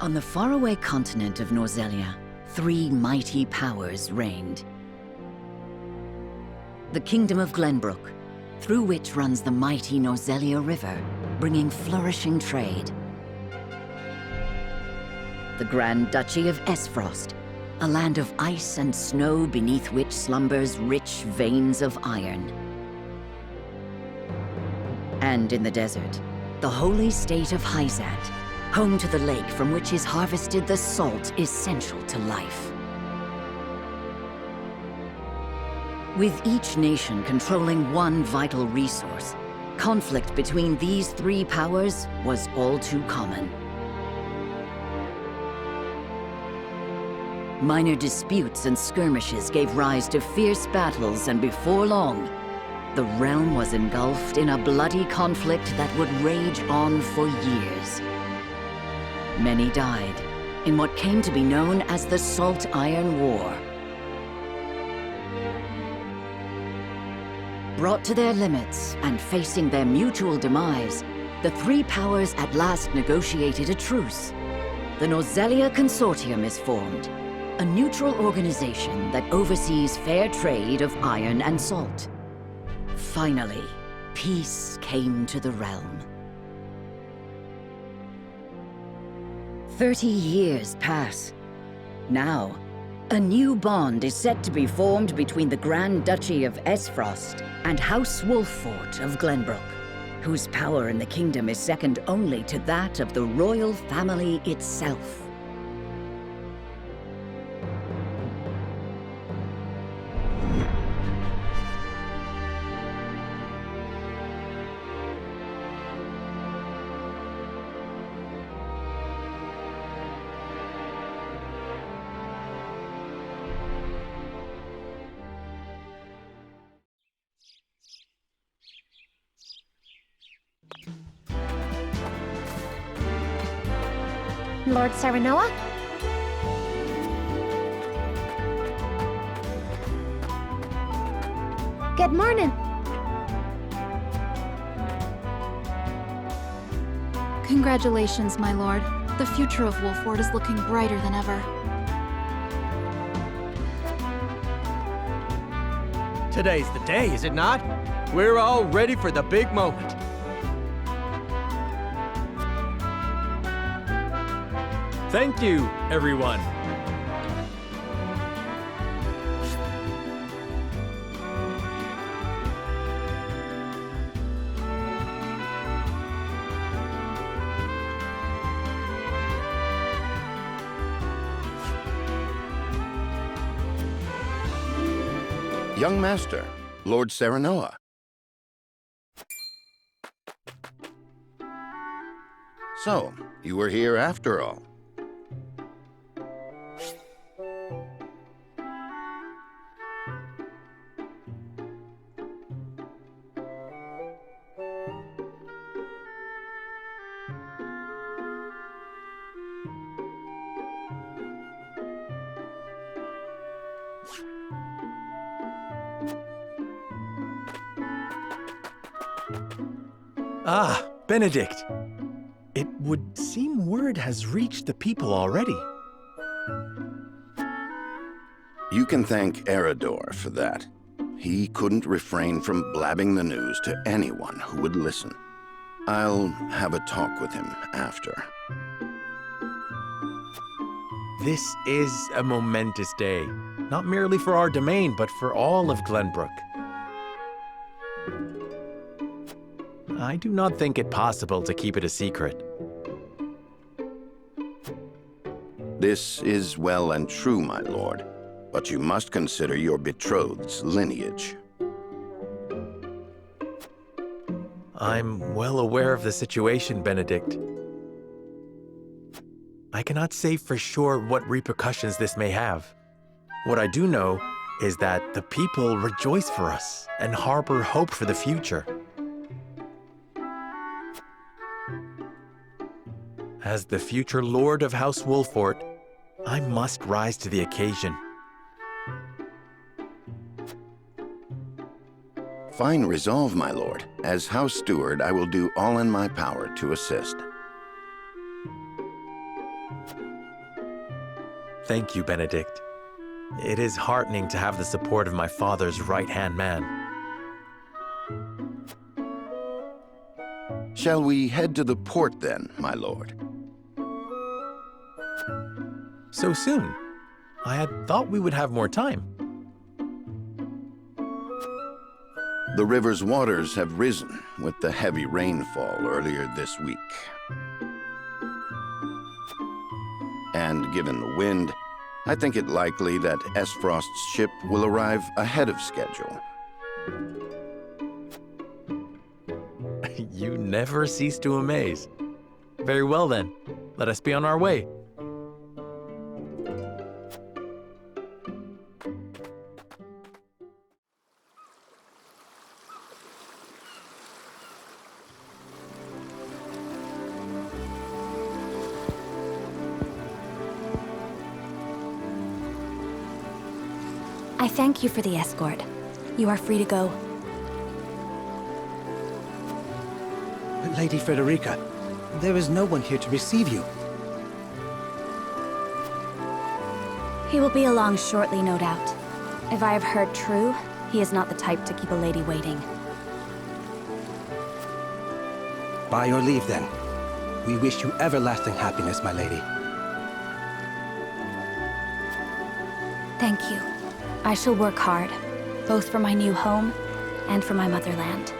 On the faraway continent of Norzelia, three mighty powers reigned. The Kingdom of Glenbrook, through which runs the mighty Norzelia River, bringing flourishing trade. The Grand Duchy of Esfrost, a land of ice and snow beneath which slumbers rich veins of iron. And in the desert, the holy state of Hyzat, home to the lake from which is harvested the salt essential to life. With each nation controlling one vital resource, conflict between these three powers was all too common. Minor disputes and skirmishes gave rise to fierce battles, and before long, the realm was engulfed in a bloody conflict that would rage on for years. Many died in what came to be known as the Salt Iron War. Brought to their limits and facing their mutual demise, the three powers at last negotiated a truce. The Norzelia Consortium is formed, a neutral organization that oversees fair trade of iron and salt. Finally, peace came to the realm. 30 years pass. Now, a new bond is set to be formed between the Grand Duchy of Esfrost and House Wolffort of Glenbrook, whose power in the kingdom is second only to that of the royal family itself. Lord Serenoa? Good morning. Congratulations, my lord. The future of Wolffort is looking brighter than ever. Today's the day, is it not? We're all ready for the big moment. Thank you, everyone. Young Master, Lord Serenoa. So, you were here after all. Ah, Benedict. It would seem word has reached the people already. You can thank Eredor for that. He couldn't refrain from blabbing the news to anyone who would listen. I'll have a talk with him after. This is a momentous day, not merely for our domain, but for all of Glenbrook. I do not think it possible to keep it a secret. This is well and true, my lord, but you must consider your betrothed's lineage. I'm well aware of the situation, Benedict. I cannot say for sure what repercussions this may have. What I do know is that the people rejoice for us and harbor hope for the future. As the future Lord of House Wolffort, I must rise to the occasion. Fine resolve, my lord. As House Steward, I will do all in my power to assist. Thank you, Benedict. It is heartening to have the support of my father's right-hand man. Shall we head to the port then, my lord? So soon? I had thought we would have more time. The river's waters have risen with the heavy rainfall earlier this week. And given the wind, I think it likely that Esfrost's ship will arrive ahead of schedule. You never cease to amaze. Very well then, let us be on our way. I thank you for the escort. You are free to go. Lady Frederica, there is no one here to receive you. He will be along shortly, no doubt. If I have heard true, he is not the type to keep a lady waiting. By your leave, then. We wish you everlasting happiness, my lady. Thank you. I shall work hard, both for my new home and for my motherland.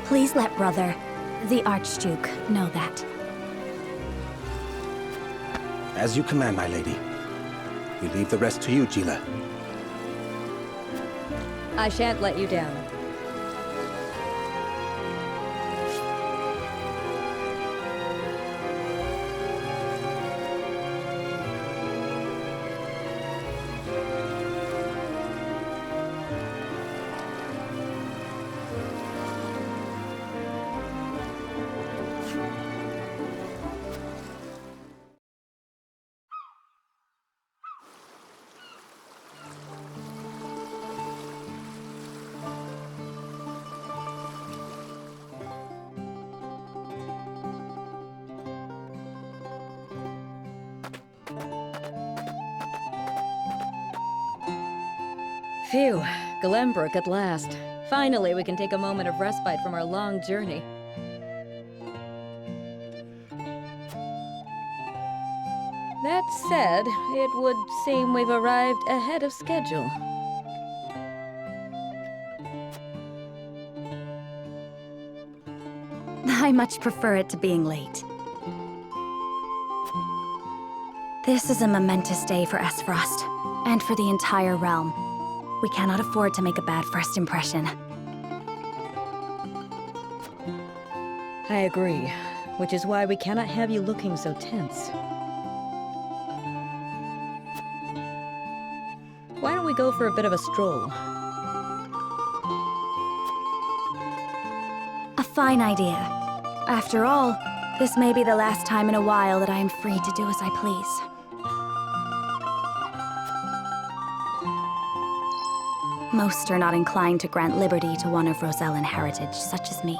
Please let brother, the Archduke, know that. As you command, my lady. We leave the rest to you, Gila. I shan't let you down. Phew, Glenbrook at last. Finally, we can take a moment of respite from our long journey. That said, it would seem we've arrived ahead of schedule. I much prefer it to being late. This is a momentous day for Esfrost, and for the entire realm. We cannot afford to make a bad first impression. I agree, which is why we cannot have you looking so tense. Why don't we go for a bit of a stroll? A fine idea. After all, this may be the last time in a while that I am free to do as I please. Most are not inclined to grant liberty to one of Rosellan heritage, such as me.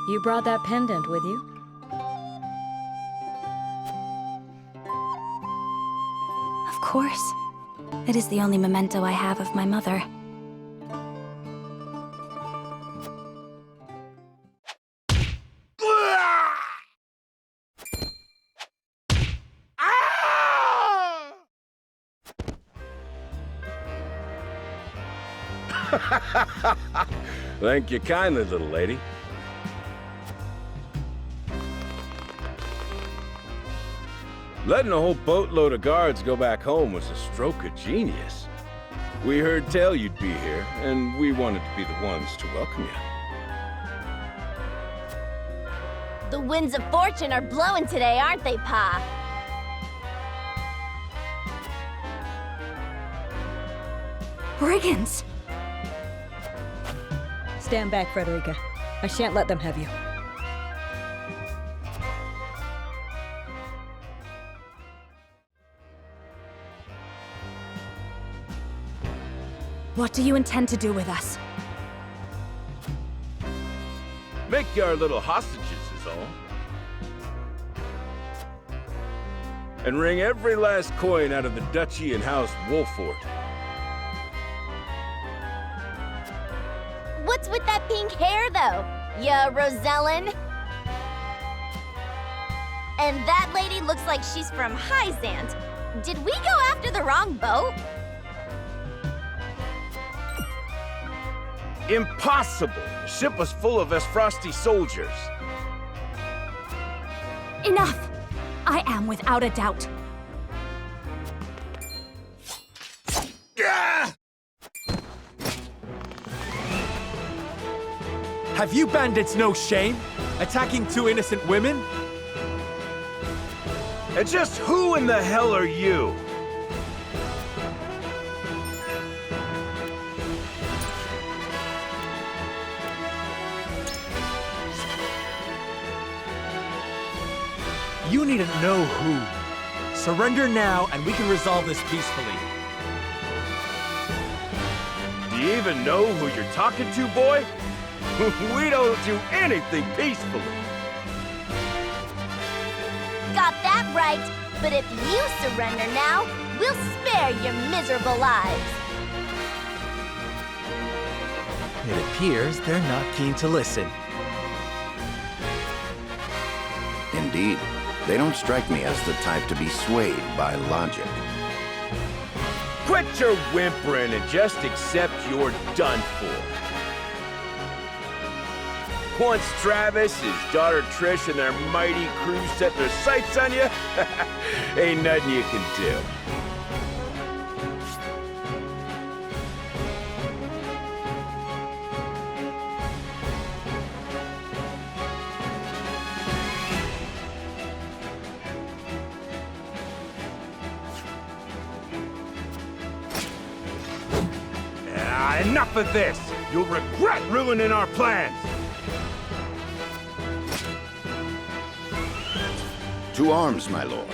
You brought that pendant with you? Of course. It is the only memento I have of my mother. Thank you kindly, little lady. Letting a whole boatload of guards go back home was a stroke of genius. We heard tell you'd be here, and we wanted to be the ones to welcome you. The winds of fortune are blowing today, aren't they, Pa? Brigands! Stand back, Frederica. I shan't let them have you. What do you intend to do with us? Make you our little hostages is all. And wring every last coin out of the duchy and House Wolfort. What's with that pink hair, though? Ya Rosellen? And that lady looks like she's from Hyzant. Did we go after the wrong boat? Impossible! The ship was full of Esfrosti soldiers. Enough! I am without a doubt. Have you bandits no shame? Attacking two innocent women? And just who in the hell are you? You needn't know who. Surrender now, and we can resolve this peacefully. Do you even know who you're talking to, boy? We don't do anything peacefully. Got that right. But if you surrender now, we'll spare your miserable lives. It appears they're not keen to listen. Indeed, they don't strike me as the type to be swayed by logic. Quit your whimpering and just accept you're done for. Once Travis, his daughter Trish, and their mighty crew set their sights on you, ain't nothing you can do. Enough of this! You'll regret ruining our plans! To arms, my lord.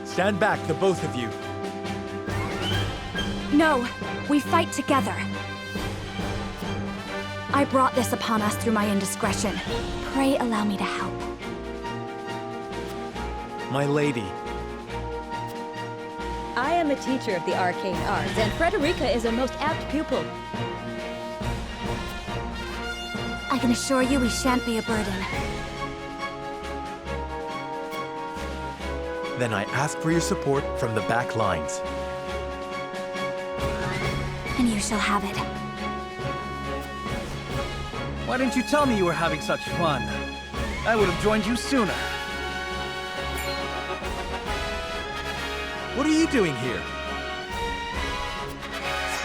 Stand back, the both of you. No, we fight together. I brought this upon us through my indiscretion. Pray allow me to help. My lady. I am a teacher of the arcane arts, and Frederica is a most apt pupil. I can assure you we shan't be a burden. Then I ask for your support from the back lines. And you shall have it. Why didn't you tell me you were having such fun? I would have joined you sooner. What are you doing here?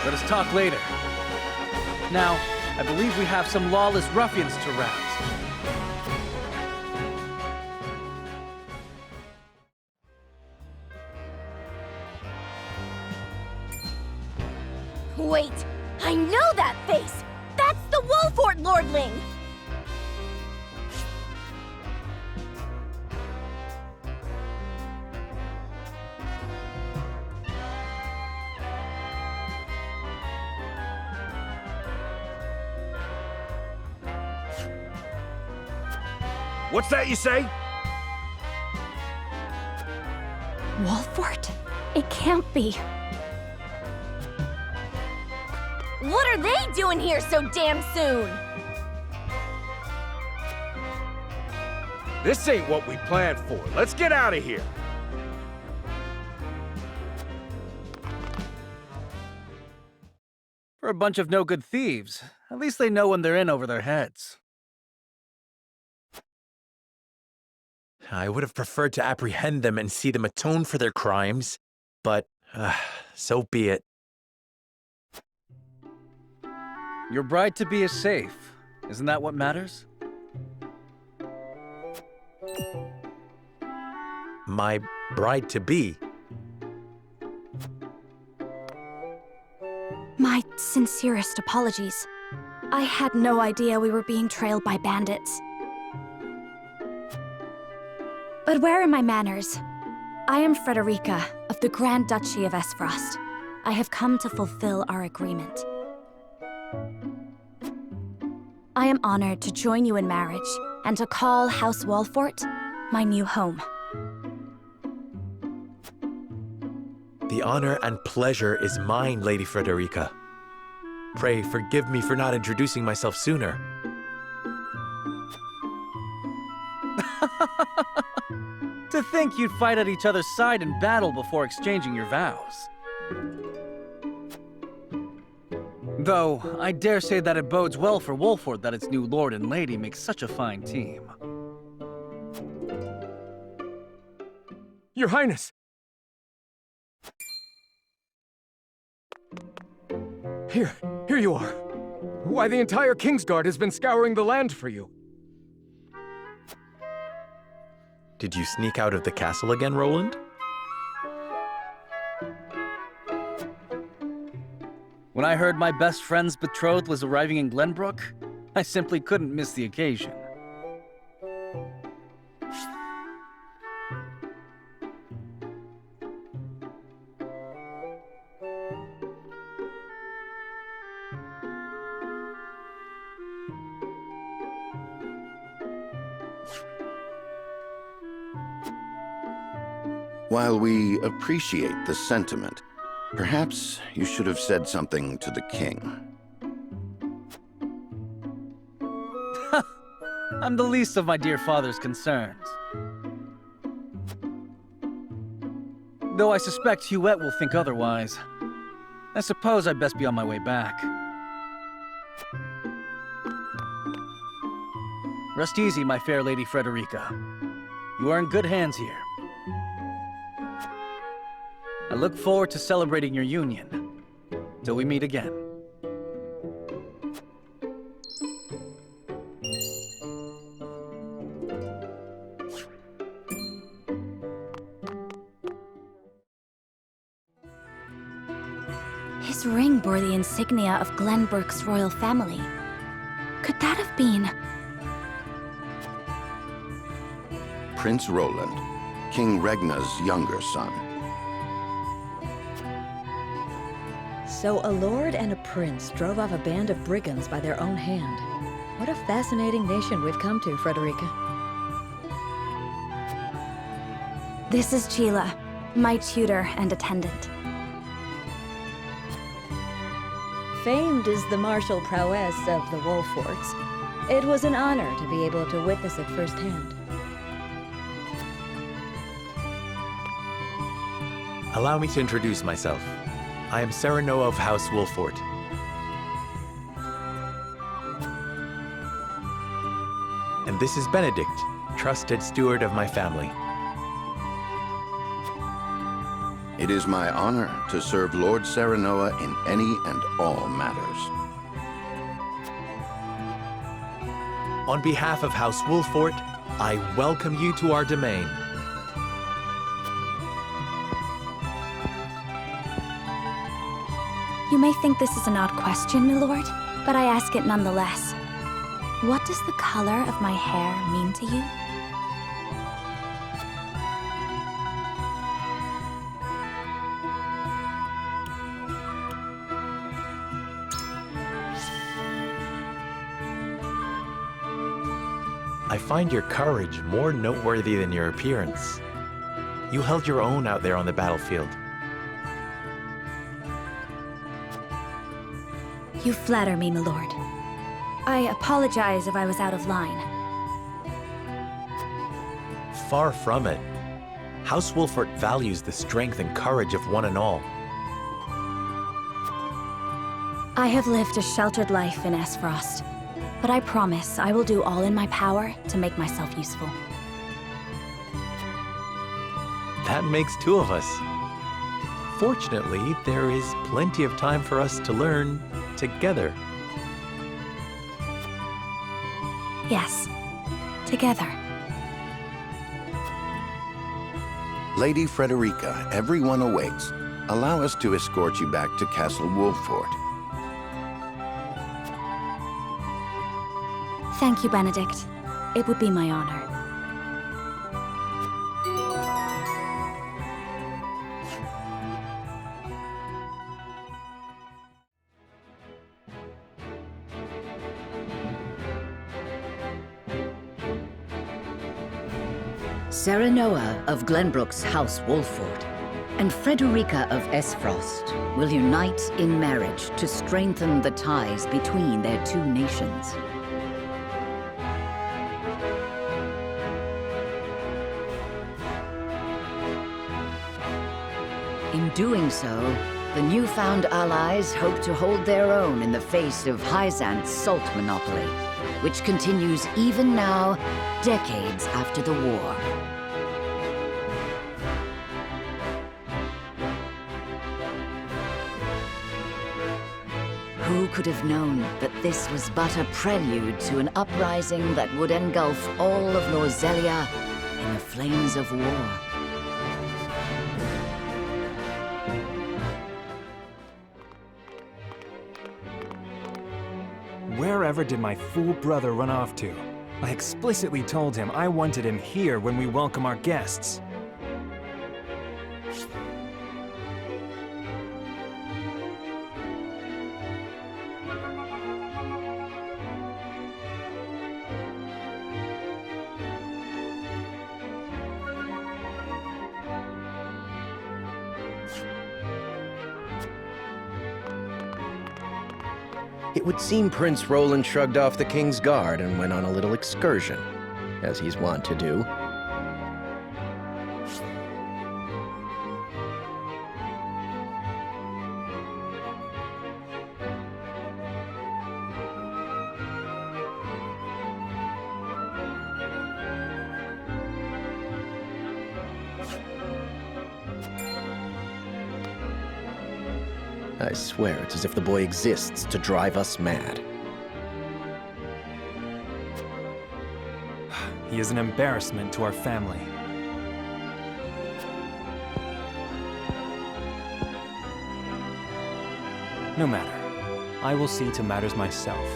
Let us talk later. Now, I believe we have some lawless ruffians to rouse. Wait, I know that face! That's the Wolfort Lordling! What's that you say? Wolfort? It can't be. What are they doing here so damn soon? This ain't what we planned for. Let's get out of here. For a bunch of no-good thieves, at least they know when they're in over their heads. I would have preferred to apprehend them and see them atone for their crimes, but so be it. Your bride-to-be is safe. Isn't that what matters? My bride-to-be? My sincerest apologies. I had no idea we were being trailed by bandits. But where are my manners? I am Frederica of the Grand Duchy of Esfrost. I have come to fulfill our agreement. I am honored to join you in marriage and to call House Wolfort my new home. The honor and pleasure is mine, Lady Frederica. Pray forgive me for not introducing myself sooner. To think you'd fight at each other's side in battle before exchanging your vows. Though, I dare say that it bodes well for Wolfort that its new lord and lady make such a fine team. Your Highness! Here you are. Why, the entire Kingsguard has been scouring the land for you. Did you sneak out of the castle again, Roland? When I heard my best friend's betrothed was arriving in Glenbrook, I simply couldn't miss the occasion. While we appreciate the sentiment, perhaps you should have said something to the king. I'm the least of my dear father's concerns. Though I suspect Huette will think otherwise. I suppose I'd best be on my way back. Rest easy, my fair Lady Frederica. You are in good hands here. I look forward to celebrating your union. Till we meet again. His ring bore the insignia of Glenbrook's royal family. Could that have been... Prince Roland, King Regna's younger son. So a lord and a prince drove off a band of brigands by their own hand. What a fascinating nation we've come to, Frederica. This is Sheila, my tutor and attendant. Famed is the martial prowess of the Wolforts. It was an honor to be able to witness it firsthand. Allow me to introduce myself. I am Serenoa of House Wolfort. And this is Benedict, trusted steward of my family. It is my honor to serve Lord Serenoa in any and all matters. On behalf of House Wolfort, I welcome you to our domain. You may think this is an odd question, my lord, but I ask it nonetheless. What does the color of my hair mean to you? I find your courage more noteworthy than your appearance. You held your own out there on the battlefield. You flatter me, my lord. I apologize if I was out of line. Far from it. House Wolfort values the strength and courage of one and all. I have lived a sheltered life in Esfrost, but I promise I will do all in my power to make myself useful. That makes two of us. Fortunately, there is plenty of time for us to learn together. Yes, together. Lady Frederica, everyone awaits. Allow us to escort you back to Castle Wolfort. Thank you, Benedict. It would be my honor. Serenoa of Glenbrook's House Wolford and Frederica of Esfrost will unite in marriage to strengthen the ties between their two nations. In doing so, the newfound allies hope to hold their own in the face of Hyzant's salt monopoly, which continues even now, decades after the war. Who could have known that this was but a prelude to an uprising that would engulf all of Norzelia in the flames of war? Wherever did my fool brother run off to? I explicitly told him I wanted him here when we welcome our guests. It would seem Prince Roland shrugged off the King's Guard and went on a little excursion, as he's wont to do. I swear it's as if the boy exists to drive us mad. He is an embarrassment to our family. No matter. I will see to matters myself.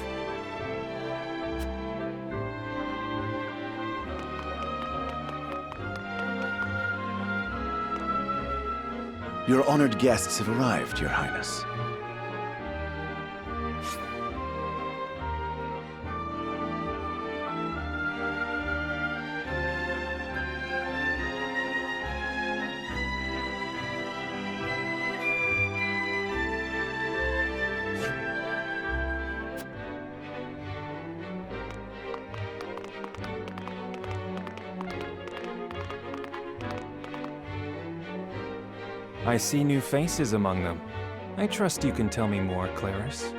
Your honored guests have arrived, Your Highness. I see new faces among them. I trust you can tell me more, Clarice.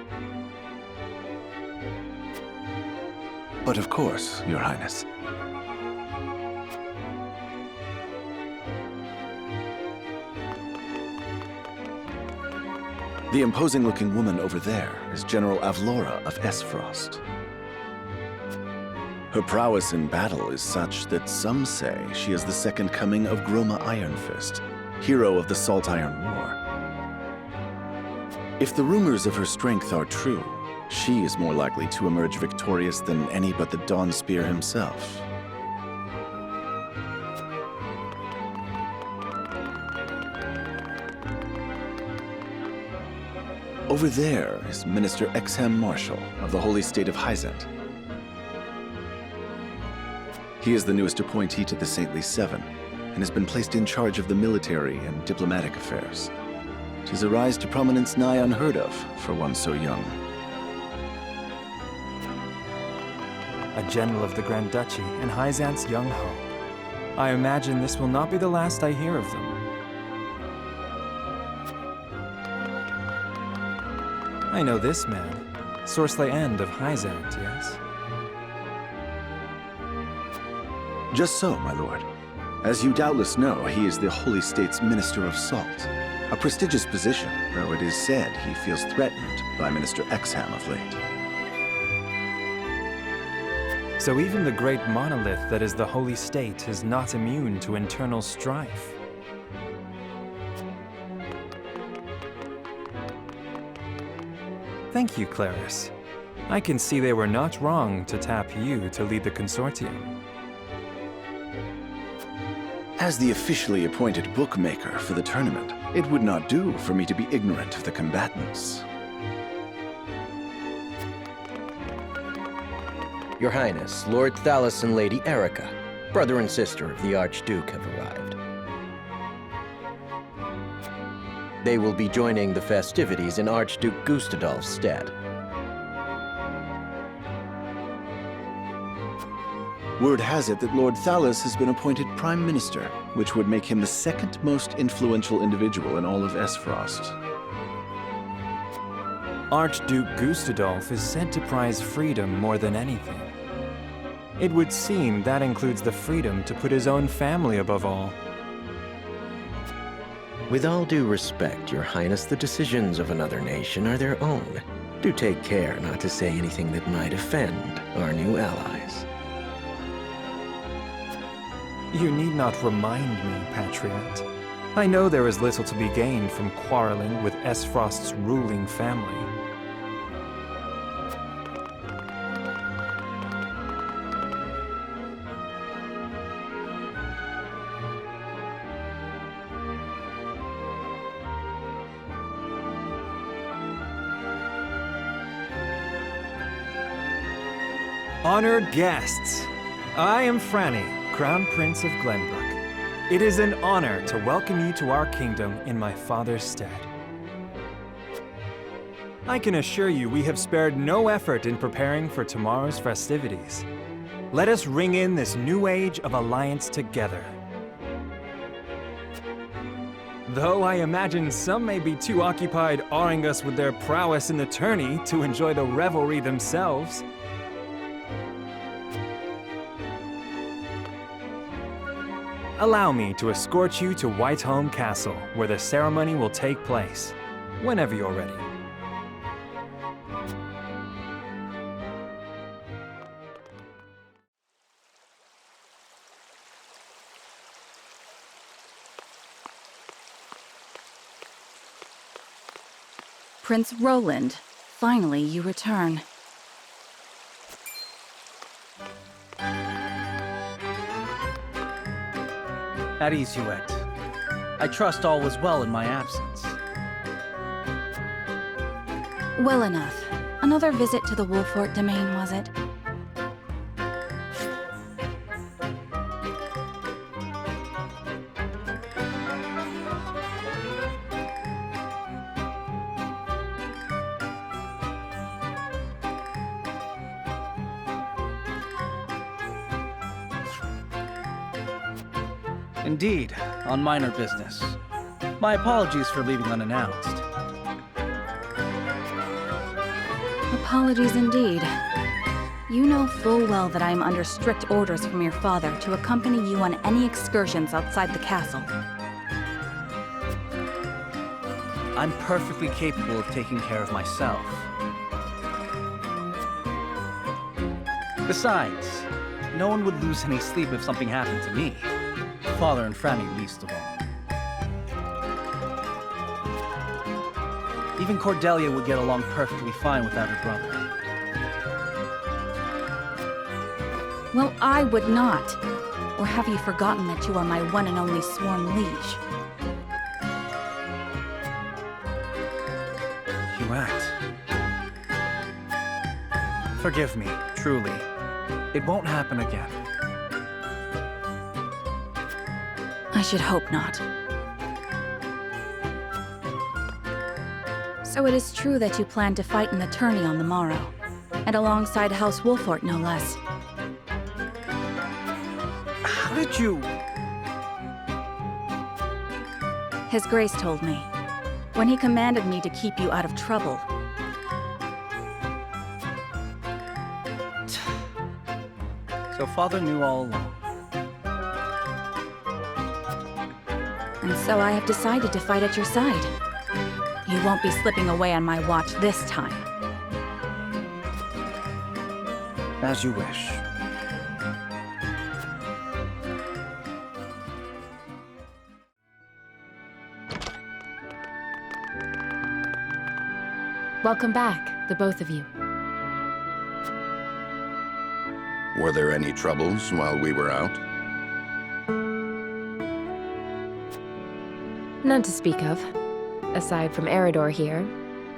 But of course, Your Highness. The imposing-looking woman over there is General Avlora of Esfrost. Her prowess in battle is such that some say she is the second coming of Groma Ironfist, hero of the Salt Iron War. If the rumors of her strength are true, she is more likely to emerge victorious than any but the Dawnspear himself. Over there is Minister Exham Marshal of the Holy State of Hyzant. He is the newest appointee to the Saintly Seven, and has been placed in charge of the military and diplomatic affairs. 'Tis a rise to prominence nigh unheard of for one so young. A general of the Grand Duchy and Hyzant's young hope. I imagine this will not be the last I hear of them. I know this man, Sorsley End of Hyzant, yes? Just so, my lord. As you doubtless know, he is the Holy State's Minister of Salt. A prestigious position, though it is said he feels threatened by Minister Exham of late. So even the great monolith that is the Holy State is not immune to internal strife. Thank you, Clarice. I can see they were not wrong to tap you to lead the consortium. As the officially appointed bookmaker for the tournament, it would not do for me to be ignorant of the combatants. Your Highness, Lord Thalos and Lady Erica, brother and sister of the Archduke, have arrived. They will be joining the festivities in Archduke Gustadolf's stead. Word has it that Lord Thalos has been appointed Prime Minister, which would make him the second most influential individual in all of Esfrost. Archduke Gustadolf is said to prize freedom more than anything. It would seem that includes the freedom to put his own family above all. With all due respect, Your Highness, the decisions of another nation are their own. Do take care not to say anything that might offend our new allies. You need not remind me, Patriot. I know there is little to be gained from quarreling with Esfrost's ruling family. Honored guests, I am Franny, Crown Prince of Glenbrook. It is an honor to welcome you to our kingdom in my father's stead. I can assure you we have spared no effort in preparing for tomorrow's festivities. Let us ring in this new age of alliance together. Though I imagine some may be too occupied awing us with their prowess in the tourney to enjoy the revelry themselves. Allow me to escort you to Whiteholm Castle, where the ceremony will take place, whenever you're ready. Prince Roland, finally you return. At ease, Euch. I trust all was well in my absence. Well enough. Another visit to the Wolfort domain, was it? Indeed, on minor business. My apologies for leaving unannounced. Apologies indeed. You know full well that I am under strict orders from your father to accompany you on any excursions outside the castle. I'm perfectly capable of taking care of myself. Besides, no one would lose any sleep if something happened to me. Father and Franny least of all. Even Cordelia would get along perfectly fine without her brother. Well, I would not. Or have you forgotten that you are my one and only sworn liege? Euch. Forgive me, truly. It won't happen again. I should hope not. So it is true that you plan to fight in the tourney on the morrow, and alongside House Wolfort, no less. How did you... His Grace told me, when he commanded me to keep you out of trouble. So Father knew all along. And so I have decided to fight at your side. You won't be slipping away on my watch this time. As you wish. Welcome back, the both of you. Were there any troubles while we were out? None to speak of, aside from Eredor here.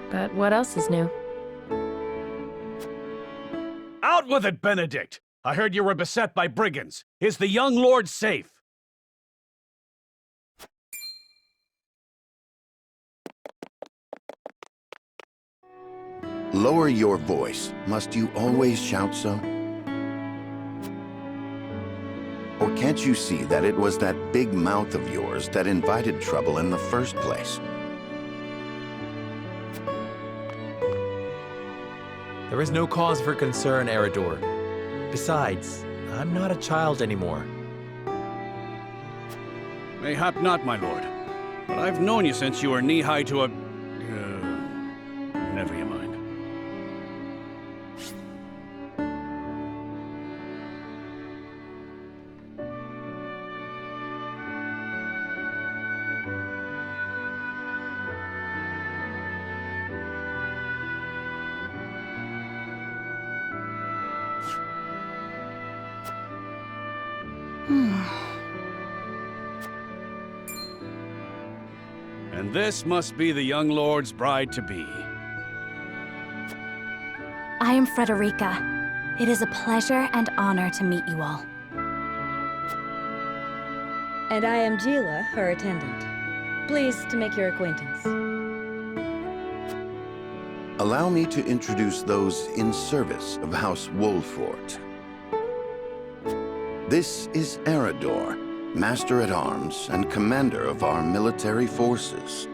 But what else is new? Out with it, Benedict! I heard you were beset by brigands. Is the young lord safe? Lower your voice. Must you always shout so? Or can't you see that it was that big mouth of yours that invited trouble in the first place? There is no cause for concern, Eredor. Besides, I'm not a child anymore. Mayhap not, my lord. But I've known you since you were knee-high to a... never you mind. And this must be the young lord's bride-to-be. I am Frederica. It is a pleasure and honor to meet you all. And I am Gila, her attendant. Pleased to make your acquaintance. Allow me to introduce those in service of House Wolfort. This is Eredor, Master-at-Arms and Commander of our military forces.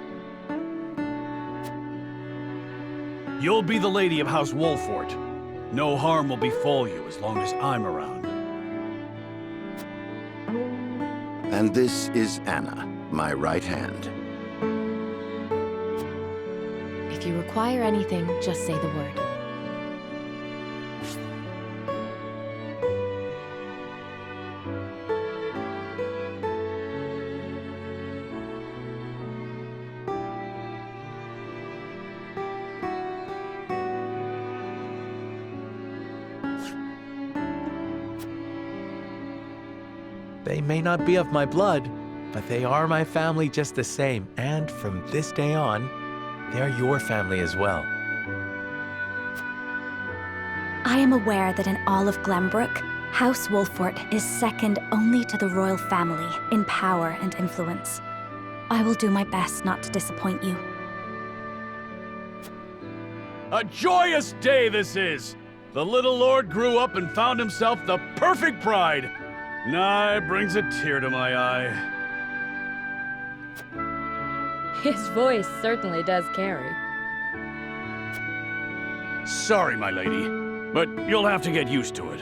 You'll be the lady of House Wolfort. No harm will befall you as long as I'm around. And this is Anna, my right hand. If you require anything, just say the word. They may not be of my blood, but they are my family just the same, and from this day on, they are your family as well. I am aware that in all of Glenbrook, House Wolfort is second only to the royal family in power and influence. I will do my best not to disappoint you. A joyous day this is! The little lord grew up and found himself the perfect bride. Nigh brings a tear to my eye. His voice certainly does carry. Sorry, my lady, but you'll have to get used to it.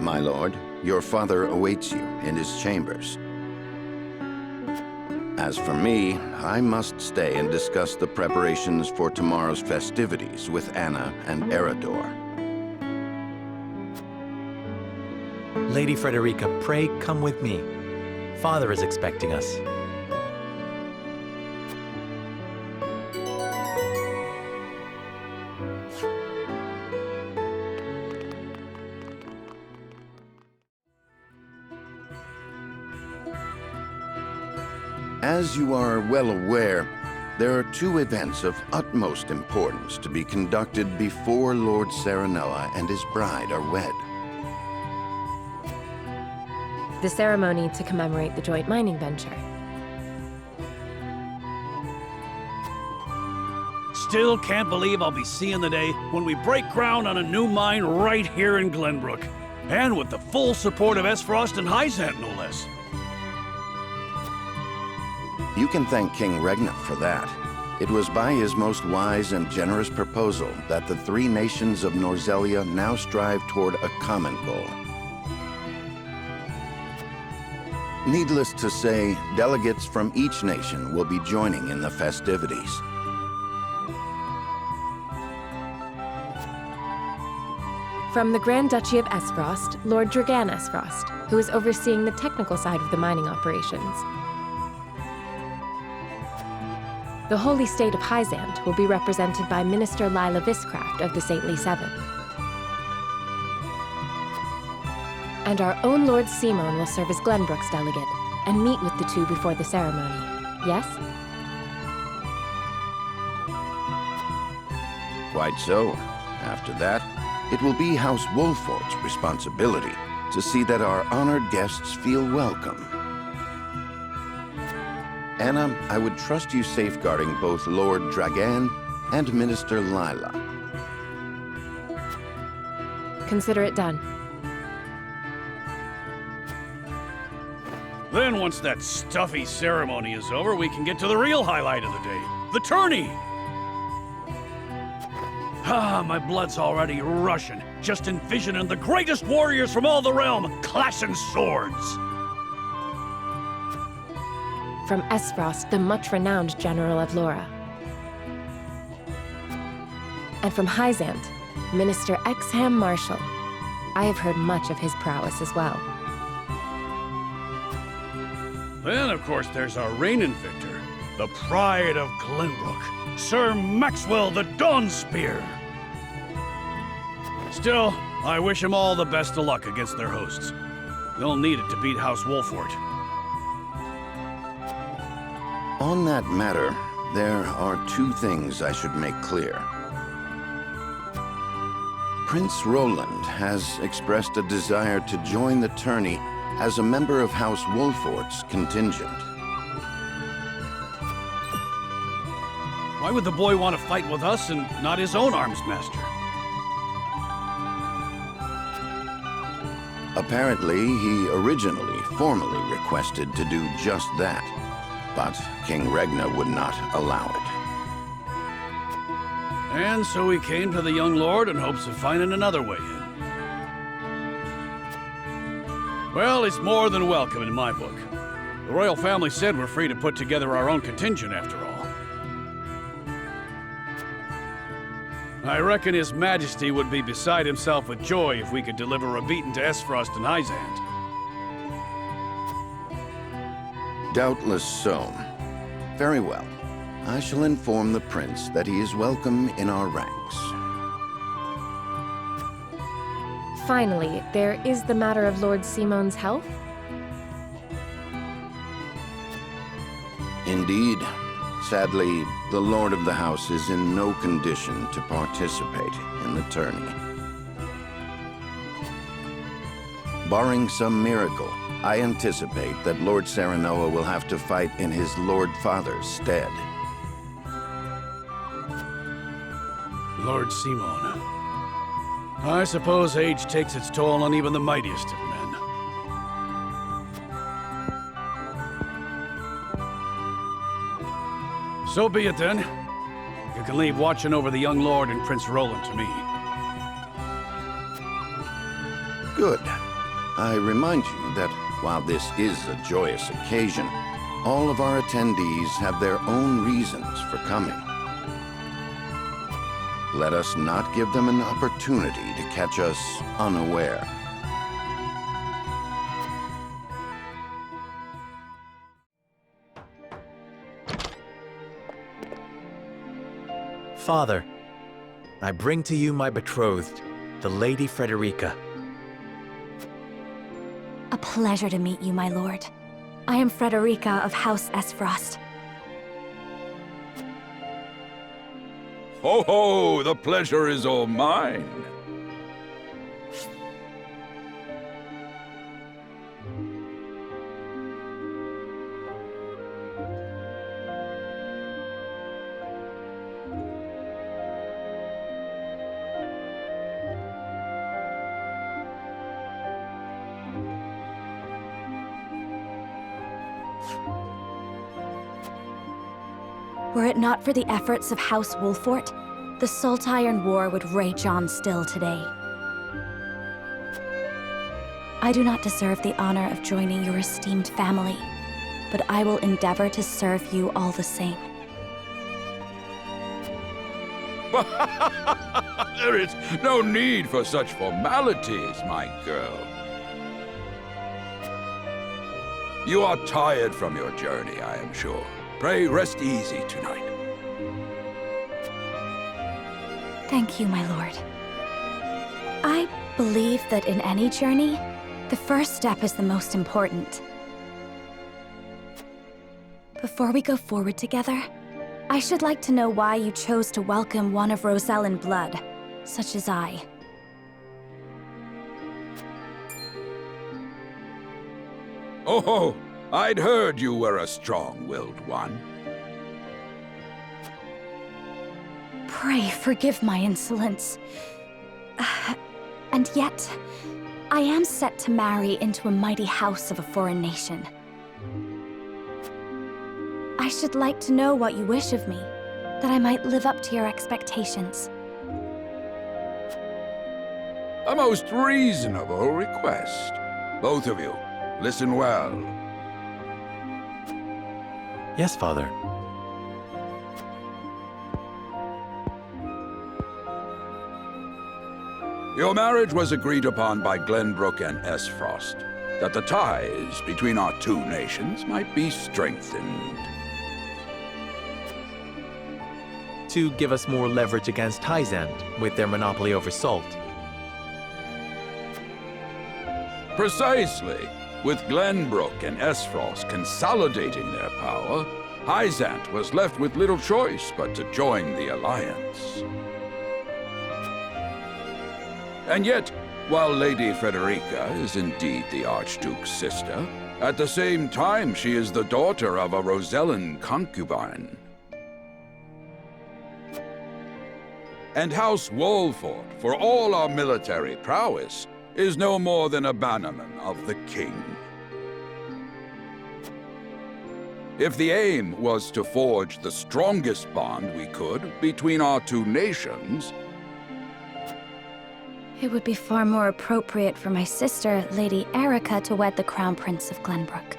My lord, your father awaits you in his chambers. As for me, I must stay and discuss the preparations for tomorrow's festivities with Anna and Eredor. Lady Frederica, pray come with me. Father is expecting us. As you are well aware, there are two events of utmost importance to be conducted before Lord Serenella and his bride are wed. The ceremony to commemorate the joint mining venture. Still can't believe I'll be seeing the day when we break ground on a new mine right here in Glenbrook. And with the full support of Esfrost and Hyzant, no less. You can thank King Regnant for that. It was by his most wise and generous proposal that the three nations of Norzelia now strive toward a common goal. Needless to say, delegates from each nation will be joining in the festivities. From the Grand Duchy of Esfrost, Lord Dragan Esfrost, who is overseeing the technical side of the mining operations. The holy state of Hyzant will be represented by Minister Lila Viscraft of the Saintly Seven. And our own Lord Simon will serve as Glenbrook's delegate and meet with the two before the ceremony. Yes? Quite so. After that, it will be House Wolfort's responsibility to see that our honored guests feel welcome. Anna, I would trust you safeguarding both Lord Dragan and Minister Lila. Consider it done. Then once that stuffy ceremony is over, we can get to the real highlight of the day. The tourney! Ah, my blood's already rushing, just envisioning the greatest warriors from all the realm clashing swords. From Esfrost, the much-renowned general of Laura. And from Hyzant, Minister Exham Marshal. I have heard much of his prowess as well. Then, of course, there's our reigning victor, the pride of Glenbrook, Sir Maxwell the Dawnspear. Still, I wish him all the best of luck against their hosts. They'll need it to beat House Wolfort. On that matter, there are two things I should make clear. Prince Roland has expressed a desire to join the tourney as a member of House Wolfort's contingent. Why would the boy want to fight with us and not his own arms master? Apparently, he originally formally requested to do just that, but King Regna would not allow it. And so he came to the young lord in hopes of finding another way in. Well, it's more than welcome in my book. The royal family said we're free to put together our own contingent after all. I reckon His Majesty would be beside himself with joy if we could deliver a beating to Esfrost and Hyzant. Doubtless so. Very well. I shall inform the prince that he is welcome in our ranks. Finally, there is the matter of Lord Simon's health. Indeed. Sadly, the Lord of the House is in no condition to participate in the tourney. Barring some miracle, I anticipate that Lord Serenoa will have to fight in his Lord Father's stead. Lord Simon. I suppose age takes its toll on even the mightiest of men. So be it then. You can leave watching over the young lord and Prince Roland to me. Good. I remind you that while this is a joyous occasion, all of our attendees have their own reasons for coming. Let us not give them an opportunity to catch us unaware. Father, I bring to you my betrothed, the Lady Frederica. A pleasure to meet you, my lord. I am Frederica of House Esfrost. Ho ho! The pleasure is all mine. Were it not for the efforts of House Wolfort, the Saltiron War would rage on still today. I do not deserve the honor of joining your esteemed family, but I will endeavor to serve you all the same. There is no need for such formalities, my girl. You are tired from your journey, I am sure. Pray rest easy tonight. Thank you, my lord. I believe that in any journey, the first step is the most important. Before we go forward together, I should like to know why you chose to welcome one of Rosellan blood, such as I. Oh, I'd heard you were a strong-willed one. Pray forgive my insolence. And yet, I am set to marry into a mighty house of a foreign nation. I should like to know what you wish of me, that I might live up to your expectations. A most reasonable request. Both of you, listen well. Yes, Father. Your marriage was agreed upon by Glenbrook and Esfrost, that the ties between our two nations might be strengthened. To give us more leverage against Hyzand with their monopoly over salt. Precisely. With Glenbrook and Esfrost consolidating their power, Hyzand was left with little choice but to join the alliance. And yet, while Lady Frederica is indeed the Archduke's sister, at the same time she is the daughter of a Rosellan concubine. And House Wolford, for all our military prowess, is no more than a bannerman of the king. If the aim was to forge the strongest bond we could between our two nations, It would be far more appropriate for my sister, Lady Erica, to wed the Crown Prince of Glenbrook.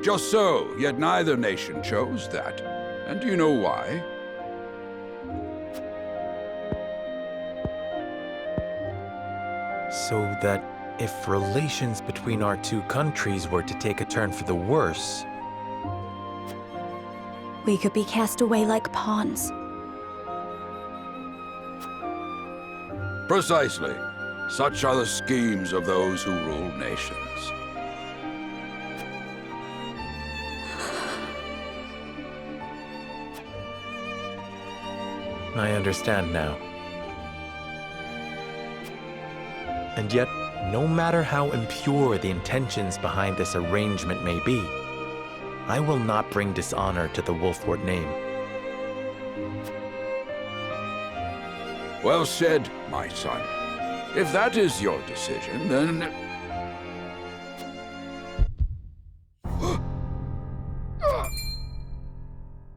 just so, yet neither nation chose that. And do you know why? So that if relations between our two countries were to take a turn for the worse, we could be cast away like pawns. Precisely. Such are the schemes of those who rule nations. I understand now. And yet, no matter how impure the intentions behind this arrangement may be, I will not bring dishonor to the Wolford name. Well said, my son. If that is your decision, then...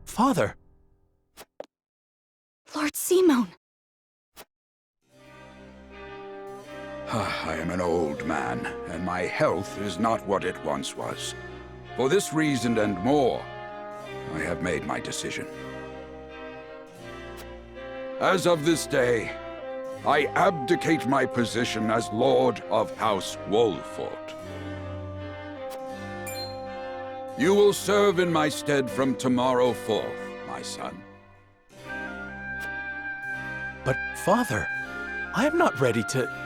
Father! Lord Simon! I am an old man, and my health is not what it once was. For this reason and more, I have made my decision. As of this day, I abdicate my position as Lord of House Wolford. You will serve in my stead from tomorrow forth, my son. But, Father, I am not ready to...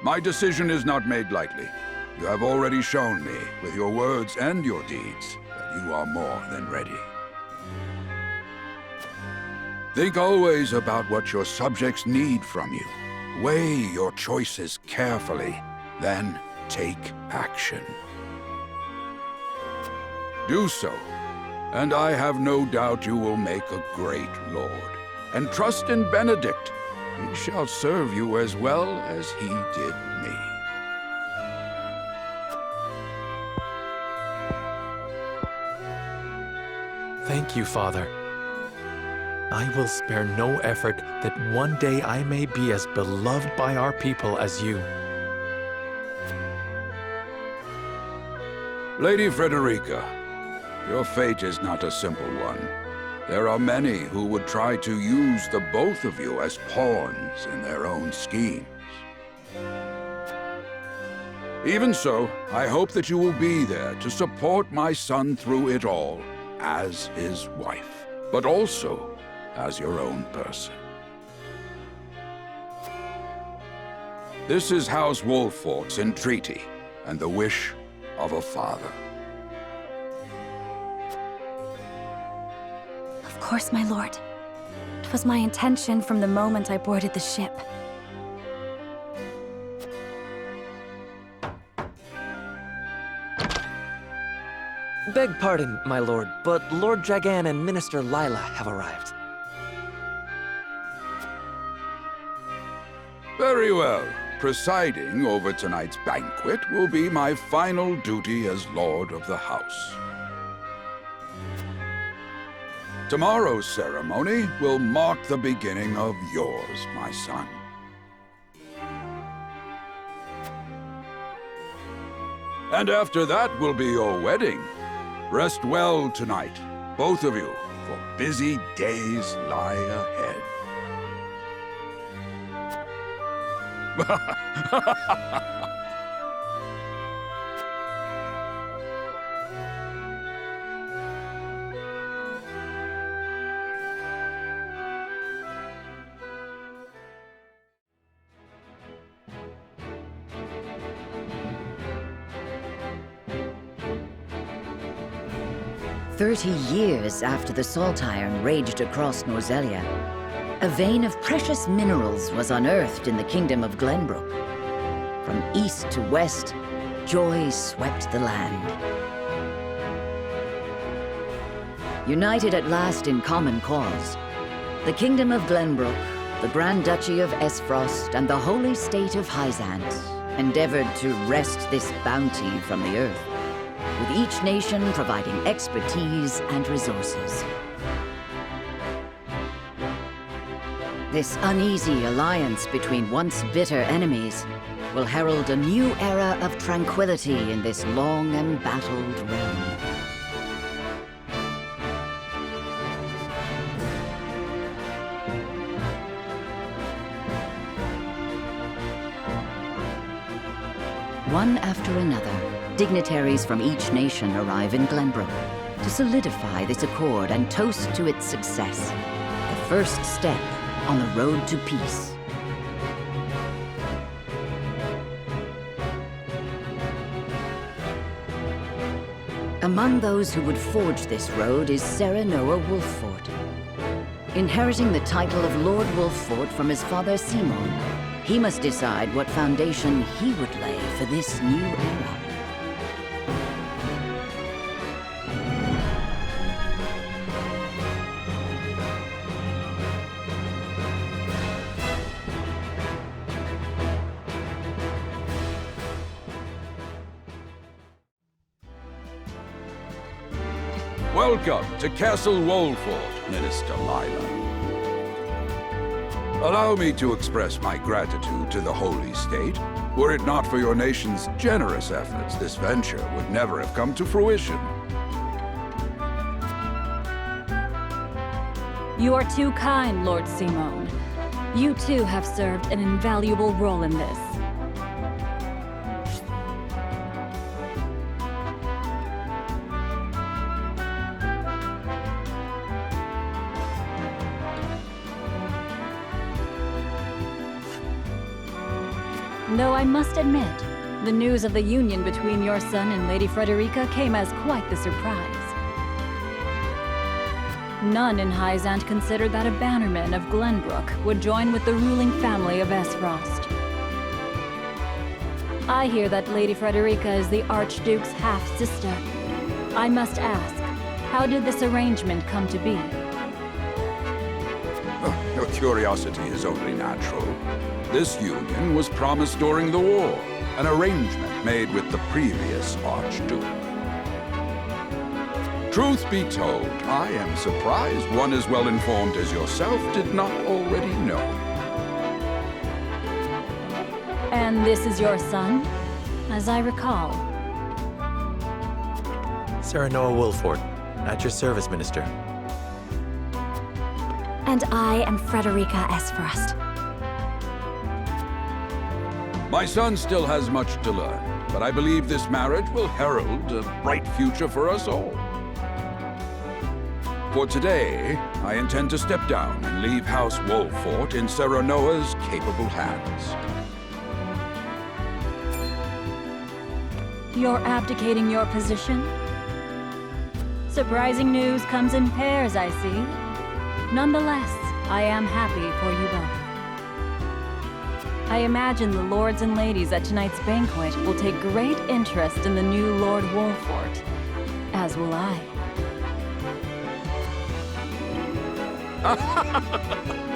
My decision is not made lightly. You have already shown me, with your words and your deeds, that you are more than ready. Think always about what your subjects need from you. Weigh your choices carefully, then take action. Do so, and I have no doubt you will make a great lord. And trust in Benedict. He shall serve you as well as he did me. Thank you, Father. I will spare no effort that one day I may be as beloved by our people as you. Lady Frederica, your fate is not a simple one. There are many who would try to use the both of you as pawns in their own schemes. Even so, I hope that you will be there to support my son through it all, as his wife, but also as your own person. This is House Wolfort's entreaty, and the wish of a father. Of course, my lord. It was my intention from the moment I boarded the ship. Beg pardon, my lord, but Lord Dragan and Minister Lila have arrived. Very well. Presiding over tonight's banquet will be my final duty as Lord of the House. Tomorrow's ceremony will mark the beginning of yours, my son. And after that will be your wedding. Rest well tonight, both of you, for busy days lie ahead. "30 years after the salt iron raged across Norzelia, a vein of precious minerals was unearthed in the kingdom of Glenbrook. From east to west, joy swept the land. United at last in common cause, the kingdom of Glenbrook, the Grand Duchy of Esfrost, and the holy state of Hyzant endeavored to wrest this bounty from the earth, with each nation providing expertise and resources. This uneasy alliance between once bitter enemies will herald a new era of tranquility in this long embattled realm. One after another, dignitaries from each nation arrive in Glenbrook to solidify this accord and toast to its success, the first step on the road to peace. Among those who would forge this road is Serenoa Wolffort. Inheriting the title of Lord Wolffort from his father Simon, he must decide what foundation he would lay for this new era. Welcome to Castle Wolffort, Minister Lila. Allow me to express my gratitude to the Holy State. Were it not for your nation's generous efforts, this venture would never have come to fruition. You are too kind, Lord Simon. You too have served an invaluable role in this. Though I must admit, the news of the union between your son and Lady Frederica came as quite the surprise. None in Hyzant considered that a bannerman of Glenbrook would join with the ruling family of Esfrost. I hear that Lady Frederica is the Archduke's half-sister. I must ask, how did this arrangement come to be? Your curiosity is only natural. This union was promised during the war, an arrangement made with the previous Archduke. Truth be told, I am surprised one as well informed as yourself did not already know. And this is your son, as I recall. Serenoa Wolffort, at your service, Minister. And I am Frederica Esfrost. My son still has much to learn. but I believe this marriage will herald a bright future for us all. For today, I intend to step down and leave House Wolfort in Serenoa's capable hands. You're abdicating your position? Surprising news comes in pairs, I see. Nonetheless, I am happy for you both. I imagine the lords and ladies at tonight's banquet will take great interest in the new Lord Wolfort, as will I.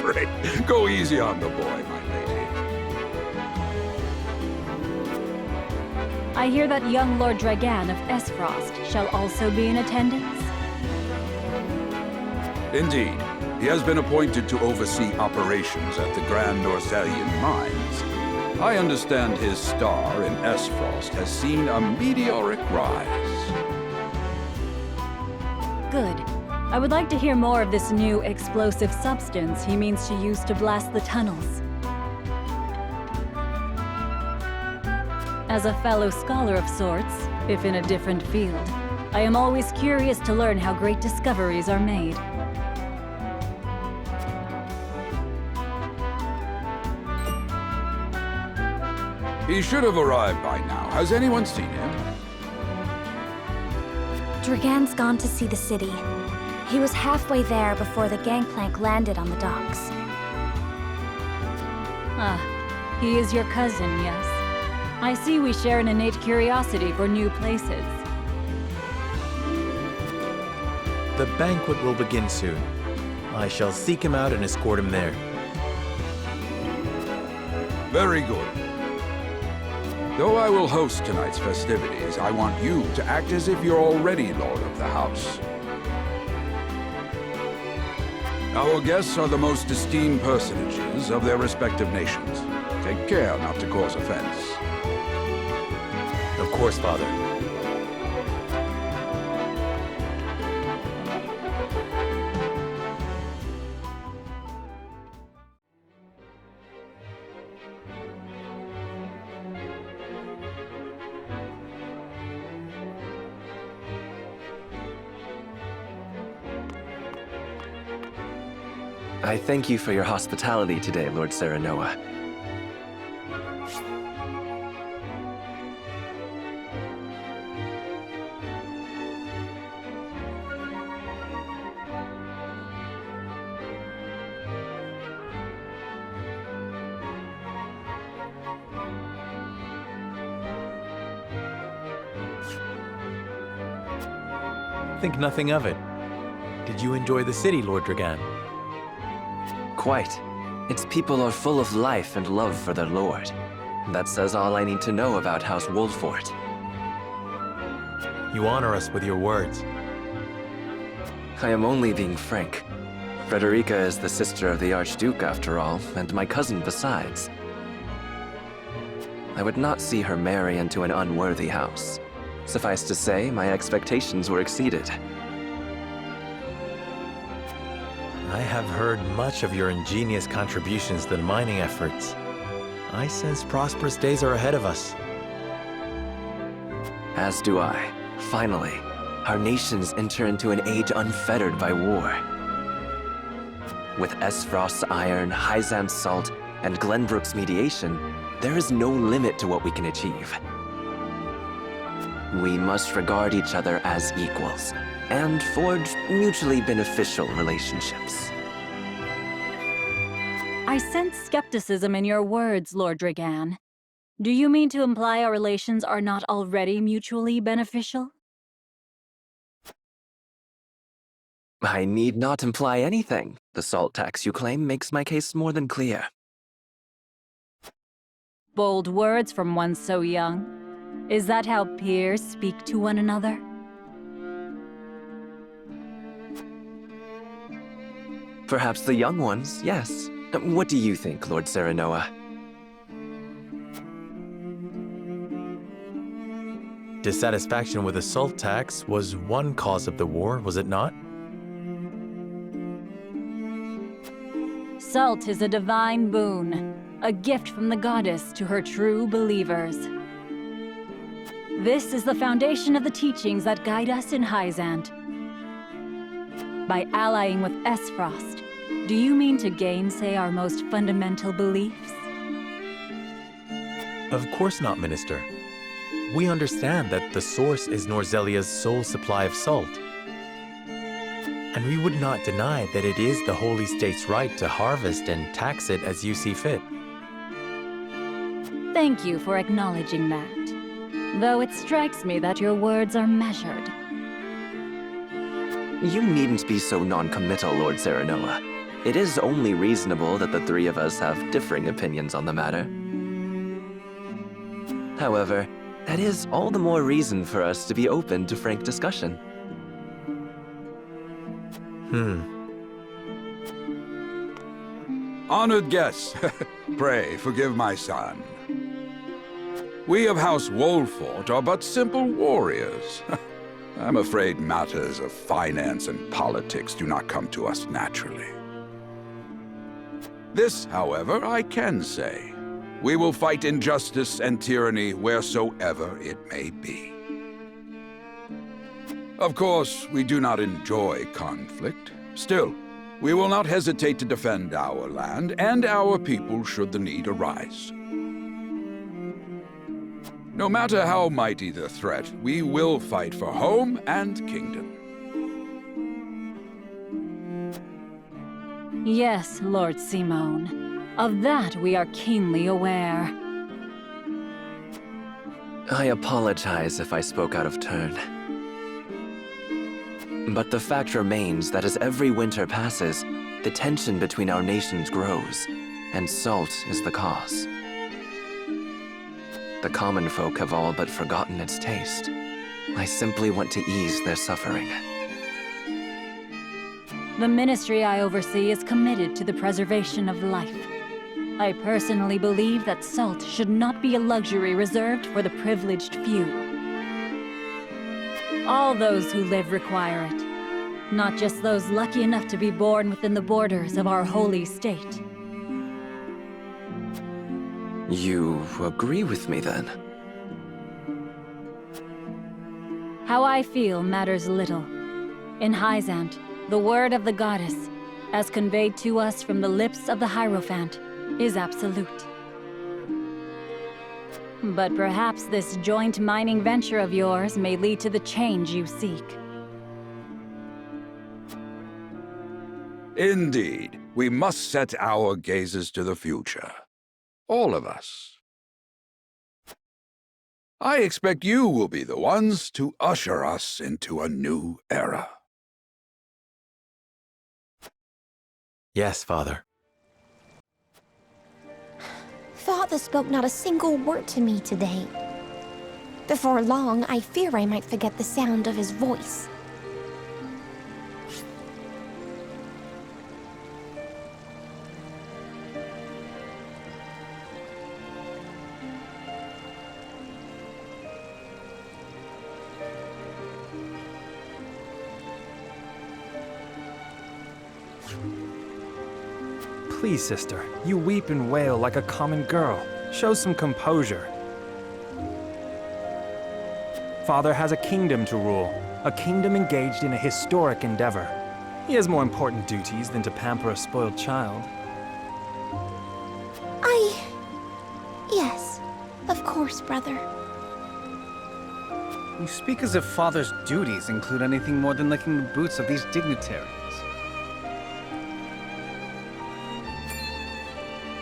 Great. Go easy on the boy, my lady. I hear that young Lord Dragan of Esfrost shall also be in attendance? Indeed. He has been appointed to oversee operations at the Grand Orzelian mines. I understand his star in Esfrost has seen a meteoric rise. Good. I would like to hear more of this new explosive substance he means to use to blast the tunnels. As a fellow scholar of sorts, if in a different field, I am always curious to learn how great discoveries are made. He should have arrived by now. Has anyone seen him? Dragan's gone to see the city. He was halfway there before the gangplank landed on the docks. Ah, he is your cousin, yes. I see we share an innate curiosity for new places. The banquet will begin soon. I shall seek him out and escort him there. Very good. Though I will host tonight's festivities, I want you to act as if you're already Lord of the House. Our guests are the most esteemed personages of their respective nations. Take care not to cause offense. Of course, Father. I thank you for your hospitality today, Lord Serenoa. Think nothing of it. Did you enjoy the city, Lord Dragan? Quite. Its people are full of life and love for their lord. That says all I need to know about House Wolfort. You honor us with your words. I am only being frank. Frederica is the sister of the Archduke, after all, and my cousin besides. I would not see her marry into an unworthy house. Suffice to say, my expectations were exceeded. I have heard much of your ingenious contributions to the mining efforts. I sense prosperous days are ahead of us. As do I. Finally, our nations enter into an age unfettered by war. With Esfrost's iron, Hyzan's salt, and Glenbrook's mediation, there is no limit to what we can achieve. We must regard each other as equals, and forge mutually beneficial relationships. I sense skepticism in your words, Lord Dragan. Do you mean to imply our relations are not already mutually beneficial? I need not imply anything. The salt tax you claim makes my case more than clear. Bold words from one so young. Is that how peers speak to one another? Perhaps the young ones, yes. What do you think, Lord Serenoa? Dissatisfaction with the salt tax was one cause of the war, was it not? Salt is a divine boon, a gift from the goddess to her true believers. This is the foundation of the teachings that guide us in Hyzant. By allying with Esfrost, do you mean to gainsay our most fundamental beliefs? Of course not, Minister. We understand that the source is Norzelia's sole supply of salt. And we would not deny that it is the Holy State's right to harvest and tax it as you see fit. Thank you for acknowledging that. Though it strikes me that your words are measured. You needn't be so non-committal, Lord Serenoa. It is only reasonable that the three of us have differing opinions on the matter. However, that is all the more reason for us to be open to frank discussion. Honored guests, pray forgive my son. We of House Wolfort are but simple warriors. I'm afraid matters of finance and politics do not come to us naturally. This, however, I can say. We will fight injustice and tyranny wheresoever it may be. Of course, we do not enjoy conflict. Still, we will not hesitate to defend our land and our people should the need arise. No matter how mighty the threat, we will fight for home and kingdom. Yes, Lord Simone. Of that we are keenly aware. I apologize if I spoke out of turn. But the fact remains that as every winter passes, the tension between our nations grows, and salt is the cause. The common folk have all but forgotten its taste. I simply want to ease their suffering. The ministry I oversee is committed to the preservation of life. I personally believe that salt should not be a luxury reserved for the privileged few. All those who live require it, not just those lucky enough to be born within the borders of our holy state. You agree with me, then? How I feel matters little. In Hyzant, the word of the goddess, as conveyed to us from the lips of the Hierophant, is absolute. But perhaps this joint mining venture of yours may lead to the change you seek. Indeed, we must set our gazes to the future. All of us. I expect you will be the ones to usher us into a new era. Yes, Father. Father spoke not a single word to me today. Before long, I fear I might forget the sound of his voice. Please, sister, you weep and wail like a common girl. Show some composure. Father has a kingdom to rule, a kingdom engaged in a historic endeavor. He has more important duties than to pamper a spoiled child. Yes, of course, brother. You speak as if Father's duties include anything more than licking the boots of these dignitaries.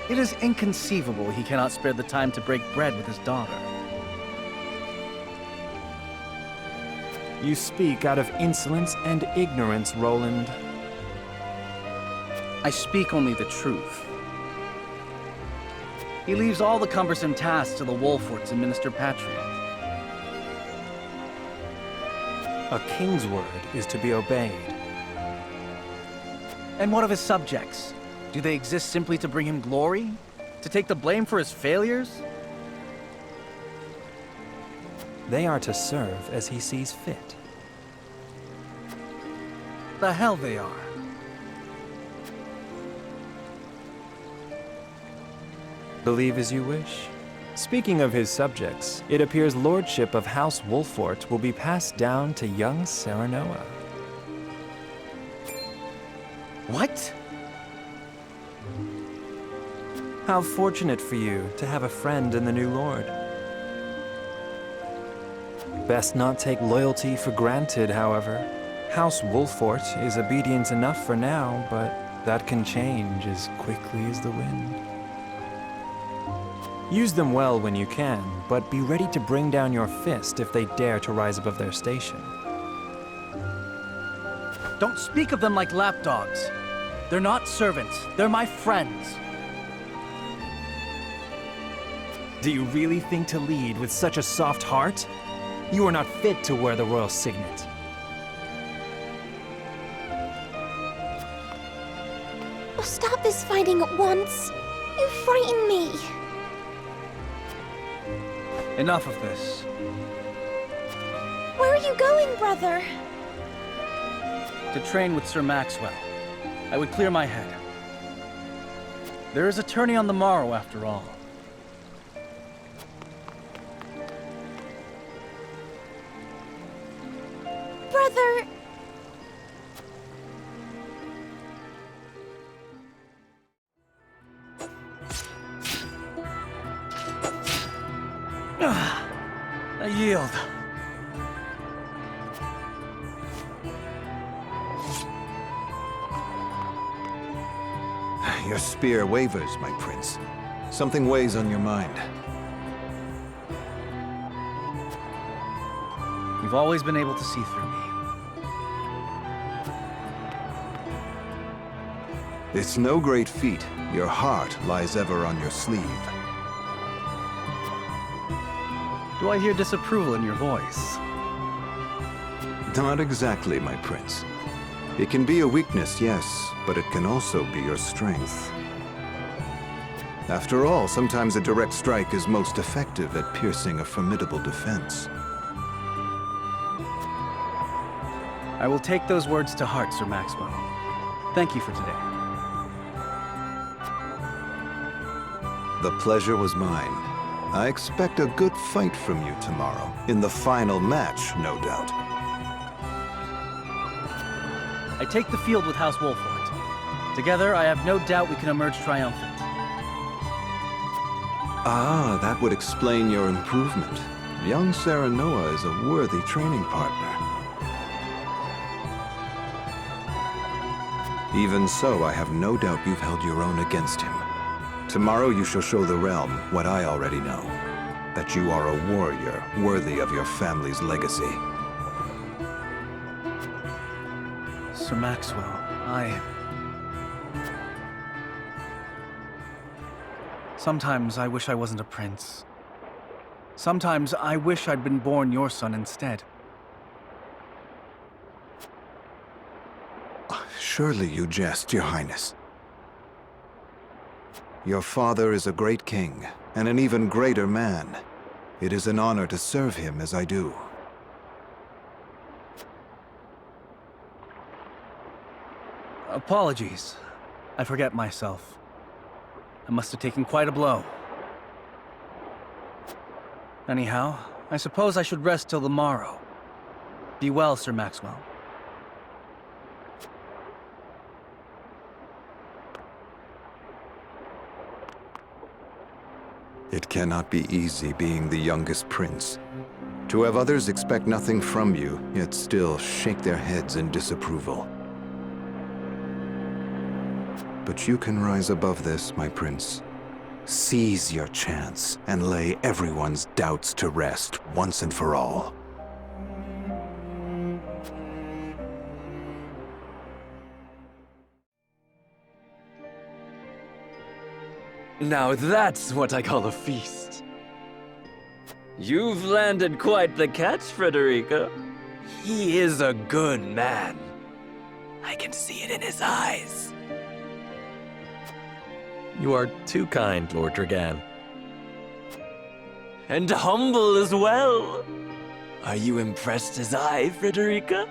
It is inconceivable he cannot spare the time to break bread with his daughter. You speak out of insolence and ignorance, Roland. I speak only the truth. He leaves all the cumbersome tasks to the Wolforts and Minister Patriot. A king's word is to be obeyed. And what of his subjects? Do they exist simply to bring him glory? To take the blame for his failures? They are to serve as he sees fit. The hell they are. Believe as you wish. Speaking of his subjects, it appears lordship of House Wolfort will be passed down to young Serenoa. What? How fortunate for you to have a friend in the new lord. Best not take loyalty for granted, however. House Wolfort is obedient enough for now, but that can change as quickly as the wind. Use them well when you can, but be ready to bring down your fist if they dare to rise above their station. Don't speak of them like lapdogs. They're not servants, they're my friends. Do you really think to lead with such a soft heart? You are not fit to wear the royal signet. Oh, stop this fighting at once. You frighten me. Enough of this. Where are you going, brother? To train with Sir Maxwell. I would clear my head. There is a tourney on the morrow, after all. Brother! I yield. Your spear wavers, my prince. Something weighs on your mind. You've always been able to see through me. It's no great feat. Your heart lies ever on your sleeve. Do I hear disapproval in your voice? Not exactly, my prince. It can be a weakness, yes, but it can also be your strength. After all, sometimes a direct strike is most effective at piercing a formidable defense. I will take those words to heart, Sir Maxwell. Thank you for today. The pleasure was mine. I expect a good fight from you tomorrow, in the final match, no doubt. I take the field with House Wolfort. Together, I have no doubt we can emerge triumphant. Ah, that would explain your improvement. Young Serenoa is a worthy training partner. Even so, I have no doubt you've held your own against him. Tomorrow you shall show the realm what I already know. That you are a warrior worthy of your family's legacy. Sir Maxwell, Sometimes I wish I wasn't a prince. Sometimes I wish I'd been born your son instead. Surely you jest, Your Highness. Your father is a great king, and an even greater man. It is an honor to serve him as I do. Apologies. I forget myself. I must have taken quite a blow. Anyhow, I suppose I should rest till the morrow. Be well, Sir Maxwell. It cannot be easy being the youngest prince. To have others expect nothing from you, yet still shake their heads in disapproval. But you can rise above this, my prince. Seize your chance and lay everyone's doubts to rest once and for all. Now that's what I call a feast. You've landed quite the catch, Frederica. He is a good man. I can see it in his eyes. You are too kind, Lord Dragan. And humble as well. Are you impressed as I, Frederica?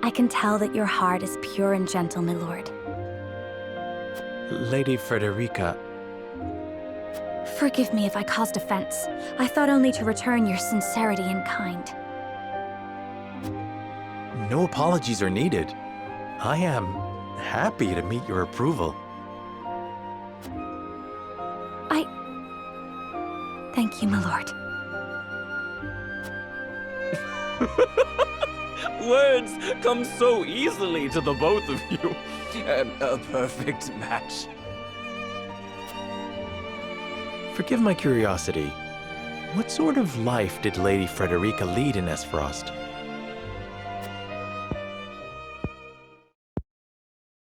I can tell that your heart is pure and gentle, my lord. Lady Frederica. Forgive me if I caused offense. I thought only to return your sincerity and kind. No apologies are needed. I am happy to meet your approval. Thank you, my lord. Words come so easily to the both of you. A perfect match. Forgive my curiosity. What sort of life did Lady Frederica lead in Esfrost?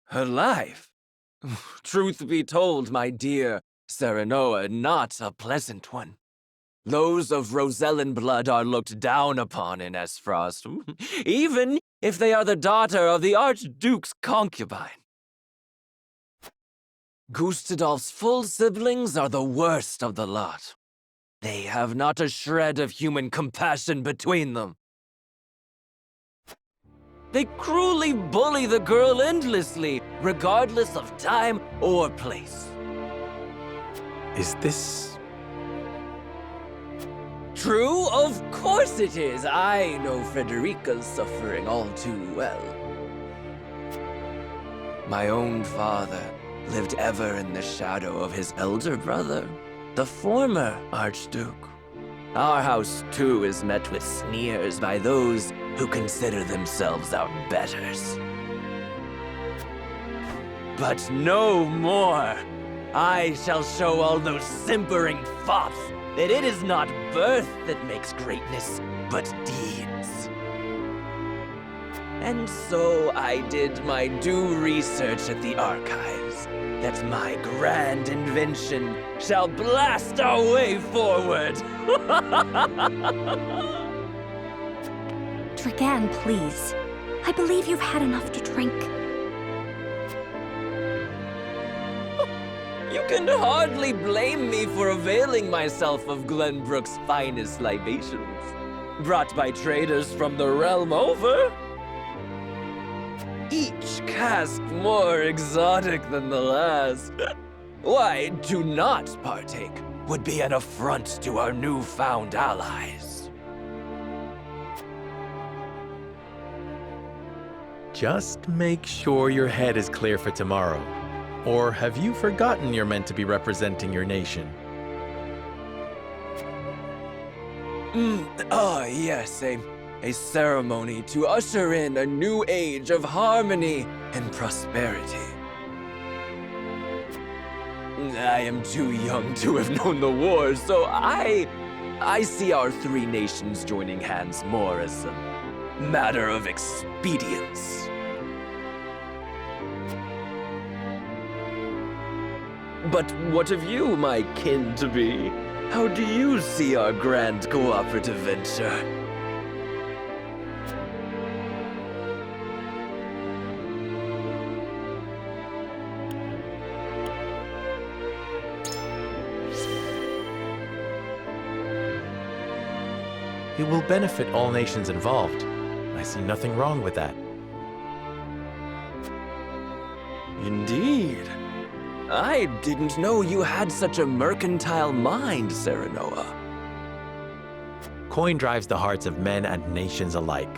Her life? Truth be told, my dear Serenoa, not a pleasant one. Those of Rosellan blood are looked down upon in Esfrost, even if they are the daughter of the Archduke's concubine. Gustadolf's full siblings are the worst of the lot. They have not a shred of human compassion between them. They cruelly bully the girl endlessly, regardless of time or place. Is this... True? Of course it is. I know Frederica's suffering all too well. My own father lived ever in the shadow of his elder brother, the former Archduke. Our house, too, is met with sneers by those who consider themselves our betters. But no more! I shall show all those simpering fops that it is not birth that makes greatness, but deeds. And so I did my due research at the archives, that my grand invention shall blast our way forward. Dragan, please. I believe you've had enough to drink. You can hardly blame me for availing myself of Glenbrook's finest libations, brought by traders from the realm over. Each cask more exotic than the last. Why, to not partake would be an affront to our newfound allies. Just make sure your head is clear for tomorrow. Or have you forgotten you're meant to be representing your nation? Yes, a ceremony to usher in a new age of harmony and prosperity. I am too young to have known the wars, so I see our three nations joining hands more as a matter of expedience. But what of you, my kin-to-be? How do you see our grand cooperative venture? It will benefit all nations involved. I see nothing wrong with that. Indeed. I didn't know you had such a mercantile mind, Serenoa. Coin drives the hearts of men and nations alike.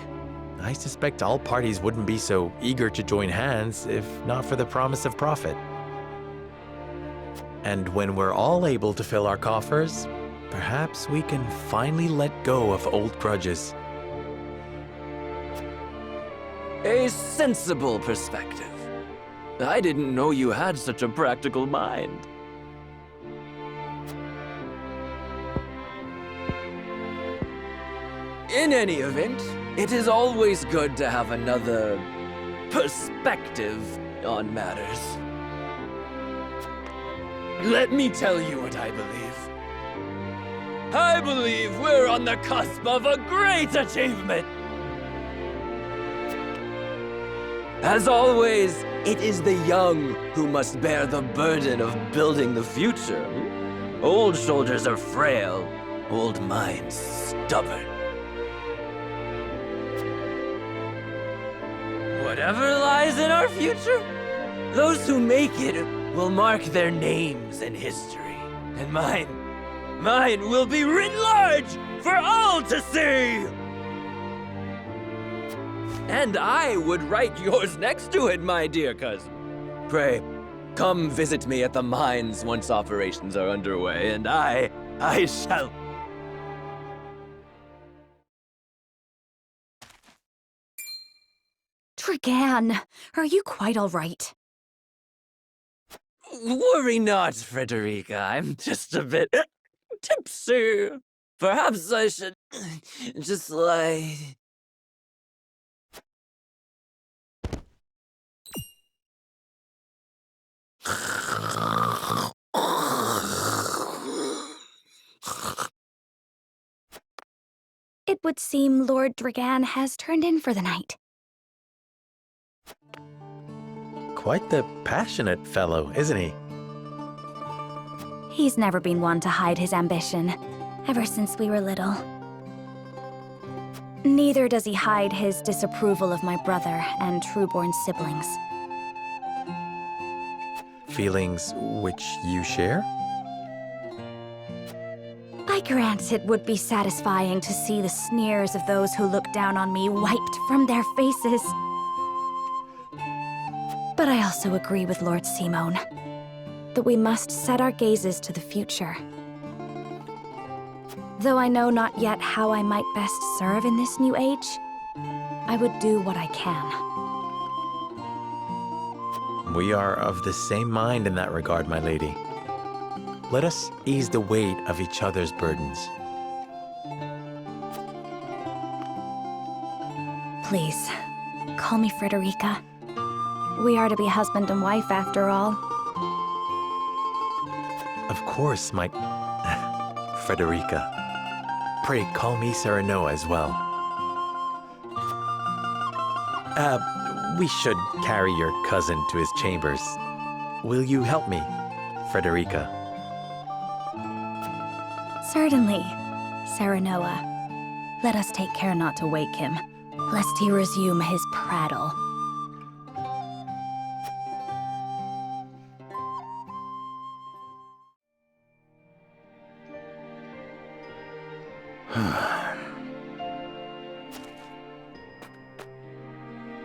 I suspect all parties wouldn't be so eager to join hands if not for the promise of profit. And when we're all able to fill our coffers, perhaps we can finally let go of old grudges. A sensible perspective. I didn't know you had such a practical mind. In any event, it is always good to have another perspective on matters. Let me tell you what I believe. I believe we're on the cusp of a great achievement. As always, it is the young who must bear the burden of building the future. Old shoulders are frail, old minds stubborn. Whatever lies in our future, those who make it will mark their names in history. And mine Mine will be writ large for all to see! And I would write yours next to it, my dear cousin. Pray, come visit me at the mines once operations are underway, and I shall... Tregan, are you quite all right? Worry not, Frederica. I'm just a bit tipsy. Perhaps I should just lie... It would seem Lord Tregan has turned in for the night. Quite the passionate fellow, isn't he? He's never been one to hide his ambition, ever since we were little. Neither does he hide his disapproval of my brother and true-born siblings. Feelings which you share? I grant it would be satisfying to see the sneers of those who look down on me wiped from their faces. But I also agree with Lord Simon that we must set our gazes to the future. Though I know not yet how I might best serve in this new age, I would do what I can. We are of the same mind in that regard, my lady. Let us ease the weight of each other's burdens. Please, call me Frederica. We are to be husband and wife after all. Of course, my... Frederica. Pray call me Serenoa as well. We should carry your cousin to his chambers. Will you help me, Frederica? Certainly, Serenoa. Let us take care not to wake him, lest he resume his prattle.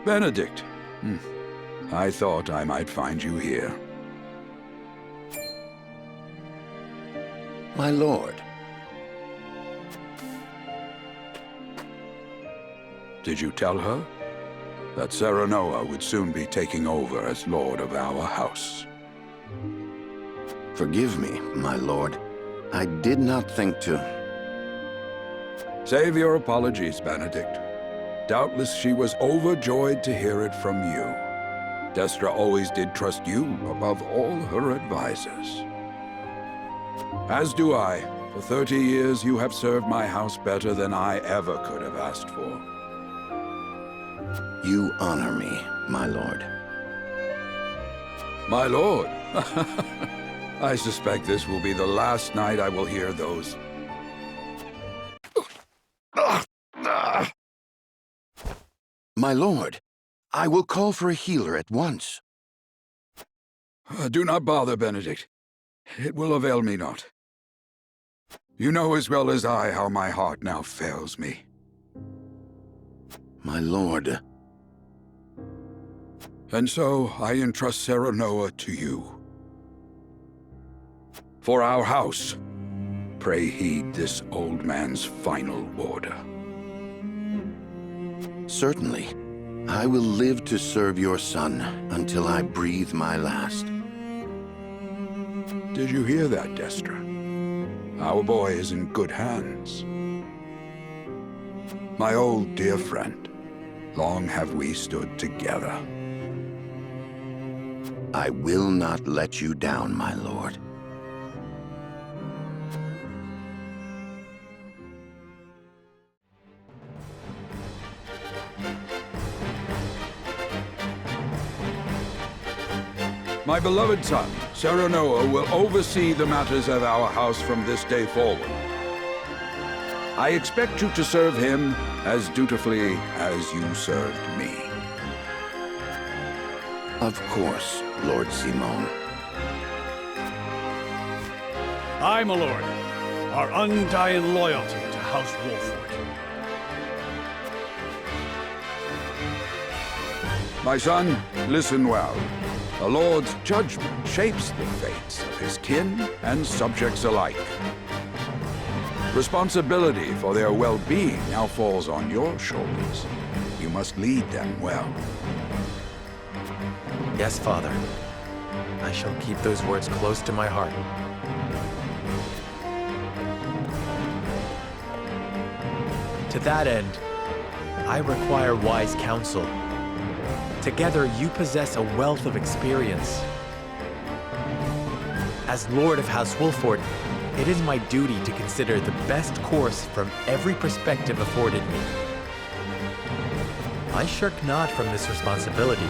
Benedict. I thought I might find you here. My lord. Did you tell her that Serenoa would soon be taking over as lord of our house? Forgive me, my lord. I did not think to... Save your apologies, Benedict. Doubtless she was overjoyed to hear it from you. Destra always did trust you above all her advisors. As do I. For 30 years you have served my house better than I ever could have asked for. You honor me, my lord. My lord? I suspect this will be the last night I will hear those... My lord, I will call for a healer at once. Do not bother, Benedict. It will avail me not. You know as well as I how my heart now fails me. My lord. And so I entrust Serenoa to you. For our house, pray heed this old man's final order. Certainly. I will live to serve your son until I breathe my last. Did you hear that, Destra? Our boy is in good hands. My old dear friend, long have we stood together. I will not let you down, my lord. My beloved son, Serenoa, will oversee the matters of our house from this day forward. I expect you to serve him as dutifully as you served me. Of course, Lord Simon. Aye, my lord. our undying loyalty to House Wolford. My son, listen well. The Lord's judgment shapes the fates of his kin and subjects alike. Responsibility for their well-being now falls on your shoulders. You must lead them well. Yes, Father. I shall keep those words close to my heart. To that end, I require wise counsel. Together, you possess a wealth of experience. As Lord of House Wolford, it is my duty to consider the best course from every perspective afforded me. I shirk not from this responsibility.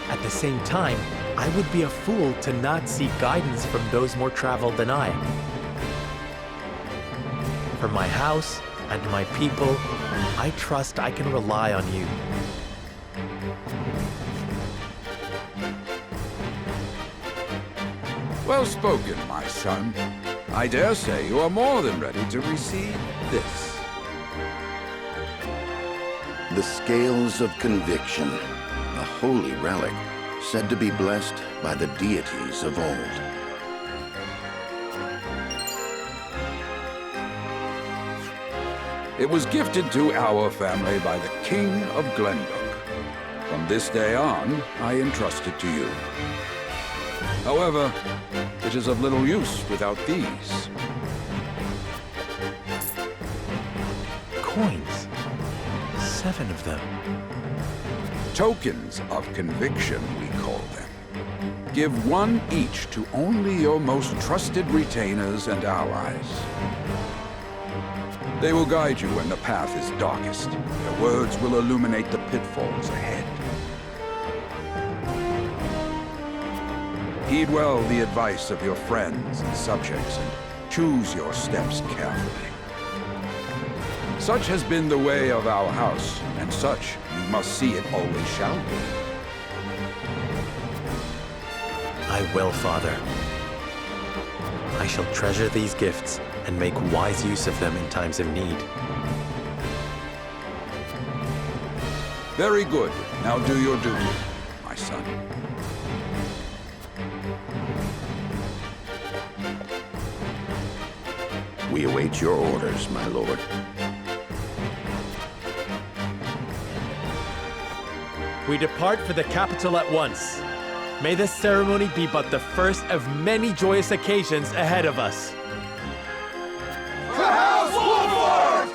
At the same time, I would be a fool to not seek guidance from those more traveled than I. For my house and my people, I trust I can rely on you. Well spoken, my son. I dare say you are more than ready to receive this. The Scales of Conviction, a holy relic said to be blessed by the deities of old. It was gifted to our family by the King of Glenbrook. From this day on, I entrust it to you. However, it is of little use without these. Coins. 7 of them. Tokens of conviction, we call them. Give one each to only your most trusted retainers and allies. They will guide you when the path is darkest. Their words will illuminate the pitfalls ahead. Heed well the advice of your friends and subjects, and choose your steps carefully. Such has been the way of our house, and such you must see it always shall be. I will, Father. I shall treasure these gifts and make wise use of them in times of need. Very good. Now do your duty, my son. We await your orders, my lord. We depart for the capital at once. May this ceremony be but the first of many joyous occasions ahead of us. For House Wolford!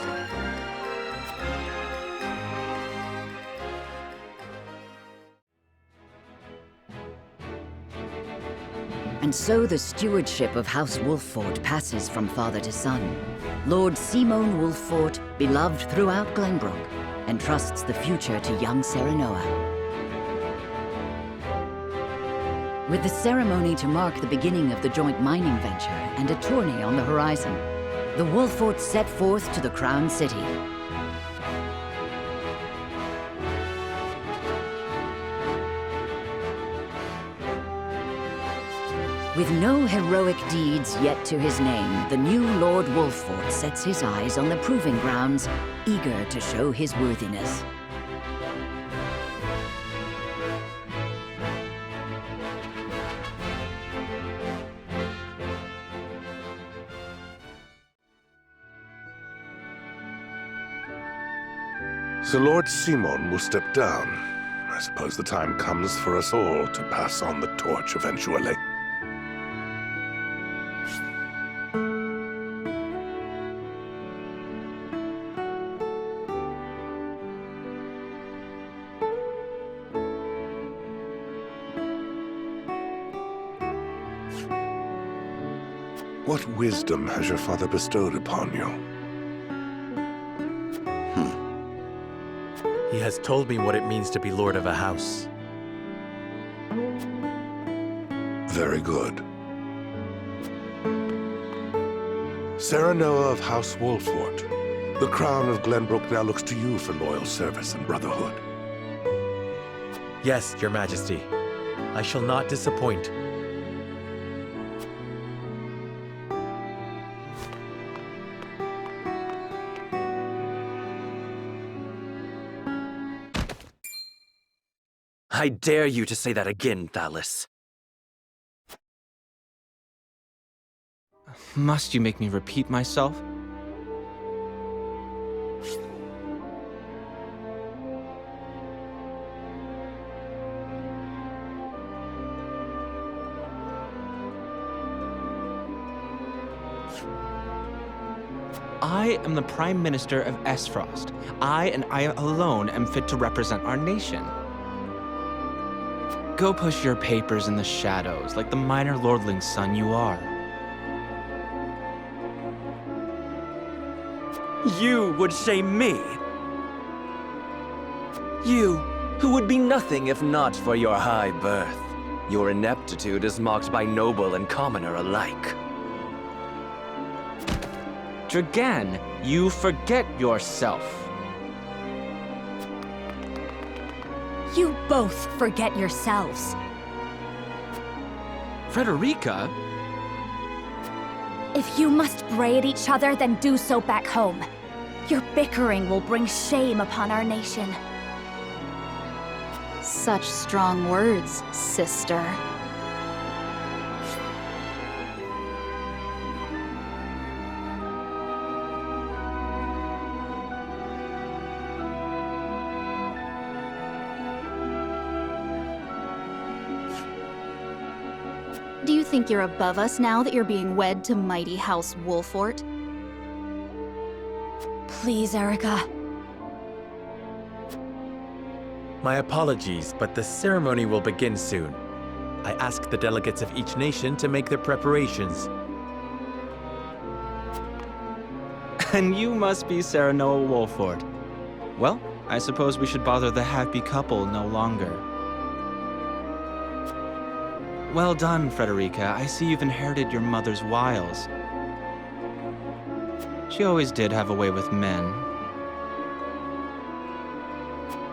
And so the stewardship of House Wolford passes from father to son. Lord Simon Wolford, beloved throughout Glenbrook, entrusts the future to young Serenoa. With the ceremony to mark the beginning of the joint mining venture and a tourney on the horizon, the Wolfords set forth to the Crown City. With no heroic deeds yet to his name, the new Lord Wolford sets his eyes on the proving grounds, eager to show his worthiness. So Lord Simon will step down. I suppose the time comes for us all to pass on the torch eventually. What wisdom has your father bestowed upon you? He has told me what it means to be lord of a house. Very good. Serenoa of House Wolford, the crown of Glenbrook now looks to you for loyal service and brotherhood. Yes, your majesty. I shall not disappoint. I dare you to say that again, Thalys. Must you make me repeat myself? I am the Prime Minister of Esfrost. I and I alone am fit to represent our nation. Go push your papers in the shadows, like the minor lordling's son you are. You would shame me? You, who would be nothing if not for your high birth. Your ineptitude is mocked by noble and commoner alike. Dragan, you forget yourself. You both forget yourselves. Frederica? If you must bray at each other, then do so back home. Your bickering will bring shame upon our nation. Such strong words, sister. Do you think you're above us now that you're being wed to mighty House Wolfort? Please, Erica. My apologies, but the ceremony will begin soon. I ask the delegates of each nation to make their preparations. And you must be Serenoa Wolfort. Well, I suppose we should bother the happy couple no longer. Well done, Frederica. I see you've inherited your mother's wiles. She always did have a way with men.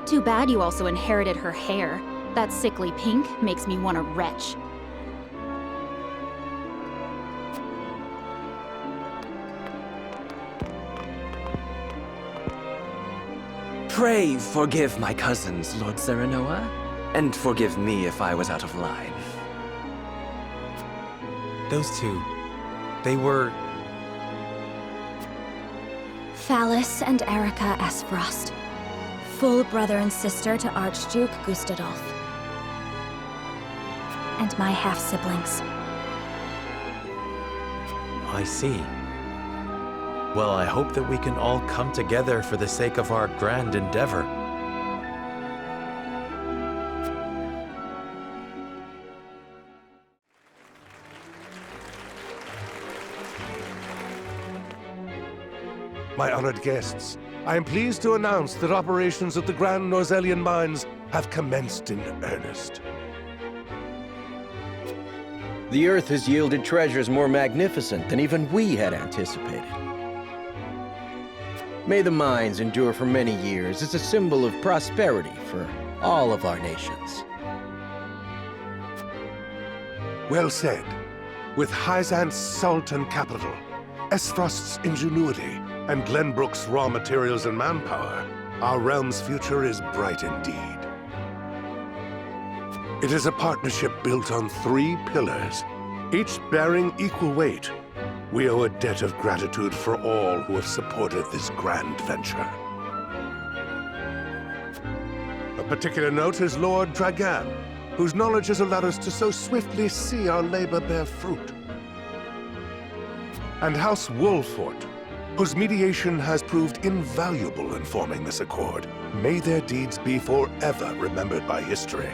Too bad you also inherited her hair. That sickly pink makes me want to retch. Pray forgive my cousins, Lord Serenoa, and forgive me if I was out of line. Those two, they were... Thalys and Erica Esfrost. Full brother and sister to Archduke Gustadolf. And my half-siblings. I see. Well, I hope that we can all come together for the sake of our grand endeavor. My honored guests, I am pleased to announce that operations at the Grand Norzelian mines have commenced in earnest. The Earth has yielded treasures more magnificent than even we had anticipated. May the mines endure for many years as a symbol of prosperity for all of our nations. Well said. With Hyzant's salt and capital, Esfrost's ingenuity, and Glenbrook's raw materials and manpower, our realm's future is bright indeed. It is a partnership built on 3 pillars, each bearing equal weight. We owe a debt of gratitude for all who have supported this grand venture. A particular note is Lord Dragan, whose knowledge has allowed us to so swiftly see our labor bear fruit. And House Wolfort, whose mediation has proved invaluable in forming this accord. May their deeds be forever remembered by history.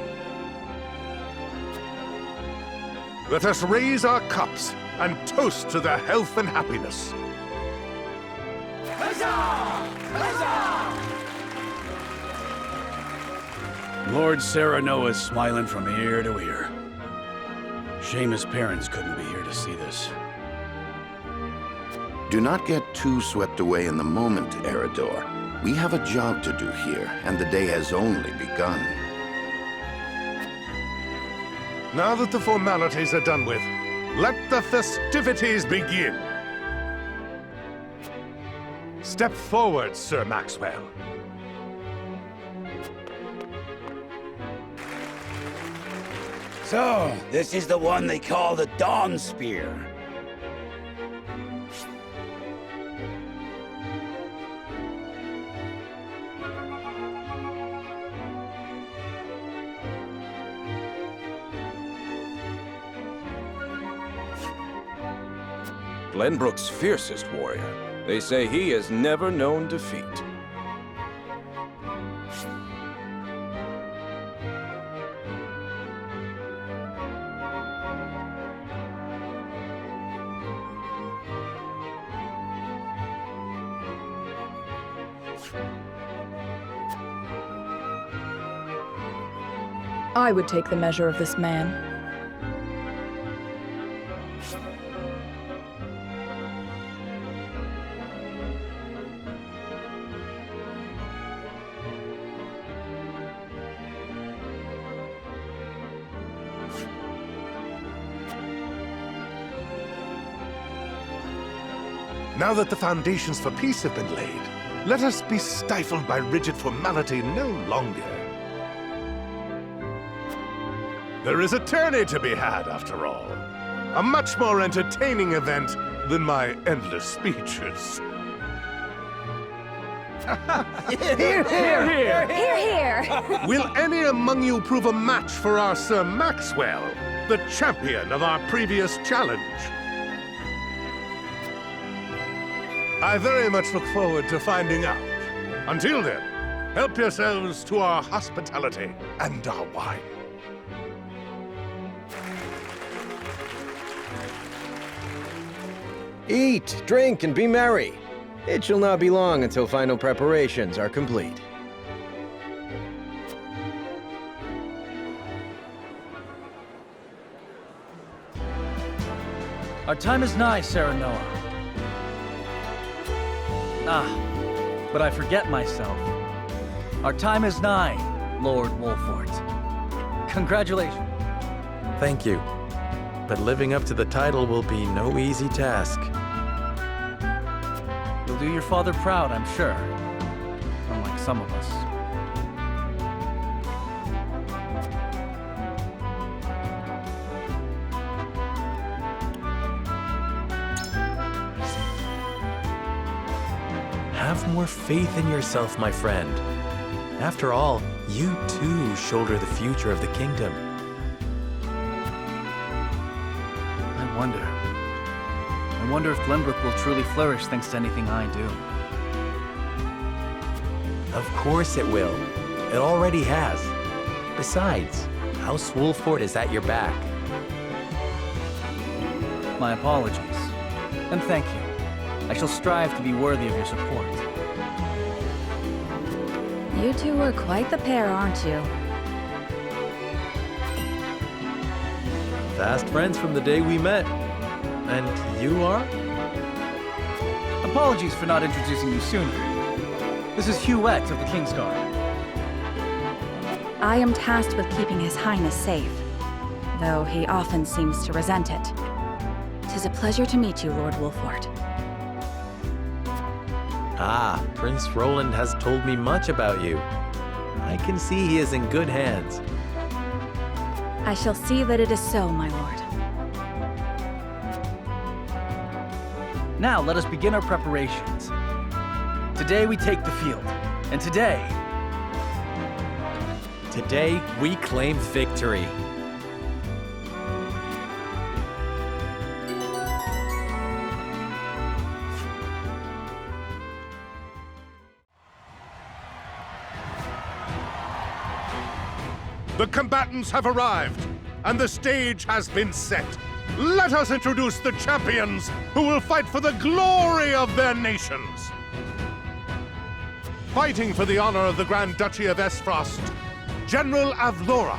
Let us raise our cups and toast to their health and happiness. Huzzah! Huzzah! Lord Serenoa's smiling from ear to ear. Shame his parents couldn't be here to see this. Do not get too swept away in the moment, Eredor. We have a job to do here, and the day has only begun. Now that the formalities are done with, let the festivities begin. Step forward, Sir Maxwell. So, this is the one they call the Dawn Spear. Glenbrook's fiercest warrior. They say he has never known defeat. I would take the measure of this man. Now that the foundations for peace have been laid, let us be stifled by rigid formality no longer. There is a tourney to be had, after all. A much more entertaining event than my endless speeches. Hear, hear! Hear, hear! Will any among you prove a match for our Sir Maxwell, the champion of our previous challenge? I very much look forward to finding out. Until then, help yourselves to our hospitality and our wine. Eat, drink, and be merry. It shall not be long until final preparations are complete. Our time is nigh, Serenoa. But I forget myself. Our time is nigh, Lord Wolfort. Congratulations. Thank you. But living up to the title will be no easy task. You'll do your father proud, I'm sure. Unlike some of us. Have more faith in yourself, my friend. After all, you too shoulder the future of the kingdom. I wonder if Glenbrook will truly flourish thanks to anything I do. Of course it will. It already has. Besides, House Wolfort is at your back. My apologies. And thank you. I shall strive to be worthy of your support. You two are quite the pair, aren't you? Fast friends from the day we met. And you are? Apologies for not introducing you sooner. This is Wert of the Kingsguard. I am tasked with keeping His Highness safe, though he often seems to resent it. 'Tis a pleasure to meet you, Lord Wolfort. Ah, Prince Roland has told me much about you. I can see he is in good hands. I shall see that it is so, my lord. Now let us begin our preparations. Today we take the field, and today we claim victory. The combatants have arrived, and the stage has been set. Let us introduce the champions who will fight for the glory of their nations. Fighting for the honor of the Grand Duchy of Esfrost, General Avlora.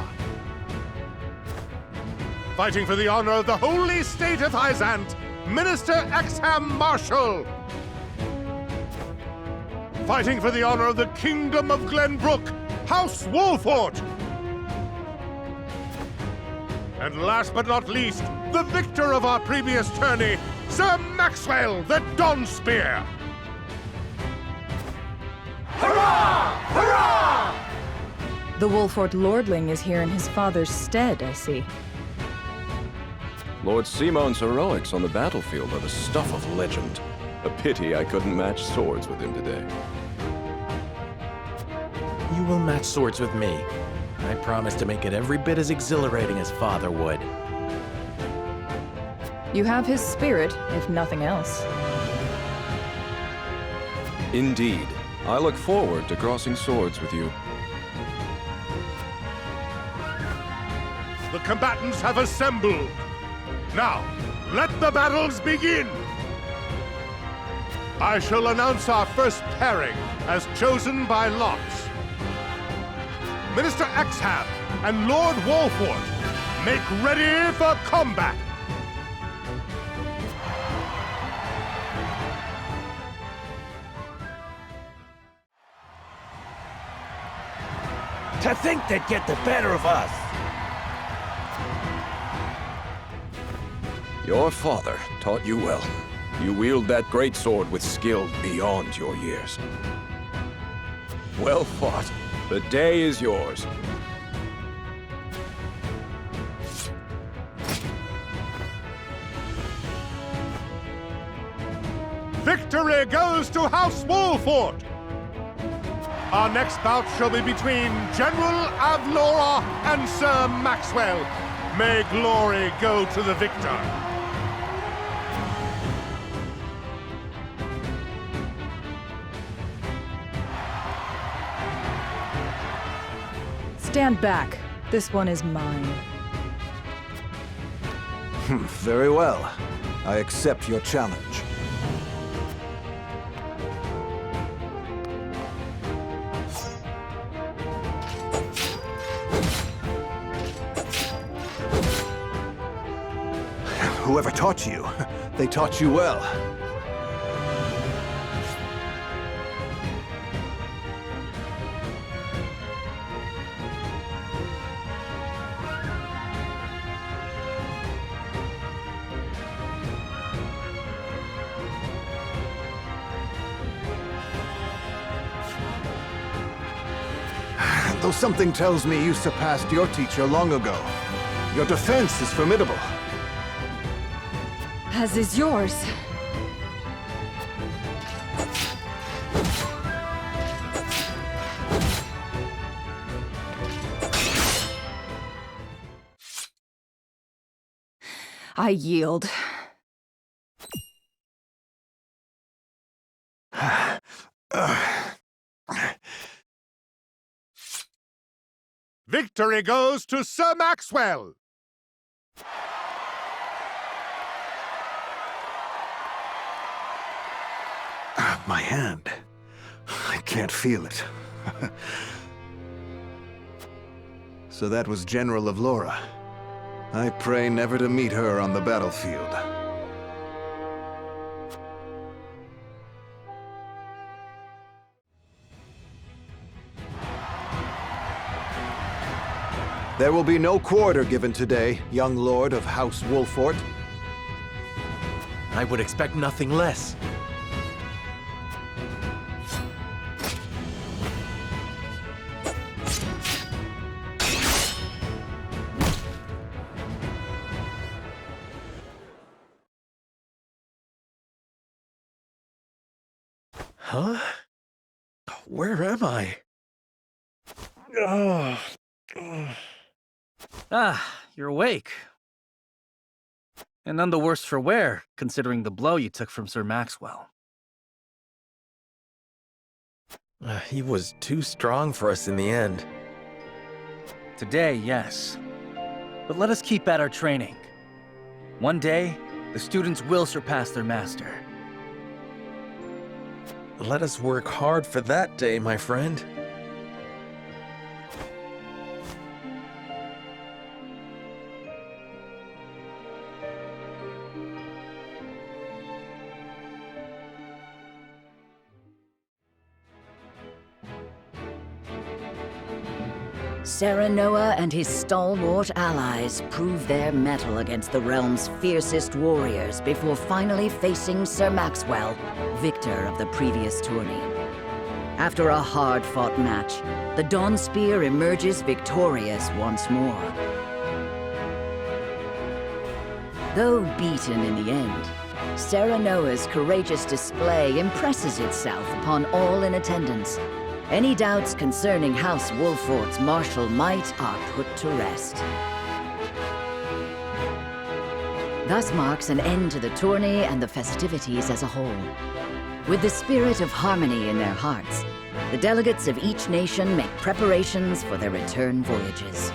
Fighting for the honor of the Holy State of Hyzant, Minister Exham Marshal. Fighting for the honor of the Kingdom of Glenbrook, House Wolfort. And last but not least, the victor of our previous tourney, Sir Maxwell, the Dawn Spear! Hurrah! Hurrah! The Wolfort lordling is here in his father's stead, I see. Lord Simon's heroics on the battlefield are the stuff of legend. A pity I couldn't match swords with him today. You will match swords with me. I promise to make it every bit as exhilarating as Father would. You have his spirit, if nothing else. Indeed. I look forward to crossing swords with you. The combatants have assembled. Now, let the battles begin! I shall announce our first pairing as chosen by lots. Minister Exham and Lord Wolfort, make ready for combat! To think they'd get the better of us! Your father taught you well. You wield that great sword with skill beyond your years. Well fought. The day is yours. Victory goes to House Wolfort! Our next bout shall be between General Avlora and Sir Maxwell. May glory go to the victor. Stand back. This one is mine. Very well. I accept your challenge. Whoever taught you, they taught you well. Though something tells me you surpassed your teacher long ago. Your defense is formidable. As is yours. I yield. Victory goes to Sir Maxwell! My hand. I can't feel it. So that was General Avlora. I pray never to meet her on the battlefield. There will be no quarter given today, young lord of House Wolfort. I would expect nothing less. Huh? Where am I? You're awake. And none the worse for wear, considering the blow you took from Sir Maxwell. He was too strong for us in the end. Today, yes. But let us keep at our training. One day, the students will surpass their master. Let us work hard for that day, my friend. Serenoa and his stalwart allies prove their mettle against the realm's fiercest warriors before finally facing Sir Maxwell, victor of the previous tourney. After a hard-fought match, the Dawn Spear emerges victorious once more. Though beaten in the end, Serenoa's courageous display impresses itself upon all in attendance. Any doubts concerning House Wolfort's martial might are put to rest. Thus marks an end to the tourney and the festivities as a whole. With the spirit of harmony in their hearts, the delegates of each nation make preparations for their return voyages.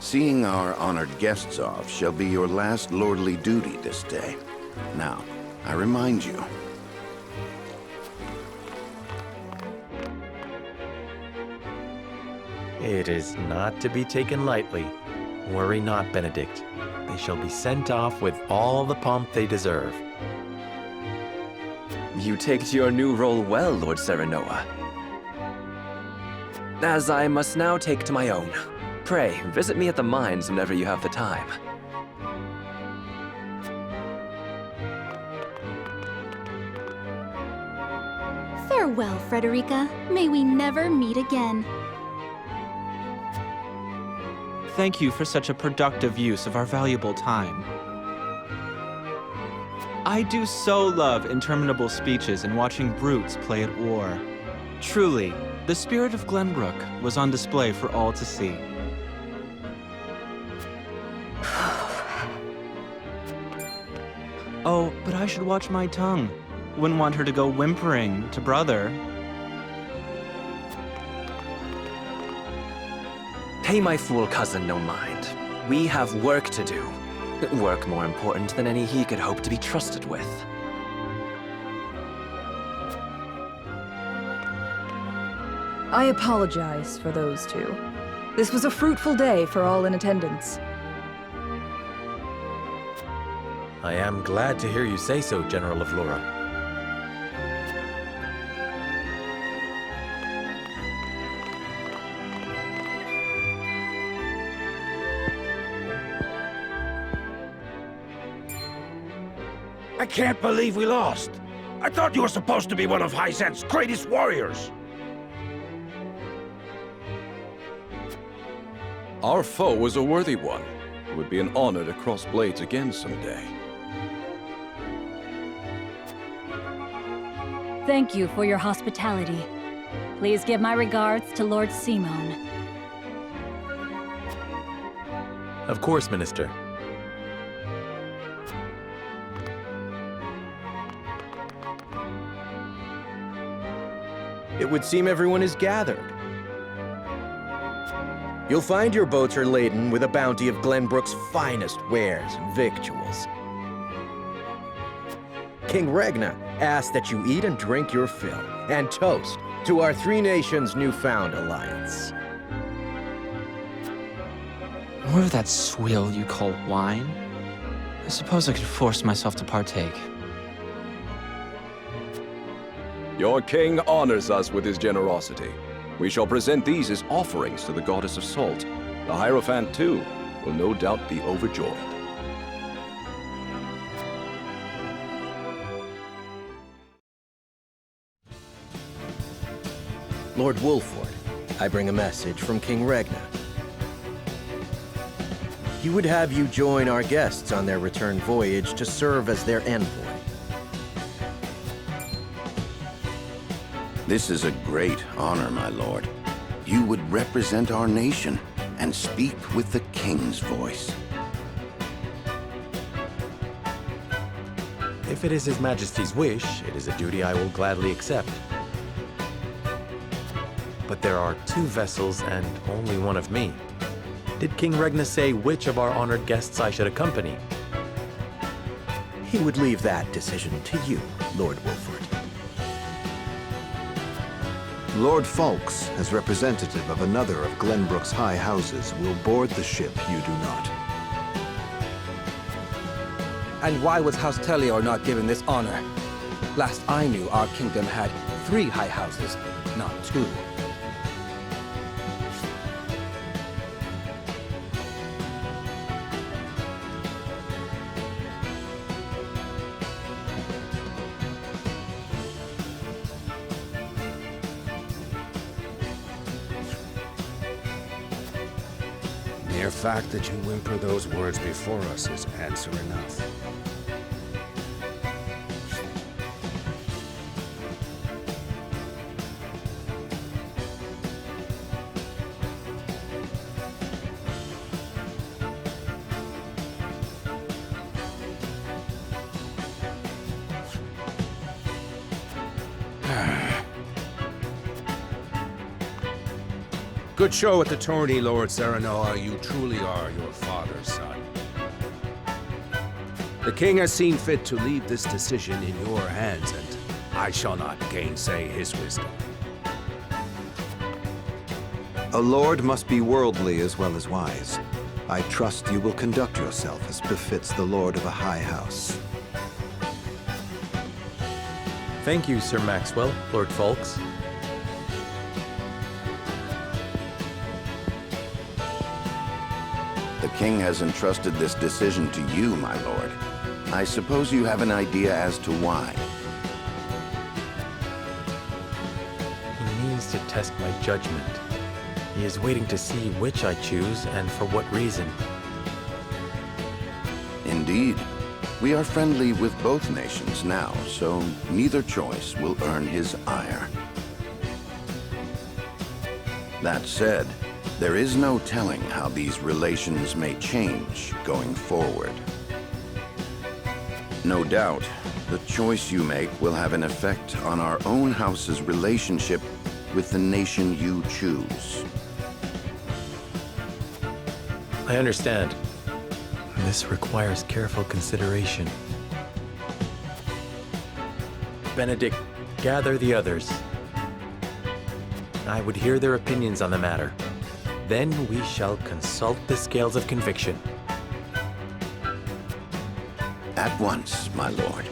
Seeing our honored guests off shall be your last lordly duty this day. Now, I remind you. It is not to be taken lightly. Worry not, Benedict. They shall be sent off with all the pomp they deserve. You take to your new role well, Lord Serenoa. As I must now take to my own. Pray, visit me at the mines whenever you have the time. Farewell, Frederica. May we never meet again. Thank you for such a productive use of our valuable time. I do so love interminable speeches and watching brutes play at war. Truly, the spirit of Glenbrook was on display for all to see. Oh, but I should watch my tongue. Wouldn't want her to go whimpering to brother. Pay my fool cousin no mind. We have work to do. Work more important than any he could hope to be trusted with. I apologize for those two. This was a fruitful day for all in attendance. I am glad to hear you say so, General of Laura. I can't believe we lost. I thought you were supposed to be one of Hyzant's greatest warriors. Our foe was a worthy one. It would be an honor to cross blades again someday. Thank you for your hospitality. Please give my regards to Lord Simon. Of course, Minister. It would seem everyone is gathered. You'll find your boats are laden with a bounty of Glenbrook's finest wares and victuals. King Regna asks that you eat and drink your fill, and toast to our three nations' newfound alliance. More of that swill you call wine? I suppose I could force myself to partake. Your king honors us with his generosity. We shall present these as offerings to the goddess of salt. The Hierophant, too, will no doubt be overjoyed. Lord Wolford, I bring a message from King Regna. He would have you join our guests on their return voyage to serve as their envoy. This is a great honor, my lord. You would represent our nation and speak with the king's voice. If it is His Majesty's wish, it is a duty I will gladly accept. But there are 2 vessels and only one of me. Did King Regna say which of our honored guests I should accompany? He would leave that decision to you, Lord Wolford. Lord Falks, as representative of another of Glenbrook's high houses, will board the ship you do not. And why was House Tellior not given this honor? Last I knew, our kingdom had 3 high houses, not 2. The fact that you whimper those words before us is answer enough. Good show at the tourney, Lord Serenoa. You truly are your father's son. The king has seen fit to leave this decision in your hands, and I shall not gainsay his wisdom. A lord must be worldly as well as wise. I trust you will conduct yourself as befits the lord of a high house. Thank you, Sir Maxwell, Lord Falks. The king has entrusted this decision to you, my lord. I suppose you have an idea as to why. He means to test my judgment. He is waiting to see which I choose and for what reason. Indeed. We are friendly with both nations now, so neither choice will earn his ire. That said, there is no telling how these relations may change going forward. No doubt, the choice you make will have an effect on our own house's relationship with the nation you choose. I understand. This requires careful consideration. Benedict, gather the others. I would hear their opinions on the matter. Then we shall consult the scales of conviction. At once, my lord.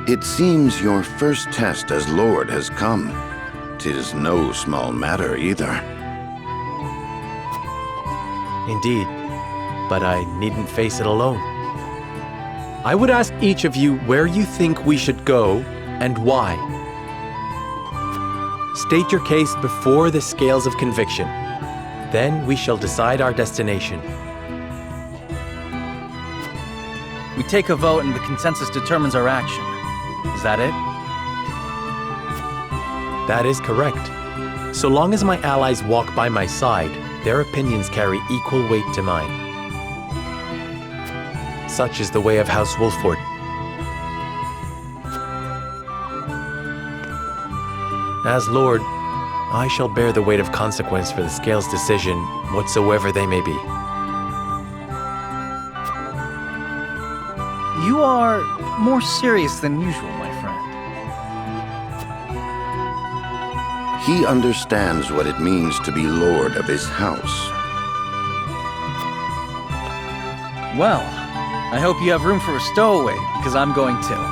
It seems your first test as lord has come. 'Tis no small matter either. Indeed, but I needn't face it alone. I would ask each of you where you think we should go and why. State your case before the scales of conviction. Then we shall decide our destination. We take a vote and the consensus determines our action. Is that it? That is correct. So long as my allies walk by my side, their opinions carry equal weight to mine. Such is the way of House Wolford. As Lord, I shall bear the weight of consequence for the Scales' decision, whatsoever they may be. You are more serious than usual, my friend. He understands what it means to be lord of his house. Well, I hope you have room for a stowaway, because I'm going too.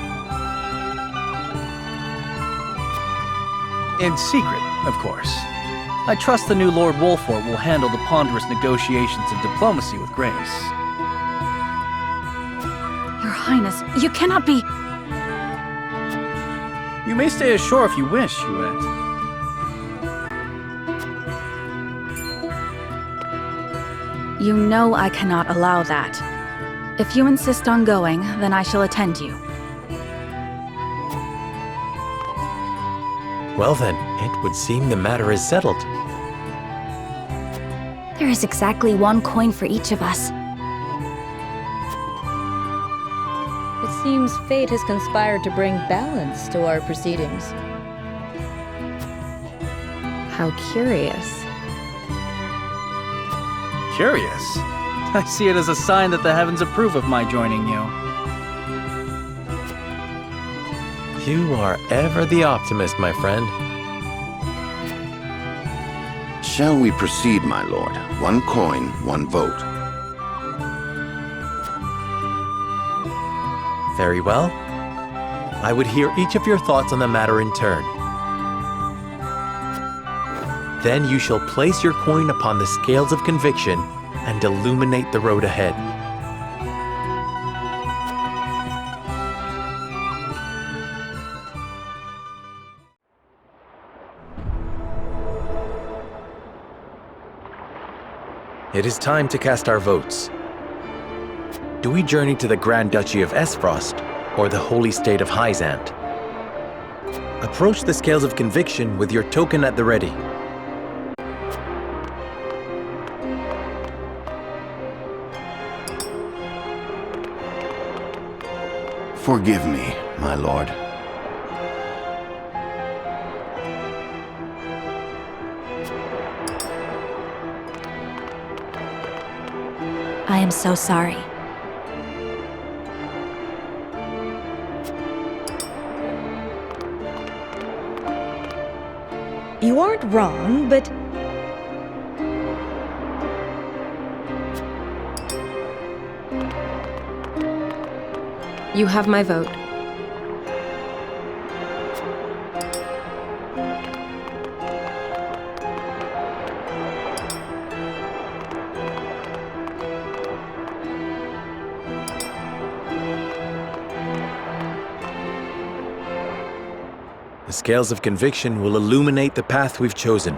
In secret, of course. I trust the new Lord Wolford will handle the ponderous negotiations and diplomacy with grace. Your Highness, you cannot be... You may stay ashore if you wish, Huet. You know I cannot allow that. If you insist on going, then I shall attend you. Well then, it would seem the matter is settled. There is exactly 1 coin for each of us. It seems fate has conspired to bring balance to our proceedings. How curious. Curious? I see it as a sign that the heavens approve of my joining you. You are ever the optimist, my friend. Shall we proceed, my lord? One coin, one vote. Very well. I would hear each of your thoughts on the matter in turn. Then you shall place your coin upon the scales of conviction and illuminate the road ahead. It is time to cast our votes. Do we journey to the Grand Duchy of Esfrost or the Holy State of Hyzant? Approach the scales of conviction with your token at the ready. Forgive me, my lord. I am so sorry. You aren't wrong, but... You have my vote. The scales of conviction will illuminate the path we've chosen.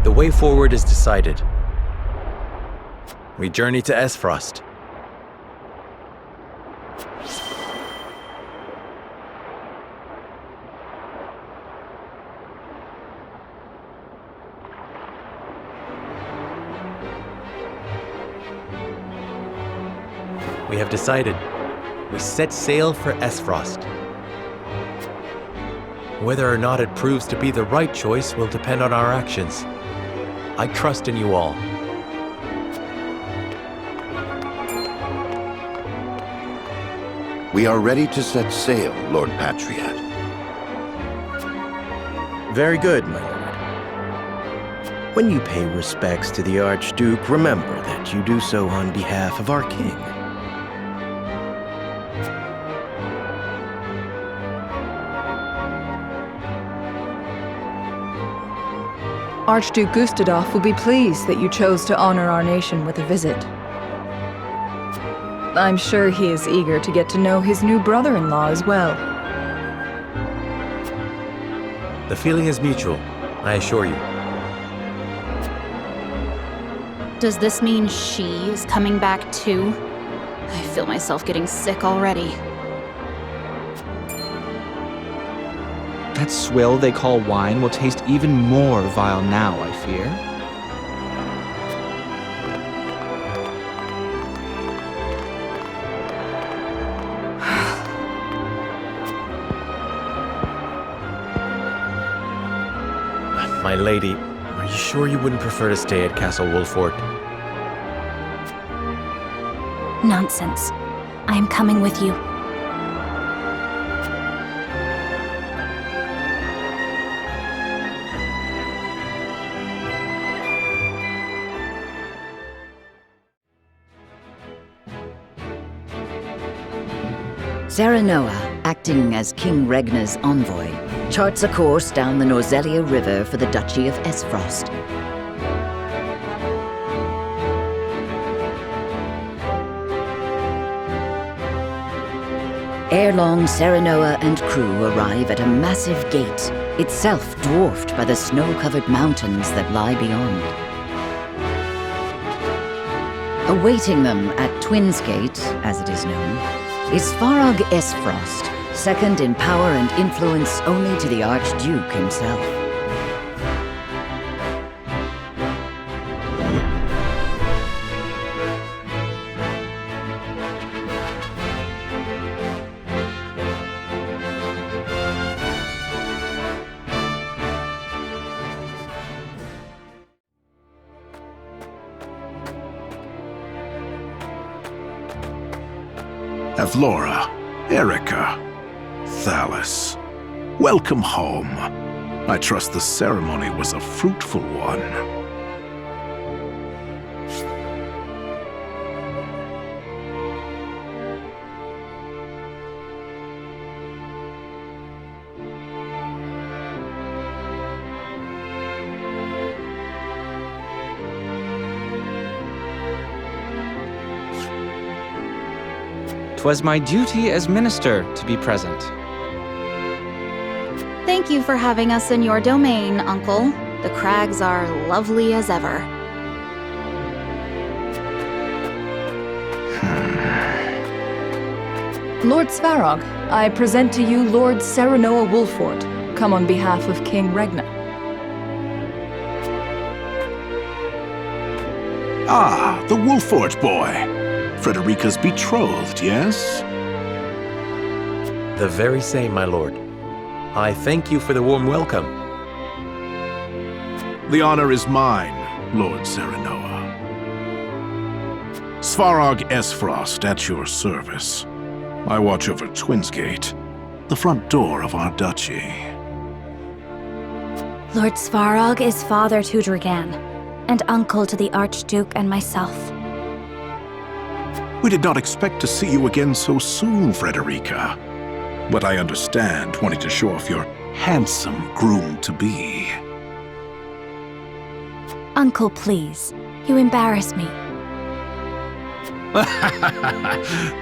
The way forward is decided. We journey to Esfrost. We have decided. We set sail for Esfrost. Whether or not it proves to be the right choice will depend on our actions. I trust in you all. We are ready to set sail, Lord Patriot. Very good, my lord. When you pay respects to the Archduke, remember that you do so on behalf of our king. Archduke Gustadolf will be pleased that you chose to honor our nation with a visit. I'm sure he is eager to get to know his new brother-in-law as well. The feeling is mutual, I assure you. Does this mean she is coming back too? I feel myself getting sick already. That swill they call wine will taste even more vile now, I fear. My lady, are you sure you wouldn't prefer to stay at Castle Wolfort? Nonsense. I am coming with you. Serenoa, acting as King Regnar's envoy, charts a course down the Norzelia River for the Duchy of Esfrost. Ere long, Serenoa and crew arrive at a massive gate, itself dwarfed by the snow-covered mountains that lie beyond. Awaiting them at Twins Gate, as it is known, is Farag Esfrost, second in power and influence only to the Archduke himself. Flora, Erica, Thalys. Welcome home. I trust the ceremony was a fruitful one. "'Twas my duty as minister to be present." Thank you for having us in your domain, Uncle. The crags are lovely as ever. Lord Svarog, I present to you Lord Serenoa Wolfort, come on behalf of King Regna. Ah, the Wolfort boy. Frederica's betrothed, yes? The very same, my lord. I thank you for the warm welcome. The honor is mine, Lord Serenoa. Svarog Esfrost at your service. I watch over Twinsgate, the front door of our duchy. Lord Svarog is father to Dragan, and uncle to the Archduke and myself. We did not expect to see you again so soon, Frederica. But I understand wanting to show off your handsome groom-to-be. Uncle, please. You embarrass me.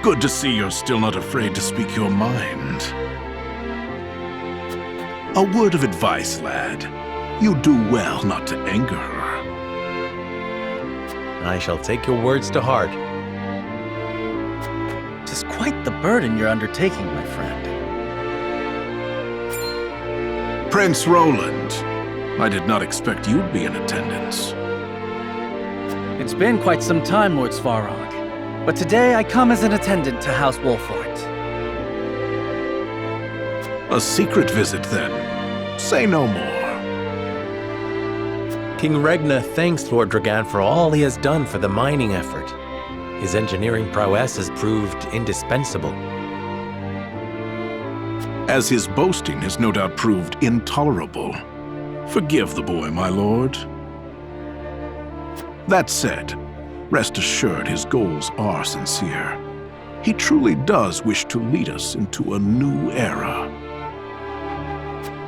Good to see you're still not afraid to speak your mind. A word of advice, lad. You do well not to anger her. I shall take your words to heart. "'Tis quite the burden you're undertaking, my friend." Prince Roland, I did not expect you'd be in attendance. It's been quite some time, Lord Svarog, but today I come as an attendant to House Wolfort. A secret visit, then. Say no more. King Regna thanks Lord Dragan for all he has done for the mining effort. His engineering prowess has proved indispensable. As his boasting has no doubt proved intolerable. Forgive the boy, my lord. That said, rest assured his goals are sincere. He truly does wish to lead us into a new era.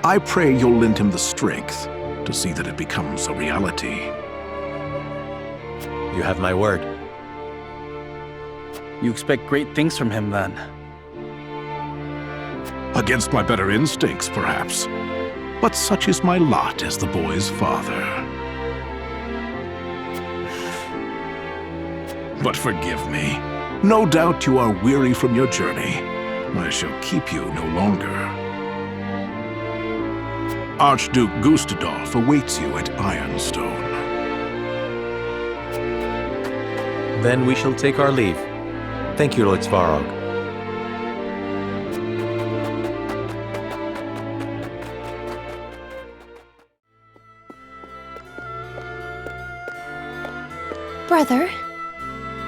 I pray you'll lend him the strength to see that it becomes a reality. You have my word. You expect great things from him, then? Against my better instincts, perhaps. But such is my lot as the boy's father. But forgive me. No doubt you are weary from your journey. I shall keep you no longer. Archduke Gustadolf awaits you at Ironstone. Then we shall take our leave. Thank you, Lord Svarog. Brother,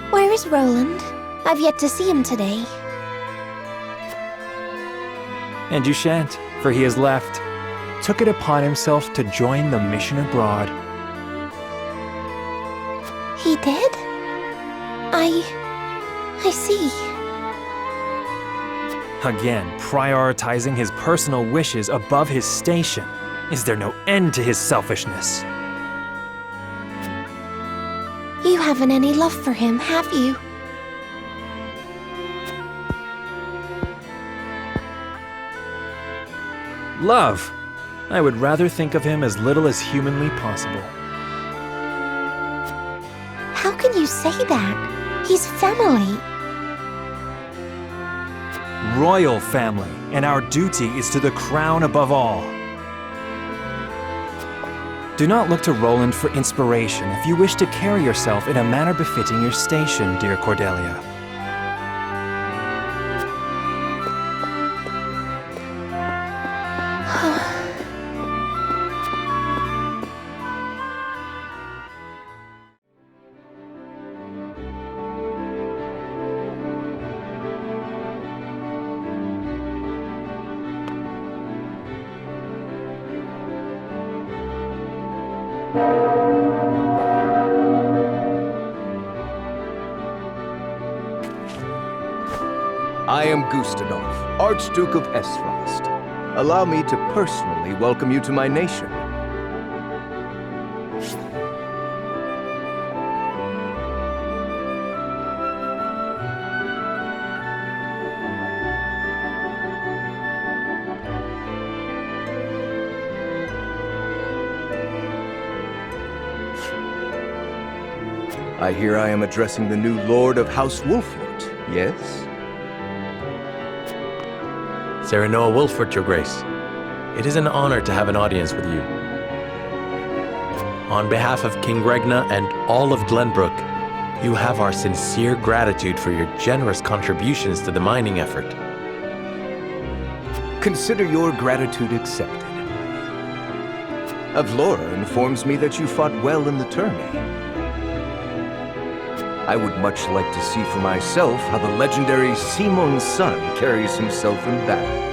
where is Roland? I've yet to see him today. And you shan't, for he has left. Took it upon himself to join the mission abroad. He did? I see. Again, prioritizing his personal wishes above his station. Is there no end to his selfishness? You haven't any love for him, have you? Love. I would rather think of him as little as humanly possible. How can you say that? He's family. Royal family, and our duty is to the crown above all. Do not look to Roland for inspiration if you wish to carry yourself in a manner befitting your station, dear Cordelia. I am Gustadolf, Archduke of Esfrost. Allow me to personally welcome you to my nation. I hear I am addressing the new Lord of House Wolfort, yes? Serenoa Wolfort, Your Grace. It is an honor to have an audience with you. On behalf of King Regna and all of Glenbrook, you have our sincere gratitude for your generous contributions to the mining effort. Consider your gratitude accepted. Avlora informs me that you fought well in the tourney. I would much like to see for myself how the legendary Simon's son carries himself in battle.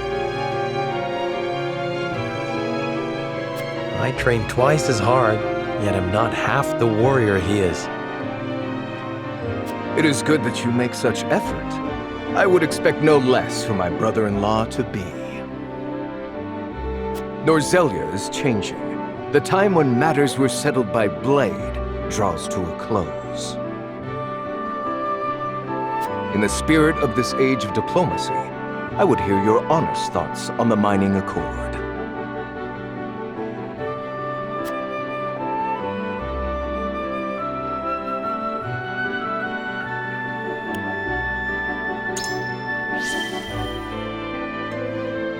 I train twice as hard, yet am not half the warrior he is. It is good that you make such effort. I would expect no less from my brother-in-law to be. Norzelia is changing. The time when matters were settled by blade draws to a close. In the spirit of this age of diplomacy, I would hear your honest thoughts on the mining accord.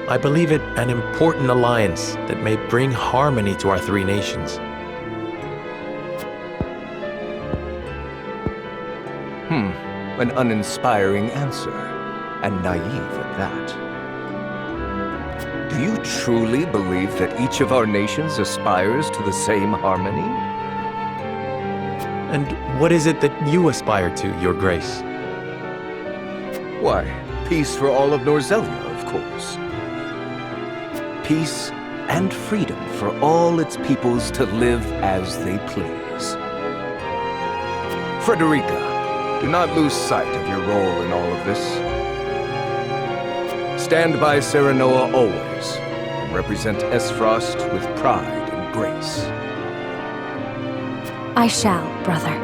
I believe it an important alliance that may bring harmony to our three nations. An uninspiring answer, and naive at that. Do you truly believe that each of our nations aspires to the same harmony? And what is it that you aspire to, Your Grace? Why, peace for all of Norzelia, of course. Peace and freedom for all its peoples to live as they please. Frederica, do not lose sight of your role in all of this. Stand by Serenoa always, and represent Esfrost with pride and grace. I shall, brother.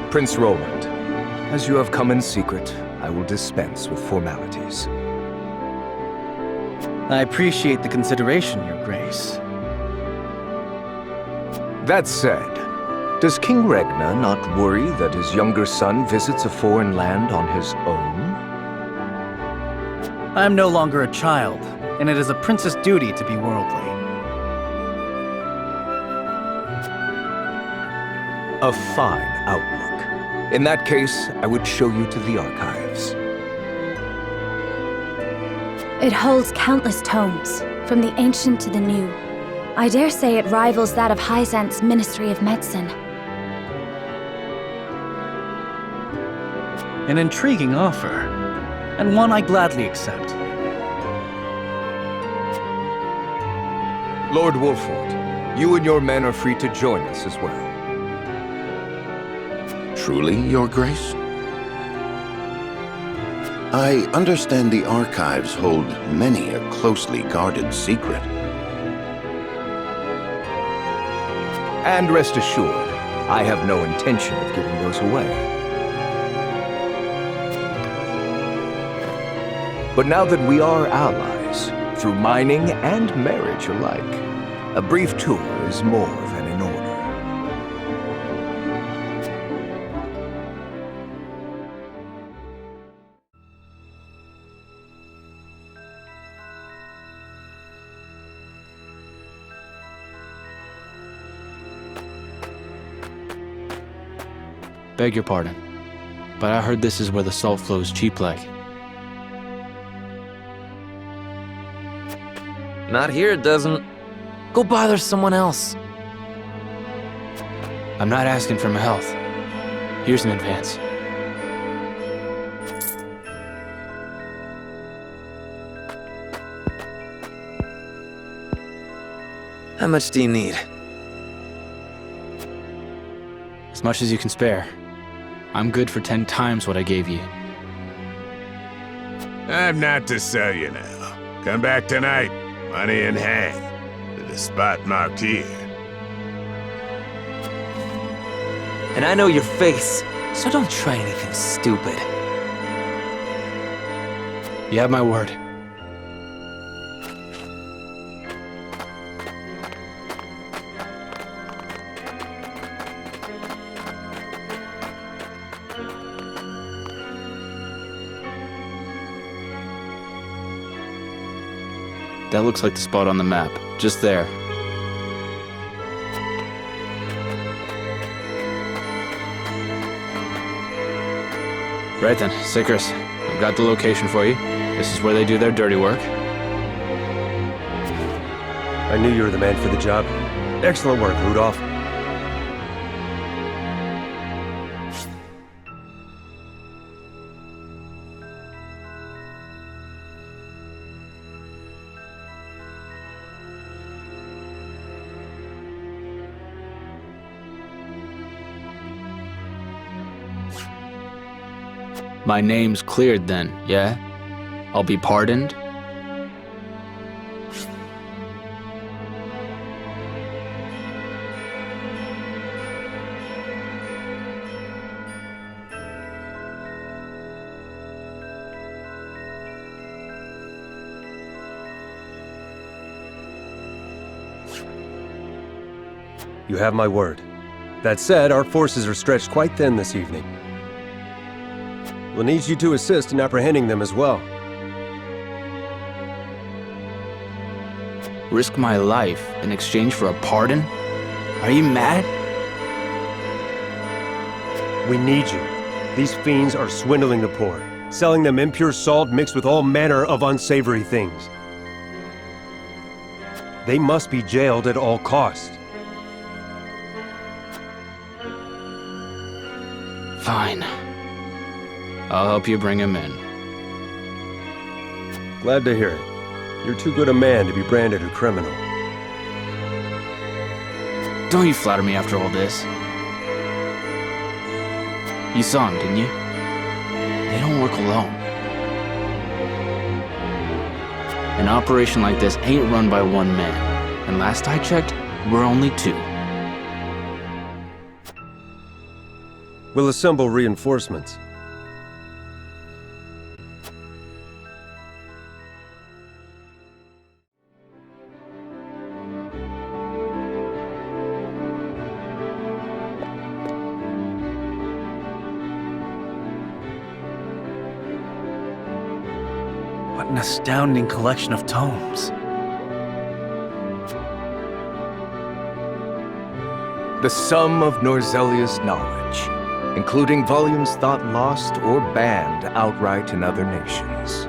Prince Roland, as you have come in secret, I will dispense with formalities. I appreciate the consideration, Your Grace. That said, does King Regna not worry that his younger son visits a foreign land on his own? I am no longer a child, and it is a prince's duty to be worldly. A fine outlook. In that case, I would show you to the archives. It holds countless tomes, from the ancient to the new. I dare say it rivals that of Hyzant's Ministry of Medicine. An intriguing offer, and one I gladly accept. Lord Wolfort, you and your men are free to join us as well. Truly, Your Grace? I understand the archives hold many a closely guarded secret. And rest assured, I have no intention of giving those away. But now that we are allies, through mining and marriage alike, a brief tour is more than in order. Beg your pardon, but I heard this is where the salt flows cheap like. Not here, it doesn't. Go bother someone else. I'm not asking for my health. Here's an advance. How much do you need? As much as you can spare. I'm good for 10 times what I gave you. I'm not to sell you now. Come back tonight, money in hand, to the spot marked here. And I know your face, so don't try anything stupid. You have my word. That looks like the spot on the map. Just there. Right then, Sickers. I've got the location for you. This is where they do their dirty work. I knew you were the man for the job. Excellent work, Rudolph. My name's cleared then, yeah? I'll be pardoned? You have my word. That said, our forces are stretched quite thin this evening. We'll need you to assist in apprehending them as well. Risk my life in exchange for a pardon? Are you mad? We need you. These fiends are swindling the poor, selling them impure salt mixed with all manner of unsavory things. They must be jailed at all costs. Fine. I'll help you bring him in. Glad to hear it. You're too good a man to be branded a criminal. Don't you flatter me after all this. You saw him, didn't you? They don't work alone. An operation like this ain't run by one man. And last I checked, we're only 2. We'll assemble reinforcements. What an astounding collection of tomes. The sum of Norzelia's knowledge, including volumes thought lost or banned outright in other nations.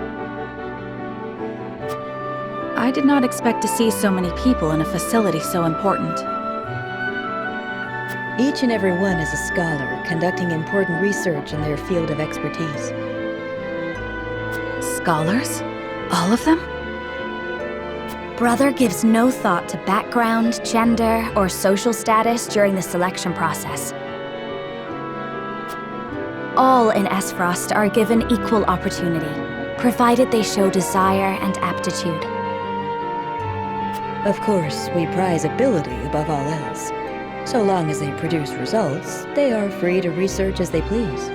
I did not expect to see so many people in a facility so important. Each and every one is a scholar, conducting important research in their field of expertise. Scholars? All of them? Brother gives no thought to background, gender, or social status during the selection process. All in Esfrost are given equal opportunity, provided they show desire and aptitude. Of course, we prize ability above all else. So long as they produce results, they are free to research as they please.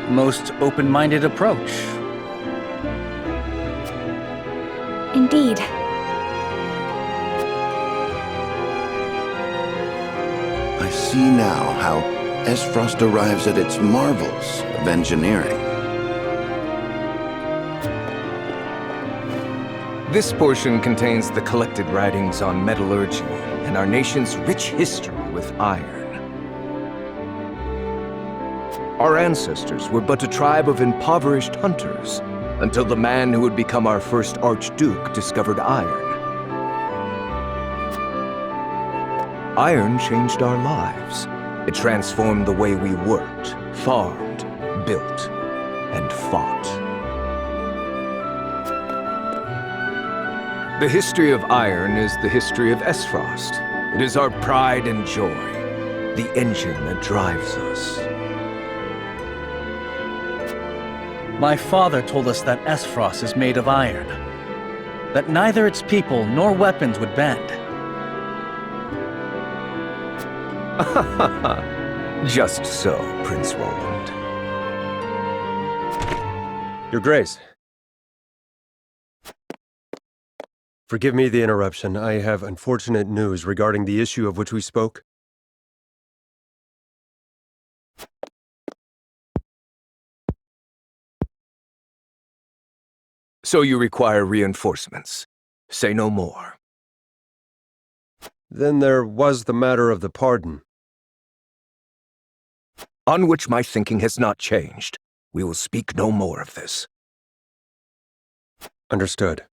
Most open-minded approach. Indeed. I see now how Esfrost arrives at its marvels of engineering. This portion contains the collected writings on metallurgy and our nation's rich history with iron. Our ancestors were but a tribe of impoverished hunters until the man who would become our first Archduke discovered iron. Iron changed our lives. It transformed the way we worked, farmed, built, and fought. The history of iron is the history of Esfrost, It is our pride and joy, the engine that drives us. My father told us that Esfros is made of iron, that neither its people nor weapons would bend. Just so, Prince Roland. Your Grace. Forgive me the interruption. I have unfortunate news regarding the issue of which we spoke. So you require reinforcements. Say no more. Then there was the matter of the pardon. On which my thinking has not changed. We will speak no more of this. Understood.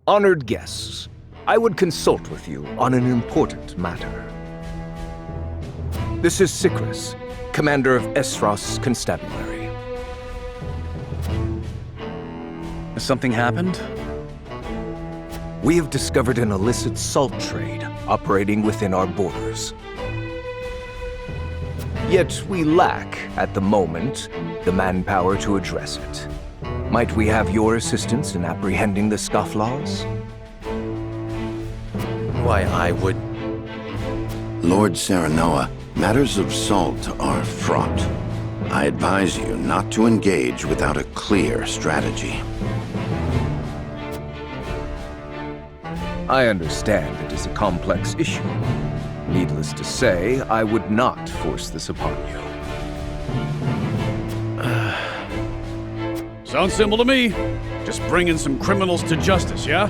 Honored guests, I would consult with you on an important matter. This is Sikris, commander of Esfros Constabulary. Has something happened? We have discovered an illicit salt trade operating within our borders. Yet we lack, at the moment, the manpower to address it. Might we have your assistance in apprehending the scofflaws? Why, I would... Lord Serenoa, matters of salt are fraught. I advise you not to engage without a clear strategy. I understand it is a complex issue. Needless to say, I would not force this upon you. Sounds simple to me. Just bringing some criminals to justice, yeah?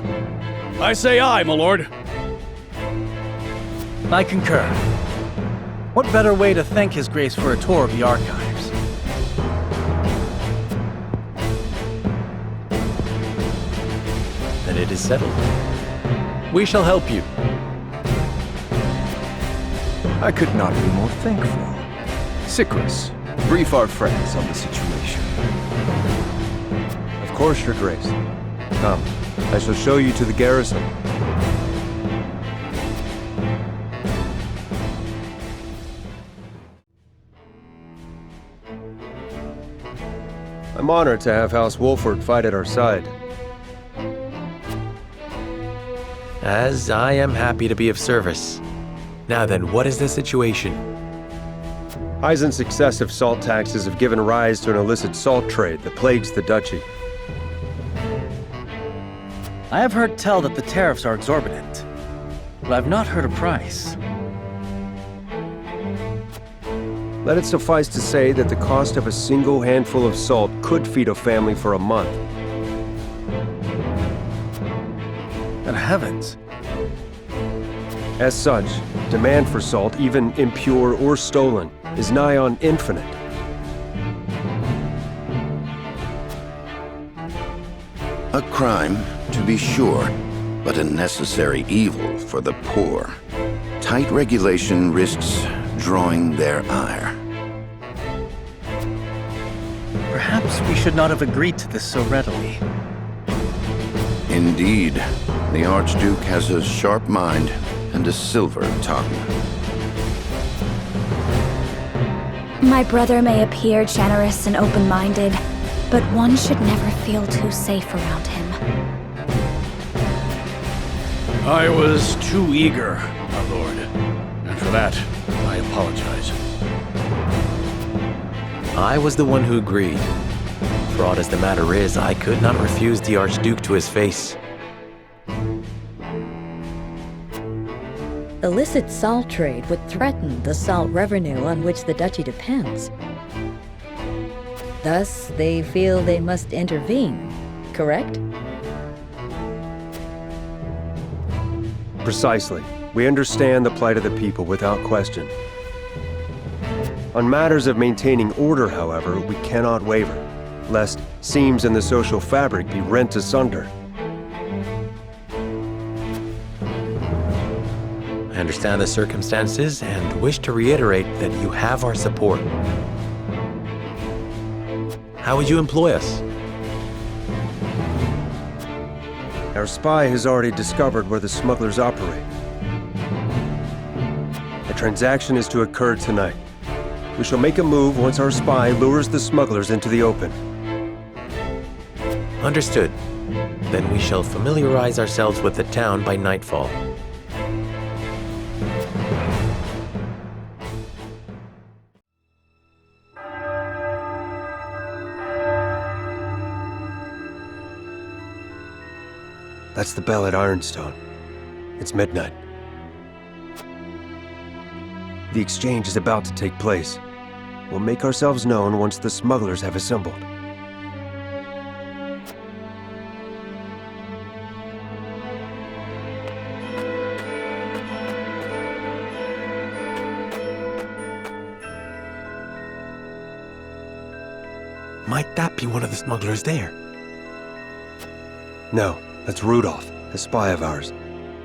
I say aye, my lord. I concur. What better way to thank His Grace for a tour of the archives? Then it is settled. We shall help you. I could not be more thankful. Sikris, brief our friends on the situation. Of course, Your Grace. Come, I shall show you to the garrison. I'm honored to have House Wolford fight at our side. As I am happy to be of service. Now then, what is the situation? Heisen's successive salt taxes have given rise to an illicit salt trade that plagues the duchy. I have heard tell that the tariffs are exorbitant, but I've not heard a price. Let it suffice to say that the cost of a single handful of salt could feed a family for a month. Good heavens. As such, demand for salt, even impure or stolen, is nigh on infinite. A crime, to be sure, but a necessary evil for the poor. Tight regulation risks drawing their ire. Perhaps we should not have agreed to this so readily. Indeed, the Archduke has a sharp mind and a silver tongue. My brother may appear generous and open-minded, but one should never feel too safe around him. I was too eager, my lord. And for that, I apologize. I was the one who agreed. Fraught as the matter is, I could not refuse the Archduke to his face. Illicit salt trade would threaten the salt revenue on which the duchy depends. Thus, they feel they must intervene, correct? Precisely. We understand the plight of the people without question. On matters of maintaining order, however, we cannot waver, lest seams in the social fabric be rent asunder. I understand the circumstances and wish to reiterate that you have our support. How would you employ us? Our spy has already discovered where the smugglers operate. transaction is to occur tonight. We shall make a move once our spy lures the smugglers into the open. Understood. Then we shall familiarize ourselves with the town by nightfall. That's the bell at Ironstone. It's midnight. The exchange is about to take place. We'll make ourselves known once the smugglers have assembled. Might that be one of the smugglers there? No, that's Rudolph, a spy of ours.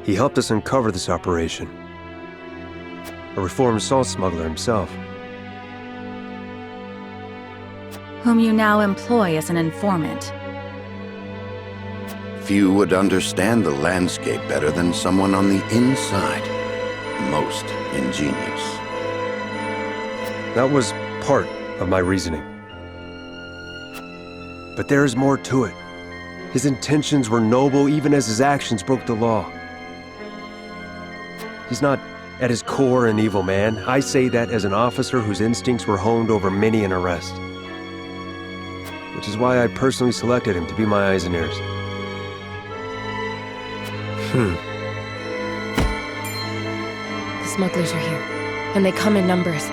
He helped us uncover this operation. A reformed salt smuggler himself. Whom you now employ as an informant. Few would understand the landscape better than someone on the inside. Most ingenious. That was part of my reasoning. But there is more to it. His intentions were noble even as his actions broke the law. He's not at his core an evil man. I say that as an officer whose instincts were honed over many an arrest. Which is why I personally selected him to be my eyes and ears. The smugglers are here, and they come in numbers.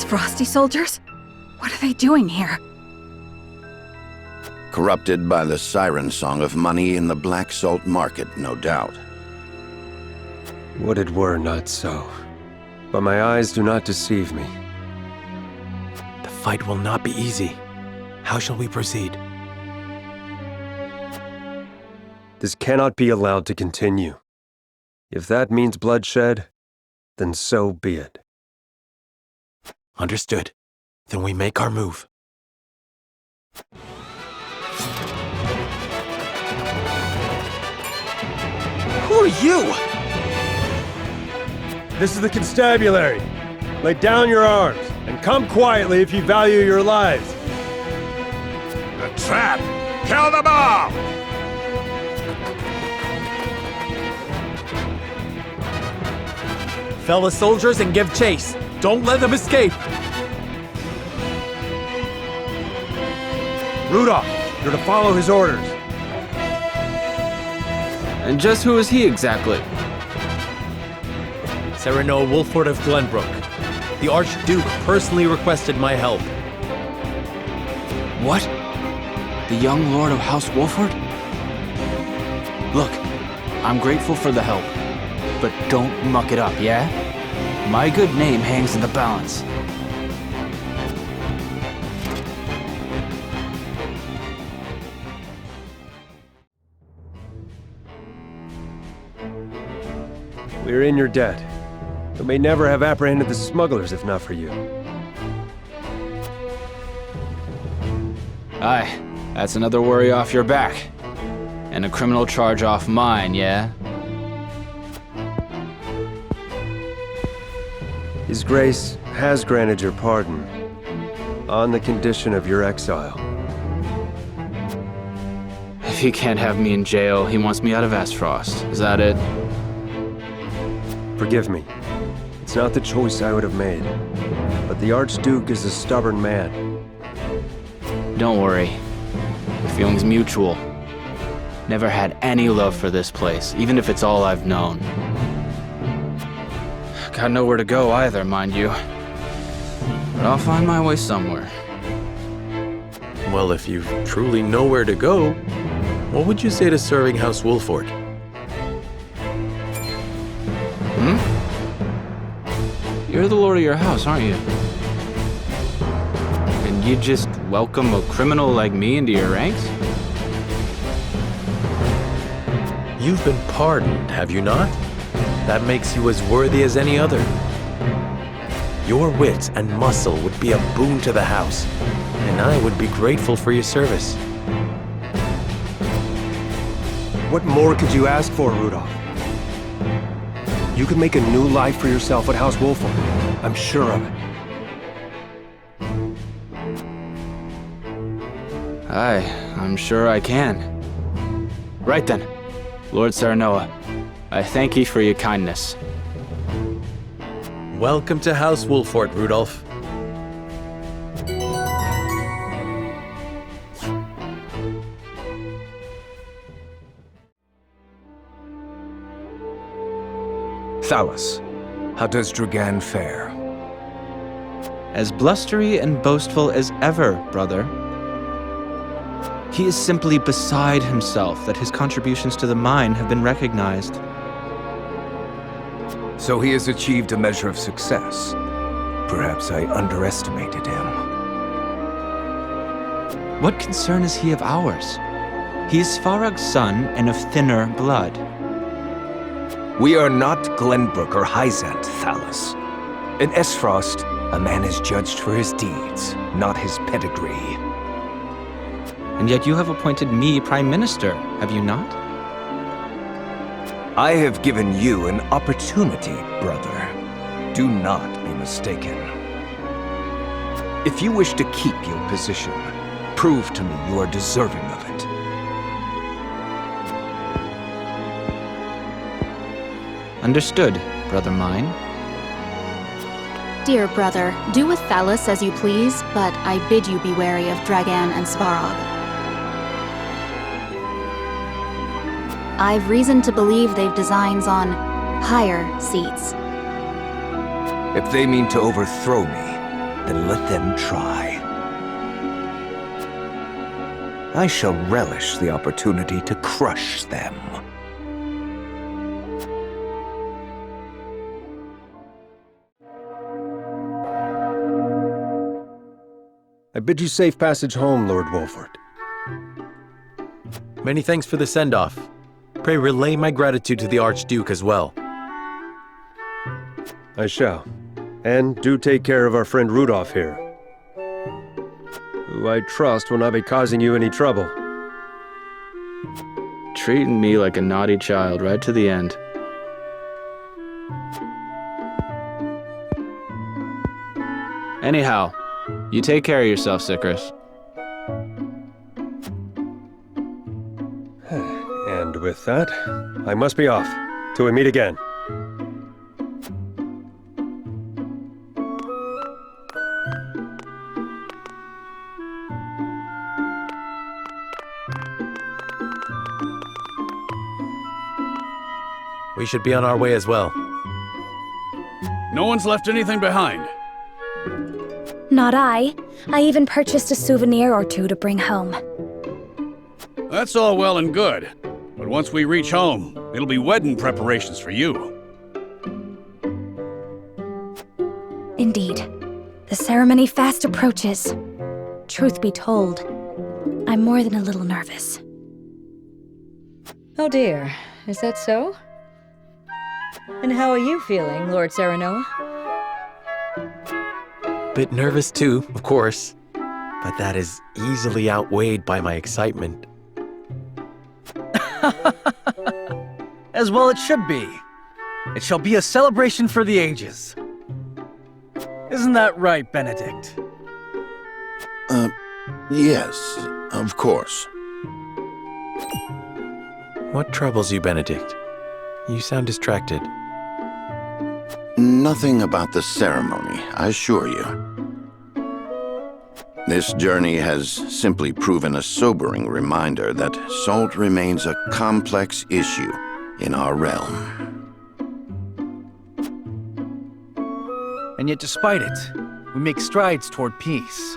Frosty soldiers? What are they doing here? Corrupted by the siren song of money in the black salt market, no doubt. Would it were not so. But my eyes do not deceive me. The fight will not be easy. How shall we proceed? This cannot be allowed to continue. If that means bloodshed, then so be it. Understood. Then we make our move. Who are you? This is the constabulary. Lay down your arms and come quietly if you value your lives. A trap! Kill them all! Fellow soldiers and give chase. Don't let them escape! Rudolph, you're to follow his orders. And just who is he exactly? Cyrano Wolford of Glenbrook. The Archduke personally requested my help. What? The young lord of House Wolford? Look, I'm grateful for the help, but don't muck it up, yeah? My good name hangs in the balance. We're in your debt. We may never have apprehended the smugglers if not for you. Aye, that's another worry off your back. And a criminal charge off mine, yeah? His Grace has granted your pardon, on the condition of your exile. If he can't have me in jail, he wants me out of Astfrost. Is that it? Forgive me. It's not the choice I would have made. But the Archduke is a stubborn man. Don't worry. The feeling's mutual. Never had any love for this place, even if it's all I've known. Got nowhere to go either, mind you. But I'll find my way somewhere. Well, if you truly know where to go, what would you say to serving House Wolford? You're the lord of your house, aren't you? And you just welcome a criminal like me into your ranks? You've been pardoned, have you not? That makes you as worthy as any other. Your wit and muscle would be a boon to the house, and I would be grateful for your service. What more could you ask for, Rudolph? You could make a new life for yourself at House Wolford. I'm sure of it. I'm sure I can. Right then, Lord Serenoa, I thank ye for your kindness. Welcome to House Wolford, Rudolph. Thalus, how does Dragan fare? As blustery and boastful as ever, brother. He is simply beside himself that his contributions to the mine have been recognized. So he has achieved a measure of success. Perhaps I underestimated him. What concern is he of ours? He is Svarog's son and of thinner blood. We are not Glenbrook or Hyzant, Thalus. In Esfrost, a man is judged for his deeds, not his pedigree. And yet you have appointed me Prime Minister, have you not? I have given you an opportunity, brother. Do not be mistaken. If you wish to keep your position, prove to me you are deserving of it. Understood, brother mine. Dear brother, do with Thalus as you please, but I bid you be wary of Dragan and Svarog. I've reason to believe they've designs on higher seats. If they mean to overthrow me, then let them try. I shall relish the opportunity to crush them. I bid you safe passage home, Lord Wolford. Many thanks for the send-off. Pray relay my gratitude to the Archduke as well. I shall. And do take care of our friend Rudolph here, who I trust will not be causing you any trouble. Treating me like a naughty child right to the end. Anyhow, you take care of yourself, Sycris. And with that, I must be off, till we meet again. We should be on our way as well. No one's left anything behind. Not I. I even purchased a souvenir or two to bring home. That's all well and good. But once we reach home, it'll be wedding preparations for you. Indeed. The ceremony fast approaches. Truth be told, I'm more than a little nervous. Oh dear, is that so? And how are you feeling, Lord Serenoa? Bit nervous too, of course. But that is easily outweighed by my excitement. As well it should be. It shall be a celebration for the ages. Isn't that right, Benedict? Yes, of course. What troubles you, Benedict? You sound distracted. Nothing about the ceremony, I assure you. This journey has simply proven a sobering reminder that salt remains a complex issue in our realm. And yet despite it, we make strides toward peace.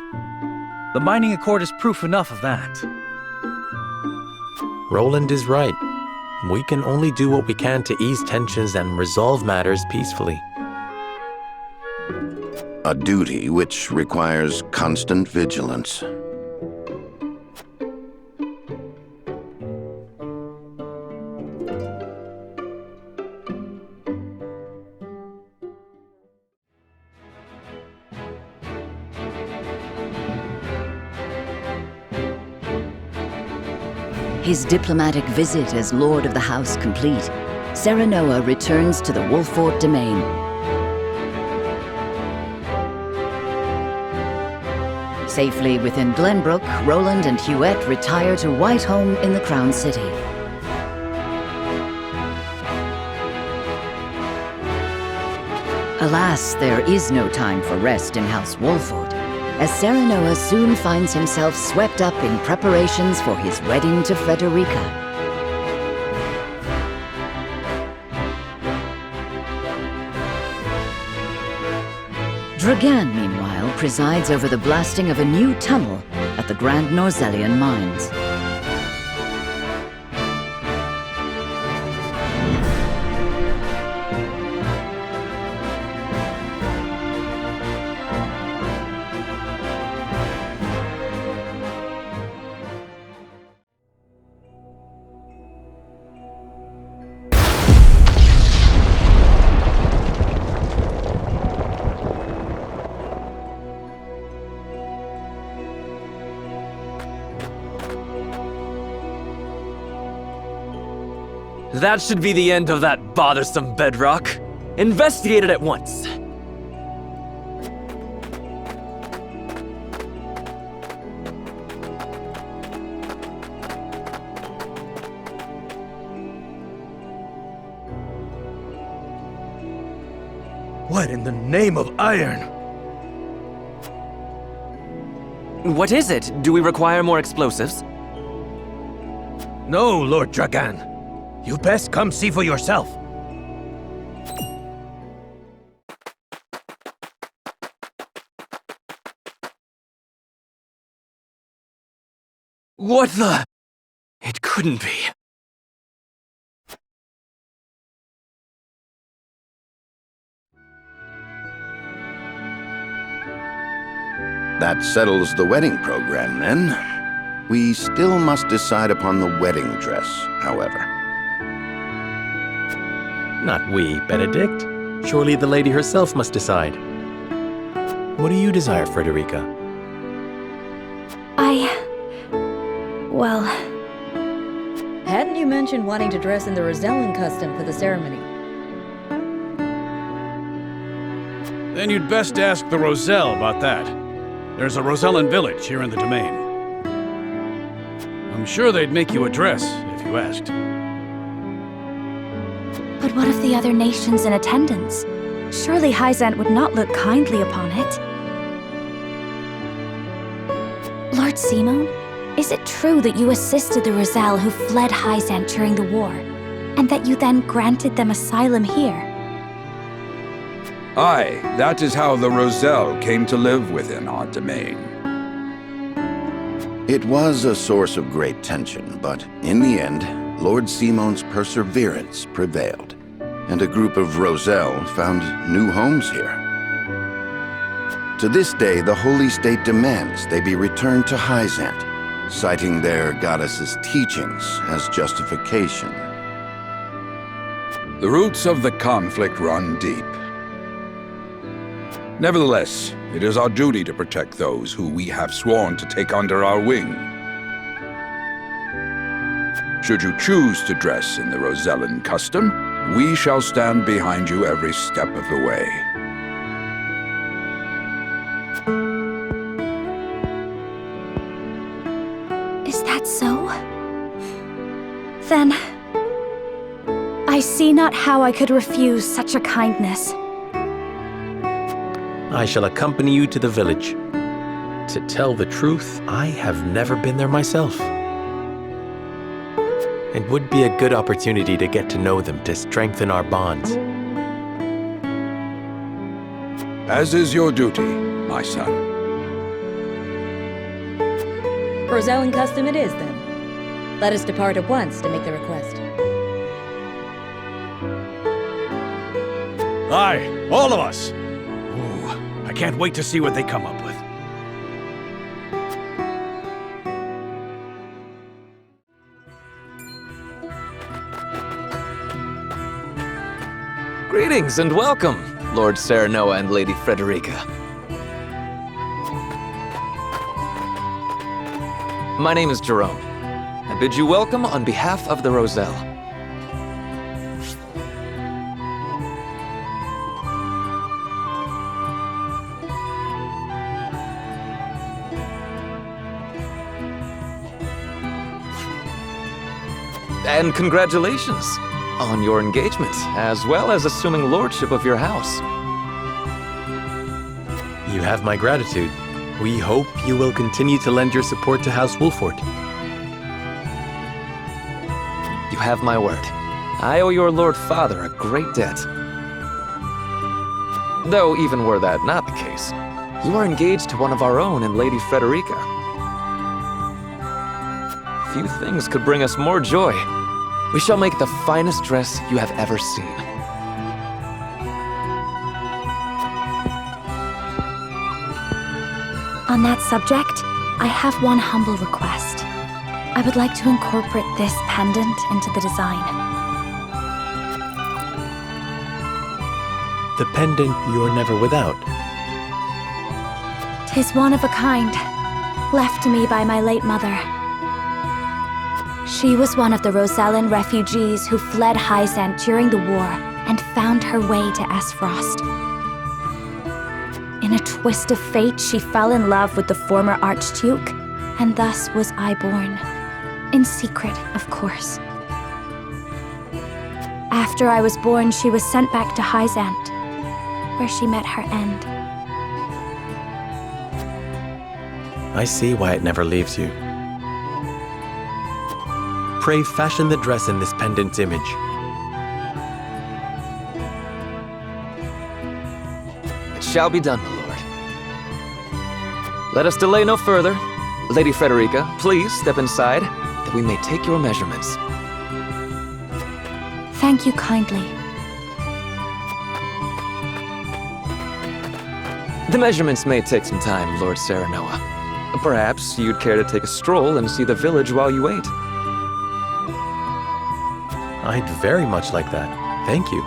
The mining accord is proof enough of that. Roland is right. We can only do what we can to ease tensions and resolve matters peacefully. A duty which requires constant vigilance. His diplomatic visit as Lord of the House complete, Serenoa returns to the Wolfort domain. Safely within Glenbrook, Roland and Huette retire to Whitehome in the Crown City. Alas, there is no time for rest in House Wolfort, as Serenoa soon finds himself swept up in preparations for his wedding to Frederica. Dragan, meanwhile, presides over the blasting of a new tunnel at the Grand Norzelian mines. That should be the end of that bothersome bedrock. Investigate it at once. What in the name of iron? What is it? Do we require more explosives? No, Lord Dragan. You best come see for yourself. What the? It couldn't be. That settles the wedding program, then. We still must decide upon the wedding dress, however. Not we, Benedict. Surely the lady herself must decide. What do you desire, Frederica? Well... Hadn't you mentioned wanting to dress in the Rosellan custom for the ceremony? Then you'd best ask the Roselle about that. There's a Rosellan village here in the domain. I'm sure they'd make you a dress if you asked. But what of the other nations in attendance? Surely Hyzant would not look kindly upon it. Lord Simon, is it true that you assisted the Roselle who fled Hyzant during the war, and that you then granted them asylum here? Aye, that is how the Roselle came to live within our domain. It was a source of great tension, but in the end, Lord Simon's perseverance prevailed, and a group of Roselle found new homes here. To this day, the Holy State demands they be returned to Hyzant, citing their goddess's teachings as justification. The roots of the conflict run deep. Nevertheless, it is our duty to protect those who we have sworn to take under our wing. Should you choose to dress in the Rosellan custom, we shall stand behind you every step of the way. Is that so? Then... I see not how I could refuse such a kindness. I shall accompany you to the village. To tell the truth, I have never been there myself. It would be a good opportunity to get to know them, to strengthen our bonds. As is your duty, my son. Rosellan custom it is, then. Let us depart at once to make the request. Aye, all of us! Ooh, I can't wait to see what they come up with. Greetings and welcome, Lord Serenoa and Lady Frederica. My name is Jerome. I've bid you welcome on behalf of the Roselle. And congratulations on your engagement, as well as assuming lordship of your house. You have my gratitude. We hope you will continue to lend your support to House Wolford. You have my word. I owe your Lord Father a great debt. Though even were that not the case, you are engaged to one of our own in Lady Frederica. Few things could bring us more joy. We shall make the finest dress you have ever seen. On that subject, I have one humble request. I would like to incorporate this pendant into the design. The pendant you're never without. 'Tis one of a kind, left to me by my late mother. She was one of the Rosellan refugees who fled Hyzant during the war and found her way to Esfrost. In a twist of fate, she fell in love with the former Archduke, and thus was I born. In secret, of course. After I was born, she was sent back to Hyzant, where she met her end. I see why it never leaves you. Pray fashion the dress in this pendant's image. It shall be done, my lord. Let us delay no further. Lady Frederica, please step inside, that we may take your measurements. Thank you kindly. The measurements may take some time, Lord Serenoa. Perhaps you'd care to take a stroll and see the village while you wait. I'd very much like that. Thank you.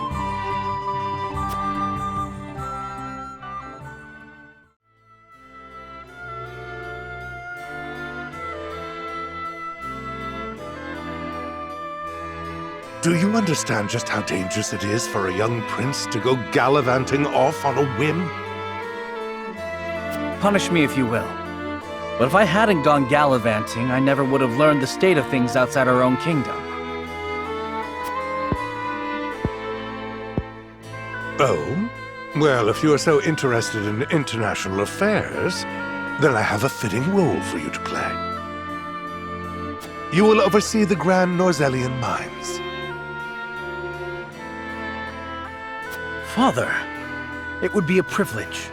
Do you understand just how dangerous it is for a young prince to go gallivanting off on a whim? Punish me if you will. But if I hadn't gone gallivanting, I never would have learned the state of things outside our own kingdom. Oh? Well, if you are so interested in international affairs, then I have a fitting role for you to play. You will oversee the Grand Norzellian mines. Father, it would be a privilege.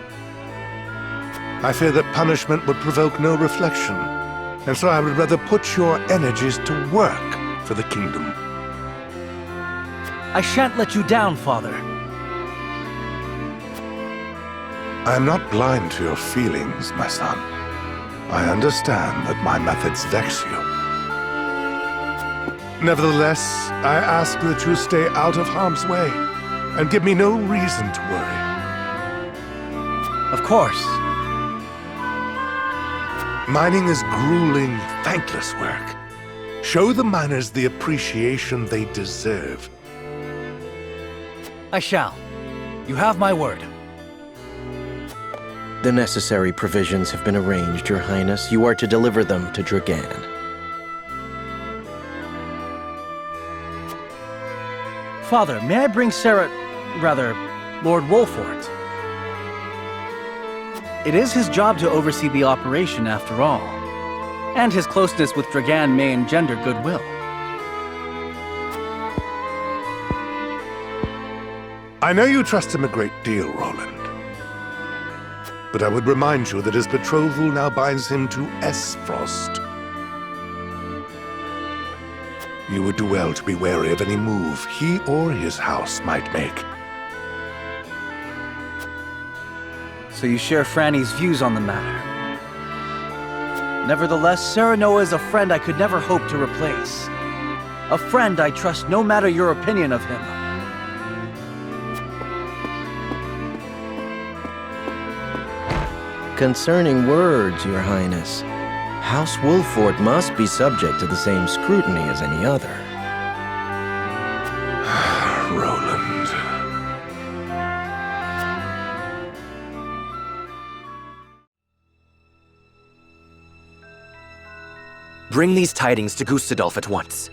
I fear that punishment would provoke no reflection, and so I would rather put your energies to work for the kingdom. I shan't let you down, Father. I am not blind to your feelings, my son. I understand that my methods vex you. Nevertheless, I ask that you stay out of harm's way, and give me no reason to worry. Of course. Mining is grueling, thankless work. Show the miners the appreciation they deserve. I shall. You have my word. The necessary provisions have been arranged, Your Highness. You are to deliver them to Dragan. Father, may I bring Lord Wolford? It is his job to oversee the operation after all, and his closeness with Dragan may engender goodwill. I know you trust him a great deal, Roland. But I would remind you that his betrothal now binds him to Esfrost. You would do well to be wary of any move he or his house might make. So you share Franny's views on the matter. Nevertheless, Serenoa is a friend I could never hope to replace. A friend I trust no matter your opinion of him. Concerning words, Your Highness, House Wolford must be subject to the same scrutiny as any other. Roland. Bring these tidings to Gustadolf at once.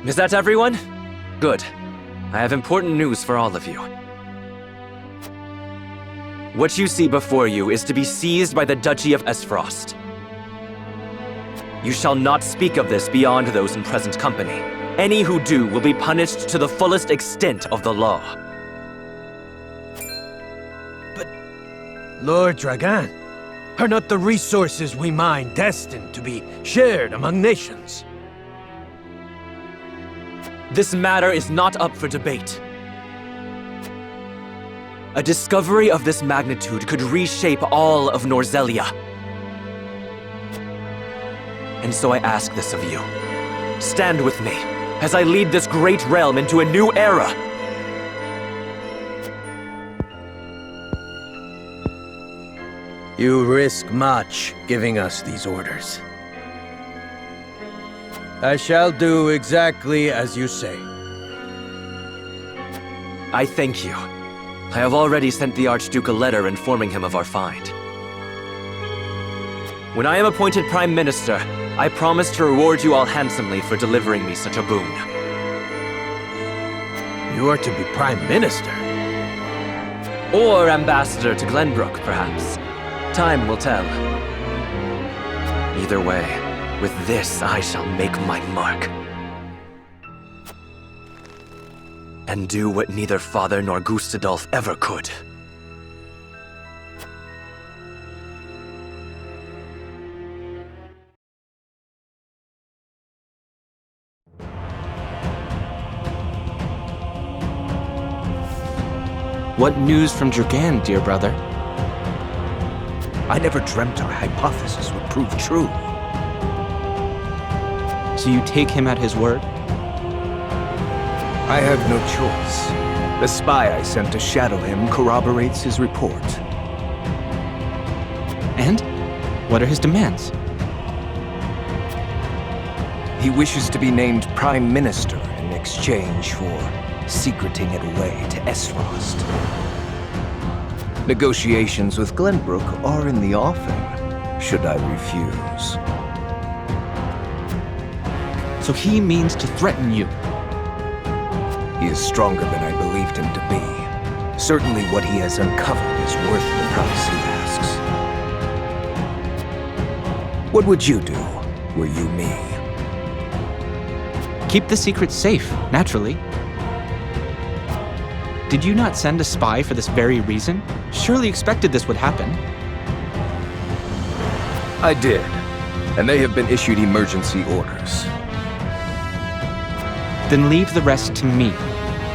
Is that everyone? Good. I have important news for all of you. What you see before you is to be seized by the Duchy of Esfrost. You shall not speak of this beyond those in present company. Any who do will be punished to the fullest extent of the law. Lord Dragan, are not the resources we mine destined to be shared among nations? This matter is not up for debate. A discovery of this magnitude could reshape all of Norzelia. And so I ask this of you. Stand with me as I lead this great realm into a new era. You risk much giving us these orders. I shall do exactly as you say. I thank you. I have already sent the Archduke a letter informing him of our find. When I am appointed Prime Minister, I promise to reward you all handsomely for delivering me such a boon. You are to be Prime Minister? Or Ambassador to Glenbrook, perhaps. Time will tell. Either way, with this I shall make my mark. And do what neither Father nor Gustadolf ever could. What news from Dragan, dear brother? I never dreamt our hypothesis would prove true. So you take him at his word? I have no choice. The spy I sent to shadow him corroborates his report. And? What are his demands? He wishes to be named Prime Minister in exchange for secreting it away to Esfrost. Negotiations with Glenbrook are in the offing, should I refuse. So he means to threaten you? He is stronger than I believed him to be. Certainly what he has uncovered is worth the price he asks. What would you do, were you me? Keep the secret safe, naturally. Did you not send a spy for this very reason? Surely expected this would happen. I did, and they have been issued emergency orders. Then leave the rest to me.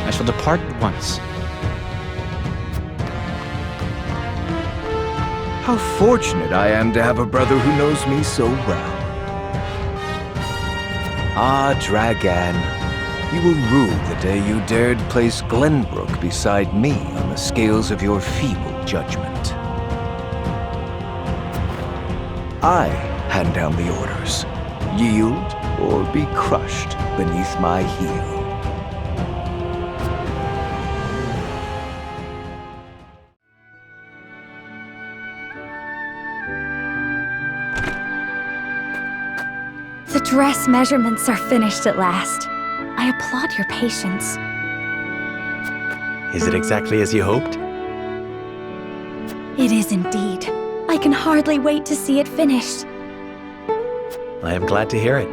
I shall depart at once. How fortunate I am to have a brother who knows me so well. Ah, Dragan, you will rue the day you dared place Glenbrook beside me on the scales of your feeble judgment. I hand down the orders. Yield or be crushed beneath my heel. The dress measurements are finished at last. I applaud your patience. Is it exactly as you hoped? It is indeed. I can hardly wait to see it finished. I am glad to hear it.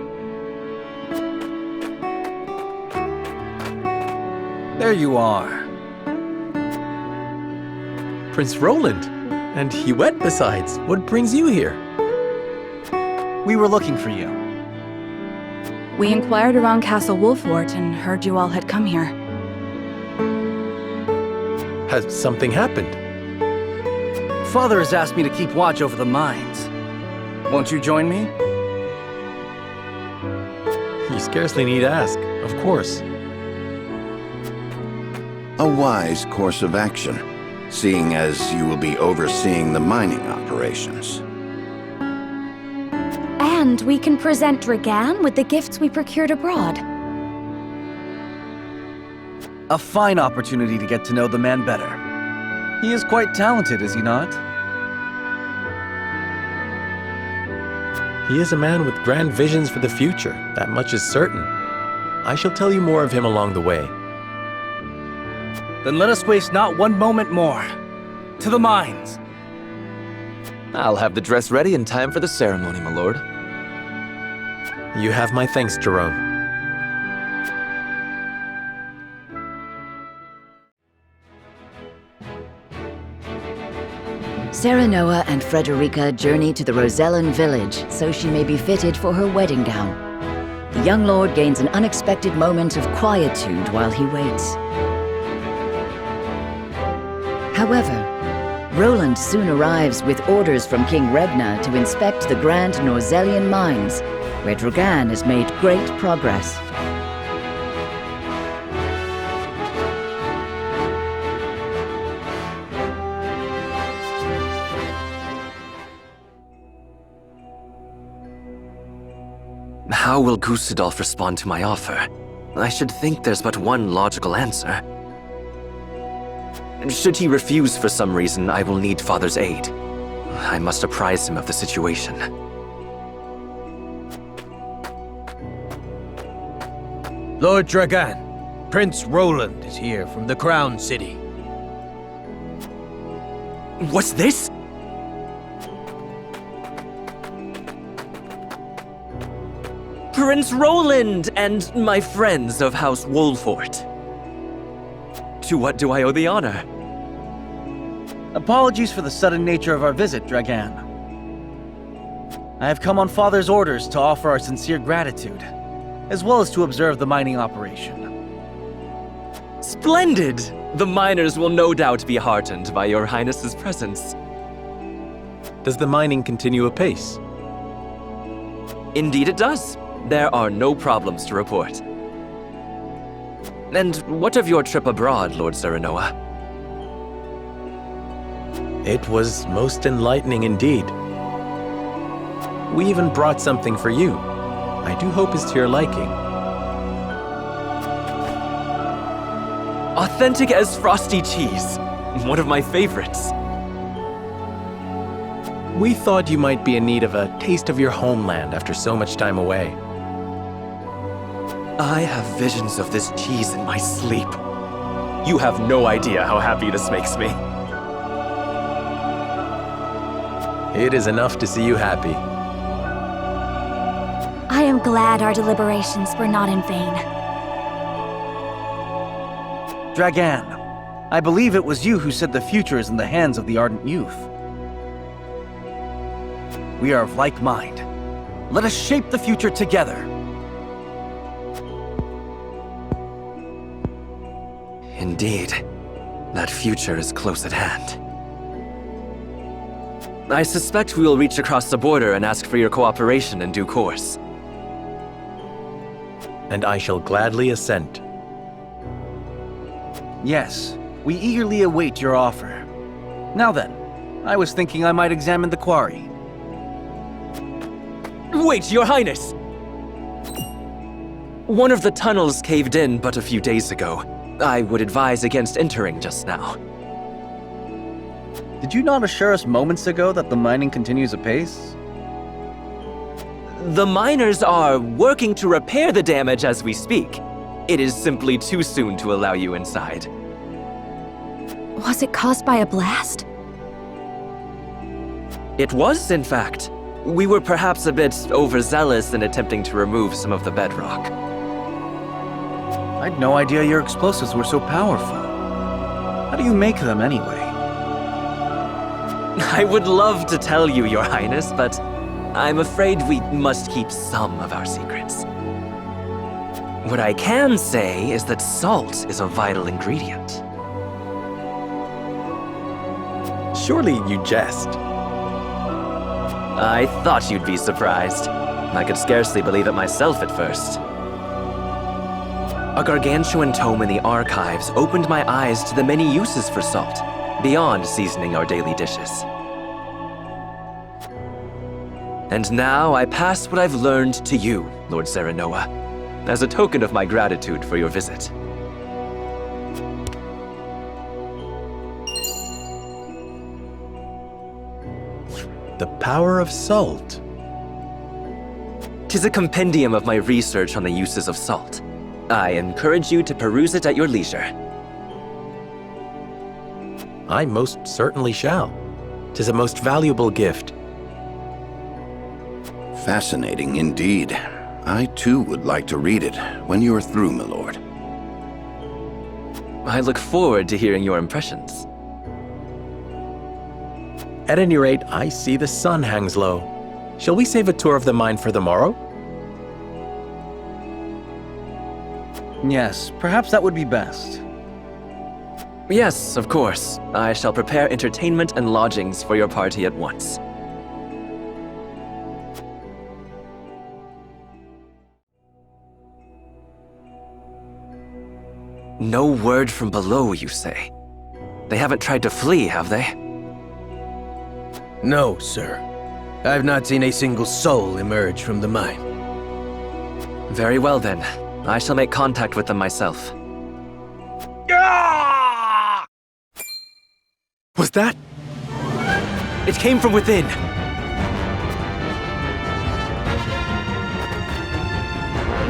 There you are. Prince Roland. And he went besides. What brings you here? We were looking for you. We inquired around Castle Wolfort and heard you all had come here. Has something happened? Father has asked me to keep watch over the mines. Won't you join me? You scarcely need ask, of course. A wise course of action. seeing as you will be overseeing the mining operations. And we can present Dragan with the gifts we procured abroad. A fine opportunity to get to know the man better. He is quite talented, is he not? He is a man with grand visions for the future, that much is certain. I shall tell you more of him along the way. Then let us waste not one moment more. To the mines! I'll have the dress ready in time for the ceremony, my lord. You have my thanks, Jerome. Serenoa and Frederica journey to the Rosellan village so she may be fitted for her wedding gown. The young lord gains an unexpected moment of quietude while he waits. However, Roland soon arrives with orders from King Regna to inspect the grand Norzellian mines, where Dragan has made great progress. How will Gustadolf respond to my offer? I should think there's but one logical answer. Should he refuse for some reason, I will need Father's aid. I must apprise him of the situation. Lord Dragan, Prince Roland is here from the Crown City. What's this? Prince Roland and my friends of House Wolfort. To what do I owe the honor? Apologies for the sudden nature of our visit, Dragan. I have come on Father's orders to offer our sincere gratitude, as well as to observe the mining operation. Splendid! The miners will no doubt be heartened by your Highness's presence. Does the mining continue apace? Indeed it does. There are no problems to report. And what of your trip abroad, Lord Serenoa? It was most enlightening indeed. We even brought something for you. I do hope it's to your liking. Authentic as frosty cheese. One of my favorites. We thought you might be in need of a taste of your homeland after so much time away. I have visions of this cheese in my sleep. You have no idea how happy this makes me. It is enough to see you happy. I am glad our deliberations were not in vain. Dragan, I believe it was you who said the future is in the hands of the ardent youth. We are of like mind. Let us shape the future together. Indeed, that future is close at hand. I suspect we will reach across the border and ask for your cooperation in due course. And I shall gladly assent. Yes, we eagerly await your offer. Now then, I was thinking I might examine the quarry. Wait, Your Highness! One of the tunnels caved in but a few days ago. I would advise against entering just now. Did you not assure us moments ago that the mining continues apace? The miners are working to repair the damage as we speak. It is simply too soon to allow you inside. Was it caused by a blast? It was, in fact. We were perhaps a bit overzealous in attempting to remove some of the bedrock. I'd no idea your explosives were so powerful. How do you make them anyway? I would love to tell you, Your Highness, but I'm afraid we must keep some of our secrets. What I can say is that salt is a vital ingredient. Surely you jest. I thought you'd be surprised. I could scarcely believe it myself at first. A gargantuan tome in the archives opened my eyes to the many uses for salt. beyond seasoning our daily dishes. And now I pass what I've learned to you, Lord Serenoa, as a token of my gratitude for your visit. The power of salt. 'Tis a compendium of my research on the uses of salt. I encourage you to peruse it at your leisure. I most certainly shall. 'Tis a most valuable gift. Fascinating indeed. I too would like to read it when you are through, my lord. I look forward to hearing your impressions. At any rate, I see the sun hangs low. Shall we save a tour of the mine for the morrow? Yes, perhaps that would be best. Yes, of course. I shall prepare entertainment and lodgings for your party at once. No word from below, you say? They haven't tried to flee, have they? No, sir. I've not seen a single soul emerge from the mine. Very well then. I shall make contact with them myself. Was that? It came from within!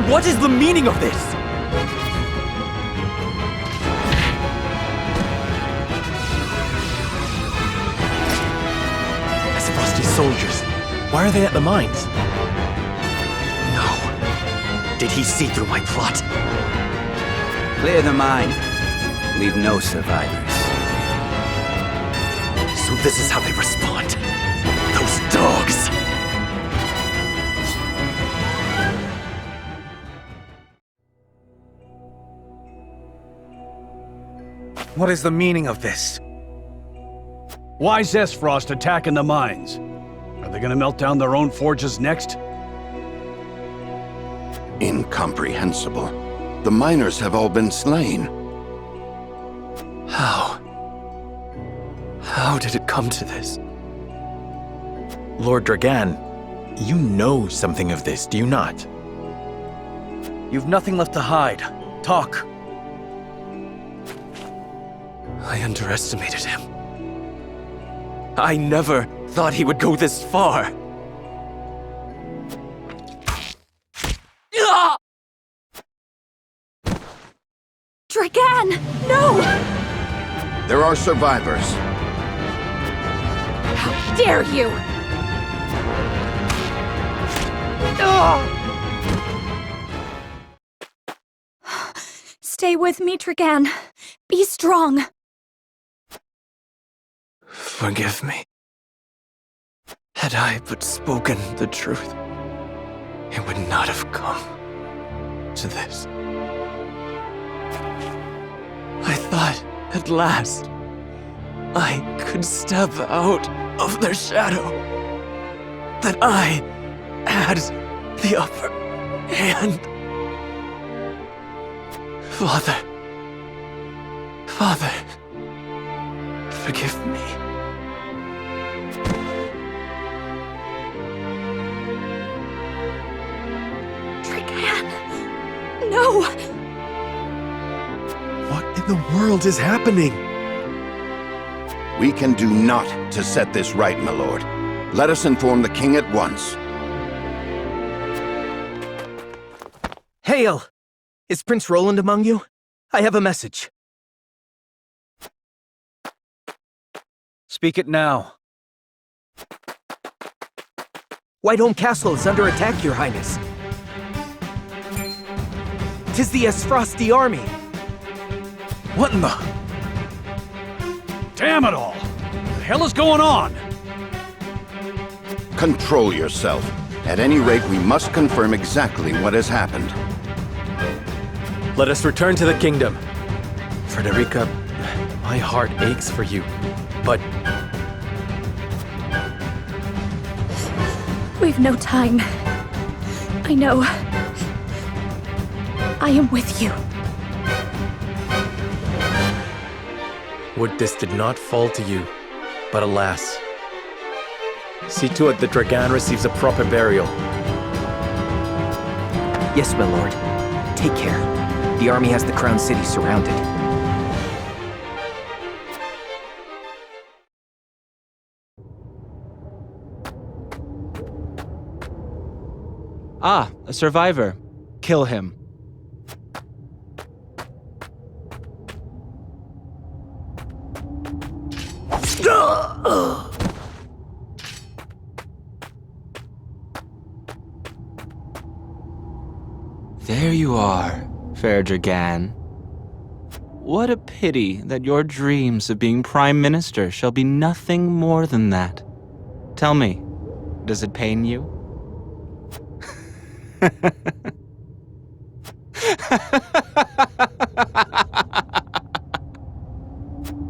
What is the meaning of this? Soldiers. Why are they at the mines? No. Did he see through my plot? Clear the mine. Leave no survivors. So this is how they respond. Those dogs! What is the meaning of this? Why's Esfrost attacking the mines? Are they gonna melt down their own forges next? Incomprehensible. The miners have all been slain. How? How did it come to this? Lord Dragan, you know something of this, do you not? You've nothing left to hide. Talk. I underestimated him. I never thought he would go this far. Dragan! No! There are survivors. How dare you! Stay with me, Dragan. Be strong. Forgive me. Had I but spoken the truth, it would not have come to this. I thought, at last, I could step out of their shadow. That I had the upper hand. Father. Father. Forgive me. No! What in the world is happening? We can do naught to set this right, my lord. Let us inform the king at once. Hail! Is Prince Roland among you? I have a message. Speak it now. Whiteholm Castle is under attack, Your Highness. 'Tis the Esfrosti army. What in the... Damn it all! What the hell is going on? Control yourself. At any rate, we must confirm exactly what has happened. Let us return to the kingdom. Frederica, my heart aches for you, but... We've no time. I know. I am with you. would this did not fall to you, but alas. See to it that Dragan receives a proper burial. Yes, my lord. Take care. The army has the crown city surrounded. Ah, a survivor. Kill him. There you are, fair Dragan. What a pity that your dreams of being Prime Minister shall be nothing more than that. Tell me, does it pain you?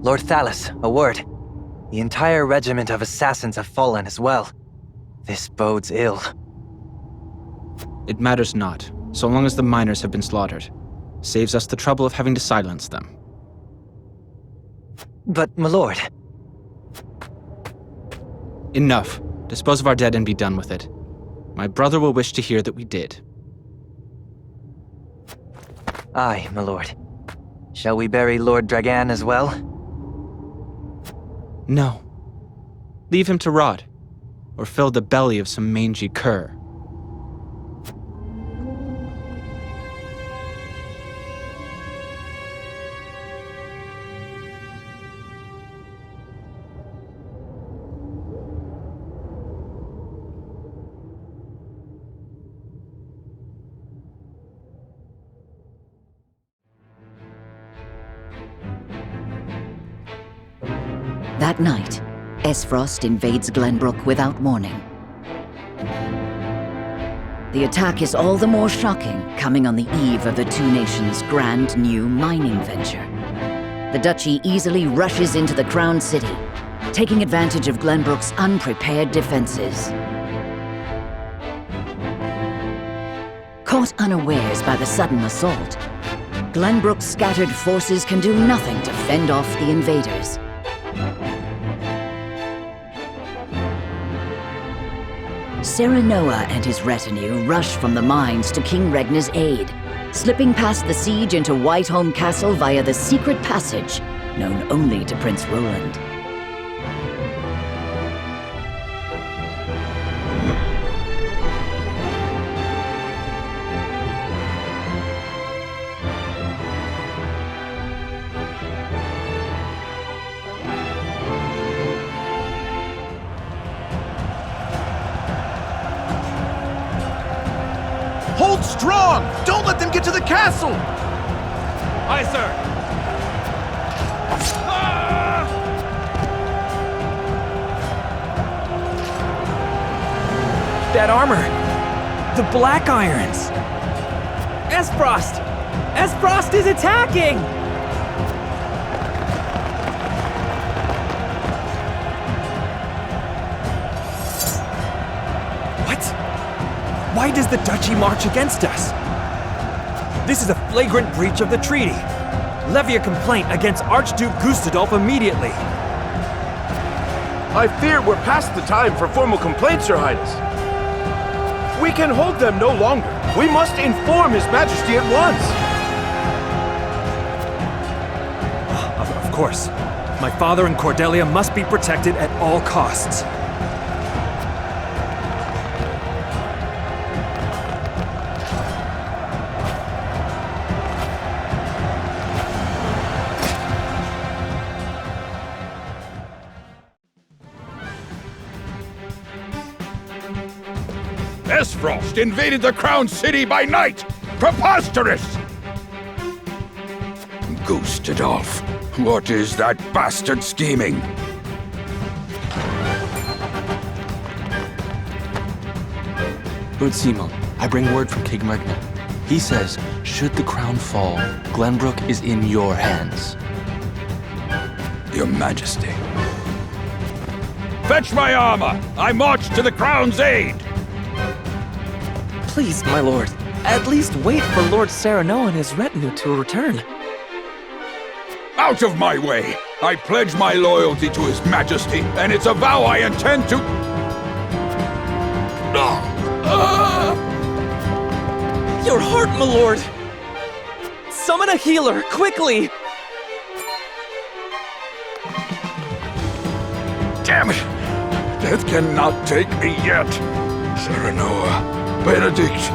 Lord Thalas, a word. The entire regiment of assassins have fallen as well. This bodes ill. It matters not, so long as the miners have been slaughtered. Saves us the trouble of having to silence them. But, my lord... Enough. Dispose of our dead and be done with it. My brother will wish to hear that we did. Aye, my lord. Shall we bury Lord Dragan as well? No. Leave him to rot, or fill the belly of some mangy cur. That night, Esfrost invades Glenbrook without warning. The attack is all the more shocking, coming on the eve of the two nations' grand new mining venture. The Duchy easily rushes into the Crown City, taking advantage of Glenbrook's unprepared defenses. Caught unawares by the sudden assault, Glenbrook's scattered forces can do nothing to fend off the invaders. Serenoa and his retinue rush from the mines to King Regnar's aid, slipping past the siege into Whiteholm Castle via the secret passage, known only to Prince Roland. Hold strong! Don't let them get to the castle! Aye, sir! That armor! The Black Irons! Esfrost! Esfrost is attacking! Why does the Duchy march against us? This is a flagrant breach of the treaty. Levy a complaint against Archduke Gustadolf immediately. I fear we're past the time for formal complaints, Your Highness. We can hold them no longer. We must inform His Majesty at once. Of course. My father and Cordelia must be protected at all costs. Esfrost invaded the Crown City by night! Preposterous! Gustadolf, what is that bastard scheming? Lord Simon, I bring word from King Regnar. He says, should the crown fall, Glenbrook is in your hands. Your Majesty. Fetch my armor! I march to the Crown's aid! Please, my lord, at least wait for Lord Serenoa and his retinue to return. Out of my way! I pledge my loyalty to His Majesty, and it's a vow I intend to... Your heart, my lord! Summon a healer, quickly! Damn it! Death cannot take me yet. Serenoa, Benedict.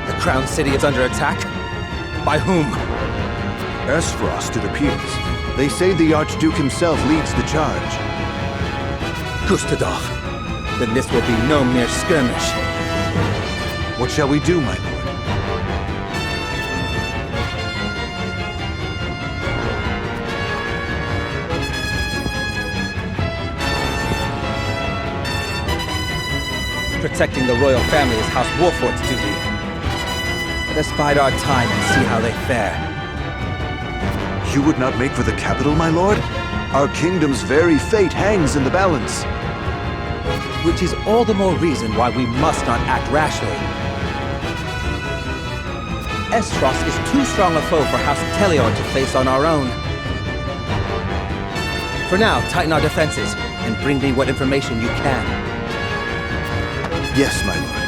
The Crown City is under attack? By whom? Esfrost, it appears. They say the Archduke himself leads the charge. Gustadolf. Then this will be no mere skirmish. What shall we do, my lord? Protecting the royal family is House Wolfort's duty. Let us bide our time and see how they fare. You would not make for the capital, my lord? Our kingdom's very fate hangs in the balance. Which is all the more reason why we must not act rashly. Esfrost is too strong a foe for House Teleon to face on our own. For now, tighten our defenses, and bring me what information you can. Yes, my lord.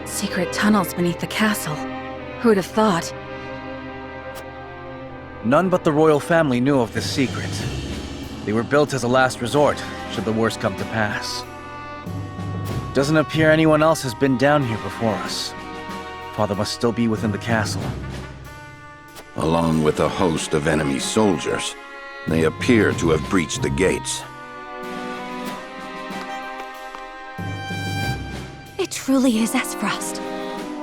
Secret tunnels beneath the castle. Who'd have thought? None but the royal family knew of this secret. They were built as a last resort, should the worst come to pass. Doesn't appear anyone else has been down here before us. Father must still be within the castle. Along with a host of enemy soldiers, they appear to have breached the gates. It truly is Esfrost,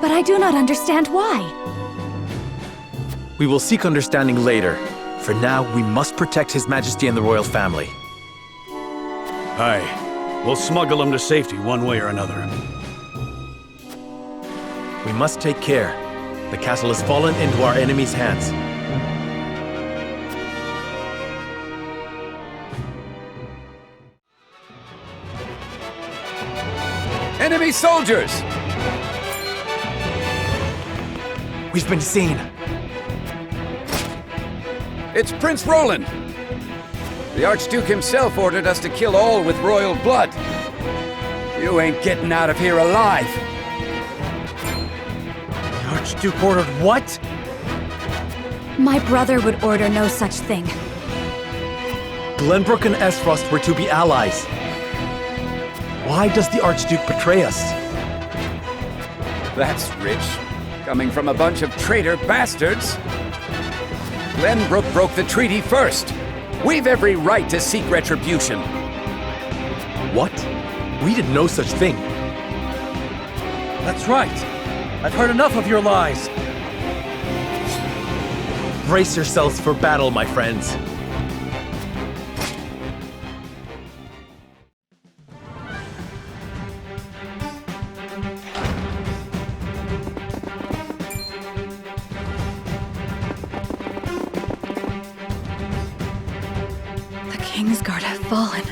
but I do not understand why. We will seek understanding later. For now, we must protect His Majesty and the royal family. Aye. We'll smuggle him to safety one way or another. We must take care. The castle has fallen into our enemy's hands. Enemy soldiers! We've been seen. It's Prince Roland. The Archduke himself ordered us to kill all with royal blood. You ain't getting out of here alive. The Archduke ordered what? My brother would order no such thing. Glenbrook and Esfrost were to be allies. Why does the Archduke betray us? That's rich. Coming from a bunch of traitor bastards. Glenbrook broke the treaty first. We've every right to seek retribution. What? We did no such thing. That's right. I've heard enough of your lies. Brace yourselves for battle, my friends. Kingsguard have fallen.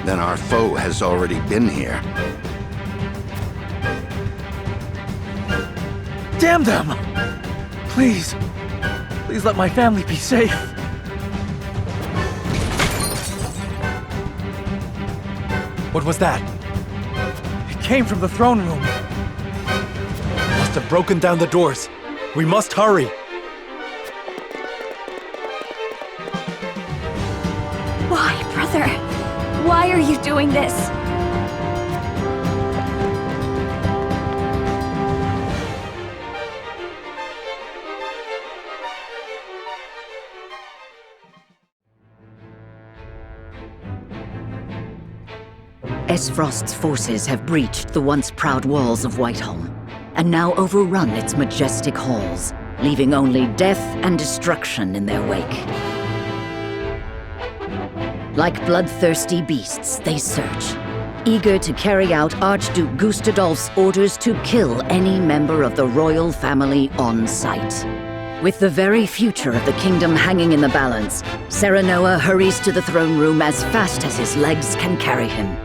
Then our foe has already been here. Damn them! Please. Please let my family be safe. What was that? It came from the throne room. Must have broken down the doors. We must hurry. are you doing this? Esfrost's forces have breached the once proud walls of Whiteholm, and now overrun its majestic halls, leaving only death and destruction in their wake. Like bloodthirsty beasts, they search, eager to carry out Archduke Gustadolf's orders to kill any member of the royal family on sight. With the very future of the kingdom hanging in the balance, Serenoa hurries to the throne room as fast as his legs can carry him.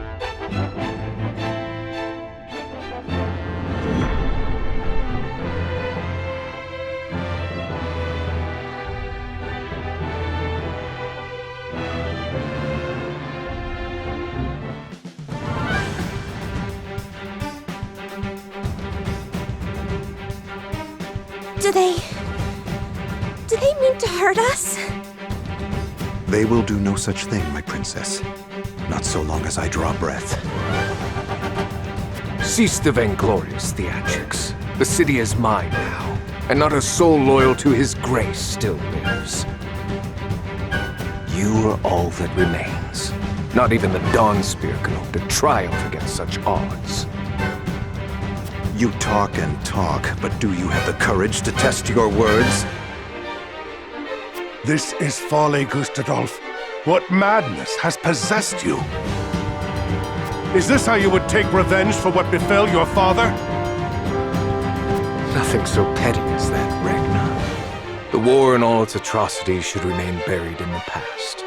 Do they mean to hurt us? They will do no such thing, my princess. Not so long as I draw breath. Cease the vainglorious theatrics. The city is mine now, and not a soul loyal to his grace still lives. You are all that remains. Not even the Dawn Spear can hope to triumph against such odds. You talk and talk, but do you have the courage to test your words? This is folly, Gustadolf. What madness has possessed you? Is this how you would take revenge for what befell your father? Nothing so petty as that, Ragnar. The war and all its atrocities should remain buried in the past.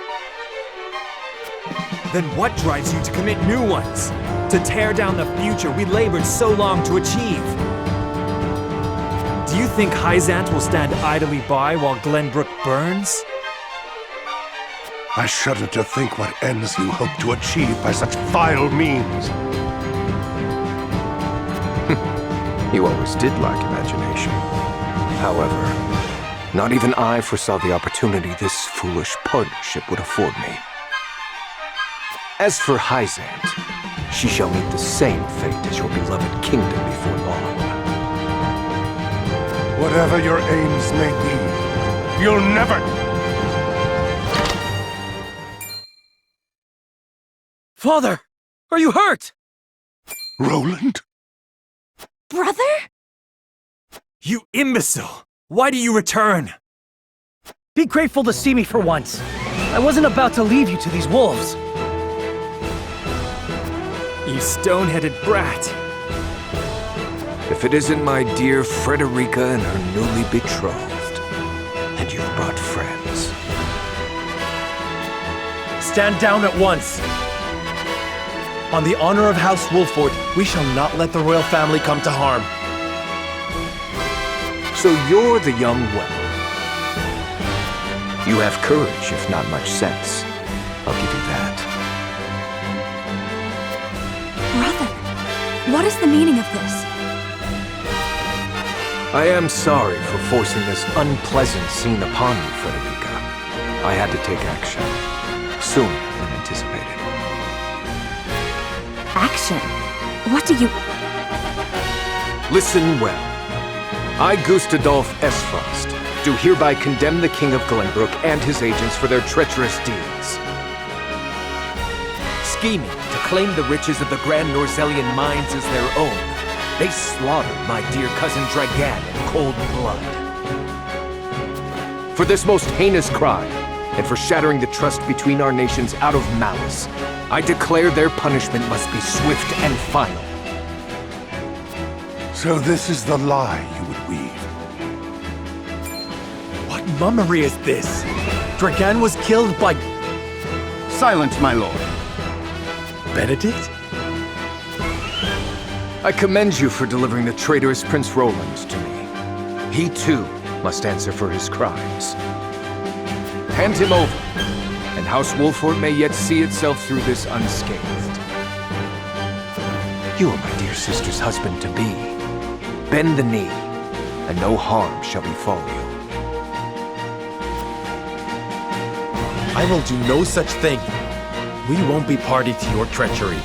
Then what drives you to commit new ones? To tear down the future we labored so long to achieve? Do you think Hyzant will stand idly by while Glenbrook burns? I shudder to think what ends you hope to achieve by such vile means. You always did lack imagination. However, not even I foresaw the opportunity this foolish partnership would afford me. As for Hyzant, she shall meet the same fate as your beloved kingdom before long. Whatever your aims may be, you'll never... Father! Are you hurt? Roland? Brother? You imbecile! Why do you return? Be grateful to see me for once. I wasn't about to leave you to these wolves. You stone-headed brat. If it isn't my dear Frederica and her newly betrothed, and you've brought friends. Stand down at once! On the honor of House Wolfort, we shall not let the royal family come to harm. So you're the young Wellen. You have courage, if not much sense. I'll give you that. Brother, what is the meaning of this? I am sorry for forcing this unpleasant scene upon you, Frederica. I had to take action. Sooner than anticipated. Action? What do you... Listen well. I, Gustadolf Esfrost, do hereby condemn the King of Glenbrook and his agents for their treacherous deeds. Scheming to claim the riches of the Grand Norzellian mines as their own, they slaughtered my dear cousin Dragan in cold blood. For this most heinous crime, and for shattering the trust between our nations out of malice, I declare their punishment must be swift and final. So this is the lie you would weave. What mummery is this? Dragan was killed by... Silence, my lord. Benedict? I commend you for delivering the traitorous Prince Roland to me. He too must answer for his crimes. Hand him over, and House Wolfort may yet see itself through this unscathed. You are my dear sister's husband-to-be. Bend the knee, and no harm shall befall you. I will do no such thing. We won't be party to your treachery.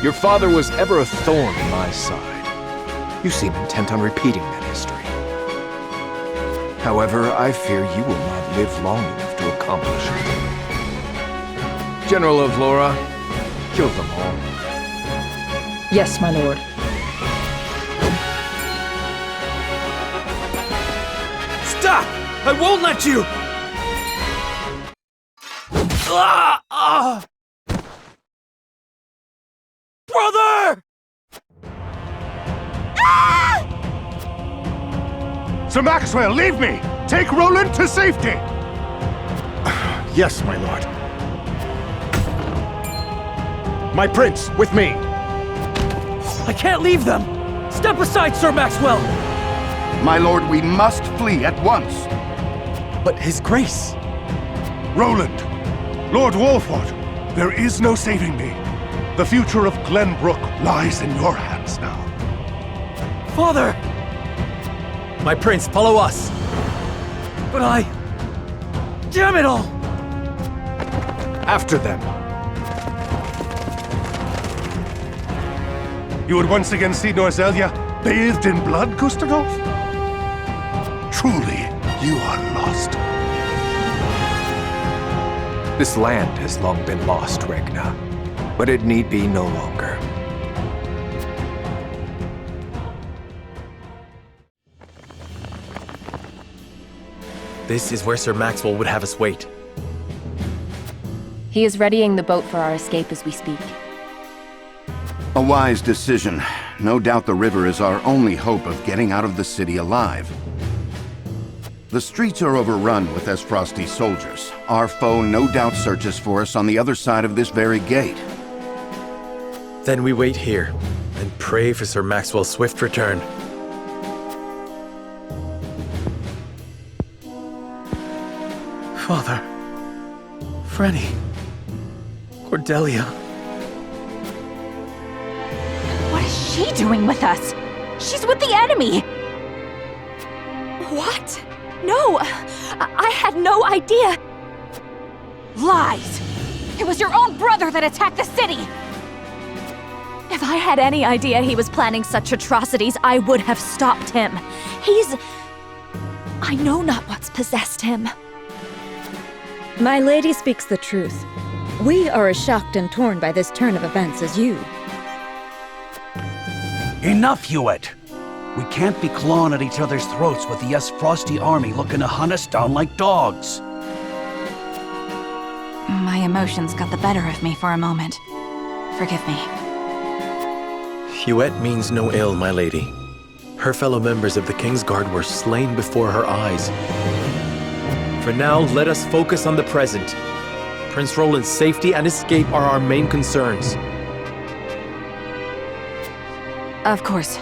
Your father was ever a thorn in my side. You seem intent on repeating that history. However, I fear you will not live long enough to accomplish it. General of Laura, kill them all. Yes, my lord. Stop! I won't let you! Brother! Sir Maxwell, leave me! Take Roland to safety! Yes, my lord. My prince, with me! I can't leave them! Step aside, Sir Maxwell! My lord, we must flee at once. But his grace... Roland! Lord Wolford, there is no saving me. The future of Glenbrook lies in your hands now. Father! My prince, follow us! But I... Damn it all! After them. You would once again see Norzelia bathed in blood, Gustadolf? Truly, you are lost. This land has long been lost, Regna, but it need be no longer. This is where Sir Maxwell would have us wait. He is readying the boat for our escape as we speak. A wise decision. No doubt the river is our only hope of getting out of the city alive. The streets are overrun with Esfrosti soldiers. Our foe no doubt searches for us on the other side of this very gate. Then we wait here and pray for Sir Maxwell's swift return. Father... Frenny... Cordelia... What is she doing with us? She's with the enemy! What? No! I had no idea! Lies! It was your own brother that attacked the city! If I had any idea he was planning such atrocities, I would have stopped him. I know not what's possessed him. My lady speaks the truth. We are as shocked and torn by this turn of events as you. Enough, Hewitt! We can't be clawing at each other's throats with the Esfrosti army looking to hunt us down like dogs. My emotions got the better of me for a moment. Forgive me. Hewitt means no ill, my lady. Her fellow members of the King's Guard were slain before her eyes. For now, let us focus on the present. Prince Roland's safety and escape are our main concerns. Of course.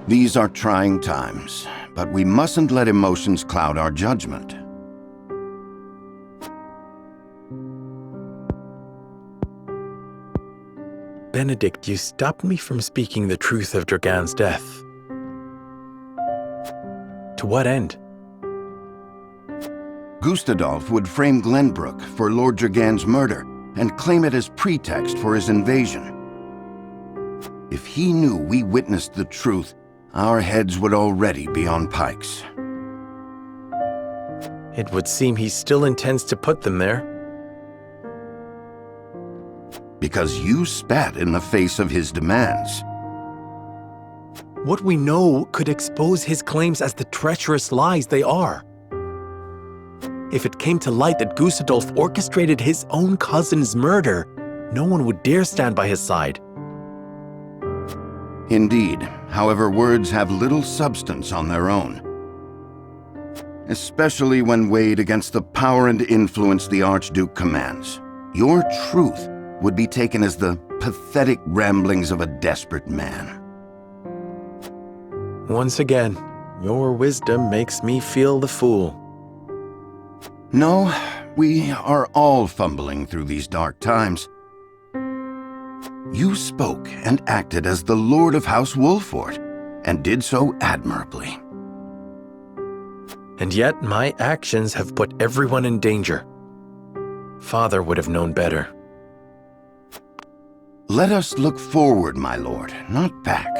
These are trying times, but we mustn't let emotions cloud our judgment. Benedict, you stopped me from speaking the truth of Dragan's death. To what end? Gustadolf would frame Glenbrook for Lord Dragan's murder and claim it as pretext for his invasion. If he knew we witnessed the truth, our heads would already be on pikes. It would seem he still intends to put them there. Because you spat in the face of his demands. What we know could expose his claims as the treacherous lies they are. If it came to light that Gustadolf orchestrated his own cousin's murder, no one would dare stand by his side. Indeed, however, words have little substance on their own. Especially when weighed against the power and influence the Archduke commands. Your truth would be taken as the pathetic ramblings of a desperate man. Once again, your wisdom makes me feel the fool. No, we are all fumbling through these dark times. You spoke and acted as the Lord of House Wolford, and did so admirably. And yet my actions have put everyone in danger. Father would have known better. Let us look forward, my lord, not back.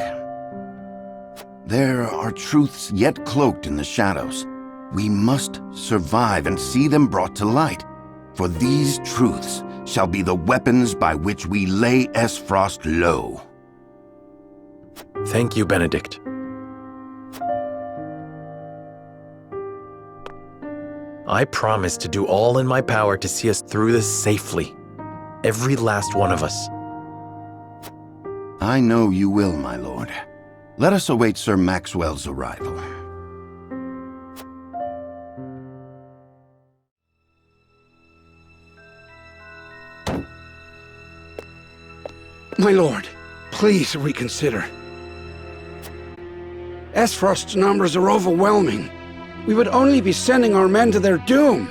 There are truths yet cloaked in the shadows. We must survive and see them brought to light, for these truths shall be the weapons by which we lay Esfrost low. Thank you, Benedict. I promise to do all in my power to see us through this safely. Every last one of us. I know you will, my lord. Let us await Sir Maxwell's arrival. My lord, please reconsider. Esfrost's numbers are overwhelming. We would only be sending our men to their doom.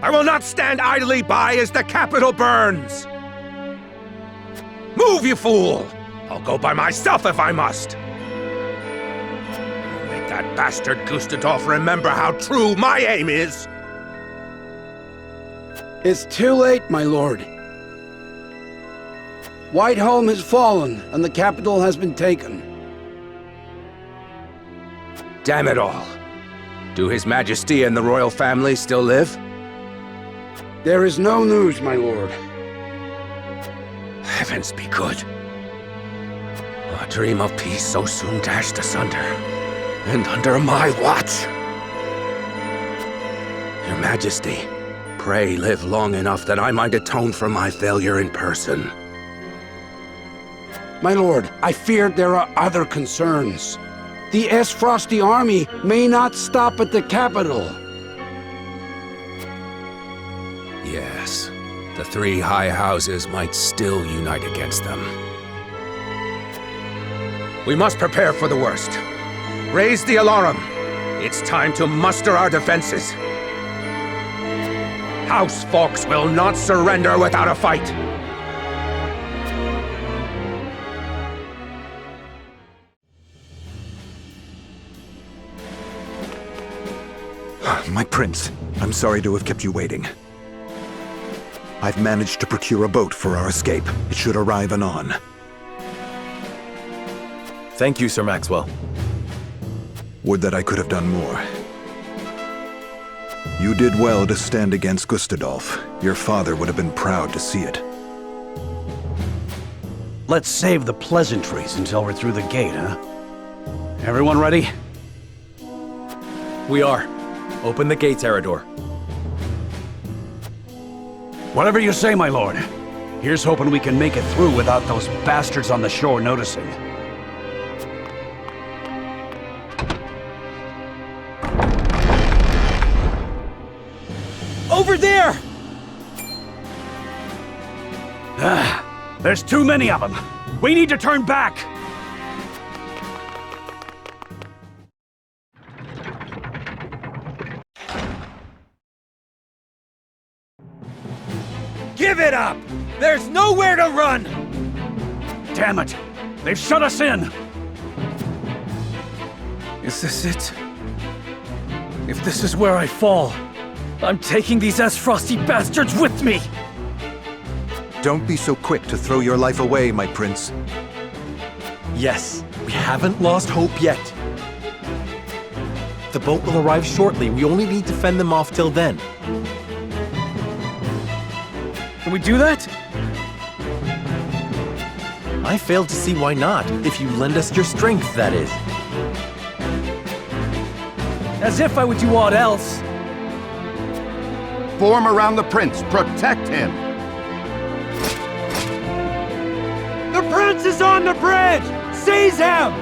I will not stand idly by as the capital burns! Move, you fool! I'll go by myself if I must! Make that bastard Gustadolf remember how true my aim is! It's too late, my lord. Whiteholm has fallen, and the capital has been taken. Damn it all. Do His Majesty and the royal family still live? There is no news, my lord. Heavens be good. A dream of peace so soon dashed asunder, and under my watch. Your Majesty, pray live long enough that I might atone for my failure in person. My lord, I feared there are other concerns. The Esfrosti army may not stop at the capital. Yes, the three high houses might still unite against them. We must prepare for the worst. Raise the alarm. It's time to muster our defenses. House Falks will not surrender without a fight. My prince, I'm sorry to have kept you waiting. I've managed to procure a boat for our escape. It should arrive anon. Thank you, Sir Maxwell. Would that I could have done more. You did well to stand against Gustadolf. Your father would have been proud to see it. Let's save the pleasantries until we're through the gate, huh? Everyone ready? We are. Open the gates, Eredor. Whatever you say, my lord. Here's hoping we can make it through without those bastards on the shore noticing. Over there! There's too many of them. We need to turn back. Give it up! There's nowhere to run! Damn it! They've shut us in! Is this it? If this is where I fall, I'm taking these Esfrosti bastards with me! Don't be so quick to throw your life away, my prince. Yes, we haven't lost hope yet. The boat will arrive shortly. We only need to fend them off till then. Can we do that? I fail to see why not, if you lend us your strength, that is. As if I would do aught else. Form around the prince. Protect him. The prince is on the bridge! Seize him!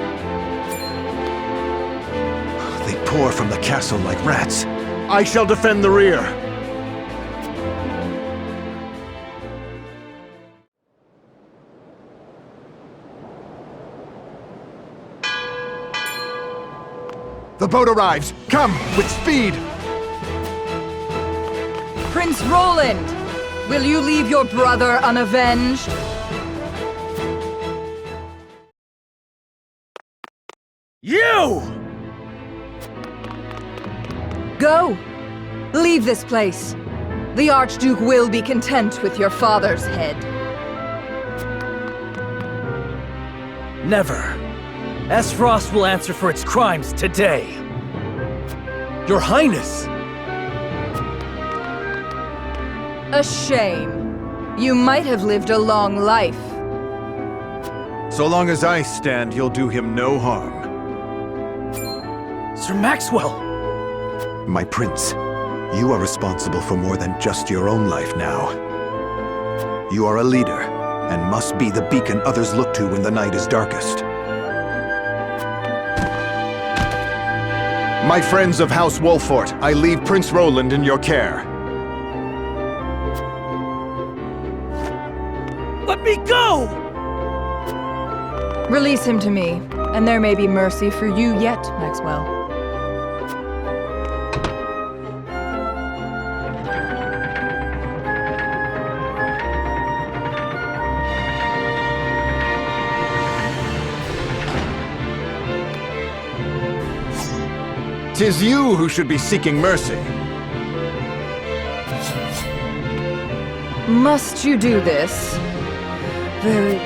They pour from the castle like rats. I shall defend the rear. The boat arrives! Come, with speed! Prince Roland, will you leave your brother unavenged? You! Go! Leave this place. The Archduke will be content with your father's head. Never. Esfrost will answer for its crimes today. Your Highness! A shame. You might have lived a long life. So long as I stand, you'll do him no harm. Sir Maxwell! My prince, you are responsible for more than just your own life now. You are a leader, and must be the beacon others look to when the night is darkest. My friends of House Wolfort, I leave Prince Roland in your care. Let me go! Release him to me, and there may be mercy for you yet, Maxwell. 'Tis you who should be seeking mercy. Must you do this? Very...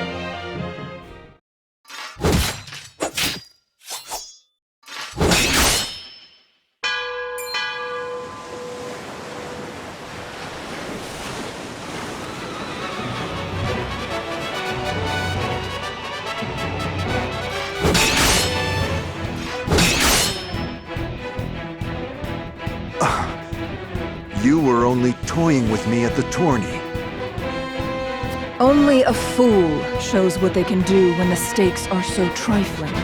You were only toying with me at the tourney. Only a fool shows what they can do when the stakes are so trifling.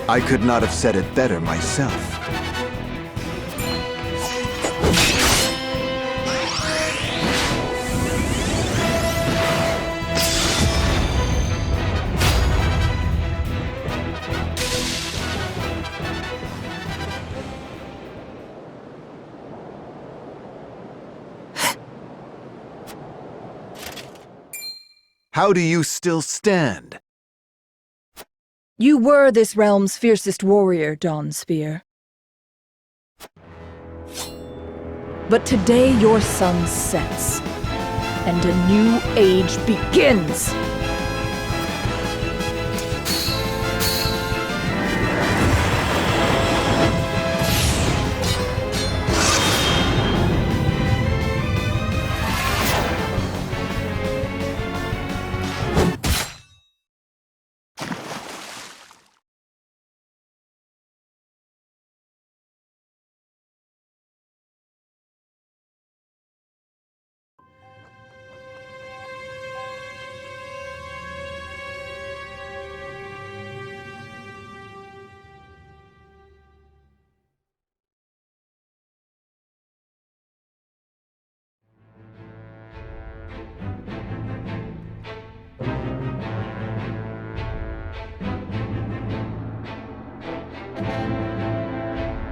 I could not have said it better myself. How do you still stand? You were this realm's fiercest warrior, Dawn Spear. But today your sun sets, and a new age begins!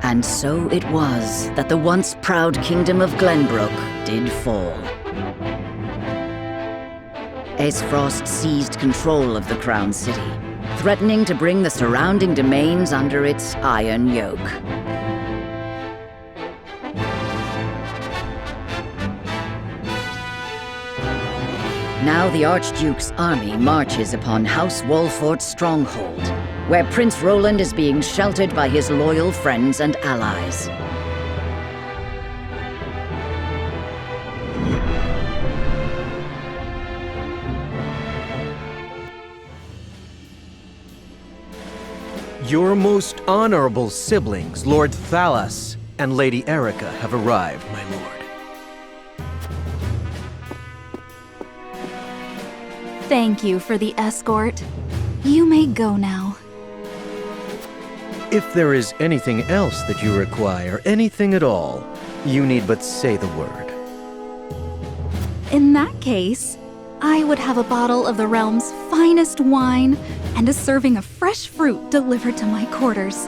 And so it was that the once proud kingdom of Glenbrook did fall. Esfrost seized control of the Crown City, threatening to bring the surrounding domains under its iron yoke. Now the Archduke's army marches upon House Wolfort's stronghold, where Prince Roland is being sheltered by his loyal friends and allies. Your most honorable siblings, Lord Thalas and Lady Erica, have arrived, my lord. Thank you for the escort. You may go now. If there is anything else that you require, anything at all, you need but say the word. In that case, I would have a bottle of the realm's finest wine and a serving of fresh fruit delivered to my quarters.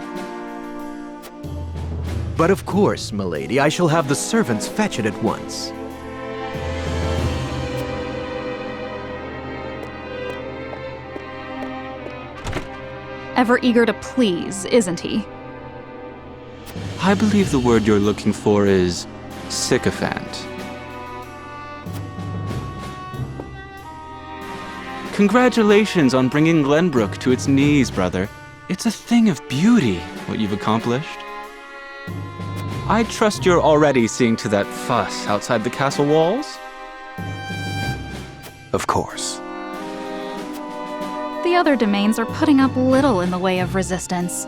But of course, milady, I shall have the servants fetch it at once. ever eager to please, isn't he? I believe the word you're looking for is sycophant. Congratulations on bringing Glenbrook to its knees, brother. It's a thing of beauty, what you've accomplished. I trust you're already seeing to that fuss outside the castle walls? Of course. The other domains are putting up little in the way of resistance.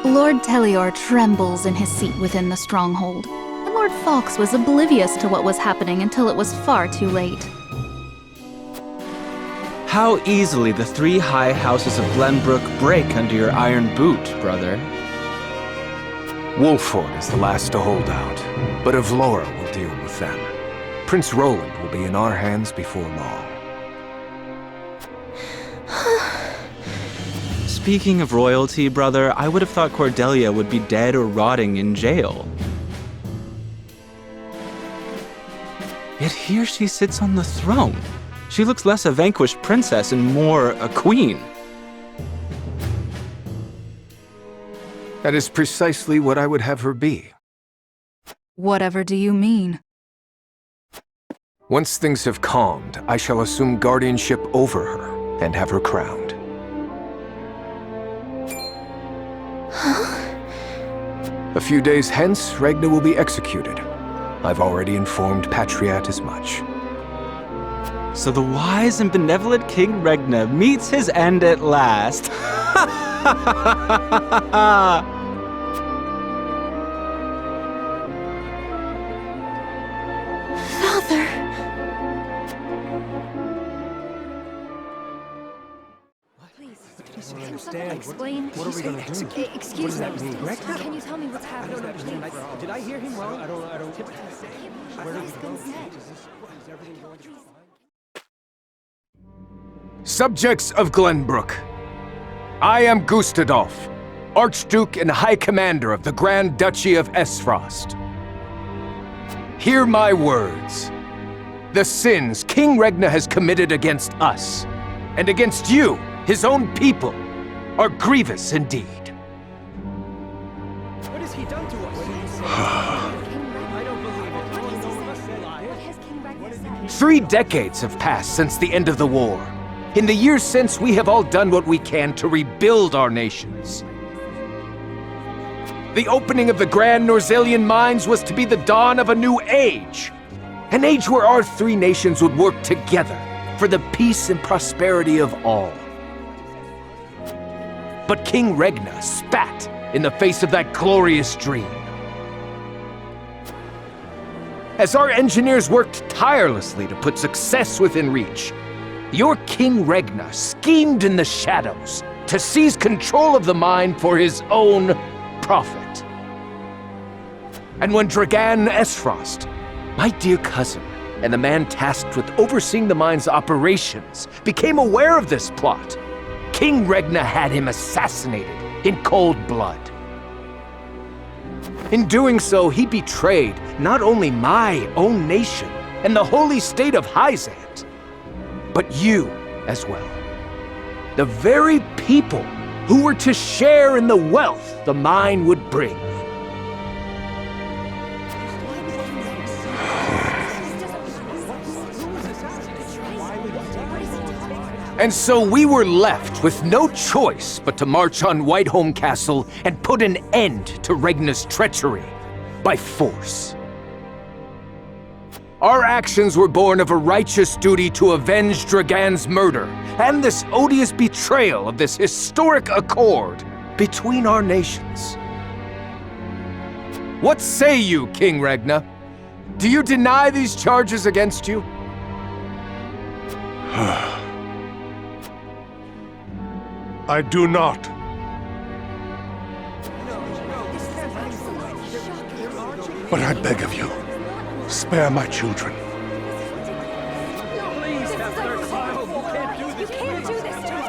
Lord Telior trembles in his seat within the stronghold, and Lord Fawkes was oblivious to what was happening until it was far too late. How easily the three high houses of Glenbrook break under your iron boot, brother. Wolford is the last to hold out, but Avlora will deal with them. Prince Roland will be in our hands before long. Speaking of royalty, brother, I would have thought Cordelia would be dead or rotting in jail. Yet here she sits on the throne. She looks less a vanquished princess and more a queen. That is precisely what I would have her be. Whatever do you mean? Once things have calmed, I shall assume guardianship over her and have her crowned. A few days hence, Regna will be executed. I've already informed Patriat as much. So the wise and benevolent King Regna meets his end at last. Father! Explain. What are we going to do? Excuse me. Regna? Can you tell me what's happening? Did I hear him wrong? I don't. Where did we go? Subjects of Glenbrook, I am Gustadolf, Archduke and High Commander of the Grand Duchy of Esfrost. Hear my words. The sins King Regna has committed against us, and against you, his own people, are grievous indeed. What has he done to us? I don't believe it. 3 decades have passed since the end of the war. In the years since, we have all done what we can to rebuild our nations. The opening of the Grand Norzelian mines was to be the dawn of a new age. An age where our 3 nations would work together for the peace and prosperity of all. But King Regna spat in the face of that glorious dream. As our engineers worked tirelessly to put success within reach, your King Regna schemed in the shadows to seize control of the mine for his own profit. And when Dragan Esfrost, my dear cousin, and the man tasked with overseeing the mine's operations, became aware of this plot, King Regna had him assassinated in cold blood. In doing so, he betrayed not only my own nation and the holy state of Hyzant, but you as well. The very people who were to share in the wealth the mine would bring. And so we were left with no choice but to march on Whiteholm Castle and put an end to Regna's treachery by force. Our actions were born of a righteous duty to avenge Dragan's murder and this odious betrayal of this historic accord between our nations. What say you, King Regna? Do you deny these charges against you? I do not. But I beg of you, spare my children.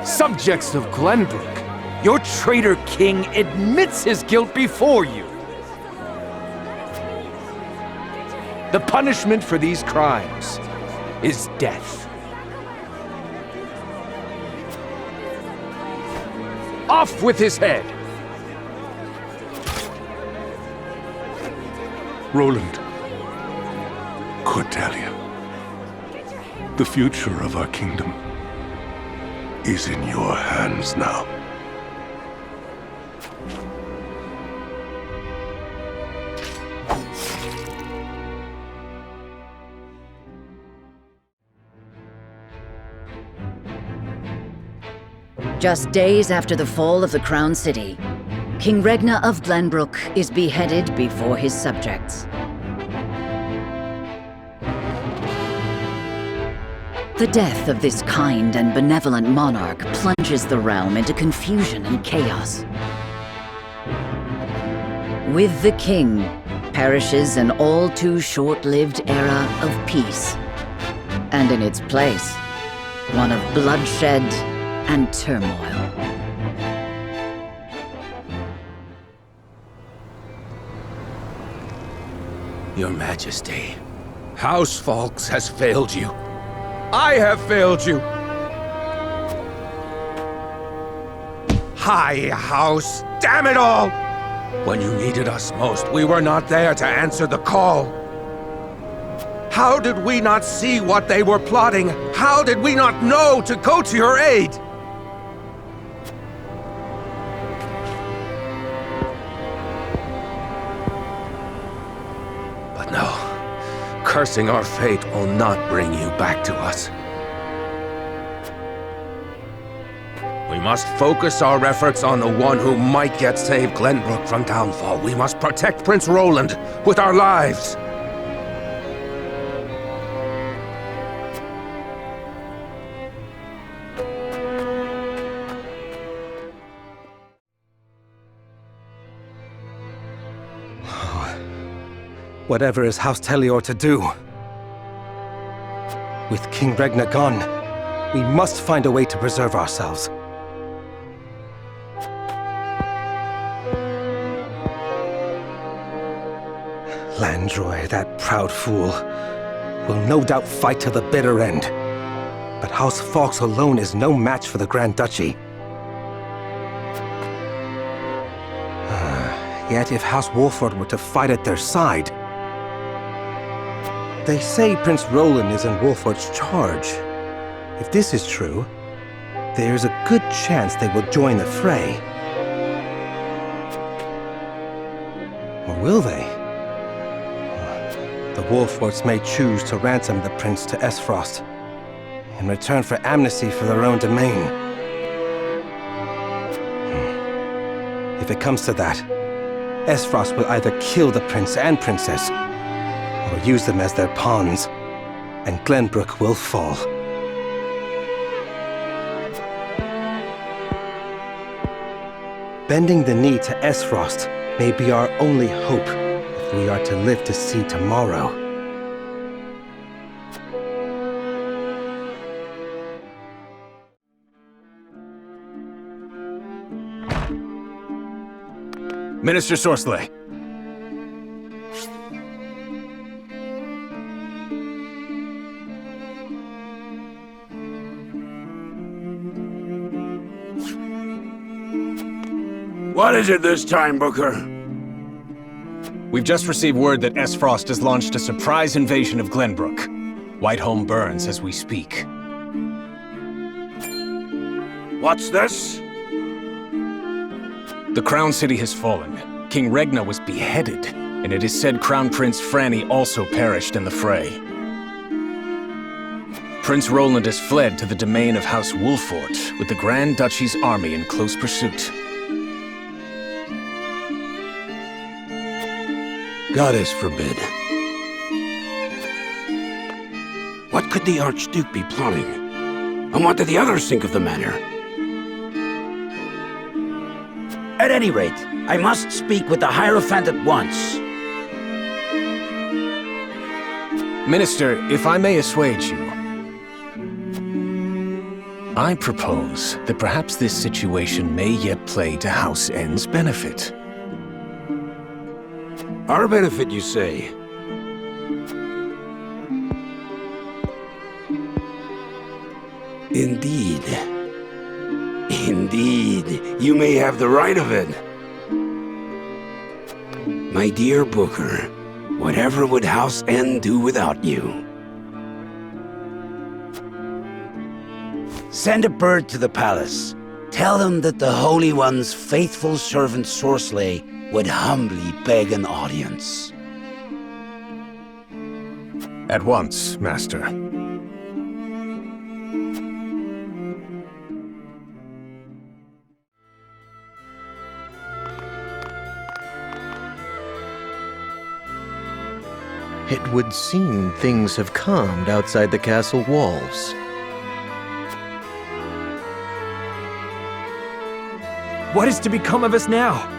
Subjects of Glenbrook, your traitor king admits his guilt before you. The punishment for these crimes is death. Off with his head! Roland, Cordelia, the future of our kingdom is in your hands now. Just days after the fall of the Crown City, King Regna of Glenbrook is beheaded before his subjects. The death of this kind and benevolent monarch plunges the realm into confusion and chaos. With the king perishes an all too short-lived era of peace, and in its place, one of bloodshed and turmoil. Your Majesty, House Falks has failed you. I have failed you. High House, damn it all! When you needed us most, we were not there to answer the call. How did we not see what they were plotting? How did we not know to go to your aid? But no, cursing our fate will not bring you back to us. We must focus our efforts on the one who might yet save Glenbrook from downfall. We must protect Prince Roland with our lives. Whatever is House Telior to do? With King Regna gone, we must find a way to preserve ourselves. Landroy, that proud fool, will no doubt fight to the bitter end. But House Falks alone is no match for the Grand Duchy. Yet if House Wolford were to fight at their side... They say Prince Roland is in Wolford's charge. If this is true, there's a good chance they will join the fray. Or will they? The Wolfords may choose to ransom the prince to Esfrost in return for amnesty for their own domain. If it comes to that, Esfrost will either kill the prince and princess, or use them as their pawns, and Glenbrook will fall. Bending the knee to Esfrost may be our only hope if we are to live to see tomorrow. Minister Sorsley. What is it this time, Booker? We've just received word that Esfrost has launched a surprise invasion of Glenbrook. Whiteholm burns as we speak. What's this? The Crown City has fallen. King Regna was beheaded, and it is said Crown Prince Franny also perished in the fray. Prince Roland has fled to the domain of House Wolford, with the Grand Duchy's army in close pursuit. Goddess forbid. What could the Archduke be plotting? And what did the others think of the matter? At any rate, I must speak with the Hierophant at once. Minister, if I may assuage you, I propose that perhaps this situation may yet play to House N's benefit. Our benefit, you say? Indeed. Indeed, you may have the right of it. My dear Booker, whatever would House N do without you? Send a bird to the palace. Tell them that the Holy One's faithful servant Sorceler would humbly beg an audience. At once, Master. It would seem things have calmed outside the castle walls. What is to become of us now?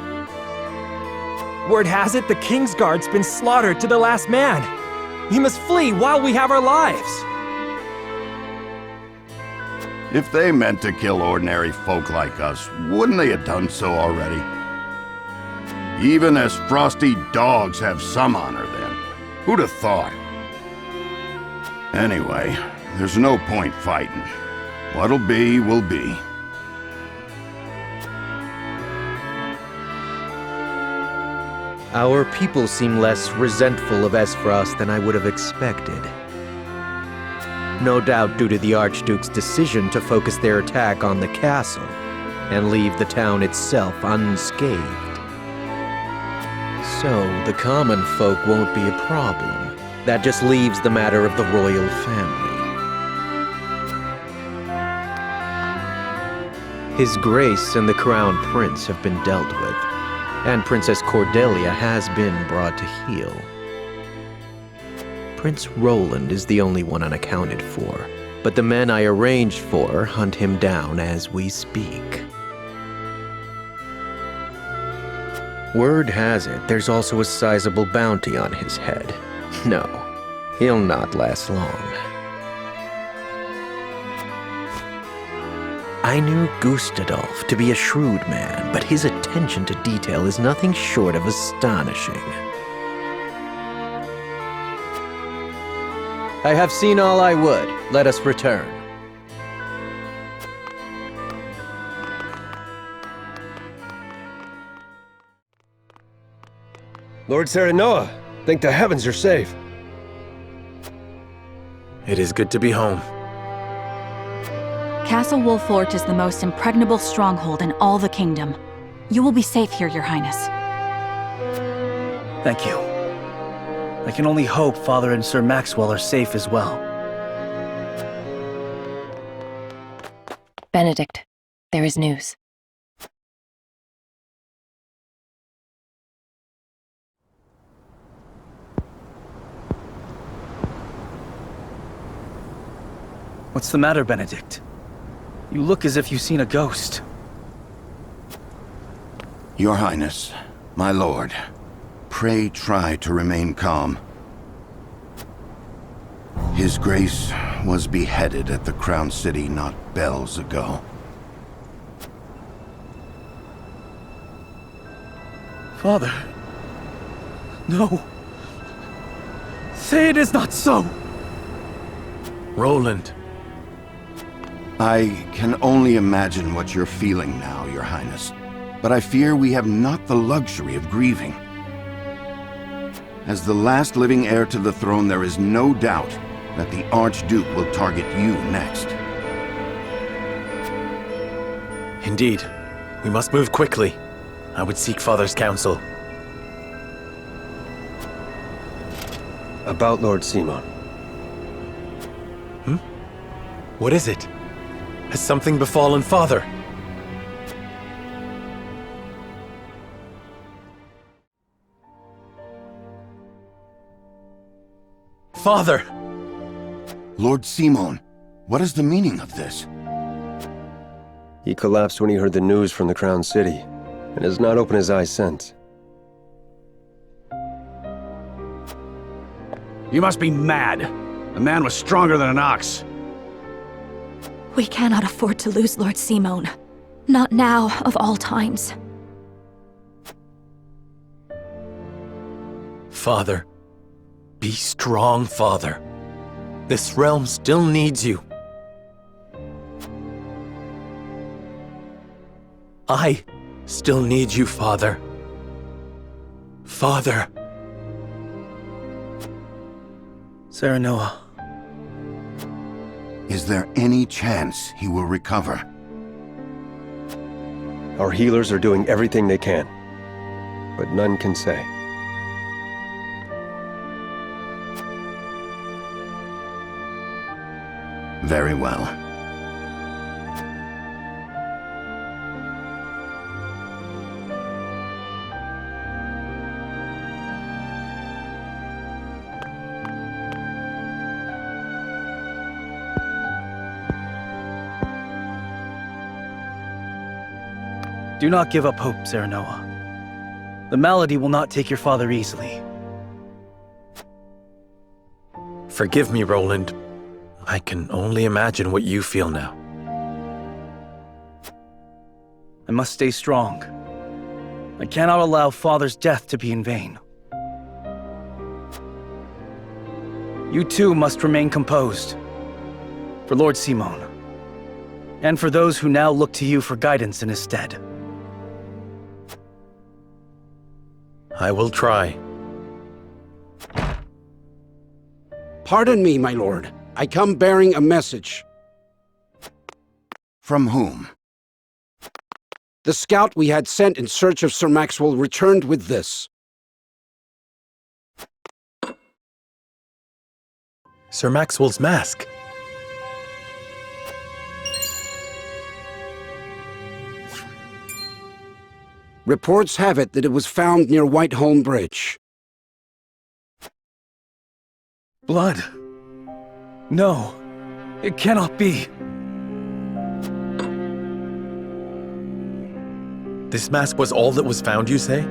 Word has it the King's Guard's been slaughtered to the last man. We must flee while we have our lives. If they meant to kill ordinary folk like us, wouldn't they have done so already? Even as frosty dogs have some honor then. Who'd have thought? Anyway, there's no point fighting. What'll be, will be. Our people seem less resentful of Esfrost than I would have expected. No doubt due to the Archduke's decision to focus their attack on the castle and leave the town itself unscathed. So, the common folk won't be a problem. That just leaves the matter of the royal family. His Grace and the Crown Prince have been dealt with, and Princess Cordelia has been brought to heel. Prince Roland is the only one unaccounted for, but the men I arranged for hunt him down as we speak. Word has it there's also a sizable bounty on his head. No, he'll not last long. I knew Gustadolf to be a shrewd man, but his attention to detail is nothing short of astonishing. I have seen all I would. Let us return. Lord Serenoa, thank the heavens you're safe. It is good to be home. Castle Wolfort is the most impregnable stronghold in all the kingdom. You will be safe here, Your Highness. Thank you. I can only hope Father and Sir Maxwell are safe as well. Benedict, there is news. What's the matter, Benedict? You look as if you've seen a ghost. Your Highness, my lord, pray try to remain calm. His Grace was beheaded at the Crown City not bells ago. Father. No. Say it is not so. Roland. I can only imagine what you're feeling now, Your Highness, but I fear we have not the luxury of grieving. As the last living heir to the throne, there is no doubt that the Archduke will target you next. Indeed. We must move quickly. I would seek Father's counsel. About Lord Simon. What is it? Has something befallen Father? Father! Lord Simon, what is the meaning of this? He collapsed when he heard the news from the Crown City, and has not opened his eyes since. You must be mad. The man was stronger than an ox. We cannot afford to lose Lord Simon. Not now, of all times. Father. Be strong, Father. This realm still needs you. I still need you, Father. Father. Serenoa. Is there any chance he will recover? Our healers are doing everything they can, but none can say. Very well. Do not give up hope, Serenoa. The malady will not take your father easily. Forgive me, Roland. I can only imagine what you feel now. I must stay strong. I cannot allow Father's death to be in vain. You too must remain composed. For Lord Simon. And for those who now look to you for guidance in his stead. I will try. Pardon me, my lord. I come bearing a message. From whom? The scout we had sent in search of Sir Maxwell returned with this. Sir Maxwell's mask. Reports have it that it was found near Whiteholm Bridge. Blood. No, it cannot be. This mask was all that was found, you say?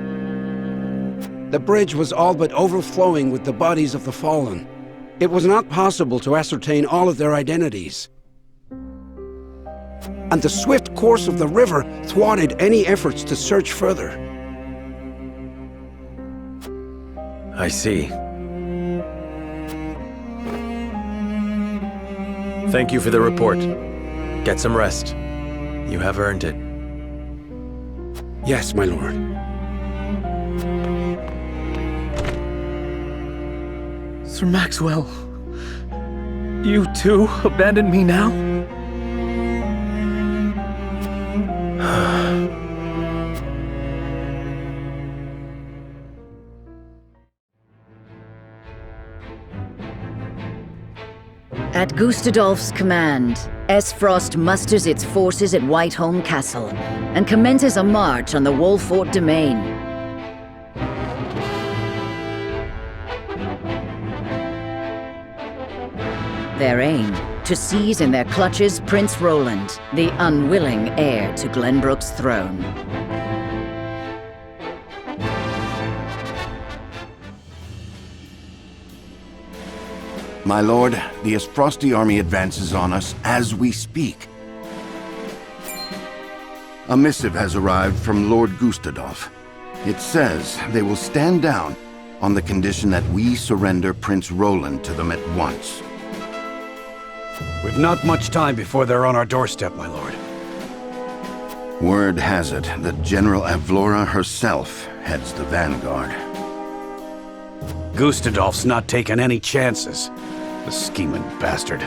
The bridge was all but overflowing with the bodies of the fallen. It was not possible to ascertain all of their identities. And the swift course of the river thwarted any efforts to search further. I see. Thank you for the report. Get some rest. You have earned it. Yes, my lord. Sir Maxwell, you too abandon me now? At Gustadolf's command, Frost musters its forces at Whiteholm Castle and commences a march on the Wolfort domain. Their aim, to seize in their clutches Prince Roland, the unwilling heir to Glenbrook's throne. My lord, the Frosty army advances on us as we speak. A missive has arrived from Lord Gustadolf. It says they will stand down on the condition that we surrender Prince Roland to them at once. We've not much time before they're on our doorstep, my lord. Word has it that General Avlora herself heads the vanguard. Gustadolf's not taking any chances. The scheming bastard.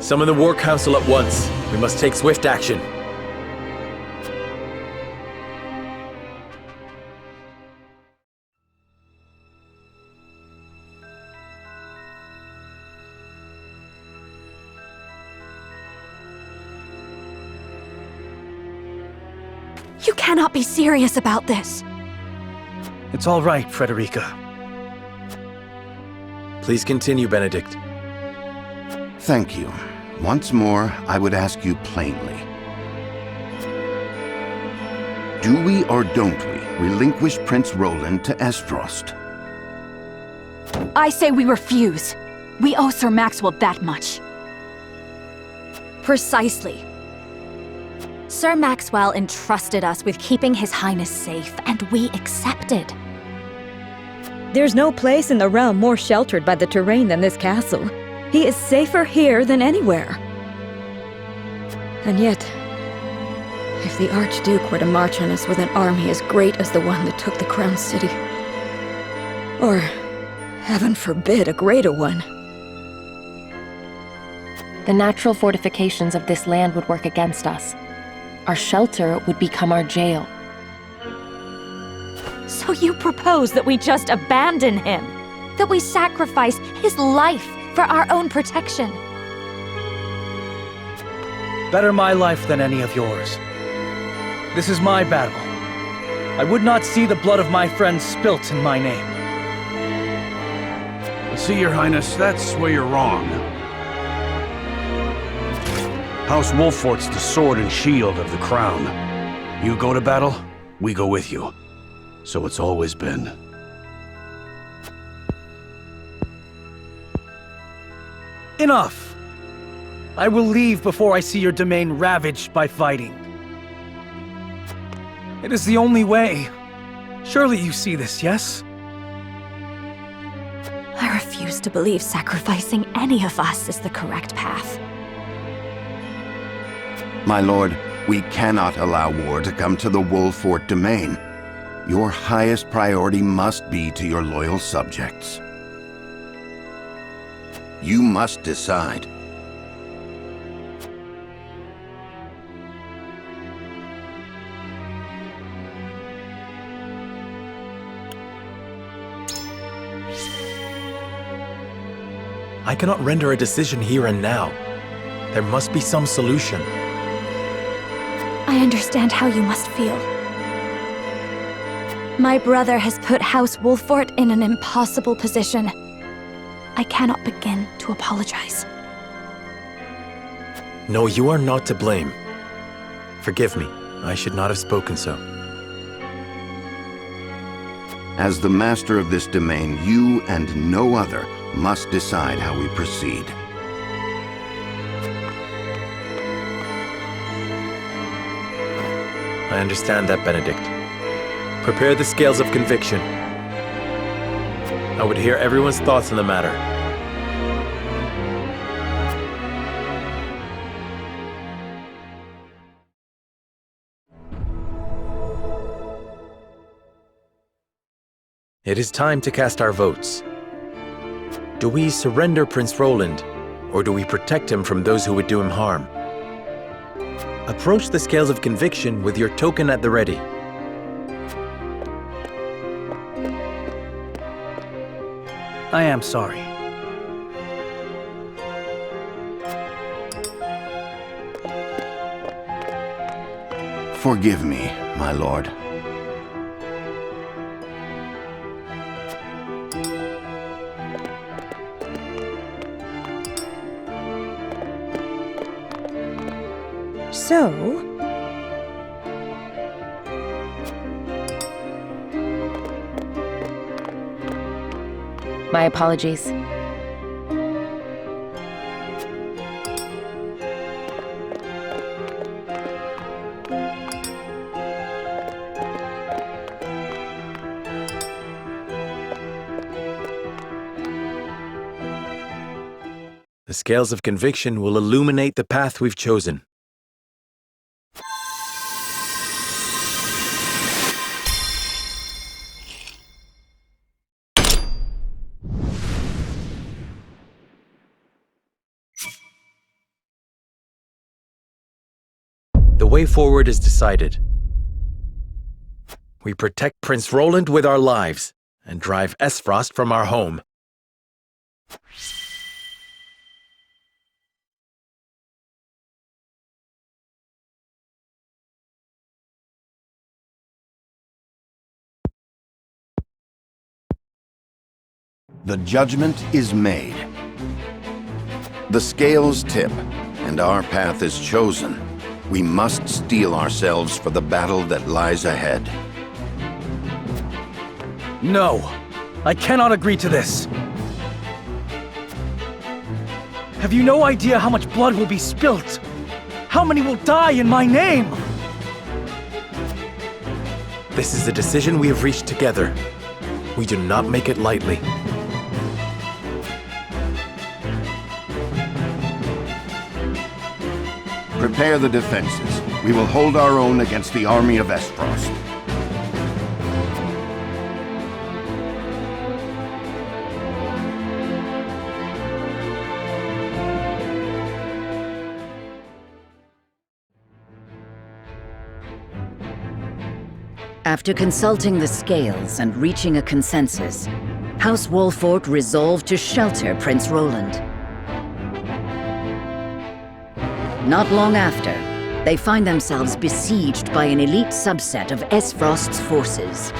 Summon the War Council at once. We must take swift action. You cannot be serious about this. It's all right, Frederica. Please continue, Benedict. Thank you. Once more, I would ask you plainly. Do we or don't we relinquish Prince Roland to Frost? I say we refuse. We owe Sir Maxwell that much. Precisely. Sir Maxwell entrusted us with keeping His Highness safe, and we accepted. There's no place in the realm more sheltered by the terrain than this castle. He is safer here than anywhere. And yet, if the Archduke were to march on us with an army as great as the one that took the Crown City, or, heaven forbid, a greater one, the natural fortifications of this land would work against us. Our shelter would become our jail. So you propose that we just abandon him? That we sacrifice his life for our own protection? Better my life than any of yours. This is my battle. I would not see the blood of my friends spilt in my name. See, Your Highness, that's where you're wrong. House Wolfort's the sword and shield of the crown. You go to battle, we go with you. So it's always been. Enough! I will leave before I see your domain ravaged by fighting. It is the only way. Surely you see this, yes? I refuse to believe sacrificing any of us is the correct path. My lord, we cannot allow war to come to the Wolfort domain. Your highest priority must be to your loyal subjects. You must decide. I cannot render a decision here and now. There must be some solution. I understand how you must feel. My brother has put House Wolfort in an impossible position. I cannot begin to apologize. No, you are not to blame. Forgive me. I should not have spoken so. As the master of this domain, you and no other must decide how we proceed. I understand that, Benedict. Prepare the scales of conviction. I would hear everyone's thoughts on the matter. It is time to cast our votes. Do we surrender Prince Roland, or do we protect him from those who would do him harm? Approach the scales of conviction with your token at the ready. I am sorry. Forgive me, my lord. So, My apologies. The scales of conviction will illuminate the path we've chosen. The way forward is decided. We protect Prince Roland with our lives and drive Esfrost from our home. The judgment is made. The scales tip, and our path is chosen. We must steel ourselves for the battle that lies ahead. No, I cannot agree to this. Have you no idea how much blood will be spilt? How many will die in my name? This is a decision we have reached together. We do not make it lightly. prepare the defenses. We will hold our own against the army of Esfrost. After consulting the scales and reaching a consensus, House Wolfort resolved to shelter Prince Roland. Not long after, they find themselves besieged by an elite subset of Esfrost's forces.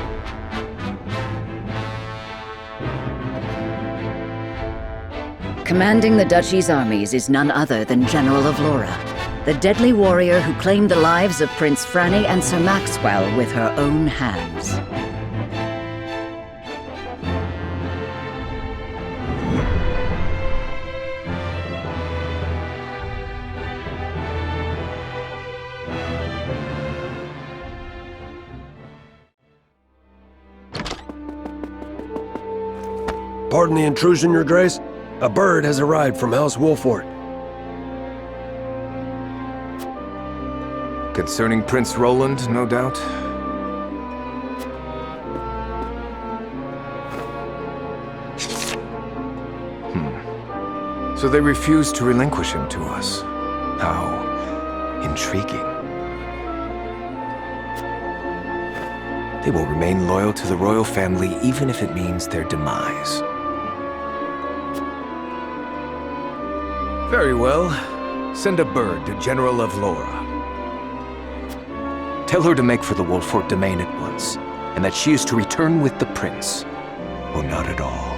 Commanding the duchy's armies is none other than General of Laura, the deadly warrior who claimed the lives of Prince Franny and Sir Maxwell with her own hands. Pardon the intrusion, Your Grace. A bird has arrived from House Wolfort. Concerning Prince Roland, no doubt? So they refused to relinquish him to us. How intriguing. They will remain loyal to the royal family even if it means their demise. Very well. Send a bird to General of Laura. Tell her to make for the Wolfort domain at once, and that she is to return with the prince, or not at all.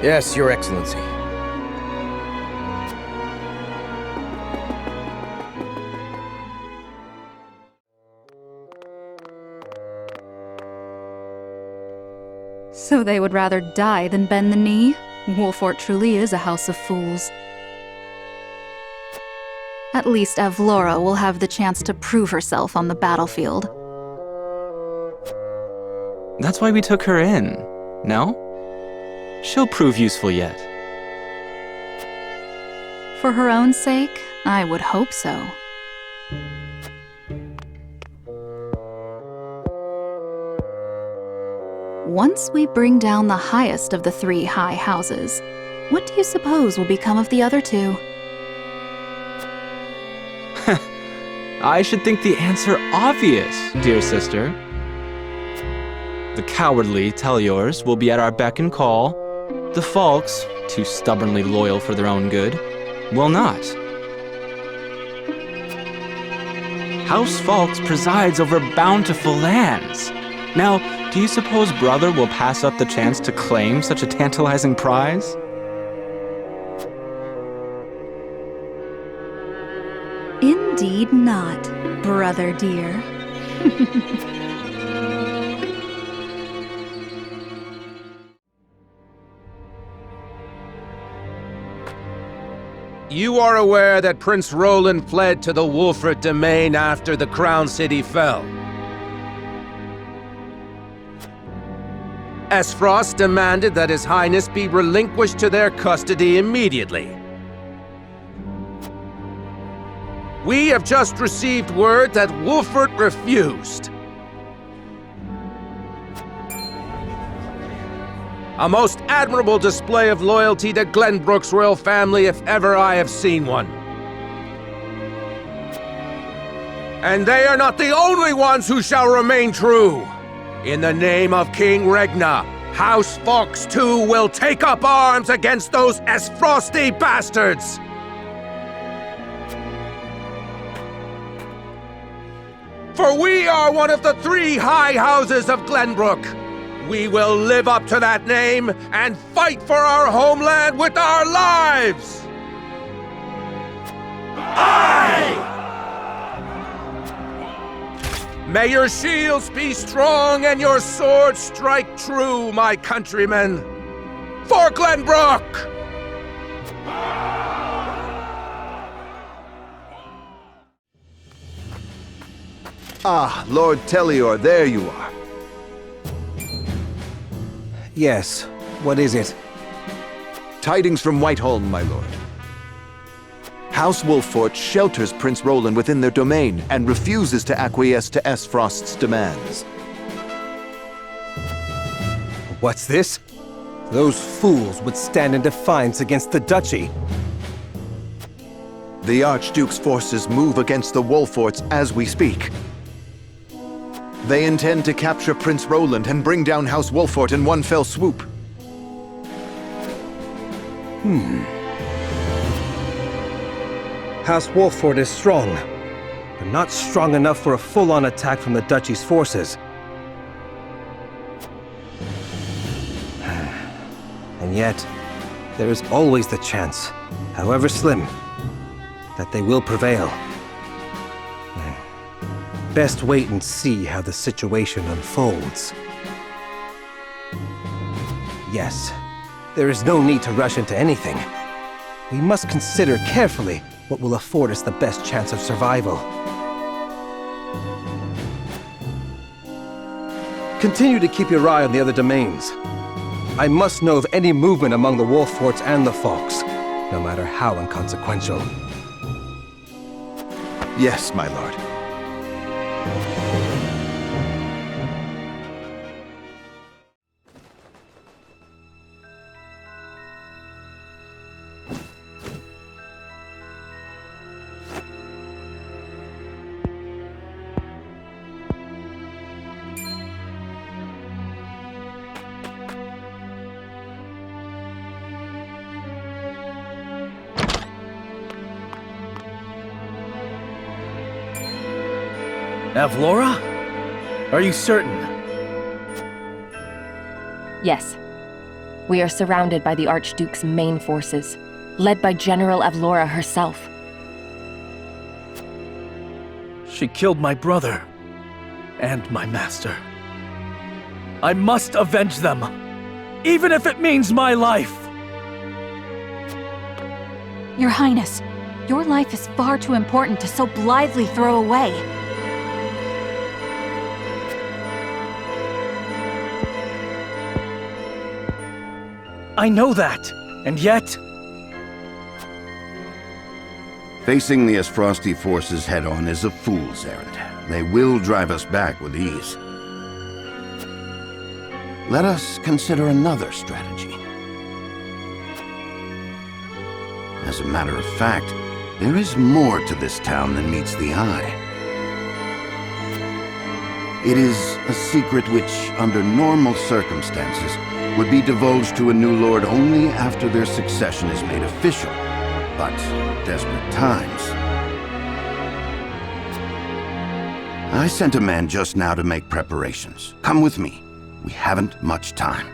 Yes, Your Excellency. So they would rather die than bend the knee? Wolfort truly is a house of fools. At least Avlora will have the chance to prove herself on the battlefield. That's why we took her in, no? She'll prove useful yet. For her own sake, I would hope so. Once we bring down the highest of the 3 high houses, what do you suppose will become of the other 2? I should think the answer obvious, dear sister. The cowardly Teliors will be at our beck and call. The Falks, too stubbornly loyal for their own good, will not. House Falks presides over bountiful lands. Now, do you suppose Brother will pass up the chance to claim such a tantalizing prize? Indeed not, brother dear. You are aware that Prince Roland fled to the Wolfort domain after the Crown City fell. Esfrost demanded that His Highness be relinquished to their custody immediately. We have just received word that Wolfort refused. A most admirable display of loyalty to Glenbrook's royal family if ever I have seen one. And they are not the only ones who shall remain true. In the name of King Regna, House Fox too will take up arms against those Esfrosty bastards! For we are one of the 3 high houses of Glenbrook. We will live up to that name and fight for our homeland with our lives! Aye! May your shields be strong and your swords strike true, my countrymen! For Glenbrook! Ah, Lord Telior, there you are. Yes, what is it? Tidings from Whiteholm, my lord. House Wolffort shelters Prince Roland within their domain and refuses to acquiesce to Frost's demands. What's this? Those fools would stand in defiance against the duchy. The Archduke's forces move against the Wolfforts as we speak. They intend to capture Prince Roland and bring down House Wolffort in one fell swoop. House Wolffort is strong, but not strong enough for a full-on attack from the duchy's forces. And yet, there is always the chance, however slim, that they will prevail. Best wait and see how the situation unfolds. Yes, there is no need to rush into anything. We must consider carefully what will afford us the best chance of survival. Continue to keep your eye on the other domains. I must know of any movement among the Wolfforts and the Falks, no matter how inconsequential. Yes, my lord. Avlora? Are you certain? Yes. We are surrounded by the Archduke's main forces, led by General Avlora herself. She killed my brother and my master. I must avenge them, even if it means my life. Your Highness, your life is far too important to so blithely throw away. I know that, and yet... Facing the Frosty forces head-on is a fool's errand. They will drive us back with ease. Let us consider another strategy. As a matter of fact, there is more to this town than meets the eye. It is a secret which, under normal circumstances, would be divulged to a new lord only after their succession is made official. But desperate times. I sent a man just now to make preparations. Come with me. We haven't much time.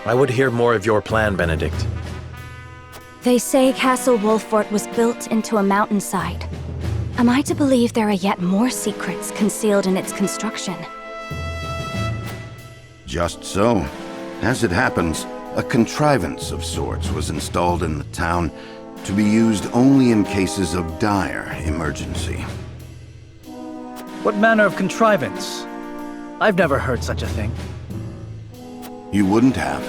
I would hear more of your plan, Benedict. They say Castle Wolffort was built into a mountainside. Am I to believe there are yet more secrets concealed in its construction? Just so. As it happens, a contrivance of sorts was installed in the town to be used only in cases of dire emergency. What manner of contrivance? I've never heard such a thing. You wouldn't have.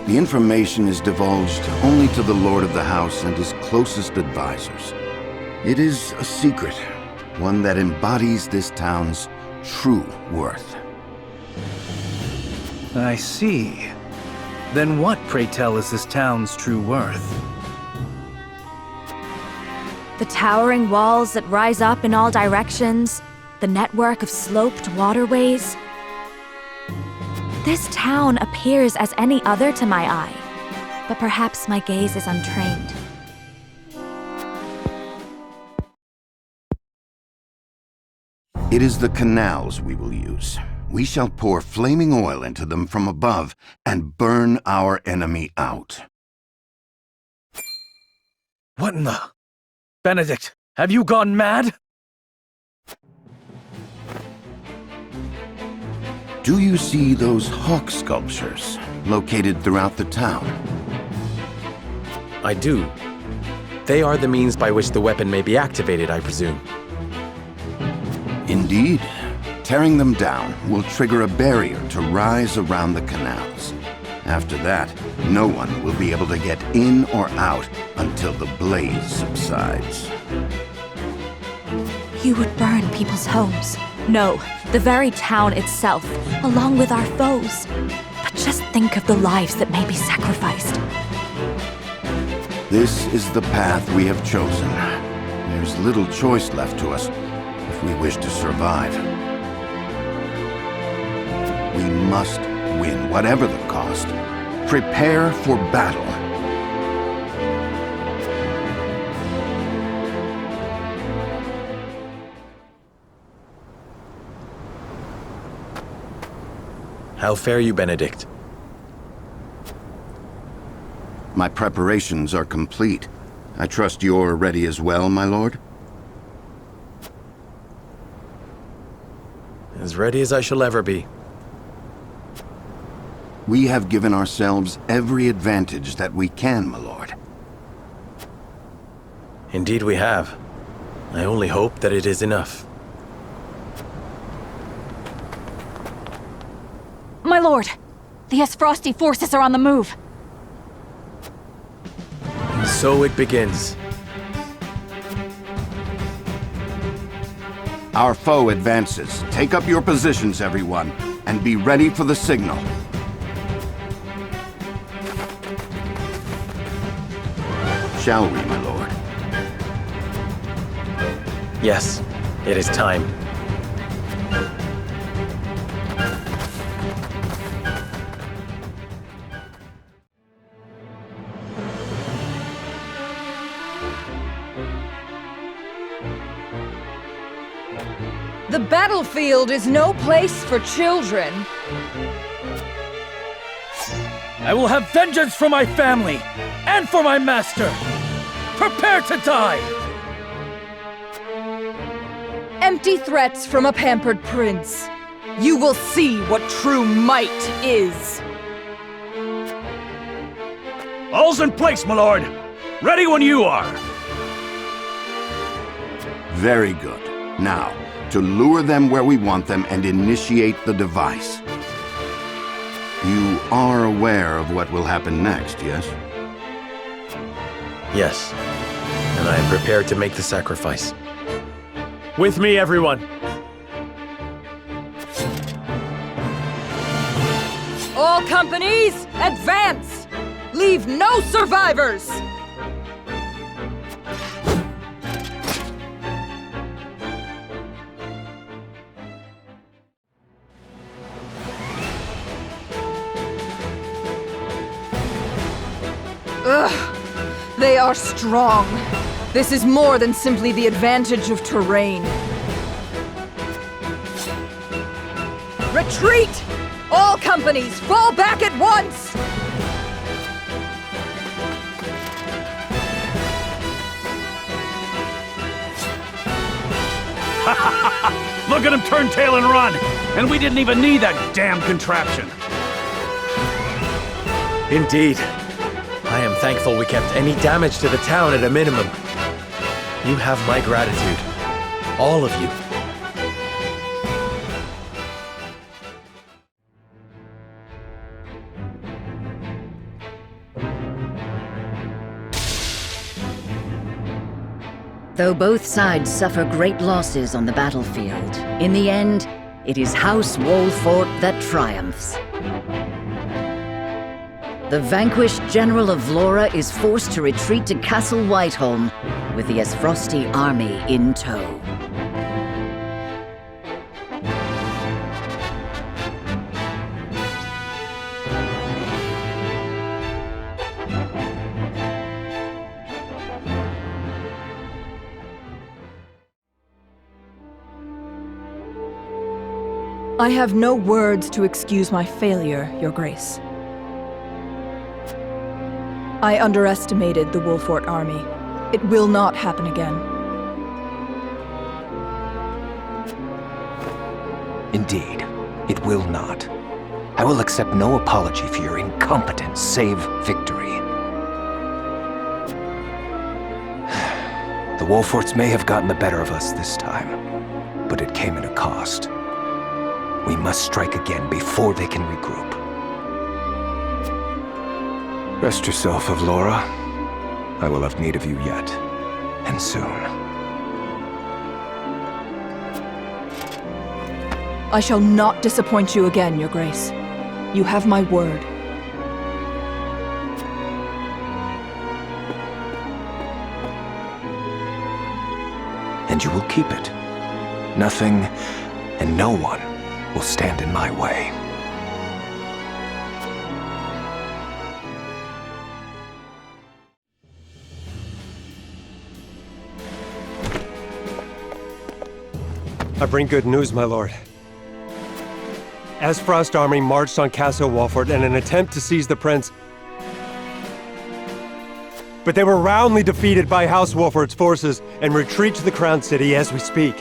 The information is divulged only to the Lord of the House and his closest advisors. It is a secret, one that embodies this town's true worth. I see. Then what, pray tell, is this town's true worth? The towering walls that rise up in all directions, the network of sloped waterways. This town appears as any other to my eye, but perhaps my gaze is untrained. It is the canals we will use. We shall pour flaming oil into them from above and burn our enemy out. What in the... Benedict, have you gone mad? Do you see those hawk sculptures located throughout the town? I do. They are the means by which the weapon may be activated, I presume. Indeed. Tearing them down will trigger a barrier to rise around the canals. After that, no one will be able to get in or out until the blaze subsides. You would burn people's homes. No, the very town itself, along with our foes. But just think of the lives that may be sacrificed. This is the path we have chosen. There's little choice left to us if we wish to survive. We must win, whatever the cost. Prepare for battle. How fare you, Benedict? My preparations are complete. I trust you're ready as well, my lord? As ready as I shall ever be. We have given ourselves every advantage that we can, my lord. Indeed we have. I only hope that it is enough. My lord, the Esfrosti forces are on the move. So it begins. Our foe advances. Take up your positions, everyone, and be ready for the signal. Shall we, my lord? Yes, it is time. The battlefield is no place for children. I will have vengeance for my family and for my master. Prepare to die! Empty threats from a pampered prince. You will see what true might is. All's in place, my lord. Ready when you are. Very good. Now, to lure them where we want them and initiate the device. You are aware of what will happen next, yes? Yes, and I am prepared to make the sacrifice. With me, everyone. All companies, advance! Leave no survivors! Ugh! They are strong. This is more than simply the advantage of terrain. Retreat! All companies, fall back at once! Look at him turn tail and run! And we didn't even need that damn contraption! Indeed. I am thankful we kept any damage to the town at a minimum. You have my gratitude. All of you. Though both sides suffer great losses on the battlefield, in the end, it is House Wolfort that triumphs. The vanquished General of Vlora is forced to retreat to Castle Whiteholm, with the Esfrosti army in tow. I have no words to excuse my failure, Your Grace. I underestimated the Wolfort army. It will not happen again. Indeed, it will not. I will accept no apology for your incompetence, save victory. Wolforts may have gotten the better of us this time, but it came at a cost. We must strike again before they can regroup. Rest yourself, Avlora. I will have need of you yet, and soon. I shall not disappoint you again, Your Grace. You have my word. And you will keep it. Nothing and no one will stand in my way. I bring good news, my lord. Esfrost's army marched on Castle Wolfort in an attempt to seize the prince. But they were roundly defeated by House Wolfort's forces and retreat to the Crown City as we speak.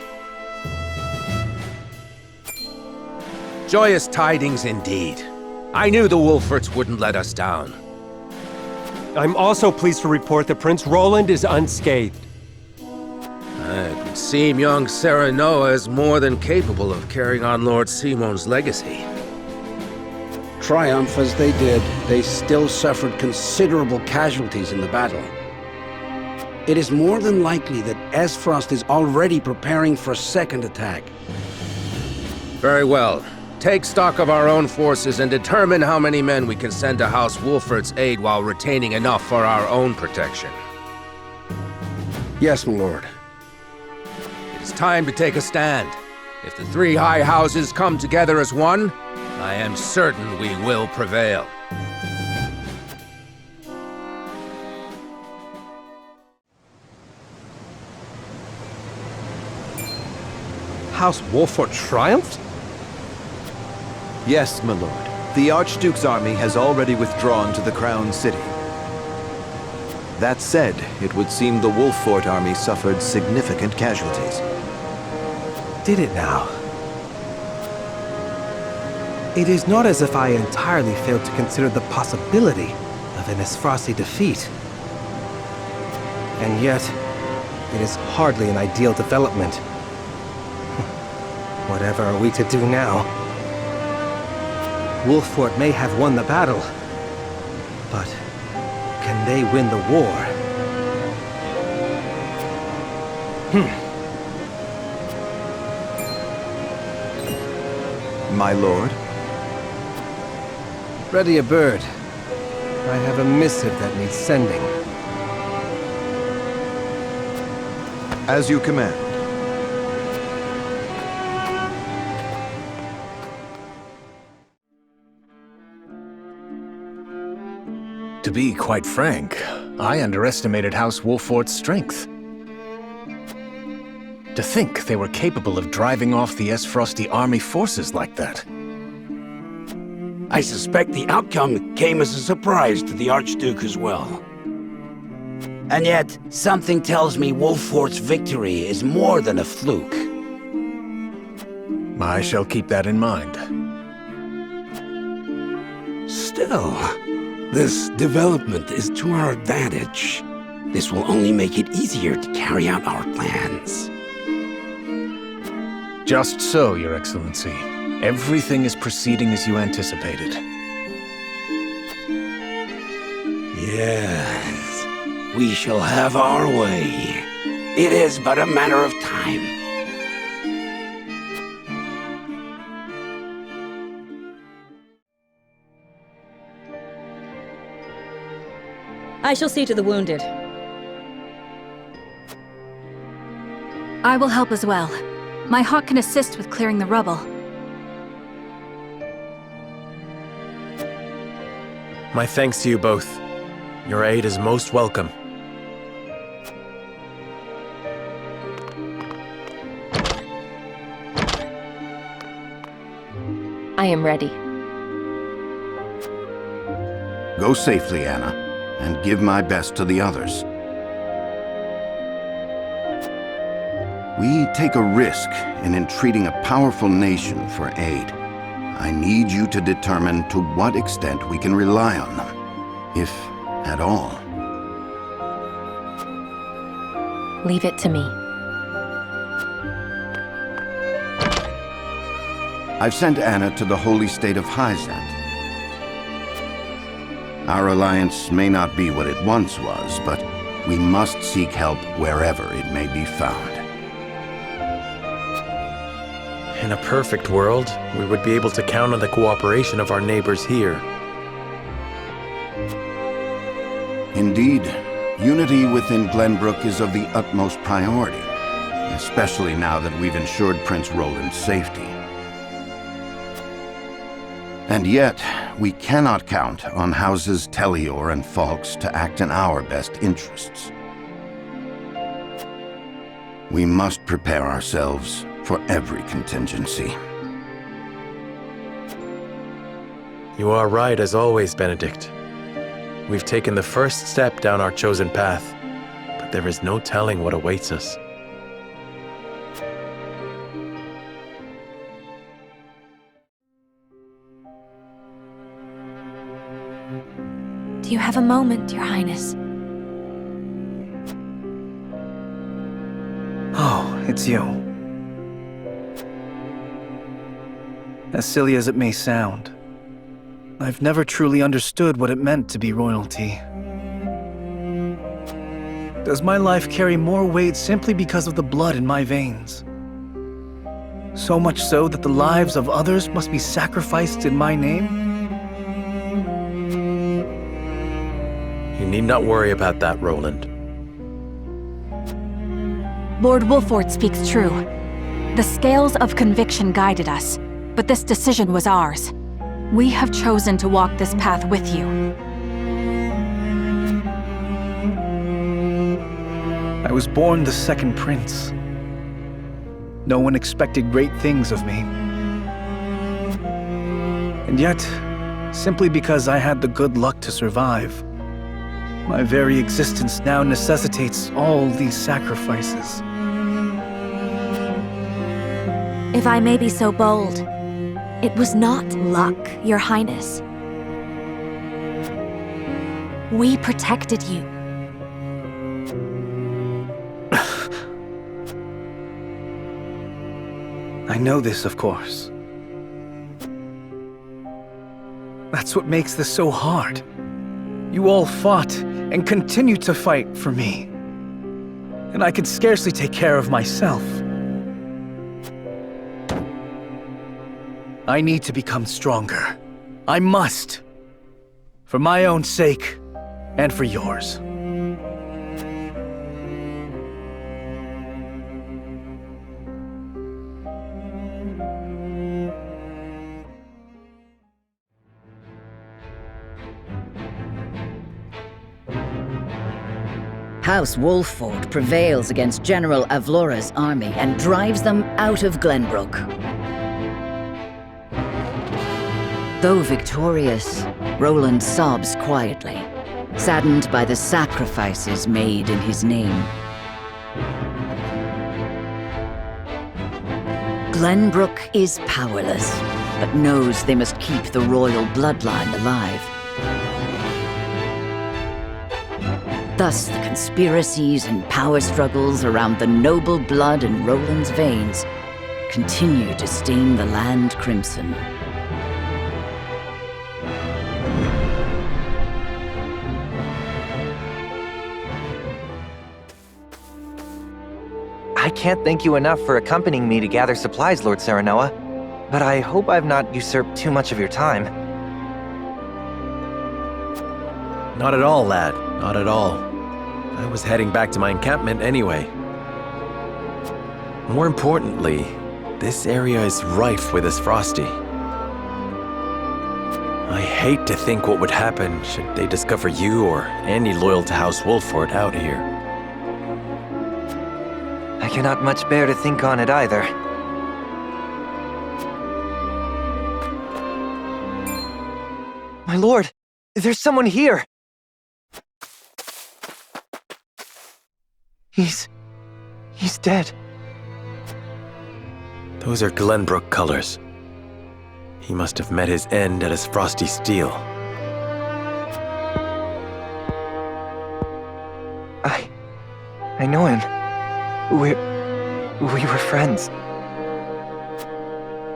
Joyous tidings indeed. I knew the Wolforts wouldn't let us down. I'm also pleased to report that Prince Roland is unscathed. It would seem young Serenoa is more than capable of carrying on Lord Simon's legacy. Triumph as they did, they still suffered considerable casualties in the battle. It is more than likely that Esfrost is already preparing for a second attack. Very well. Take stock of our own forces and determine how many men we can send to House Wolfort's aid while retaining enough for our own protection. Yes, my lord. It's time to take a stand. If the three high houses come together as one, I am certain we will prevail. House Wolfort triumphed? Yes, my lord. The Archduke's army has already withdrawn to the Crown City. That said, it would seem the Wolfort army suffered significant casualties. Did it now? It is not as if I entirely failed to consider the possibility of an Esfrosti defeat. And yet, it is hardly an ideal development. Whatever are we to do now? Wolfort may have won the battle, but can they win the war? My lord? Ready a bird. I have a missive that needs sending. As you command. To be quite frank, I underestimated House Wolfort's strength. To think they were capable of driving off the Esfrosti army forces like that. I suspect the outcome came as a surprise to the Archduke as well. And yet, something tells me Wolfort's victory is more than a fluke. I shall keep that in mind. Still, this development is to our advantage. This will only make it easier to carry out our plans. Just so, Your Excellency. Everything is proceeding as you anticipated. Yes, we shall have our way. It is but a matter of time. I shall see to the wounded. I will help as well. My hawk can assist with clearing the rubble. My thanks to you both. Your aid is most welcome. I am ready. Go safely, Anna, and give my best to the others. We take a risk in entreating a powerful nation for aid. I need you to determine to what extent we can rely on them, if at all. Leave it to me. I've sent Anna to the holy state of Hyzant. Our alliance may not be what it once was, but we must seek help wherever it may be found. In a perfect world, we would be able to count on the cooperation of our neighbors here. Indeed, unity within Glenbrook is of the utmost priority, especially now that we've ensured Prince Roland's safety. And yet, we cannot count on houses Tellior and Falks to act in our best interests. We must prepare ourselves for every contingency. You are right as always, Benedict. We've taken the first step down our chosen path, but there is no telling what awaits us. Do you have a moment, Your Highness? Oh, it's you. As silly as it may sound, I've never truly understood what it meant to be royalty. Does my life carry more weight simply because of the blood in my veins? So much so that the lives of others must be sacrificed in my name? You need not worry about that, Roland. Lord Wolfort speaks true. The scales of conviction guided us, but this decision was ours. We have chosen to walk this path with you. I was born the second prince. No one expected great things of me. And yet, simply because I had the good luck to survive, my very existence now necessitates all these sacrifices. If I may be so bold, it was not luck, Your Highness. We protected you. I know this, of course. That's what makes this so hard. You all fought and continue to fight for me. And I could scarcely take care of myself. I need to become stronger. I must. For my own sake, and for yours. House Wolfort prevails against General Avlora's army and drives them out of Glenbrook. Though victorious, Roland sobs quietly, saddened by the sacrifices made in his name. Glenbrook is powerless, but knows they must keep the royal bloodline alive. Thus, the conspiracies and power struggles around the noble blood in Roland's veins continue to stain the land crimson. I can't thank you enough for accompanying me to gather supplies, Lord Serenoa, but I hope I've not usurped too much of your time. Not at all, lad. Not at all. I was heading back to my encampment anyway. More importantly, this area is rife with Frosty. I hate to think what would happen should they discover you or any loyal to House Wolfort out here. I cannot much bear to think on it either. My lord, there's someone here! He's dead. Those are Glenbrook colors. He must have met his end at his frosty steel. I know him. We were friends.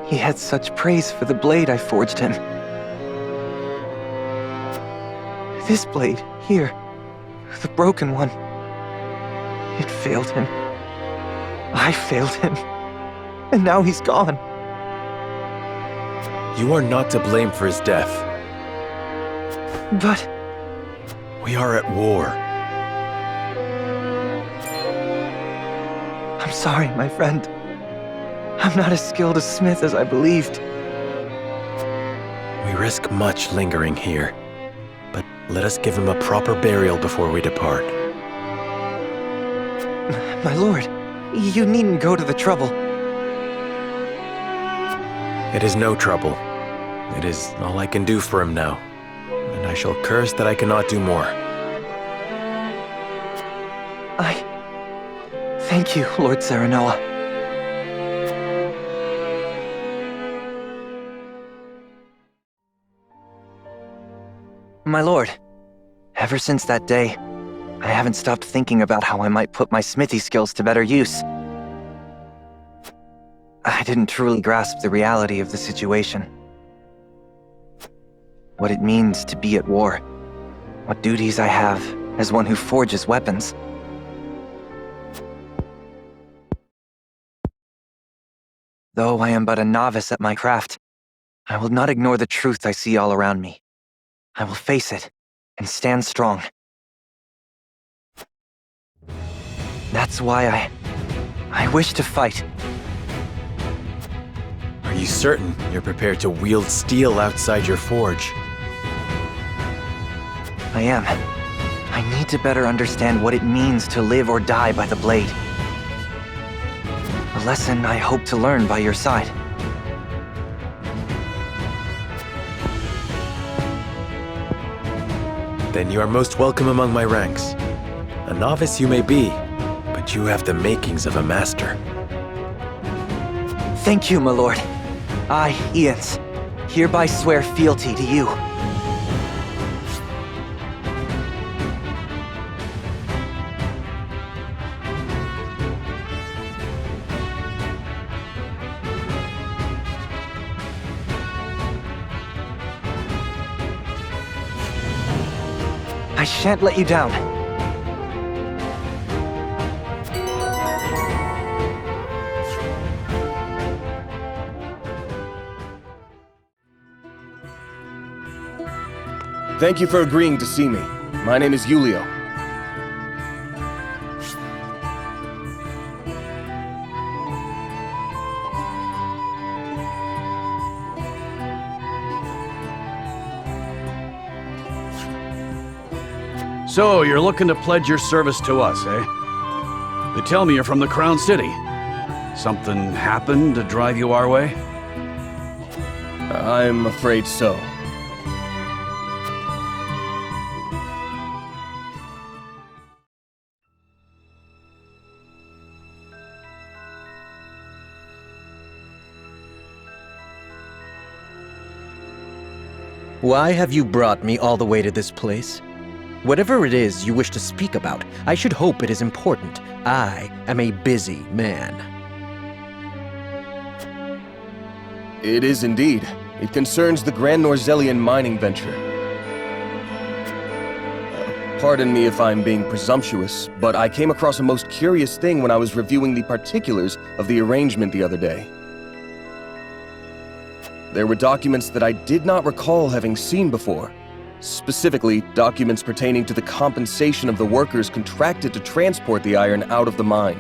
He had such praise for the blade I forged him. This blade, here, the broken one, it failed him. I failed him. And now he's gone. You are not to blame for his death. But... we are at war. I'm sorry, my friend. I'm not as skilled a smith as I believed. We risk much lingering here, but let us give him a proper burial before we depart. My lord, you needn't go to the trouble. It is no trouble. It is all I can do for him now, and I shall curse that I cannot do more. Thank you, Lord Serenoa. My lord, ever since that day, I haven't stopped thinking about how I might put my smithy skills to better use. I didn't truly grasp the reality of the situation. What it means to be at war. What duties I have as one who forges weapons. Though I am but a novice at my craft, I will not ignore the truth I see all around me. I will face it and stand strong. That's why I wish to fight. Are you certain you're prepared to wield steel outside your forge? I am. I need to better understand what it means to live or die by the blade. A lesson I hope to learn by your side. Then you are most welcome among my ranks. A novice you may be, but you have the makings of a master. Thank you, my lord. I, Ians, hereby swear fealty to you. I shan't let you down. Thank you for agreeing to see me. My name is Julio. So, you're looking to pledge your service to us, eh? They tell me you're from the Crown City. Something happened to drive you our way? I'm afraid so. Why have you brought me all the way to this place? Whatever it is you wish to speak about, I should hope it is important. I am a busy man. It is indeed. It concerns the Grand Norzelian mining venture. Pardon me if I'm being presumptuous, but I came across a most curious thing when I was reviewing the particulars of the arrangement the other day. There were documents that I did not recall having seen before. Specifically, documents pertaining to the compensation of the workers contracted to transport the iron out of the mine.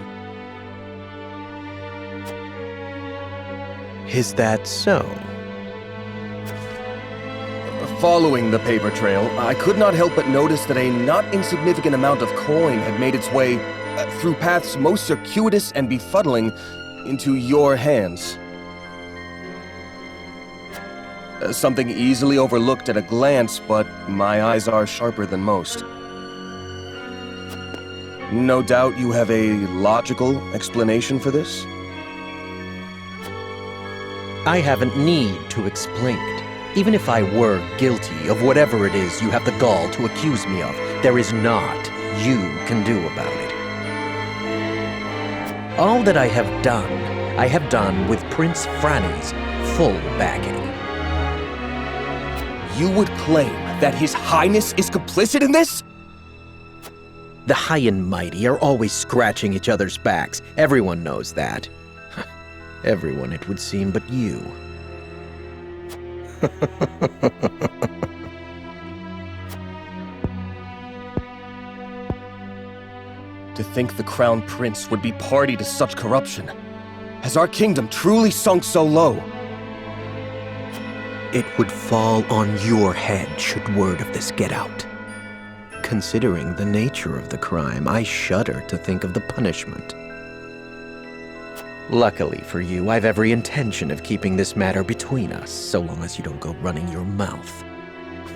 Is that so? Following the paper trail, I could not help but notice that a not insignificant amount of coin had made its way, through paths most circuitous and befuddling, into your hands. Something easily overlooked at a glance, but my eyes are sharper than most. No doubt you have a logical explanation for this? I haven't need to explain it. Even if I were guilty of whatever it is you have the gall to accuse me of, there is naught you can do about it. All that I have done with Prince Franny's full backing. You would claim that His Highness is complicit in this? The high and mighty are always scratching each other's backs. Everyone knows that. Everyone, it would seem, but you. To think the Crown Prince would be party to such corruption. Has our kingdom truly sunk so low? It would fall on your head should word of this get out. Considering the nature of the crime, I shudder to think of the punishment. Luckily for you, I've every intention of keeping this matter between us, so long as you don't go running your mouth.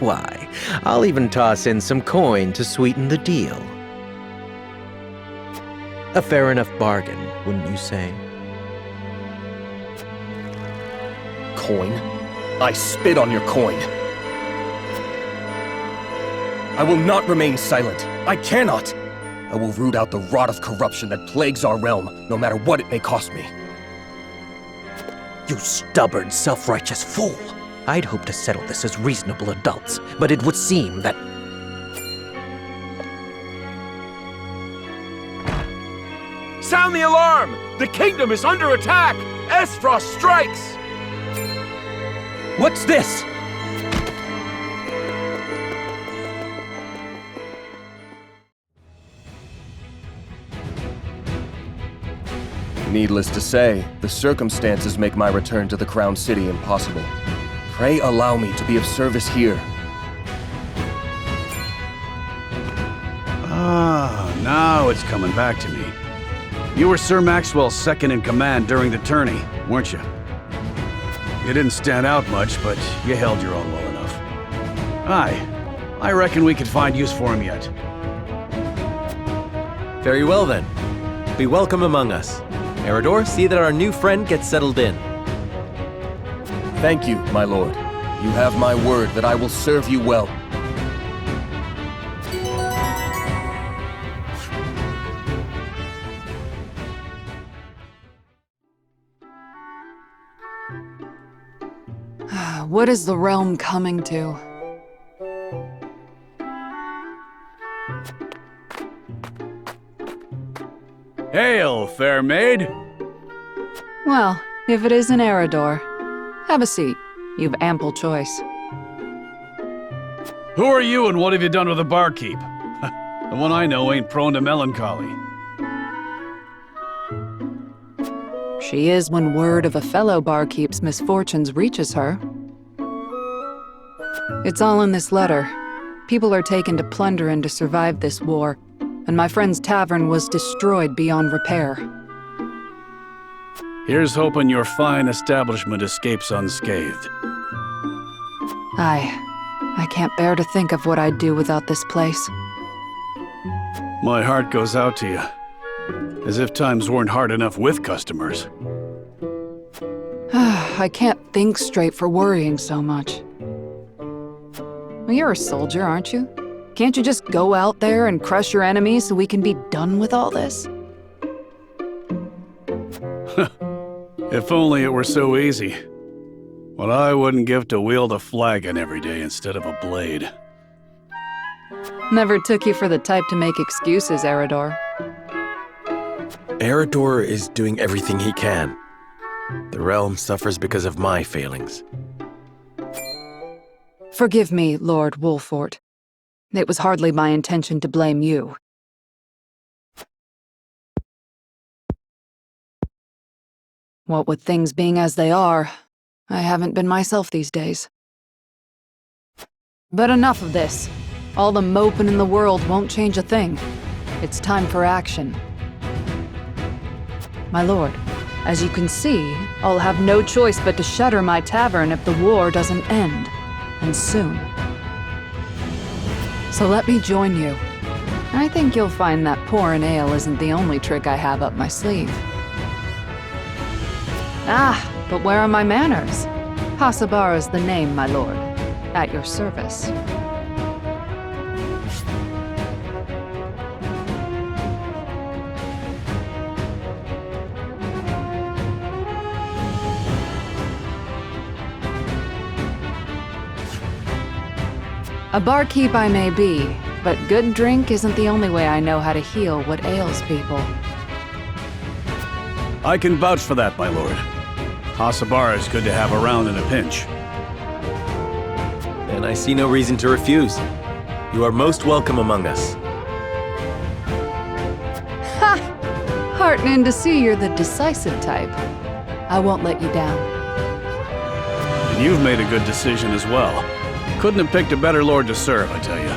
Why, I'll even toss in some coin to sweeten the deal. A fair enough bargain, wouldn't you say? Coin? I spit on your coin. I will not remain silent. I cannot. I will root out the rot of corruption that plagues our realm, no matter what it may cost me. You stubborn, self-righteous fool! I'd hoped to settle this as reasonable adults, but it would seem that... Sound the alarm! The kingdom is under attack! Esfrost strikes! What's this? Needless to say, the circumstances make my return to the Crown City impossible. Pray allow me to be of service here. Ah, now it's coming back to me. You were Sir Maxwell's second-in-command during the tourney, weren't you? You didn't stand out much, but you held your own well enough. Aye, I reckon we could find use for him yet. Very well then. Be welcome among us. Eredor, see that our new friend gets settled in. Thank you, my lord. You have my word that I will serve you well. What is the realm coming to? Hail, fair maid! Well, if it isn't Eredor, have a seat. You've ample choice. Who are you and what have you done with the barkeep? The one I know ain't prone to melancholy. She is when word of a fellow barkeep's misfortunes reaches her. It's all in this letter. People are taken to plunder and to survive this war, and my friend's tavern was destroyed beyond repair. Here's hoping your fine establishment escapes unscathed. I can't bear to think of what I'd do without this place. My heart goes out to you. As if times weren't hard enough with customers. I can't think straight for worrying so much. Well, you're a soldier, aren't you? Can't you just go out there and crush your enemies so we can be done with all this? If only it were so easy. What I wouldn't give to wield a flagon every day instead of a blade. Never took you for the type to make excuses, Eredor. Eredor is doing everything he can. The realm suffers because of my failings. Forgive me, Lord Wolfort. It was hardly my intention to blame you. What with things being as they are, I haven't been myself these days. But enough of this. All the moping in the world won't change a thing. It's time for action. My lord, as you can see, I'll have no choice but to shutter my tavern if the war doesn't end, and soon. So let me join you. I think you'll find that pouring ale isn't the only trick I have up my sleeve. Ah, but where are my manners? Hasabara's the name, my lord. At your service. A barkeep I may be, but good drink isn't the only way I know how to heal what ails people. I can vouch for that, my lord. Hasabara is good to have around in a pinch. And I see no reason to refuse. You are most welcome among us. Ha! Heartening to see you're the decisive type. I won't let you down. And you've made a good decision as well. Couldn't have picked a better lord to serve, I tell you.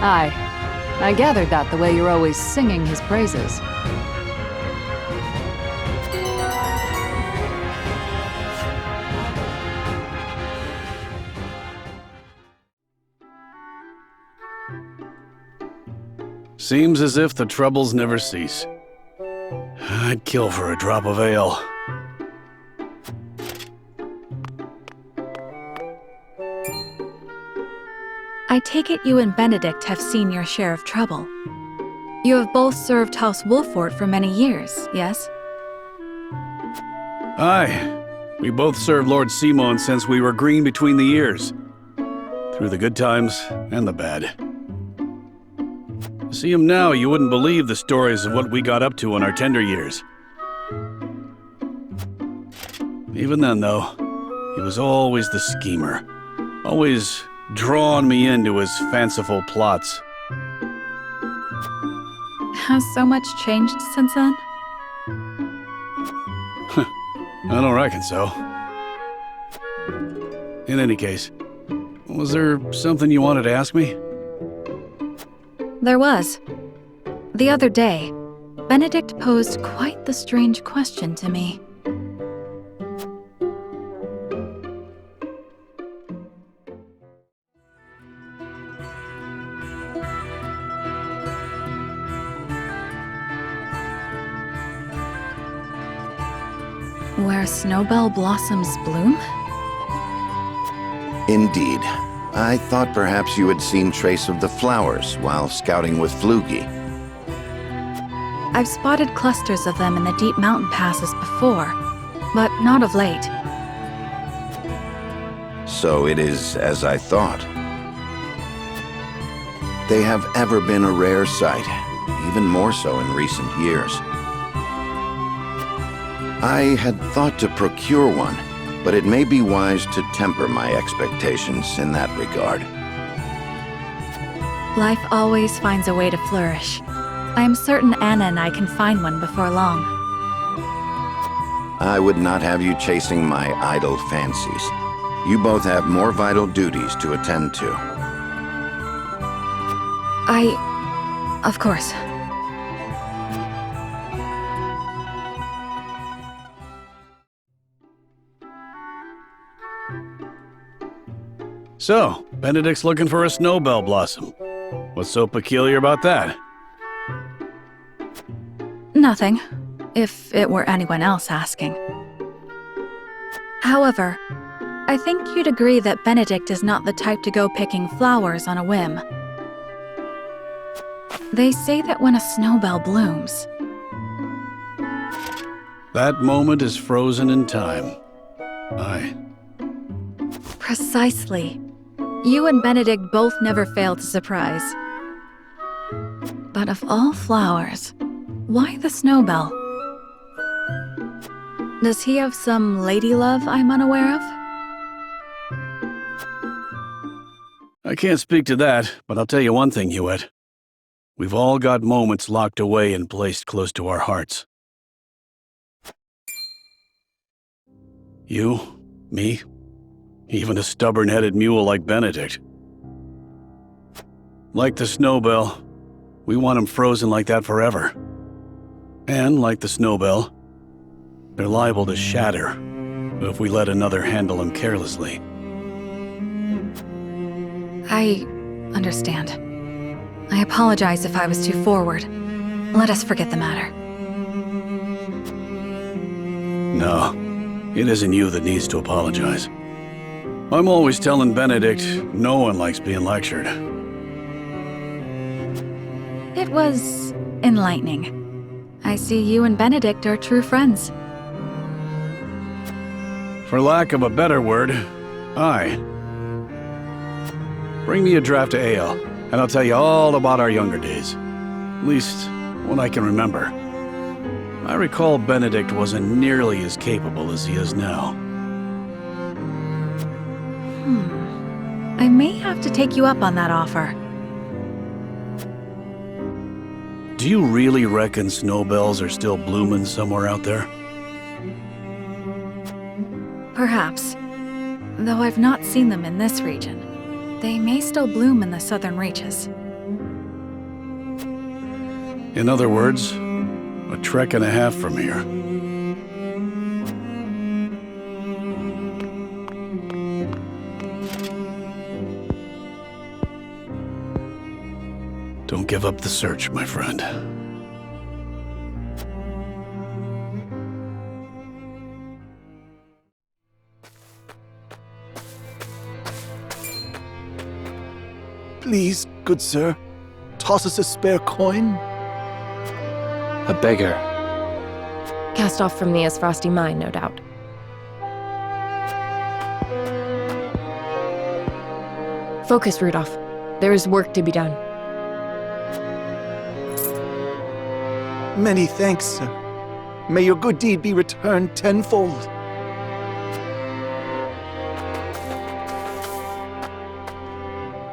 Aye. I gathered that the way you're always singing his praises. Seems as if the troubles never cease. I'd kill for a drop of ale. I take it you and Benedict have seen your share of trouble. You have both served House Wolfort for many years, yes? Aye. We both served Lord Simon since we were green between the ears. Through the good times and the bad. To see him now, you wouldn't believe the stories of what we got up to in our tender years. Even then, though, he was always the schemer. Always drawn me into his fanciful plots. Has so much changed since then? I don't reckon so. In any case, was there something you wanted to ask me? There was. The other day, Benedict posed quite the strange question to me. Where snowbell blossoms bloom? Indeed. I thought perhaps you had seen trace of the flowers while scouting with Flugy. I've spotted clusters of them in the deep mountain passes before, but not of late. So it is as I thought. They have ever been a rare sight, even more so in recent years. I had thought to procure one, but it may be wise to temper my expectations in that regard. Life always finds a way to flourish. I am certain Anna and I can find one before long. I would not have you chasing my idle fancies. You both have more vital duties to attend to. Of course. So, Benedict's looking for a snowbell blossom. What's so peculiar about that? Nothing, if it were anyone else asking. However, I think you'd agree that Benedict is not the type to go picking flowers on a whim. They say that when a snowbell blooms... That moment is frozen in time. Aye. Precisely. You and Benedict both never fail to surprise. But of all flowers, why the snowbell? Does he have some lady love I'm unaware of? I can't speak to that, but I'll tell you one thing, Hewitt. We've all got moments locked away and placed close to our hearts. You, me, even a stubborn-headed mule like Benedict. Like the snowbell, we want him frozen like that forever. And like the snowbell, they're liable to shatter if we let another handle him carelessly. I understand. I apologize if I was too forward. Let us forget the matter. No, it isn't you that needs to apologize. I'm always telling Benedict no one likes being lectured. It was enlightening. I see you and Benedict are true friends. For lack of a better word, aye. Bring me a draft of ale, and I'll tell you all about our younger days. At least, what I can remember. I recall Benedict wasn't nearly as capable as he is now. I may have to take you up on that offer. Do you really reckon snowbells are still blooming somewhere out there? Perhaps. Though I've not seen them in this region. They may still bloom in the southern reaches. In other words, a trek and a half from here. Don't give up the search, my friend. Please, good sir, toss us a spare coin. A beggar. Cast off from the frosty mine, no doubt. Focus, Rudolph. There is work to be done. Many thanks, sir. May your good deed be returned tenfold.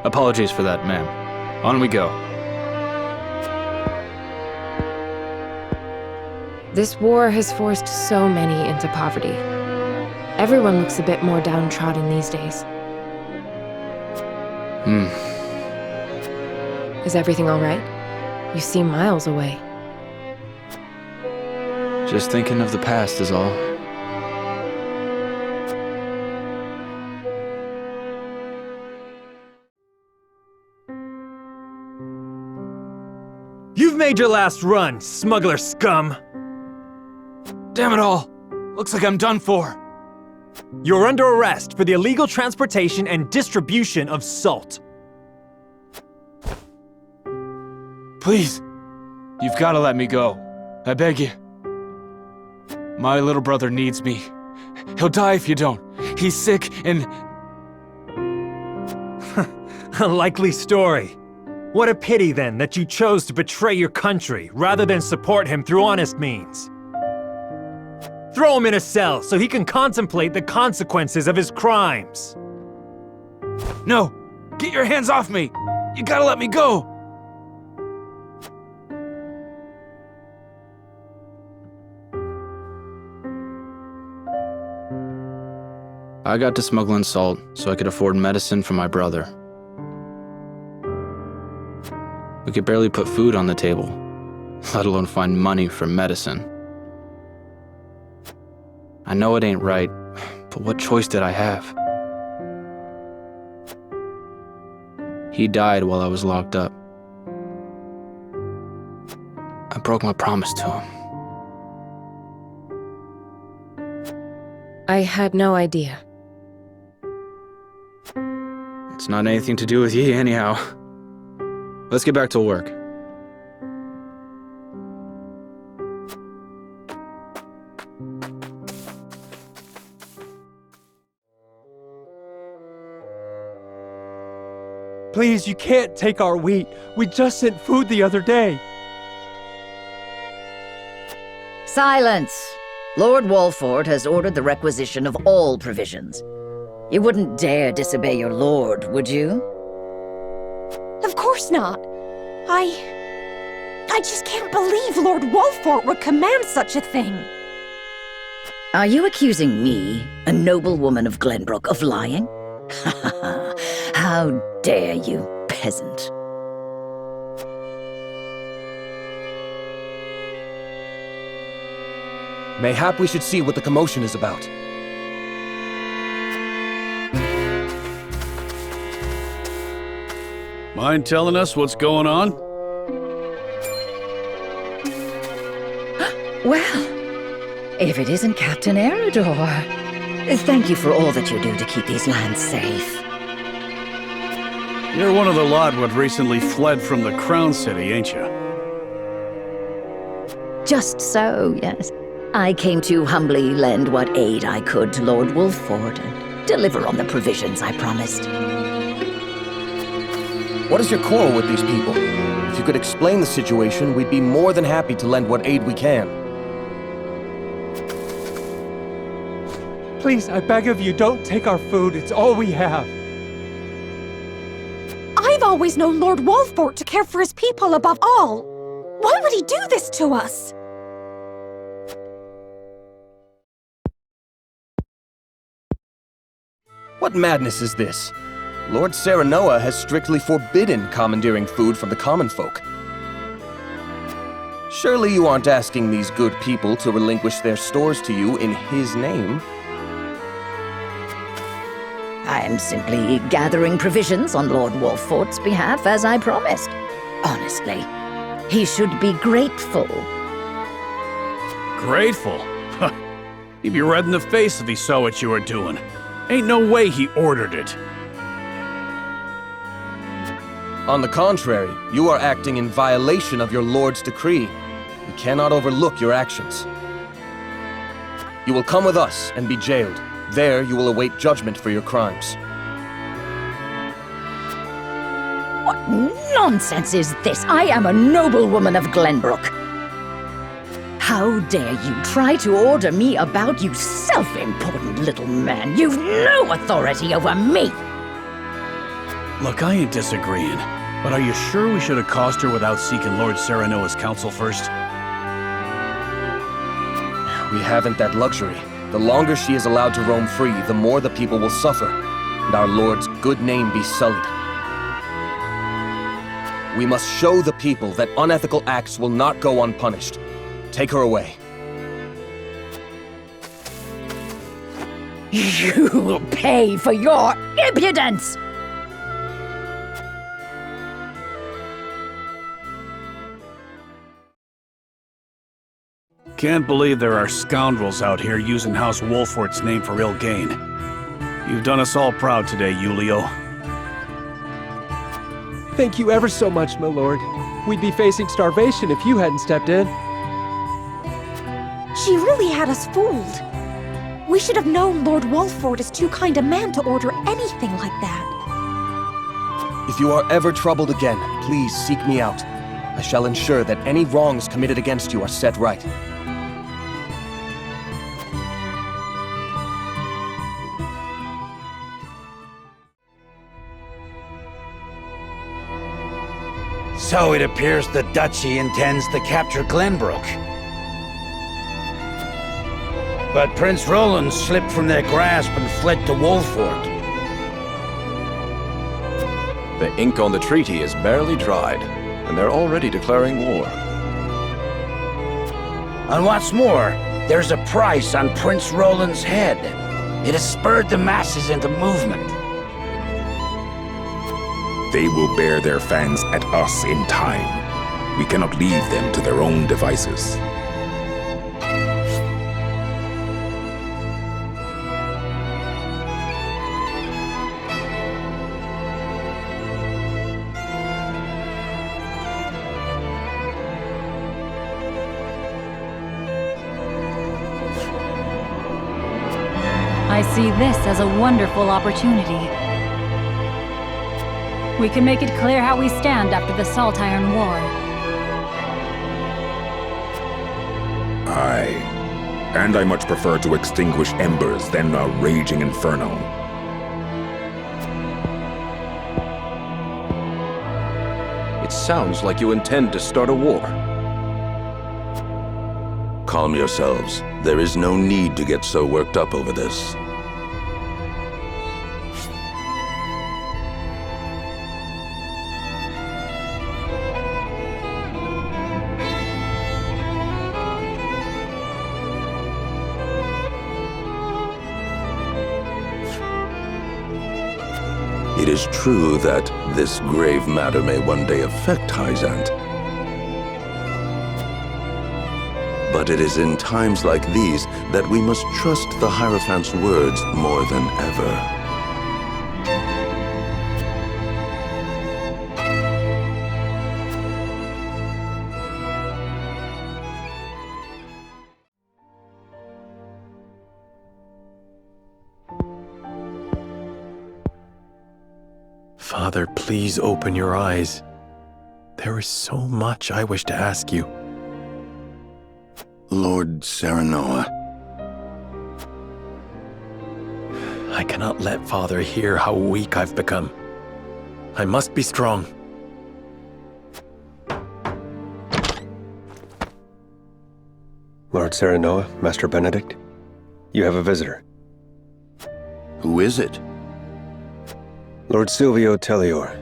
Apologies for that, ma'am. On we go. This war has forced so many into poverty. Everyone looks a bit more downtrodden these days. Is everything all right? You seem miles away. Just thinking of the past is all. You've made your last run, smuggler scum! Damn it all! Looks like I'm done for. You're under arrest for the illegal transportation and distribution of salt. Please, you've got to let me go. I beg you. My little brother needs me. He'll die if you don't. He's sick and... A likely story. What a pity, then, that you chose to betray your country rather than support him through honest means. Throw him in a cell so he can contemplate the consequences of his crimes. No! Get your hands off me! You gotta let me go! I got to smuggling salt so I could afford medicine for my brother. We could barely put food on the table, let alone find money for medicine. I know it ain't right, but what choice did I have? He died while I was locked up. I broke my promise to him. I had no idea. It's not anything to do with ye, anyhow. Let's get back to work. Please, you can't take our wheat. We just sent food the other day. Silence! Lord Walford has ordered the requisition of all provisions. You wouldn't dare disobey your lord, would you? Of course not. I just can't believe Lord Walford would command such a thing. Are you accusing me, a noble woman of Glenbrook, of lying? How dare you, peasant? Mayhap we should see what the commotion is about. Mind telling us what's going on? Well, if it isn't Captain Eridor. Thank you for all that you do to keep these lands safe. You're one of the lot what recently fled from the Crown City, ain't you? Just so, yes. I came to humbly lend what aid I could to Lord Wolfford and deliver on the provisions I promised. What is your quarrel with these people? If you could explain the situation, we'd be more than happy to lend what aid we can. Please, I beg of you, don't take our food. It's all we have. I've always known Lord Wolffort to care for his people above all. Why would he do this to us? What madness is this? Lord Serenoa has strictly forbidden commandeering food from the common folk. Surely you aren't asking these good people to relinquish their stores to you in his name? I am simply gathering provisions on Lord Wolffort's behalf, as I promised. Honestly, he should be grateful. Grateful? He'd be red in the face if he saw what you were doing. Ain't no way he ordered it. On the contrary, you are acting in violation of your Lord's decree. We cannot overlook your actions. You will come with us and be jailed. There you will await judgment for your crimes. What nonsense is this? I am a noblewoman of Glenbrook. How dare you try to order me about, you self-important little man? You've no authority over me! Look, I ain't disagreeing, but are you sure we should accost her without seeking Lord Serenoa's counsel first? We haven't that luxury. The longer she is allowed to roam free, the more the people will suffer, and our Lord's good name be sullied. We must show the people that unethical acts will not go unpunished. Take her away. You will pay for your impudence! Can't believe there are scoundrels out here using House Wolffort's name for ill gain. You've done us all proud today, Julio. Thank you ever so much, my lord. We'd be facing starvation if you hadn't stepped in. She really had us fooled. We should have known Lord Wolffort is too kind a man to order anything like that. If you are ever troubled again, please seek me out. I shall ensure that any wrongs committed against you are set right. So it appears the Duchy intends to capture Glenbrook. But Prince Roland slipped from their grasp and fled to Wolffort. The ink on the treaty is barely dried, and they're already declaring war. And what's more, there's a price on Prince Roland's head. It has spurred the masses into movement. They will bear their fangs at us in time. We cannot leave them to their own devices. I see this as a wonderful opportunity. We can make it clear how we stand after the Salt Iron War. Aye. And I much prefer to extinguish embers than a raging inferno. It sounds like you intend to start a war. Calm yourselves. There is no need to get so worked up over this. It is true that this grave matter may one day affect Hyzant. But it is in times like these that we must trust the Hierophant's words more than ever. Father, please open your eyes. There is so much I wish to ask you. Lord Serenoa. I cannot let Father hear how weak I've become. I must be strong. Lord Serenoa, Master Benedict, you have a visitor. Who is it? Lord Silvio Tellior.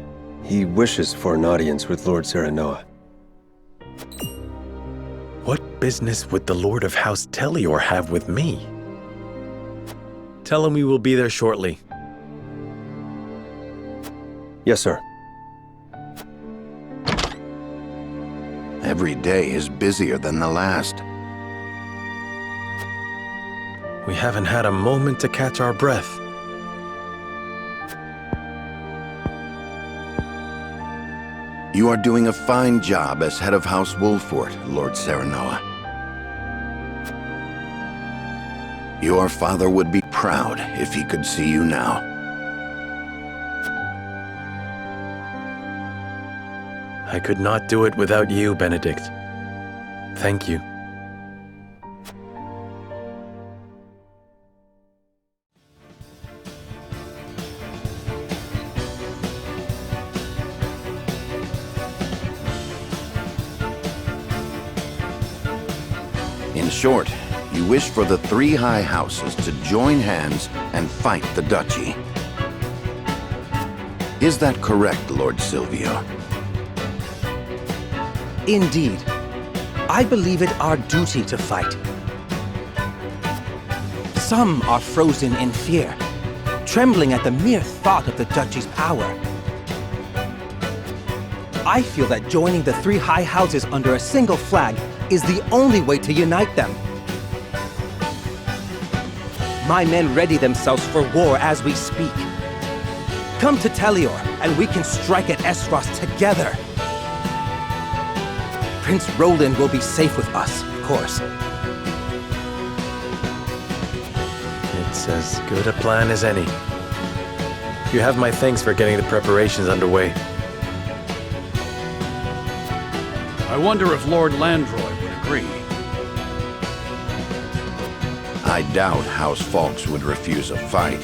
He wishes for an audience with Lord Serenoa. What business would the Lord of House Tellior have with me? Tell him we will be there shortly. Yes, sir. Every day is busier than the last. We haven't had a moment to catch our breath. You are doing a fine job as head of House Wolfort, Lord Serenoa. Your father would be proud if he could see you now. I could not do it without you, Benedict. Thank you. In short, you wish for the three high houses to join hands and fight the duchy. Is that correct, Lord Silvio? Indeed. I believe it our duty to fight. Some are frozen in fear, trembling at the mere thought of the duchy's power. I feel that joining the three high houses under a single flag is the only way to unite them. My men ready themselves for war as we speak. Come to Tellior, and we can strike at Esros together. Prince Roland will be safe with us, of course. It's as good a plan as any. You have my thanks for getting the preparations underway. I wonder if Lord Landroy would agree. I doubt House Falks would refuse a fight.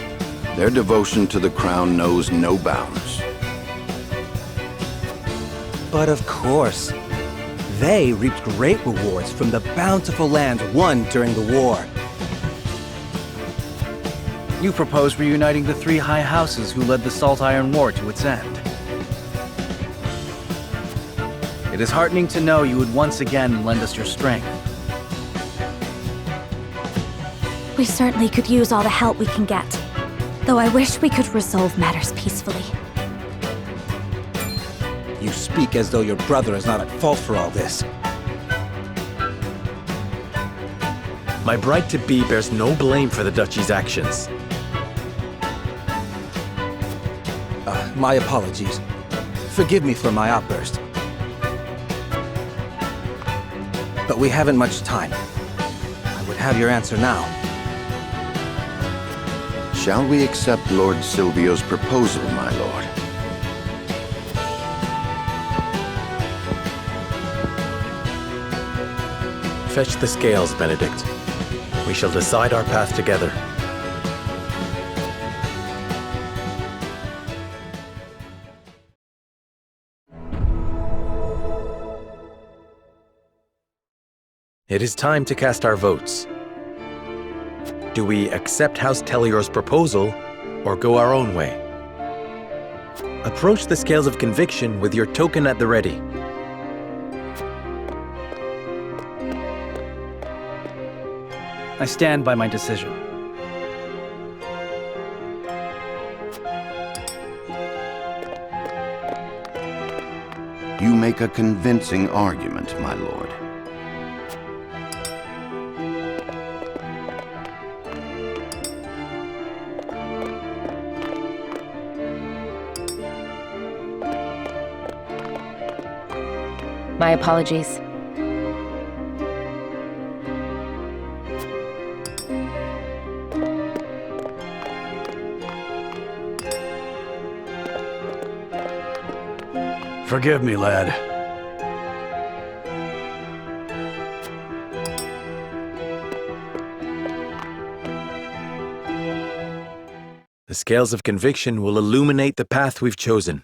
Their devotion to the crown knows no bounds. But of course, they reaped great rewards from the bountiful lands won during the war. You propose reuniting the three high houses who led the Salt Iron War to its end. It is heartening to know you would once again lend us your strength. We certainly could use all the help we can get, though I wish we could resolve matters peacefully. You speak as though your brother is not at fault for all this. My bride-to-be bears no blame for the duchy's actions. My apologies. Forgive me for my outburst. But we haven't much time. I would have your answer now. Shall we accept Lord Silvio's proposal, my lord? Fetch the scales, Benedict. We shall decide our path together. It is time to cast our votes. Do we accept House Tellior's proposal, or go our own way? Approach the scales of conviction with your token at the ready. I stand by my decision. You make a convincing argument, my lord. My apologies. Forgive me, lad. The scales of conviction will illuminate the path we've chosen.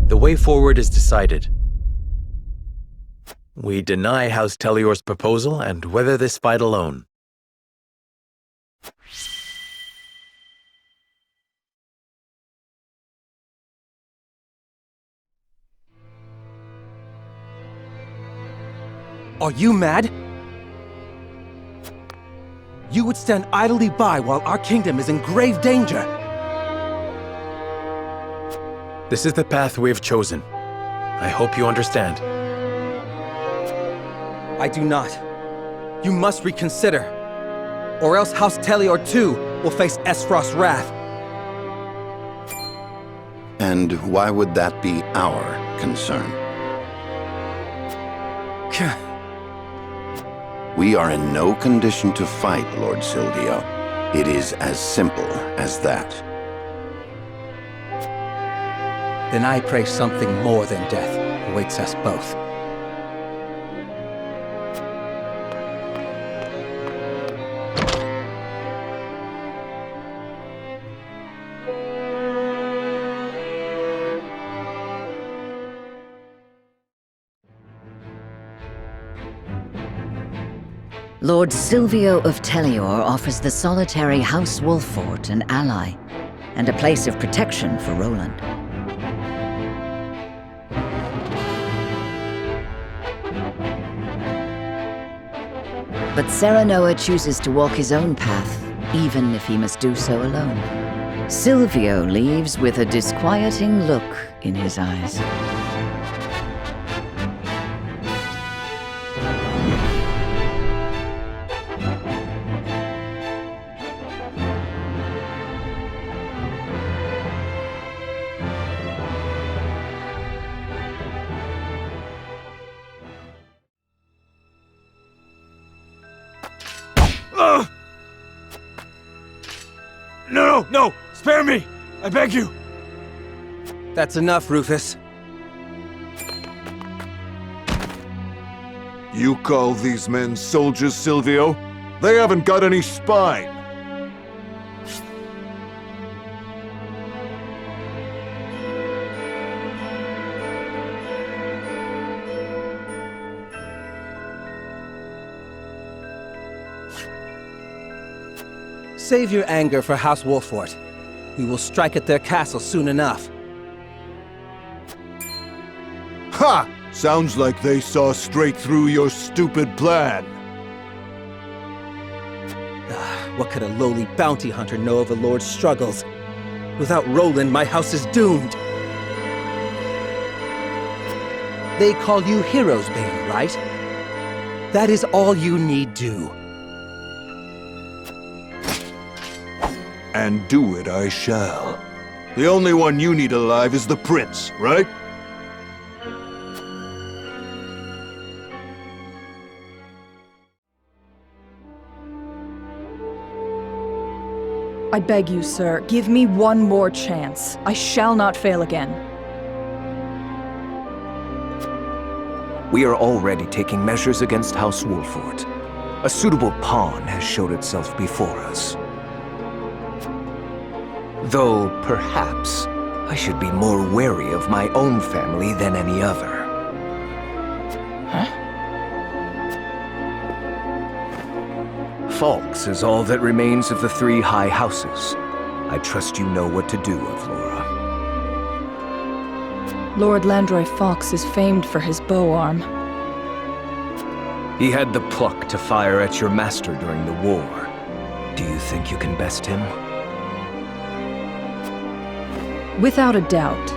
The way forward is decided. We deny House Telior's proposal and weather this fight alone. Are you mad? You would stand idly by while our kingdom is in grave danger. This is the path we have chosen. I hope you understand. I do not. You must reconsider, or else House Telior II will face Esfrost's wrath. And why would that be our concern? We are in no condition to fight, Lord Silvio. It is as simple as that. Then I pray something more than death awaits us both. Lord Silvio of Telior offers the solitary House Wolffort an ally, and a place of protection for Roland. But Serenoa chooses to walk his own path, even if he must do so alone. Silvio leaves with a disquieting look in his eyes. No! Spare me! I beg you! That's enough, Rufus. You call these men soldiers, Silvio? They haven't got any spine! Save your anger for House Wolffort. We will strike at their castle soon enough. Ha! Sounds like they saw straight through your stupid plan. What could a lowly bounty hunter know of a lord's struggles? Without Roland, my house is doomed. They call you Hero's Bane, right? That is all you need do. And do it I shall. The only one you need alive is the prince, right? I beg you, sir, give me one more chance. I shall not fail again. We are already taking measures against House Wolffort. A suitable pawn has showed itself before us. Though, perhaps, I should be more wary of my own family than any other. Falks is all that remains of the three high houses. I trust you know what to do, Avlora. Lord Landroy Fox is famed for his bow arm. He had the pluck to fire at your master during the war. Do you think you can best him? Without a doubt.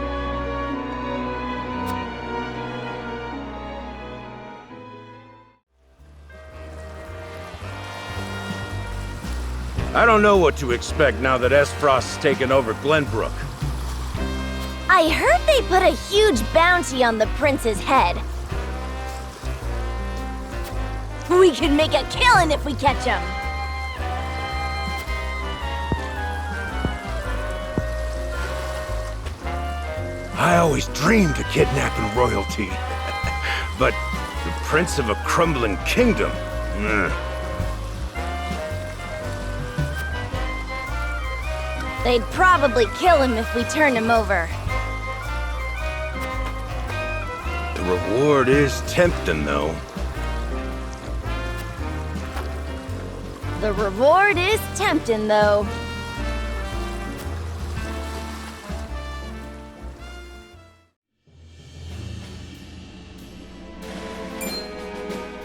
I don't know what to expect now that Esfrost's taken over Glenbrook. I heard they put a huge bounty on the prince's head. We can make a killing if we catch him. I always dreamed of kidnapping royalty. But the prince of a crumbling kingdom? They'd probably kill him if we turned him over. The reward is tempting, though. The reward is tempting, though.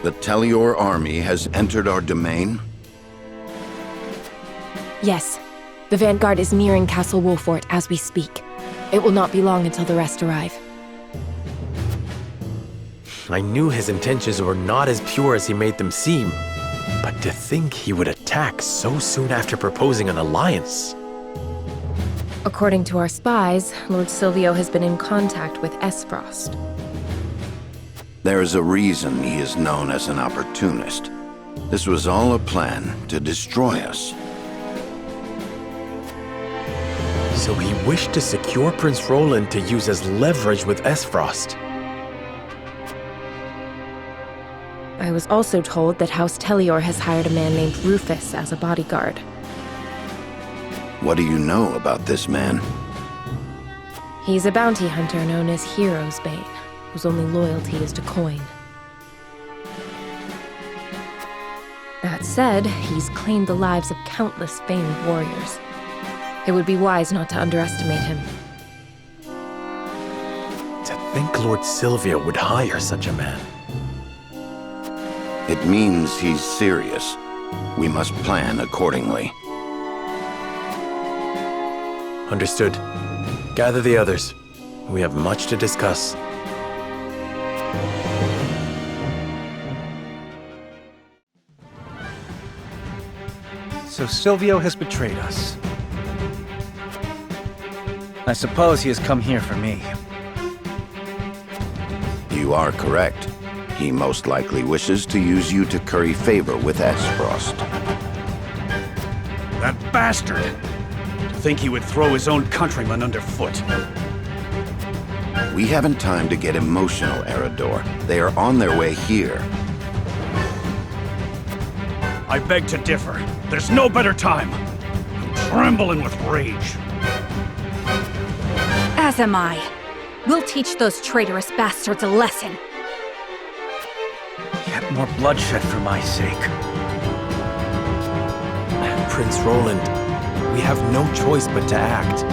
The Tellior army has entered our domain? Yes. The vanguard is nearing Castle Wolfort as we speak. It will not be long until the rest arrive. I knew his intentions were not as pure as he made them seem. But to think he would attack so soon after proposing an alliance. According to our spies, Lord Silvio has been in contact with Esfrost. There is a reason he is known as an opportunist. This was all a plan to destroy us. So he wished to secure Prince Roland to use as leverage with Esfrost. I was also told that House Tellior has hired a man named Rufus as a bodyguard. What do you know about this man? He's a bounty hunter known as Hero's Bane, whose only loyalty is to coin. That said, he's claimed the lives of countless famed warriors. It would be wise not to underestimate him. To think Lord Silvio would hire such a man. It means he's serious. We must plan accordingly. Understood. Gather the others. We have much to discuss. So Silvio has betrayed us. I suppose he has come here for me. You are correct. He most likely wishes to use you to curry favor with Esfrost. That bastard! To think he would throw his own countrymen underfoot. We haven't time to get emotional, Eredor. They are on their way here. I beg to differ. There's no better time. I'm trembling with rage. As am I. We'll teach those traitorous bastards a lesson. Yet more bloodshed for my sake. Prince Roland, we have no choice but to act.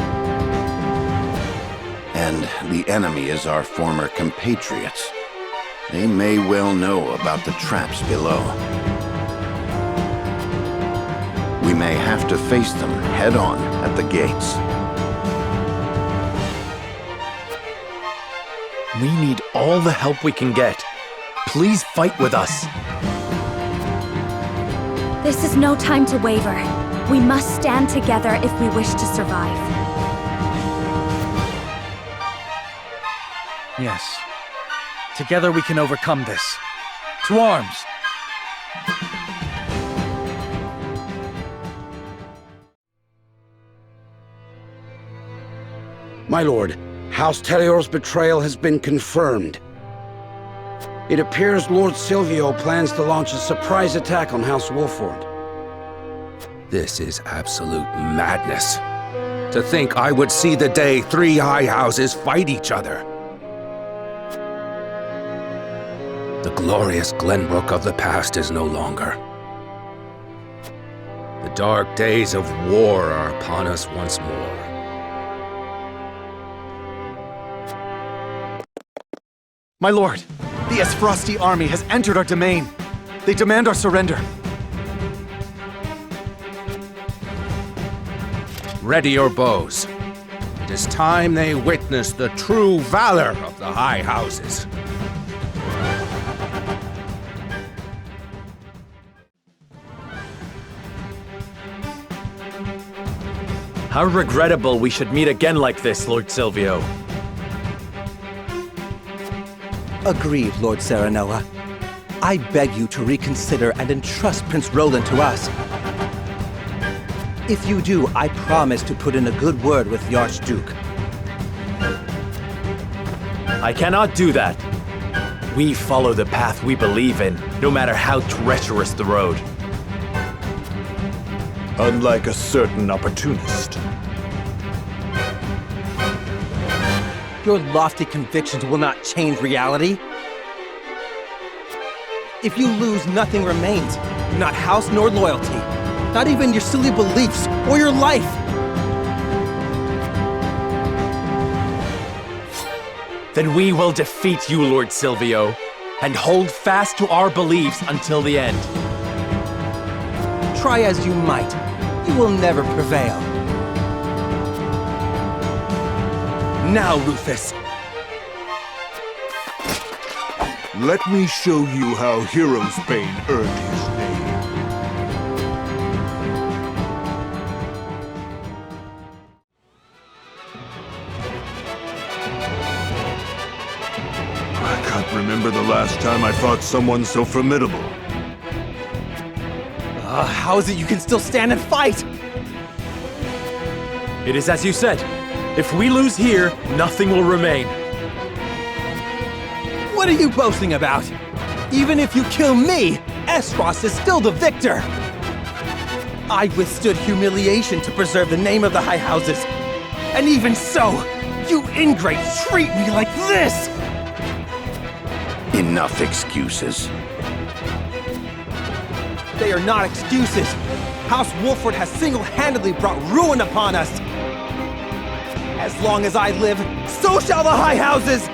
And the enemy is our former compatriots. They may well know about the traps below. We may have to face them head-on at the gates. We need all the help we can get. Please fight with us. This is no time to waver. We must stand together if we wish to survive. Yes. Together we can overcome this. To arms! My lord, House Tellior's betrayal has been confirmed. It appears Lord Silvio plans to launch a surprise attack on House Wolfort. This is absolute madness. To think I would see the day 3 high houses fight each other. The glorious Glenbrook of the past is no longer. The dark days of war are upon us once more. My lord, the Esfrosti army has entered our domain. They demand our surrender. Ready your bows. It is time they witness the true valor of the high houses. How regrettable we should meet again like this, Lord Silvio. Agreed, Lord Serenoa. I beg you to reconsider and entrust Prince Roland to us. If you do, I promise to put in a good word with the Archduke. I cannot do that. We follow the path we believe in, no matter how treacherous the road. Unlike a certain opportunist. Your lofty convictions will not change reality. If you lose, nothing remains. Not house nor loyalty. Not even your silly beliefs or your life. Then we will defeat you, Lord Silvio, and hold fast to our beliefs until the end. Try as you might, you will never prevail. Now, Rufus. Let me show you how Hero Spain earned his name. I can't remember the last time I fought someone so formidable. How is it you can still stand and fight? It is as you said. If we lose here, nothing will remain. What are you boasting about? Even if you kill me, Esros is still the victor! I withstood humiliation to preserve the name of the High Houses. And even so, you ingrates treat me like this! Enough excuses. They are not excuses. House Wolford has single-handedly brought ruin upon us. As long as I live, so shall the High Houses!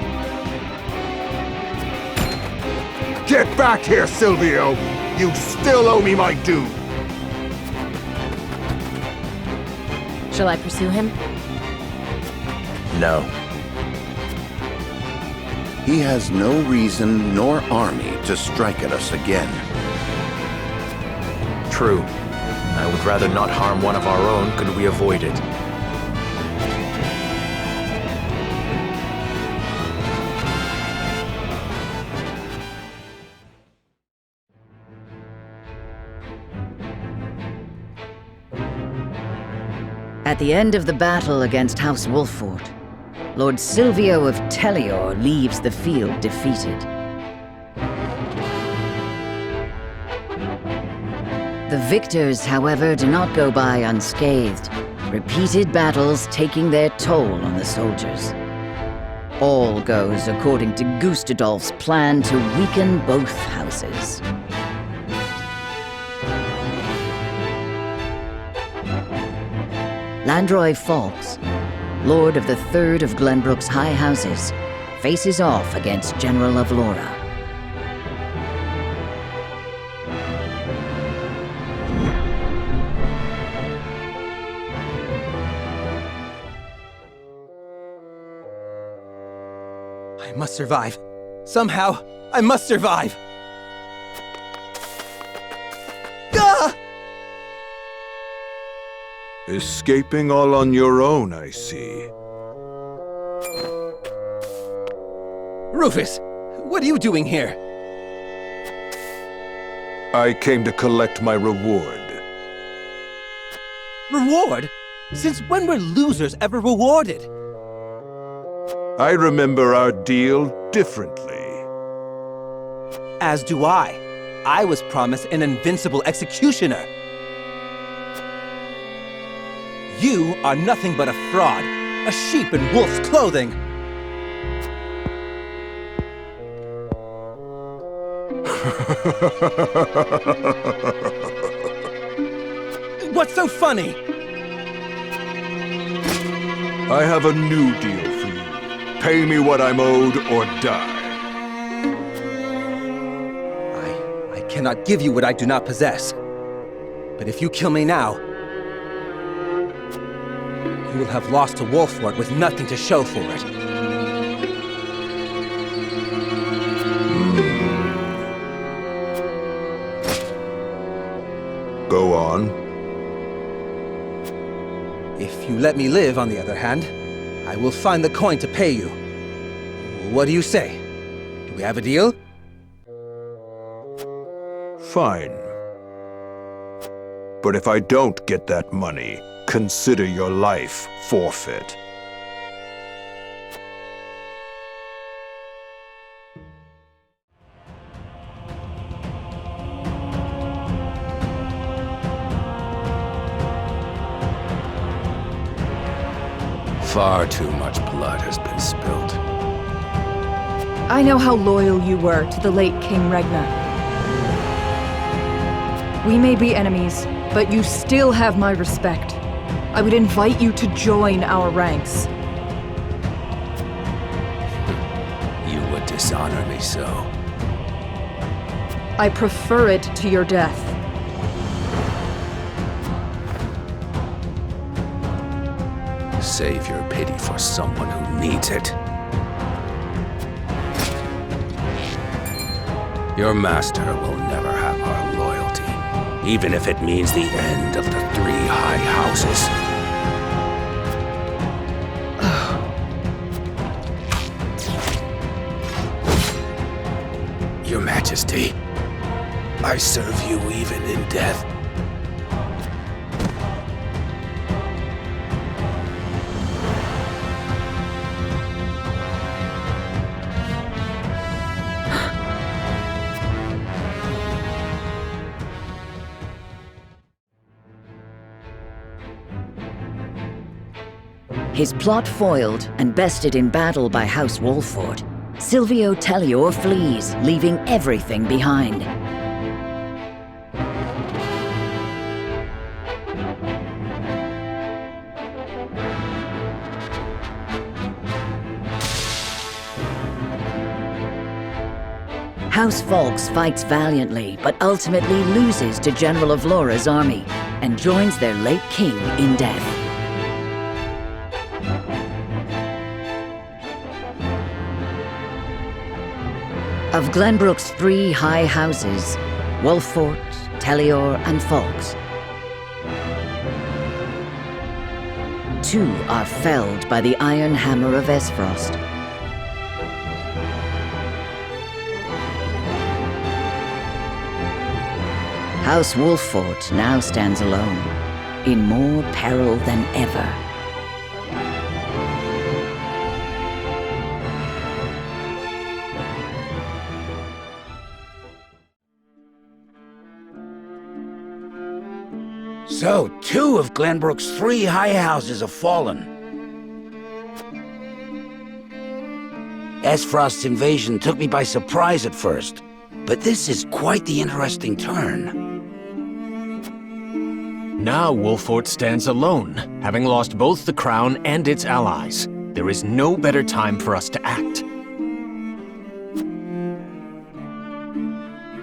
Get back here, Silvio! You still owe me my due! Shall I pursue him? No. He has no reason nor army to strike at us again. True. I would rather not harm one of our own could we avoid it. At the end of the battle against House Wolford, Lord Silvio of Tellior leaves the field defeated. The victors, however, do not go by unscathed, repeated battles taking their toll on the soldiers. All goes according to Gustadolf's plan to weaken both houses. Landroy Falks, Lord of the Third of Glenbrook's High Houses, faces off against General of Laura. I must survive. Somehow, I must survive! Ah! Escaping all on your own, I see. Rufus, what are you doing here? I came to collect my reward. Reward? Since when were losers ever rewarded? I remember our deal differently. As do I. I was promised an invincible executioner. You are nothing but a fraud, a sheep in wolf's clothing. What's so funny? I have a new deal for you. Pay me what I'm owed or die. I cannot give you what I do not possess. But if you kill me now, you will have lost to Wolford with nothing to show for it. Go on. If you let me live, on the other hand, I will find the coin to pay you. What do you say? Do we have a deal? Fine. But if I don't get that money, consider your life forfeit. Far too much blood has been spilled. I know how loyal you were to the late King Regna. We may be enemies, but you still have my respect. I would invite you to join our ranks. You would dishonor me so. I prefer it to your death. Save your pity for someone who needs it. Your master will never have our loyalty, even if it means the end of the three high houses. Your Majesty, I serve you even in death. His plot foiled and bested in battle by House Wolfort, Silvio Tellior flees, leaving everything behind. House Falks fights valiantly, but ultimately loses to General of Laura's army, and joins their late king in death. Of Glenbrook's three high houses, Wolfort, Tellior, and Falks, two are felled by the iron hammer of Esfrost. House Wolfort now stands alone, in more peril than ever. So, two of Glenbrook's three high houses have fallen. Esfrost's invasion took me by surprise at first, but this is quite the interesting turn. Now Wolfort stands alone, having lost both the crown and its allies. There is no better time for us to act.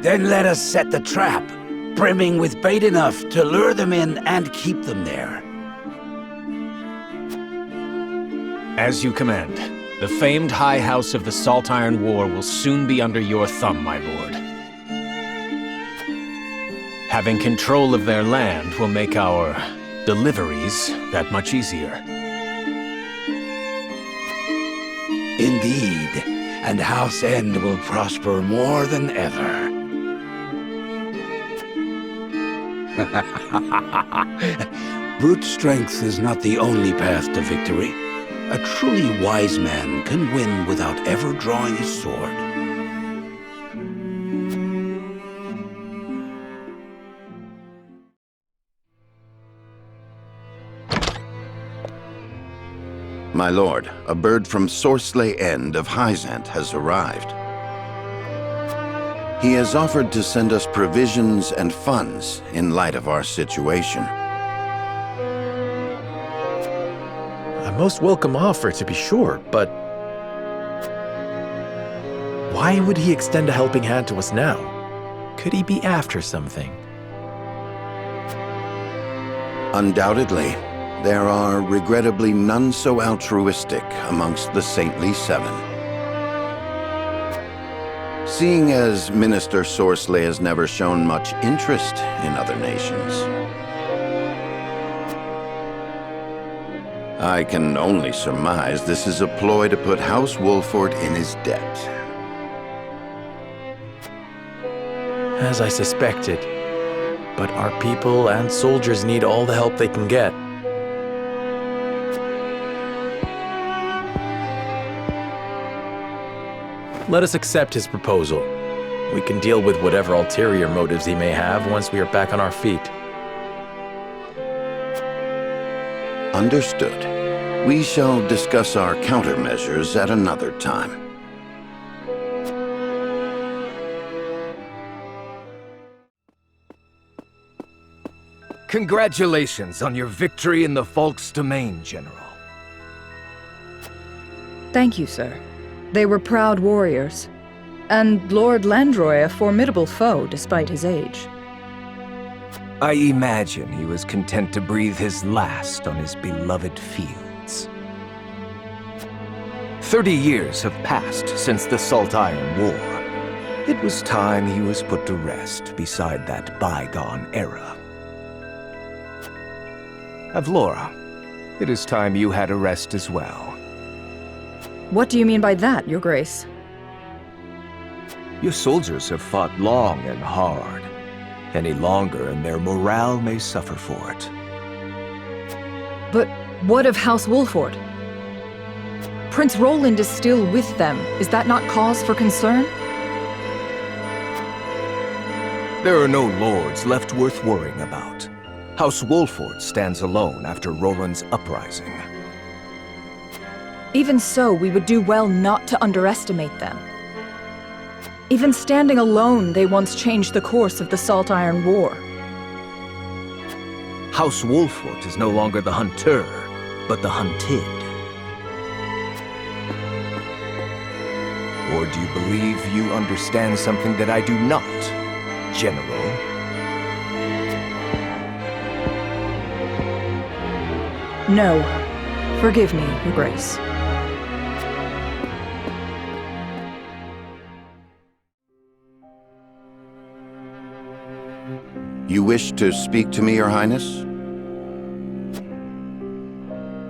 Then let us set the trap, brimming with bait enough to lure them in and keep them there. As you command. The famed High House of the Salt Iron War will soon be under your thumb, my lord. Having control of their land will make our deliveries that much easier. Indeed, and House End will prosper more than ever. Brute strength is not the only path to victory. A truly wise man can win without ever drawing his sword. My lord, a bird from Sorsley End of Hyzant has arrived. He has offered to send us provisions and funds in light of our situation. A most welcome offer, to be sure, but why would he extend a helping hand to us now? Could he be after something? Undoubtedly, there are regrettably none so altruistic amongst the Saintly Seven. Seeing as Minister Sorsley has never shown much interest in other nations, I can only surmise this is a ploy to put House Wolfort in his debt. As I suspected. But our people and soldiers need all the help they can get. Let us accept his proposal. We can deal with whatever ulterior motives he may have once we are back on our feet. Understood. We shall discuss our countermeasures at another time. Congratulations on your victory in the Falk's domain, General. Thank you, sir. They were proud warriors. And Lord Landroy a formidable foe despite his age. I imagine he was content to breathe his last on his beloved fields. 30 years have passed since the Salt Iron War. It was time he was put to rest beside that bygone era. Avlora, it is time you had a rest as well. What do you mean by that, Your Grace? Your soldiers have fought long and hard. Any longer and their morale may suffer for it. But what of House Wolford? Prince Roland is still with them. Is that not cause for concern? There are no lords left worth worrying about. House Wolford stands alone after Roland's uprising. Even so, we would do well not to underestimate them. Even standing alone, they once changed the course of the Salt Iron War. House Wolford is no longer the hunter, but the hunted. Or do you believe you understand something that I do not, General? No. Forgive me, Your Grace. You wish to speak to me, Your Highness?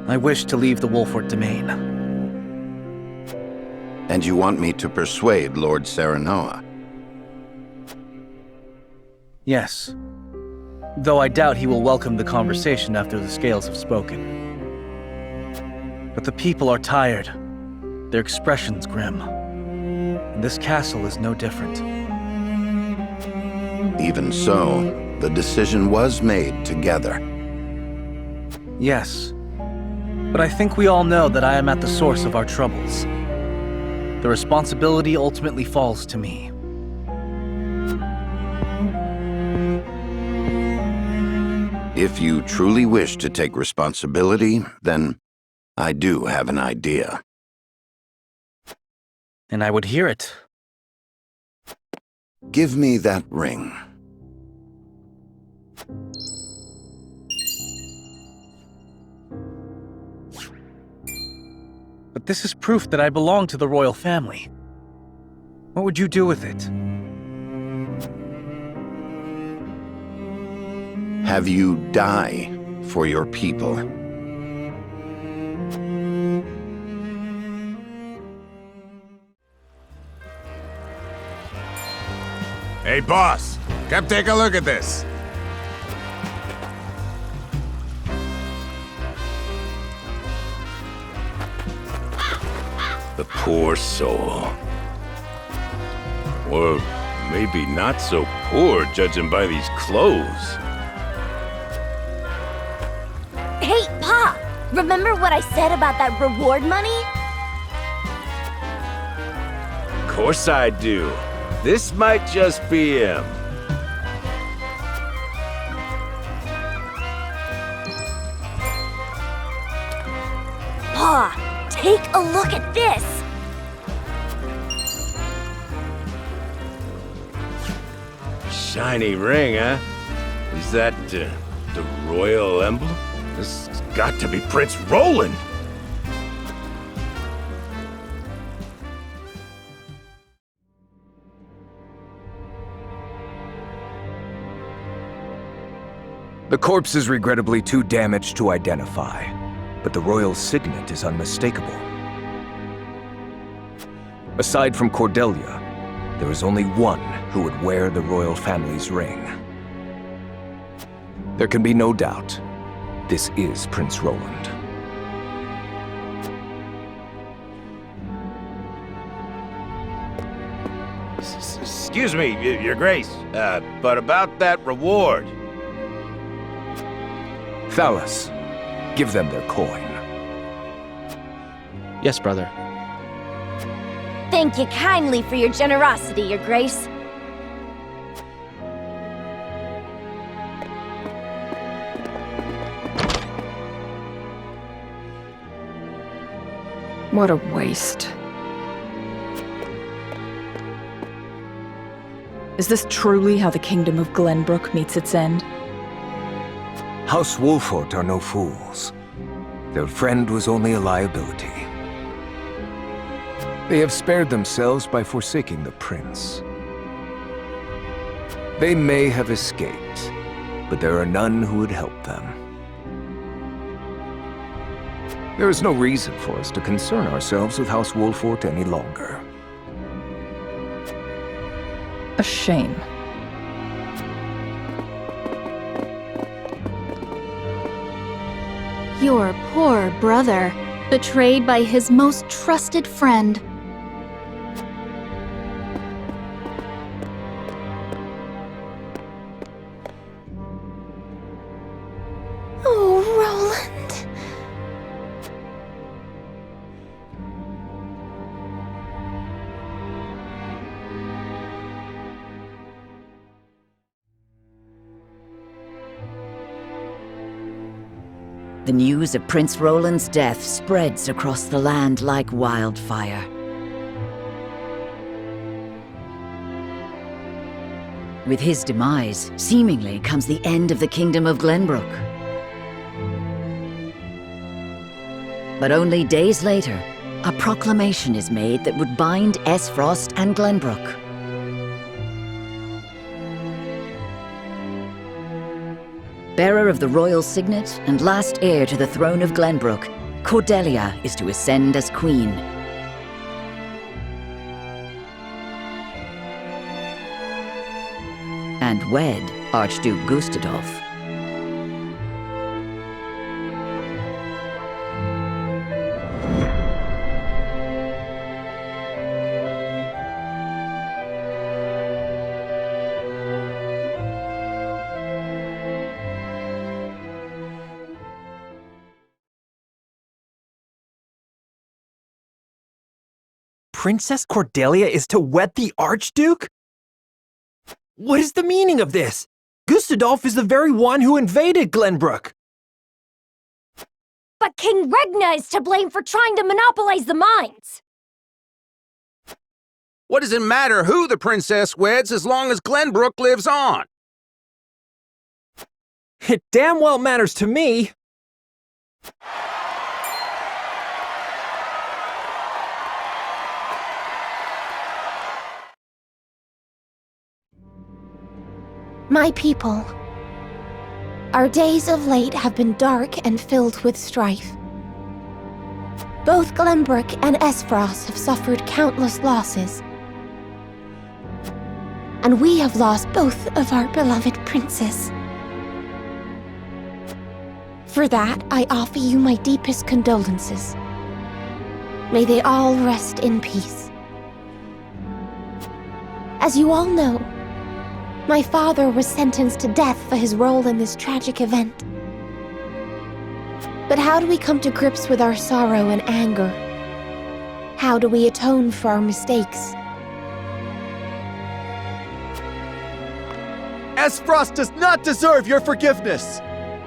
I wish to leave the Wolford domain. And you want me to persuade Lord Serenoa? Yes. Though I doubt he will welcome the conversation after the scales have spoken. But the people are tired. Their expressions grim. And this castle is no different. Even so, the decision was made together. Yes. But I think we all know that I am at the source of our troubles. The responsibility ultimately falls to me. If you truly wish to take responsibility, then I do have an idea. And I would hear it. Give me that ring. But this is proof that I belong to the royal family. What would you do with it? Have you die for your people. Hey, boss! Come take a look at this! The poor soul. Or maybe not so poor, judging by these clothes. Hey, Pa! Remember what I said about that reward money? Of course I do. This might just be him. Pa, take a look at this! Shiny ring, huh? Is that, the royal emblem? This has got to be Prince Roland! The corpse is regrettably too damaged to identify, but the royal signet is unmistakable. Aside from Cordelia, there is only one who would wear the royal family's ring. There can be no doubt. This is Prince Roland. Excuse me, Your Grace, but about that reward. Thalas, give them their coin. Yes, brother. Thank you kindly for your generosity, Your Grace. What a waste. Is this truly how the kingdom of Glenbrook meets its end? House Wolfort are no fools. Their friend was only a liability. They have spared themselves by forsaking the prince. They may have escaped, but there are none who would help them. There is no reason for us to concern ourselves with House Wolfort any longer. A shame. Your poor brother, betrayed by his most trusted friend. Oh, Roland. The news of Prince Roland's death spreads across the land like wildfire. With his demise, seemingly comes the end of the kingdom of Glenbrook. But only days later, a proclamation is made that would bind Esfrost and Glenbrook. Bearer of the royal signet and last heir to the throne of Glenbrook, Cordelia is to ascend as queen. And wed Archduke Gustadolf. Princess Cordelia is to wed the Archduke? What is the meaning of this? Gustadolf is the very one who invaded Glenbrook. But King Regna is to blame for trying to monopolize the mines. What does it matter who the princess weds as long as Glenbrook lives on? It damn well matters to me. My people, our days of late have been dark and filled with strife. Both Glenbrook and Esfrost have suffered countless losses. And we have lost both of our beloved princes. For that, I offer you my deepest condolences. May they all rest in peace. As you all know, my father was sentenced to death for his role in this tragic event. But how do we come to grips with our sorrow and anger? How do we atone for our mistakes? Esfrost does not deserve your forgiveness!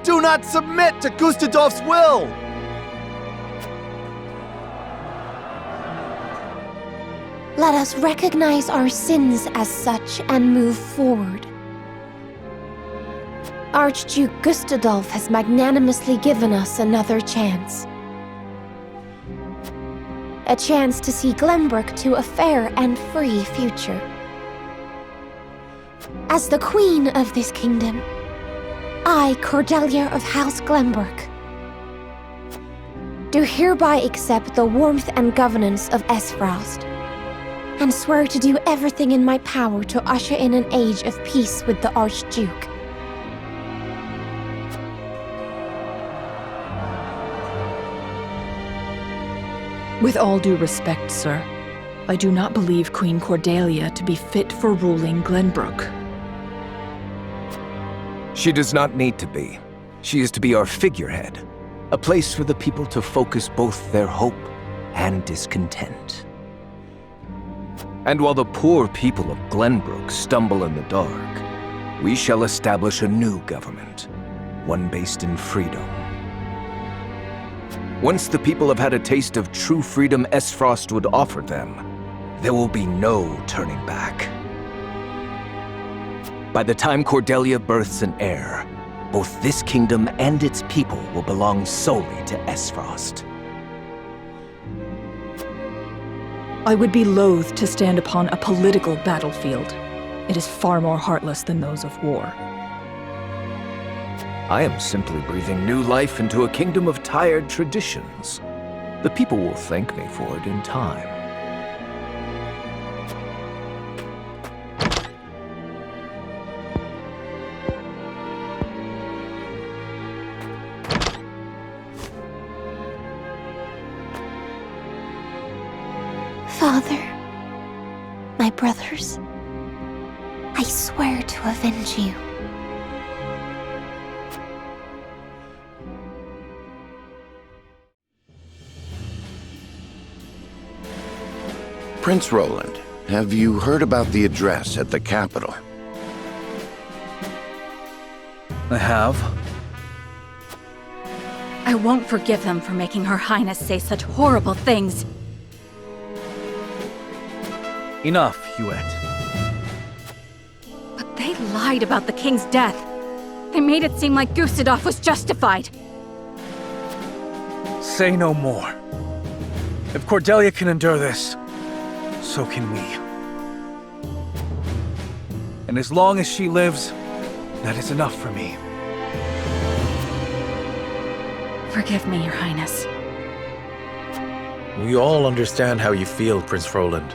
Do not submit to Gustadolf's will! Let us recognize our sins as such and move forward. Archduke Gustadolf has magnanimously given us another chance. A chance to see Glenbrook to a fair and free future. As the queen of this kingdom, I, Cordelia of House Glenbrook, do hereby accept the warmth and governance of Esfrost, and swear to do everything in my power to usher in an age of peace with the Archduke. With all due respect, sir, I do not believe Queen Cordelia to be fit for ruling Glenbrook. She does not need to be. She is to be our figurehead, a place for the people to focus both their hope and discontent. And while the poor people of Glenbrook stumble in the dark, we shall establish a new government, one based in freedom. Once the people have had a taste of true freedom Esfrost would offer them, there will be no turning back. By the time Cordelia births an heir, both this kingdom and its people will belong solely to Esfrost. I would be loath to stand upon a political battlefield. It is far more heartless than those of war. I am simply breathing new life into a kingdom of tired traditions. The people will thank me for it in time. Father, my brothers, I swear to avenge you. Prince Roland, have you heard about the address at the capital? I have. I won't forgive them for making Her Highness say such horrible things. Enough, Hewitt. But they lied about the king's death. They made it seem like Gustavus was justified. Say no more. If Cordelia can endure this, so can we. And as long as she lives, that is enough for me. Forgive me, Your Highness. We all understand how you feel, Prince Roland.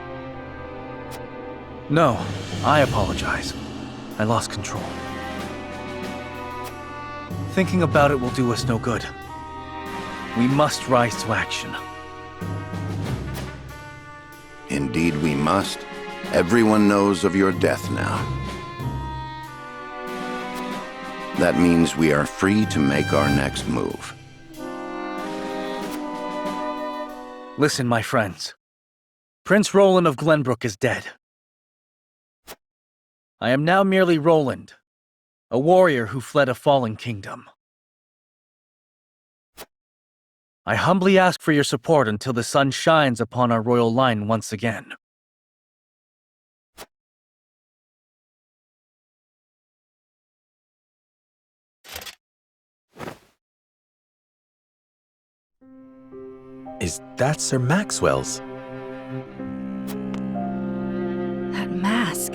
No, I apologize. I lost control. Thinking about it will do us no good. We must rise to action. Indeed we must. Everyone knows of your death now. That means we are free to make our next move. Listen, my friends. Prince Roland of Glenbrook is dead. I am now merely Roland, a warrior who fled a fallen kingdom. I humbly ask for your support until the sun shines upon our royal line once again. Is that Sir Maxwell's? That mask.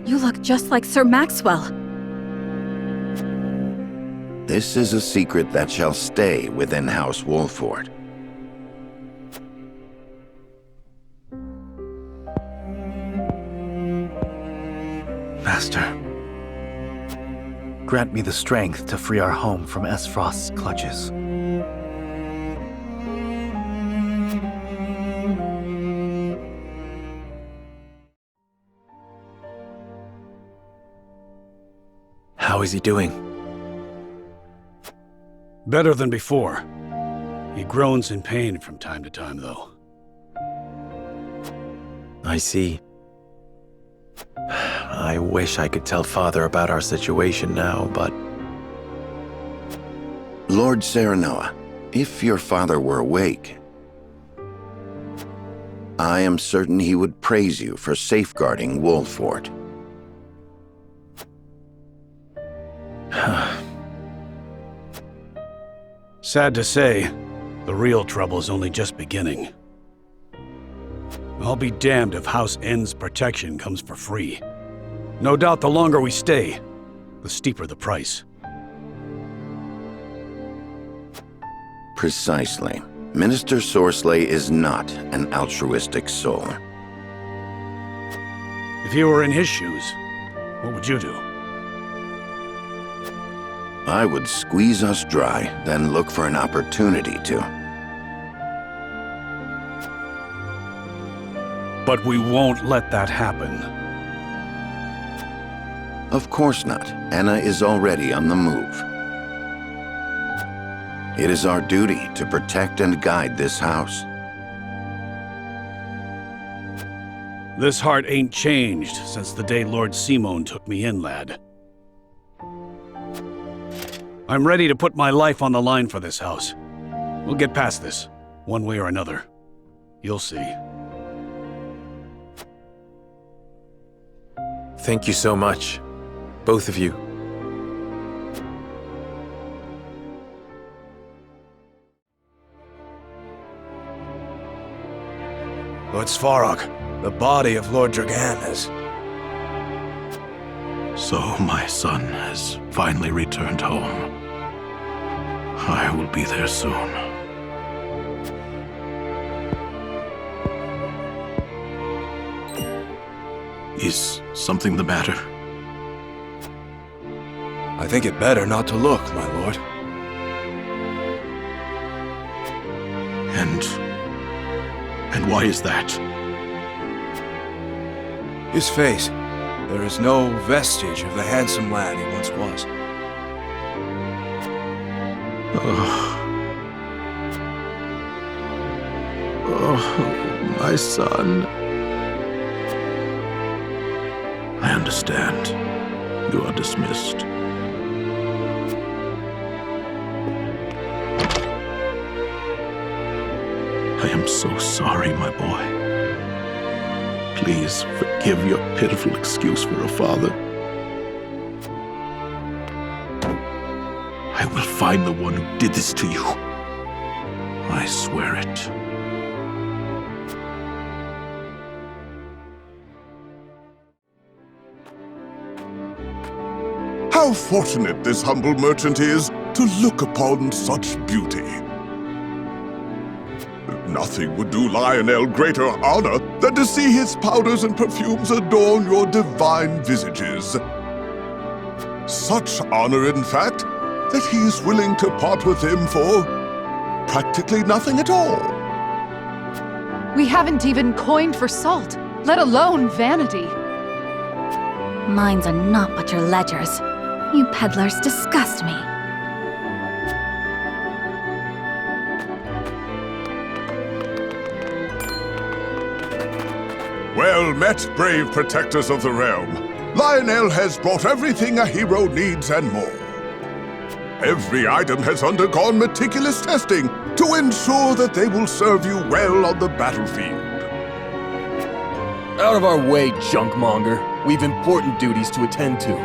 You look just like Sir Maxwell. This is a secret that shall stay within House Wolford. Master, grant me the strength to free our home from Esfrost's clutches. How is he doing? Better than before. He groans in pain from time to time, though. I see. I wish I could tell Father about our situation now, but... Lord Serenoa, if your father were awake, I am certain he would praise you for safeguarding Wolford. Sad to say, the real trouble is only just beginning. I'll be damned if House N's protection comes for free. No doubt the longer we stay, the steeper the price. Precisely. Minister Sorsley is not an altruistic soul. If you were in his shoes, what would you do? I would squeeze us dry, then look for an opportunity to. But we won't let that happen. Of course not. Anna is already on the move. It is our duty to protect and guide this house. This heart ain't changed since the day Lord Simon took me in, lad. I'm ready to put my life on the line for this house. We'll get past this, one way or another. You'll see. Thank you so much, both of you. Lord Svarog, the body of Lord Dragan is... So my son has finally returned home. I will be there soon. Is something the matter? I think it better not to look, my lord. And why is that? His face. There is no vestige of the handsome lad he once was. Oh, my son. I understand. You are dismissed. I am so sorry, my boy. Please forgive your pitiful excuse for a father. I will find the one who did this to you. I swear it. How fortunate this humble merchant is to look upon such beauty. Nothing would do Lionel greater honor than to see his powders and perfumes adorn your divine visages. Such honor, in fact, that he is willing to part with him for practically nothing at all. We haven't even coined for salt, let alone vanity. Mines are not but your ledgers. You peddlers disgust me. Well met, brave protectors of the realm. Lionel has brought everything a hero needs and more. Every item has undergone meticulous testing to ensure that they will serve you well on the battlefield. Out of our way, junkmonger. We've important duties to attend to.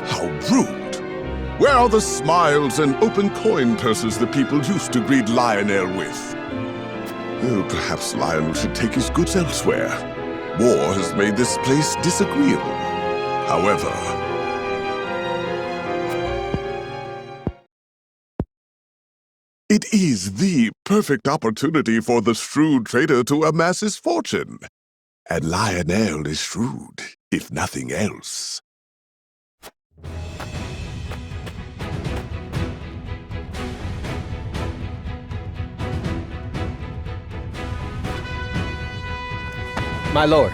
How rude! Where are the smiles and open coin purses the people used to greet Lionel with? Oh, perhaps Lionel should take his goods elsewhere. War has made this place disagreeable. However... it is the perfect opportunity for the shrewd trader to amass his fortune. And Lionel is shrewd, if nothing else. My lord,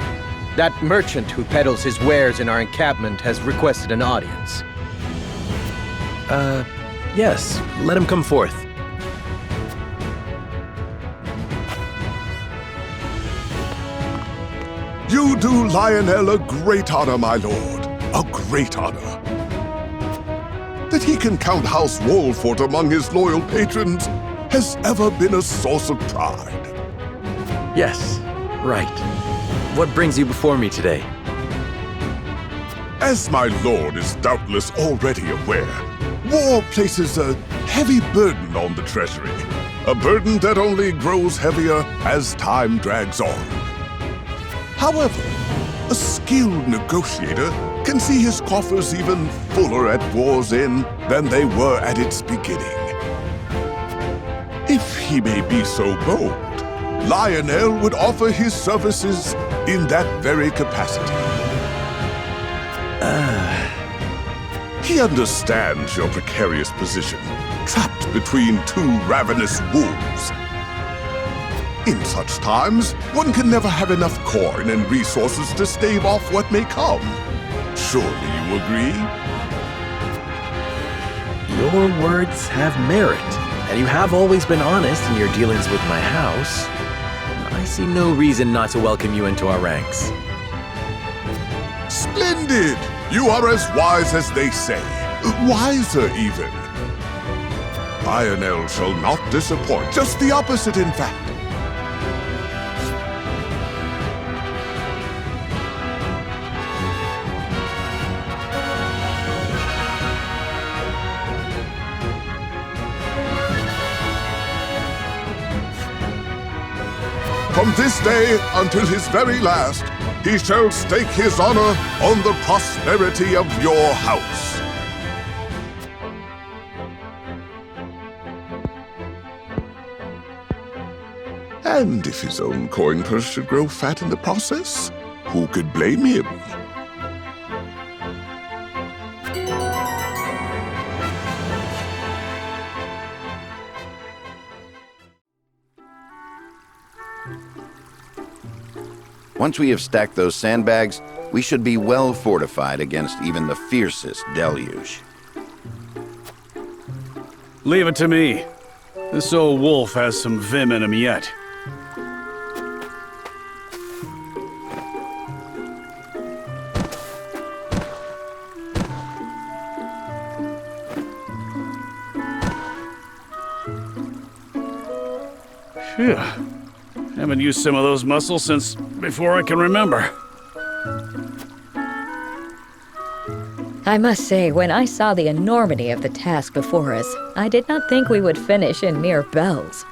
that merchant who peddles his wares in our encampment has requested an audience. Yes, let him come forth. You do Lionel a great honor, my lord. A great honor. That he can count House Wolfort among his loyal patrons has ever been a source of pride. Yes, right. What brings you before me today? As my lord is doubtless already aware, war places a heavy burden on the treasury. A burden that only grows heavier as time drags on. However, a skilled negotiator can see his coffers even fuller at war's end than they were at its beginning. If he may be so bold, Lionel would offer his services in that very capacity. He understands your precarious position, trapped between two ravenous wolves. In such times, one can never have enough coin and resources to stave off what may come. Surely you agree? Your words have merit, and you have always been honest in your dealings with my house. I see no reason not to welcome you into our ranks. Splendid! You are as wise as they say. Wiser, even. Lionel shall not disappoint. Just the opposite, in fact. From this day until his very last, he shall stake his honor on the prosperity of your house. And if his own coin purse should grow fat in the process, who could blame him? Once we have stacked those sandbags, we should be well fortified against even the fiercest deluge. Leave it to me. This old wolf has some vim in him yet. Phew. Haven't used some of those muscles since before I can remember. I must say, when I saw the enormity of the task before us, I did not think we would finish in mere bells.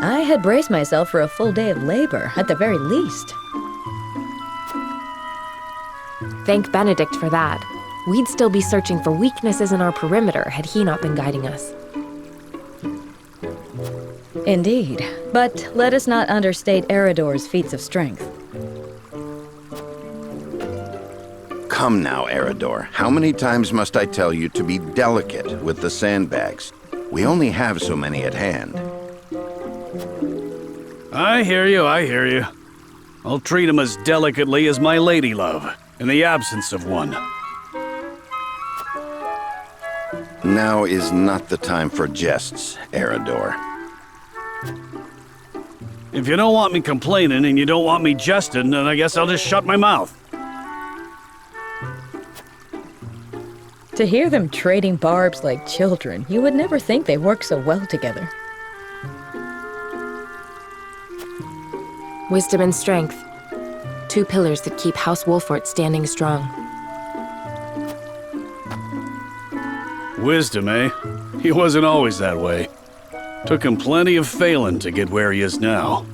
I had braced myself for a full day of labor, at the very least. Thank Benedict for that. We'd still be searching for weaknesses in our perimeter had he not been guiding us. Indeed, but let us not understate Eredor's feats of strength. Come now, Eredor. How many times must I tell you to be delicate with the sandbags? We only have so many at hand. I hear you, I hear you. I'll treat him as delicately as my lady love, in the absence of one. Now is not the time for jests, Eredor. If you don't want me complaining and you don't want me jesting, then I guess I'll just shut my mouth. To hear them trading barbs like children, you would never think they work so well together. Wisdom and strength. Two pillars that keep House Wolfort standing strong. Wisdom, eh? He wasn't always that way. Took him plenty of failing to get where he is now.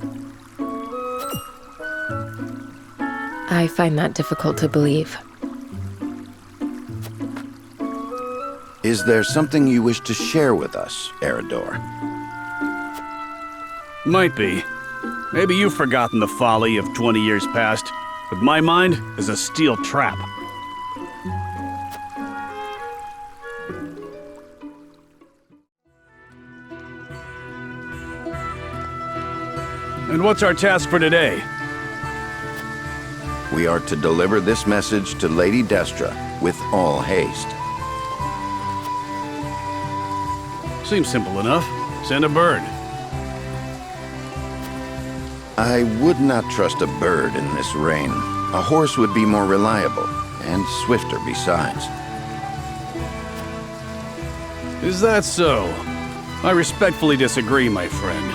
I find that difficult to believe. Is there something you wish to share with us, Eredor? Might be. Maybe you've forgotten the folly of 20 years past, but my mind is a steel trap. And what's our task for today? We are to deliver this message to Lady Destra with all haste. Seems simple enough. Send a bird. I would not trust a bird in this rain. A horse would be more reliable, and swifter besides. Is that so? I respectfully disagree, my friend.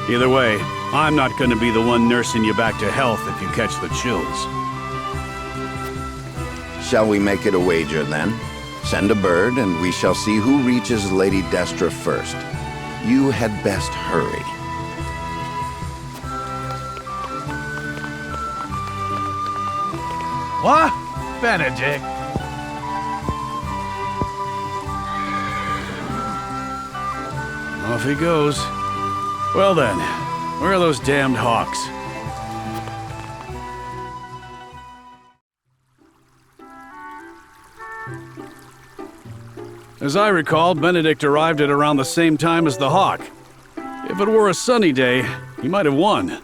Either way, I'm not going to be the one nursing you back to health if you catch the chills. Shall we make it a wager, then? Send a bird, and we shall see who reaches Lady Destra first. You had best hurry. What? Benedict? Off he goes. Well then, Where are those damned hawks? As I recall, Benedict arrived at around the same time as the hawk. If it were a sunny day, he might have won.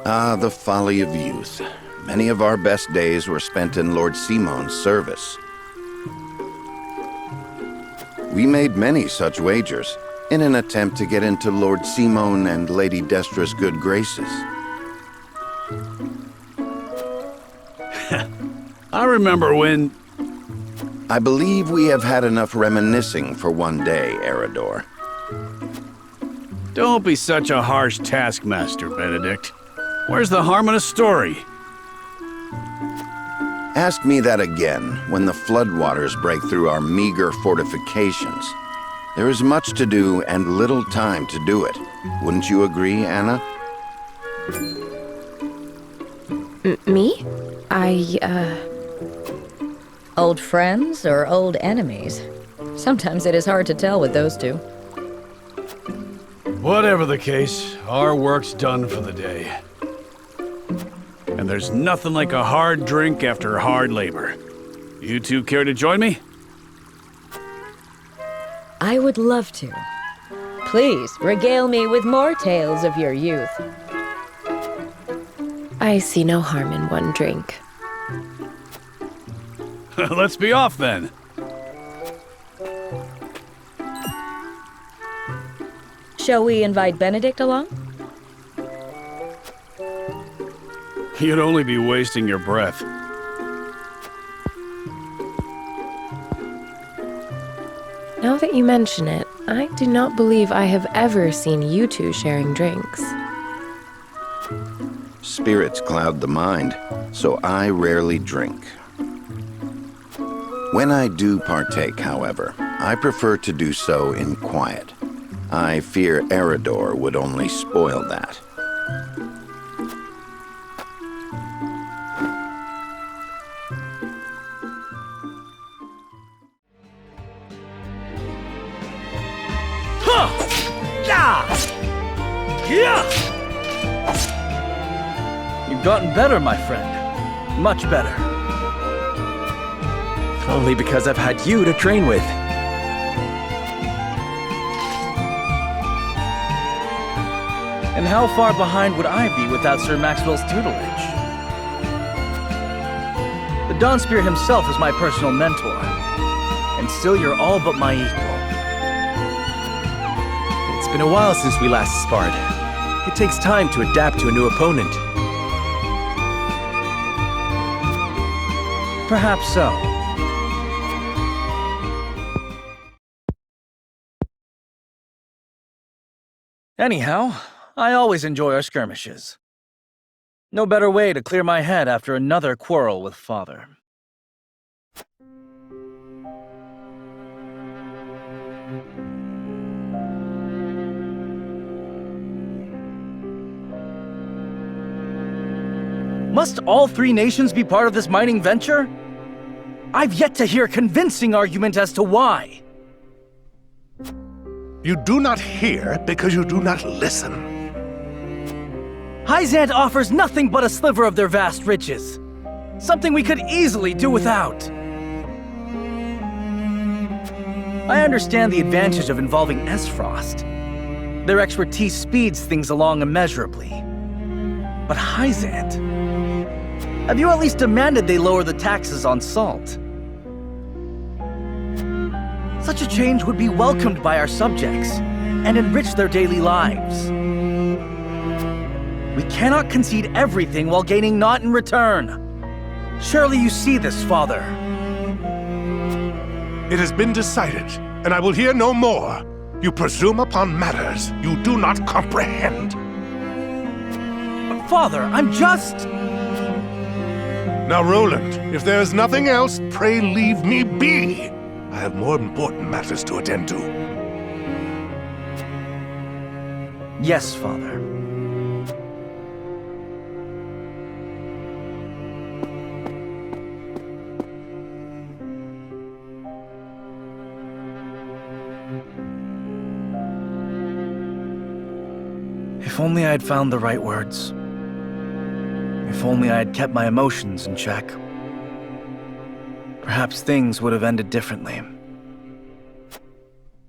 Ah, the folly of youth. Many of our best days were spent in Lord Simon's service. We made many such wagers, in an attempt to get into Lord Simon and Lady Destra's good graces. I remember when... I believe we have had enough reminiscing for one day, Eredor. Don't be such a harsh taskmaster, Benedict. Where's the harm in a story? Ask me that again when the floodwaters break through our meager fortifications. There is much to do and little time to do it. Wouldn't you agree, Anna? Me? Old friends or old enemies? Sometimes it is hard to tell with those two. Whatever the case, our work's done for the day. And there's nothing like a hard drink after hard labor. You two care to join me? I would love to. Please, regale me with more tales of your youth. I see no harm in one drink. Let's be off then. Shall we invite Benedict along? You'd only be wasting your breath. Now that you mention it, I do not believe I have ever seen you two sharing drinks. Spirits cloud the mind, so I rarely drink. When I do partake, however, I prefer to do so in quiet. I fear Eredor would only spoil that. You've gotten better, my friend. Much better. Only because I've had you to train with. And how far behind would I be without Sir Maxwell's tutelage? The Dawnspear himself is my personal mentor. And still you're all but my equal. It's been a while since we last sparred. It takes time to adapt to a new opponent. Perhaps so. Anyhow, I always enjoy our skirmishes. No better way to clear my head after another quarrel with Father. Must all three nations be part of this mining venture? I've yet to hear a convincing argument as to why. You do not hear because you do not listen. Hyzant offers nothing but a sliver of their vast riches. Something we could easily do without. I understand the advantage of involving Esfrost. Their expertise speeds things along immeasurably. But Hyzant, have you at least demanded they lower the taxes on salt? Such a change would be welcomed by our subjects and enrich their daily lives. We cannot concede everything while gaining naught in return. Surely you see this, Father. It has been decided, and I will hear no more. You presume upon matters you do not comprehend. But Father, I'm just... Now, Roland, if there is nothing else, pray leave me be. I have more important matters to attend to. Yes, Father. If only I had found the right words. If only I had kept my emotions in check. Perhaps things would have ended differently.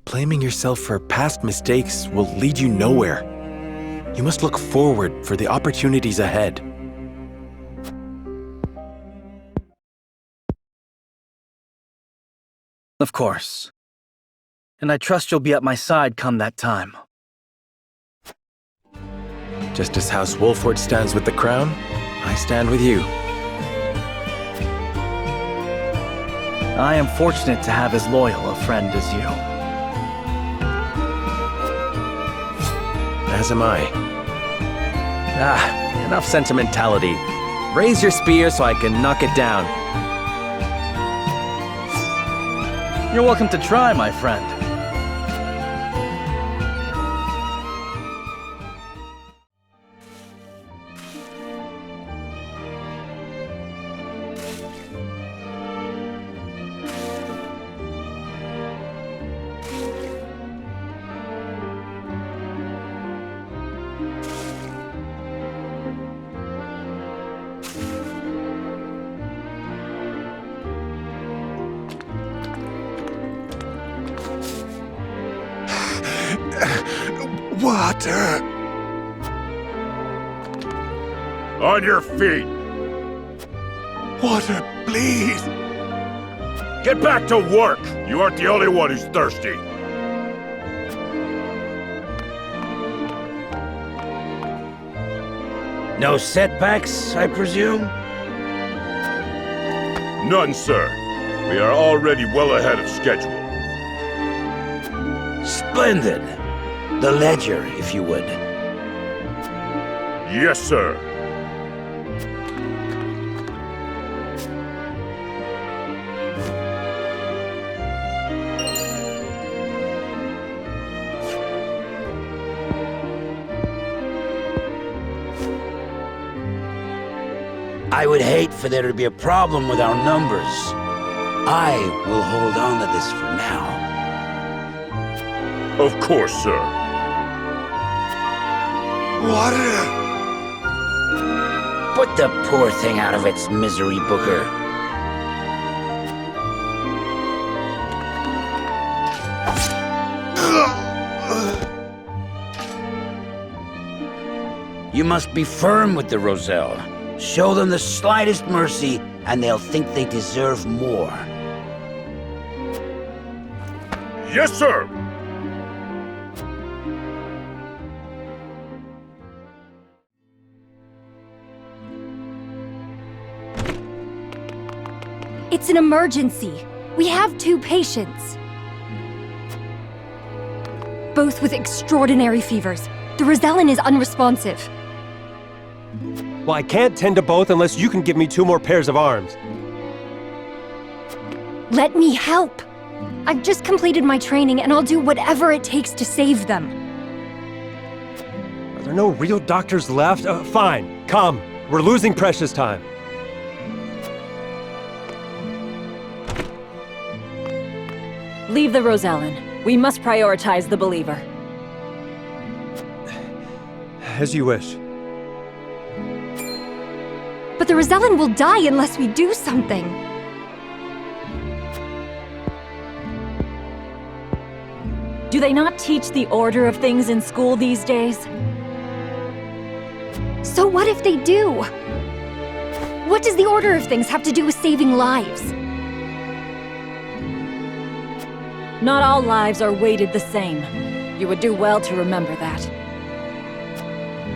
Blaming yourself for past mistakes will lead you nowhere. You must look forward for the opportunities ahead. Of course. And I trust you'll be at my side come that time. Just as House Wolford stands with the crown, I stand with you. I am fortunate to have as loyal a friend as you. As am I. Enough sentimentality. Raise your spear so I can knock it down. You're welcome to try, my friend. Water! On your feet! Water, please! Get back to work! You aren't the only one who's thirsty! No setbacks, I presume? None, sir. We are already well ahead of schedule. Splendid. The ledger, if you would. Yes, sir. I would hate for there to be a problem with our numbers. I will hold on to this for now. Of course, sir. Water! Put the poor thing out of its misery, Booker. You must be firm with the Roselle. Show them the slightest mercy, and they'll think they deserve more. Yes, sir! It's an emergency. We have 2 patients. Both with extraordinary fevers. The Rosellan is unresponsive. Well, I can't tend to both unless you can give me 2 more pairs of arms. Let me help. I've just completed my training, and I'll do whatever it takes to save them. Are there no real doctors left? Fine. Come. We're losing precious time. Leave the Rosellan. We must prioritize the believer. As you wish. But the Rosellan will die unless we do something. Do they not teach the order of things in school these days? So what if they do? What does the order of things have to do with saving lives? Not all lives are weighted the same. You would do well to remember that.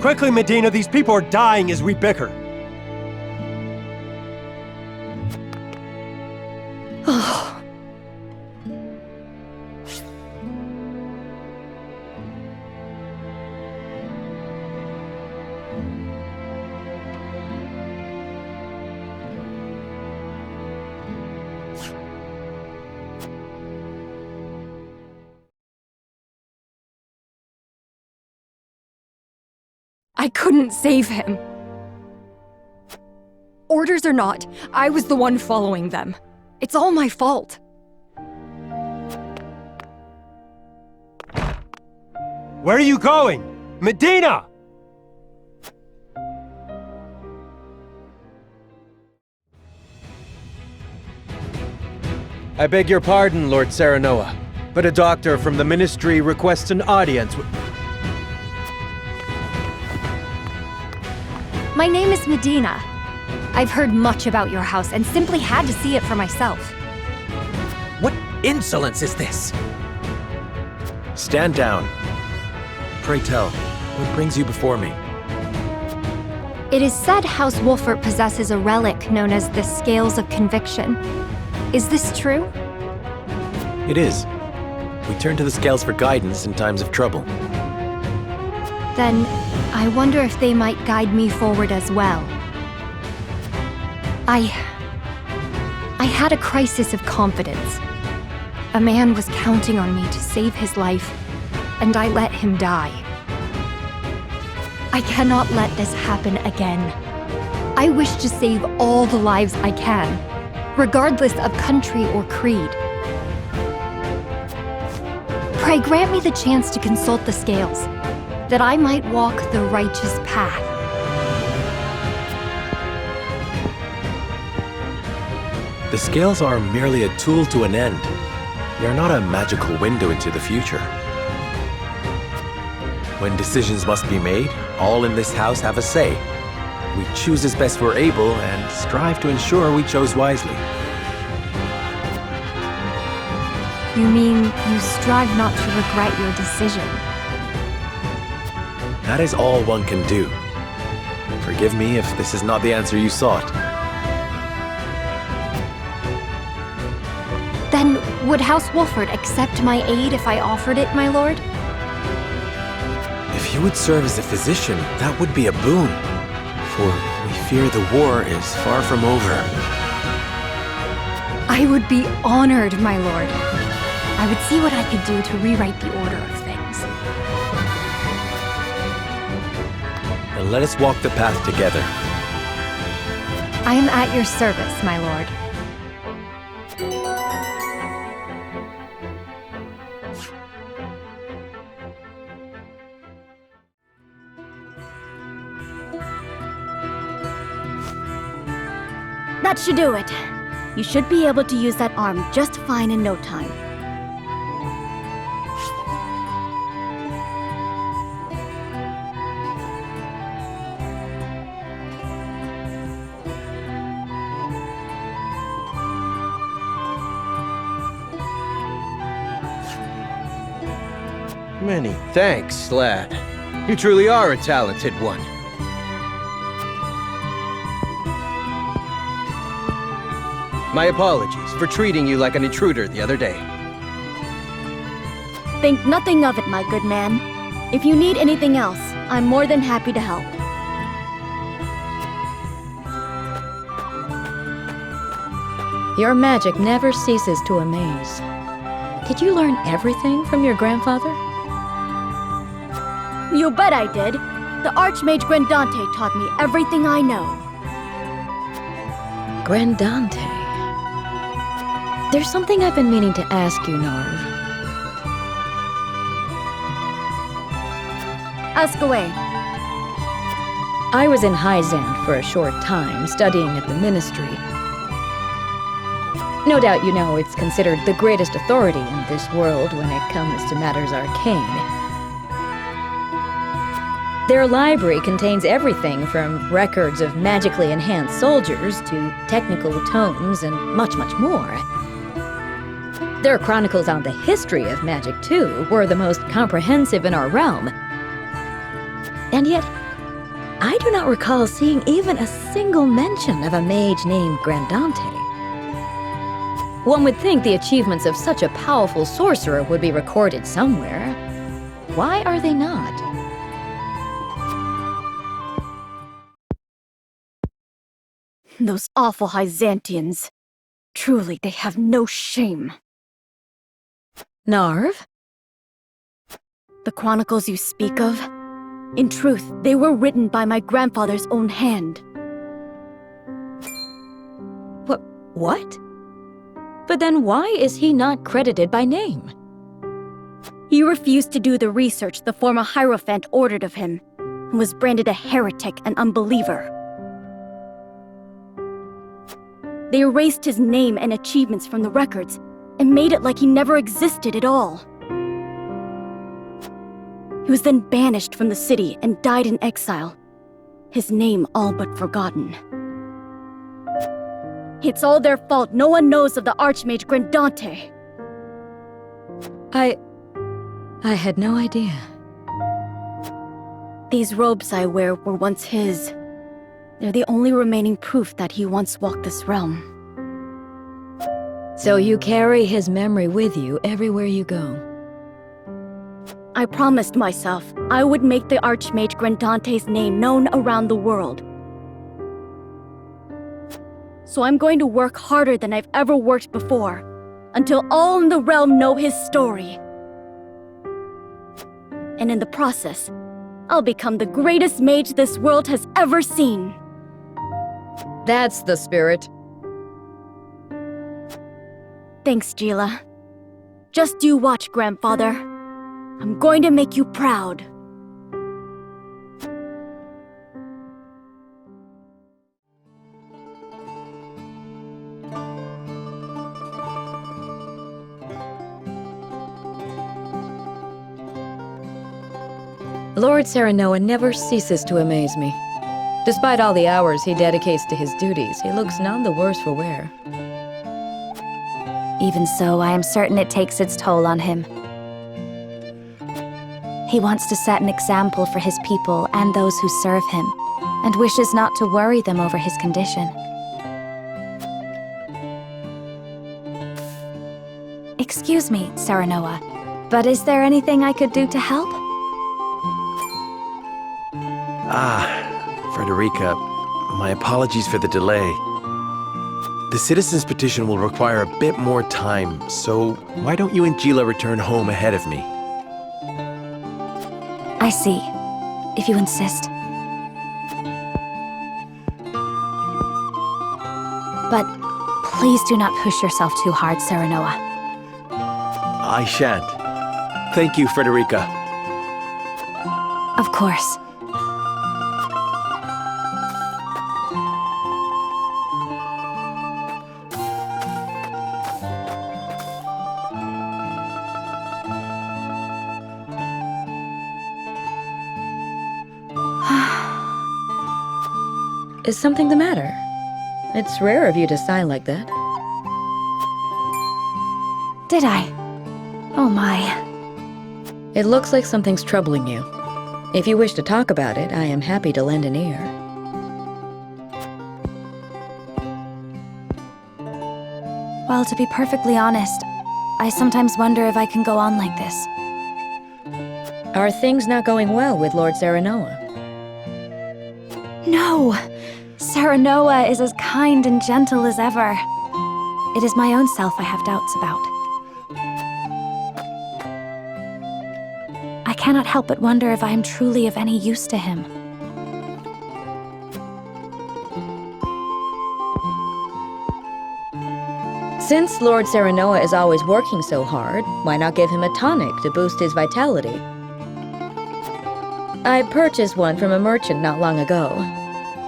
Quickly, Medina, these people are dying as we bicker. I couldn't save him. Orders or not, I was the one following them. It's all my fault. Where are you going? Medina! I beg your pardon, Lord Serenoa, but a doctor from the Ministry requests an audience with... My name is Medina. I've heard much about your house and simply had to see it for myself. What insolence is this? Stand down. Pray tell, what brings you before me? It is said House Wolfert possesses a relic known as the Scales of Conviction. Is this true? It is. We turn to the scales for guidance in times of trouble. Then, I wonder if they might guide me forward as well. I had a crisis of confidence. A man was counting on me to save his life, and I let him die. I cannot let this happen again. I wish to save all the lives I can, regardless of country or creed. Pray grant me the chance to consult the scales, that I might walk the righteous path. The scales are merely a tool to an end. They are not a magical window into the future. When decisions must be made, all in this house have a say. We choose as best we're able and strive to ensure we chose wisely. You mean you strive not to regret your decision? That is all one can do. Forgive me if this is not the answer you sought. Then, would House Wolfert accept my aid if I offered it, my lord? If you would serve as a physician, that would be a boon. For we fear the war is far from over. I would be honored, my lord. I would see what I could do to rewrite the order of things. Then let us walk the path together. I am at your service, my lord. That should do it. You should be able to use that arm just fine in no time. Many thanks, lad. You truly are a talented one. My apologies for treating you like an intruder the other day. Think nothing of it, my good man. If you need anything else, I'm more than happy to help. Your magic never ceases to amaze. Did you learn everything from your grandfather? You bet I did. The Archmage Grandante taught me everything I know. Grandante. There's something I've been meaning to ask you, Narv. Ask away. I was in Hyzand for a short time, studying at the Ministry. No doubt you know it's considered the greatest authority in this world when it comes to matters arcane. Their library contains everything from records of magically enhanced soldiers to technical tomes and much, much more. Their chronicles on the history of magic, too, were the most comprehensive in our realm. And yet, I do not recall seeing even a single mention of a mage named Grandante. One would think the achievements of such a powerful sorcerer would be recorded somewhere. Why are they not? Those awful Hyzantians. Truly, they have no shame. Narv? The chronicles you speak of? In truth, they were written by my grandfather's own hand. What? But then why is he not credited by name? He refused to do the research the former Hierophant ordered of him, and was branded a heretic and unbeliever. They erased his name and achievements from the records, and made it like he never existed at all. He was then banished from the city and died in exile, his name all but forgotten. It's all their fault no one knows of the Archmage Getrennte. I had no idea. These robes I wear were once his. They're the only remaining proof that he once walked this realm. So you carry his memory with you everywhere you go. I promised myself I would make the Archmage Getrennte's name known around the world. So I'm going to work harder than I've ever worked before, until all in the realm know his story. And in the process, I'll become the greatest mage this world has ever seen. That's the spirit. Thanks, Gila. Just you watch, Grandfather. I'm going to make you proud. Lord Serenoa never ceases to amaze me. Despite all the hours he dedicates to his duties, he looks none the worse for wear. Even so, I am certain it takes its toll on him. He wants to set an example for his people and those who serve him, and wishes not to worry them over his condition. Excuse me, Serenoa, but is there anything I could do to help? Frederica, my apologies for the delay. The citizen's petition will require a bit more time, so why don't you and Gila return home ahead of me? I see, if you insist. But please do not push yourself too hard, Serenoa. I shan't. Thank you, Frederica. Of course. Is something the matter? It's rare of you to sigh like that. Did I? Oh my. It looks like something's troubling you. If you wish to talk about it, I am happy to lend an ear. Well, to be perfectly honest, I sometimes wonder if I can go on like this. Are things not going well with Lord Serenoa? No! Serenoa is as kind and gentle as ever. It is my own self I have doubts about. I cannot help but wonder if I am truly of any use to him. Since Lord Serenoa is always working so hard, why not give him a tonic to boost his vitality? I purchased one from a merchant not long ago.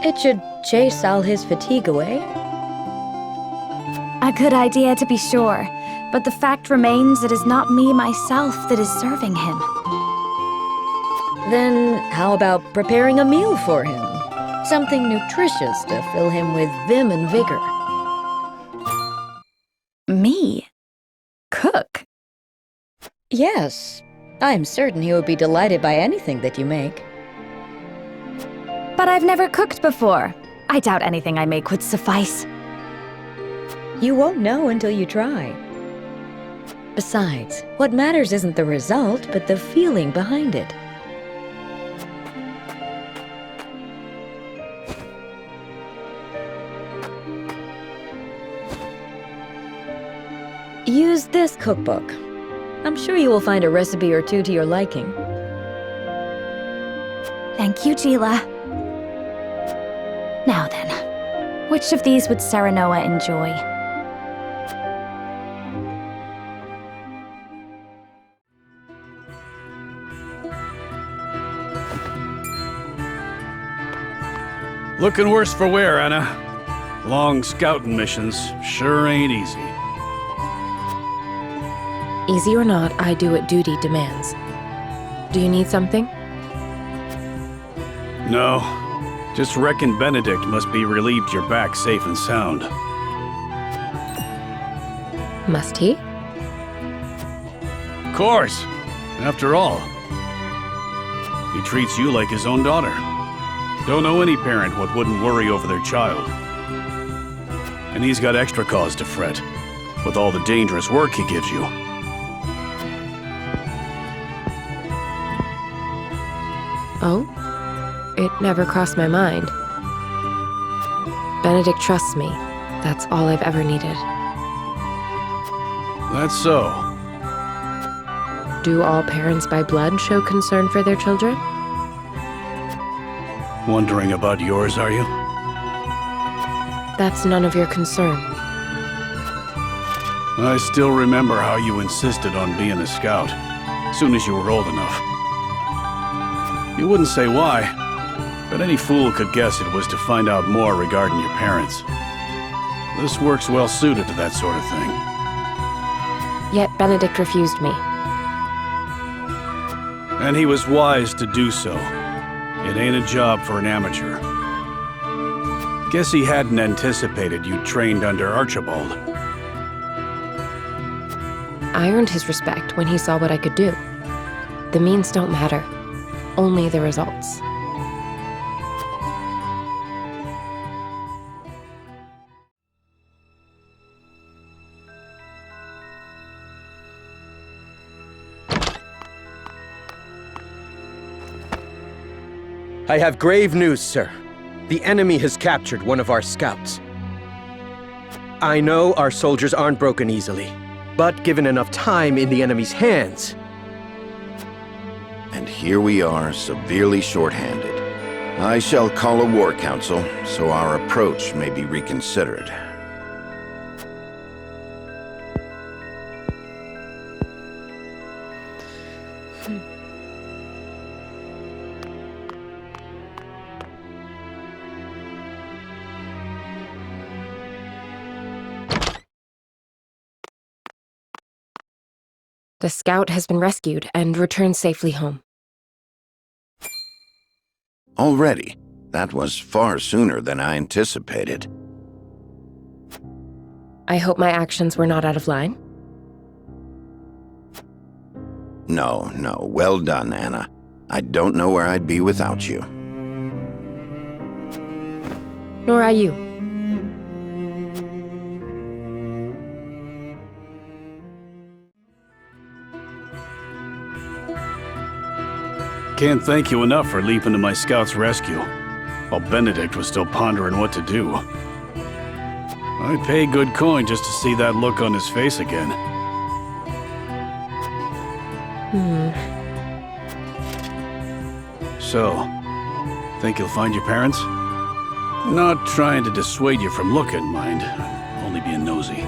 It should chase all his fatigue away. A good idea to be sure, but the fact remains it is not me myself that is serving him. Then how about preparing a meal for him? Something nutritious to fill him with vim and vigor. Me? Cook? Yes. I'm certain he would be delighted by anything that you make. But I've never cooked before. I doubt anything I make would suffice. You won't know until you try. Besides, what matters isn't the result, but the feeling behind it. Use this cookbook. I'm sure you will find a recipe or two to your liking. Thank you, Gila. Now then, which of these would Serenoa enjoy? Looking worse for wear, Anna. Long scouting missions sure ain't easy. Easy or not, I do what duty demands. Do you need something? No. Just reckon Benedict must be relieved you're back safe and sound. Must he? Of course. After all, he treats you like his own daughter. Don't know any parent what wouldn't worry over their child. And he's got extra cause to fret, with all the dangerous work he gives you. Oh? It never crossed my mind. Benedict trusts me. That's all I've ever needed. That's so. Do all parents by blood show concern for their children? Wondering about yours, are you? That's none of your concern. I still remember how you insisted on being a scout, as soon as you were old enough. You wouldn't say why, but any fool could guess it was to find out more regarding your parents. This work's well suited to that sort of thing. Yet Benedict refused me. And he was wise to do so. It ain't a job for an amateur. Guess he hadn't anticipated you'd trained under Archibald. I earned his respect when he saw what I could do. The means don't matter, only the results. I have grave news, sir. The enemy has captured one of our scouts. I know our soldiers aren't broken easily, but given enough time in the enemy's hands... And here we are, severely short-handed. I shall call a war council, so our approach may be reconsidered. The scout has been rescued and returned safely home. Already? That was far sooner than I anticipated. I hope my actions were not out of line. No, no. Well done, Anna. I don't know where I'd be without you. Nor I you. Can't thank you enough for leaping to my scout's rescue, while Benedict was still pondering what to do. I'd pay good coin just to see that look on his face again. So, think you'll find your parents? Not trying to dissuade you from looking, mind. Only being nosy.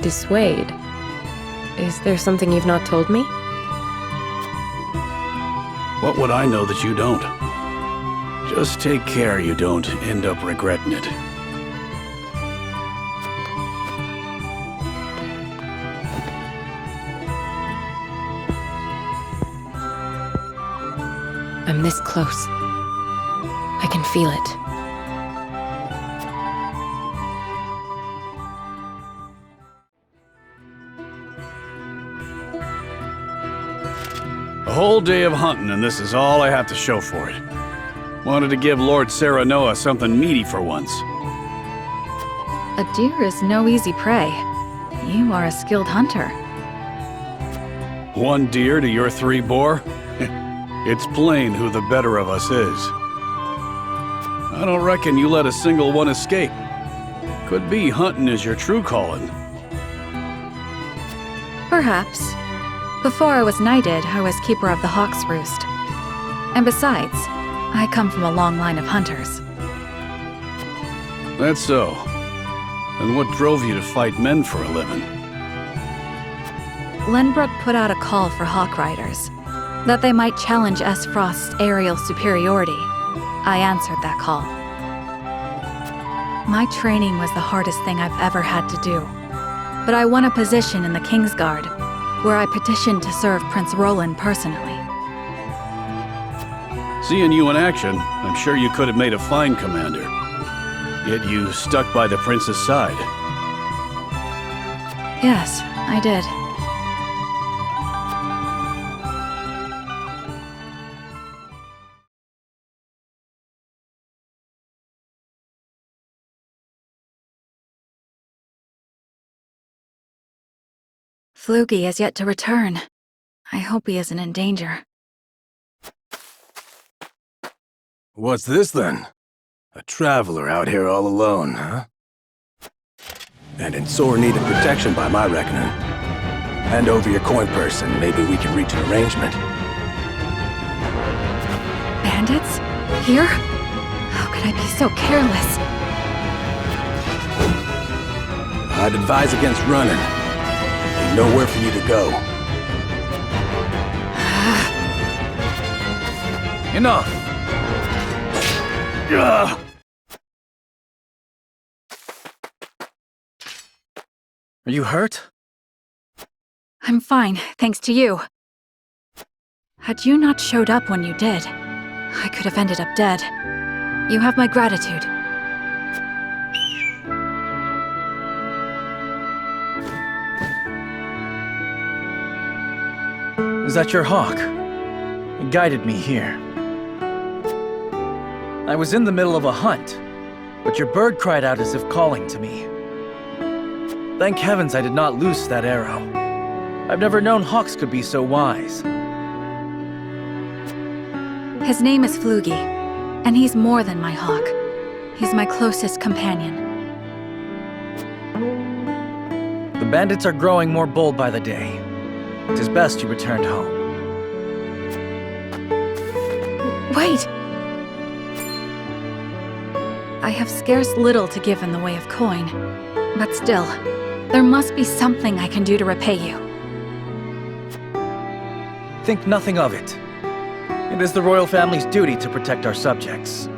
Dissuade? Is there something you've not told me? What would I know that you don't? Just take care you don't end up regretting it. I'm this close. I can feel it. A whole day of hunting, and this is all I have to show for it. Wanted to give Lord Serenoa something meaty for once. A deer is no easy prey. You are a skilled hunter. 1 deer to your 3 boar? It's plain who the better of us is. I don't reckon you let a single one escape. Could be hunting is your true calling. Perhaps. Before I was knighted, I was keeper of the Hawk's Roost. And besides, I come from a long line of hunters. That's so. And what drove you to fight men for a living? Lenbrook put out a call for hawk riders, that they might challenge S. Frost's aerial superiority. I answered that call. My training was the hardest thing I've ever had to do. But I won a position in the Kingsguard, where I petitioned to serve Prince Roland personally. Seeing you in action, I'm sure you could have made a fine commander. Yet you stuck by the prince's side. Yes, I did. Flugy has yet to return. I hope he isn't in danger. What's this then? A traveler out here all alone, huh? And in sore need of protection by my reckoning. Hand over your coin purse and maybe we can reach an arrangement. Bandits? Here? How could I be so careless? I'd advise against running. Ain't nowhere for you to go. Enough! Ugh. Are you hurt? I'm fine, thanks to you. Had you not showed up when you did, I could have ended up dead. You have my gratitude. Is that your hawk? It guided me here. I was in the middle of a hunt, but your bird cried out as if calling to me. Thank heavens I did not loose that arrow. I've never known hawks could be so wise. His name is Flugy, and he's more than my hawk. He's my closest companion. The bandits are growing more bold by the day. It is best you returned home. Wait! I have scarce little to give in the way of coin, but still, there must be something I can do to repay you. Think nothing of it. It is the royal family's duty to protect our subjects.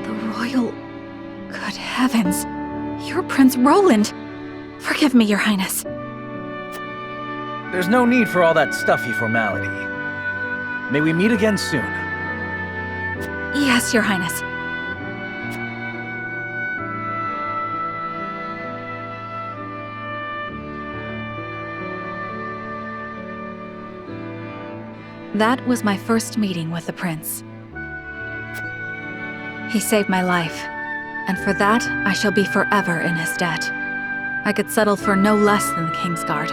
The royal... Good heavens! You're Prince Roland! Forgive me, Your Highness. There's no need for all that stuffy formality. May we meet again soon. Yes, Your Highness. That was my first meeting with the prince. He saved my life, and for that, I shall be forever in his debt. I could settle for no less than the Kingsguard.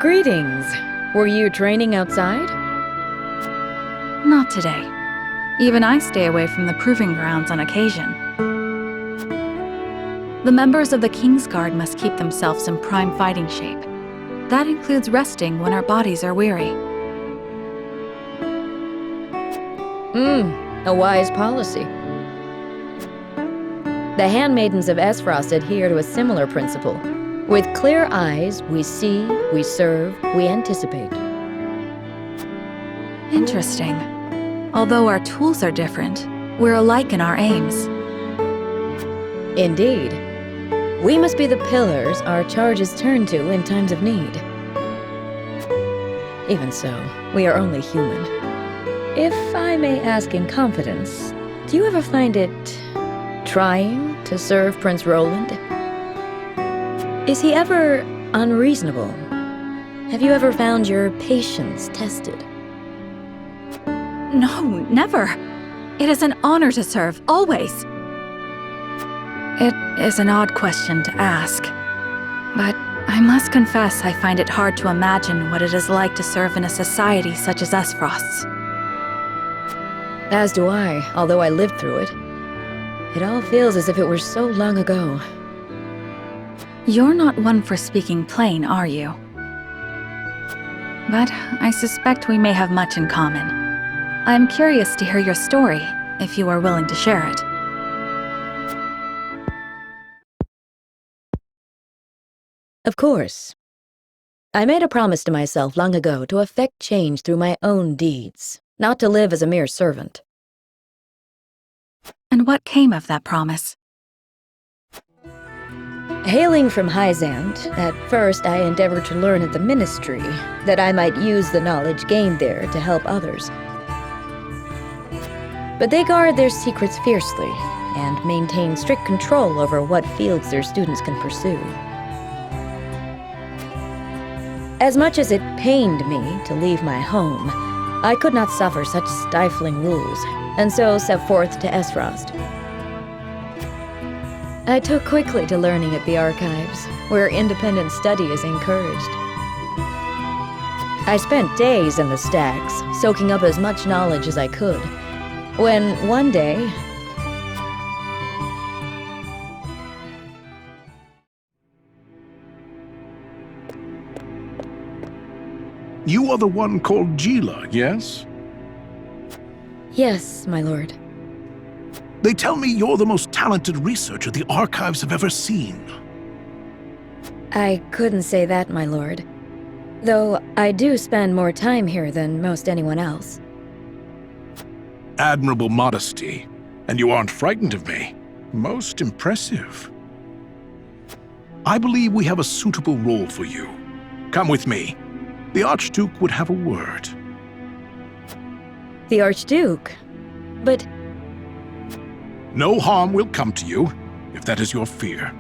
Greetings. Were you training outside? Not today. Even I stay away from the proving grounds on occasion. The members of the Kingsguard must keep themselves in prime fighting shape. That includes resting when our bodies are weary. A wise policy. The handmaidens of Esfrost adhere to a similar principle. With clear eyes, we see, we serve, we anticipate. Interesting. Although our tools are different, we're alike in our aims. Indeed. We must be the pillars our charges turn to in times of need. Even so, we are only human. If I may ask in confidence, do you ever find it trying to serve Prince Roland? Is he ever unreasonable? Have you ever found your patience tested? No, never. It is an honor to serve, always. It is an odd question to ask, but I must confess I find it hard to imagine what it is like to serve in a society such as Esfrost's. As do I, although I lived through it. It all feels as if it were so long ago. You're not one for speaking plain, are you? But I suspect we may have much in common. I'm curious to hear your story, if you are willing to share it. Of course. I made a promise to myself long ago to effect change through my own deeds, not to live as a mere servant. And what came of that promise? Hailing from Hyzand, at first I endeavored to learn at the ministry, that I might use the knowledge gained there to help others. But they guard their secrets fiercely, and maintain strict control over what fields their students can pursue. As much as it pained me to leave my home, I could not suffer such stifling rules, and so set forth to Esfrost. I took quickly to learning at the archives, where independent study is encouraged. I spent days in the stacks, soaking up as much knowledge as I could, when one day... You are the one called Gila, yes? Yes, my lord. They tell me you're the most talented researcher the archives have ever seen. I couldn't say that, my lord. Though I do spend more time here than most anyone else. Admirable modesty. And you aren't frightened of me. Most impressive. I believe we have a suitable role for you. Come with me. The Archduke would have a word. The Archduke? But... No harm will come to you, if that is your fear.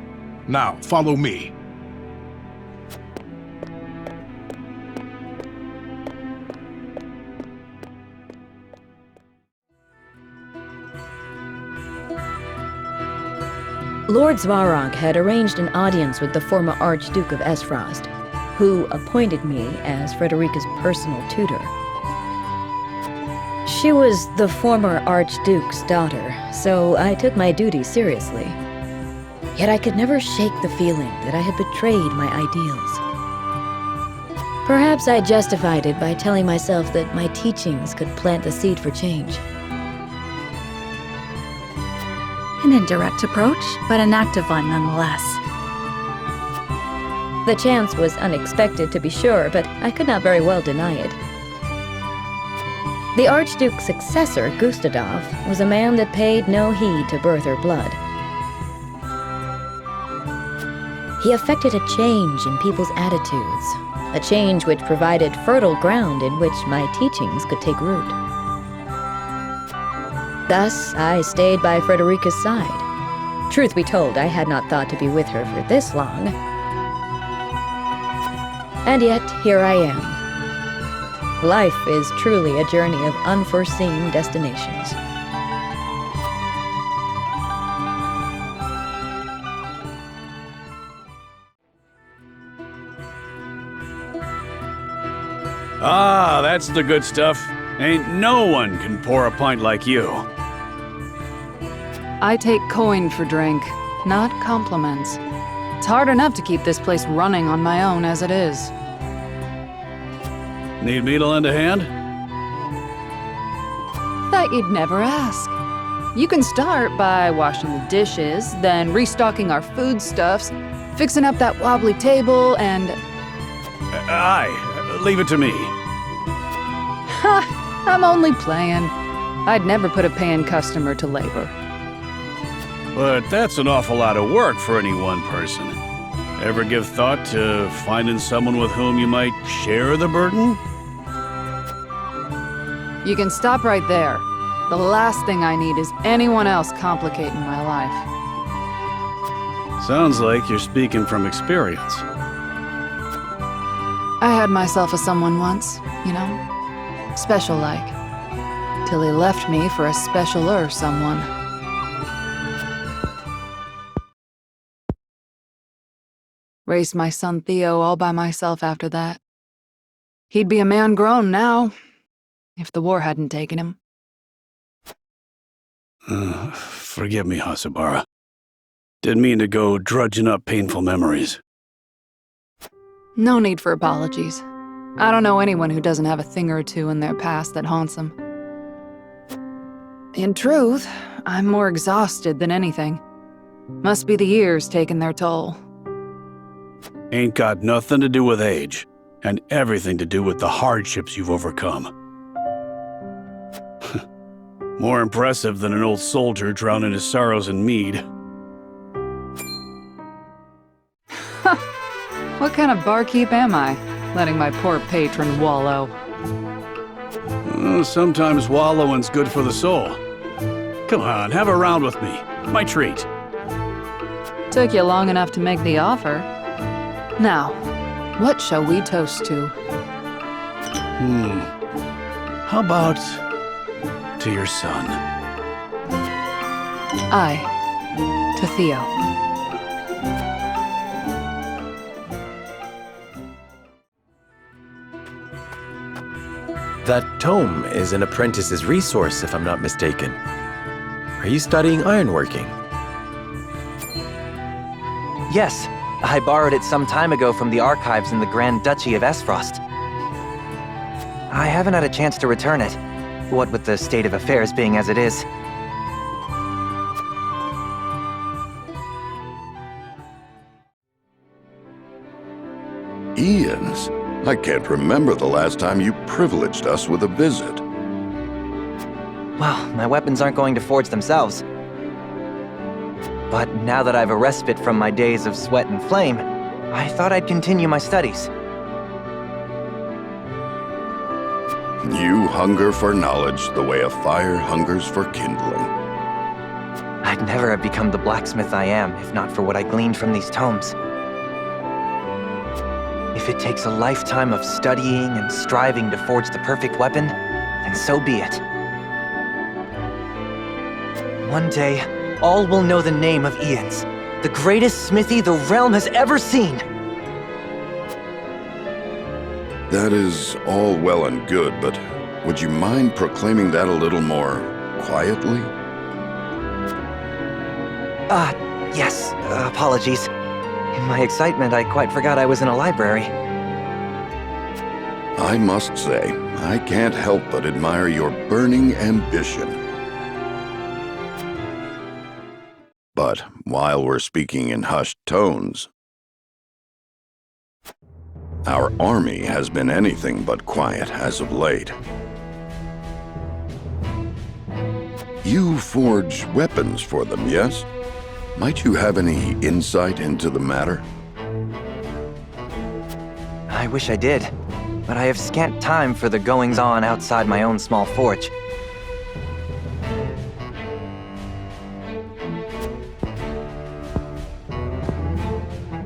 Now, follow me. Lord Svarog had arranged an audience with the former Archduke of Esfrost, who appointed me as Frederica's personal tutor. She was the former Archduke's daughter, so I took my duty seriously. Yet I could never shake the feeling that I had betrayed my ideals. Perhaps I justified it by telling myself that my teachings could plant the seed for change. An indirect approach, but an active one nonetheless. The chance was unexpected, to be sure, but I could not very well deny it. The Archduke's successor, Gustadov, was a man that paid no heed to birth or blood. He effected a change in people's attitudes, a change which provided fertile ground in which my teachings could take root. Thus, I stayed by Frederica's side. Truth be told, I had not thought to be with her for this long. And yet, here I am. Life is truly a journey of unforeseen destinations. Ah, that's the good stuff. Ain't no one can pour a pint like you. I take coin for drink, not compliments. It's hard enough to keep this place running on my own as it is. Need me to lend a hand? Thought you'd never ask. You can start by washing the dishes, then restocking our foodstuffs, fixing up that wobbly table, and... Aye, leave it to me. Ha! I'm only playing. I'd never put a paying customer to labor. But that's an awful lot of work for any one person. Ever give thought to finding someone with whom you might share the burden? You can stop right there. The last thing I need is anyone else complicating my life. Sounds like you're speaking from experience. I had myself a someone once, you know? Special-like. Till he left me for a specialer someone. Raised my son Theo all by myself after that. He'd be a man grown now, if the war hadn't taken him. Forgive me, Hasabara. Didn't mean to go drudging up painful memories. No need for apologies. I don't know anyone who doesn't have a thing or two in their past that haunts them. In truth, I'm more exhausted than anything. Must be the years taking their toll. ain't got nothing to do with age, and everything to do with the hardships you've overcome. More impressive than an old soldier drowning his sorrows in mead. What kind of barkeep am I, letting my poor patron wallow? Sometimes wallowing's good for the soul. Come on, have a round with me. My treat. Took you long enough to make the offer. Now, what shall we toast to? How about to your son? To Theo. That tome is an apprentice's resource, if I'm not mistaken. Are you studying ironworking? Yes, I borrowed it some time ago from the archives in the Grand Duchy of Esfrost. I haven't had a chance to return it, what with the state of affairs being as it is. Ian's? I can't remember the last time you privileged us with a visit. Well, my weapons aren't going to forge themselves. But now that I've a respite from my days of sweat and flame, I thought I'd continue my studies. You hunger for knowledge the way a fire hungers for kindling. I'd never have become the blacksmith I am if not for what I gleaned from these tomes. If it takes a lifetime of studying and striving to forge the perfect weapon, then so be it. One day, all will know the name of Ian's, the greatest smithy the realm has ever seen. That is all well and good, but would you mind proclaiming that a little more quietly? Yes, apologies. In my excitement, I quite forgot I was in a library. I must say, I can't help but admire your burning ambition. But while we're speaking in hushed tones, our army has been anything but quiet as of late. You forge weapons for them, yes? Might you have any insight into the matter? I wish I did, but I have scant time for the goings-on outside my own small forge.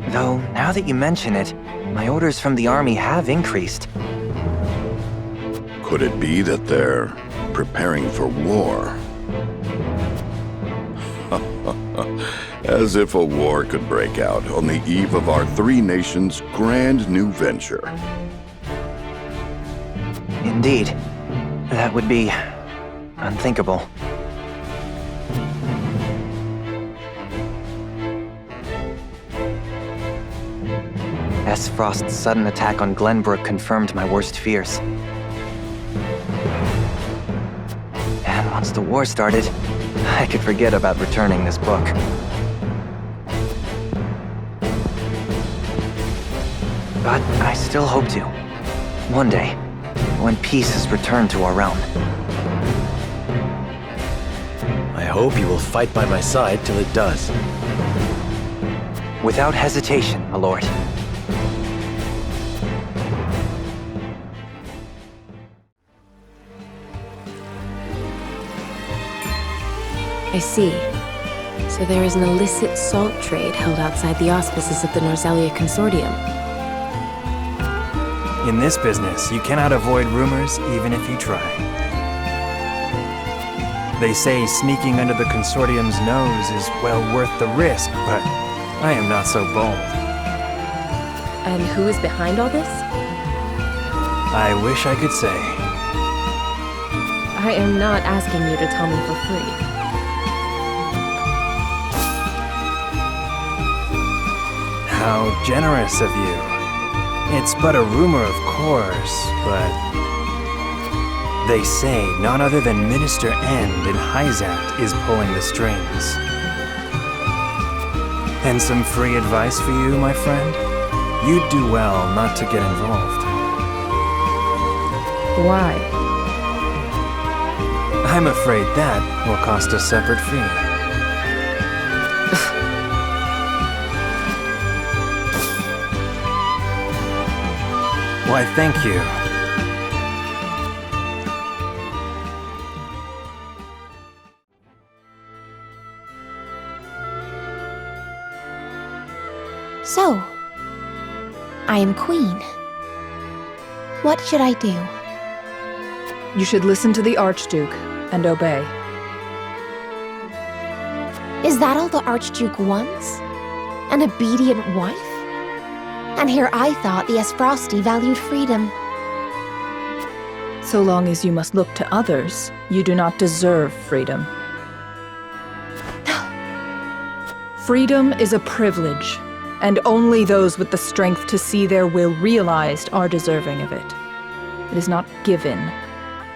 Though, now that you mention it, my orders from the army have increased. Could it be that they're preparing for war? As if a war could break out on the eve of our three nations' grand new venture. Indeed. That would be unthinkable. Esfrost's sudden attack on Glenbrook confirmed my worst fears. And once the war started, I could forget about returning this book. But I still hope to. One day, when peace has returned to our realm. I hope you will fight by my side till it does. Without hesitation, my lord. I see. So there is an illicit salt trade held outside the auspices of the Norzelia Consortium. In this business, you cannot avoid rumors even if you try. They say sneaking under the Consortium's nose is well worth the risk, but I am not so bold. And who is behind all this? I wish I could say. I am not asking you to tell me for free. How generous of you. It's but a rumor, of course, but they say none other than Minister End in Hyzat is pulling the strings. And some free advice for you, my friend? You'd do well not to get involved. Why? I'm afraid that will cost a separate fee. Why, thank you. So, I am queen. What should I do? You should listen to the Archduke and obey. Is that all the Archduke wants? An obedient wife? And here I thought the Esfrosti valued freedom. So long as you must look to others, you do not deserve freedom. Freedom is a privilege, and only those with the strength to see their will realized are deserving of it. It is not given,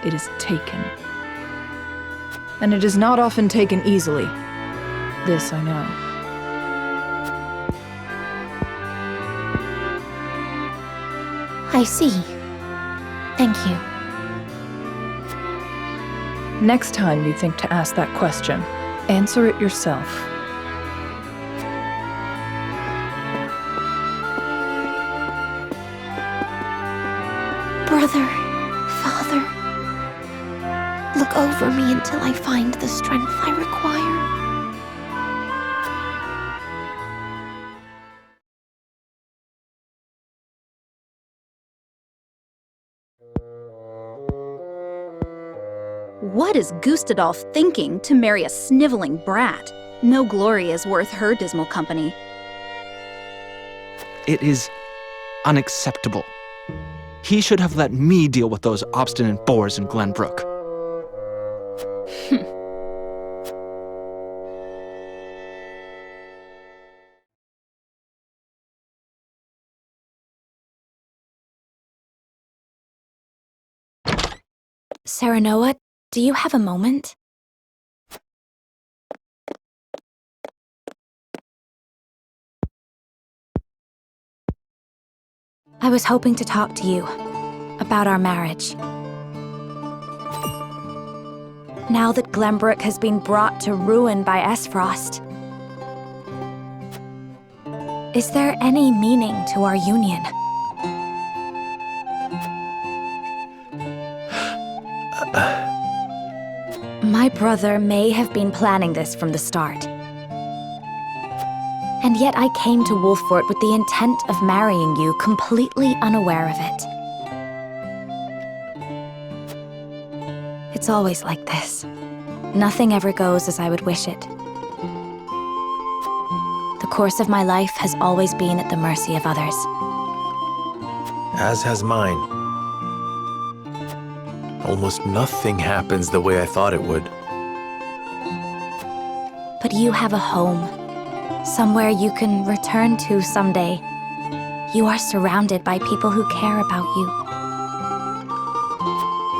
it is taken. And it is not often taken easily. This I know. I see. Thank you. Next time you think to ask that question, answer it yourself. Brother, Father, look over me until I find the strength I require. What is Gustadolf thinking to marry a sniveling brat? No glory is worth her dismal company. It is unacceptable. He should have let me deal with those obstinate boors in Glenbrook. Serenoa, do you have a moment? I was hoping to talk to you about our marriage. Now that Glenbrook has been brought to ruin by Esfrost, is there any meaning to our union? My brother may have been planning this from the start. And yet I came to Wolffort with the intent of marrying you, completely unaware of it. It's always like this. Nothing ever goes as I would wish it. The course of my life has always been at the mercy of others. As has mine. Almost nothing happens the way I thought it would. But you have a home. Somewhere you can return to someday. You are surrounded by people who care about you.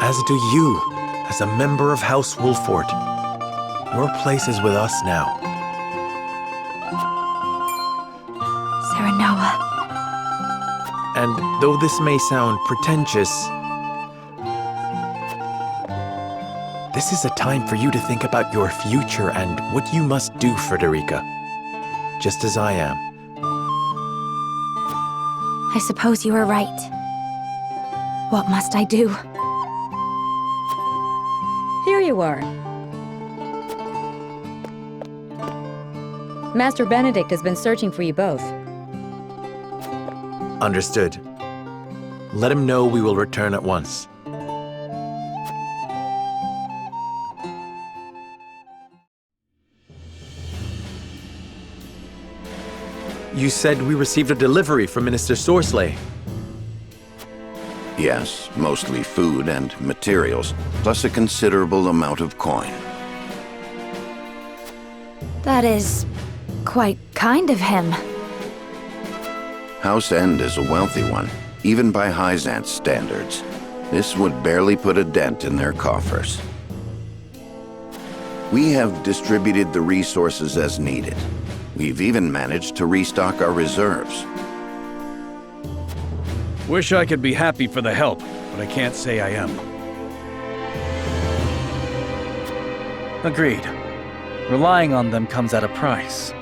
As do you, as a member of House Wolffort. Your place is with us now. Serenoa. And though this may sound pretentious, this is a time for you to think about your future and what you must do, Frederica. Just as I am. I suppose you are right. What must I do? Here you are. Master Benedict has been searching for you both. Understood. Let him know we will return at once. You said we received a delivery from Minister Sorsley. Yes, mostly food and materials, plus a considerable amount of coin. That is quite kind of him. House End is a wealthy one, even by Hyzant's standards. This would barely put a dent in their coffers. We have distributed the resources as needed. We've even managed to restock our reserves. Wish I could be happy for the help, but I can't say I am. Agreed. Relying on them comes at a price.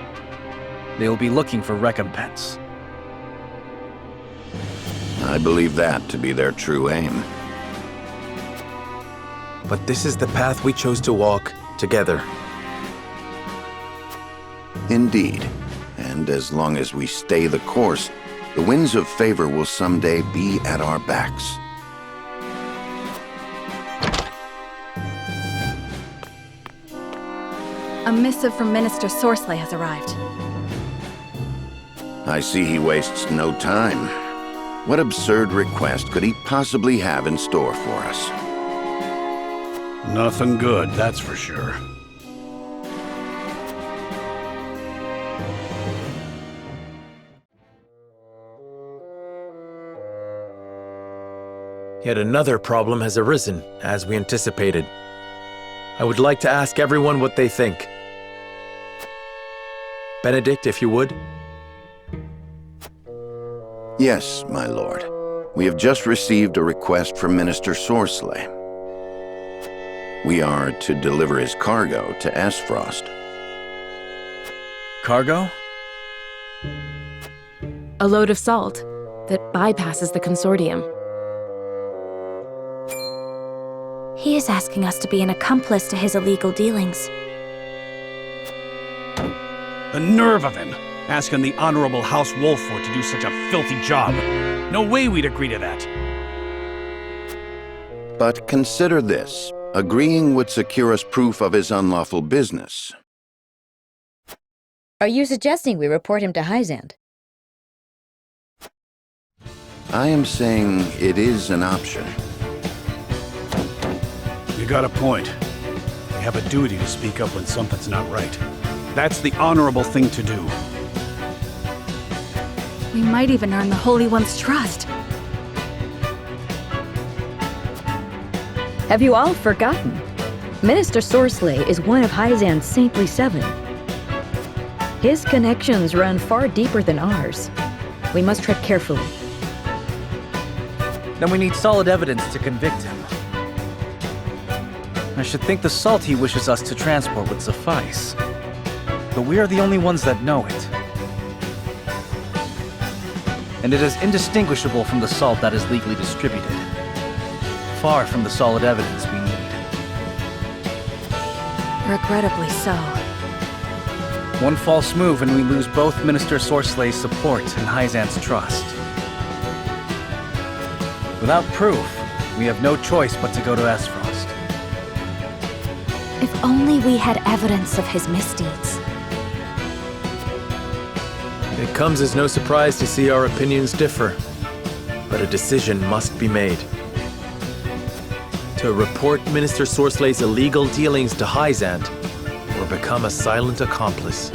They will be looking for recompense. I believe that to be their true aim. But this is the path we chose to walk together. Indeed. And as long as we stay the course, the winds of favor will someday be at our backs. A missive from Minister Sorcelet has arrived. I see he wastes no time. What absurd request could he possibly have in store for us? Nothing good, that's for sure. Yet another problem has arisen, as we anticipated. I would like to ask everyone what they think. Benedict, if you would. Yes, my lord. We have just received a request from Minister Sorcelet. We are to deliver his cargo to Esfrost. Cargo? A load of salt that bypasses the consortium. He is asking us to be an accomplice to his illegal dealings. The nerve of him! Asking the Honorable House Wolford to do such a filthy job. No way we'd agree to that. But consider this. Agreeing would secure us proof of his unlawful business. Are you suggesting we report him to Hyzand? I am saying it is an option. You got a point. We have a duty to speak up when something's not right. That's the honorable thing to do. We might even earn the Holy One's trust. Have you all forgotten? Minister Sorcelet is one of Hyzand's Saintly Seven. His connections run far deeper than ours. We must tread carefully. Then we need solid evidence to convict him. I should think the salt he wishes us to transport would suffice. But we are the only ones that know it. And it is indistinguishable from the salt that is legally distributed. Far from the solid evidence we need. Regrettably so. One false move and we lose both Minister Sorcelet's support and Hyzand's trust. Without proof, we have no choice but to go to Esfrost. If only we had evidence of his misdeeds. It comes as no surprise to see our opinions differ, but a decision must be made. To report Minister Sorcelet's illegal dealings to Hyzand, or become a silent accomplice.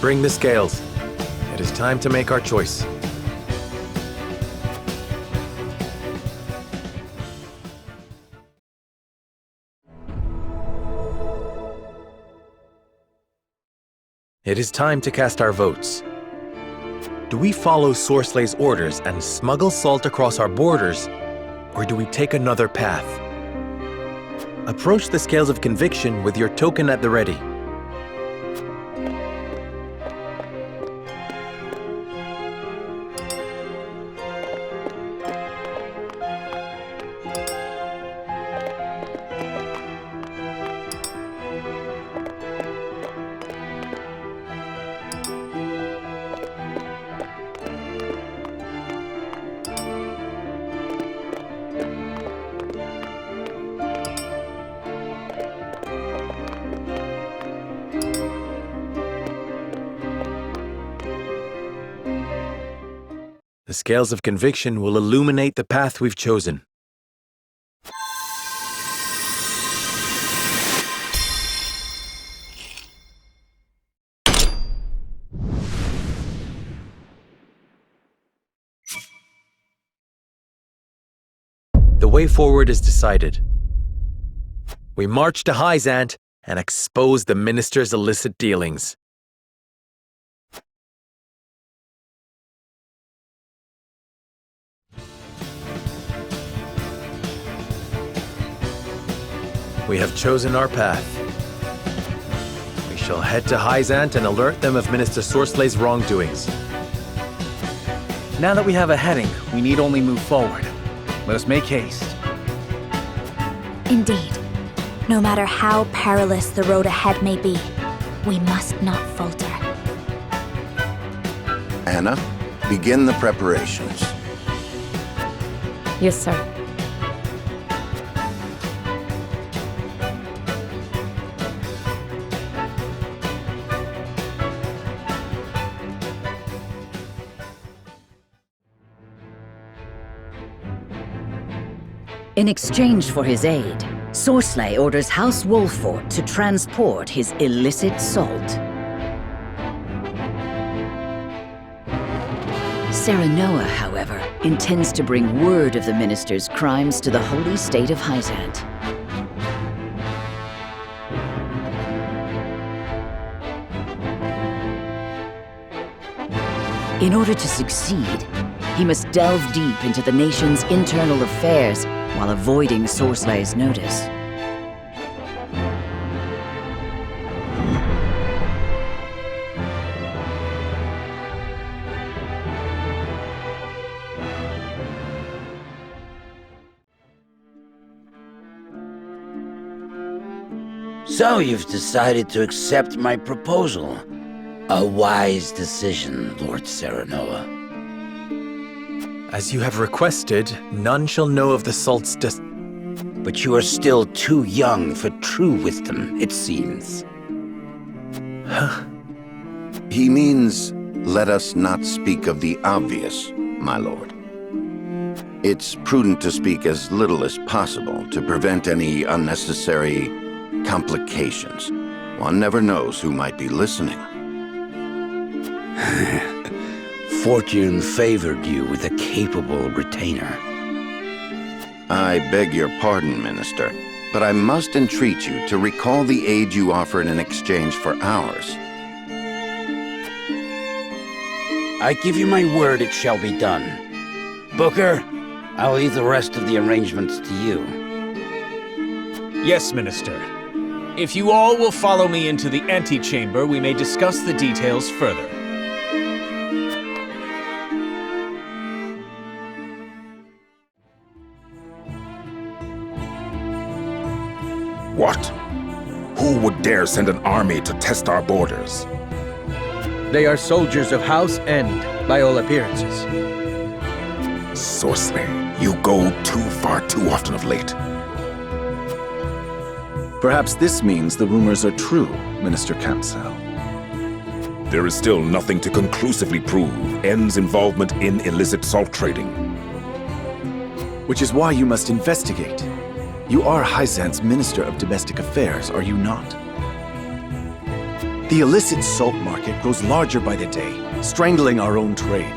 Bring the scales. It is time to make our choice. It is time to cast our votes. Do we follow Sorcelet's orders and smuggle salt across our borders, or do we take another path? Approach the scales of conviction with your token at the ready. The scales of conviction will illuminate the path we've chosen. The way forward is decided. We march to Hyzand and expose the minister's illicit dealings. We have chosen our path. We shall head to Hyzant and alert them of Minister Sorslay's wrongdoings. Now that we have a heading, we need only move forward. Let us make haste. Indeed. No matter how perilous the road ahead may be, we must not falter. Anna, begin the preparations. Yes, sir. In exchange for his aid, Sorsley orders House Wolfort to transport his illicit salt. Serenoa, however, intends to bring word of the minister's crimes to the holy state of Hyzant. In order to succeed, he must delve deep into the nation's internal affairs while avoiding Sorsley's notice. So you've decided to accept my proposal. A wise decision, Lord Serenoa. As you have requested, none shall know of the salt's But you are still too young for true wisdom, it seems. He means, let us not speak of the obvious, my lord. It's prudent to speak as little as possible to prevent any unnecessary complications. One never knows who might be listening. Fortune favored you with a capable retainer. I beg your pardon, Minister, but I must entreat you to recall the aid you offered in exchange for ours. I give you my word it shall be done. Booker, I'll leave the rest of the arrangements to you. Yes, Minister. If you all will follow me into the antechamber, we may discuss the details further. What? Who would dare send an army to test our borders? They are soldiers of House End, by all appearances. Sorsley, you go too far too often of late. Perhaps this means the rumors are true, Minister Campsell. There is still nothing to conclusively prove End's involvement in illicit salt trading. Which is why you must investigate. You are Hyzant's Minister of Domestic Affairs, are you not? The illicit salt market grows larger by the day, strangling our own trade.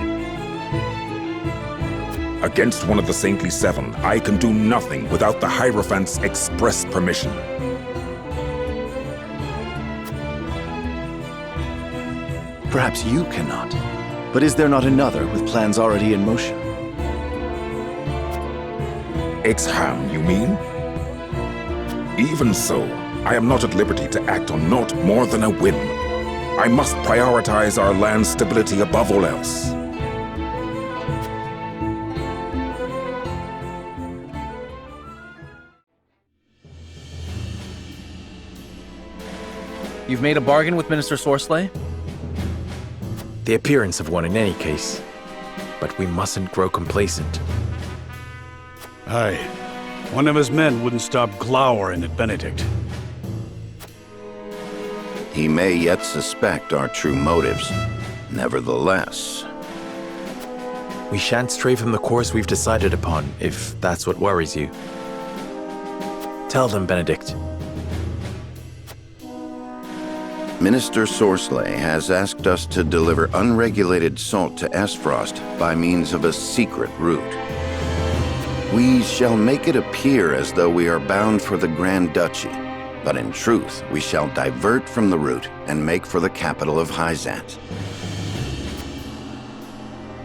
Against one of the Saintly Seven, I can do nothing without the Hierophant's express permission. Perhaps you cannot, but is there not another with plans already in motion? Exham, you mean? Even so, I am not at liberty to act on naught more than a whim. I must prioritize our land's stability above all else. You've made a bargain with Minister Sorsley? The appearance of one in any case. But we mustn't grow complacent. Aye. One of his men wouldn't stop glowering at Benedict. He may yet suspect our true motives. Nevertheless... We shan't stray from the course we've decided upon, if that's what worries you. Tell them, Benedict. Minister Sorsley has asked us to deliver unregulated salt to Esfrost by means of a secret route. We shall make it appear as though we are bound for the Grand Duchy, but in truth, we shall divert from the route and make for the capital of Hyzant.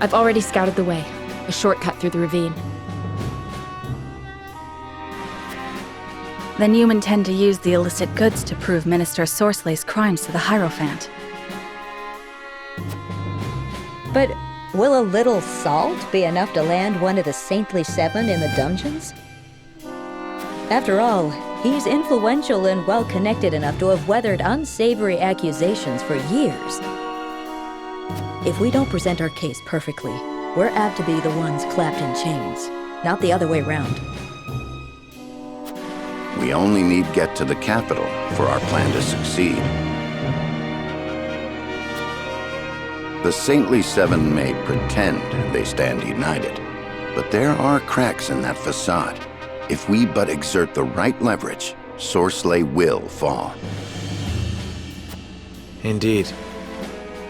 I've already scouted the way, a shortcut through the ravine. Then you intend to use the illicit goods to prove Minister Sorslay's crimes to the Hierophant. But will a little salt be enough to land one of the saintly seven in the dungeons? After all, he's influential and well-connected enough to have weathered unsavory accusations for years. If we don't present our case perfectly, we're apt to be the ones clapped in chains, not the other way round. We only need get to the capital for our plan to succeed. The Saintly Seven may pretend they stand united, but there are cracks in that facade. If we but exert the right leverage, Sorsley will fall. Indeed.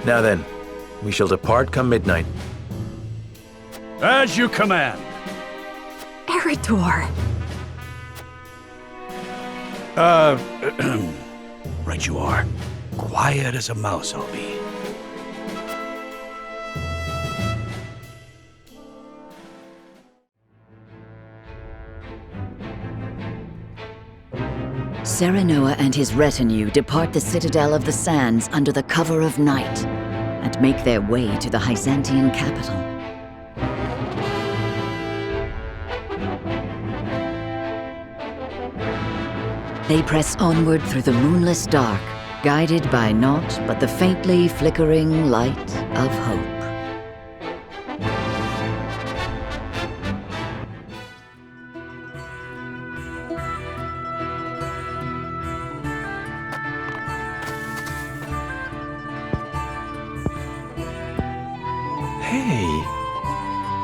Now then, we shall depart come midnight. As you command. Eridor! Right you are. Quiet as a mouse I'll be. Serenoa and his retinue depart the Citadel of the Sands under the cover of night and make their way to the Hyzantian capital. They press onward through the moonless dark, guided by naught but the faintly flickering light of hope. Hey,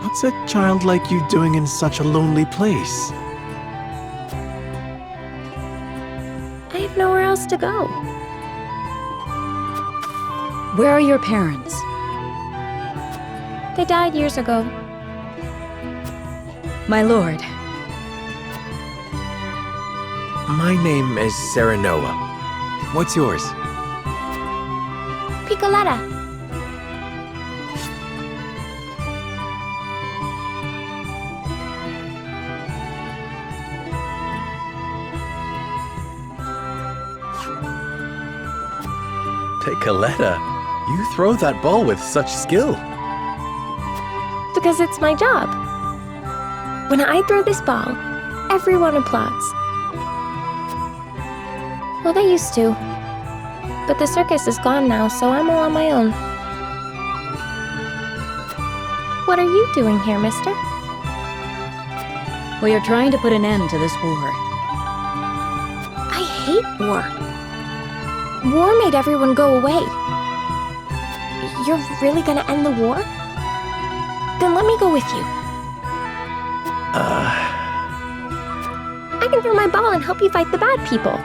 what's a child like you doing in such a lonely place? I have nowhere else to go. Where are your parents? They died years ago. My lord. My name is Serenoa. What's yours? Piccoletta. Gekleidet, you throw that ball with such skill. Because it's my job. When I throw this ball, everyone applauds. Well, they used to. But the circus is gone now, so I'm all on my own. What are you doing here, mister? We are trying to put an end to this war. I hate war. War made everyone go away. You're really gonna end the war? Then let me go with you. I can throw my ball and help you fight the bad people.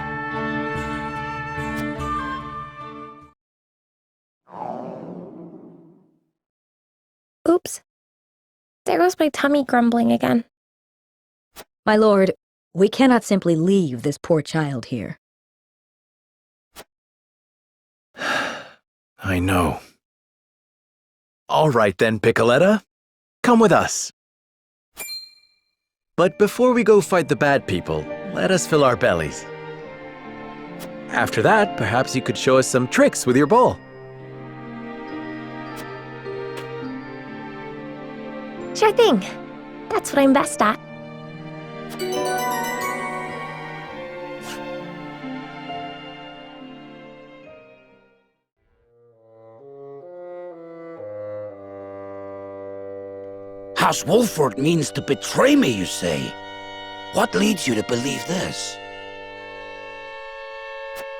Oops. There goes my tummy grumbling again. My lord, we cannot simply leave this poor child here. I know. All right then, Piccoletta. Come with us. But before we go fight the bad people, let us fill our bellies. After that, perhaps you could show us some tricks with your ball. Sure thing. That's what I'm best at. House Wolford means to betray me, you say? What leads you to believe this?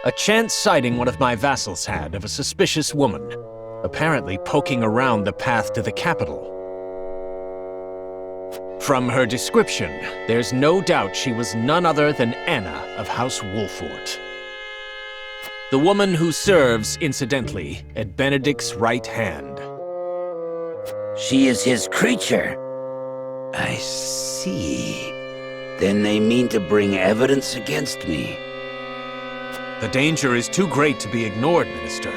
A chance sighting one of my vassals had of a suspicious woman, apparently poking around the path to the capital. From her description, there's no doubt she was none other than Anna of House Wolford. The woman who serves, incidentally, at Benedict's right hand. She is his creature. I see. Then they mean to bring evidence against me. The danger is too great to be ignored, Minister.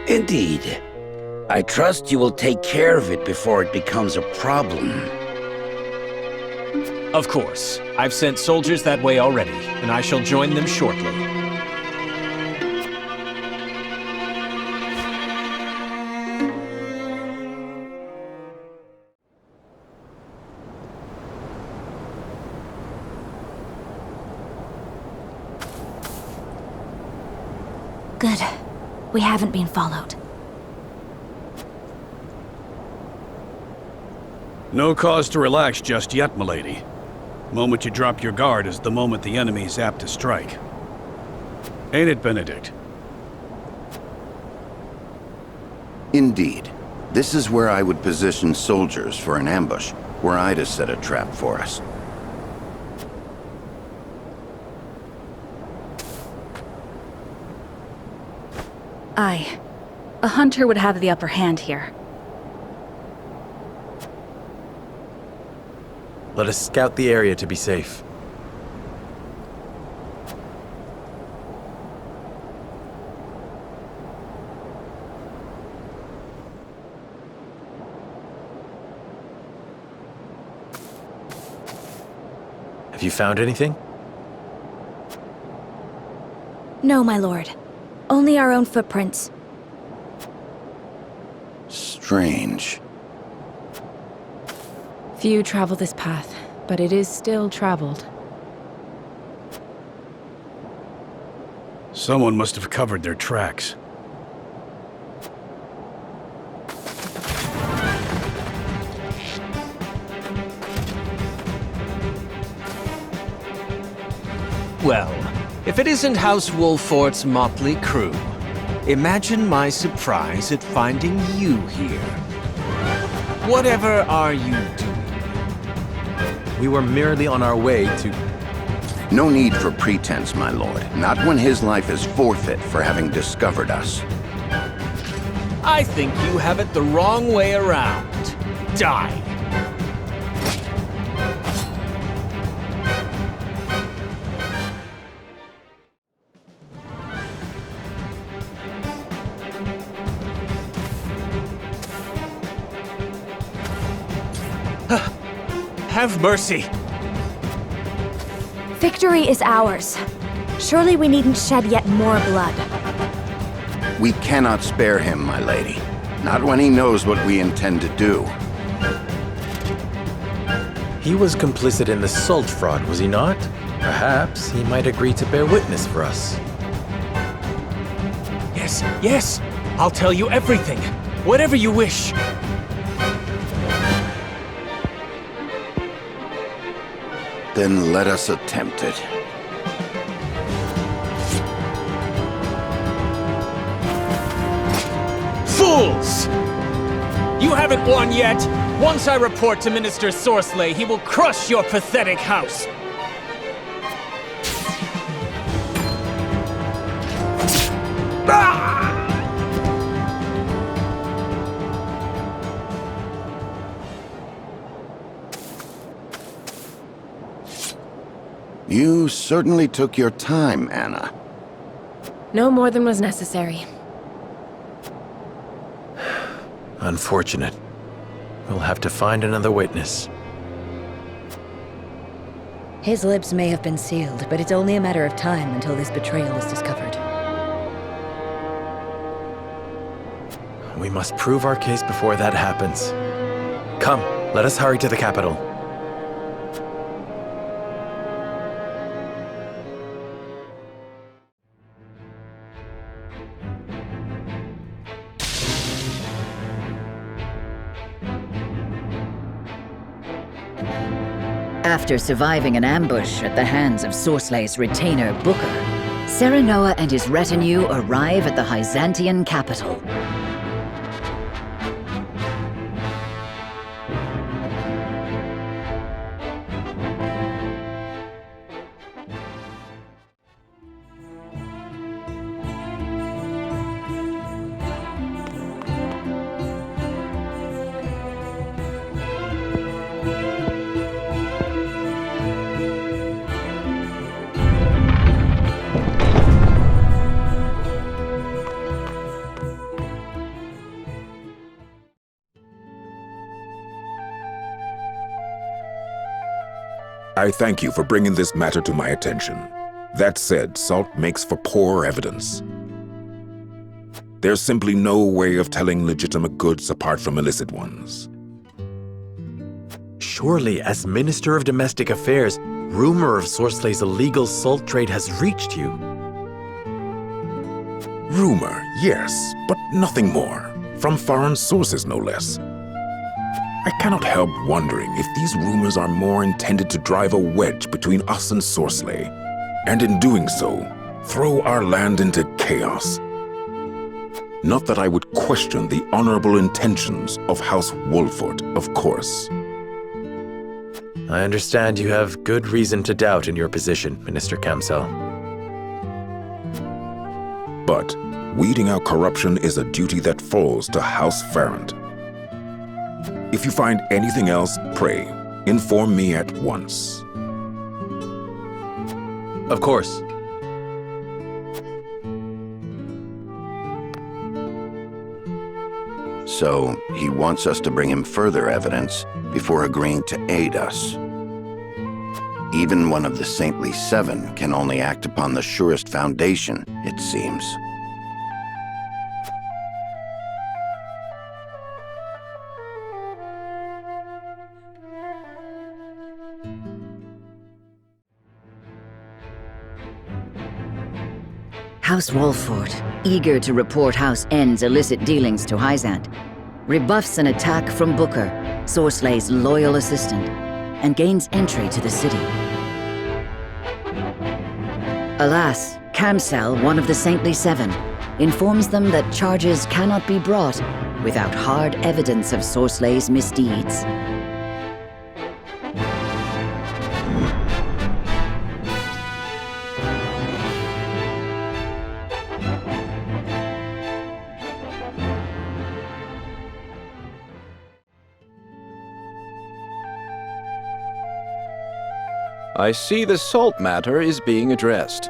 Indeed. I trust you will take care of it before it becomes a problem. Of course. I've sent soldiers that way already, and I shall join them shortly. Good. We haven't been followed. No cause to relax just yet, milady. Moment you drop your guard is the moment the enemy's apt to strike. Ain't it, Benedict? Indeed. This is where I would position soldiers for an ambush, were I to set a trap for us. Aye. A hunter would have the upper hand here. Let us scout the area to be safe. Have you found anything? No, my lord. Only our own footprints. Strange. Few travel this path, but it is still traveled. Someone must have covered their tracks. Well, if it isn't House Wolfort's motley crew, imagine my surprise at finding you here. Whatever are you doing? We were merely on our way to... No need for pretense, my lord. Not when his life is forfeit for having discovered us. I think you have it the wrong way around. Die! Have mercy! Victory is ours. Surely we needn't shed yet more blood. We cannot spare him, my lady. Not when he knows what we intend to do. He was complicit in the salt fraud, was he not? Perhaps he might agree to bear witness for us. Yes, yes! I'll tell you everything! Whatever you wish! Then let us attempt it. Fools! You haven't won yet! Once I report to Minister Sorcelay, he will crush your pathetic house! You certainly took your time, Anna. No more than was necessary. Unfortunate. We'll have to find another witness. His lips may have been sealed, but it's only a matter of time until this betrayal is discovered. We must prove our case before that happens. Come, let us hurry to the capital. After surviving an ambush at the hands of Sorcelay's retainer, Booker, Serenoa and his retinue arrive at the Byzantian capital. I thank you for bringing this matter to my attention. That said, salt makes for poor evidence. There's simply no way of telling legitimate goods apart from illicit ones. Surely, as Minister of Domestic Affairs, rumor of Sorslay's illegal salt trade has reached you. Rumor, yes, but nothing more. From foreign sources, no less. I cannot help wondering if these rumors are more intended to drive a wedge between us and Sorsley, and in doing so, throw our land into chaos. Not that I would question the honorable intentions of House Wolfort, of course. I understand you have good reason to doubt in your position, Minister Kamsel. But weeding out corruption is a duty that falls to House Farrant. If you find anything else, pray, inform me at once. Of course. So, he wants us to bring him further evidence before agreeing to aid us. Even one of the saintly seven can only act upon the surest foundation, it seems. House Wolfort, eager to report House N's illicit dealings to Hyzant, rebuffs an attack from Booker, Sorslay's loyal assistant, and gains entry to the city. Alas, Kamsel, one of the Saintly Seven, informs them that charges cannot be brought without hard evidence of Sorslay's misdeeds. I see the salt matter is being addressed.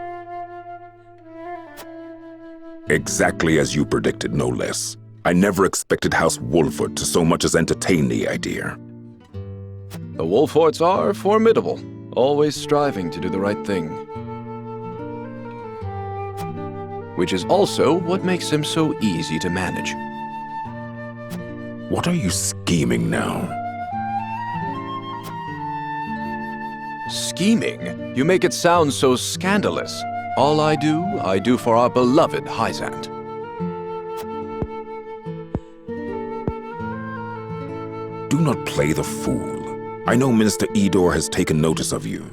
Exactly as you predicted, no less. I never expected House Wolfort to so much as entertain the idea. The Wolforts are formidable, always striving to do the right thing. Which is also what makes them so easy to manage. What are you scheming now? Scheming? You make it sound so scandalous. All I do for our beloved Hyzant. Do not play the fool. I know Minister Edor has taken notice of you.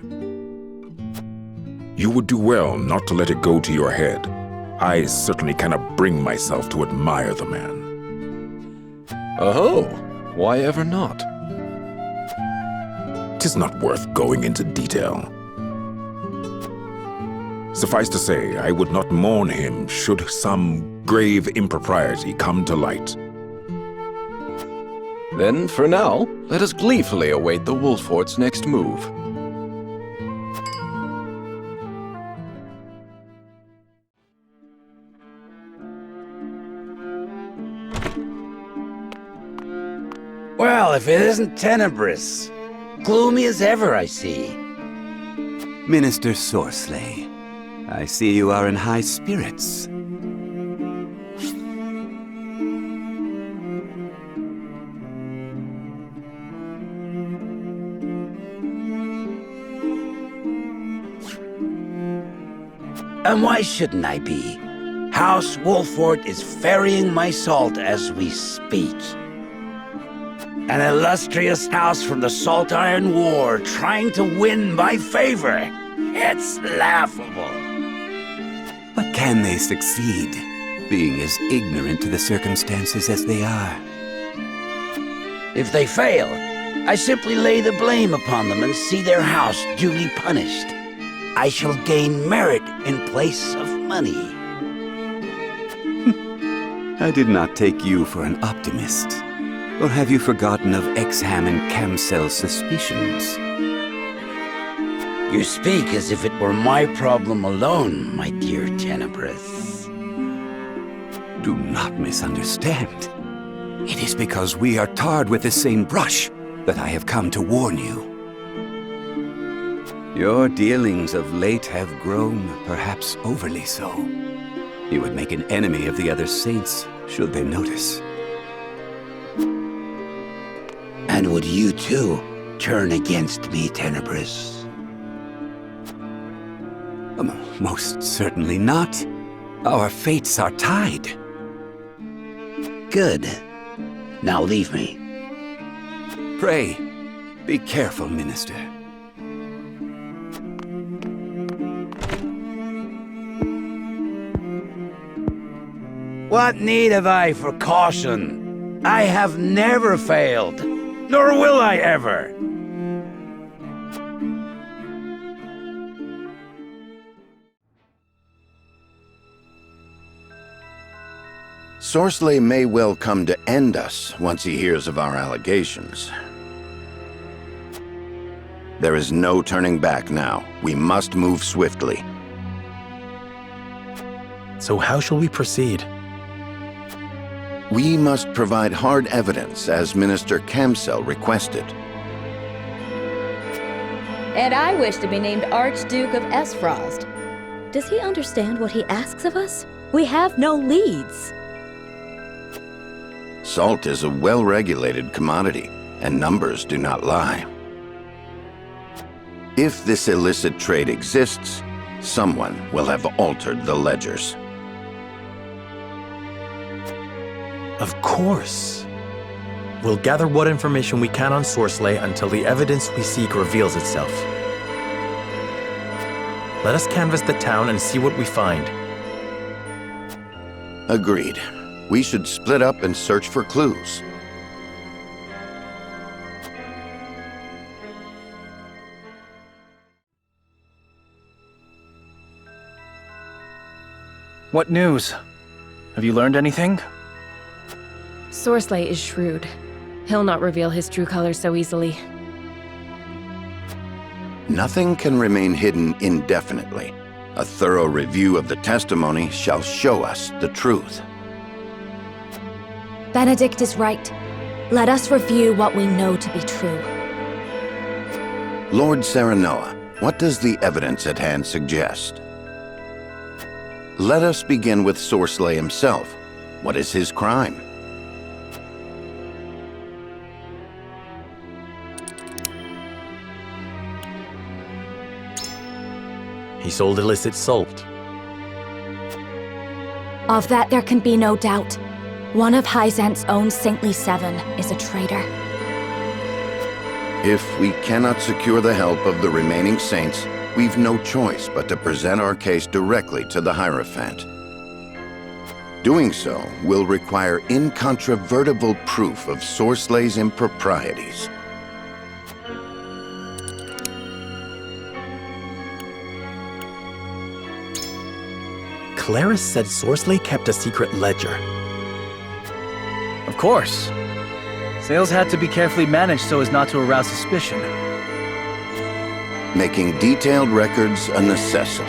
You would do well not to let it go to your head. I certainly cannot bring myself to admire the man. Oh, why ever not? 'Tis not worth going into detail. Suffice to say, I would not mourn him should some grave impropriety come to light. Then, for now, let us gleefully await the Wolfort's next move. Well, if it isn't tenebrous. Gloomy as ever, I see. Minister Sorsley, I see you are in high spirits. And why shouldn't I be? House Wolfort is ferrying my salt as we speak. An illustrious house from the Salt Iron War trying to win my favor. It's laughable. But can they succeed, being as ignorant to the circumstances as they are? If they fail, I simply lay the blame upon them and see their house duly punished. I shall gain merit in place of money. I did not take you for an optimist. Or have you forgotten of Exham and Kamsel's suspicions? You speak as if it were my problem alone, my dear Tenebrous. Do not misunderstand. It is because we are tarred with the same brush that I have come to warn you. Your dealings of late have grown perhaps overly so. You would make an enemy of the other saints, should they notice. And would you too turn against me, Tenebris? Most certainly not. Our fates are tied. Good. Now leave me. Pray, be careful, Minister. What need have I for caution? I have never failed, nor will I ever. Sorsley may well come to end us once he hears of our allegations. There is no turning back now. We must move swiftly. So how shall we proceed? We must provide hard evidence, as Minister Kamsel requested. And I wish to be named Archduke of Esfrost. Does he understand what he asks of us? We have no leads. Salt is a well-regulated commodity, and numbers do not lie. If this illicit trade exists, someone will have altered the ledgers. Of course. We'll gather what information we can on Sorsley until the evidence we seek reveals itself. Let us canvass the town and see what we find. Agreed. We should split up and search for clues. What news? Have you learned anything? Sorsley is shrewd. He'll not reveal his true colors so easily. Nothing can remain hidden indefinitely. A thorough review of the testimony shall show us the truth. Benedict is right. Let us review what we know to be true. Lord Serenoa, what does the evidence at hand suggest? Let us begin with Sorsley himself. What is his crime? He sold illicit salt. Of that there can be no doubt. One of Hyzant's own saintly seven is a traitor. If we cannot secure the help of the remaining saints, we've no choice but to present our case directly to the Hierophant. Doing so will require incontrovertible proof of Sorsley's improprieties. Clarice said Sorsley kept a secret ledger. Of course. Sales had to be carefully managed so as not to arouse suspicion. Making detailed records a necessity.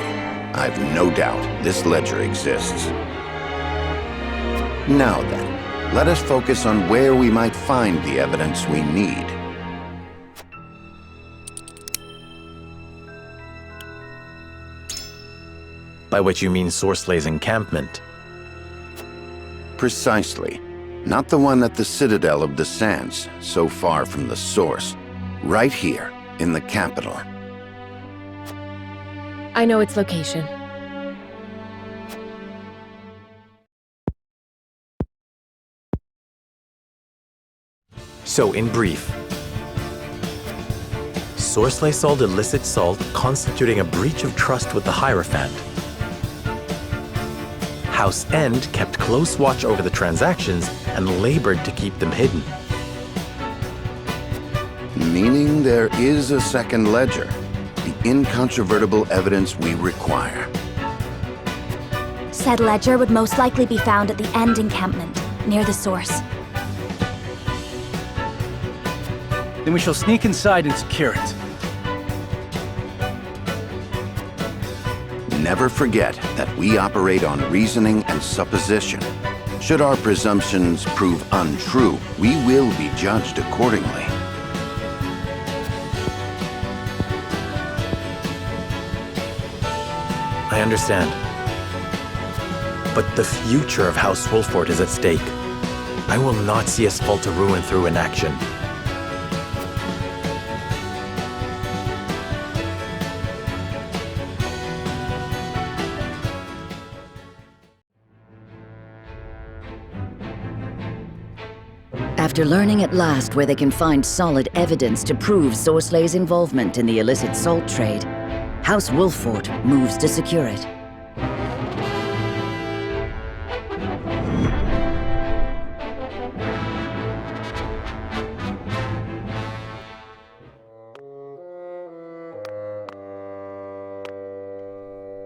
I've no doubt this ledger exists. Now then, let us focus on where we might find the evidence we need. By which you mean Sorsley's encampment? Precisely. Not the one at the Citadel of the Sands, so far from the source. Right here, in the capital. I know its location. So, in brief, Sorsley sold illicit salt, constituting a breach of trust with the Hierophant. House End kept close watch over the transactions and labored to keep them hidden. Meaning there is a second ledger, the incontrovertible evidence we require. Said ledger would most likely be found at the End encampment, near the source. Then we shall sneak inside and secure it. Never forget that we operate on reasoning and supposition. Should our presumptions prove untrue, we will be judged accordingly. I understand. But the future of House Wolfort is at stake. I will not see us fall to ruin through inaction. After learning at last where they can find solid evidence to prove Sorslay's involvement in the illicit salt trade, House Wolfort moves to secure it.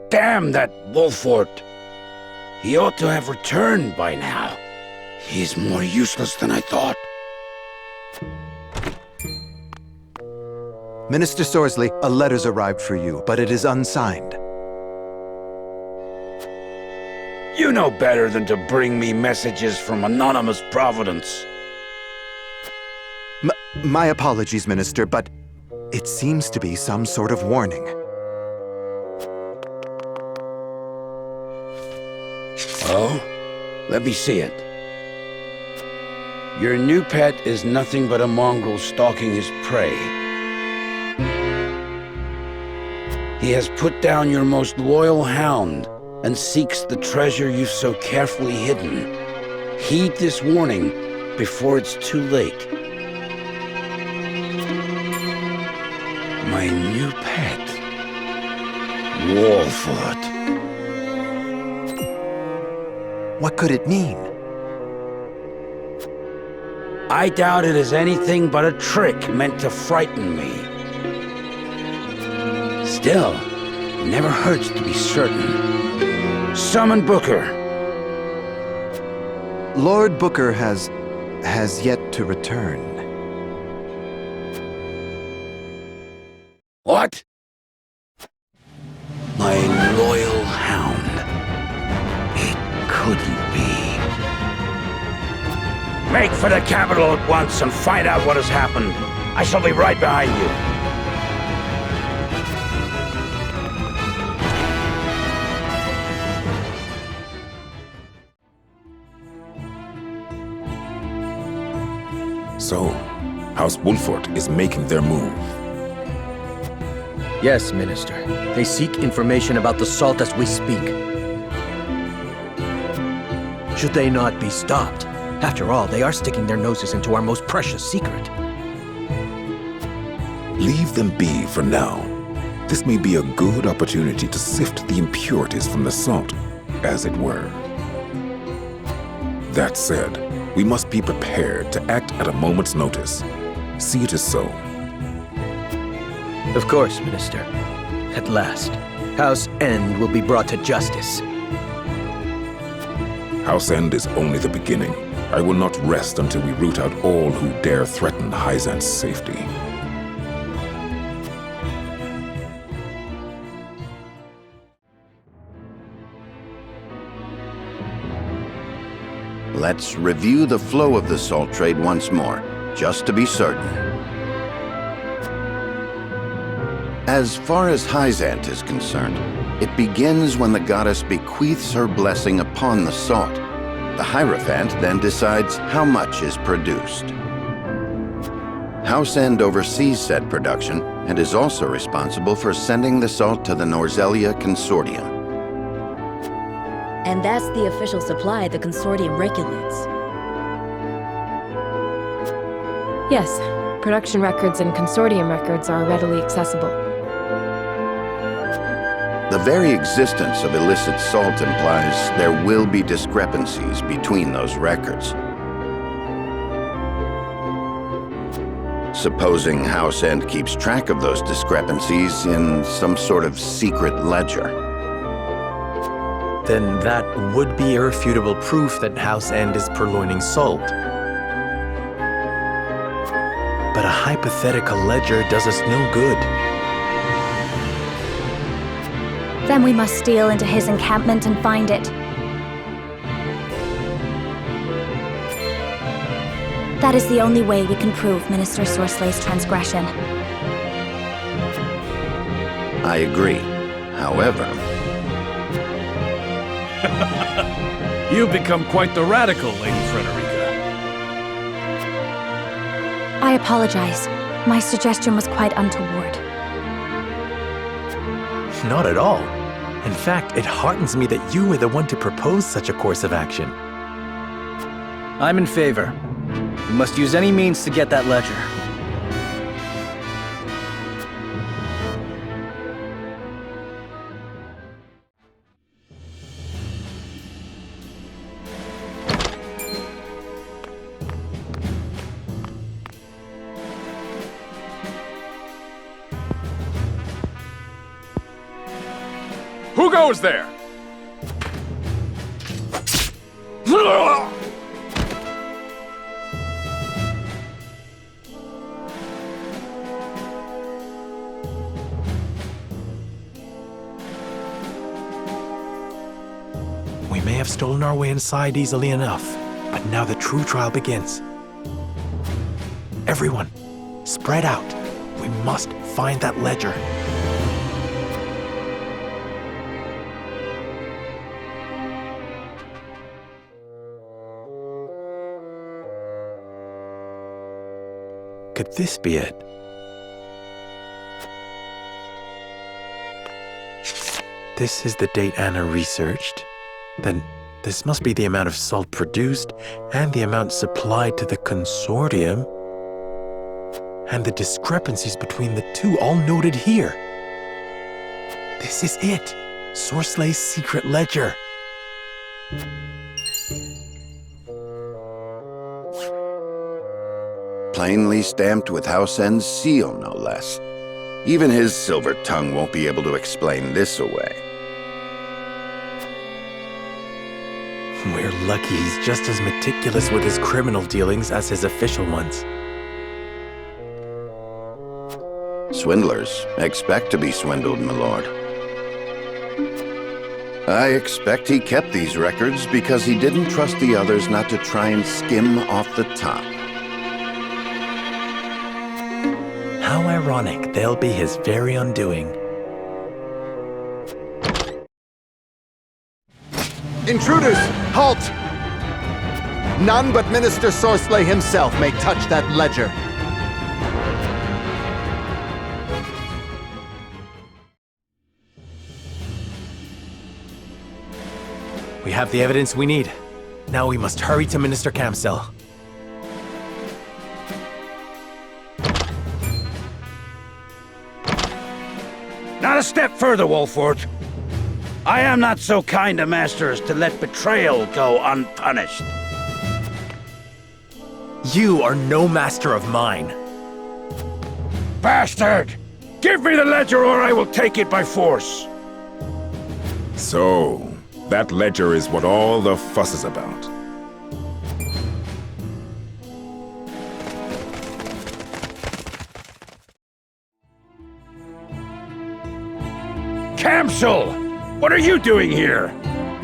Damn that Wolfort! He ought to have returned by now. He's more useless than I thought. Minister Sorsley, a letter's arrived for you, but it is unsigned. You know better than to bring me messages from anonymous Providence. My apologies, Minister, but it seems to be some sort of warning. Oh? Let me see it. Your new pet is nothing but a mongrel stalking his prey. He has put down your most loyal hound and seeks the treasure you've so carefully hidden. Heed this warning before it's too late. My new pet, Wolfort. What could it mean? I doubt it is anything but a trick meant to frighten me. Still, it never hurts to be certain. Summon Booker. Lord Booker has yet to return. What? My loyal hound. It couldn't be. Make for the capital at once and find out what has happened. I shall be right behind you. So, House Wolfort is making their move. Yes, Minister. They seek information about the salt as we speak. Should they not be stopped? After all, they are sticking their noses into our most precious secret. Leave them be for now. This may be a good opportunity to sift the impurities from the salt, as it were. That said, we must be prepared to act at a moment's notice. See it as so. Of course, Minister. At last, House End will be brought to justice. House End is only the beginning. I will not rest until we root out all who dare threaten Hyzant's safety. Let's review the flow of the salt trade once more, just to be certain. As far as Hyzant is concerned, it begins when the goddess bequeaths her blessing upon the salt. The Hierophant then decides how much is produced. House End oversees said production and is also responsible for sending the salt to the Norzelia Consortium. And that's the official supply the consortium regulates. Yes, production records and consortium records are readily accessible. The very existence of illicit salt implies there will be discrepancies between those records. Supposing House End keeps track of those discrepancies in some sort of secret ledger. Then that would be irrefutable proof that House End is purloining salt. But a hypothetical ledger does us no good. Then we must steal into his encampment and find it. That is the only way we can prove Minister Sorslay's transgression. I agree. However, You've become quite the radical, Lady Frederica. I apologize. My suggestion was quite untoward. Not at all. In fact, it heartens me that you were the one to propose such a course of action. I'm in favor. We must use any means to get that ledger. Who goes there? We may have stolen our way inside easily enough, but now the true trial begins. Everyone, spread out. We must find that ledger. Could this be it? This is the date Anna researched. Then this must be the amount of salt produced and the amount supplied to the consortium. And the discrepancies between the two all noted here. This is it. Sorslay's secret ledger. Plainly stamped with House End's seal, no less. Even his silver tongue won't be able to explain this away. We're lucky he's just as meticulous with his criminal dealings as his official ones. Swindlers expect to be swindled, my lord. I expect he kept these records because he didn't trust the others not to try and skim off the top. How ironic they'll be his very undoing. Intruders, halt! None but Minister Sorsley himself may touch that ledger. We have the evidence we need. Now we must hurry to Minister Camsell. Not a step further, Wolfort. I am not so kind a master as to let betrayal go unpunished. You are no master of mine. Bastard! Give me the ledger or I will take it by force. So, that ledger is what all the fuss is about. Camsell! What are you doing here?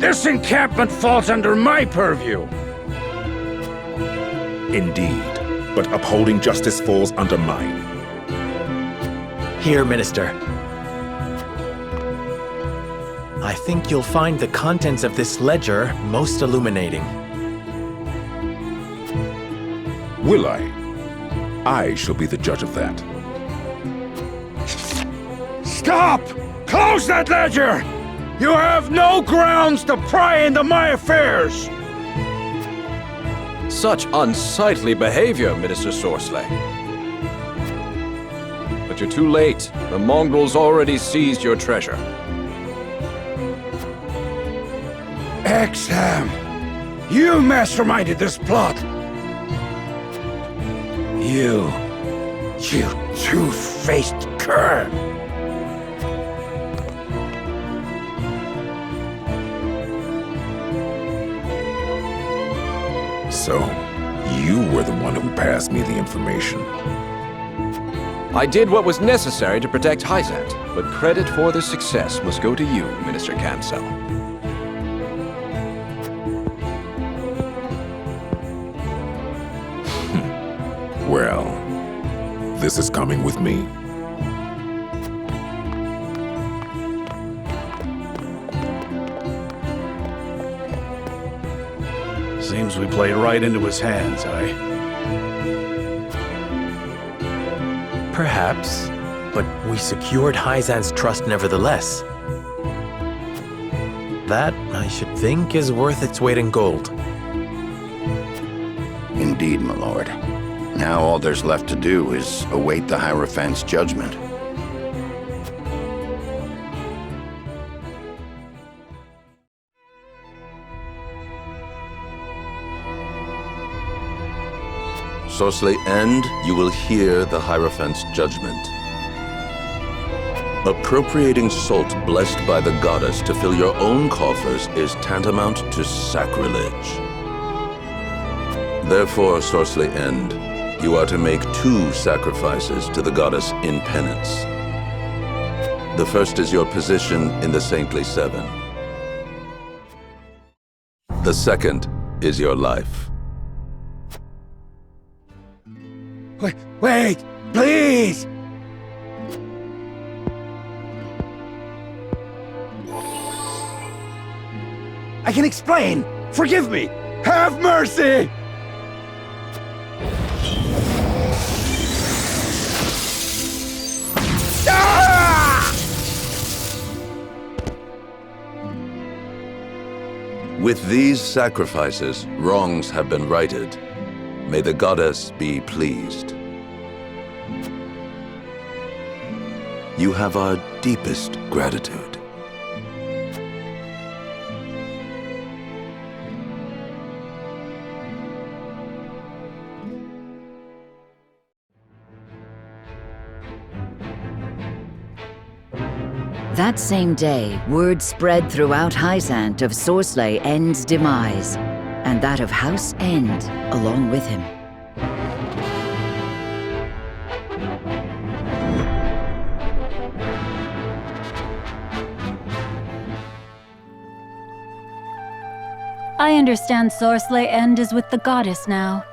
This encampment falls under my purview. Indeed, but upholding justice falls under mine. Here, Minister. I think you'll find the contents of this ledger most illuminating. Will I? I shall be the judge of that. Stop! Close that ledger! You have no grounds to pry into my affairs! Such unsightly behavior, Minister Sorsley. But you're too late. The mongrels already seized your treasure. Exham! You masterminded this plot! You two-faced cur! So, you were the one who passed me the information. I did what was necessary to protect Hyzant, but credit for the success must go to you, Minister Camsell. Well, this is coming with me. Seems we played right into his hands, eh? Perhaps, but we secured Hyzan's trust nevertheless. That, I should think, is worth its weight in gold. Indeed, my lord. Now all there's left to do is await the Hierophant's judgment. Sorcery end, you will hear the Hierophant's judgment. Appropriating salt blessed by the goddess to fill your own coffers is tantamount to sacrilege. Therefore, Sorcery end, you are to make 2 sacrifices to the goddess in penance. The first is your position in the Saintly Seven. The second is your life. Wait, please! I can explain! Forgive me! Have mercy! Ah! With these sacrifices, wrongs have been righted. May the goddess be pleased. You have our deepest gratitude. That same day, word spread throughout Hyzant of Sorcery End's demise, and that of House End along with him. I understand Sorcery End is with the goddess now.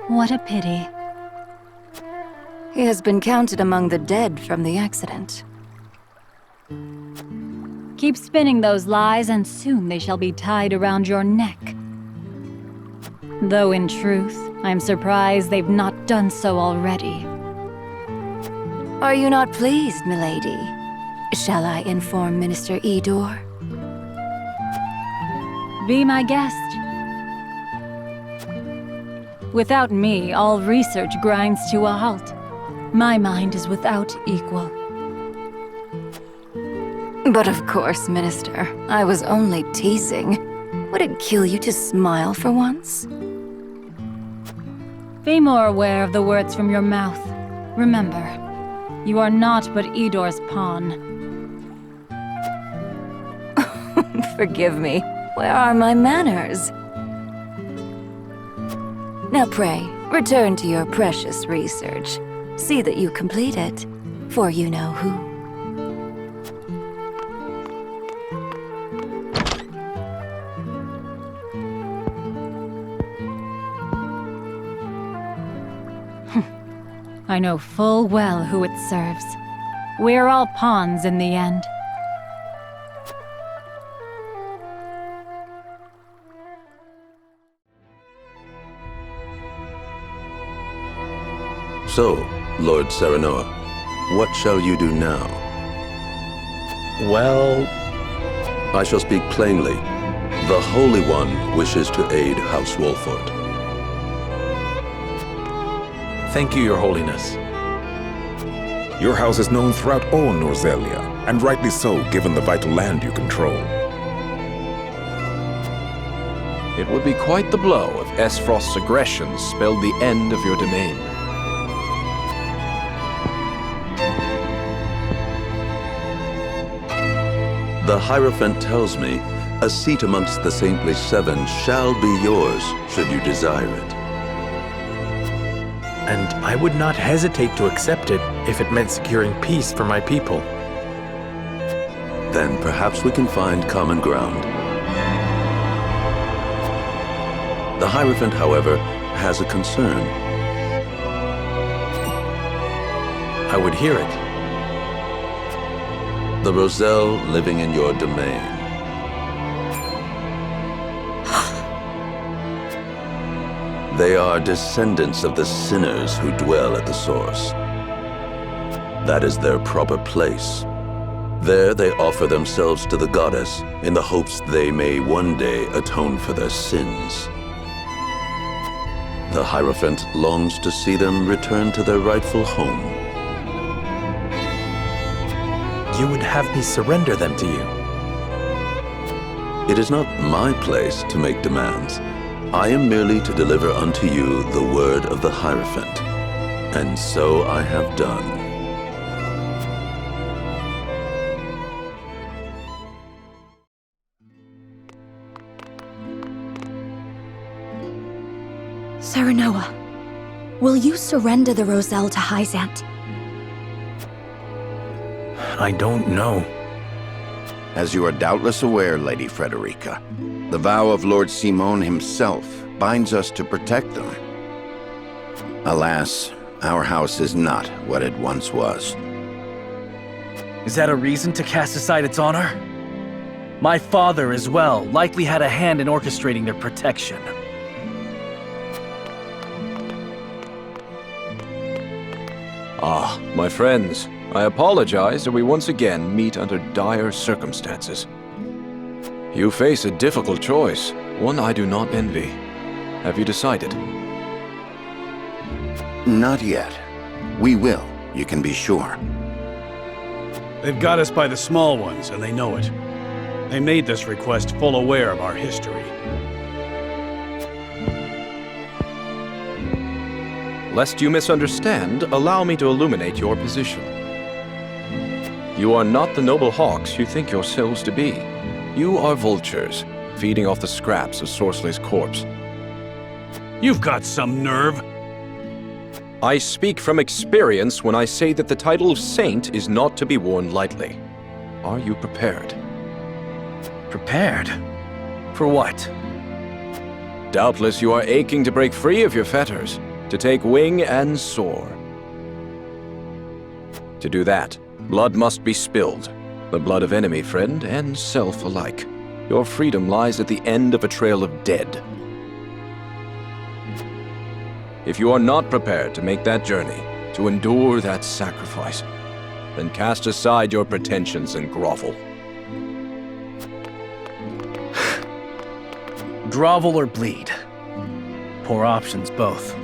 What a pity. He has been counted among the dead from the accident. Keep spinning those lies, and soon they shall be tied around your neck. Though in truth, I'm surprised they've not done so already. Are you not pleased, milady? Shall I inform Minister Edor? Be my guest. Without me, all research grinds to a halt. My mind is without equal. But of course, Minister, I was only teasing. Would it kill you to smile for once? Be more aware of the words from your mouth. Remember, you are not but Edor's pawn. Forgive me. Where are my manners? Now pray, return to your precious research. See that you complete it, for you know who. I know full well who it serves. We're all pawns in the end. So, Lord Serenoa, what shall you do now? Well, I shall speak plainly. The Holy One wishes to aid House Wolfort. Thank you, Your Holiness. Your house is known throughout all Norzelia, and rightly so, given the vital land you control. It would be quite the blow if Esfrost's aggression spelled the end of your domain. The Hierophant tells me a seat amongst the Saintly Seven shall be yours, should you desire it. And I would not hesitate to accept it if it meant securing peace for my people. Then perhaps we can find common ground. The Hierophant, however, has a concern. I would hear it. The Roselle living in your domain. They are descendants of the sinners who dwell at the source. That is their proper place. There they offer themselves to the goddess in the hopes they may one day atone for their sins. The Hierophant longs to see them return to their rightful home. You would have me surrender them to you. It is not my place to make demands. I am merely to deliver unto you the word of the Hierophant, and so I have done. Serenoa, will you surrender the Roselle to Hyzant? I don't know. As you are doubtless aware, Lady Frederica, the vow of Lord Simon himself binds us to protect them. Alas, our house is not what it once was. Is that a reason to cast aside its honor? My father, as well, likely had a hand in orchestrating their protection. Ah, my friends, I apologize that we once again meet under dire circumstances. You face a difficult choice, one I do not envy. Have you decided? Not yet. We will, you can be sure. They've got us by the small ones, and they know it. They made this request full aware of our history. Lest you misunderstand, allow me to illuminate your position. You are not the noble hawks you think yourselves to be. You are vultures, feeding off the scraps of Sorslay's corpse. You've got some nerve! I speak from experience when I say that the title of saint is not to be worn lightly. Are you prepared? Prepared? For what? Doubtless you are aching to break free of your fetters, to take wing and soar. To do that, blood must be spilled. The blood of enemy, friend, and self alike. Your freedom lies at the end of a trail of dead. If you are not prepared to make that journey, to endure that sacrifice, then cast aside your pretensions and grovel. Grovel or bleed. Poor options both.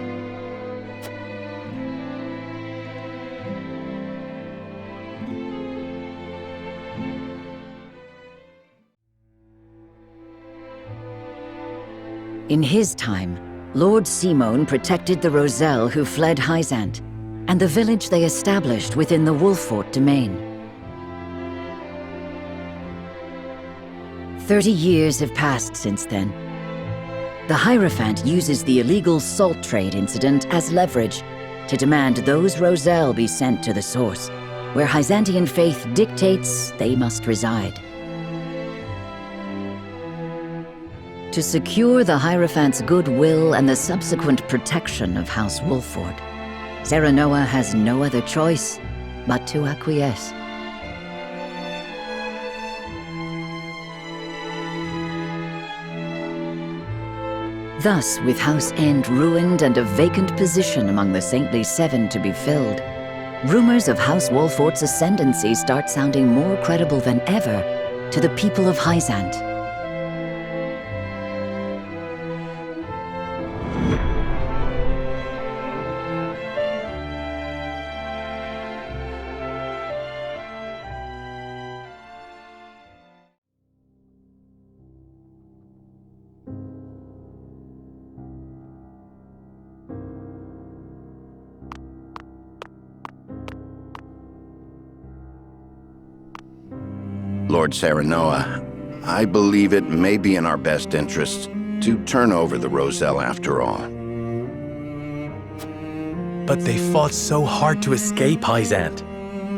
In his time, Lord Simon protected the Roselle who fled Hyzant, and the village they established within the Wolfort domain. 30 years have passed since then. The Hierophant uses the illegal salt trade incident as leverage to demand those Roselle be sent to the source, where Hyzantian faith dictates they must reside. To secure the Hierophant's goodwill and the subsequent protection of House Wolfort, Serenoa has no other choice but to acquiesce. Thus, with House End ruined and a vacant position among the Saintly Seven to be filled, rumors of House Wolfort's ascendancy start sounding more credible than ever to the people of Hyzant. Lord Serenoa, I believe it may be in our best interests to turn over the Roselle after all. But they fought so hard to escape Hyzant.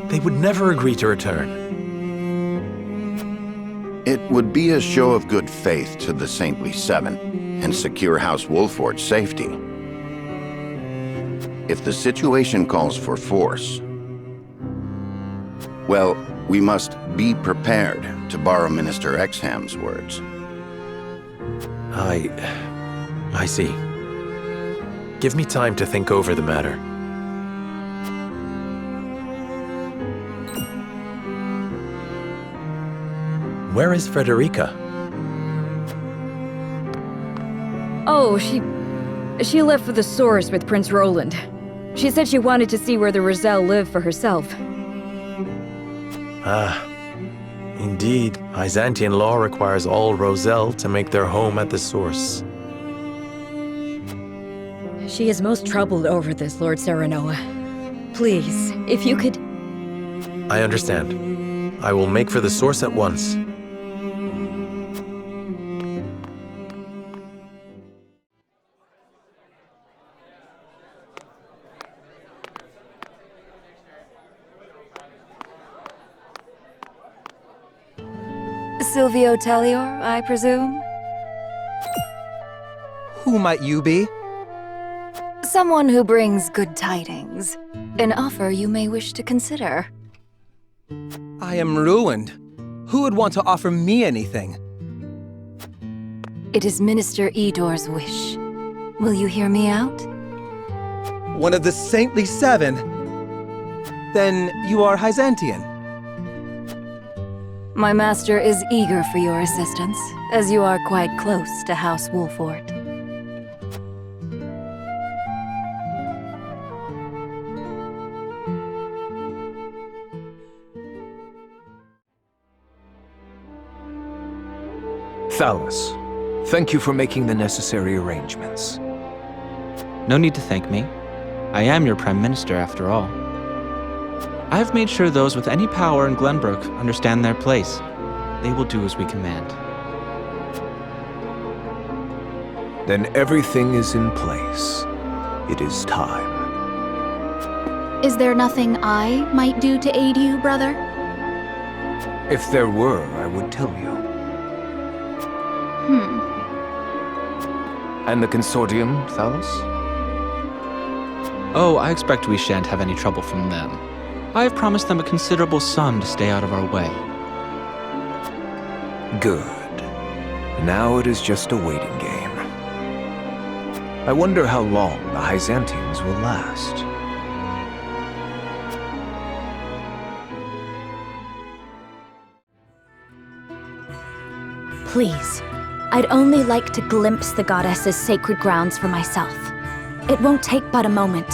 They would never agree to return. It would be a show of good faith to the Saintly Seven and secure House Wolfort's safety. If the situation calls for force, well, we must be prepared, to borrow Minister Exham's words. I see. Give me time to think over the matter. Where is Frederica? Oh, she left for the source with Prince Roland. She said she wanted to see where the Roselle live for herself. Ah, indeed. Byzantine law requires all Roselle to make their home at the source. She is most troubled over this, Lord Serenoa. Please, if you could... I understand. I will make for the source at once. Silvio Tellior, I presume? Who might you be? Someone who brings good tidings. An offer you may wish to consider. I am ruined. Who would want to offer me anything? It is Minister Edor's wish. Will you hear me out? One of the Saintly Seven? Then you are Byzantian. My master is eager for your assistance, as you are quite close to House Wolfort. Thalus, thank you for making the necessary arrangements. No need to thank me. I am your Prime Minister, after all. I have made sure those with any power in Glenbrook understand their place. They will do as we command. Then everything is in place. It is time. Is there nothing I might do to aid you, brother? If there were, I would tell you. And the consortium, Thalus? Oh, I expect we shan't have any trouble from them. I have promised them a considerable sum to stay out of our way. Good. Now it is just a waiting game. I wonder how long the Byzantines will last. Please, I'd only like to glimpse the goddess's sacred grounds for myself. It won't take but a moment.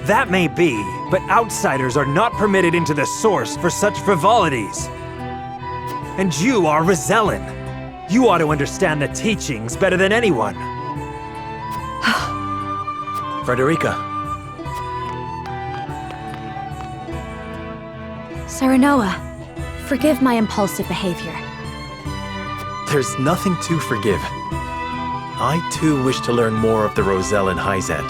That may be, but outsiders are not permitted into the source for such frivolities. And you are Rosellan. You ought to understand the teachings better than anyone. Frederica. Serenoa, forgive my impulsive behavior. There's nothing to forgive. I too wish to learn more of the Rosellan Hyzant.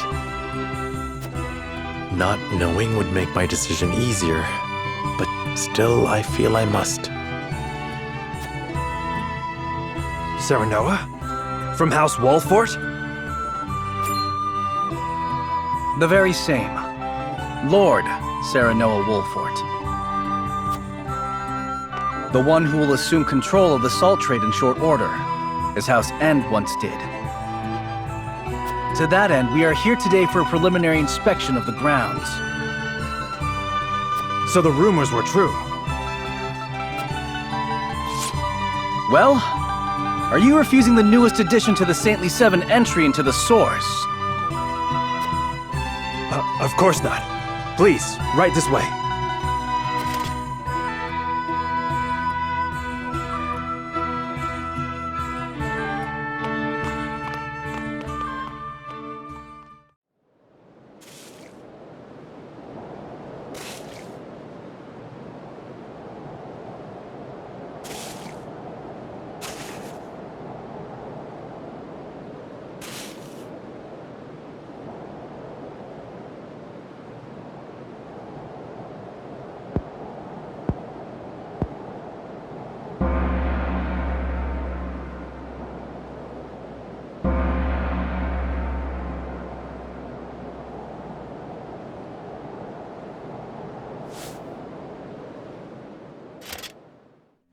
Not knowing would make my decision easier, but still I feel I must. Serenoa? From House Wolfort? The very same. Lord Serenoa Wolfort. The one who will assume control of the salt trade in short order, as House End once did. To that end, we are here today for a preliminary inspection of the grounds. So the rumors were true. Well, are you refusing the newest addition to the Saintly Seven entry into the source? Of course not. Please, right this way.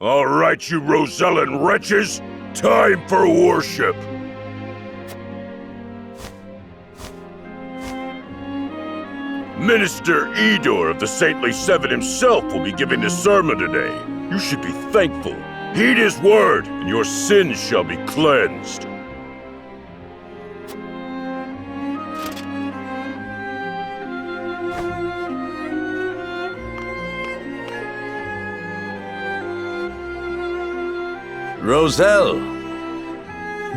All right, you Rosellan wretches, time for worship! Minister Edor of the Saintly Seven himself will be giving the sermon today. You should be thankful. Heed his word, and your sins shall be cleansed. Roselle,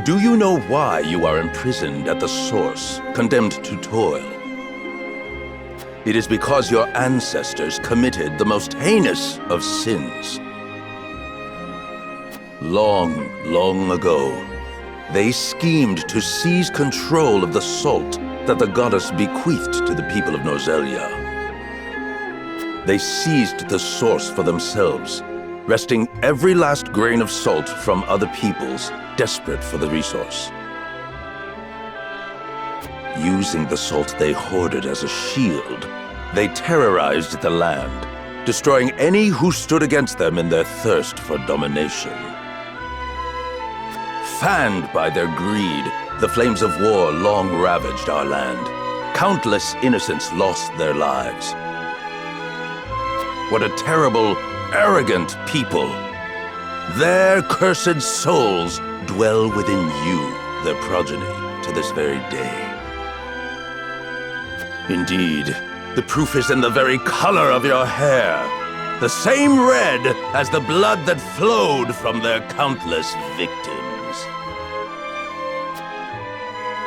do you know why you are imprisoned at the source, condemned to toil? It is because your ancestors committed the most heinous of sins. Long, long ago, they schemed to seize control of the salt that the goddess bequeathed to the people of Norzelia. They seized the source for themselves, wresting every last grain of salt from other peoples, desperate for the resource. Using the salt they hoarded as a shield, they terrorized the land, destroying any who stood against them in their thirst for domination. Fanned by their greed, the flames of war long ravaged our land. Countless innocents lost their lives. What a terrible, arrogant people. Their cursed souls dwell within you, their progeny, to this very day. Indeed, the proof is in the very color of your hair, the same red as the blood that flowed from their countless victims.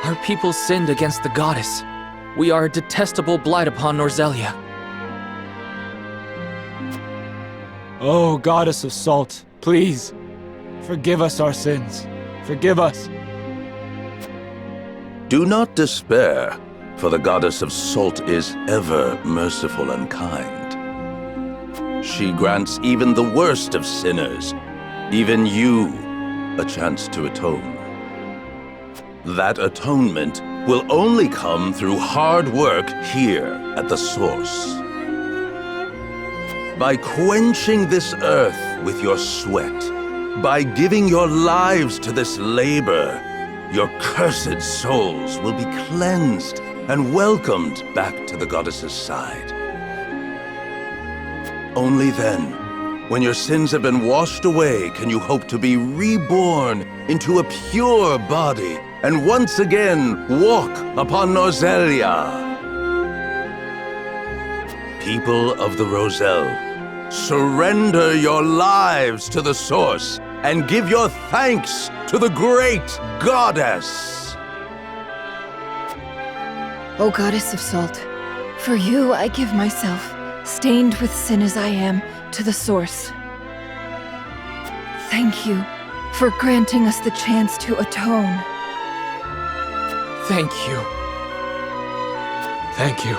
Our people sinned against the goddess. We are a detestable blight upon Norzelia. Oh, goddess of salt, please, forgive us our sins. Forgive us. Do not despair, for the goddess of salt is ever merciful and kind. She grants even the worst of sinners, even you, a chance to atone. That atonement will only come through hard work here at the source. By quenching this earth with your sweat, by giving your lives to this labor, your cursed souls will be cleansed and welcomed back to the goddess's side. Only then, when your sins have been washed away, can you hope to be reborn into a pure body and once again walk upon Norzelia. People of the Roselle, surrender your lives to the source and give your thanks to the great goddess. O goddess of salt, for you I give myself, stained with sin as I am, to the source. Thank you for granting us the chance to atone. Thank you. Thank you.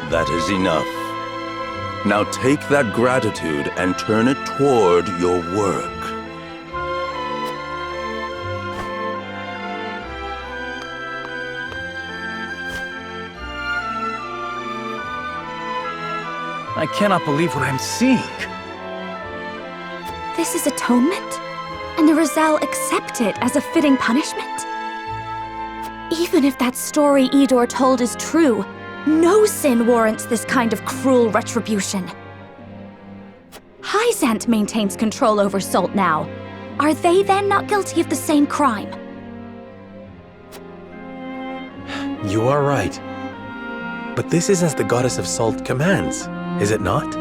That is enough. Now take that gratitude and turn it toward your work. I cannot believe what I'm seeing. This is atonement? And the Roselle accept it as a fitting punishment? Even if that story Edor told is true, no sin warrants this kind of cruel retribution. Hyzant maintains control over Salt now. Are they then not guilty of the same crime? You are right. But this is as the goddess of salt commands, is it not?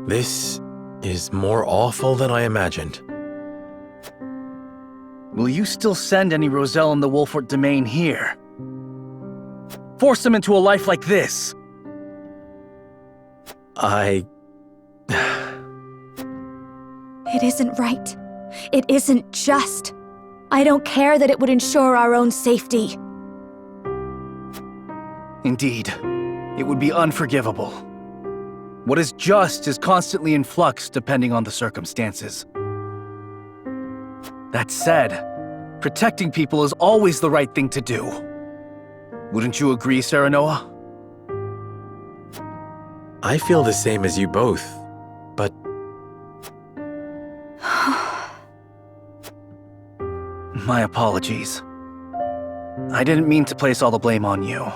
This is more awful than I imagined. Will you still send any Roselle in the Wolfort domain here? Force them into a life like this? It isn't right. It isn't just. I don't care that it would ensure our own safety. Indeed, it would be unforgivable. What is just is constantly in flux depending on the circumstances. That said, protecting people is always the right thing to do. Wouldn't you agree, Serenoa? I feel the same as you both, but My apologies. I didn't mean to place all the blame on you.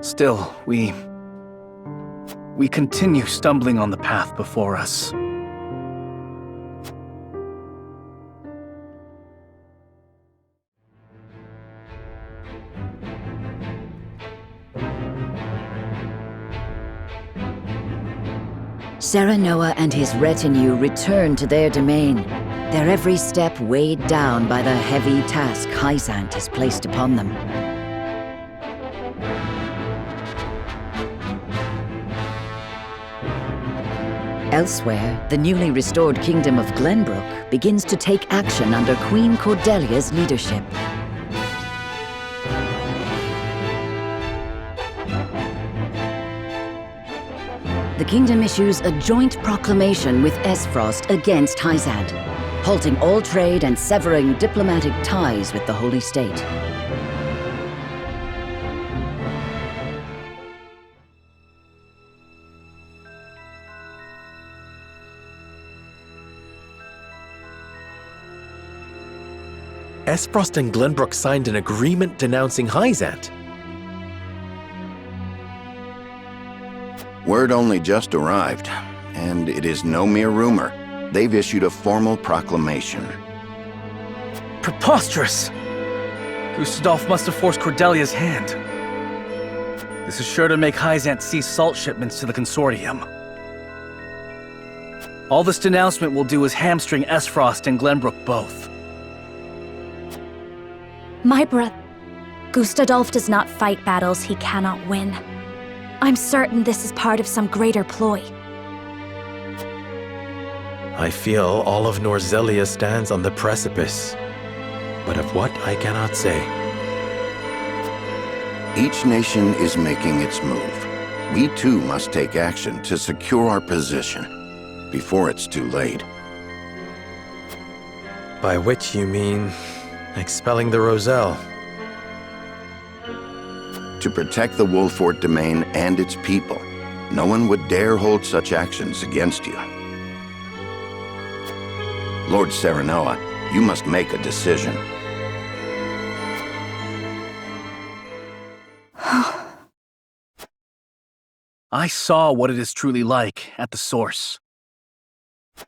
Still, we continue stumbling on the path before us. Serenoa and his retinue return to their domain, their every step weighed down by the heavy task Hyzant has placed upon them. Elsewhere, the newly restored kingdom of Glenbrook begins to take action under Queen Cordelia's leadership. The kingdom issues a joint proclamation with Esfrost against Hyzant, halting all trade and severing diplomatic ties with the Holy State. Esfrost and Glenbrook signed an agreement denouncing Hyzant. Word only just arrived, and it is no mere rumor. They've issued a formal proclamation. Preposterous! Gustadolf must have forced Cordelia's hand. This is sure to make Hyzant cease salt shipments to the consortium. All this denouncement will do is hamstring Esfrost and Glenbrook both. My brother, Gustadolf does not fight battles he cannot win. I'm certain this is part of some greater ploy. I feel all of Norzelia stands on the precipice, but of what I cannot say. Each nation is making its move. We too must take action to secure our position before it's too late. By which you mean expelling the Roselle? To protect the Wolfort domain and its people, no one would dare hold such actions against you. Lord Serenoa, you must make a decision. I saw what it is truly like at the source. The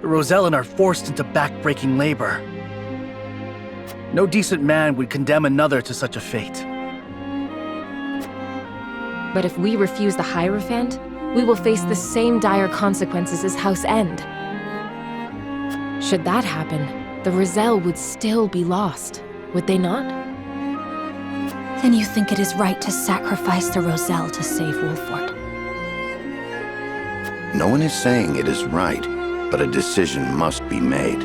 Rosellen are forced into back-breaking labor. No decent man would condemn another to such a fate. But if we refuse the Hierophant, we will face the same dire consequences as House End. Should that happen, the Roselle would still be lost, would they not? Then you think it is right to sacrifice the Roselle to save Wolfort? No one is saying it is right, but a decision must be made.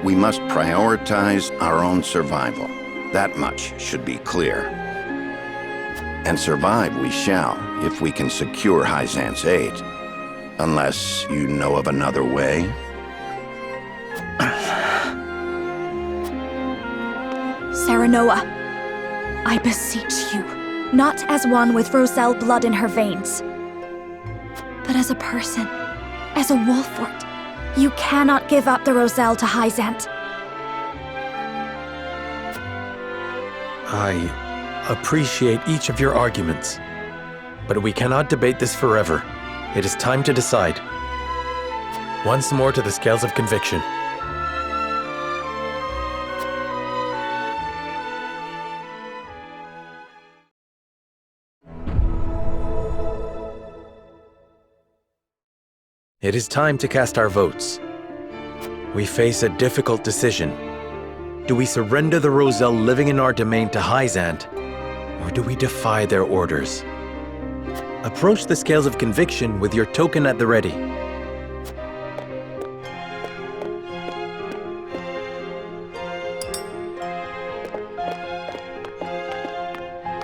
We must prioritize our own survival. That much should be clear. And survive we shall, if we can secure Hyzant's aid. Unless you know of another way? Serenoa, I beseech you, not as one with Roselle blood in her veins, but as a person, as a Wolfort. You cannot give up the Roselle to Hyzant. I appreciate each of your arguments, but we cannot debate this forever. It is time to decide. Once more to the scales of conviction. It is time to cast our votes. We face a difficult decision. Do we surrender the Roselle living in our domain to Hyzant, or do we defy their orders? Approach the scales of conviction with your token at the ready.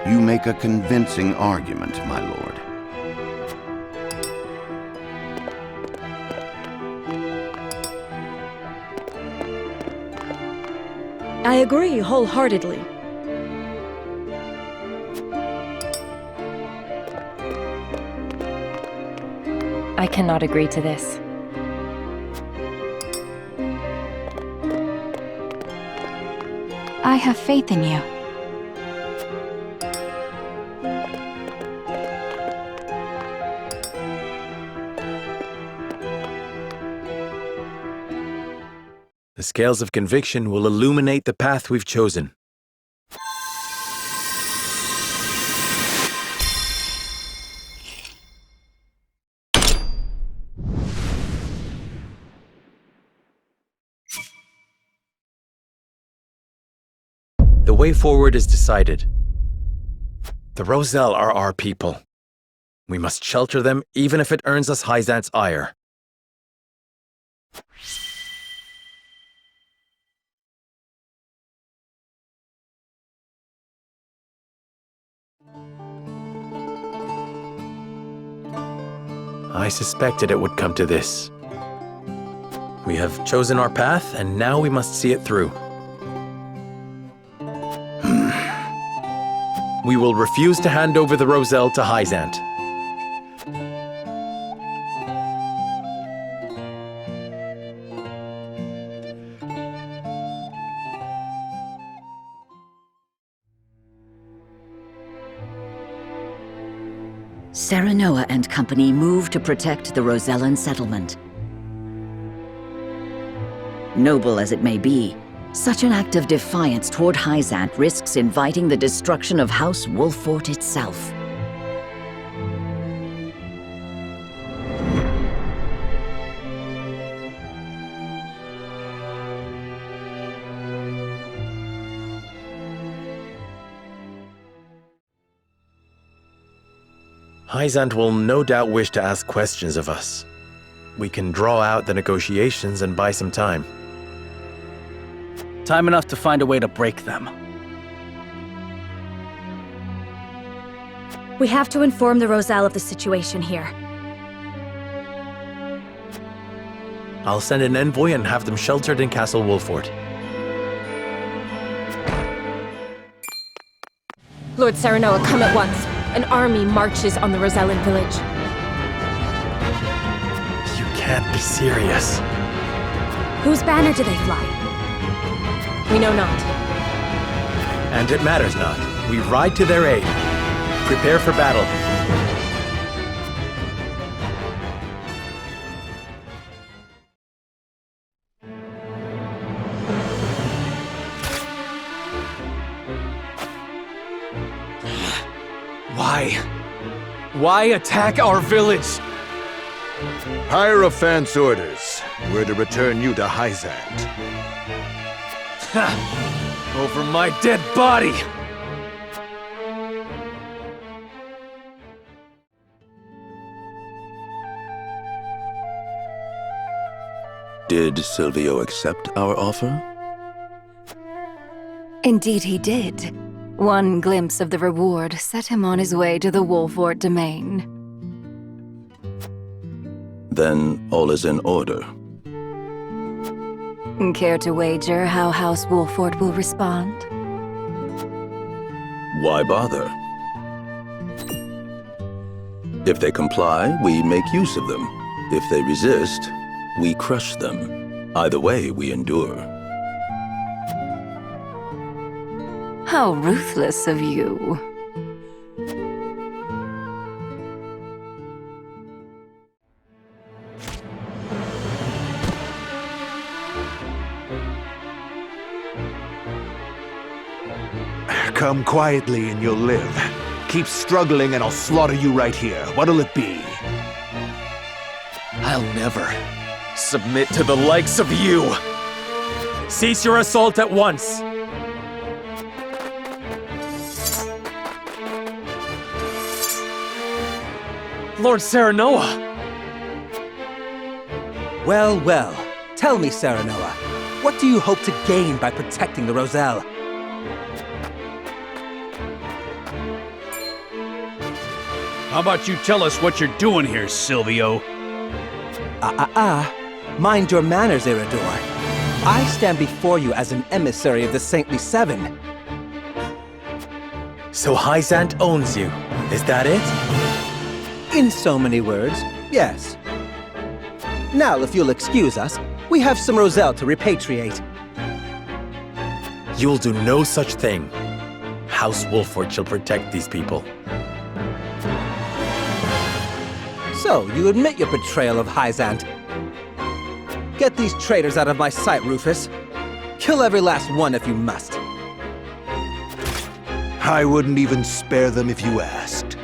You make a convincing argument, my lord. I agree wholeheartedly. I cannot agree to this. I have faith in you. The scales of conviction will illuminate the path we've chosen. The way forward is decided. The Roselle are our people. We must shelter them even if it earns us Hyzant's ire. I suspected it would come to this. We have chosen our path, and now we must see it through. We will refuse to hand over the Roselle to Hyzant. Serenoa and company move to protect the Rosellan settlement. Noble as it may be, such an act of defiance toward Hyzant risks inviting the destruction of House Wolffort itself. Hyzant will no doubt wish to ask questions of us. We can draw out the negotiations and buy some time. Time enough to find a way to break them. We have to inform the Roselle of the situation here. I'll send an envoy and have them sheltered in Castle Wolffort. Lord Serenoa, come at once. An army marches on the Rosellan village. You can't be serious. Whose banner do they fly? We know not. And it matters not. We ride to their aid. Prepare for battle. Why attack our village? Hierophant's orders were to return you to Hyzant. Over my dead body! Did Silvio accept our offer? Indeed he did. One glimpse of the reward set him on his way to the Wolffort domain. Then all is in order. Care to wager how House Wolffort will respond? Why bother? If they comply, we make use of them. If they resist, we crush them. Either way, we endure. How ruthless of you. Come quietly and you'll live. Keep struggling and I'll slaughter you right here. What'll it be? I'll never submit to the likes of you! Cease your assault at once! Lord Serenoa! Well, well. Tell me, Serenoa, what do you hope to gain by protecting the Roselle? How about you tell us what you're doing here, Silvio? Mind your manners, Iridor. I stand before you as an emissary of the Saintly Seven. So Hyzant owns you, is that it? In so many words, yes. Now, if you'll excuse us, we have some Roselle to repatriate. You'll do no such thing. House Wolford shall protect these people. So, you admit your betrayal of Hyzant. Get these traitors out of my sight, Rufus. Kill every last one if you must. I wouldn't even spare them if you asked.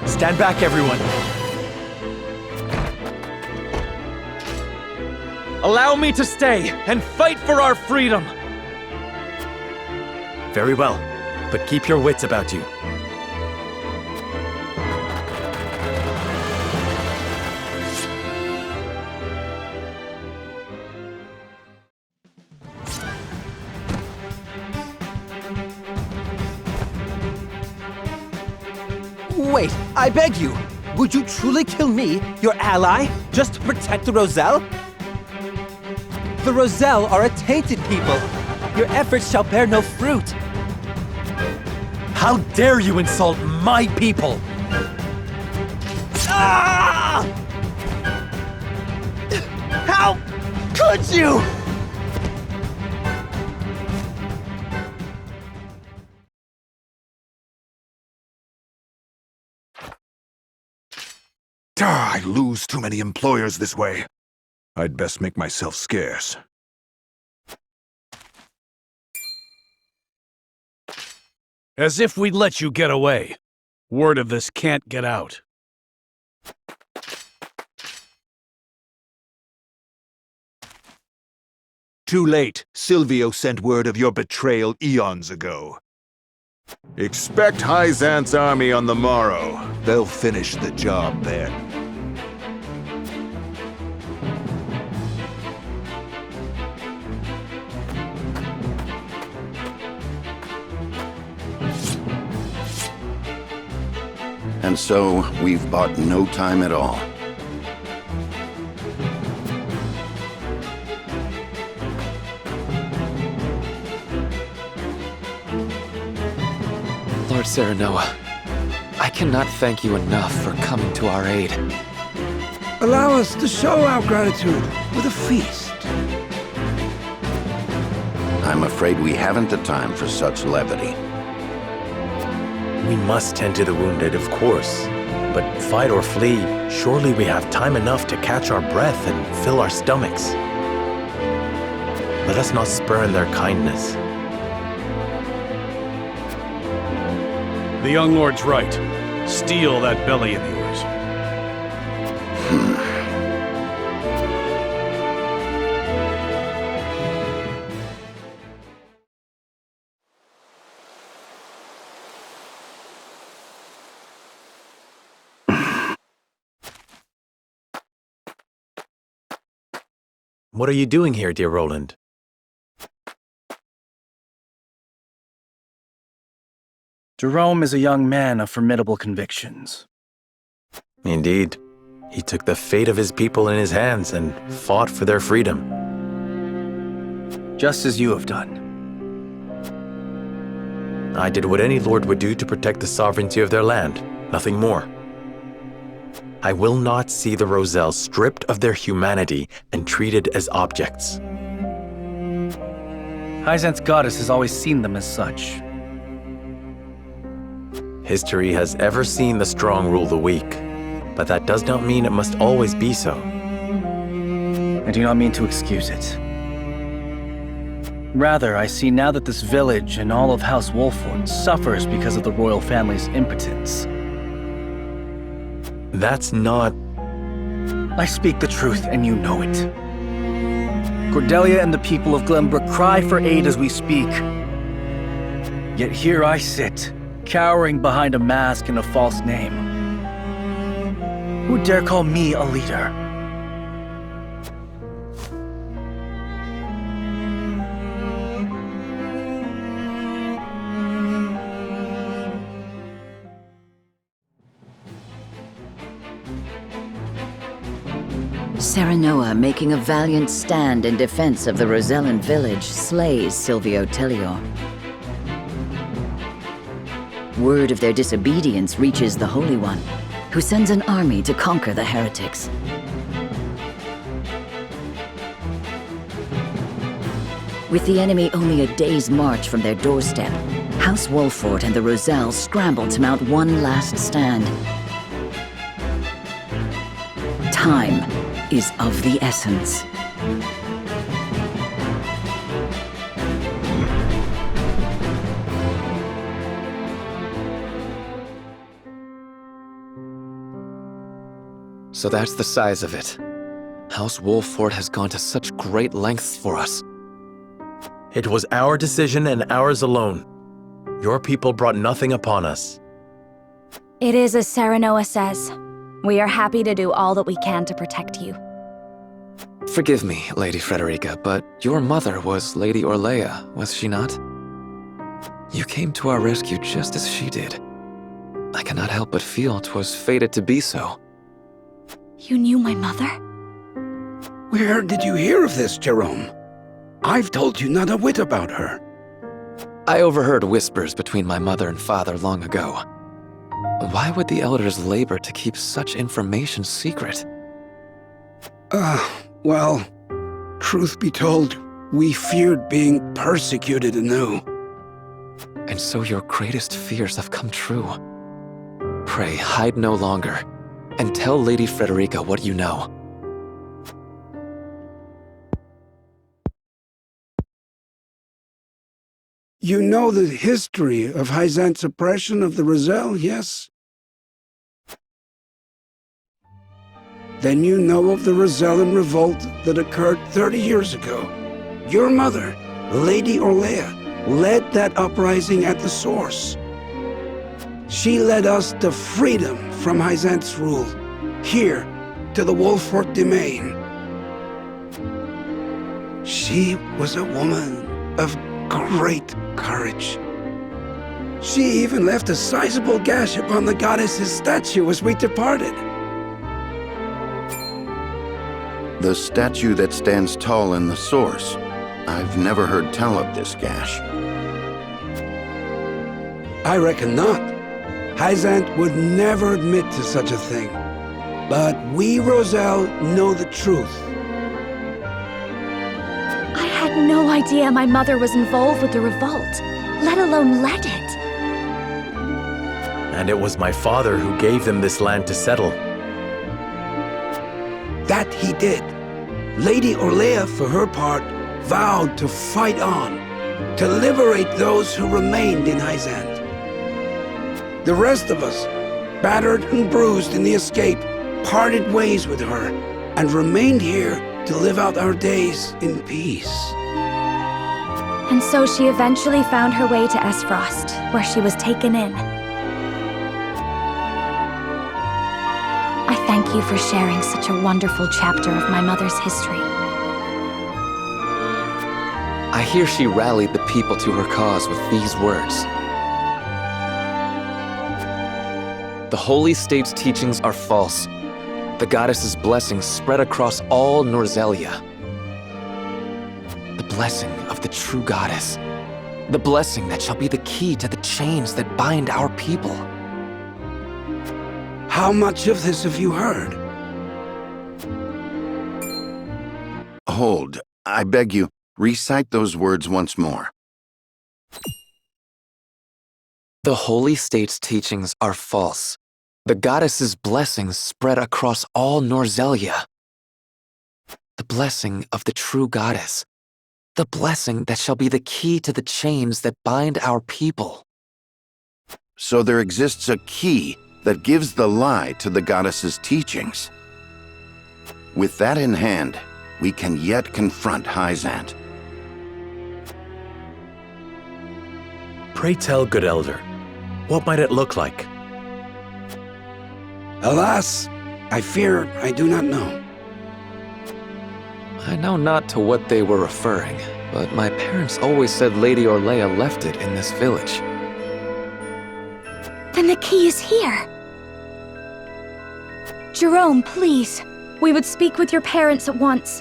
Stand back, everyone. Allow me to stay and fight for our freedom. Very well, but keep your wits about you. Wait, I beg you! Would you truly kill me, your ally, just to protect the Roselle? The Roselle are a tainted people. Your efforts shall bear no fruit. How dare you insult my people? Ah! How could you? I lose too many employers this way. I'd best make myself scarce. As if we'd let you get away. Word of this can't get out. Too late. Silvio sent word of your betrayal eons ago. Expect Hyzant's army on the morrow. They'll finish the job then. And so, we've bought no time at all. Lord Serenoa, I cannot thank you enough for coming to our aid. Allow us to show our gratitude with a feast. I'm afraid we haven't the time for such levity. We must tend to the wounded, of course. But fight or flee, surely we have time enough to catch our breath and fill our stomachs. Let us not spurn their kindness. The young lord's right. Steal that belly of yours. What are you doing here, dear Roland? Jerome is a young man of formidable convictions. Indeed. He took the fate of his people in his hands and fought for their freedom. Just as you have done. I did what any lord would do to protect the sovereignty of their land, nothing more. I will not see the Roselle stripped of their humanity and treated as objects. Hyzant's goddess has always seen them as such. History has ever seen the strong rule the weak, but that does not mean it must always be so. I do not mean to excuse it. Rather, I see now that this village and all of House Wolford suffers because of the royal family's impotence. That's not... I speak the truth, and you know it. Cordelia and the people of Glenbrook cry for aid as we speak. Yet here I sit, cowering behind a mask and a false name. Who dare call me a leader? Serenoa, making a valiant stand in defense of the Rosellan village, slays Silvio Tellior. Word of their disobedience reaches the Holy One, who sends an army to conquer the heretics. With the enemy only a day's march from their doorstep, House Wolford and the Roselle scrambled to mount one last stand. Time is of the essence. So that's the size of it. House Wolford has gone to such great lengths for us. It was our decision and ours alone. Your people brought nothing upon us. It is as Serenoa says. We are happy to do all that we can to protect you. Forgive me, Lady Frederica, but your mother was Lady Orlea, was she not? You came to our rescue just as she did. I cannot help but feel 'twas fated to be so. You knew my mother? Where did you hear of this, Jerome? I've told you not a whit about her. I overheard whispers between my mother and father long ago. Why would the elders labor to keep such information secret? Well, truth be told, we feared being persecuted anew. And so your greatest fears have come true. Pray, hide no longer, and tell Lady Frederica what you know. You know the history of Hyzant's oppression of the Roselle, yes? Then you know of the Rosellan revolt that occurred 30 years ago. Your mother, Lady Orlea, led that uprising at the source. She led us to freedom from Hyzant's rule, here to the Wolford domain. She was a woman of great courage. She even left a sizable gash upon the goddess's statue as we departed. The statue that stands tall in the source. I've never heard tell of this gash. I reckon not. Hyzant would never admit to such a thing. But we, Roselle, know the truth. I had no idea my mother was involved with the revolt, let alone led it. And it was my father who gave them this land to settle. That he did. Lady Orlea, for her part, vowed to fight on, to liberate those who remained in Hyzant. The rest of us, battered and bruised in the escape, parted ways with her, and remained here to live out our days in peace. And so she eventually found her way to Esfrost, where she was taken in. I thank you for sharing such a wonderful chapter of my mother's history. I hear she rallied the people to her cause with these words. The Holy State's teachings are false. The goddess's blessings spread across all Norzelia. The blessing of the true goddess. The blessing that shall be the key to the chains that bind our people. How much of this have you heard? Hold, I beg you, recite those words once more. The Holy State's teachings are false. The goddess's blessings spread across all Norzelia. The blessing of the true goddess. The blessing that shall be the key to the chains that bind our people. So there exists a key that gives the lie to the goddess's teachings. With that in hand, we can yet confront Hyzant. Pray tell, good elder, what might it look like? Alas, I fear I do not know. I know not to what they were referring, but my parents always said Lady Orlea left it in this village. Then the key is here. Jerome, please. We would speak with your parents at once.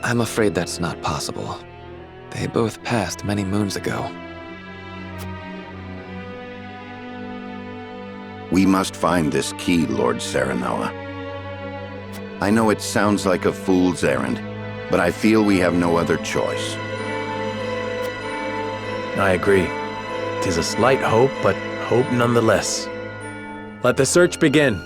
I'm afraid that's not possible. They both passed many moons ago. We must find this key, Lord Serenoa. I know it sounds like a fool's errand, but I feel we have no other choice. I agree. 'Tis a slight hope, but hope nonetheless. Let the search begin.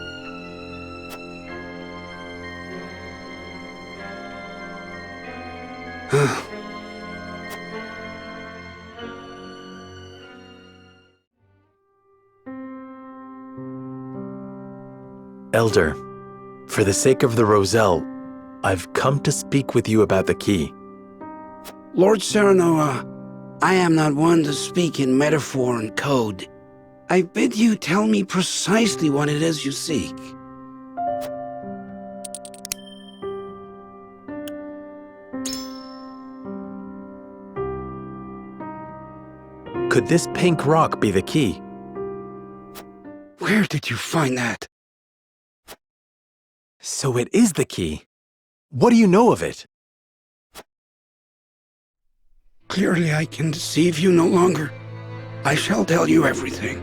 Elder, for the sake of the Roselle, I've come to speak with you about the key. Lord Serenoa, I am not one to speak in metaphor and code. I bid you tell me precisely what it is you seek. Could this pink rock be the key? Where did you find that? So it is the key. What do you know of it? Clearly I can deceive you no longer. I shall tell you everything.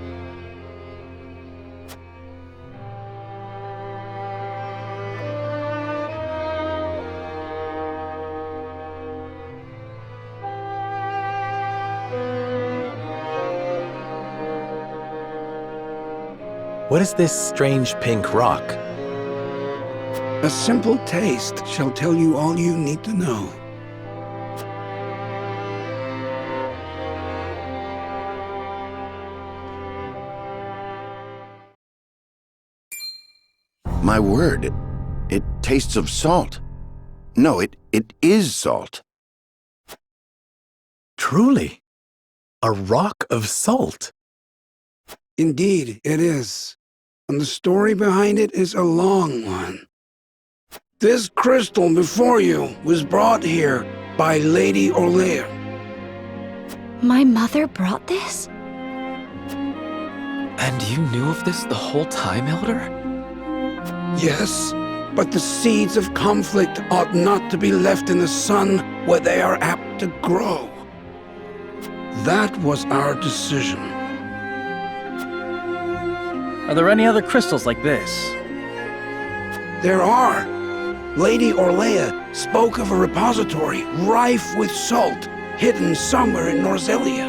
What is this strange pink rock? A simple taste shall tell you all you need to know. My word, it tastes of salt. No, it is salt. Truly, a rock of salt. Indeed, it is. And the story behind it is a long one. This crystal before you was brought here by Lady Orlea. My mother brought this? And you knew of this the whole time, Elder? Yes, but the seeds of conflict ought not to be left in the sun where they are apt to grow. That was our decision. Are there any other crystals like this? There are. Lady Orlea spoke of a repository rife with salt, hidden somewhere in Norzelia.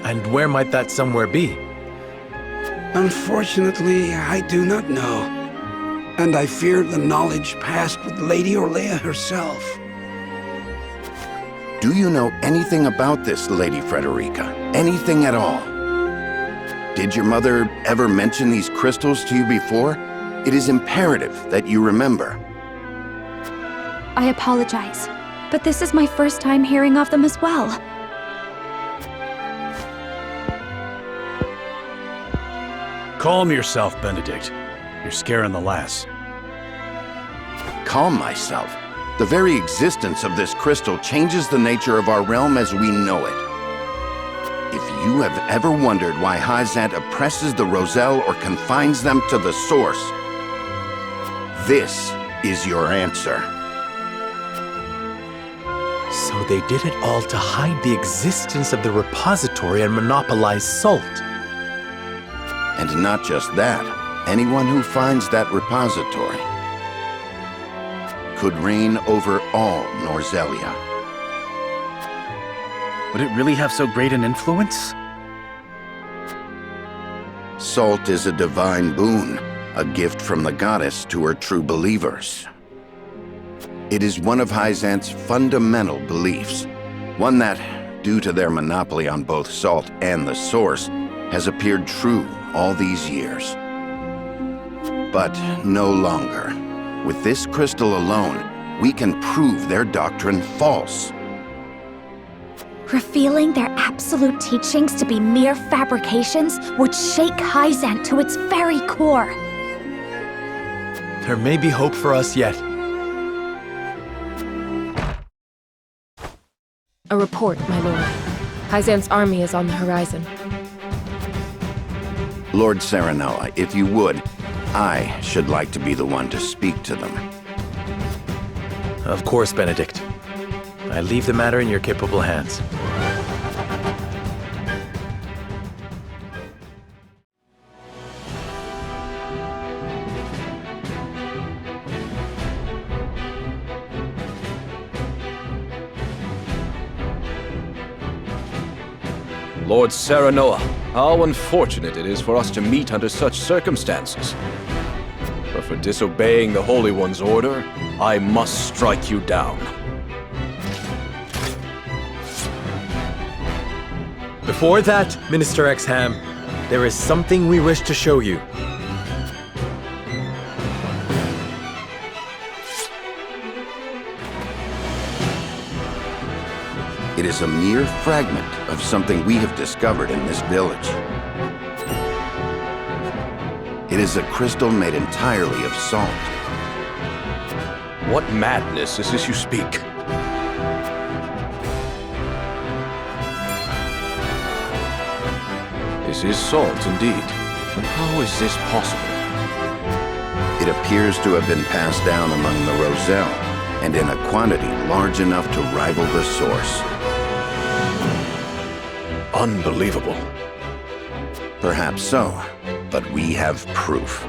And where might that somewhere be? Unfortunately, I do not know. And I fear the knowledge passed with Lady Orlea herself. Do you know anything about this, Lady Frederica? Anything at all? Did your mother ever mention these crystals to you before? It is imperative that you remember. I apologize, but this is my first time hearing of them as well. Calm yourself, Benedict. You're scaring the lass. Calm myself. The very existence of this crystal changes the nature of our realm as we know it. If you have ever wondered why Hyzant oppresses the Roselle or confines them to the source, this is your answer. So they did it all to hide the existence of the repository and monopolize salt. And not just that, anyone who finds that repository could reign over all Norzelia. Would it really have so great an influence? Salt is a divine boon, a gift from the goddess to her true believers. It is one of Hyzant's fundamental beliefs, one that, due to their monopoly on both salt and the source, has appeared true all these years. But no longer. With this crystal alone, we can prove their doctrine false. Revealing their absolute teachings to be mere fabrications would shake Hyzant to its very core. There may be hope for us yet. A report, my lord. Hyzant's army is on the horizon. Lord Serenoa, if you would, I should like to be the one to speak to them. Of course, Benedict. I leave the matter in your capable hands. Lord Serenoa, how unfortunate it is for us to meet under such circumstances. But for disobeying the Holy One's order, I must strike you down. Before that, Minister Exham, there is something we wish to show you. It is a mere fragment of something we have discovered in this village. It is a crystal made entirely of salt. What madness is this you speak? This is salt, indeed. But how is this possible? It appears to have been passed down among the Roselle, and in a quantity large enough to rival the source. Unbelievable. Perhaps so, but we have proof.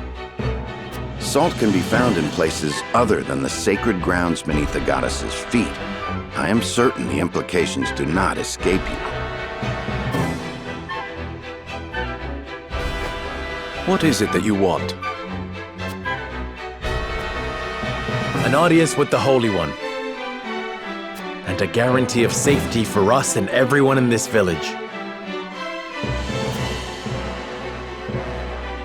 Salt can be found in places other than the sacred grounds beneath the goddess's feet. I am certain the implications do not escape you. What is it that you want? An audience with the Holy One. And a guarantee of safety for us and everyone in this village.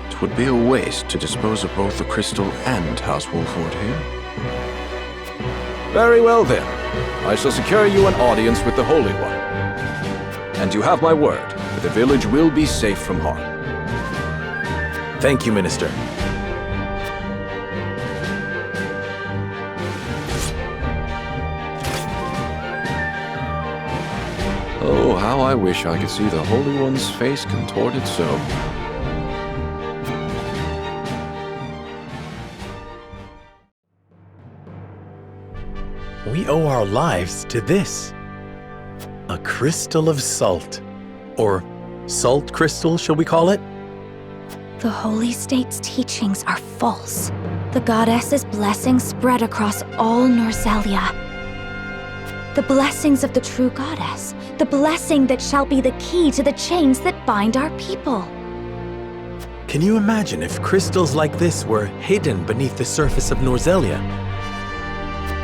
It would be a waste to dispose of both the crystal and House Wolford here. Very well then. I shall secure you an audience with the Holy One. And you have my word that the village will be safe from harm. Thank you, Minister. Oh, how I wish I could see the Holy One's face contorted so. We owe our lives to this. A crystal of salt. Or salt crystal, shall we call it? The Holy State's teachings are false. The goddess's blessings spread across all Norzelia. The blessings of the true goddess. The blessing that shall be the key to the chains that bind our people. Can you imagine if crystals like this were hidden beneath the surface of Norzelia?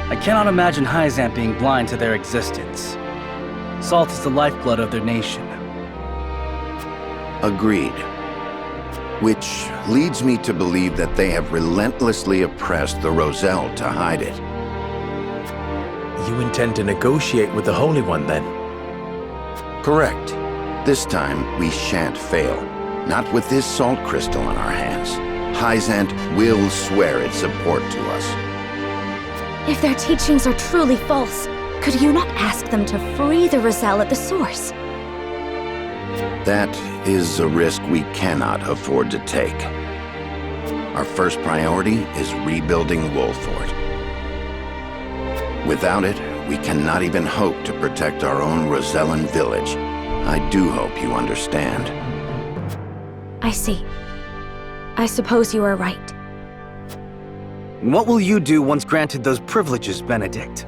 I cannot imagine Hyzant being blind to their existence. Salt is the lifeblood of their nation. Agreed. Which leads me to believe that they have relentlessly oppressed the Roselle to hide it. You intend to negotiate with the Holy One, then? Correct. This time, we shan't fail. Not with this salt crystal in our hands. Hyzant will swear its support to us. If their teachings are truly false, could you not ask them to free the Roselle at the source? That is a risk we cannot afford to take. Our first priority is rebuilding Wolford. Without it, we cannot even hope to protect our own Rosellan village. I do hope you understand. I see. I suppose you are right. What will you do once granted those privileges, Benedict?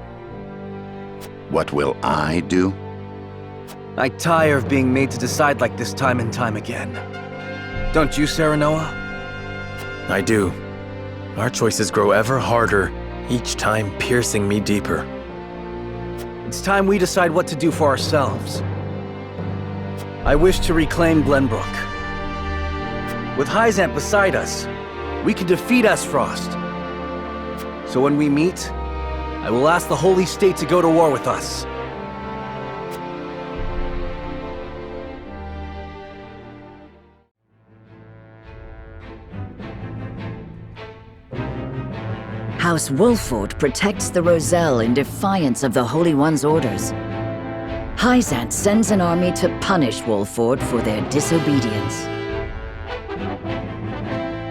What will I do? I tire of being made to decide like this time and time again. Don't you, Serenoa? I do. Our choices grow ever harder, each time piercing me deeper. It's time we decide what to do for ourselves. I wish to reclaim Glenbrook. With Hyzant beside us, we can defeat Esfrost. So when we meet, I will ask the Holy State to go to war with us. House Wolford protects the Roselle in defiance of the Holy One's orders. Hyzant sends an army to punish Wolford for their disobedience.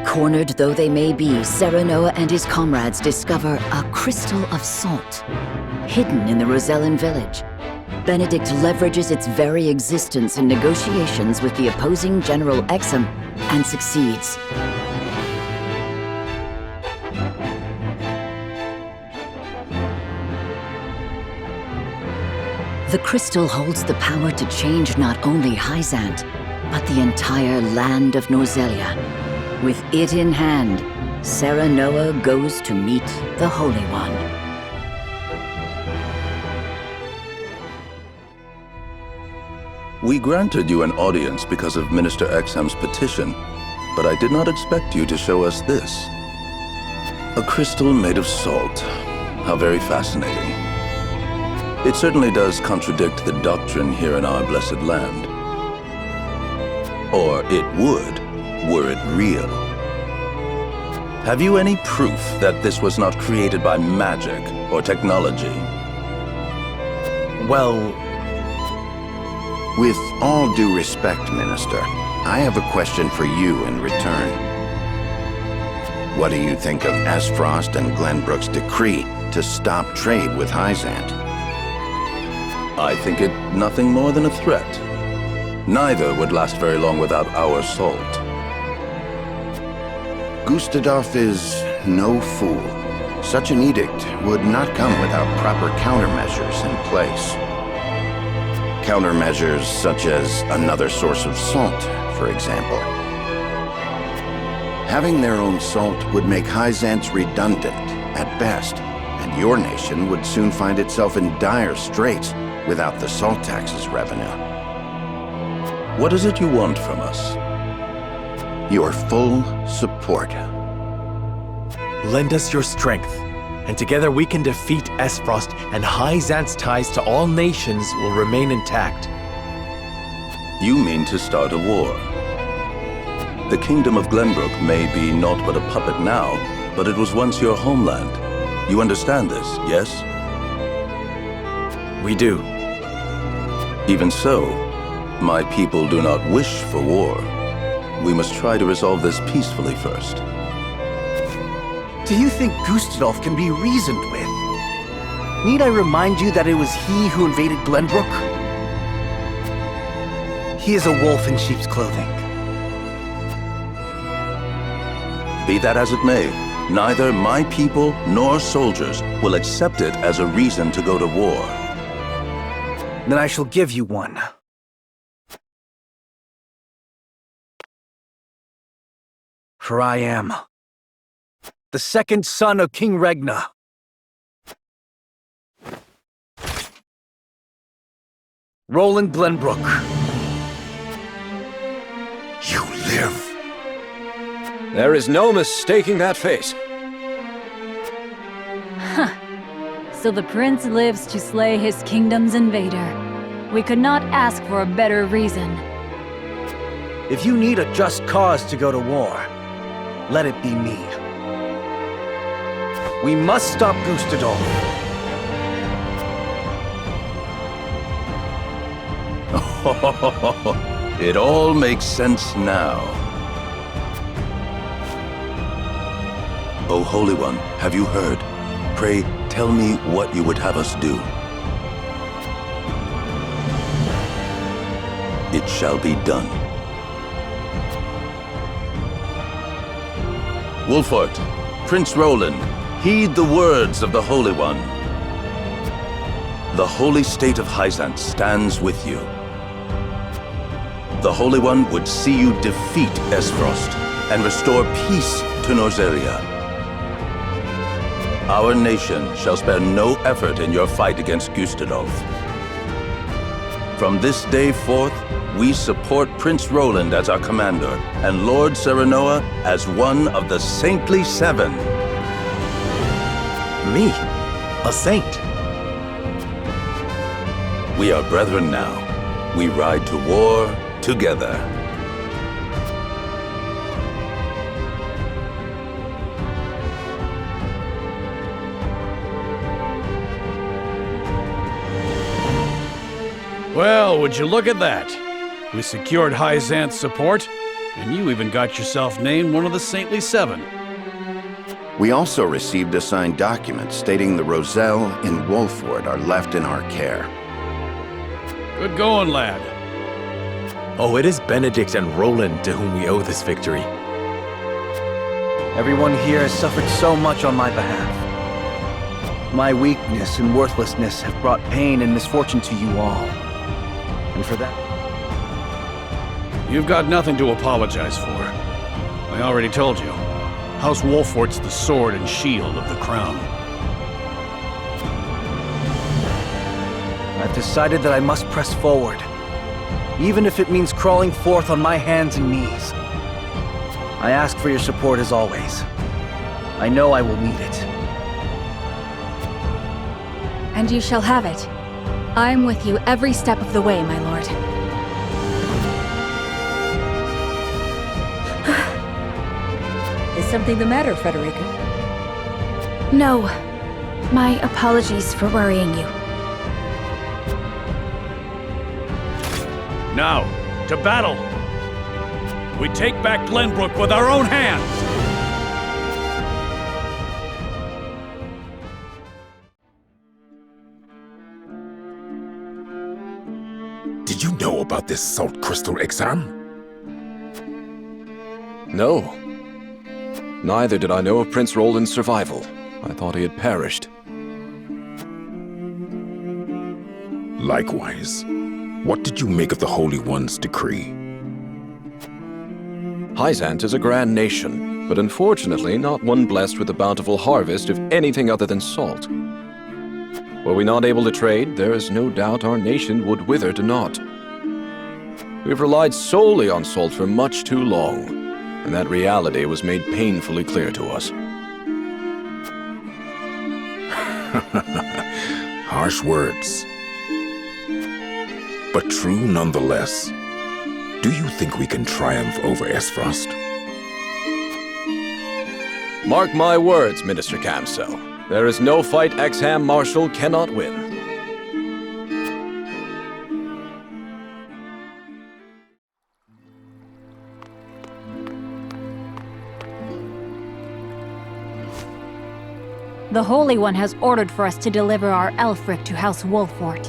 Cornered though they may be, Serenoa and his comrades discover a crystal of salt, hidden in the Rosellan village. Benedict leverages its very existence in negotiations with the opposing General Exham and succeeds. The crystal holds the power to change not only Hyzant, but the entire land of Norzelia. With it in hand, Serenoa goes to meet the Holy One. We granted you an audience because of Minister Exham's petition, but I did not expect you to show us this. A crystal made of salt. How very fascinating. It certainly does contradict the doctrine here in our blessed land. Or it would, were it real. Have you any proof that this was not created by magic or technology? Well... With all due respect, Minister, I have a question for you in return. What do you think of Esfrost and Glenbrook's decree to stop trade with Hyzant? I think it nothing more than a threat. Neither would last very long without our salt. Gustadolf is no fool. Such an edict would not come without proper countermeasures in place. Countermeasures such as another source of salt, for example. Having their own salt would make Hyzant's redundant, at best, and your nation would soon find itself in dire straits without the salt tax's revenue. What is it you want from us? Your full support. Lend us your strength, and together we can defeat Esfrost, and Hyzant's ties to all nations will remain intact. You mean to start a war? The kingdom of Glenbrook may be naught but a puppet now, but it was once your homeland. You understand this, yes? We do. Even so, my people do not wish for war. We must try to resolve this peacefully first. Do you think Gustadolf can be reasoned with? Need I remind you that it was he who invaded Glenbrook? He is a wolf in sheep's clothing. Be that as it may, neither my people nor soldiers will accept it as a reason to go to war. Then I shall give you one. For I am the second son of King Regna. Roland Glenbrook. You live. There is no mistaking that face. Huh. So the prince lives to slay his kingdom's invader. We could not ask for a better reason. If you need a just cause to go to war, let it be me. We must stop Gustadolf. It all makes sense now. O Holy One, have you heard? Pray, tell me what you would have us do. It shall be done. Wolfort, Prince Roland, heed the words of the Holy One. The holy state of Hyzant stands with you. The Holy One would see you defeat Esfrost and restore peace to Norzelia. Our nation shall spare no effort in your fight against Gustadolf. From this day forth, we support Prince Roland as our commander and Lord Serenoa as one of the Saintly Seven. Me? A saint? We are brethren now. We ride to war together. Well, would you look at that? We secured Hyzant's support, and you even got yourself named one of the Saintly Seven. We also received a signed document stating the Roselle in Wolford are left in our care. Good going, lad. Oh, it is Benedict and Roland to whom we owe this victory. Everyone here has suffered so much on my behalf. My weakness and worthlessness have brought pain and misfortune to you all. And for that... You've got nothing to apologize for. I already told you. House Wolfort's the sword and shield of the crown. I've decided that I must press forward, even if it means crawling forth on my hands and knees. I ask for your support as always. I know I will need it. And you shall have it. I am with you every step of the way, my lord. Is something the matter, Frederica? No. My apologies for worrying you. Now, to battle! We take back Glenbrook with our own hands! Did you know about this salt crystal exam? No. Neither did I know of Prince Roland's survival. I thought he had perished. Likewise. What did you make of the Holy One's decree? Hyzant is a grand nation, but unfortunately not one blessed with a bountiful harvest of anything other than salt. Were we not able to trade, there is no doubt our nation would wither to naught. We've relied solely on salt for much too long, and that reality was made painfully clear to us. Harsh words. But true nonetheless. Do you think we can triumph over Esfrost? Mark my words, Minister Camsell. There is no fight Exham Marshal cannot win. The Holy One has ordered for us to deliver our Elfric to House Wolfort.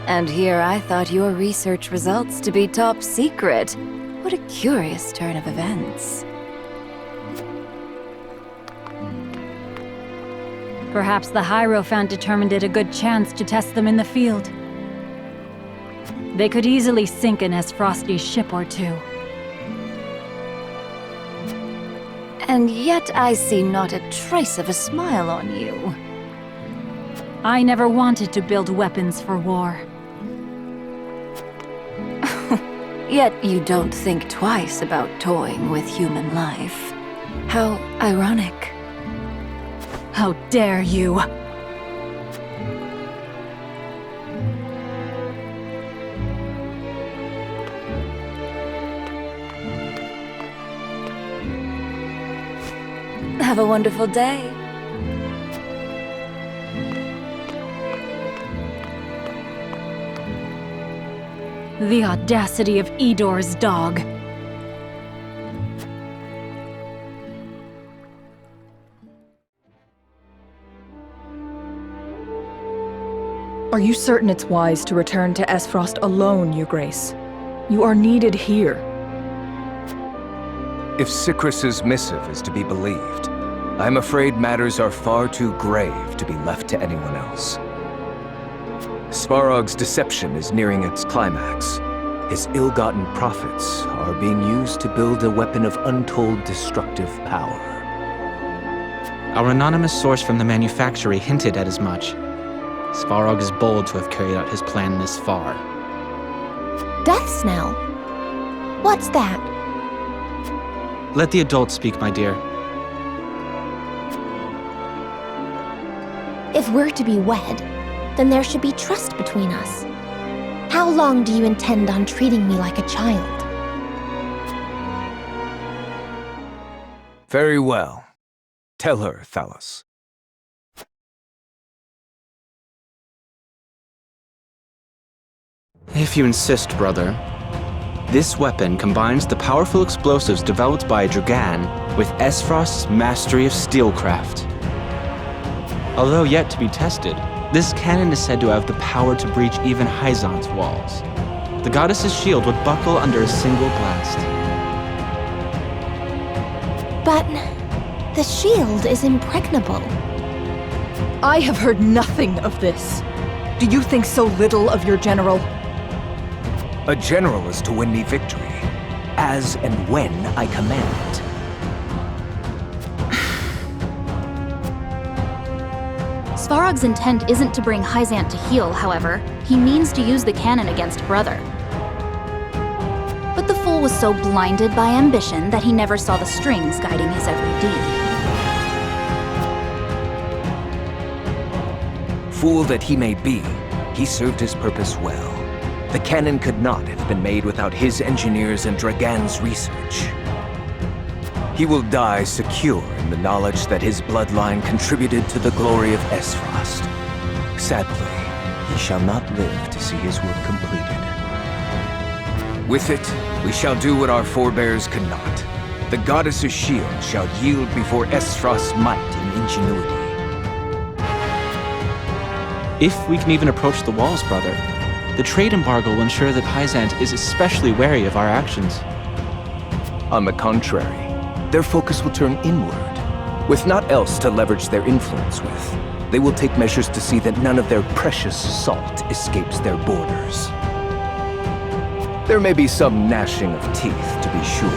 And here I thought your research results to be top secret. What a curious turn of events. Perhaps the Hierophant determined it a good chance to test them in the field. They could easily sink an Esfrosti ship or two. And yet I see not a trace of a smile on you. I never wanted to build weapons for war. Yet you don't think twice about toying with human life. How ironic. How dare you! Have a wonderful day. The audacity of Edor's dog. Are you certain it's wise to return to Esfrost alone, Your Grace? You are needed here. If Sikrus's missive is to be believed, I'm afraid matters are far too grave to be left to anyone else. Svarog's deception is nearing its climax. His ill-gotten profits are being used to build a weapon of untold destructive power. Our anonymous source from the manufactory hinted at as much. Svarog is bold to have carried out his plan this far. Death smell? What's that? Let the adults speak, my dear. If we're to be wed, then there should be trust between us. How long do you intend on treating me like a child? Very well. Tell her, Thalos. If you insist, brother. This weapon combines the powerful explosives developed by Dragan with Esfrost's mastery of steelcraft. Although yet to be tested, this cannon is said to have the power to breach even Hyzant's walls. The goddess's shield would buckle under a single blast. But The shield is impregnable. I have heard nothing of this. Do you think so little of your general? A general is to win me victory, as and when I command it. Svarog's intent isn't to bring Hyzant to heel, however. He means to use the cannon against Brother. But the fool was so blinded by ambition that he never saw the strings guiding his every deed. Fool that he may be, he served his purpose well. The cannon could not have been made without his engineers and Dragan's research. He will die secure in the knowledge that his bloodline contributed to the glory of Esfrost. Sadly, he shall not live to see his work completed. With it, we shall do what our forebears could not. The goddess's shield shall yield before Esfrost's might and ingenuity. If we can even approach the walls, brother, the trade embargo will ensure that Hyzant is especially wary of our actions. On the contrary, their focus will turn inward. With naught else to leverage their influence with, they will take measures to see that none of their precious salt escapes their borders. There may be some gnashing of teeth, to be sure,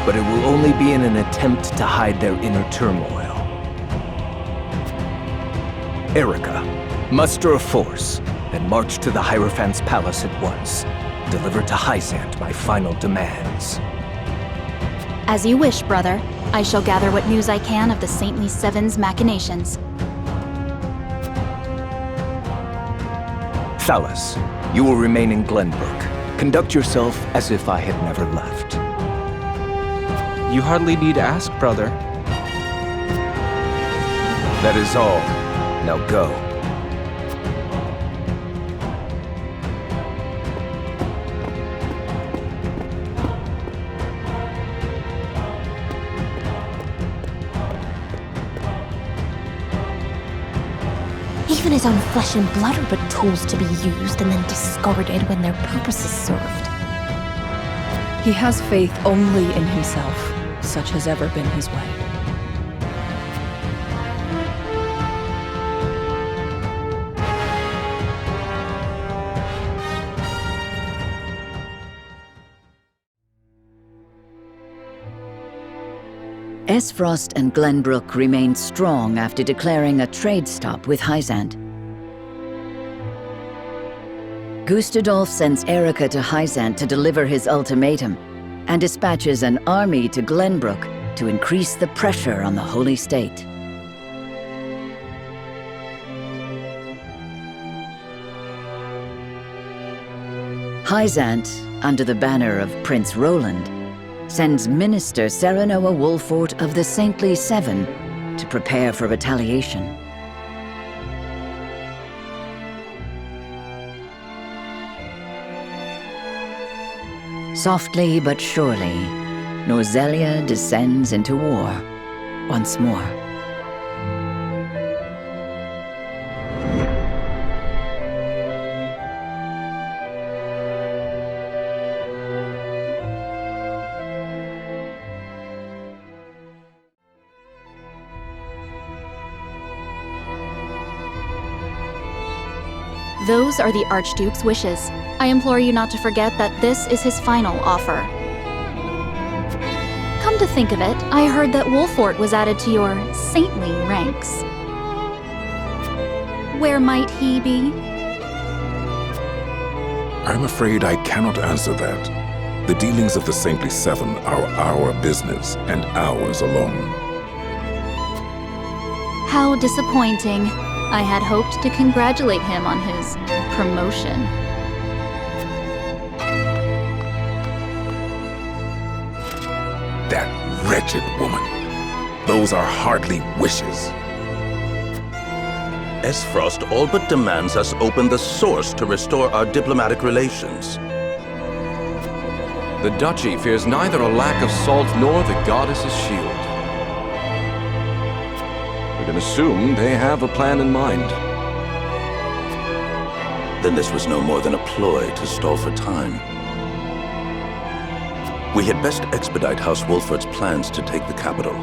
but it will only be in an attempt to hide their inner turmoil. Erica, muster a force, and march to the Hierophant's palace at once. Deliver to Hyzant my final demands. As you wish, brother. I shall gather what news I can of the Saintly Seven's machinations. Thalas, you will remain in Glenbrook. Conduct yourself as if I had never left. You hardly need ask, brother. That is all. Now go. Even his own flesh and blood are but tools to be used and then discarded when their purpose is served. He has faith only in himself. Such has ever been his way. Esfrost and Glenbrook remained strong after declaring a trade stop with Hyzant. Gustadolf sends Erica to Hyzant to deliver his ultimatum, and dispatches an army to Glenbrook to increase the pressure on the Holy State. Hyzant, under the banner of Prince Roland, sends Minister Serenoa Wolfort of the Saintly Seven to prepare for retaliation. Softly but surely, Norzelia descends into war once more. Those are the Archduke's wishes. I implore you not to forget that this is his final offer. Come to think of it, I heard that Wolfort was added to your saintly ranks. Where might he be? I'm afraid I cannot answer that. The dealings of the Saintly Seven are our business, and ours alone. How disappointing. I had hoped to congratulate him on his promotion. That wretched woman. Those are hardly wishes. Esfrost all but demands us open the source to restore our diplomatic relations. The duchy fears neither a lack of salt nor the goddess's shield. We can assume they have a plan in mind. Then this was no more than a ploy to stall for time. We had best expedite House Wolfort's plans to take the capital.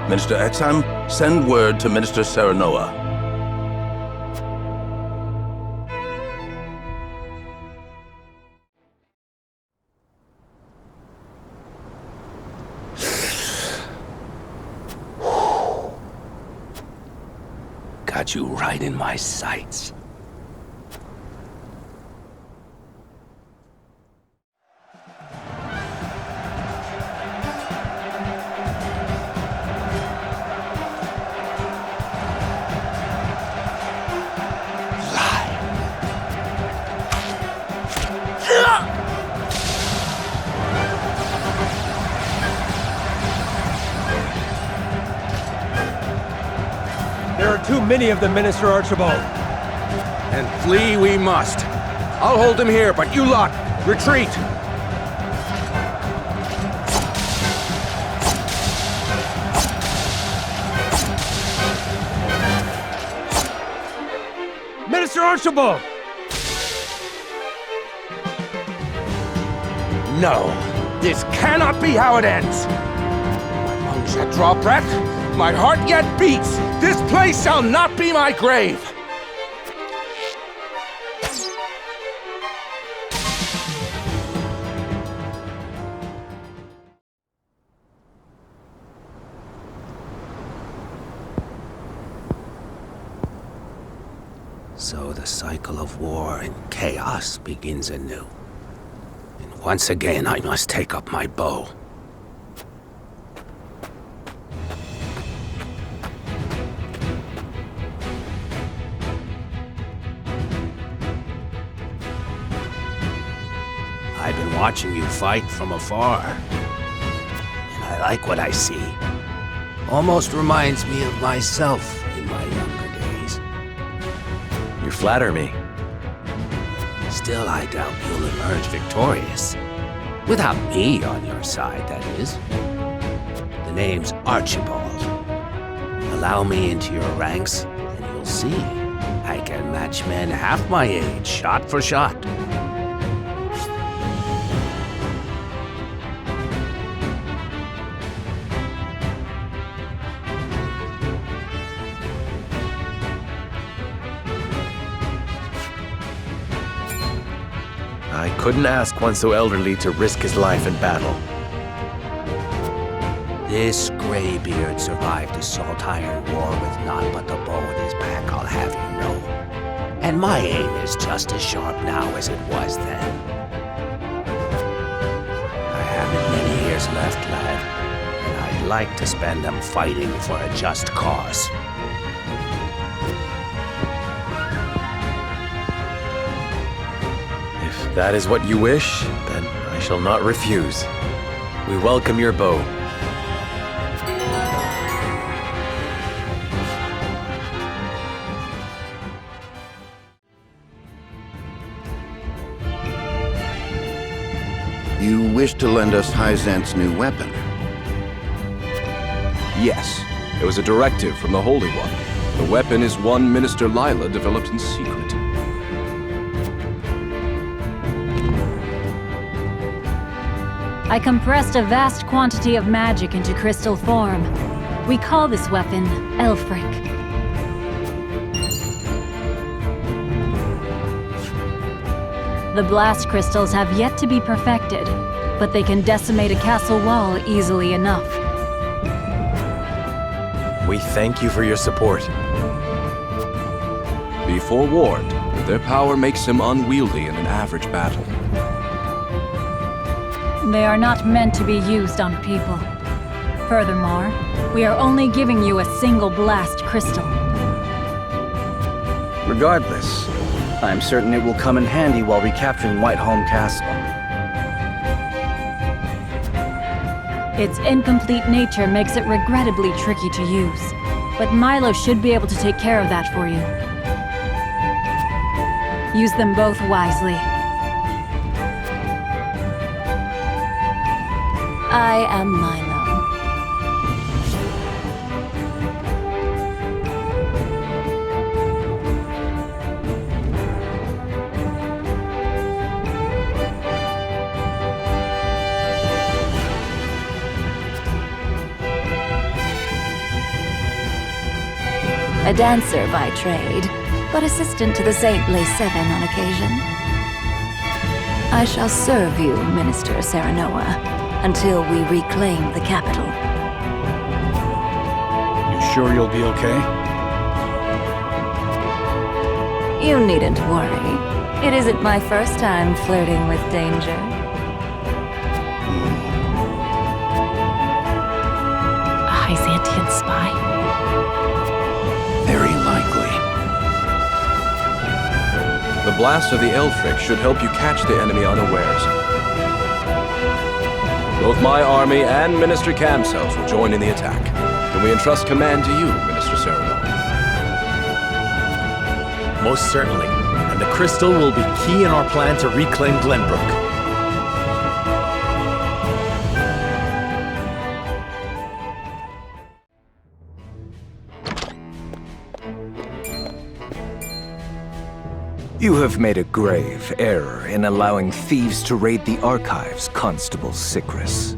Minister Exham, send word to Minister Serenoa. Got you right in my sights. Too many of them, Minister Archibald. And flee we must. I'll hold them here, but you lot, retreat! Minister Archibald! No, this cannot be how it ends. My lungs yet draw breath, my heart yet beats. This place shall not be my grave. So the cycle of war and chaos begins anew. And once again I must take up my bow. I've been watching you fight from afar, and I like what I see. Almost reminds me of myself in my younger days. You flatter me. Still, I doubt you'll emerge victorious. Without me on your side, that is. The name's Archibald. Allow me into your ranks, and you'll see. I can match men half my age, shot for shot. I couldn't ask one so elderly to risk his life in battle. This graybeard survived a salt-iron war with naught but the bow at his back, I'll have you know. And my aim is just as sharp now as it was then. I haven't many years left, lad, and I'd like to spend them fighting for a just cause. If that is what you wish, then I shall not refuse. We welcome your bow. You wish to lend us Hyzant's new weapon? Yes, it was a directive from the Holy One. The weapon is one Minister Lila developed in secret. I compressed a vast quantity of magic into crystal form. We call this weapon Elfric. The blast crystals have yet to be perfected, but they can decimate a castle wall easily enough. We thank you for your support. Be forewarned, their power makes them unwieldy in an average battle. They are not meant to be used on people. Furthermore, we are only giving you a single blast crystal. Regardless, I'm certain it will come in handy while recapturing Whiteholm Castle. Its incomplete nature makes it regrettably tricky to use, but Milo should be able to take care of that for you. Use them both wisely. I am Milo. A dancer by trade, but assistant to the saintly Seven on occasion. I shall serve you, Minister Serenoa, until we reclaim the capital. You sure you'll be okay? You needn't worry. It isn't my first time flirting with danger. A Hyzantian spy? Very likely. The blast of the Elfric should help you catch the enemy unawares. Both my army and Minister Camsel's will join in the attack. Can we entrust command to you, Minister Serenoa? Most certainly. And the crystal will be key in our plan to reclaim Glenbrook. You have made a grave error in allowing thieves to raid the archives, Constable Sicris.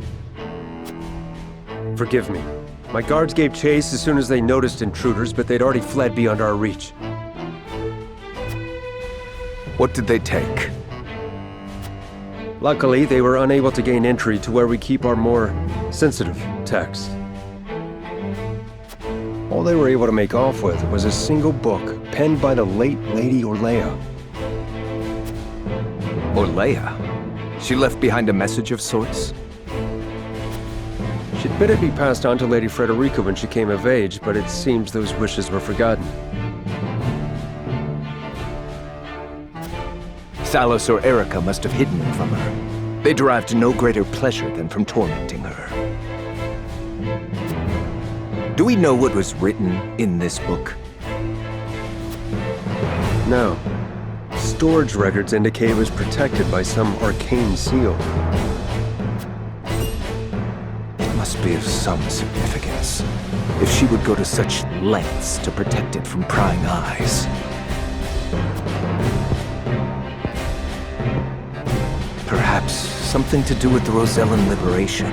Forgive me. My guards gave chase as soon as they noticed intruders, but they'd already fled beyond our reach. What did they take? Luckily, they were unable to gain entry to where we keep our more sensitive texts. All they were able to make off with was a single book penned by the late Lady Orlea. Orlea? She left behind a message of sorts? She'd bid it be passed on to Lady Frederica when she came of age, but it seems those wishes were forgotten. Thalos or Erica must have hidden them from her. They derived no greater pleasure than from tormenting her. Do we know what was written in this book? No. Storage records indicate it was protected by some arcane seal. It must be of some significance, if she would go to such lengths to protect it from prying eyes. Perhaps something to do with the Rosellan liberation,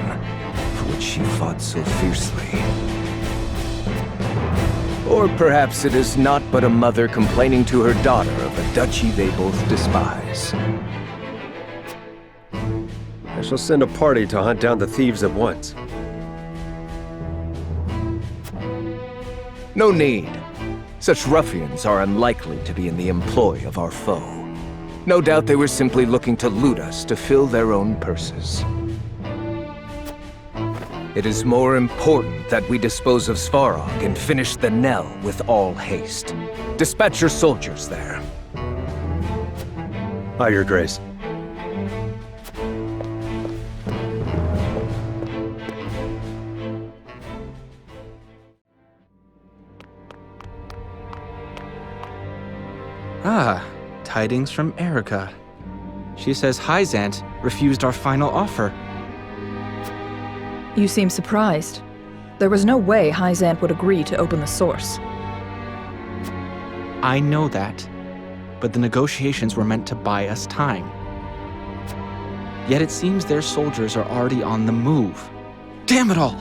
for which she fought so fiercely. Or perhaps it is not but a mother complaining to her daughter of a duchy they both despise. I shall send a party to hunt down the thieves at once. No need. Such ruffians are unlikely to be in the employ of our foe. No doubt they were simply looking to loot us to fill their own purses. It is more important that we dispose of Svarog and finish the Nell with all haste. Dispatch your soldiers there. Aye, Your Grace. Ah, tidings from Erica. She says Hyzant refused our final offer. You seem surprised. There was no way Hyzant would agree to open the source. I know that, but the negotiations were meant to buy us time. Yet it seems their soldiers are already on the move. Damn it all!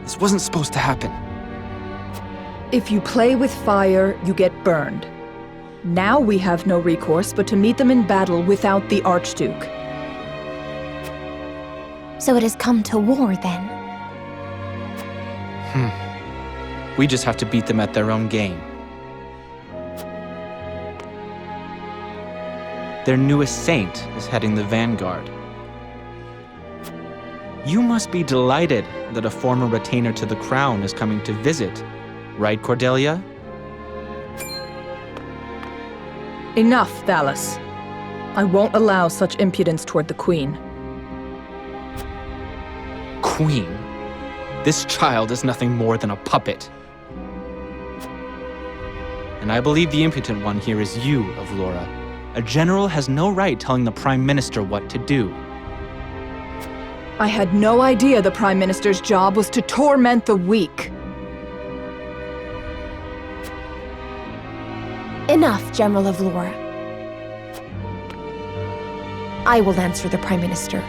This wasn't supposed to happen. If you play with fire, you get burned. Now we have no recourse but to meet them in battle without the Archduke. So it has come to war, then? We just have to beat them at their own game. Their newest saint is heading the vanguard. You must be delighted that a former retainer to the crown is coming to visit, right, Cordelia? Enough, Thalos. I won't allow such impudence toward the Queen. Queen? This child is nothing more than a puppet. And I believe the impotent one here is you, Avlora. A general has no right telling the Prime Minister what to do. I had no idea the Prime Minister's job was to torment the weak. Enough, General Avlora. I will answer the Prime Minister.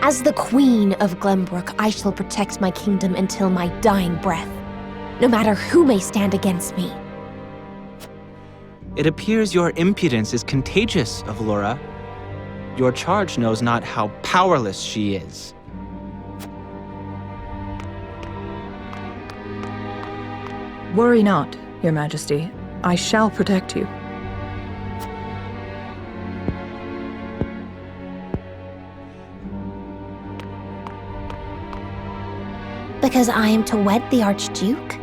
As the Queen of Glenbrook, I shall protect my kingdom until my dying breath. no matter who may stand against me. It appears your impudence is contagious, Avlora. Your charge knows not how powerless she is. Worry not, Your Majesty. I shall protect you. Because I am to wed the Archduke?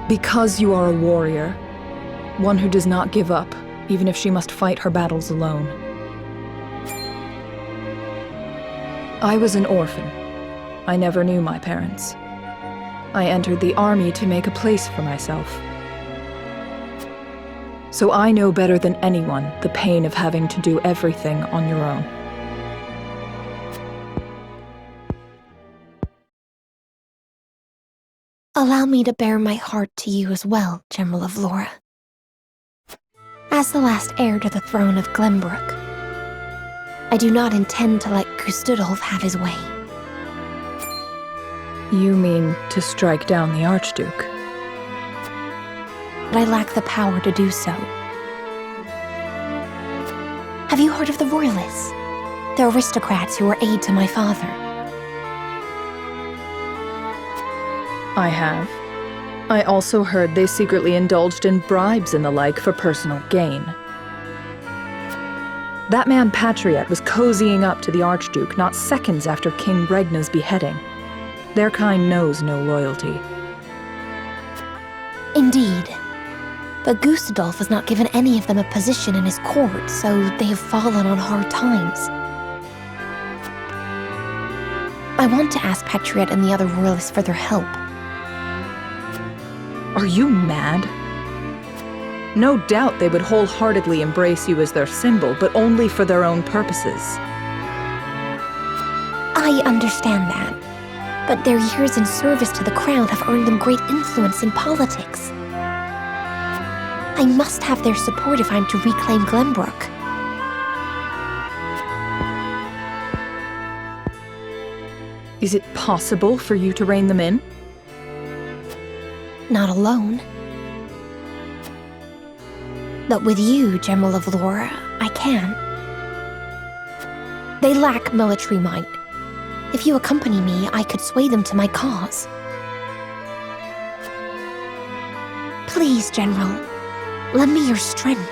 Because you are a warrior. One who does not give up, even if she must fight her battles alone. I was an orphan. I never knew my parents. I entered the army to make a place for myself. So I know better than anyone the pain of having to do everything on your own. Allow me to bare my heart to you as well, General Avlora. As the last heir to the throne of Glenbrook, I do not intend to let Gustudolf have his way. You mean to strike down the Archduke? But I lack the power to do so. Have you heard of the Royalists? The aristocrats who were aid to my father. I have. I also heard they secretly indulged in bribes and the like for personal gain. That man Patriot was cozying up to the Archduke not seconds after King Regna's beheading. Their kind knows no loyalty. Indeed. But Gustudolf has not given any of them a position in his court, so they have fallen on hard times. I want to ask Patriot and the other royalists for their help. Are you mad? No doubt they would wholeheartedly embrace you as their symbol, but only for their own purposes. I understand that. But their years in service to the crown have earned them great influence in politics. I must have their support if I'm to reclaim Glenbrook. Is it possible for you to rein them in? Not alone. But with you, General Avlora, I can. They lack military might. If you accompany me, I could sway them to my cause. Please, General, lend me your strength.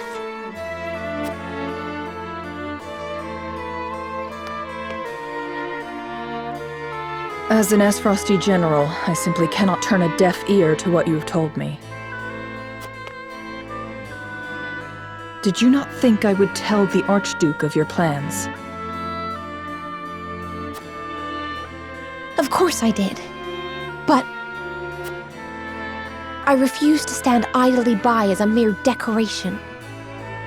As an Esfrosty general, I simply cannot turn a deaf ear to what you've told me. Did you not think I would tell the Archduke of your plans? Of course I did. But I refuse to stand idly by as a mere decoration.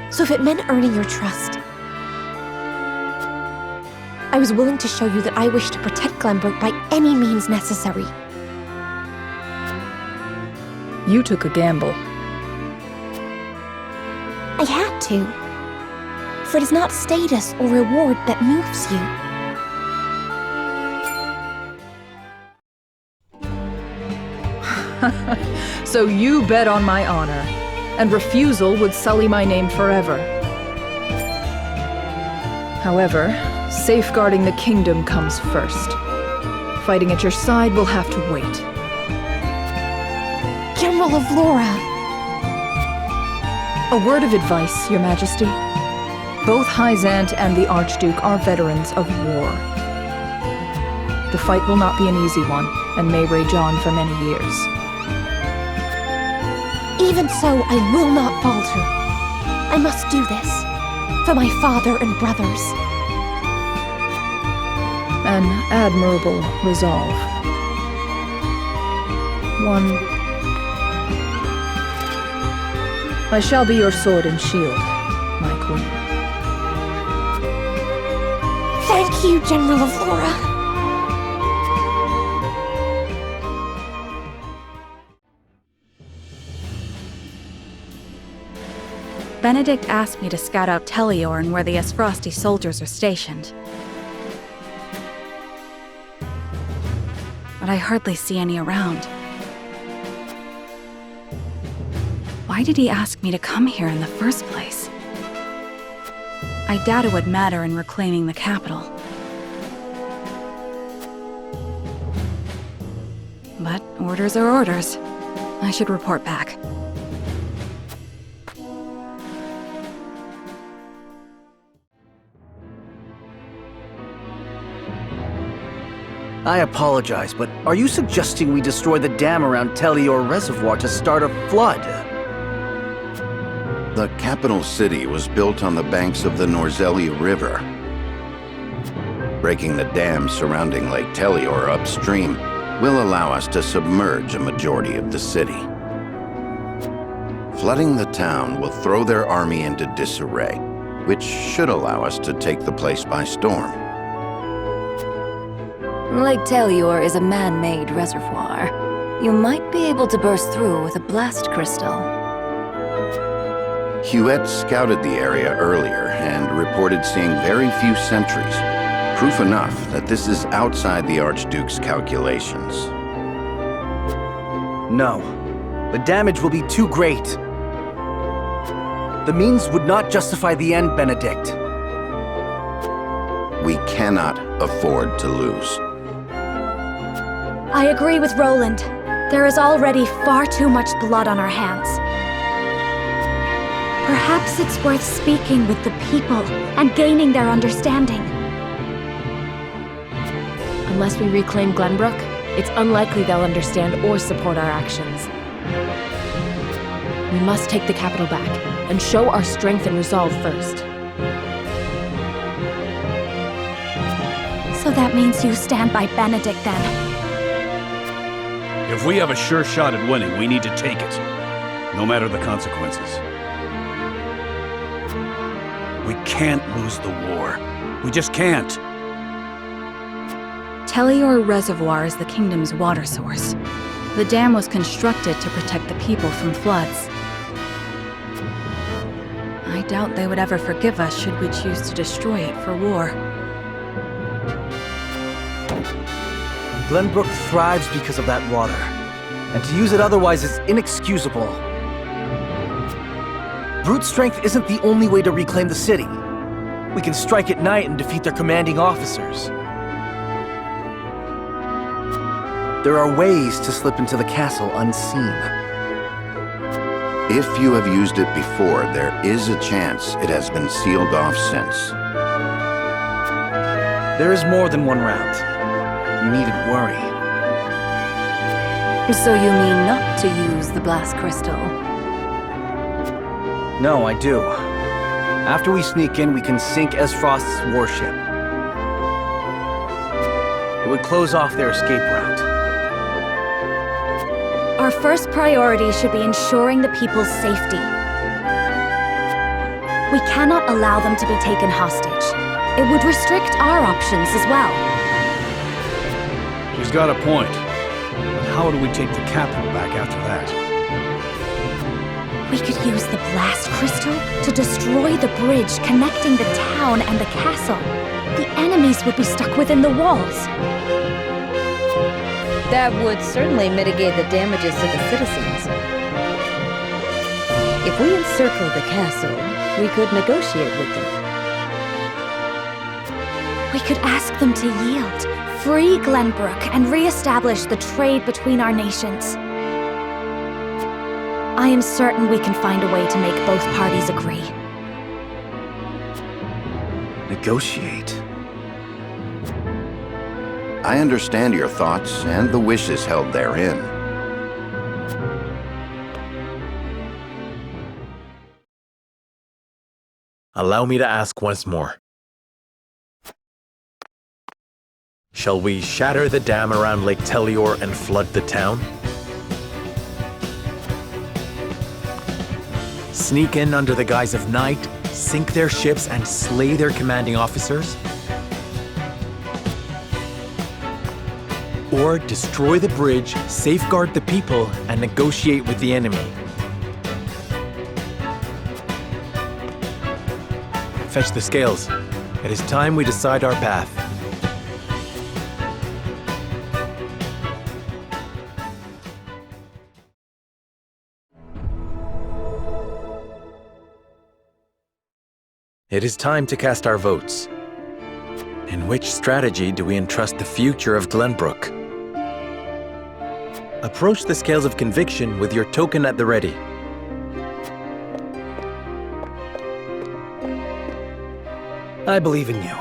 So if it meant earning your trust, I was willing to show you that I wish to protect Glenbrook by any means necessary. You took a gamble. I had to. For it is not status or reward that moves you. So you bet on my honor, and refusal would sully my name forever. However, safeguarding the kingdom comes first. Fighting at your side will have to wait. General Avlora! A word of advice, Your Majesty. Both Hyzant and the Archduke are veterans of war. The fight will not be an easy one, and may rage on for many years. Even so, I will not falter. I must do this. For my father and brothers. An admirable resolve. I shall be your sword and shield, my queen. Thank you, General Avlora. Benedict asked me to scout out Teleorn where the Esfrosty soldiers are stationed. A but I hardly see any around. Why did he ask me to come here in the first place? I doubt it would matter in reclaiming the capital. But orders are orders. I should report back. I apologize, but are you suggesting we destroy the dam around Tellior Reservoir to start a flood? The capital city was built on the banks of the Norzelia River. Breaking the dam surrounding Lake Tellior upstream will allow us to submerge a majority of the city. Flooding the town will throw their army into disarray, which should allow us to take the place by storm. Lake Tellior is a man-made reservoir. You might be able to burst through with a blast crystal. Huet scouted the area earlier and reported seeing very few sentries, proof enough that this is outside the Archduke's calculations. No. The damage will be too great. The means would not justify the end, Benedict. We cannot afford to lose. I agree with Roland. There is already far too much blood on our hands. Perhaps it's worth speaking with the people and gaining their understanding. Unless we reclaim Glenbrook, it's unlikely they'll understand or support our actions. We must take the capital back and show our strength and resolve first. So that means you stand by Benedict then? If we have a sure shot at winning, we need to take it, no matter the consequences. We can't lose the war. We just can't. Tellior Reservoir is the kingdom's water source. The dam was constructed to protect the people from floods. I doubt they would ever forgive us should we choose to destroy it for war. Glenbrook thrives because of that water, and to use it otherwise is inexcusable. Brute strength isn't the only way to reclaim the city. We can strike at night and defeat their commanding officers. There are ways to slip into the castle unseen. If you have used it before, there is a chance it has been sealed off since. There is more than one round. You needn't worry. So you mean not to use the blast crystal? No, I do. After we sneak in, we can sink Esfrost's warship. It would close off their escape route. Our first priority should be ensuring the people's safety. We cannot allow them to be taken hostage. It would restrict our options as well. She's got a point. But how do we take the capital back after that? We could use the blast crystal to destroy the bridge connecting the town and the castle. The enemies would be stuck within the walls. That would certainly mitigate the damages to the citizens. If we encircle the castle, we could negotiate with them. We could ask them to yield, free Glenbrook, and re-establish the trade between our nations. I am certain we can find a way to make both parties agree. Negotiate. I understand your thoughts and the wishes held therein. Allow me to ask once more. Shall we shatter the dam around Lake Tellior and flood the town? Sneak in under the guise of night, sink their ships, and slay their commanding officers? Or destroy the bridge, safeguard the people, and negotiate with the enemy? Fetch the scales. It is time we decide our path. It is time to cast our votes. In which strategy do we entrust the future of Glenbrook? Approach the scales of conviction with your token at the ready. I believe in you.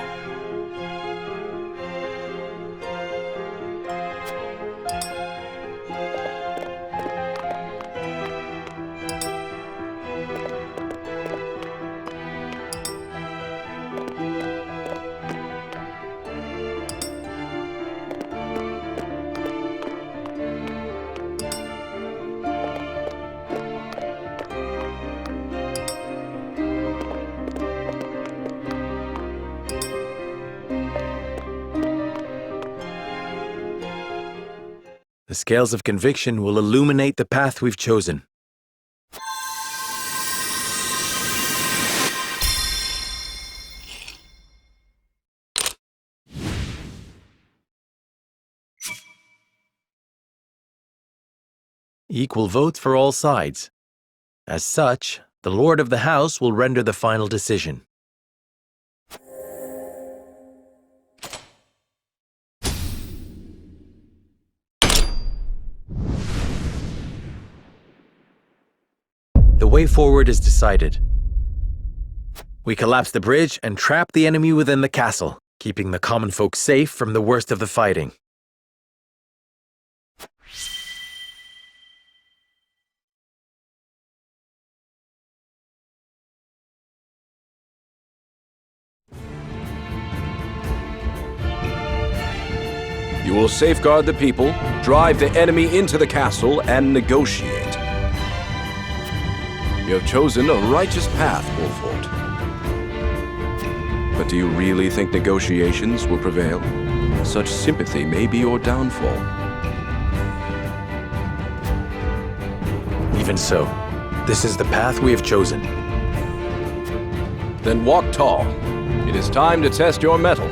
The scales of conviction will illuminate the path we've chosen. Equal votes for all sides. As such, the Lord of the House will render the final decision. The way forward is decided. We collapse the bridge and trap the enemy within the castle, keeping the common folk safe from the worst of the fighting. You will safeguard the people, drive the enemy into the castle, and negotiate. You have chosen a righteous path, Wolford. But do you really think negotiations will prevail? Such sympathy may be your downfall. Even so, this is the path we have chosen. Then walk tall. It is time to test your mettle.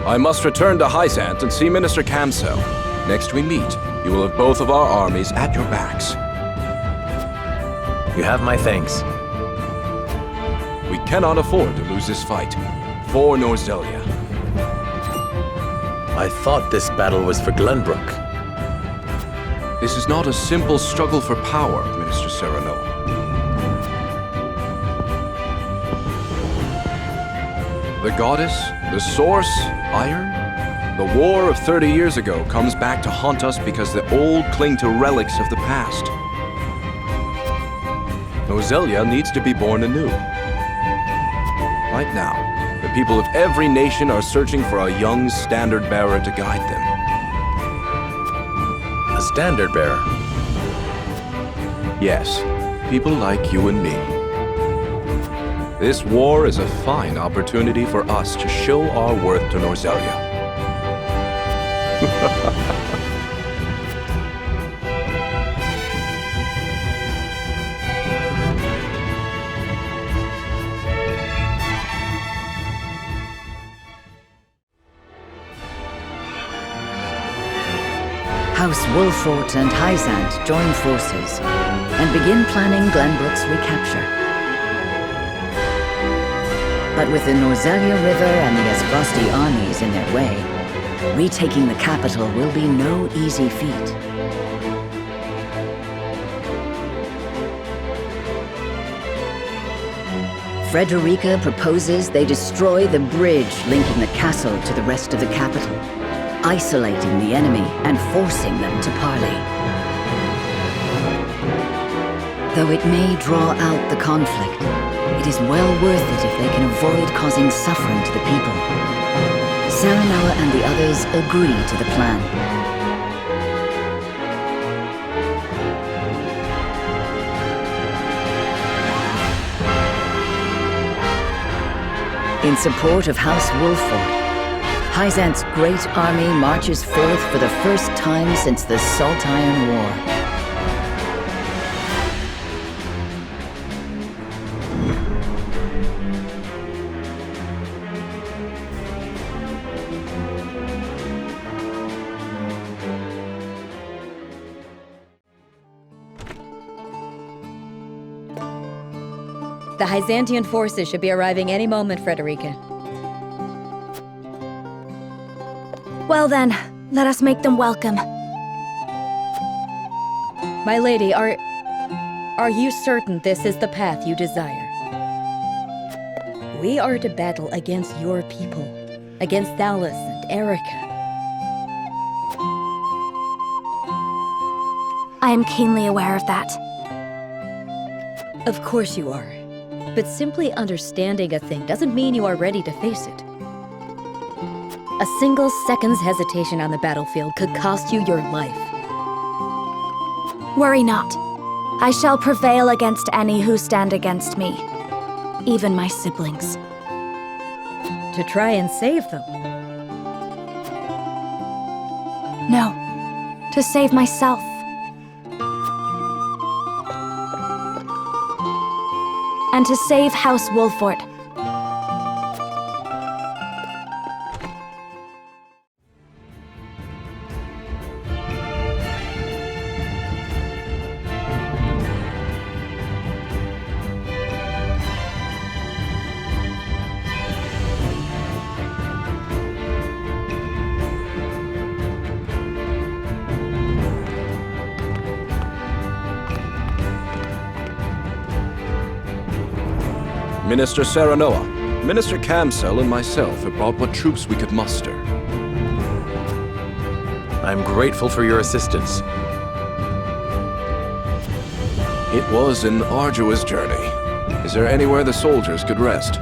I must return to Hyzant and see Minister Kamsel. Next we meet, you will have both of our armies at your backs. You have my thanks. We cannot afford to lose this fight. For Norzelia. I thought this battle was for Glenbrook. This is not a simple struggle for power, Minister Serenoa. The goddess, the source, iron? The war of 30 years ago comes back to haunt us because the old cling to relics of the past. Norzelia needs to be born anew. Right now, the people of every nation are searching for a young standard-bearer to guide them. A standard-bearer? Yes, people like you and me. This war is a fine opportunity for us to show our worth to Norzelia. House Wolfort and Hyzant join forces and begin planning Glenbrook's recapture. But with the Norzelia River and the Esfrosti armies in their way, retaking the capital will be no easy feat. Frederica proposes they destroy the bridge linking the castle to the rest of the capital, isolating the enemy and forcing them to parley. Though it may draw out the conflict, it is well worth it if they can avoid causing suffering to the people. Serenoa and the others agree to the plan. In support of House Wolfort, Hyzant's great army marches forth for the first time since the Salt Iron War. The Hyzantian forces should be arriving any moment, Frederica. Well then, let us make them welcome. My lady, are you certain this is the path you desire? We are to battle against your people, against Dallas and Erica. I am keenly aware of that. Of course you are. But simply understanding a thing doesn't mean you are ready to face it. A single second's hesitation on the battlefield could cost you your life. Worry not. I shall prevail against any who stand against me. Even my siblings. To try and save them? No. To save myself. And to save House Wolford. Minister Serenoa, Minister Camsell and myself have brought what troops we could muster. I'm grateful for your assistance. It was an arduous journey. Is there anywhere the soldiers could rest?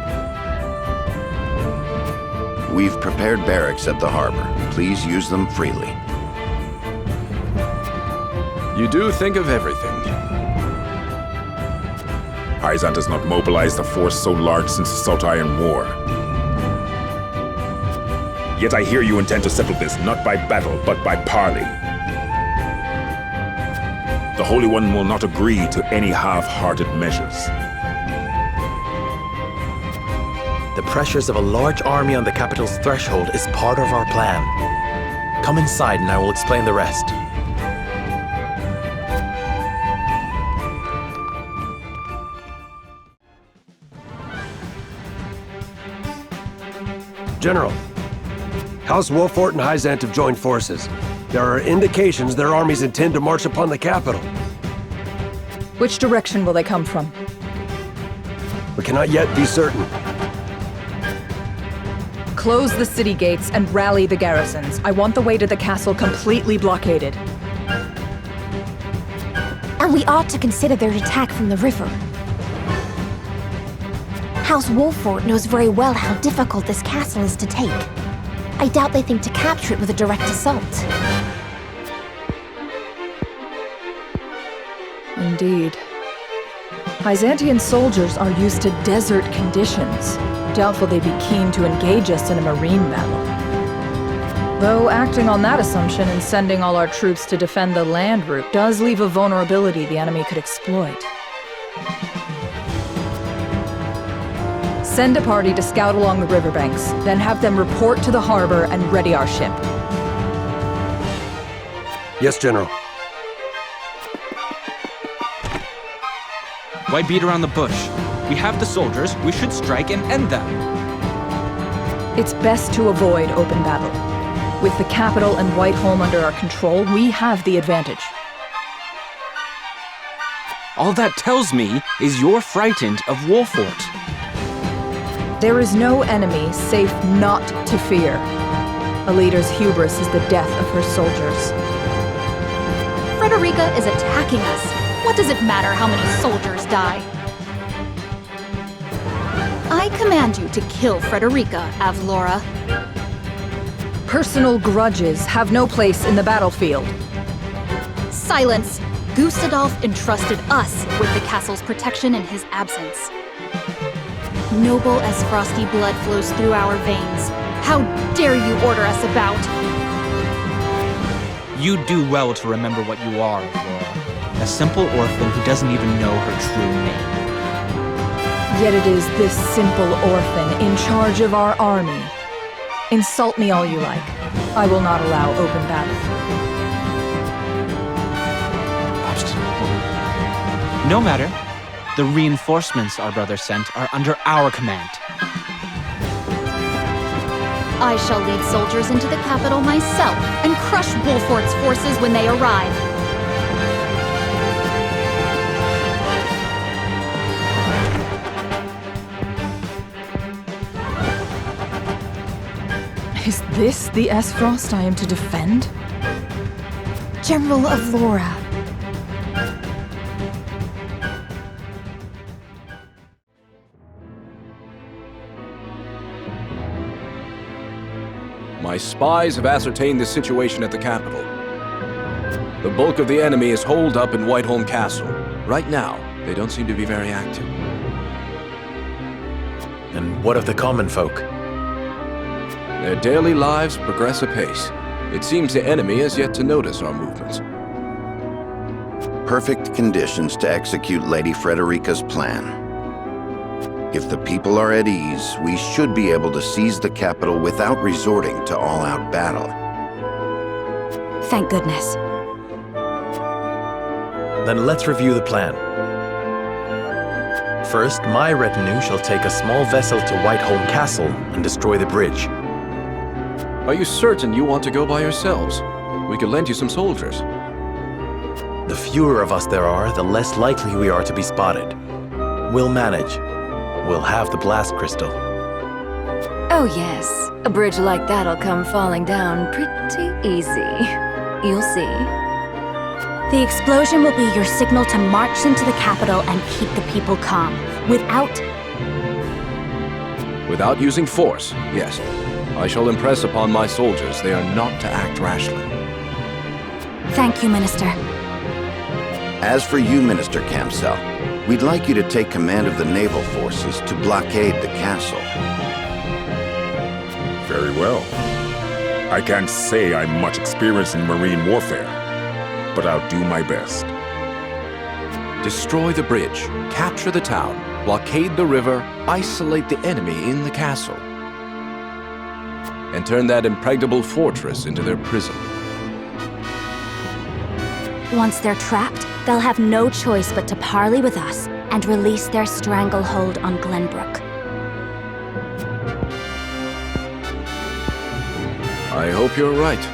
We've prepared barracks at the harbor. Please use them freely. You do think of everything. Hyzant has not mobilized a force so large since the Salt Iron War. Yet I hear you intend to settle this not by battle, but by parley. The Holy One will not agree to any half-hearted measures. The pressures of a large army on the capital's threshold is part of our plan. Come inside and I will explain the rest. General, House Wolford and Hyzant have joined forces. There are indications their armies intend to march upon the capital. Which direction will they come from? We cannot yet be certain. Close the city gates and rally the garrisons. I want the way to the castle completely blockaded. And we ought to consider their attack from the river. House Wolford knows very well how difficult this castle is to take. I doubt they think to capture it with a direct assault. Indeed. Hyzantian soldiers are used to desert conditions. Doubtful they'd be keen to engage us in a marine battle. Though acting on that assumption and sending all our troops to defend the land route does leave a vulnerability the enemy could exploit. Send a party to scout along the riverbanks, then have them report to the harbor and ready our ship. Yes, General. Why beat around the bush? We have the soldiers, we should strike and end them. It's best to avoid open battle. With the capital and Whiteholm under our control, we have the advantage. All that tells me is you're frightened of Wolford. There is no enemy safe not to fear. A leader's hubris is the death of her soldiers. Frederica is attacking us. What does it matter how many soldiers die? I command you to kill Frederica, Avlora. Personal grudges have no place in the battlefield. Silence! Gustadolf entrusted us with the castle's protection in his absence. Noble as frosty blood flows through our veins. How dare you order us about? You do well to remember what you are, Aurora. A simple orphan who doesn't even know her true name. Yet it is this simple orphan in charge of our army. Insult me all you like. I will not allow open battle. No matter. The reinforcements our brother sent are under our command. I shall lead soldiers into the capital myself and crush Wolfort's forces when they arrive. Is this the Esfrost I am to defend? General of Laura. My spies have ascertained the situation at the capital. The bulk of the enemy is holed up in Whiteholm Castle. Right now, they don't seem to be very active. And what of the common folk? Their daily lives progress apace. It seems the enemy has yet to notice our movements. Perfect conditions to execute Lady Frederica's plan. If the people are at ease, we should be able to seize the capital without resorting to all-out battle. Thank goodness. Then let's review the plan. First, my retinue shall take a small vessel to Whiteholm Castle and destroy the bridge. Are you certain you want to go by yourselves? We could lend you some soldiers. The fewer of us there are, the less likely we are to be spotted. We'll manage. We'll have the blast crystal. Oh yes, a bridge like that'll come falling down pretty easy. You'll see. The explosion will be your signal to march into the capital and keep the people calm. Without using force, yes. I shall impress upon my soldiers they are not to act rashly. Thank you, Minister. As for you, Minister Camsell, we'd like you to take command of the naval forces to blockade the castle. Very well. I can't say I'm much experienced in marine warfare, but I'll do my best. Destroy the bridge, capture the town, blockade the river, isolate the enemy in the castle, and turn that impregnable fortress into their prison. Once they're trapped, they'll have no choice but to parley with us and release their stranglehold on Glenbrook. I hope you're right.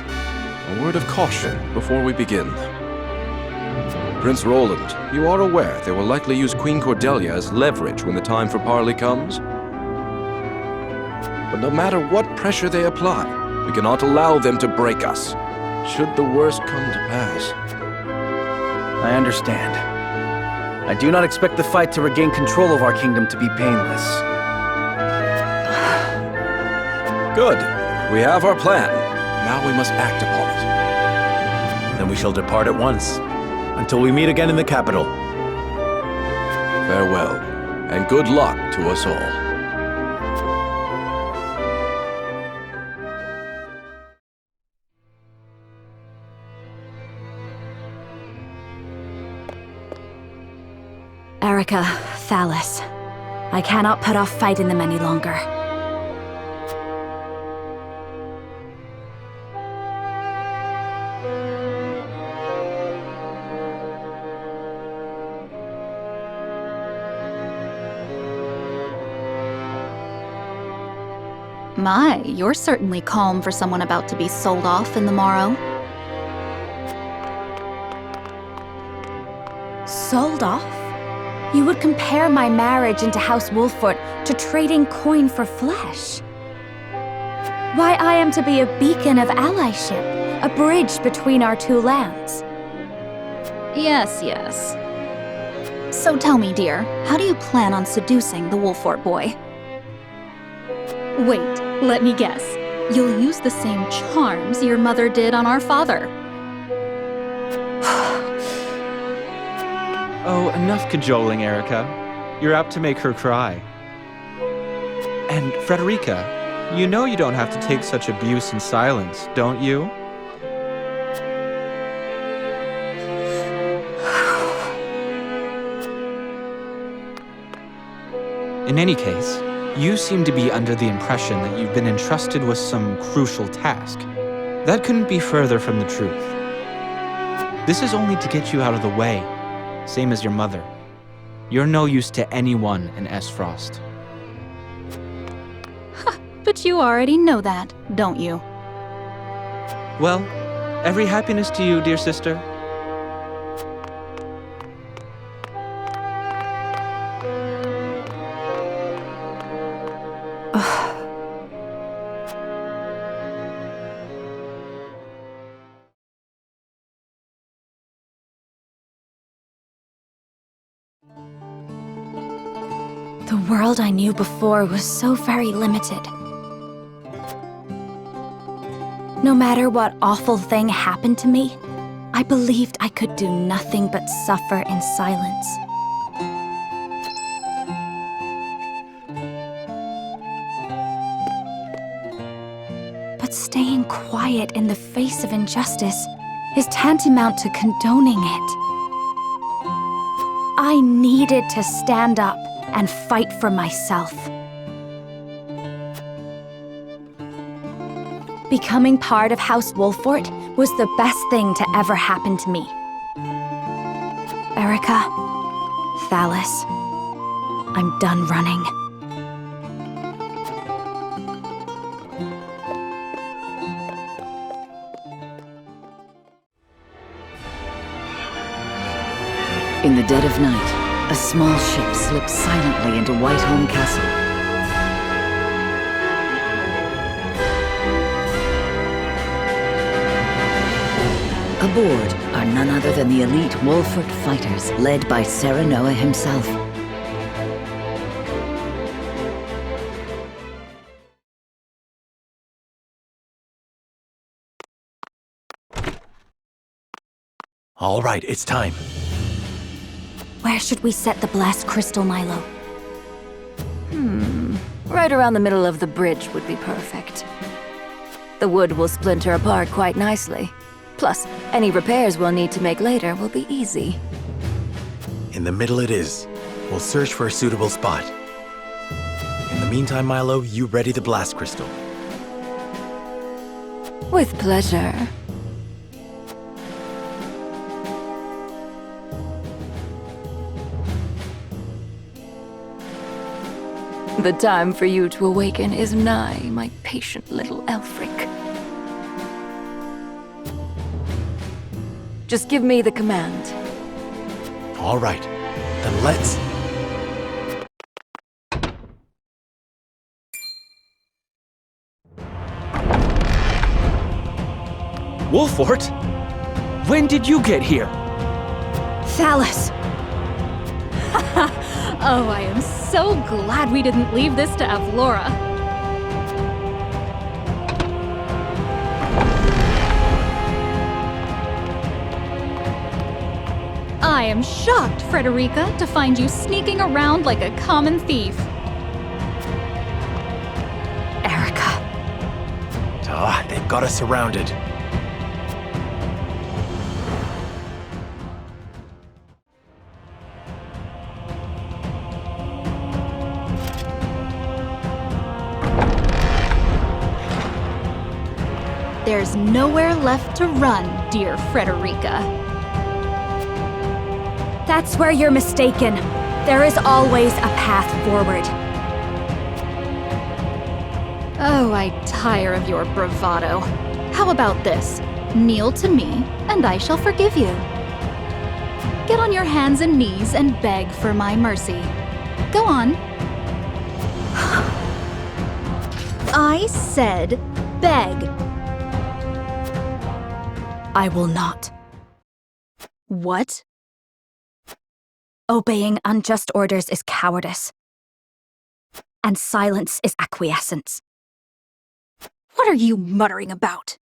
A word of caution before we begin. Prince Roland, you are aware they will likely use Queen Cordelia as leverage when the time for parley comes? But no matter what pressure they apply, we cannot allow them to break us, should the worst come to pass. I understand. I do not expect the fight to regain control of our kingdom to be painless. Good. We have our plan. Now we must act upon it. Then we shall depart at once, until we meet again in the capital. Farewell, and good luck to us all. Erica, Thalis, I cannot put off fighting them any longer. My, you're certainly calm for someone about to be sold off in the morrow. Sold off? You would compare my marriage into House Wolfort to trading coin for flesh? Why, I am to be a beacon of allyship, a bridge between our two lands. Yes, yes. So tell me, dear, how do you plan on seducing the Wolfort boy? Wait, let me guess. You'll use the same charms your mother did on our father. Oh, enough cajoling, Erica. You're apt to make her cry. And Frederica, you know you don't have to take such abuse in silence, don't you? In any case, you seem to be under the impression that you've been entrusted with some crucial task. That couldn't be further from the truth. This is only to get you out of the way, same as your mother. You're no use to anyone in Frost. But you already know that, don't you? Well, every happiness to you, dear sister. The world I knew before was so very limited. No matter what awful thing happened to me, I believed I could do nothing but suffer in silence. But staying quiet in the face of injustice is tantamount to condoning it. I needed to stand up and fight for myself. Becoming part of House Wolfort was the best thing to ever happen to me. Erica, Thalas, I'm done running. In the dead of night, a small ship slips silently into Whiteholm Castle. Aboard are none other than the elite Wolfort fighters, led by Serenoa himself. All right, it's time. Where should we set the blast crystal, Milo? Right around the middle of the bridge would be perfect. The wood will splinter apart quite nicely. Plus, any repairs we'll need to make later will be easy. In the middle it is. We'll search for a suitable spot. In the meantime, Milo, you ready the blast crystal. With pleasure. The time for you to awaken is nigh, my patient little Elfric. Just give me the command. All right, then let's... Wolfort? When did you get here? Thalas! Oh, I am so glad we didn't leave this to Avlora. I am shocked, Frederica, to find you sneaking around like a common thief. Erica. Ah, they've got us surrounded. There's nowhere left to run, dear Frederica. That's where you're mistaken. There is always a path forward. Oh, I tire of your bravado. How about this? Kneel to me, and I shall forgive you. Get on your hands and knees and beg for my mercy. Go on. I said beg. I will not. What? Obeying unjust orders is cowardice. And silence is acquiescence. What are you muttering about?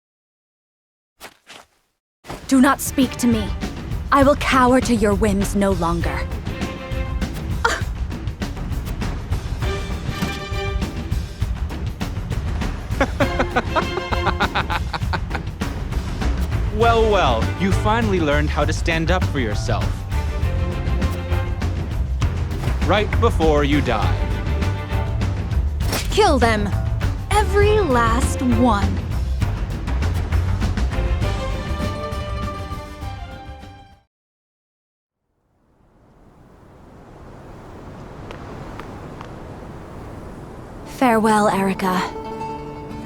Do not speak to me. I will cower to your whims no longer. Well, well, you finally learned how to stand up for yourself. Right before you die. Kill them! Every last one. Farewell, Erica.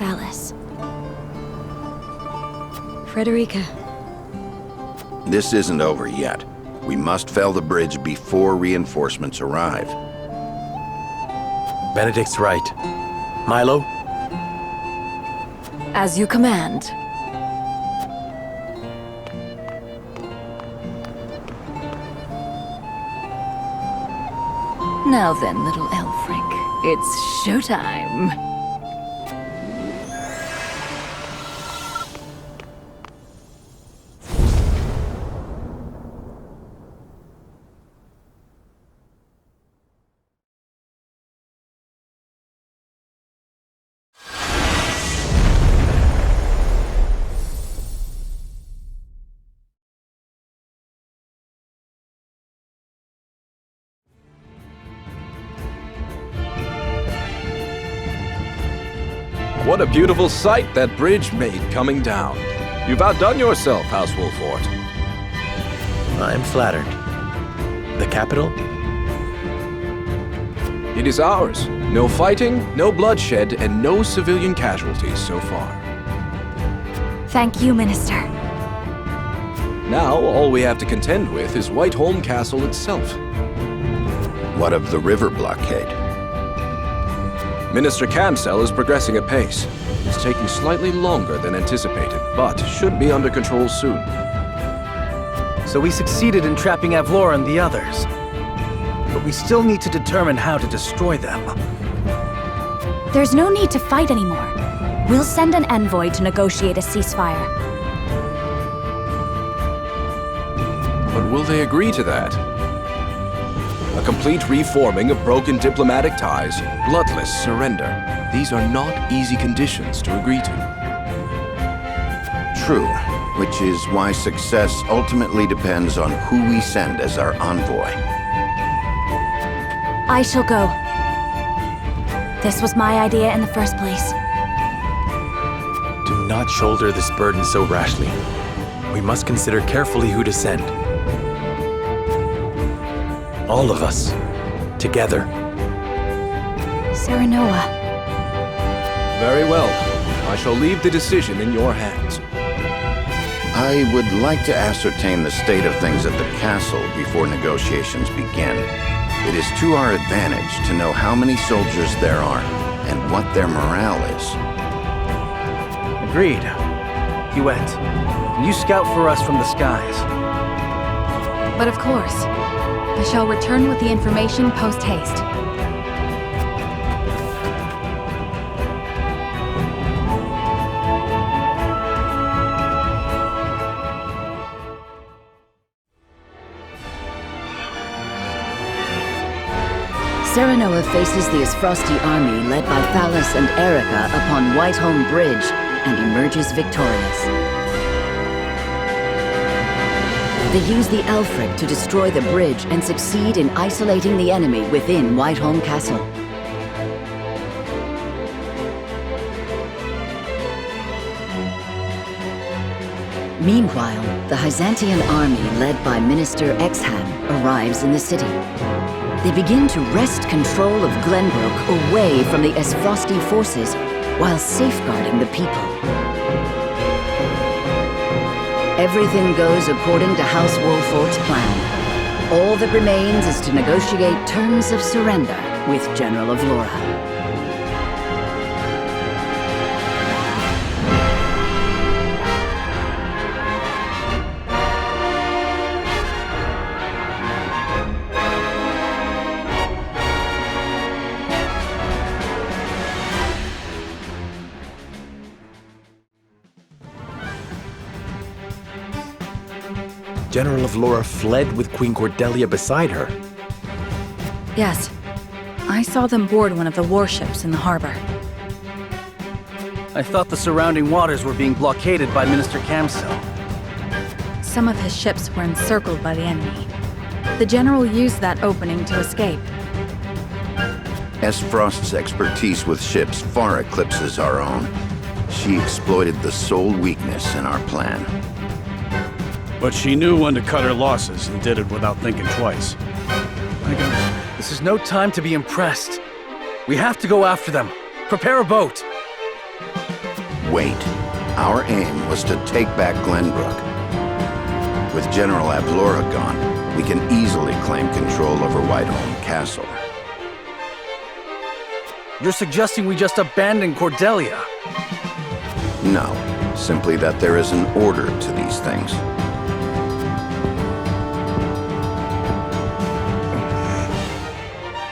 Valis. Frederica. This isn't over yet. We must fell the bridge before reinforcements arrive. Benedict's right. Milo? As you command. Now then, little Elfric, it's showtime. What a beautiful sight that bridge made coming down. You've outdone yourself, House Wolfort. I'm flattered. The capital? It is ours. No fighting, no bloodshed, and no civilian casualties so far. Thank you, Minister. Now, all we have to contend with is Whiteholm Castle itself. What of the river blockade? Minister Camsell is progressing apace. It's taking slightly longer than anticipated, but should be under control soon. So we succeeded in trapping Avlora and the others. But we still need to determine how to destroy them. There's no need to fight anymore. We'll send an envoy to negotiate a ceasefire. But will they agree to that? A complete reforming of broken diplomatic ties, bloodless surrender. These are not easy conditions to agree to. True, which is why success ultimately depends on who we send as our envoy. I shall go. This was my idea in the first place. Do not shoulder this burden so rashly. We must consider carefully who to send. All of us. Together. Serenoa. Very well. I shall leave the decision in your hands. I would like to ascertain the state of things at the castle before negotiations begin. It is to our advantage to know how many soldiers there are and what their morale is. Agreed. Huet, can you scout for us from the skies? But of course. I shall return with the information post-haste. Serenoa faces the Asfrosti army led by Thalas and Erica upon Whiteholm Bridge and emerges victorious. They use the Elfric to destroy the bridge and succeed in isolating the enemy within Whiteholm Castle. Meanwhile, the Hyzantian army led by Minister Exham arrives in the city. They begin to wrest control of Glenbrook away from the Asfrosti forces while safeguarding the people. Everything goes according to House Wolfort's plan. All that remains is to negotiate terms of surrender with General Avlora. General Avlora fled with Queen Cordelia beside her. Yes. I saw them board one of the warships in the harbor. I thought the surrounding waters were being blockaded by Minister Camsell. Some of his ships were encircled by the enemy. The general used that opening to escape. Frost's expertise with ships far eclipses our own. She exploited the sole weakness in our plan. But she knew when to cut her losses and did it without thinking twice. My God, this is no time to be impressed. We have to go after them, prepare a boat! Wait. Our aim was to take back Glenbrook. With General Avlora gone, we can easily claim control over Whiteholm Castle. You're suggesting we just abandon Cordelia? No, simply that there is an order to these things.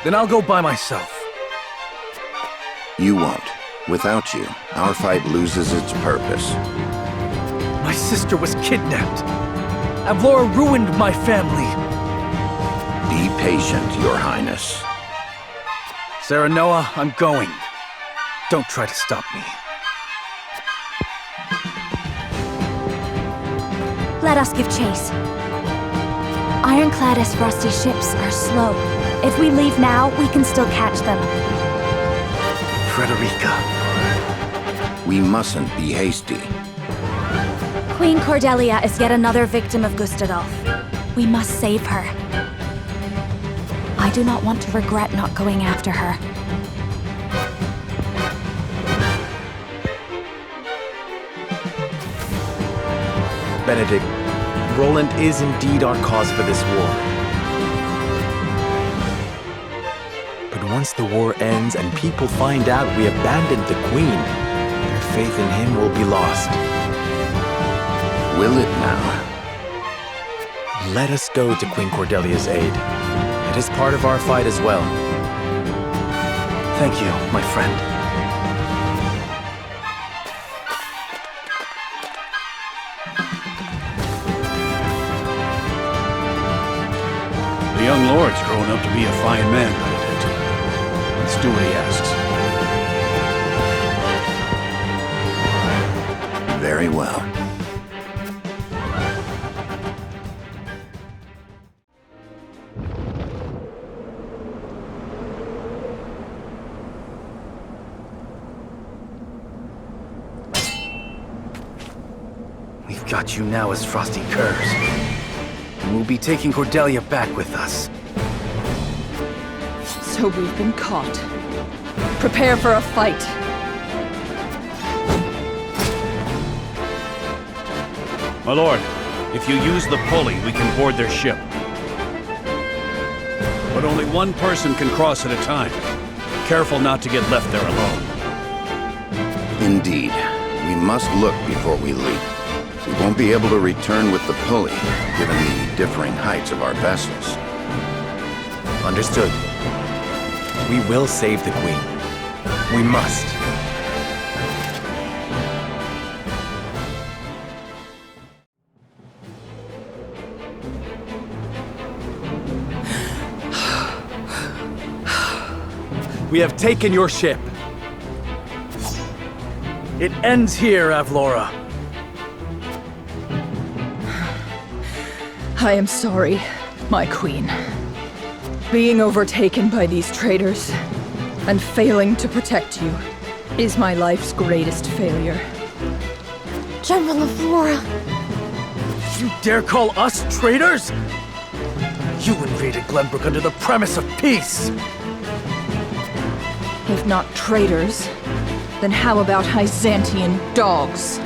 Then I'll go by myself. You won't. Without you, our fight loses its purpose. My sister was kidnapped. Avlora ruined my family. Be patient, Your Highness. Serenoa, I'm going. Don't try to stop me. Let us give chase. Ironclad as Frosty ships are slow. If we leave now, we can still catch them. Frederica. We mustn't be hasty. Queen Cordelia is yet another victim of Gustadolf. We must save her. I do not want to regret not going after her. Benedict, Roland is indeed our cause for this war. But once the war ends and people find out we abandoned the Queen, their faith in him will be lost. Will it now? Let us go to Queen Cordelia's aid. It is part of our fight as well. Thank you, my friend. The young lord's grown up to be a fine man, Benedict. Let's do what he asks. Very well. We've got you now as Frosty Curves. And we'll be taking Cordelia back with us. So we've been caught. Prepare for a fight. My lord, if you use the pulley, we can board their ship. But only one person can cross at a time. Careful not to get left there alone. Indeed. We must look before we leap. We won't be able to return with the pulley, given the differing heights of our vessels. Understood. We will save the Queen. We must. We have taken your ship. It ends here, Avlora. I am sorry, my queen. Being overtaken by these traitors and failing to protect you is my life's greatest failure. General Avlora. You dare call us traitors? You invaded Glenbrook under the premise of peace. If not traitors, then how about Hyzantian dogs?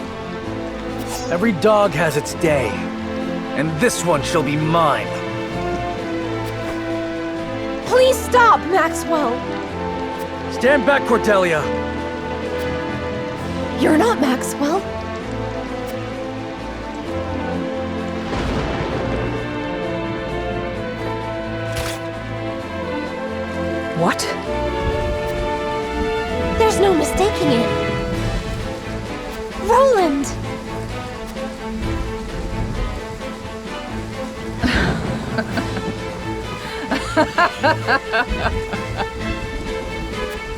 Every dog has its day, and this one shall be mine. Please stop, Maxwell! Stand back, Cordelia! You're not Maxwell. What? There's no mistaking it. Roland!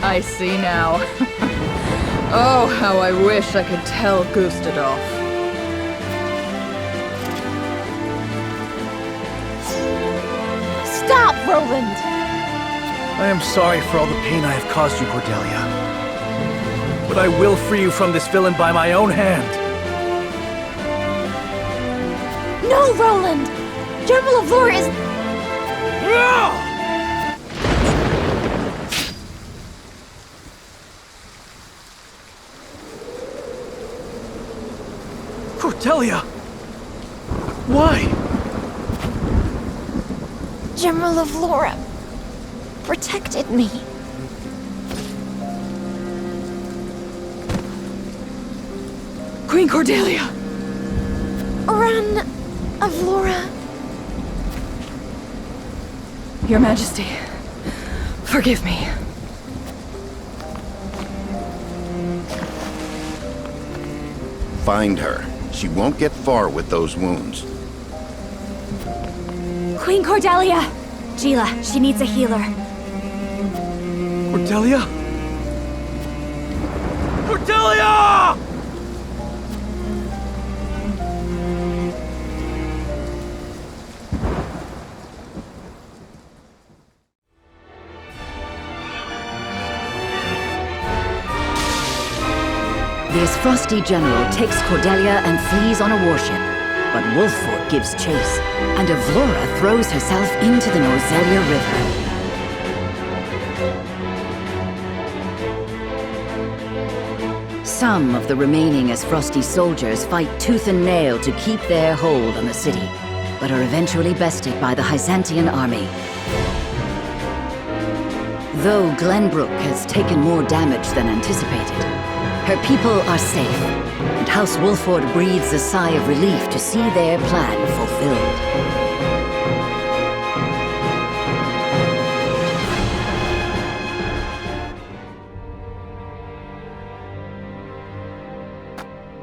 I see now. Oh, how I wish I could tell Gustadolf. Stop, Roland! I am sorry for all the pain I have caused you, Cordelia. But I will free you from this villain by my own hand. No, Roland! General Avlora is... Cordelia! Why? General of Laura protected me. Queen Cordelia! Run of Laura. Your Majesty, forgive me. Find her. She won't get far with those wounds. Queen Cordelia! Gila, she needs a healer. Cordelia? Cordelia! This frosty general takes Cordelia and flees on a warship, but Wolffort gives chase, and Avlora throws herself into the Norzelia River. Some of the remaining Frosty soldiers fight tooth and nail to keep their hold on the city, but are eventually bested by the Hyzantian army. Though Glenbrook has taken more damage than anticipated, her people are safe, and House Wolffort breathes a sigh of relief to see their plan fulfilled.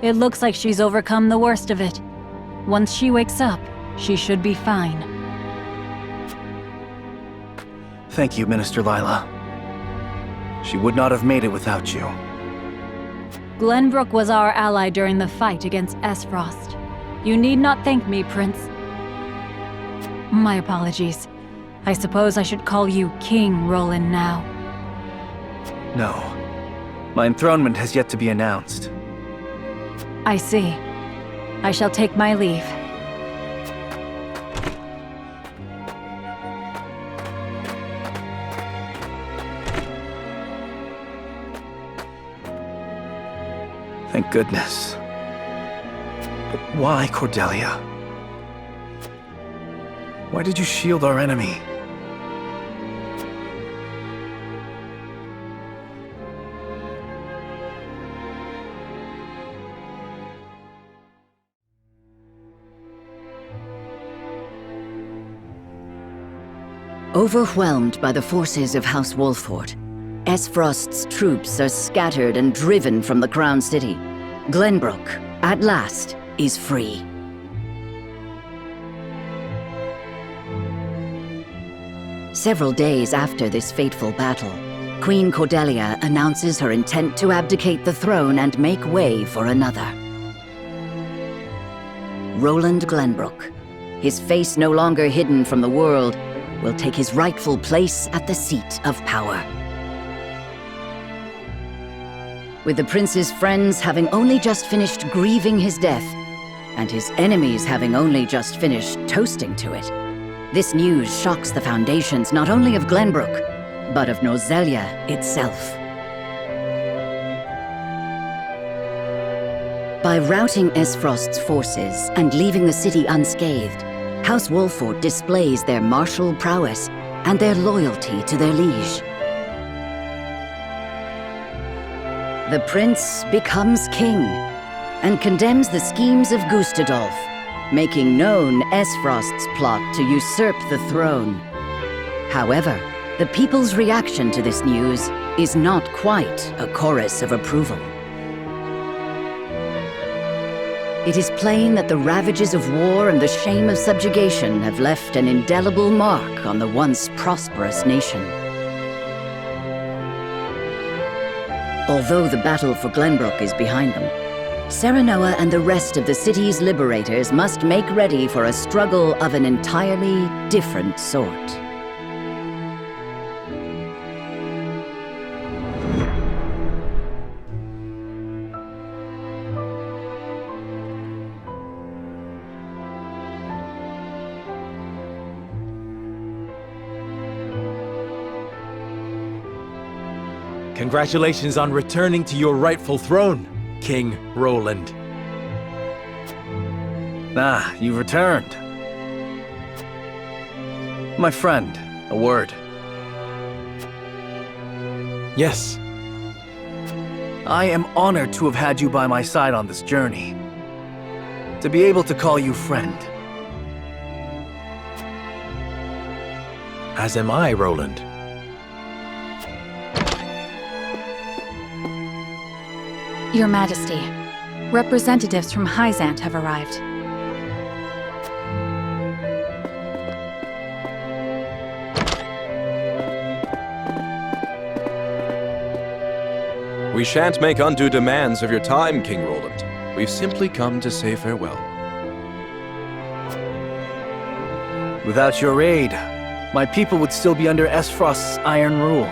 It looks like she's overcome the worst of it. Once she wakes up, she should be fine. Thank you, Minister Lila. She would not have made it without you. Glenbrook was our ally during the fight against Frost. You need not thank me, Prince. My apologies. I suppose I should call you King Roland now. No. My enthronement has yet to be announced. I see. I shall take my leave. Thank goodness. But why, Cordelia? Why did you shield our enemy? Overwhelmed by the forces of House Wolffort, Frost's troops are scattered and driven from the Crown City. Glenbrook, at last, is free. Several days after this fateful battle, Queen Cordelia announces her intent to abdicate the throne and make way for another. Roland Glenbrook, his face no longer hidden from the world, will take his rightful place at the seat of power. With the prince's friends having only just finished grieving his death, and his enemies having only just finished toasting to it, this news shocks the foundations not only of Glenbrook, but of Norzelia itself. By routing Frost's forces and leaving the city unscathed, House Wolffort displays their martial prowess and their loyalty to their liege. The prince becomes king and condemns the schemes of Gustadolf, making known Frost's plot to usurp the throne. However, the people's reaction to this news is not quite a chorus of approval. It is plain that the ravages of war and the shame of subjugation have left an indelible mark on the once prosperous nation. Although the battle for Glenbrook is behind them, Serenoa and the rest of the city's liberators must make ready for a struggle of an entirely different sort. Congratulations on returning to your rightful throne, King Roland. Ah, you've returned. My friend, a word. Yes. I am honored to have had you by my side on this journey. To be able to call you friend. As am I, Roland. Your Majesty, representatives from Hyzant have arrived. We shan't make undue demands of your time, King Roland. We've simply come to say farewell. Without your aid, my people would still be under Esfrost's iron rule.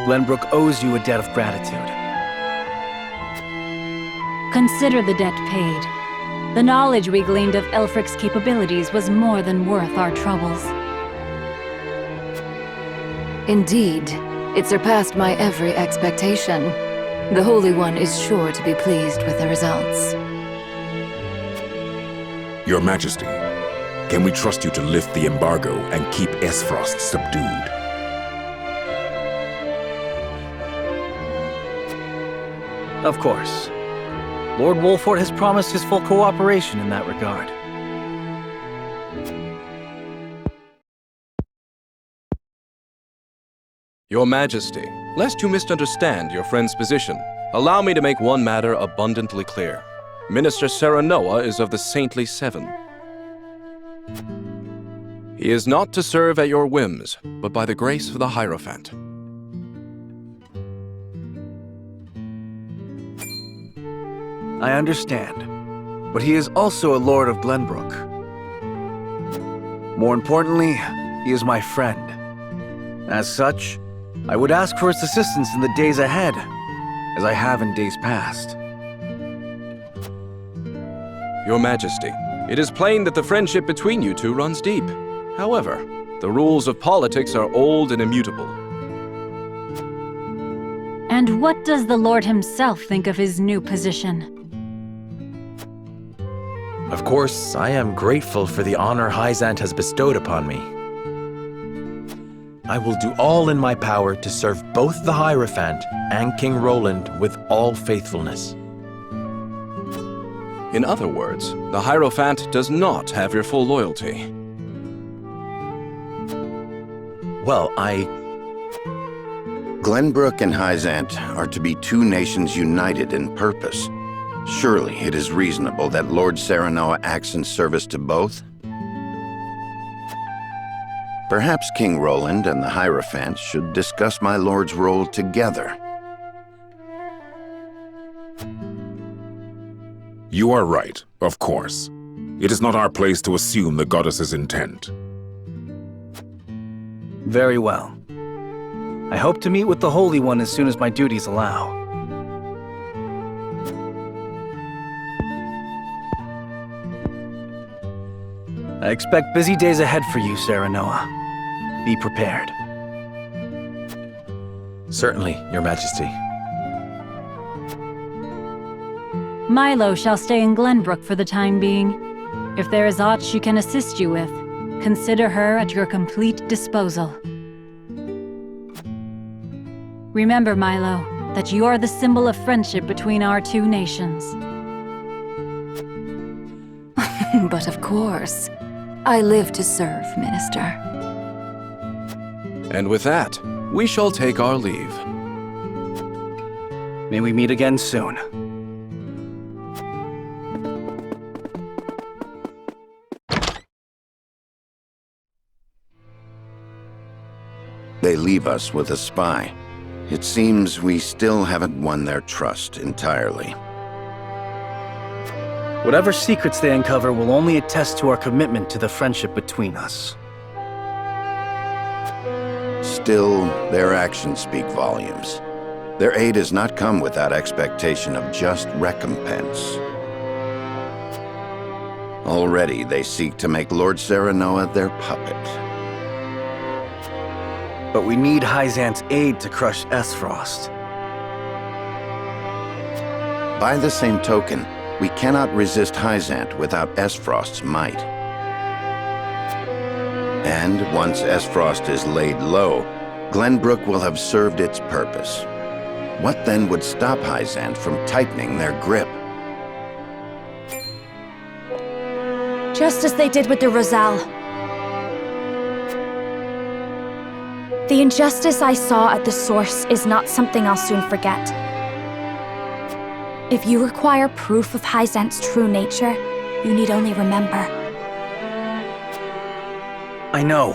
Glenbrook owes you a debt of gratitude. Consider the debt paid. The knowledge we gleaned of Elfric's capabilities was more than worth our troubles. Indeed, it surpassed my every expectation. The Holy One is sure to be pleased with the results. Your Majesty, can we trust you to lift the embargo and keep Esfrost subdued? Of course. Lord Wolfort has promised his full cooperation in that regard. Your Majesty, lest you misunderstand your friend's position, allow me to make one matter abundantly clear. Minister Serenoa is of the Saintly Seven. He is not to serve at your whims, but by the grace of the Hierophant. I understand, but he is also a Lord of Glenbrook. More importantly, he is my friend. As such, I would ask for his assistance in the days ahead, as I have in days past. Your Majesty, it is plain that the friendship between you two runs deep. However, the rules of politics are old and immutable. And what does the Lord himself think of his new position? Of course, I am grateful for the honor Hyzant has bestowed upon me. I will do all in my power to serve both the Hierophant and King Roland with all faithfulness. In other words, the Hierophant does not have your full loyalty. Well, Glenbrook and Hyzant are to be two nations united in purpose. Surely it is reasonable that Lord Serenoa acts in service to both? Perhaps King Roland and the Hierophant should discuss my lord's role together. You are right, of course. It is not our place to assume the goddess's intent. Very well. I hope to meet with the Holy One as soon as my duties allow. I expect busy days ahead for you, Serenoa. Be prepared. Certainly, Your Majesty. Milo shall stay in Glenbrook for the time being. If there is aught she can assist you with, consider her at your complete disposal. Remember, Milo, that you are the symbol of friendship between our two nations. But of course, I live to serve, Minister. And with that, we shall take our leave. May we meet again soon. They leave us with a spy. It seems we still haven't won their trust entirely. Whatever secrets they uncover will only attest to our commitment to the friendship between us. Still, their actions speak volumes. Their aid has not come without expectation of just recompense. Already they seek to make Lord Serenoa their puppet. But we need Hyzant's aid to crush Esfrost. By the same token, we cannot resist Hyzant without Esfrost's might. And once Esfrost is laid low, Glenbrook will have served its purpose. What then would stop Hyzant from tightening their grip? Just as they did with the Roselle. The injustice I saw at the source is not something I'll soon forget. If you require proof of Hyzant's true nature, you need only remember. I know.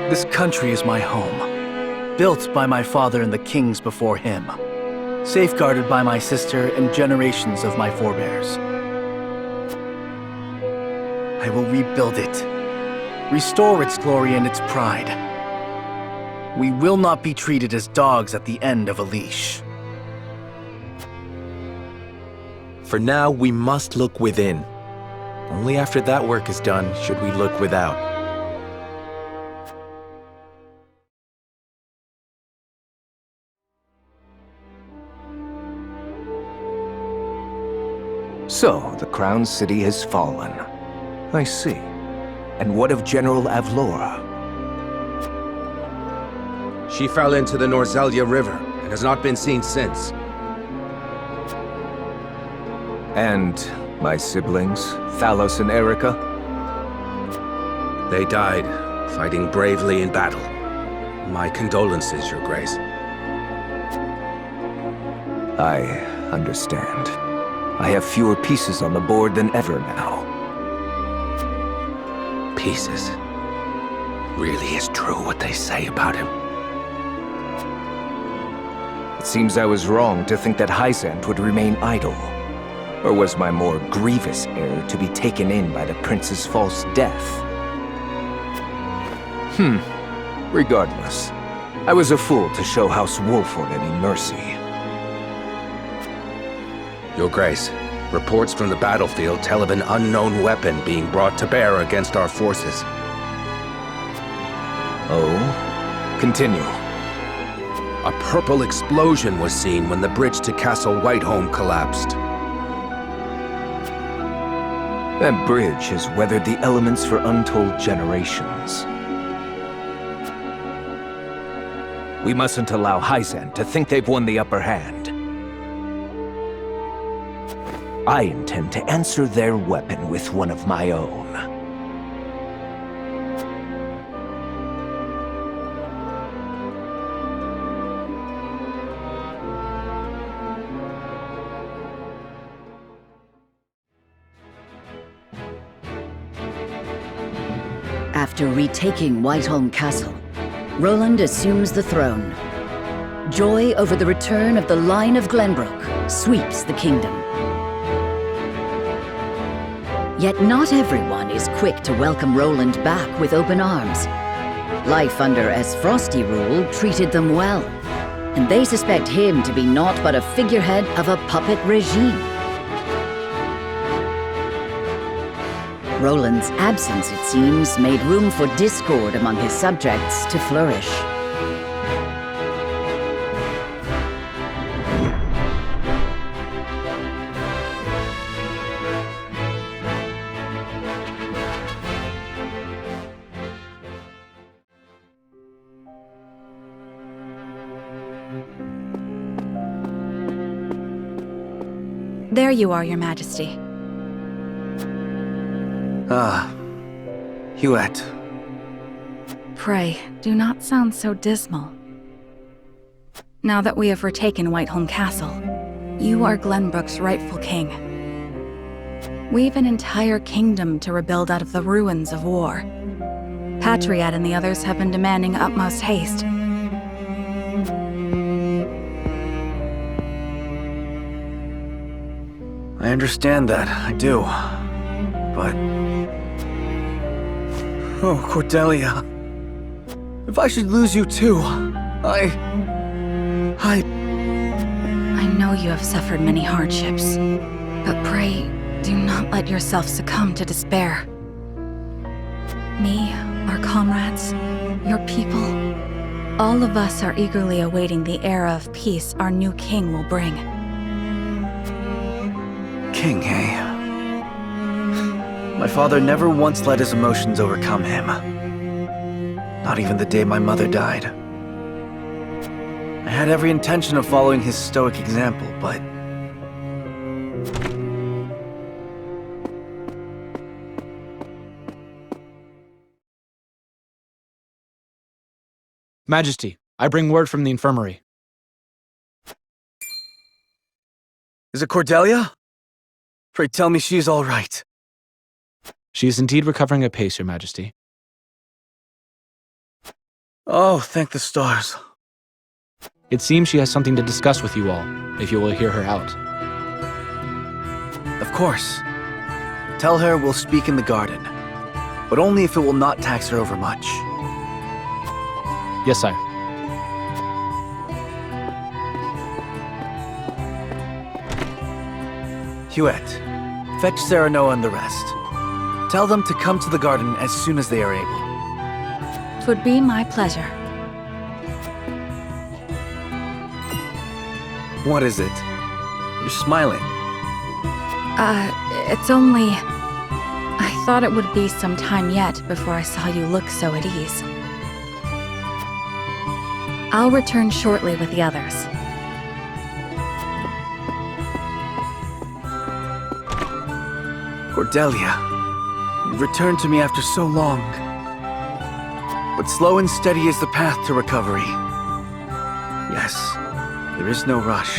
This country is my home, built by my father and the kings before him, safeguarded by my sister and generations of my forebears. I will rebuild it, restore its glory and its pride. We will not be treated as dogs at the end of a leash. For now, we must look within. Only after that work is done should we look without. So, the Crown City has fallen. I see. And what of General Avlora? She fell into the Norzelia River and has not been seen since. And my siblings, Thalos and Erica? They died, fighting bravely in battle. My condolences, Your Grace. I understand. I have fewer pieces on the board than ever now. Pieces? Really is true what they say about him? It seems I was wrong to think that Hyzant would remain idle. Or was my more grievous error to be taken in by the prince's false death? Regardless, I was a fool to show House Wolford any mercy. Your Grace, reports from the battlefield tell of an unknown weapon being brought to bear against our forces. Oh? Continue. A purple explosion was seen when the bridge to Castle Whiteholm collapsed. That bridge has weathered the elements for untold generations. We mustn't allow Hyzant to think they've won the upper hand. I intend to answer their weapon with one of my own. After retaking Whiteholm Castle, Roland assumes the throne. Joy over the return of the line of Glenbrook sweeps the kingdom. Yet not everyone is quick to welcome Roland back with open arms. Life under Esfrosti rule treated them well, and they suspect him to be naught but a figurehead of a puppet regime. Roland's absence, it seems, made room for discord among his subjects to flourish. There you are, Your Majesty. Huet. Pray, do not sound so dismal. Now that we have retaken Whiteholm Castle, you are Glenbrook's rightful king. We've an entire kingdom to rebuild out of the ruins of war. Patriot and the others have been demanding utmost haste. I understand that, I do. But... oh, Cordelia. If I should lose you too, I know you have suffered many hardships, but pray, do not let yourself succumb to despair. Me, our comrades, your people, All of us are eagerly awaiting the era of peace our new king will bring. King, eh? My father never once let his emotions overcome him. Not even the day my mother died. I had every intention of following his stoic example, but... Majesty, I bring word from the infirmary. Is it Cordelia? Pray tell me she is all right. She is indeed recovering apace, Your Majesty. Oh, thank the stars. It seems she has something to discuss with you all, if you will hear her out. Of course. Tell her we'll speak in the garden, but only if it will not tax her overmuch. Yes, sire. Hewitt, fetch Serenoa and the rest. Tell them to come to the garden as soon as they are able. 'Twould be my pleasure. What is it? You're smiling. It's only... I thought it would be some time yet before I saw you look so at ease. I'll return shortly with the others. Cordelia, you've returned to me after so long. But slow and steady is the path to recovery. Yes, there is no rush.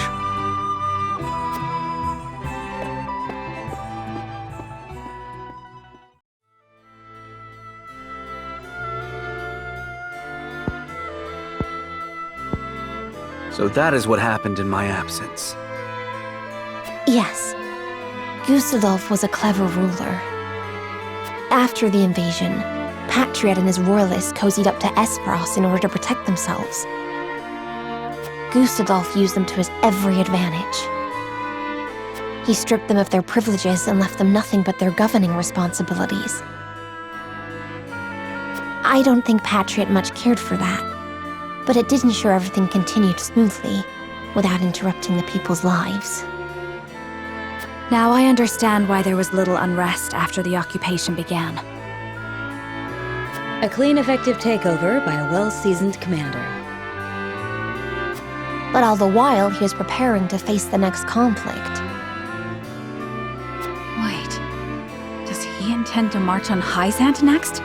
So that is what happened in my absence. Yes. Gustadolf was a clever ruler. After the invasion, Patriot and his royalists cozied up to Esfros in order to protect themselves. Gustadolf used them to his every advantage. He stripped them of their privileges and left them nothing but their governing responsibilities. I don't think Patriot much cared for that, but it did ensure everything continued smoothly, without interrupting the people's lives. Now I understand why there was little unrest after the occupation began. A clean, effective takeover by a well-seasoned commander. But all the while, he was preparing to face the next conflict. Wait, does he intend to march on Hyzant next?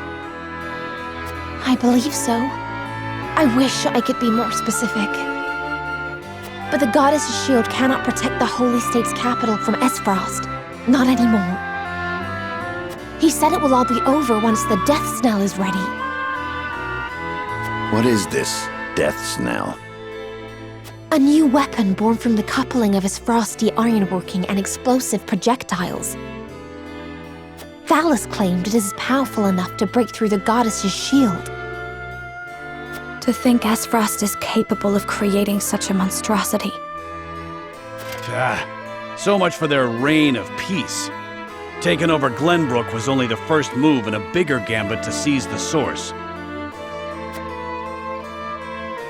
I believe so. I wish I could be more specific. But the goddess's shield cannot protect the Holy State's capital from Esfrost. Not anymore. He said it will all be over once the death knell is ready. What is this death knell? A new weapon born from the coupling of his frosty ironworking and explosive projectiles. Thalas claimed it is powerful enough to break through the goddess's shield. To think Esfrost is capable of creating such a monstrosity. So much for their reign of peace. Taking over Glenbrook was only the first move in a bigger gambit to seize the source.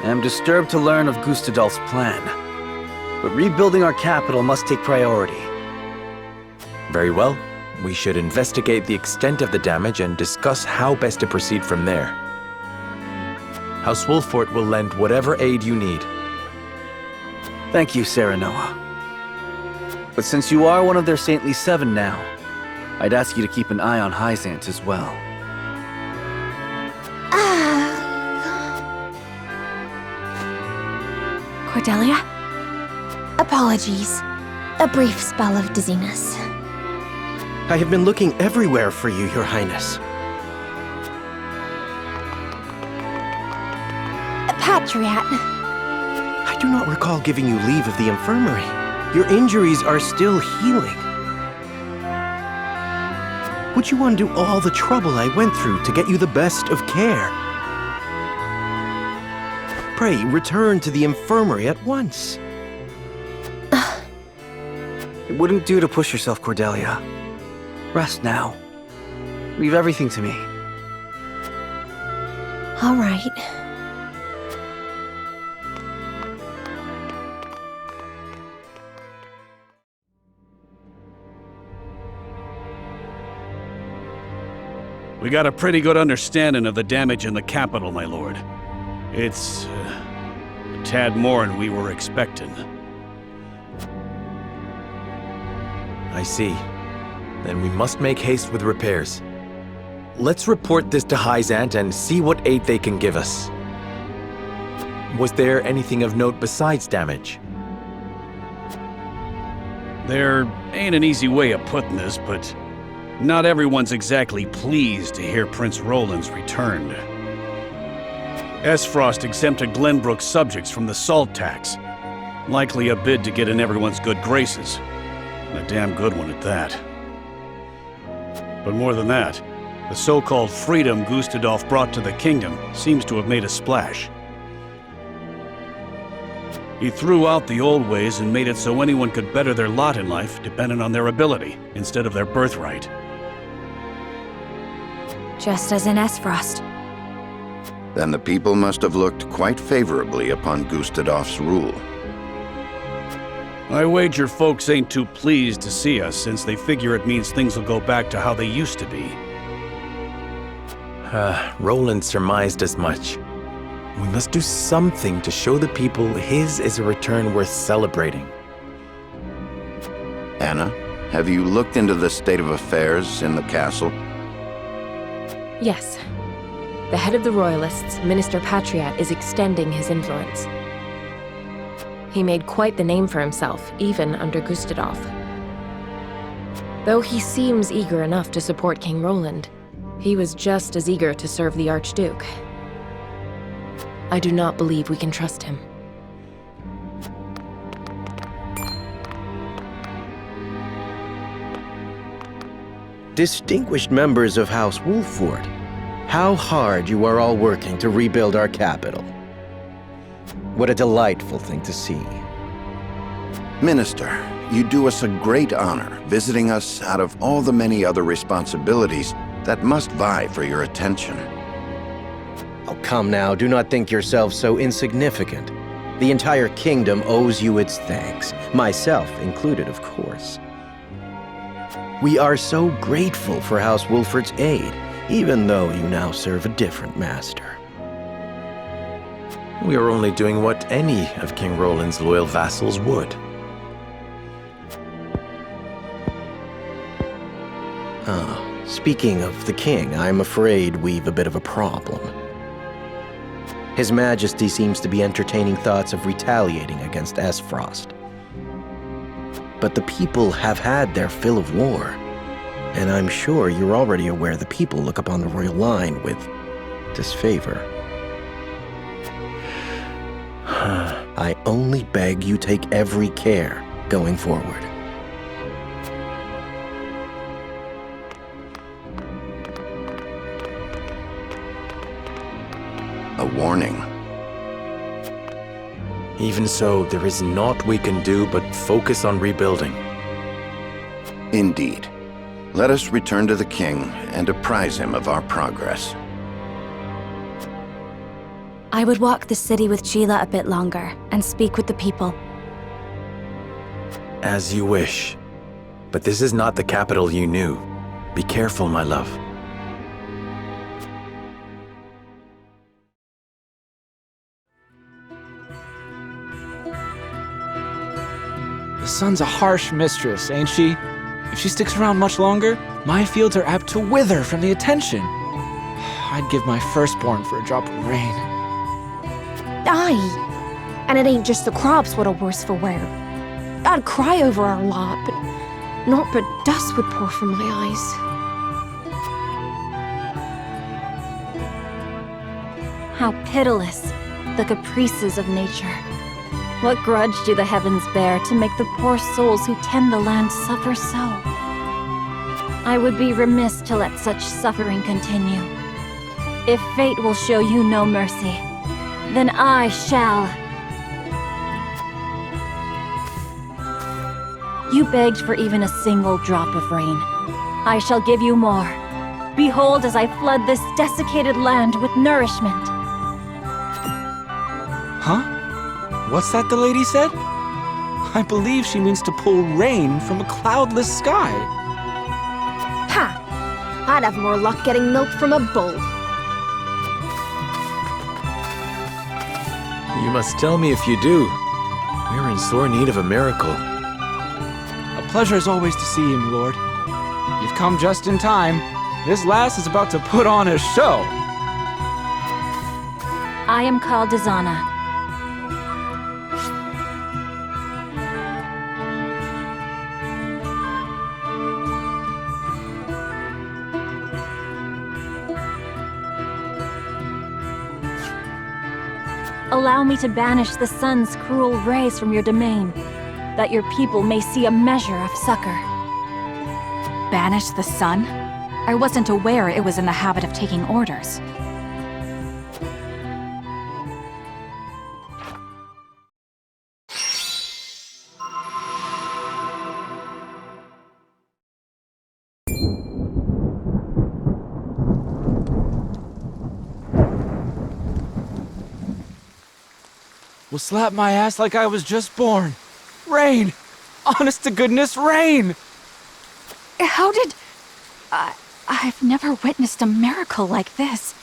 I am disturbed to learn of Gustadolf's plan, but rebuilding our capital must take priority. Very well. We should investigate the extent of the damage and discuss how best to proceed from there. House Wolfort will lend whatever aid you need. Thank you, Serenoa. But since you are one of their saintly 7 now, I'd ask you to keep an eye on Hyzant as well. Cordelia? Apologies. A brief spell of dizziness. I have been looking everywhere for you, Your Highness. Patriot. I do not recall giving you leave of the infirmary. Your injuries are still healing. Would you undo all the trouble I went through to get you the best of care? Pray, return to the infirmary at once. It wouldn't do to push yourself, Cordelia. Rest now. Leave everything to me. All right. We got a pretty good understanding of the damage in the capital, my lord. It's a tad more than we were expecting. I see. Then we must make haste with repairs. Let's report this to Hyzant and see what aid they can give us. Was there anything of note besides damage? There ain't an easy way of putting this, but not everyone's exactly pleased to hear Prince Roland's returned. Esfrost exempted Glenbrook's subjects from the salt tax. Likely a bid to get in everyone's good graces. And a damn good one at that. But more than that, the so-called freedom Gustadolf brought to the kingdom seems to have made a splash. He threw out the old ways and made it so anyone could better their lot in life depending on their ability, instead of their birthright. Just as in Esfrost. Then the people must have looked quite favorably upon Gustadolf's rule. I wager folks ain't too pleased to see us, since they figure it means things will go back to how they used to be. Roland surmised as much. We must do something to show the people his is a return worth celebrating. Anna, have you looked into the state of affairs in the castle? Yes. The head of the Royalists, Minister Patriat, is extending his influence. He made quite the name for himself, even under Gustadolf. Though he seems eager enough to support King Roland, he was just as eager to serve the Archduke. I do not believe we can trust him. Distinguished members of House Wolford, how hard you are all working to rebuild our capital. What a delightful thing to see. Minister, you do us a great honor visiting us out of all the many other responsibilities that must vie for your attention. Oh, come now, do not think yourselves so insignificant. The entire kingdom owes you its thanks, myself included, of course. We are so grateful for House Wolford's aid, even though you now serve a different master. We are only doing what any of King Roland's loyal vassals would. Speaking of the king, I'm afraid we've a bit of a problem. His Majesty seems to be entertaining thoughts of retaliating against Esfrost. But the people have had their fill of war, and I'm sure you're already aware the people look upon the royal line with disfavor. I only beg you take every care going forward. A warning. Even so, there is naught we can do but focus on rebuilding. Indeed. Let us return to the king and apprise him of our progress. I would walk the city with Sheila a bit longer and speak with the people. As you wish. But this is not the capital you knew. Be careful, my love. The sun's a harsh mistress, ain't she? If she sticks around much longer, my fields are apt to wither from the attention. I'd give my firstborn for a drop of rain. Aye, and it ain't just the crops what are worse for wear. I'd cry over our lot, but naught but dust would pour from my eyes. How pitiless, the caprices of nature. What grudge do the heavens bear to make the poor souls who tend the land suffer so? I would be remiss to let such suffering continue. If fate will show you no mercy, then I shall. You begged for even a single drop of rain. I shall give you more. Behold as I flood this desiccated land with nourishment. Huh? What's that the lady said? I believe she means to pull rain from a cloudless sky. Ha! I'd have more luck getting milk from a bull. You must tell me if you do. We're in sore need of a miracle. A pleasure as always to see you, my lord. You've come just in time. This lass is about to put on a show. I am called Dizana. Allow me to banish the sun's cruel rays from your domain, that your people may see a measure of succor. Banish the sun? I wasn't aware it was in the habit of taking orders. Will slap my ass like I was just born. Rain! Honest to goodness, rain! How did... I've never witnessed a miracle like this.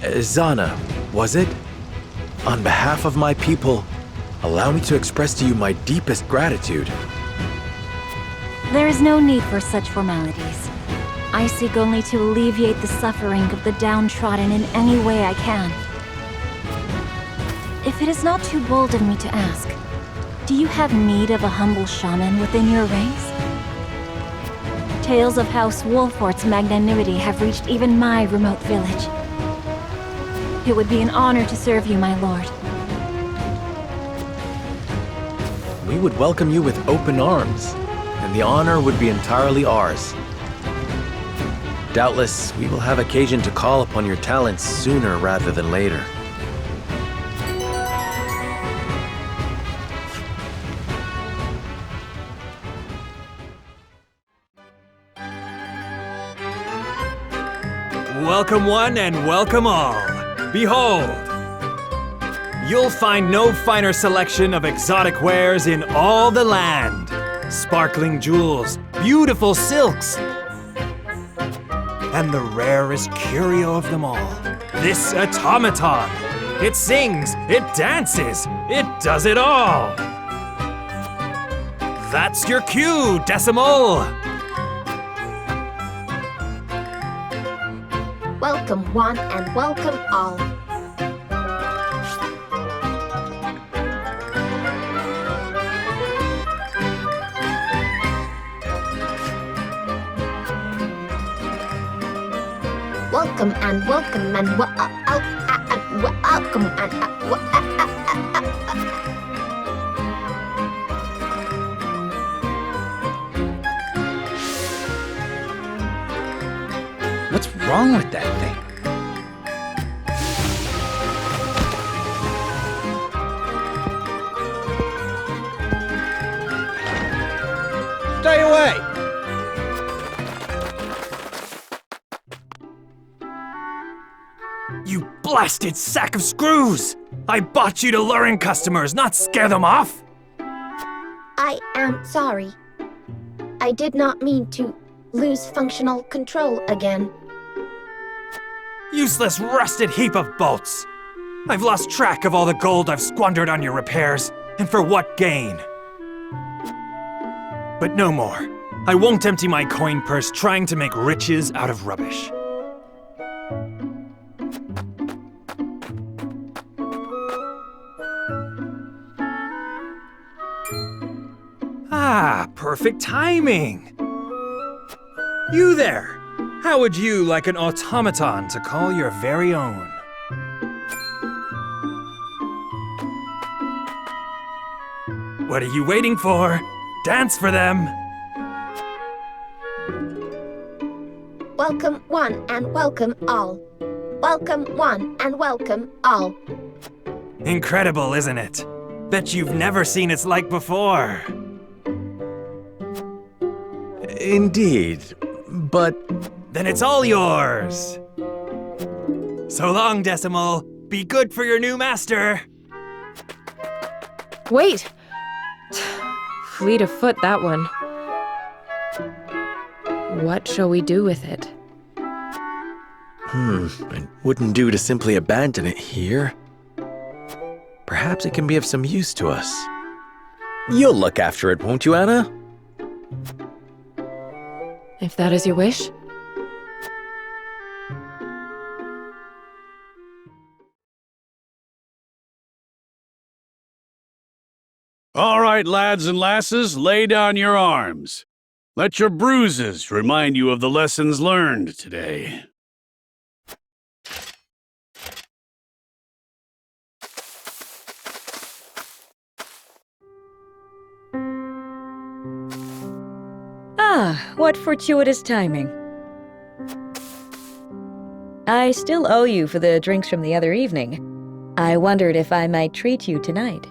Zana, was it? On behalf of my people, allow me to express to you my deepest gratitude. There is no need for such formalities. I seek only to alleviate the suffering of the downtrodden in any way I can. If it is not too bold of me to ask, do you have need of a humble shaman within your ranks? Tales of House Wolfort's magnanimity have reached even my remote village. It would be an honor to serve you, my lord. We would welcome you with open arms, and the honor would be entirely ours. Doubtless, we will have occasion to call upon your talents sooner rather than later. Welcome one and welcome all. Behold! You'll find no finer selection of exotic wares in all the land. Sparkling jewels, beautiful silks, and the rarest curio of them all, this automaton. It sings, it dances, it does it all. That's your cue, Decimal. Welcome one and welcome all. Welcome and welcome and welcome and What's wrong with that thing? Stay away! You blasted sack of screws! I bought you to lure in customers, not scare them off! I am sorry. I did not mean to lose functional control again. Useless rusted heap of bolts! I've lost track of all the gold I've squandered on your repairs, and for what gain? But no more. I won't empty my coin purse trying to make riches out of rubbish. Ah, perfect timing! You there! How would you like an automaton to call your very own? What are you waiting for? Dance for them! Welcome one and welcome all. Welcome one and welcome all. Incredible, isn't it? Bet you've never seen its like before. Indeed, but... Then it's all yours! So long, Decimal. Be good for your new master! Wait! fleet of foot, that one. What shall we do with it? It wouldn't do to simply abandon it here. Perhaps it can be of some use to us. You'll look after it, won't you, Anna? If that is your wish. All right, lads and lasses, lay down your arms. Let your bruises remind you of the lessons learned today. Ah, what fortuitous timing. I still owe you for the drinks from the other evening. I wondered if I might treat you tonight.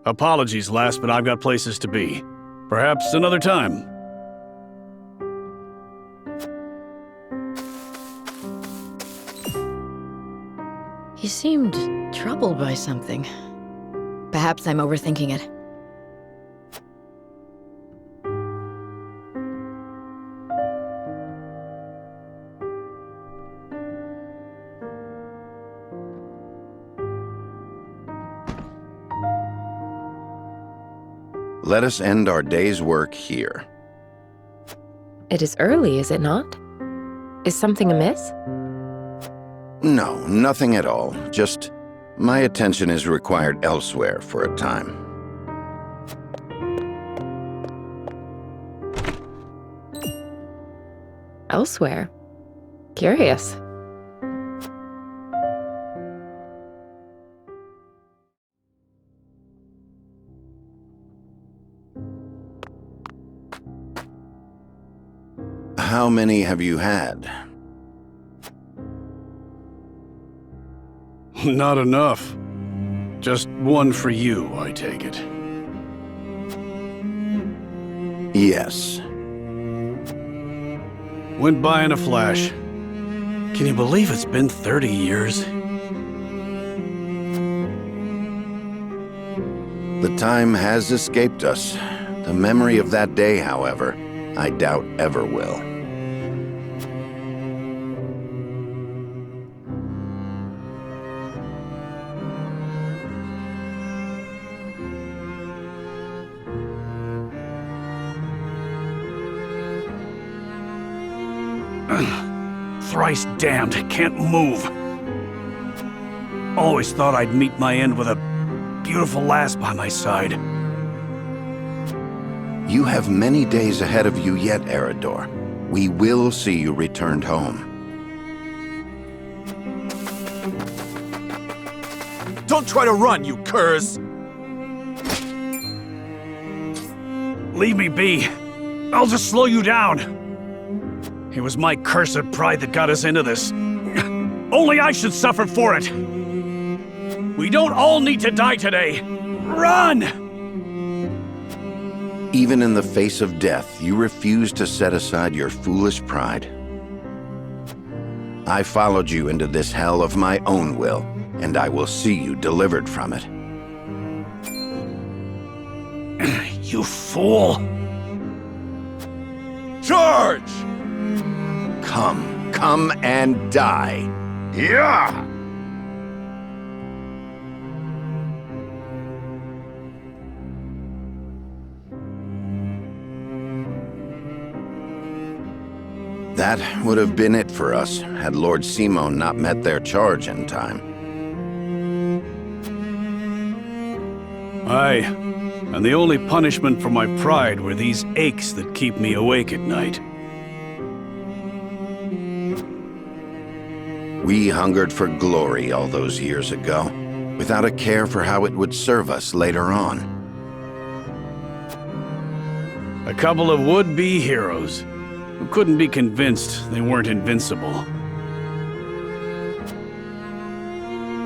Apologies, lass, but I've got places to be. Perhaps another time. He seemed troubled by something. Perhaps I'm overthinking it. Let us end our day's work here. It is early, is it not? Is something amiss? No, nothing at all. Just my attention is required elsewhere for a time. Elsewhere? Curious. How many have you had? Not enough. Just one for you, I take it. Yes. Went by in a flash. Can you believe it's been 30 years? The time has escaped us. The memory of that day, however, I doubt ever will. Thrice damned, can't move. Always thought I'd meet my end with a beautiful lass by my side. You have many days ahead of you yet, Eredor. We will see you returned home. Don't try to run, you curs! Leave me be. I'll just slow you down. It was my cursed pride that got us into this. Only I should suffer for it. We don't all need to die today. Run! Even in the face of death, you refuse to set aside your foolish pride. I followed you into this hell of my own will, and I will see you delivered from it. You fool! Charge! Come and die. Yeah! That would have been it for us, had Lord Simon not met their charge in time. Aye, and the only punishment for my pride were these aches that keep me awake at night. We hungered for glory all those years ago, without a care for how it would serve us later on. A couple of would-be heroes who couldn't be convinced they weren't invincible.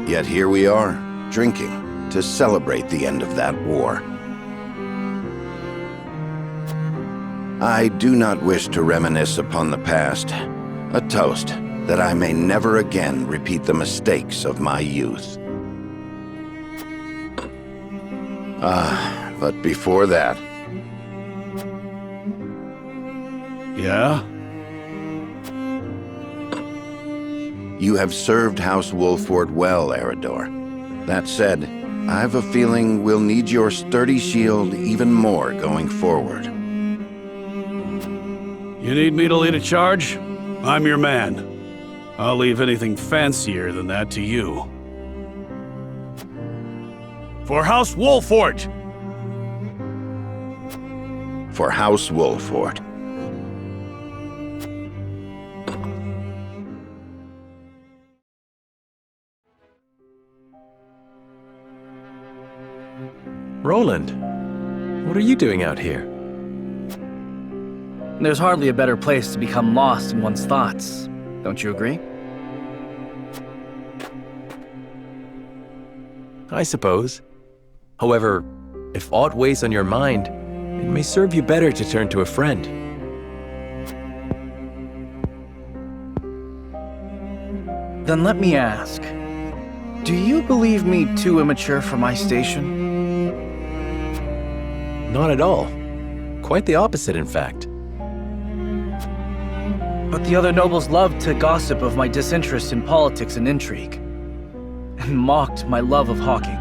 Yet here we are, drinking, to celebrate the end of that war. I do not wish to reminisce upon the past, a toast that I may never again repeat the mistakes of my youth. But before that... Yeah? You have served House Wolford well, Eredor. That said, I have a feeling we'll need your sturdy shield even more going forward. You need me to lead a charge? I'm your man. I'll leave anything fancier than that to you. For House Wolford! For House Wolford. Roland, what are you doing out here? There's hardly a better place to become lost in one's thoughts. Don't you agree? I suppose. However, if aught weighs on your mind, it may serve you better to turn to a friend. Then let me ask, do you believe me too immature for my station? Not at all. Quite the opposite, in fact. But the other nobles loved to gossip of my disinterest in politics and intrigue, and mocked my love of hawking.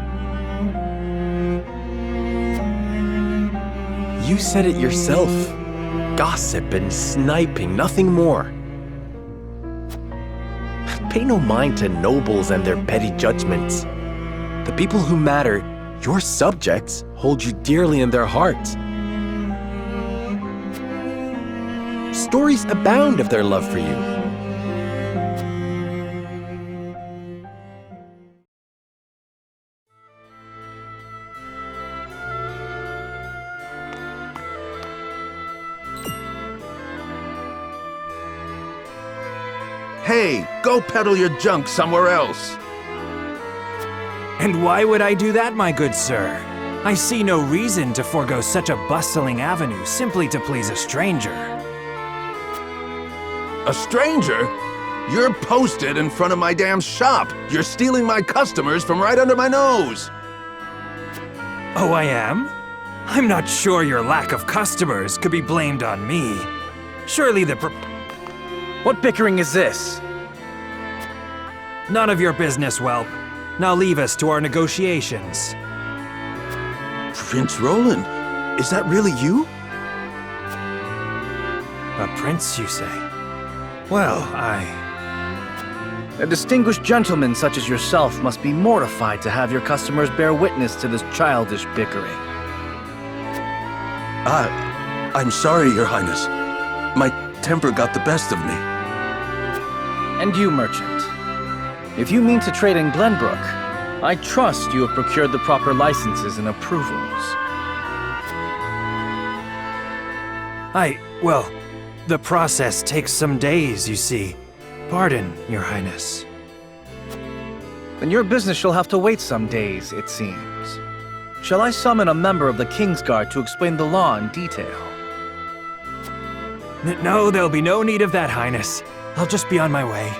You said it yourself. Gossip and sniping, nothing more. Pay no mind to nobles and their petty judgments. The people who matter, your subjects, hold you dearly in their hearts. Stories abound of their love for you. Hey, go peddle your junk somewhere else. And why would I do that, my good sir? I see no reason to forego such a bustling avenue simply to please a stranger. A stranger? You're posted in front of my damn shop. You're stealing my customers from right under my nose. Oh, I am? I'm not sure your lack of customers could be blamed on me. Surely the What bickering is this? None of your business, whelp. Now leave us to our negotiations. Prince Roland, is that really you? A prince, you say? Well, A distinguished gentleman such as yourself must be mortified to have your customers bear witness to this childish bickering. I'm sorry, Your Highness. My temper got the best of me. And you, merchant. If you mean to trade in Glenbrook, I trust you have procured the proper licenses and approvals. Well, the process takes some days, you see. Pardon, Your Highness. Then your business shall have to wait some days, it seems. Shall I summon a member of the Kingsguard to explain the law in detail? No, there'll be no need of that, Highness. I'll just be on my way.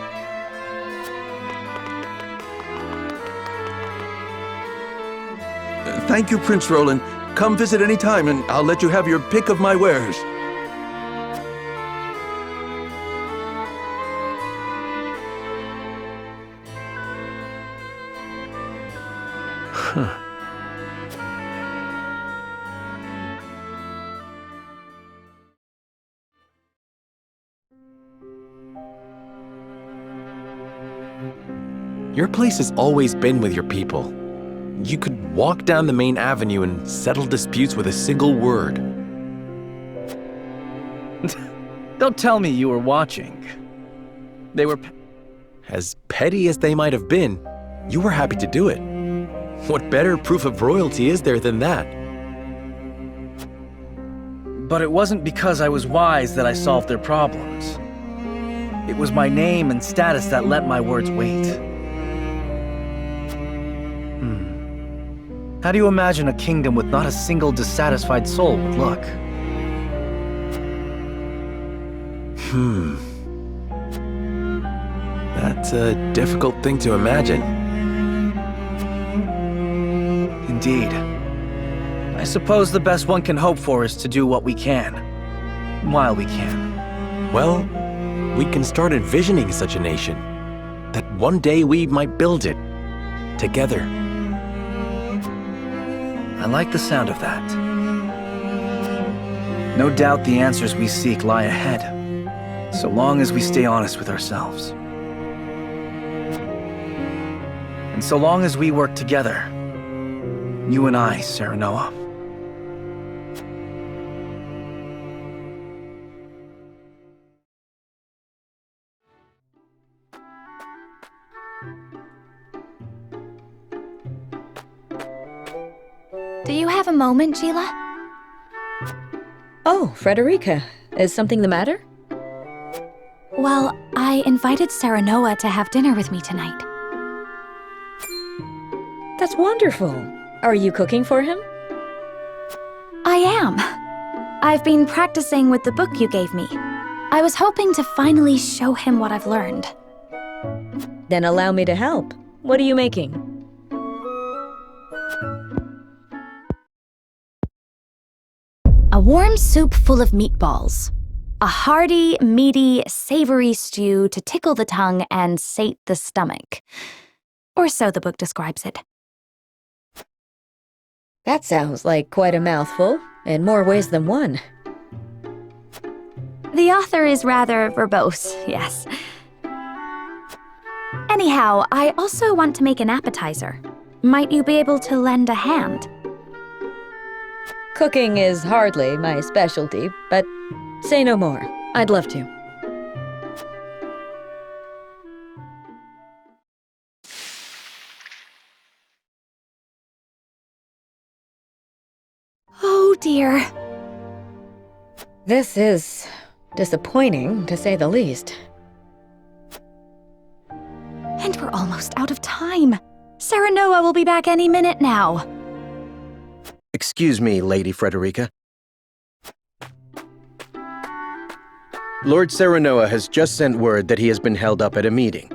Thank you, Prince Roland. Come visit any time and I'll let you have your pick of my wares. Your place has always been with your people. You could walk down the main avenue and settle disputes with a single word. Don't tell me you were watching. They were... As petty as they might have been, you were happy to do it. What better proof of royalty is there than that? But it wasn't because I was wise that I solved their problems. It was my name and status that let my words wait. How do you imagine a kingdom with not a single dissatisfied soul would look? That's a difficult thing to imagine. Indeed. I suppose the best one can hope for is to do what we can, while we can. Well, we can start envisioning such a nation, that one day we might build it, together. I like the sound of that. No doubt the answers we seek lie ahead, so long as we stay honest with ourselves. And so long as we work together, you and I, Serenoa. Do you have a moment, Sheila? Oh, Frederica, is something the matter? Well, I invited Serenoa to have dinner with me tonight. That's wonderful. Are you cooking for him? I am. I've been practicing with the book you gave me. I was hoping to finally show him what I've learned. Then allow me to help. What are you making? A warm soup full of meatballs. A hearty, meaty, savory stew to tickle the tongue and sate the stomach. Or so the book describes it. That sounds like quite a mouthful, in more ways than one. The author is rather verbose, yes. Anyhow, I also want to make an appetizer. Might you be able to lend a hand? Cooking is hardly my specialty, but say no more. I'd love to. Oh dear. This is disappointing, to say the least. And we're almost out of time. Serenoa will be back any minute now. Excuse me, Lady Frederica. Lord Serenoa has just sent word that he has been held up at a meeting.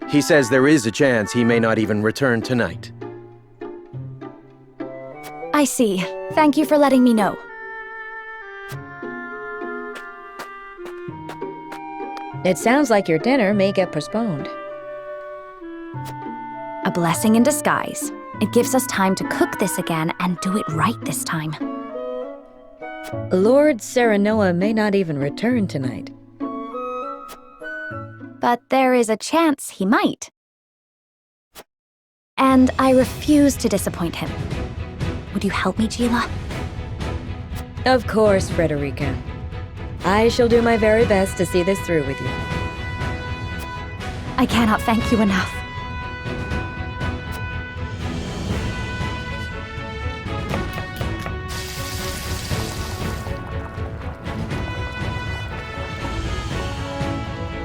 He says there is a chance he may not even return tonight. I see. Thank you for letting me know. It sounds like your dinner may get postponed. A blessing in disguise. It gives us time to cook this again and do it right this time. Lord Serenoa may not even return tonight. But there is a chance he might. And I refuse to disappoint him. Would you help me, Sheila? Of course, Frederica. I shall do my very best to see this through with you. I cannot thank you enough.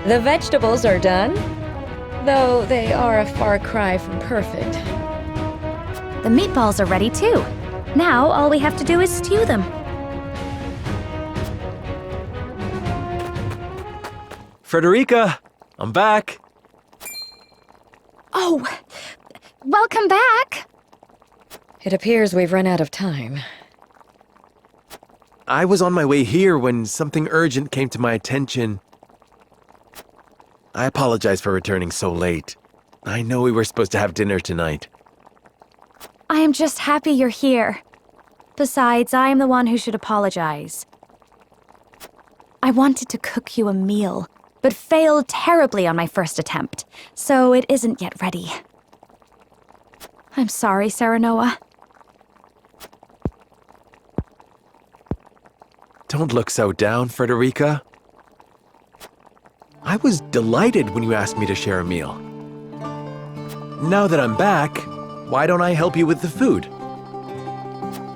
The vegetables are done, though they are a far cry from perfect. The meatballs are ready too. Now all we have to do is stew them. Frederica, I'm back. Oh, welcome back. It appears we've run out of time. I was on my way here when something urgent came to my attention. I apologize for returning so late. I know we were supposed to have dinner tonight. I am just happy you're here. Besides, I am the one who should apologize. I wanted to cook you a meal, but failed terribly on my first attempt, so it isn't yet ready. I'm sorry, Serenoa. Don't look so down, Frederica. I was delighted when you asked me to share a meal. Now that I'm back, why don't I help you with the food?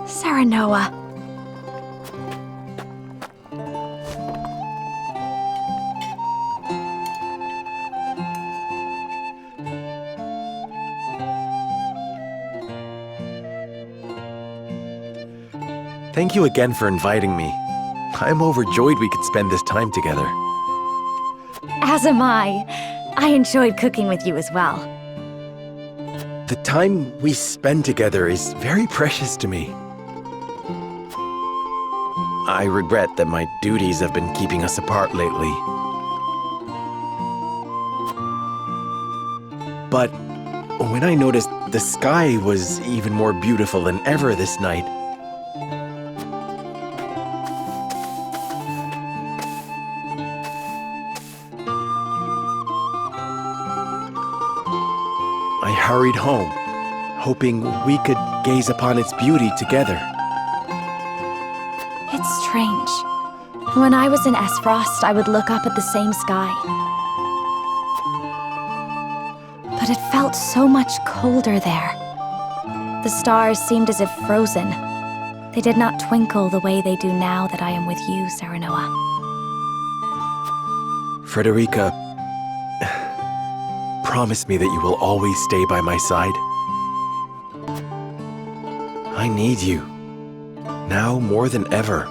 Serenoa. Thank you again for inviting me. I'm overjoyed we could spend this time together. As am I. I enjoyed cooking with you as well. The time we spend together is very precious to me. I regret that my duties have been keeping us apart lately. But when I noticed the sky was even more beautiful than ever this night, I hurried home, hoping we could gaze upon its beauty together. It's strange. When I was in Esfrost, I would look up at the same sky. But it felt so much colder there. The stars seemed as if frozen. They did not twinkle the way they do now that I am with you, Serenoa. Frederica, promise me that you will always stay by my side. I need you, now more than ever.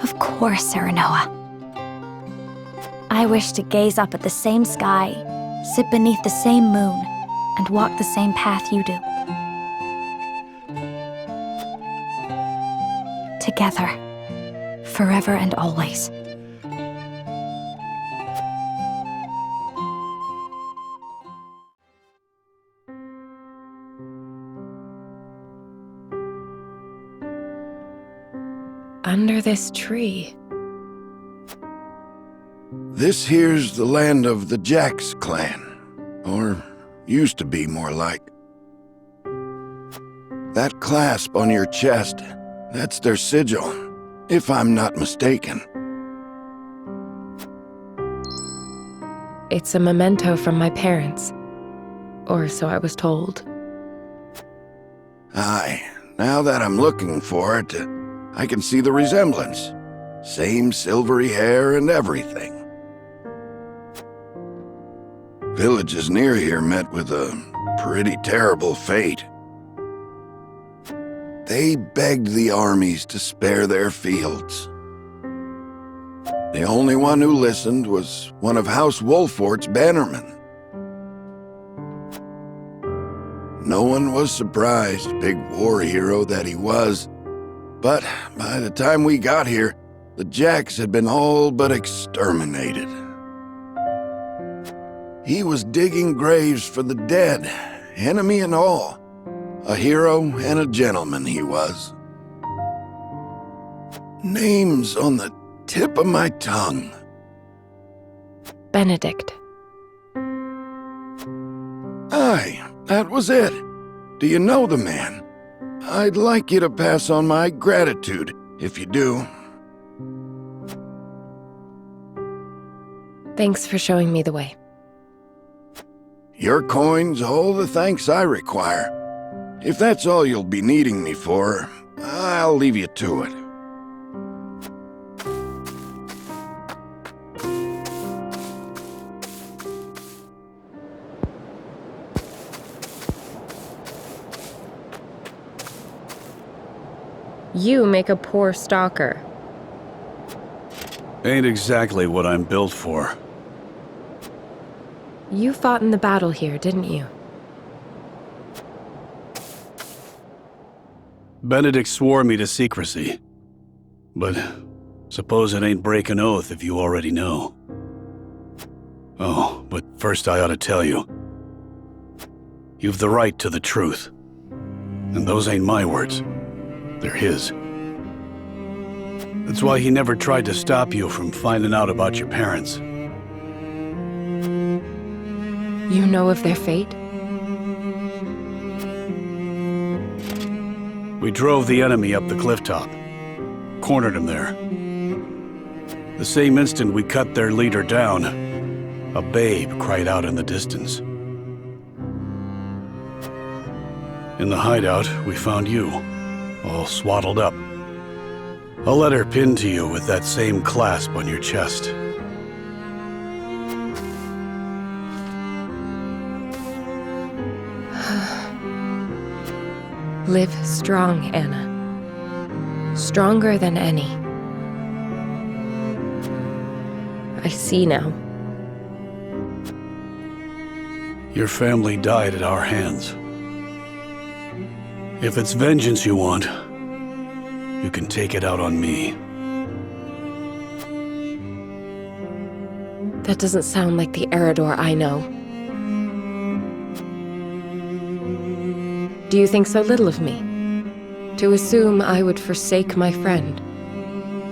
Of course, Serenoa. I wish to gaze up at the same sky, sit beneath the same moon, and walk the same path you do. Together, forever and always. Under this tree. This here's the land of the Jax clan, or used to be more like. That clasp on your chest, that's their sigil, if I'm not mistaken. It's a memento from my parents. Or so I was told. Aye, now that I'm looking for it, I can see the resemblance. Same silvery hair and everything. Villages near here met with a pretty terrible fate. They begged the armies to spare their fields. The only one who listened was one of House Wolfort's bannermen. No one was surprised, big war hero that he was, but by the time we got here, the Jax had been all but exterminated. He was digging graves for the dead, enemy and all. A hero and a gentleman he was. Names on the tip of my tongue. Benedict. Aye, that was it. Do you know the man? I'd like you to pass on my gratitude, if you do. Thanks for showing me the way. Your coin's all the thanks I require. If that's all you'll be needing me for, I'll leave you to it. You make a poor stalker. Ain't exactly what I'm built for. You fought in the battle here, didn't you? Benedict swore me to secrecy. But suppose it ain't break an oath if you already know. Oh, but first I ought to tell you. You've the right to the truth. And those ain't my words. They're his. That's why he never tried to stop you from finding out about your parents. You know of their fate? We drove the enemy up the cliff top. Cornered him there. The same instant we cut their leader down, a babe cried out in the distance. In the hideout, we found you, all swaddled up. A letter pinned to you with that same clasp on your chest. Live strong, Anna. Stronger than any. I see now. Your family died at our hands. If it's vengeance you want, you can take it out on me. That doesn't sound like the Eredor I know. Do you think so little of me? To assume I would forsake my friend,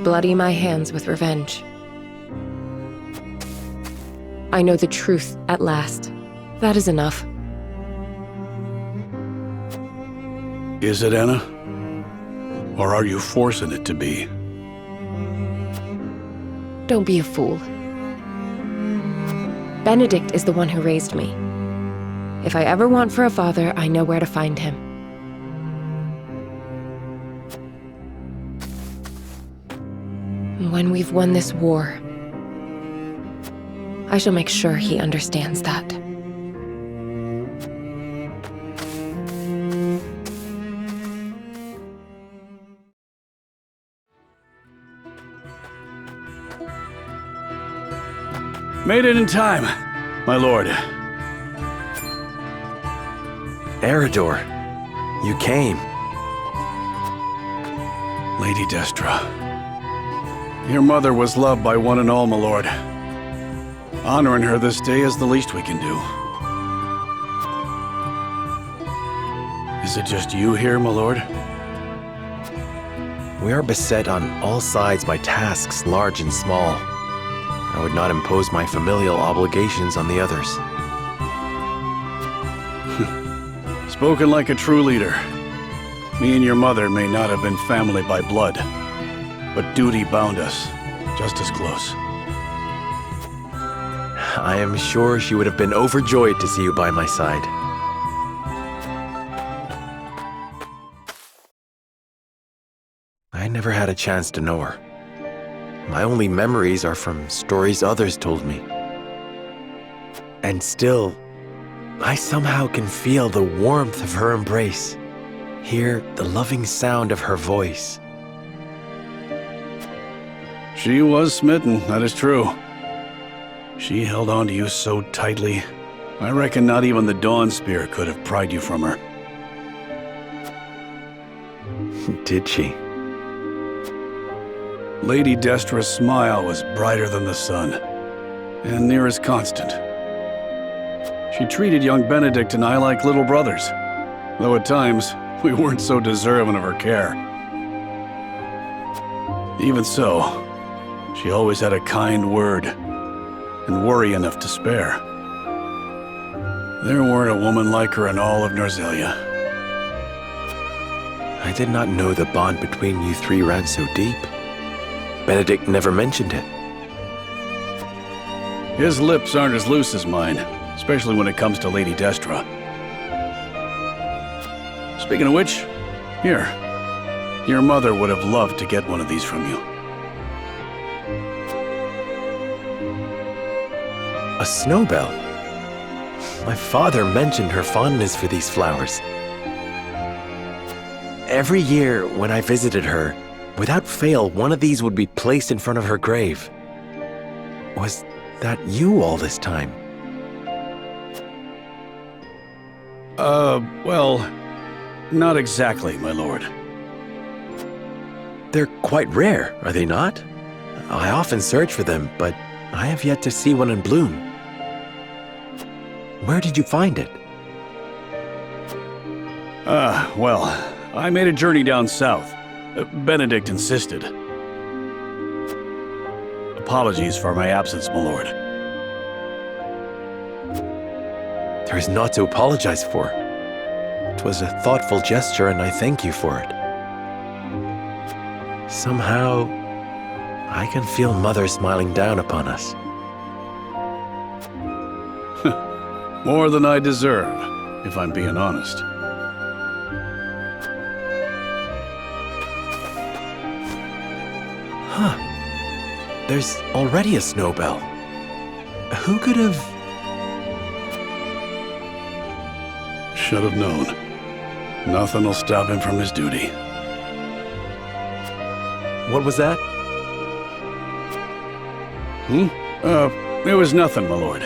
bloody my hands with revenge. I know the truth at last. That is enough. Is it, Anna? Or are you forcing it to be? Don't be a fool. Benedict is the one who raised me. If I ever want for a father, I know where to find him. When we've won this war, I shall make sure he understands that. Made it in time, my lord. Eredor, you came. Lady Destra. Your mother was loved by one and all, my lord. Honoring her this day is the least we can do. Is it just you here, my lord? We are beset on all sides by tasks large and small. I would not impose my familial obligations on the others. Spoken like a true leader. Me and your mother may not have been family by blood, but duty bound us just as close. I am sure she would have been overjoyed to see you by my side. I never had a chance to know her. My only memories are from stories others told me. And still, I somehow can feel the warmth of her embrace, hear the loving sound of her voice. She was smitten, that is true. She held on to you so tightly, I reckon not even the Dawn Spear could have pried you from her. Did she? Lady Destra's smile was brighter than the sun, and near as constant. She treated young Benedict and I like little brothers, though at times we weren't so deserving of her care. Even so, she always had a kind word, and worry enough to spare. There weren't a woman like her in all of Norzelia. I did not know the bond between you three ran so deep. Benedict never mentioned it. His lips aren't as loose as mine, especially when it comes to Lady Destra. Speaking of which, here. Your mother would have loved to get one of these from you. A snowbell? My father mentioned her fondness for these flowers. Every year when I visited her, without fail, one of these would be placed in front of her grave. Was that you all this time? Well, not exactly, my lord. They're quite rare, are they not? I often search for them, but I have yet to see one in bloom. Where did you find it? Well, I made a journey down south. Benedict insisted. Apologies for my absence, my lord. There is naught to apologize for. It was a thoughtful gesture, and I thank you for it. Somehow, I can feel Mother smiling down upon us. More than I deserve, if I'm being honest. Huh. There's already a snowbell. Who could have... Should have known. Nothing will stop him from his duty. What was that? It was nothing, my lord.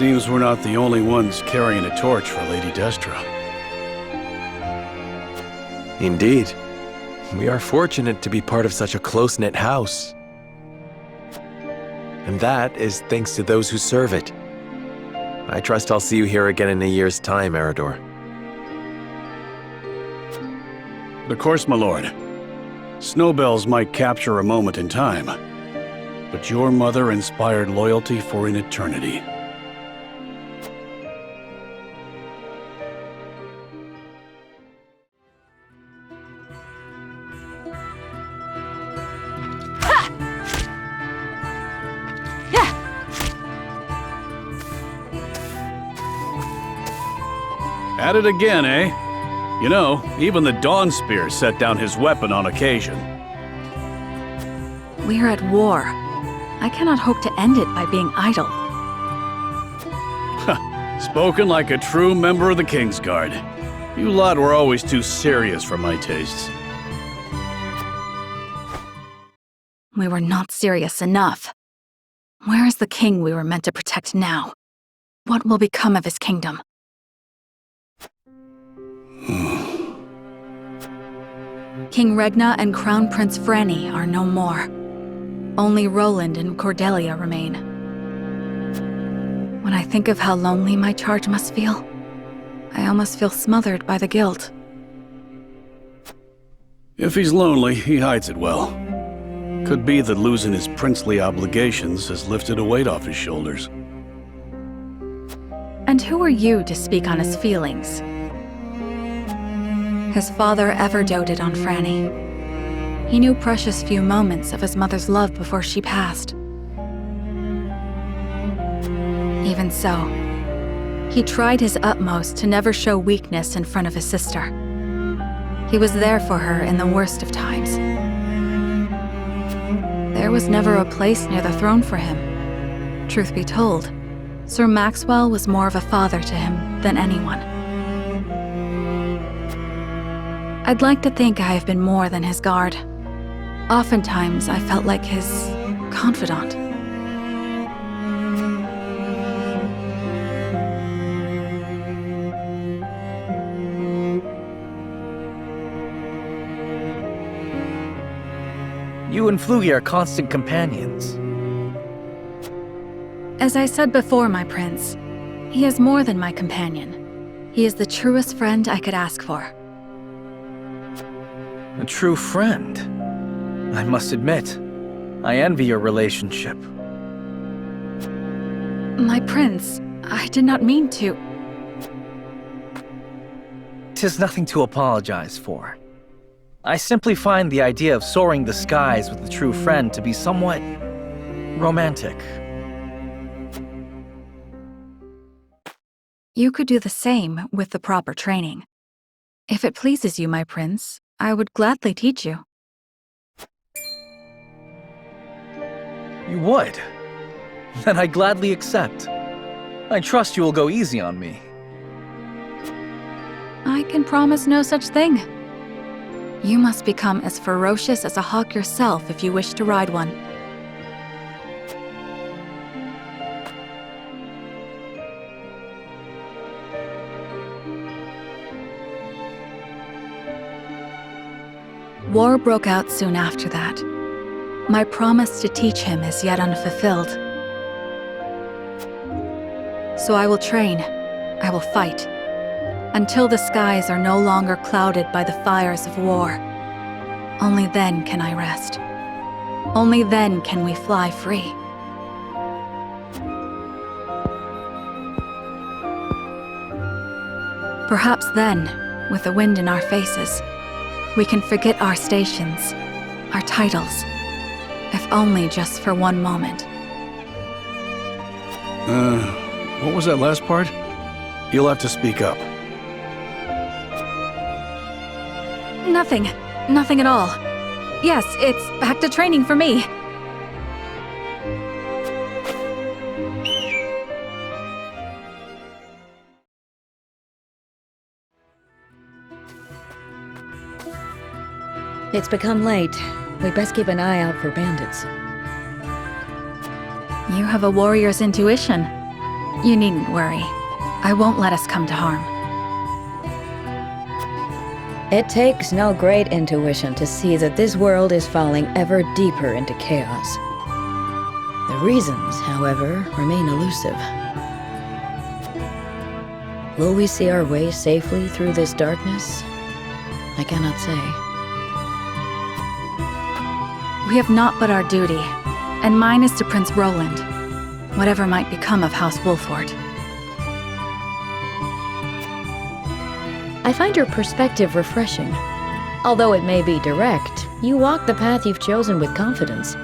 Seems we're not the only ones carrying a torch for Lady Destra. Indeed. We are fortunate to be part of such a close-knit house. And that is thanks to those who serve it. I trust I'll see you here again in a year's time, Eridor. Of course, my lord. Snowbells might capture a moment in time, but your mother inspired loyalty for an eternity. At it again, eh? You know, even the Dawn Spear set down his weapon on occasion. We are at war. I cannot hope to end it by being idle. Spoken like a true member of the Kingsguard. You lot were always too serious for my tastes. We were not serious enough. Where is the king we were meant to protect now? What will become of his kingdom? King Regna and Crown Prince Franny are no more. Only Roland and Cordelia remain. When I think of how lonely my charge must feel, I almost feel smothered by the guilt. If he's lonely, he hides it well. Could be that losing his princely obligations has lifted a weight off his shoulders. And who are you to speak on his feelings? His father ever doted on Franny. He knew precious few moments of his mother's love before she passed. Even so, he tried his utmost to never show weakness in front of his sister. He was there for her in the worst of times. There was never a place near the throne for him. Truth be told, Sir Maxwell was more of a father to him than anyone. I'd like to think I have been more than his guard. Oftentimes, I felt like his confidant. You and Flugy are constant companions. As I said before, my prince, he is more than my companion. He is the truest friend I could ask for. A true friend. I must admit, I envy your relationship. My prince, I did not mean to. 'Tis nothing to apologize for. I simply find the idea of soaring the skies with a true friend to be somewhat romantic. You could do the same with the proper training. If it pleases you, my prince, I would gladly teach you. You would? Then I gladly accept. I trust you will go easy on me. I can promise no such thing. You must become as ferocious as a hawk yourself if you wish to ride one. War broke out soon after that. My promise to teach him is yet unfulfilled. So I will train, I will fight, until the skies are no longer clouded by the fires of war. Only then can I rest. Only then can we fly free. Perhaps then, with the wind in our faces, we can forget our stations, our titles, if only just for one moment. What was that last part? You'll have to speak up. Nothing at all. Yes, it's back to training for me. It's become late. We'd best keep an eye out for bandits. You have a warrior's intuition. You needn't worry. I won't let us come to harm. It takes no great intuition to see that this world is falling ever deeper into chaos. The reasons, however, remain elusive. Will we see our way safely through this darkness? I cannot say. We have naught but our duty, and mine is to Prince Roland, whatever might become of House Wolford. I find your perspective refreshing. Although it may be direct, you walk the path you've chosen with confidence.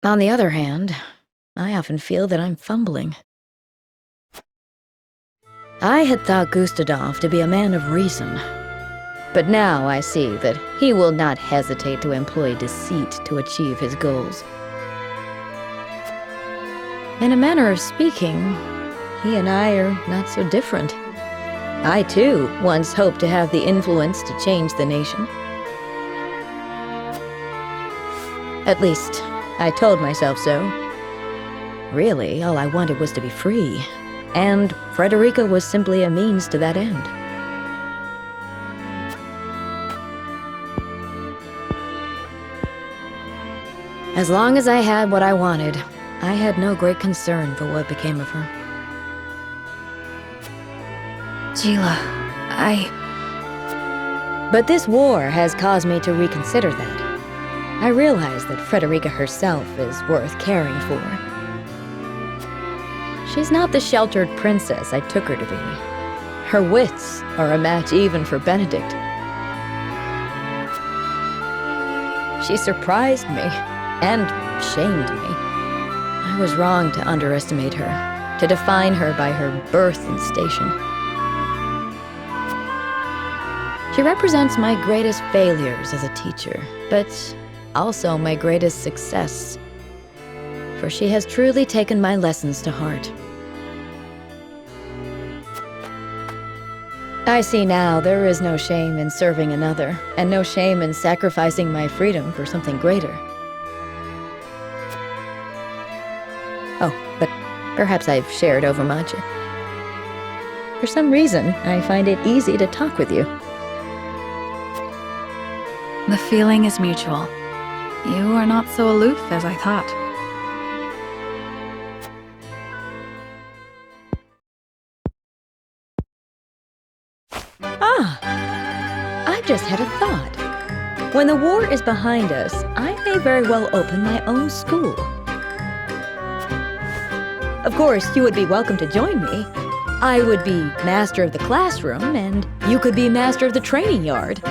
On the other hand, I often feel that I'm fumbling. I had thought Gustadov to be a man of reason, but now I see that he will not hesitate to employ deceit to achieve his goals. In a manner of speaking, he and I are not so different. I, too, once hoped to have the influence to change the nation. At least, I told myself so. Really, all I wanted was to be free, and Frederica was simply a means to that end. As long as I had what I wanted, I had no great concern for what became of her. Gila, But this war has caused me to reconsider that. I realize that Frederica herself is worth caring for. She's not the sheltered princess I took her to be. Her wits are a match even for Benedict. She surprised me and shamed me. I was wrong to underestimate her, to define her by her birth and station. She represents my greatest failures as a teacher, but also my greatest success, for she has truly taken my lessons to heart. I see now there is no shame in serving another, and no shame in sacrificing my freedom for something greater. Oh, but perhaps I've shared overmuch. For some reason, I find it easy to talk with you. the feeling is mutual. You are not so aloof as I thought. I've just had a thought. When the war is behind us, I may very well open my own school. Of course, you would be welcome to join me. I would be master of the classroom, and you could be master of the training yard.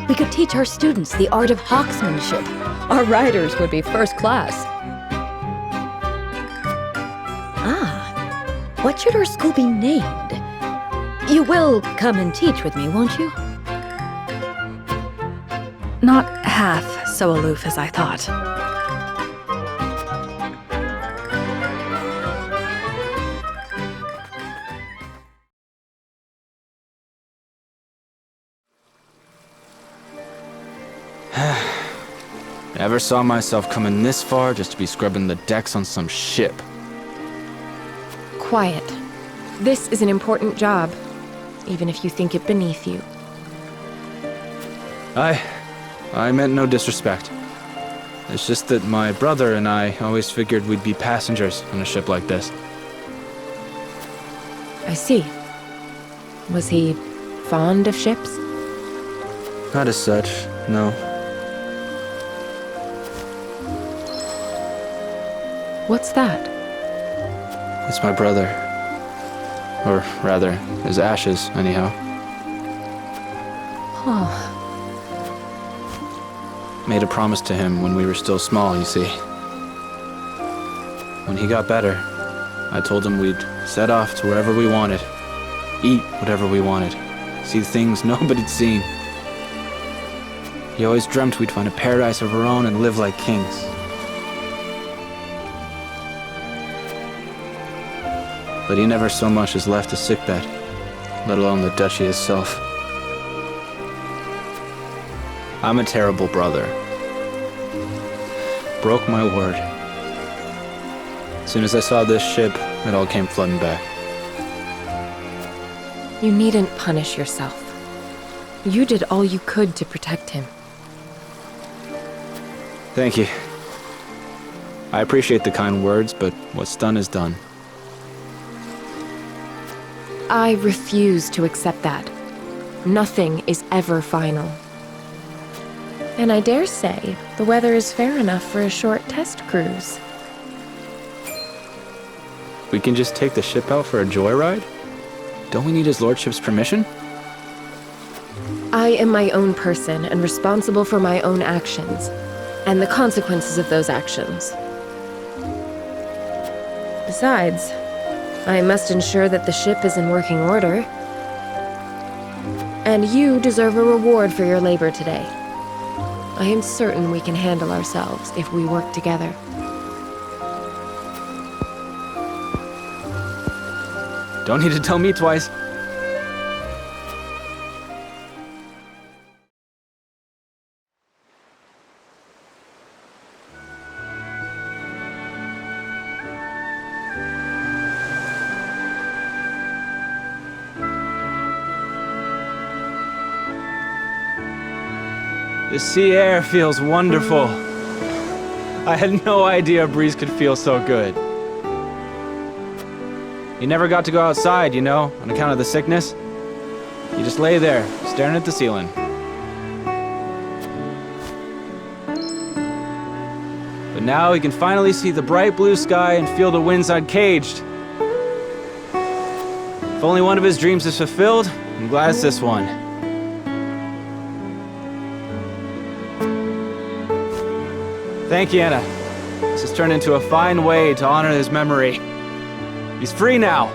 We could teach our students the art of hawksmanship. Our riders would be first class. What should our school be named? You will come and teach with me, won't you? Not half so aloof as I thought. Never saw myself coming this far just to be scrubbing the decks on some ship. Quiet. This is an important job, even if you think it beneath you. I meant no disrespect. It's just that my brother and I always figured we'd be passengers on a ship like this. I see. Was he fond of ships? Not as such, no. What's that? It's my brother. Or rather, his ashes, anyhow. Oh. Made a promise to him when we were still small, you see. When he got better, I told him we'd set off to wherever we wanted, eat whatever we wanted, see things nobody'd seen. He always dreamt we'd find a paradise of our own and live like kings. But he never so much as left a sickbed, let alone the duchy itself. I'm a terrible brother. Broke my word. As soon as I saw this ship, it all came flooding back. You needn't punish yourself. You did all you could to protect him. Thank you. I appreciate the kind words, but what's done is done. I refuse to accept that. Nothing is ever final. And I dare say, the weather is fair enough for a short test cruise. We can just take the ship out for a joyride? Don't we need his lordship's permission? I am my own person and responsible for my own actions, and the consequences of those actions. Besides, I must ensure that the ship is in working order. And you deserve a reward for your labor today. I am certain we can handle ourselves if we work together. Don't need to tell me twice. The sea air feels wonderful. I had no idea a breeze could feel so good. You never got to go outside, you know, on account of the sickness. You just lay there, staring at the ceiling. But now we can finally see the bright blue sky and feel the winds uncaged. If only one of his dreams is fulfilled, I'm glad it's this one. Thank you, Anna. This has turned into a fine way to honor his memory. He's free now.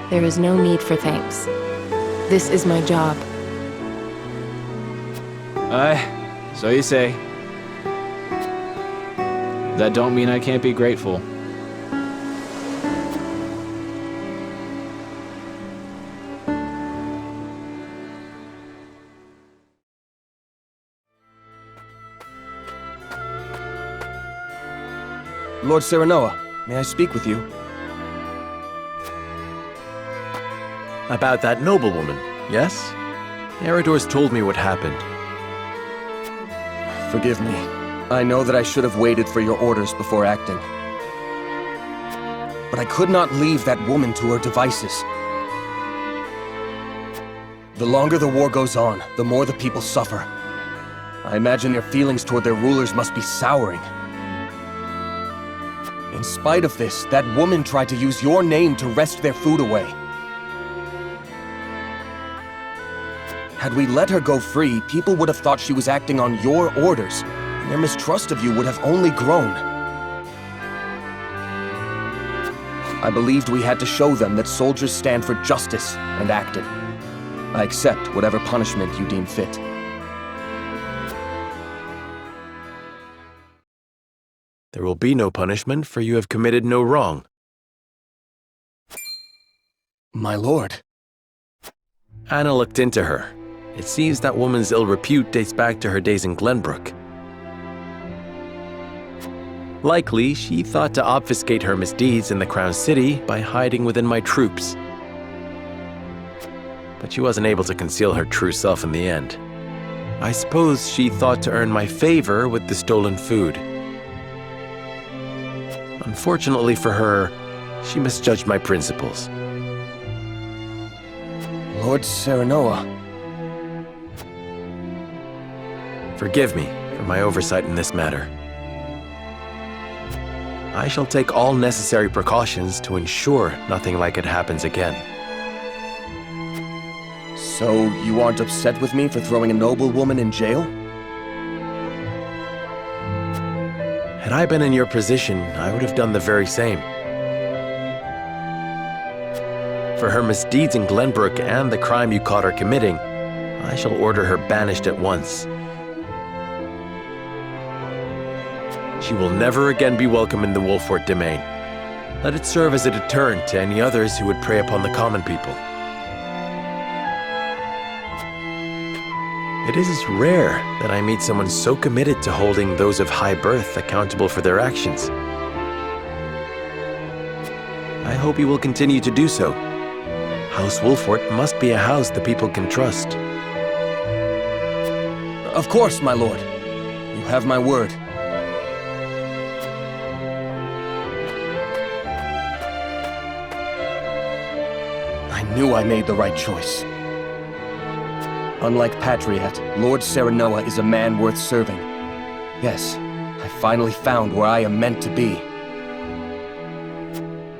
There is no need for thanks. This is my job. So you say. That don't mean I can't be grateful. Lord Serenoa, may I speak with you? About that noblewoman, yes? Eridor's told me what happened. Forgive me. I know that I should have waited for your orders before acting. But I could not leave that woman to her devices. The longer the war goes on, the more the people suffer. I imagine their feelings toward their rulers must be souring. In spite of this, that woman tried to use your name to wrest their food away. Had we let her go free, people would have thought she was acting on your orders, and their mistrust of you would have only grown. I believed we had to show them that soldiers stand for justice, and acted. I accept whatever punishment you deem fit. There will be no punishment, for you have committed no wrong. My lord. Anna looked into her. It seems that woman's ill repute dates back to her days in Glenbrook. Likely, she thought to obfuscate her misdeeds in the Crown City by hiding within my troops. But she wasn't able to conceal her true self in the end. I suppose she thought to earn my favor with the stolen food. Unfortunately for her, she misjudged my principles. Lord Serenoa. Forgive me for my oversight in this matter. I shall take all necessary precautions to ensure nothing like it happens again. So, you aren't upset with me for throwing a noblewoman in jail? Had I been in your position, I would have done the very same. For her misdeeds in Glenbrook and the crime you caught her committing, I shall order her banished at once. She will never again be welcome in the Wolfort domain. Let it serve as a deterrent to any others who would prey upon the common people. It is rare that I meet someone so committed to holding those of high birth accountable for their actions. I hope you will continue to do so. House Wolfort must be a house the people can trust. Of course, my lord. You have my word. I knew I made the right choice. Unlike Patriot, Lord Serenoa is a man worth serving. Yes, I finally found where I am meant to be.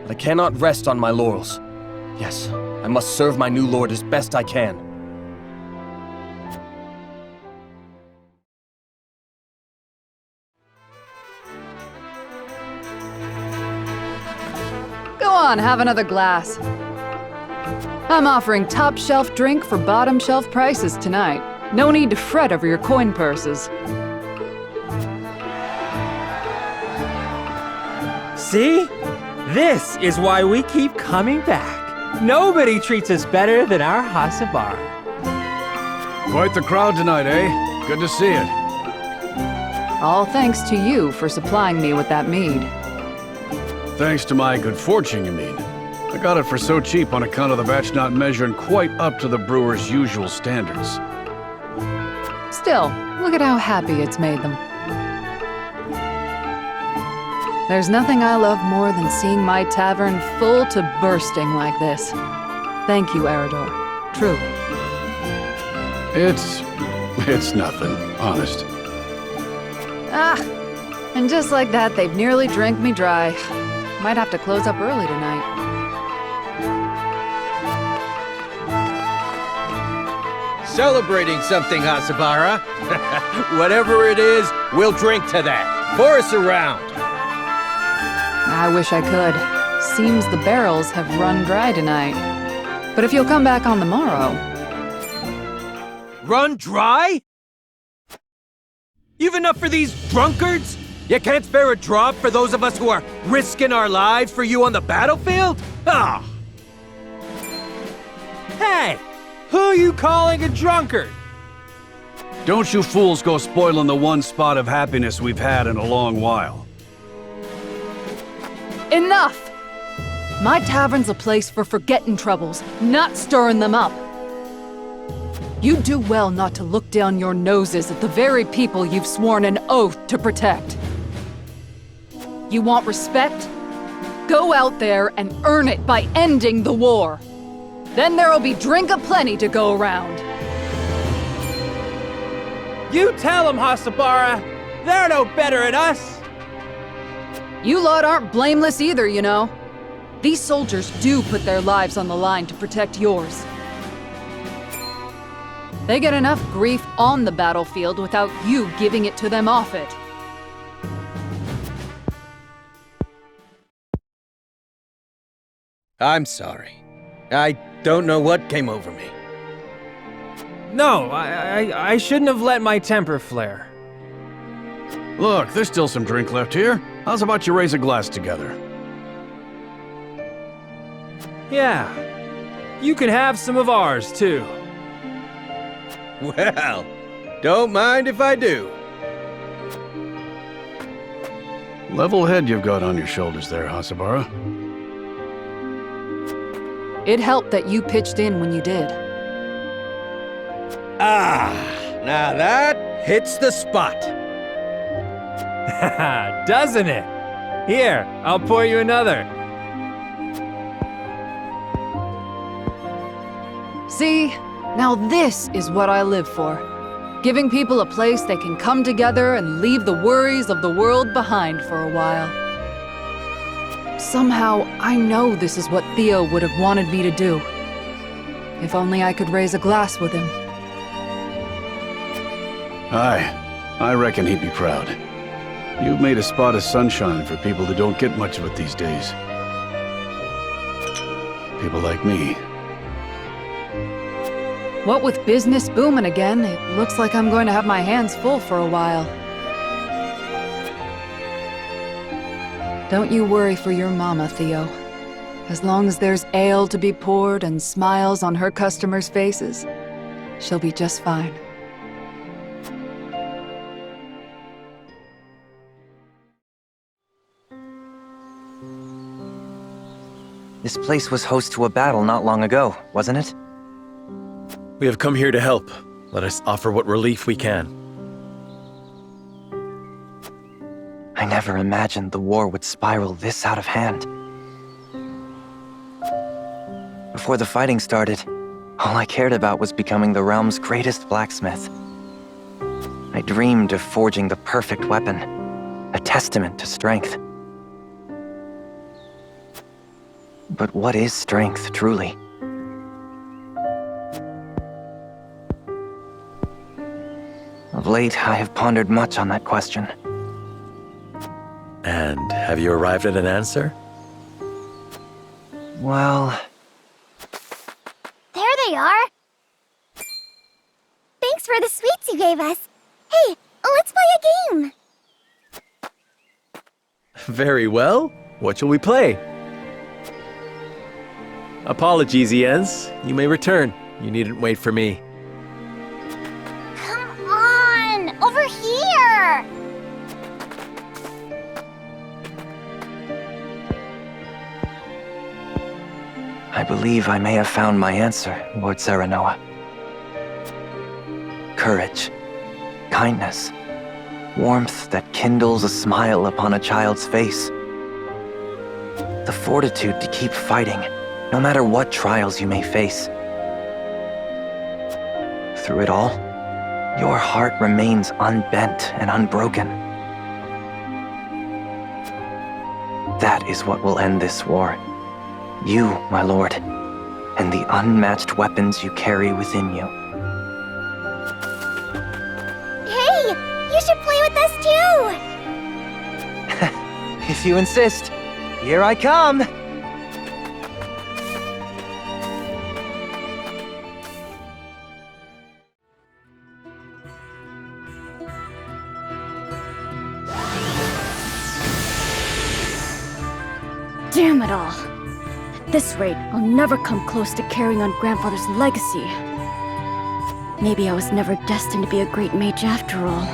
But I cannot rest on my laurels. Yes, I must serve my new lord as best I can. Go on, have another glass. I'm offering top-shelf drink for bottom-shelf prices tonight. No need to fret over your coin purses. See? This is why we keep coming back. Nobody treats us better than our Hasabara. Quite the crowd tonight, eh? Good to see it. All thanks to you for supplying me with that mead. Thanks to my good fortune, you mean? I got it for so cheap on account of the batch not measuring quite up to the brewer's usual standards. Still, look at how happy it's made them. There's nothing I love more than seeing my tavern full to bursting like this. Thank you, Eridor. Truly. It's nothing, honest. Ah, and just like that, they've nearly drank me dry. Might have to close up early tonight. Celebrating something, Hasabara. Whatever it is, we'll drink to that. Pour us around. I wish I could. Seems the barrels have run dry tonight. But if you'll come back on the morrow... Run dry? You've enough for these drunkards? You can't spare a drop for those of us who are risking our lives for you on the battlefield? Ah! Hey! Who are you calling a drunkard? Don't you fools go spoiling the one spot of happiness we've had in a long while. Enough! My tavern's a place for forgetting troubles, not stirring them up. You do well not to look down your noses at the very people you've sworn an oath to protect. You want respect? Go out there and earn it by ending the war. Then there'll be drink aplenty to go around. You tell them, Hasabara. They're no better than us. You lot aren't blameless either, you know. These soldiers do put their lives on the line to protect yours. They get enough grief on the battlefield without you giving it to them off it. I'm sorry. I don't know what came over me. No, I shouldn't have let my temper flare. Look, there's still some drink left here. How's about you raise a glass together? Yeah. You can have some of ours, too. Well, don't mind if I do. Level head you've got on your shoulders there, Hasabara. It helped that you pitched in when you did. Ah, now that hits the spot. Doesn't it? Here, I'll pour you another. See, now this is what I live for. Giving people a place they can come together and leave the worries of the world behind for a while. Somehow, I know this is what Theo would have wanted me to do. If only I could raise a glass with him. I reckon he'd be proud. You've made a spot of sunshine for people who don't get much of it these days. People like me. What with business booming again, it looks like I'm going to have my hands full for a while. Don't you worry for your mama, Theo. As long as there's ale to be poured and smiles on her customers' faces, she'll be just fine. This place was host to a battle not long ago, wasn't it? We have come here to help. Let us offer what relief we can. I never imagined the war would spiral this out of hand. Before the fighting started, all I cared about was becoming the realm's greatest blacksmith. I dreamed of forging the perfect weapon, a testament to strength. But what is strength, truly? Of late, I have pondered much on that question. And have you arrived at an answer? Well... There they are! Thanks for the sweets you gave us. Hey, let's play a game! Very well. What shall we play? Apologies, Jens. You may return. You needn't wait for me. Come on! Over here! I believe I may have found my answer, Lord Serenoa. Courage, kindness, warmth that kindles a smile upon a child's face. The fortitude to keep fighting, no matter what trials you may face. Through it all, your heart remains unbent and unbroken. That is what will end this war. You, my lord, and the unmatched weapons you carry within you. Hey, you should play with us too! If you insist, here I come! Damn it all. At this rate, I'll never come close to carrying on Grandfather's legacy. Maybe I was never destined to be a great mage after all.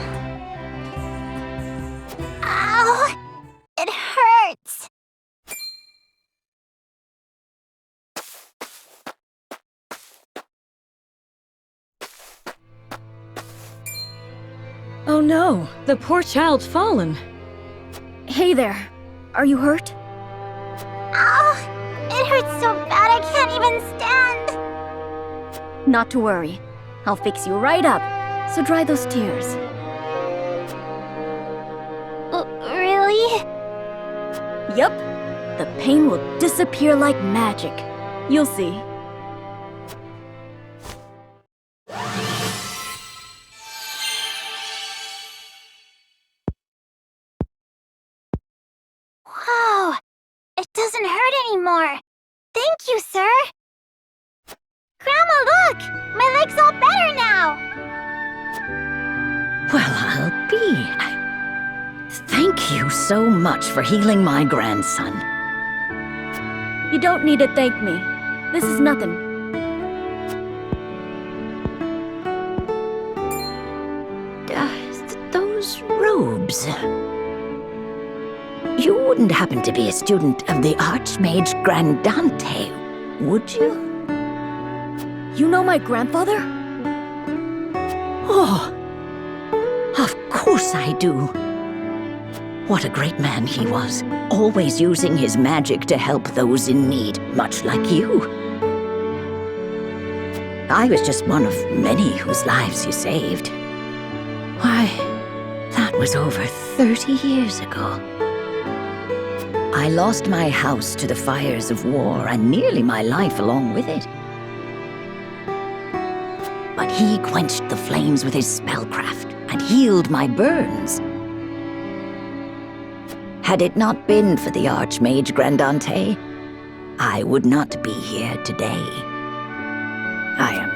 Ow! It hurts! Oh no, the poor child's fallen. Hey there, are you hurt? Ow! It hurts so bad I can't even stand! Not to worry. I'll fix you right up, so dry those tears. Really? Yup. The pain will disappear like magic. You'll see. Wow! It doesn't hurt anymore. Thank you, sir. Grandma, look! My leg's all better now! Well, I'll be. Thank you so much for healing my grandson. You don't need to thank me. This is nothing. Those robes. You wouldn't happen to be a student of the Archmage Grandante, would you? You know my grandfather? Oh, of course I do. What a great man he was, always using his magic to help those in need, much like you. I was just one of many whose lives you saved. Why, that was over 30 years ago. I lost my house to the fires of war and nearly my life along with it. But he quenched the flames with his spellcraft and healed my burns. Had it not been for the Archmage Grandante, I would not be here today. I am.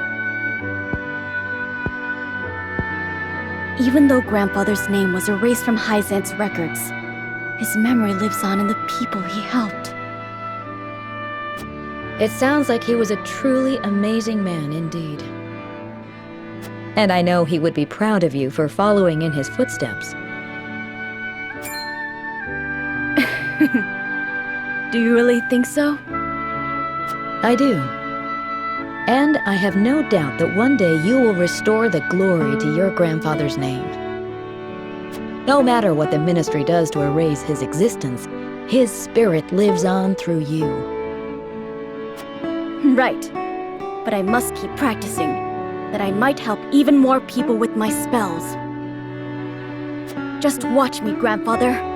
Even though Grandfather's name was erased from Hyzant's records, his memory lives on in the people he helped. It sounds like he was a truly amazing man indeed. And I know he would be proud of you for following in his footsteps. Do you really think so? I do. And I have no doubt that one day you will restore the glory to your grandfather's name. No matter what the ministry does to erase his existence, his spirit lives on through you. Right. But I must keep practicing, that I might help even more people with my spells. Just watch me, Grandfather.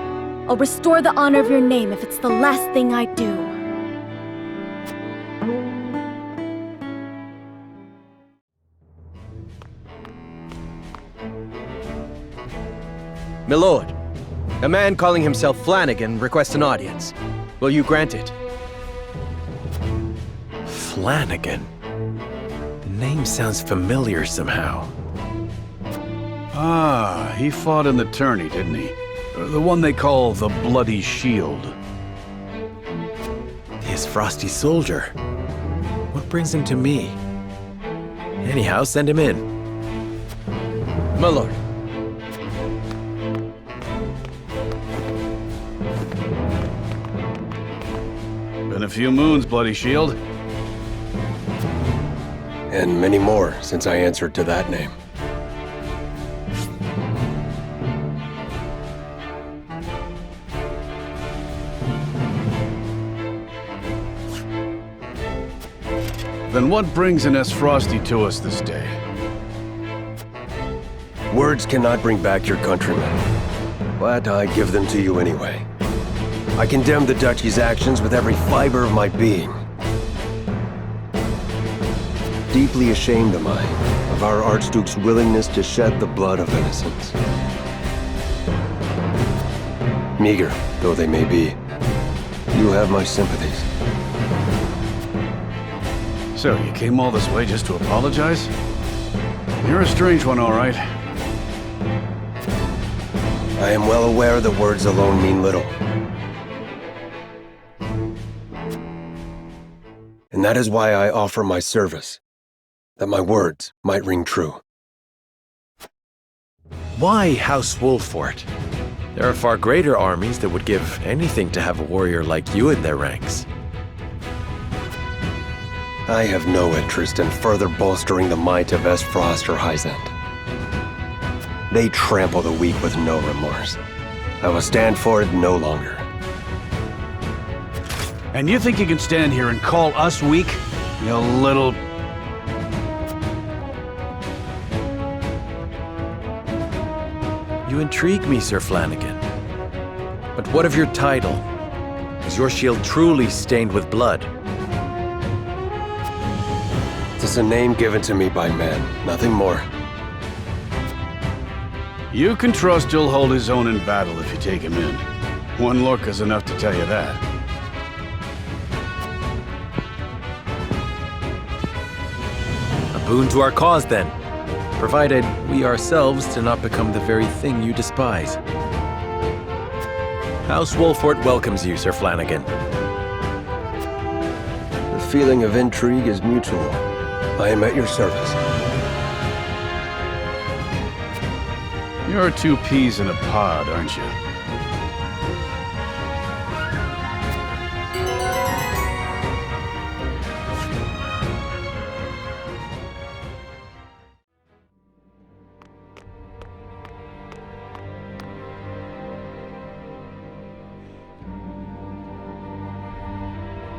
I'll restore the honor of your name if it's the last thing I do. My lord, a man calling himself Flanagan requests an audience. Will you grant it? Flanagan? The name sounds familiar somehow. Ah, he fought in the tourney, didn't he? The one they call the Bloody Shield. His frosty soldier. What brings him to me? Anyhow, send him in. My lord. Been a few moons, Bloody Shield. And many more since I answered to that name. Then what brings an S. Frosty to us this day? Words cannot bring back your countrymen, but I give them to you anyway. I condemn the Duchy's actions with every fiber of my being. Deeply ashamed am I of our Archduke's willingness to shed the blood of innocents. Meager though they may be, you have my sympathies. So, you came all this way just to apologize? You're a strange one, all right. I am well aware that words alone mean little. And that is why I offer my service, that my words might ring true. Why House Wolfort? There are far greater armies that would give anything to have a warrior like you in their ranks. I have no interest in further bolstering the might of S. Frost or Hyzant. They trample the weak with no remorse. I will stand for it no longer. And you think you can stand here and call us weak? You little... You intrigue me, Sir Flanagan. But what of your title? Is your shield truly stained with blood? It is a name given to me by men, nothing more. You can trust he'll hold his own in battle if you take him in. One look is enough to tell you that. A boon to our cause, then. Provided we ourselves do not become the very thing you despise. House Wolfort welcomes you, Sir Flanagan. The feeling of intrigue is mutual. I am at your service. You're two peas in a pod, aren't you?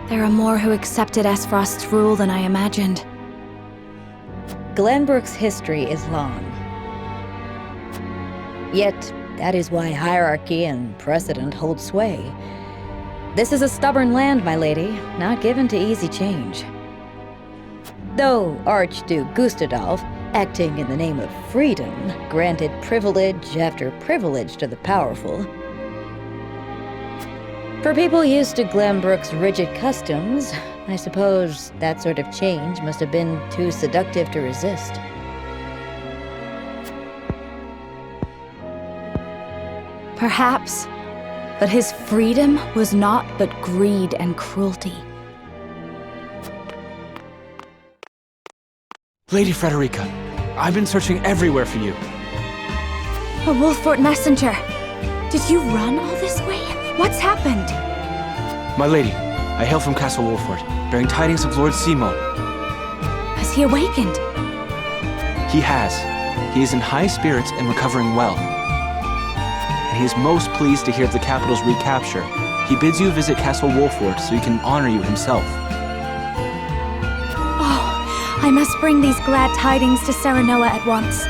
There are more who accepted S. Frost's rule than I imagined. Glenbrook's history is long. Yet, that is why hierarchy and precedent hold sway. This is a stubborn land, my lady, not given to easy change. Though Archduke Gustadolf, acting in the name of freedom, granted privilege after privilege to the powerful. For people used to Glenbrook's rigid customs, I suppose that sort of change must have been too seductive to resist. Perhaps, but his freedom was naught but greed and cruelty. Lady Frederica, I've been searching everywhere for you. A Wolfort messenger. Did you run all this way? What's happened? My lady, I hail from Castle Wolford, bearing tidings of Lord Simon. Has he awakened? He has. He is in high spirits and recovering well. And he is most pleased to hear of the capital's recapture. He bids you visit Castle Wolford so he can honor you himself. Oh, I must bring these glad tidings to Serenoa at once.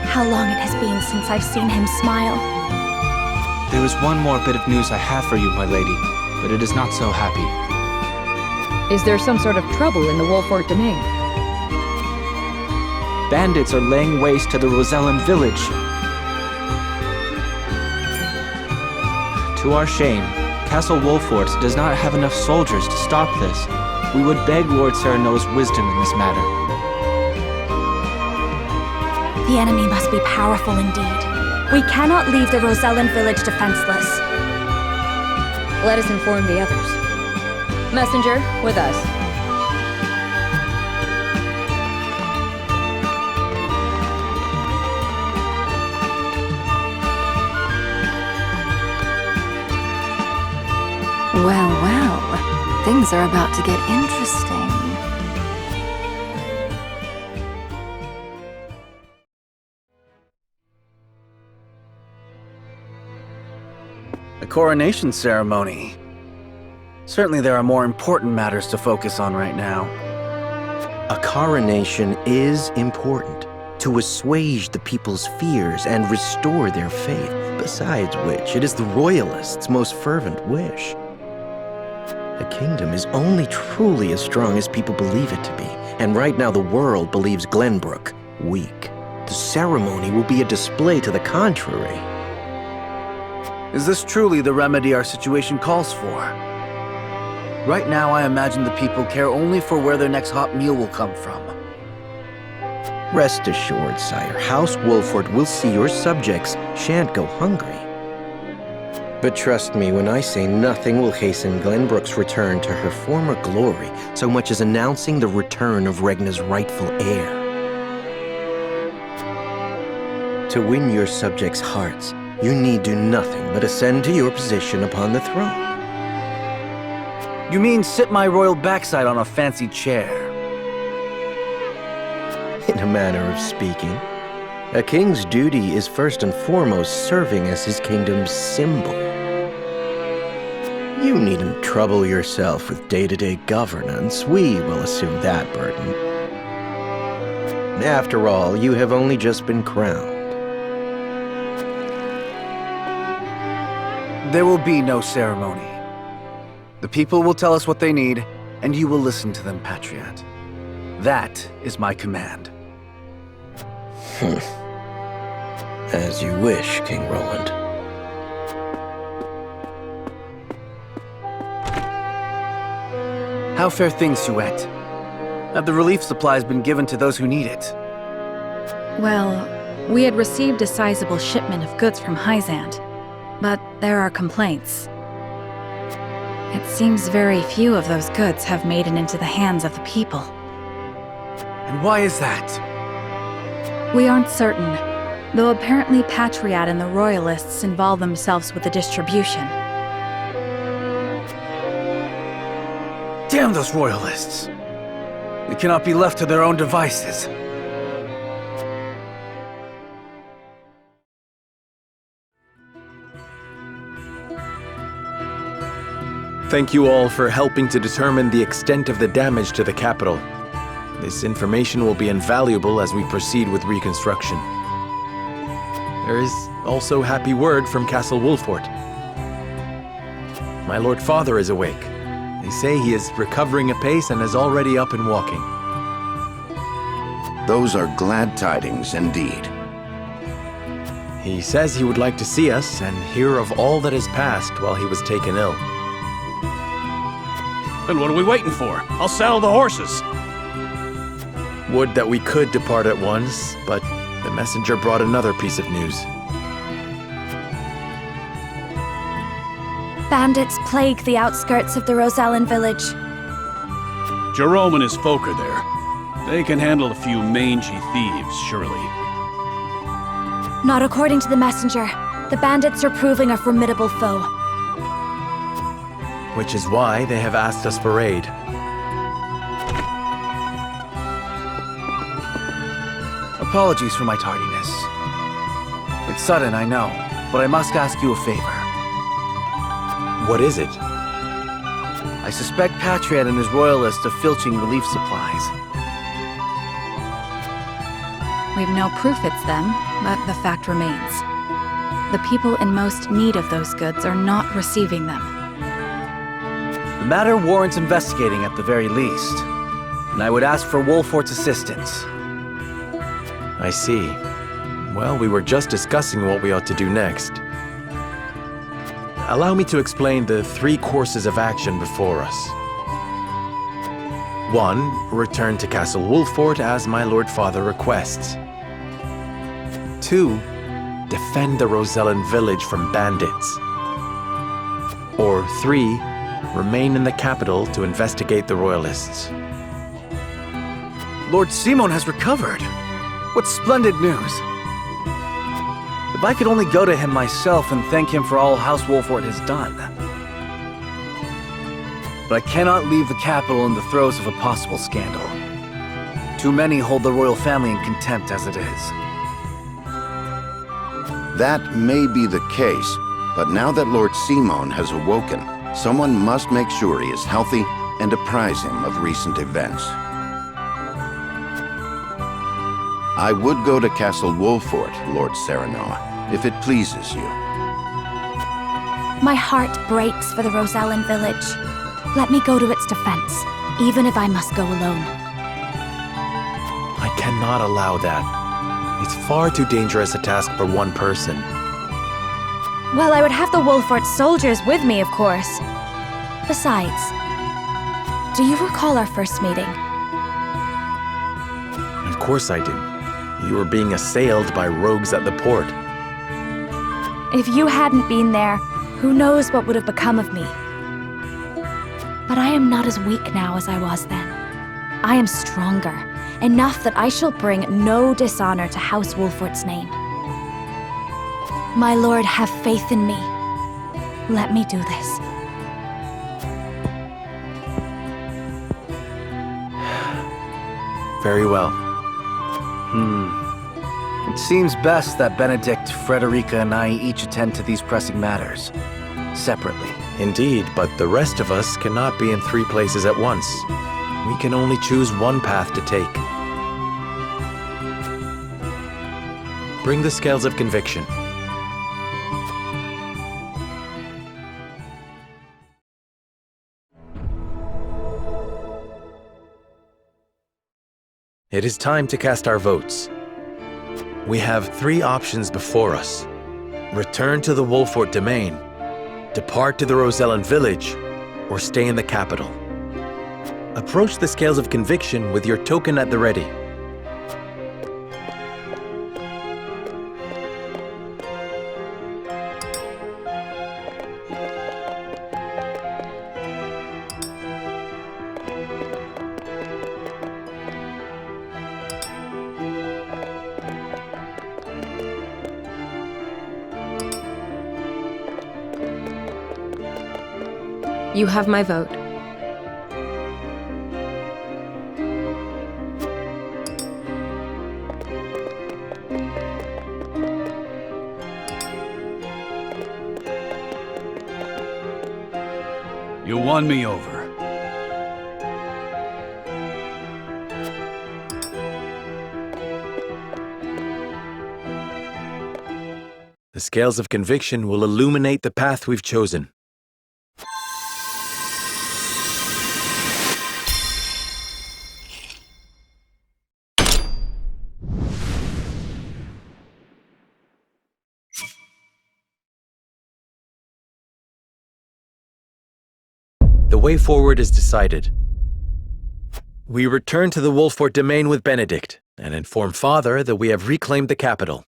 How long it has been since I've seen him smile. There is one more bit of news I have for you, my lady, but it is not so happy. Is there some sort of trouble in the Wolford domain? Bandits are laying waste to the Rosellan village. To our shame, Castle Wolford does not have enough soldiers to stop this. We would beg Lord Serenoa's wisdom in this matter. The enemy must be powerful indeed. We cannot leave the Rosellan village defenseless. Let us inform the others. Messenger, with us. Well, well. Things are about to get interesting. A coronation ceremony. Certainly there are more important matters to focus on right now. A coronation is important to assuage the people's fears and restore their faith, besides which it is the royalists' most fervent wish. A kingdom is only truly as strong as people believe it to be, and right now the world believes Glenbrook weak. The ceremony will be a display to the contrary. Is this truly the remedy our situation calls for? Right now, I imagine the people care only for where their next hot meal will come from. Rest assured, sire, House Wolford will see your subjects shan't go hungry. But trust me when I say nothing will hasten Glenbrook's return to her former glory so much as announcing the return of Regna's rightful heir. To win your subjects' hearts, you need do nothing but ascend to your position upon the throne. You mean sit my royal backside on a fancy chair? In a manner of speaking, a king's duty is first and foremost serving as his kingdom's symbol. You needn't trouble yourself with day-to-day governance. We will assume that burden. After all, you have only just been crowned. There will be no ceremony. The people will tell us what they need, and you will listen to them, Patriot. That is my command. As you wish, King Roland. How fare things, Suette? Have the relief supplies been given to those who need it? Well, we had received a sizable shipment of goods from Hyzant, but there are complaints. It seems very few of those goods have made it into the hands of the people. And why is that? We aren't certain, though apparently Patriot and the Royalists involve themselves with the distribution. Damn those Royalists! They cannot be left to their own devices. Thank you all for helping to determine the extent of the damage to the capital. This information will be invaluable as we proceed with reconstruction. There is also happy word from Castle Wolford. My Lord Father is awake. They say he is recovering apace and is already up and walking. Those are glad tidings indeed. He says he would like to see us and hear of all that has passed while he was taken ill. Then what are we waiting for? I'll saddle the horses. Would that we could depart at once, but the messenger brought another piece of news. Bandits plague the outskirts of the Rosellan village. Jerome and his folk are there. They can handle a few mangy thieves, surely. Not according to the messenger. The bandits are proving a formidable foe. which is why they have asked us for aid. Apologies for my tardiness. It's sudden, I know, but I must ask you a favor. What is it? I suspect Patriot and his royalists of filching relief supplies. We've no proof it's them, but the fact remains. The people in most need of those goods are not receiving them. The matter warrants investigating at the very least, and I would ask for Wolfort's assistance. I see. Well, we were just discussing what we ought to do next. Allow me to explain the 3 courses of action before us. 1. Return to Castle Wolfort as my Lord Father requests. 2. Defend the Rosellan village from bandits. Or 3. Remain in the capital to investigate the royalists. Lord Simon has recovered! What splendid news! If I could only go to him myself and thank him for all House Wolfort has done. But I cannot leave the capital in the throes of a possible scandal. Too many hold the royal family in contempt as it is. That may be the case, but now that Lord Simon has awoken, someone must make sure he is healthy and apprise him of recent events. I would go to Castle Wolfort, Lord Serenoa, if it pleases you. My heart breaks for the Rosellan village. Let me go to its defense, even if I must go alone. I cannot allow that. It's far too dangerous a task for one person. Well, I would have the Wolfort soldiers with me, of course. Besides, do you recall our first meeting? Of course I do. You were being assailed by rogues at the port. If you hadn't been there, who knows what would have become of me. But I am not as weak now as I was then. I am stronger, enough that I shall bring no dishonor to House Wolfort's name. My lord, have faith in me. Let me do this. Very well. It seems best that Benedict, Frederica, and I each attend to these pressing matters, separately. Indeed, but the rest of us cannot be in 3 places at once. We can only choose one path to take. Bring the scales of conviction. It is time to cast our votes. We have 3 options before us. Return to the Wolfort domain, depart to the Rosellan village, or stay in the capital. Approach the scales of conviction with your token at the ready. You have my vote. You won me over. The scales of conviction will illuminate the path we've chosen. The way forward is decided. We return to the Wolfort domain with Benedict and inform Father that we have reclaimed the capital.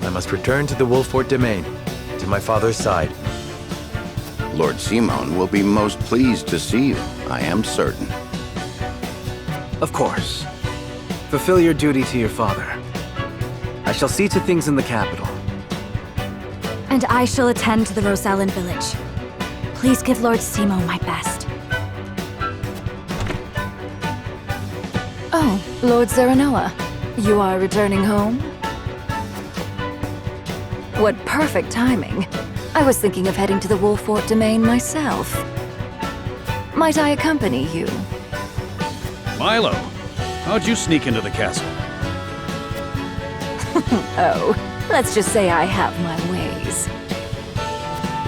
I must return to the Wolfort domain, to my father's side. Lord Simon will be most pleased to see you, I am certain. Of course. Fulfill your duty to your father. I shall see to things in the capital. And I shall attend to the Rosellen village. Please give Lord Simo my best. Oh, Lord Serenoa, you are returning home? What perfect timing. I was thinking of heading to the Wolfort domain myself. Might I accompany you? Milo, how'd you sneak into the castle? Oh, let's just say I have my ways.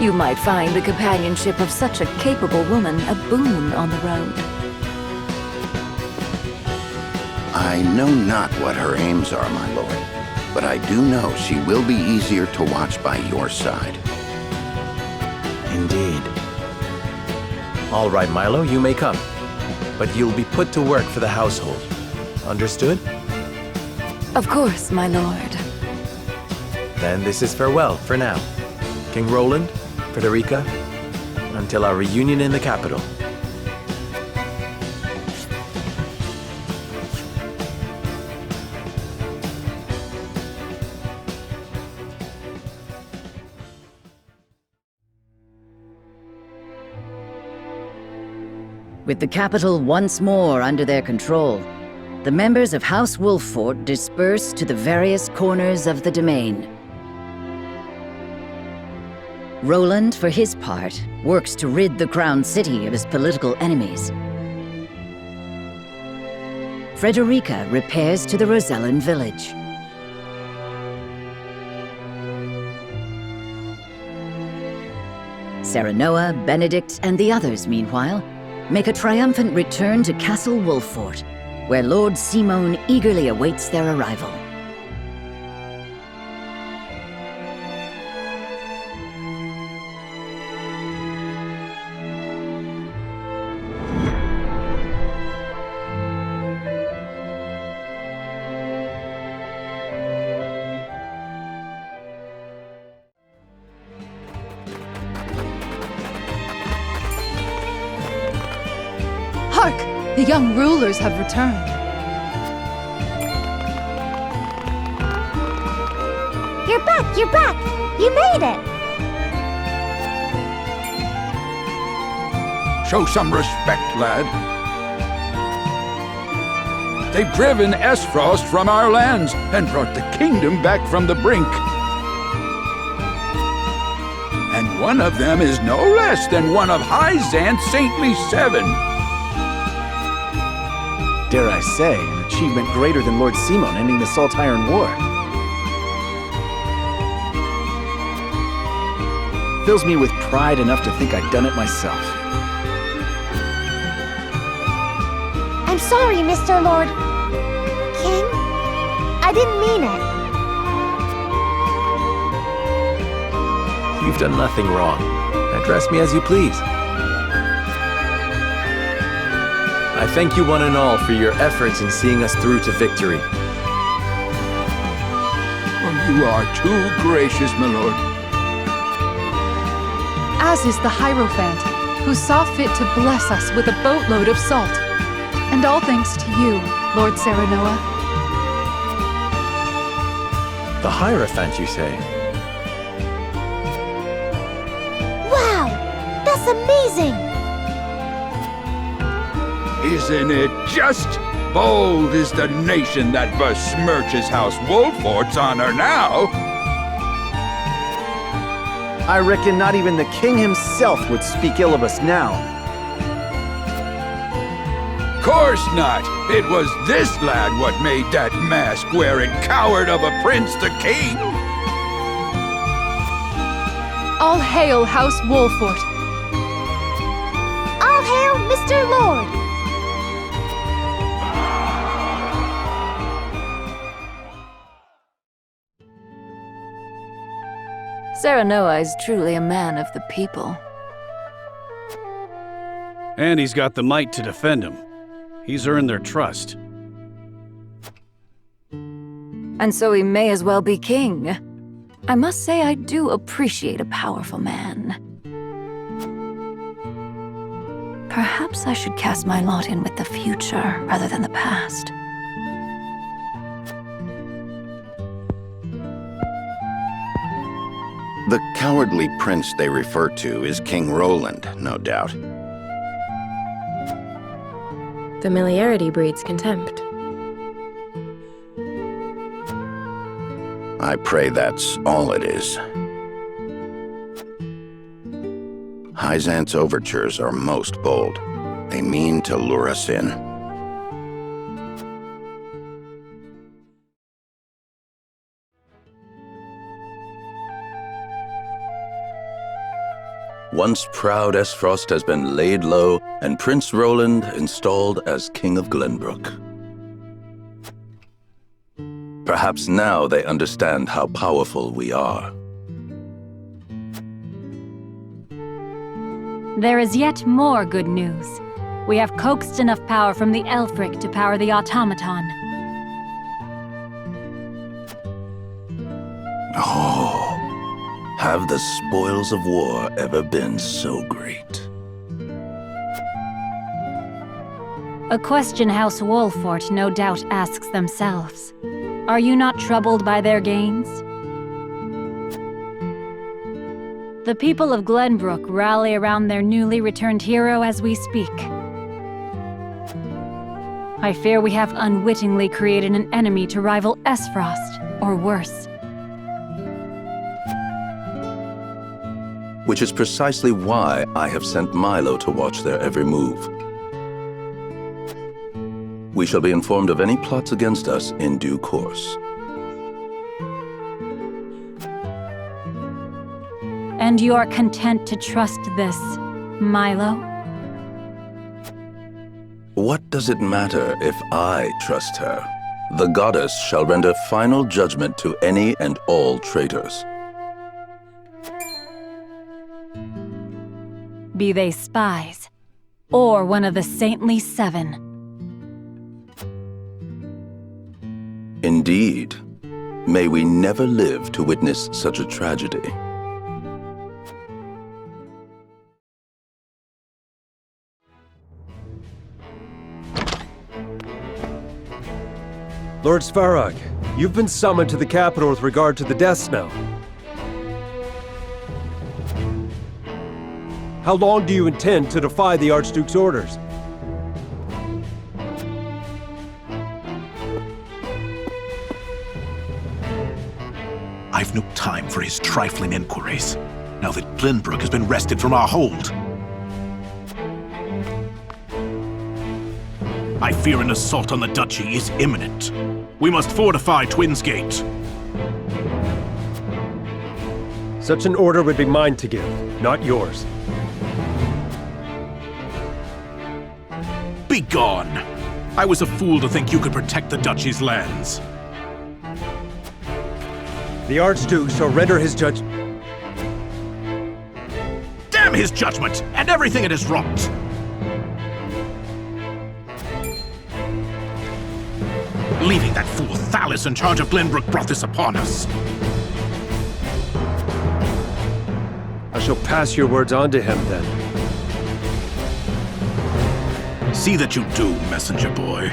You might find the companionship of such a capable woman a boon on the road. I know not what her aims are, my lord, but I do know she will be easier to watch by your side. Indeed. All right, Milo, you may come. But you'll be put to work for the household. Understood? Of course, my lord. Then this is farewell for now. King Roland, Frederica, until our reunion in the capital. With the capital once more under their control, the members of House Wolfort disperse to the various corners of the domain. Roland, for his part, works to rid the crown city of his political enemies. Frederica repairs to the Rosellen village. Serenoa, Benedict, and the others, meanwhile, make a triumphant return to Castle Wolfort, where Lord Simon eagerly awaits their arrival. Hark! The young rulers have returned. You're back! You're back! You made it! Show some respect, lad. They've driven Esfrost from our lands and brought the kingdom back from the brink. And one of them is no less than one of Hyzant's saintly 7. Dare I say, an achievement greater than Lord Simon ending the Salt Iron War. Fills me with pride enough to think I'd done it myself. I'm sorry, Mr. Lord. King? I didn't mean it. You've done nothing wrong. Address me as you please. I thank you one and all for your efforts in seeing us through to victory. Oh, you are too gracious, my lord. As is the Hierophant, who saw fit to bless us with a boatload of salt. And all thanks to you, Lord Serenoa. The Hierophant, you say? Wow! That's amazing! Isn't it just? Bold is the nation that besmirches House Wolfort's honor now. I reckon not even the king himself would speak ill of us now. Course not. It was this lad what made that mask-wearing coward of a prince the king. All hail House Wolfort. All hail Mr. Lord. Serenoa is truly a man of the people. And he's got the might to defend him. He's earned their trust. And so he may as well be king. I must say I do appreciate a powerful man. Perhaps I should cast my lot in with the future rather than the past. The cowardly prince they refer to is King Roland, no doubt. Familiarity breeds contempt. I pray that's all it is. Hyzant's overtures are most bold. They mean to lure us in. Once proud Esfrost has been laid low, and Prince Roland installed as King of Glenbrook. Perhaps now they understand how powerful we are. There is yet more good news. We have coaxed enough power from the Elfric to power the automaton. Oh, have the spoils of war ever been so great? A question House Wolfort no doubt asks themselves. Are you not troubled by their gains? The people of Glenbrook rally around their newly returned hero as we speak. I fear we have unwittingly created an enemy to rival Esfrost, or worse. Which is precisely why I have sent Milo to watch their every move. We shall be informed of any plots against us in due course. And you are content to trust this, Milo? What does it matter if I trust her? The goddess shall render final judgment to any and all traitors. Be they spies, or one of the saintly seven. Indeed. May we never live to witness such a tragedy. Lord Svarog, you've been summoned to the capital with regard to the death snow. How long do you intend to defy the Archduke's orders? I've no time for his trifling inquiries, now that Glenbrook has been wrested from our hold. I fear an assault on the duchy is imminent. We must fortify Twins Gate. Such an order would be mine to give, not yours. Be gone! I was a fool to think you could protect the duchy's lands. The Archduke shall render his judgment. Damn his judgment, and everything it has wrought! Leaving that fool Thalis in charge of Glenbrook brought this upon us. I shall pass your words on to him, then. See that you do, messenger boy.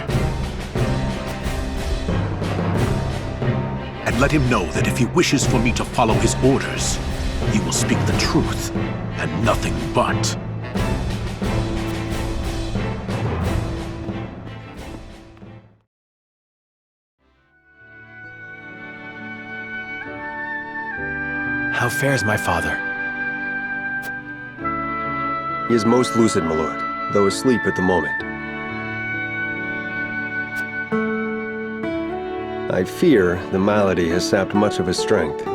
And let him know that if he wishes for me to follow his orders, he will speak the truth, and nothing but. How fares my father? He is most lucid, my lord, though asleep at the moment. I fear the malady has sapped much of his strength.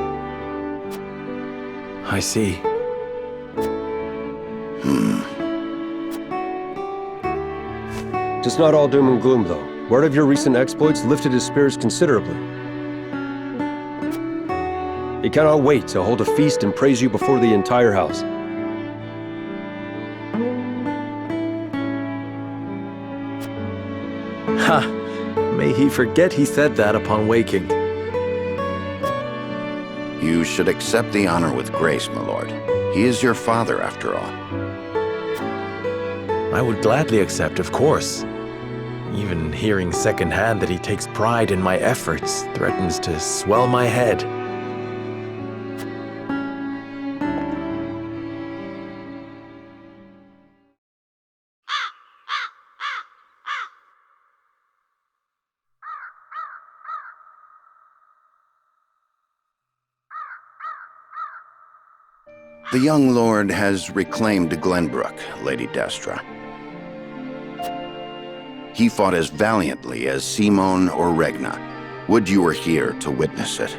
I see. Just not all doom and gloom, though. Word of your recent exploits lifted his spirits considerably. He cannot wait to hold a feast and praise you before the entire house. Ha! May he forget he said that upon waking. You should accept the honor with grace, my lord. He is your father, after all. I would gladly accept, of course. Even hearing secondhand that he takes pride in my efforts threatens to swell my head. The young lord has reclaimed Glenbrook, Lady Destra. He fought as valiantly as Simone or Regna. Would you were here to witness it.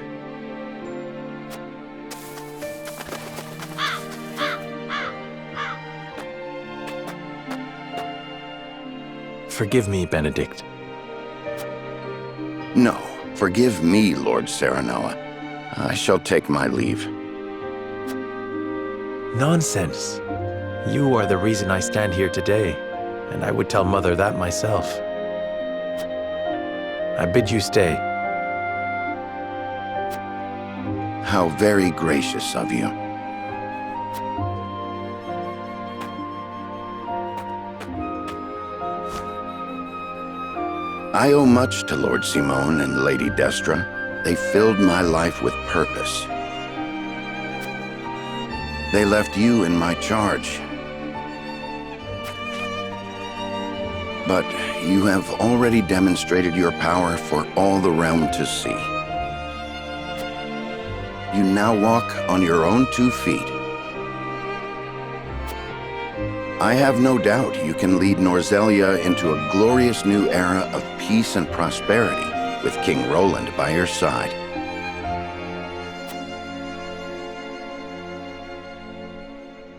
Forgive me, Benedict. No, forgive me, Lord Serenoa. I shall take my leave. Nonsense. You are the reason I stand here today, and I would tell Mother that myself. I bid you stay. How very gracious of you. I owe much to Lord Simone and Lady Destra. They filled my life with purpose. They left you in my charge. But you have already demonstrated your power for all the realm to see. You now walk on your own 2 feet. I have no doubt you can lead Norzelia into a glorious new era of peace and prosperity with King Roland by your side.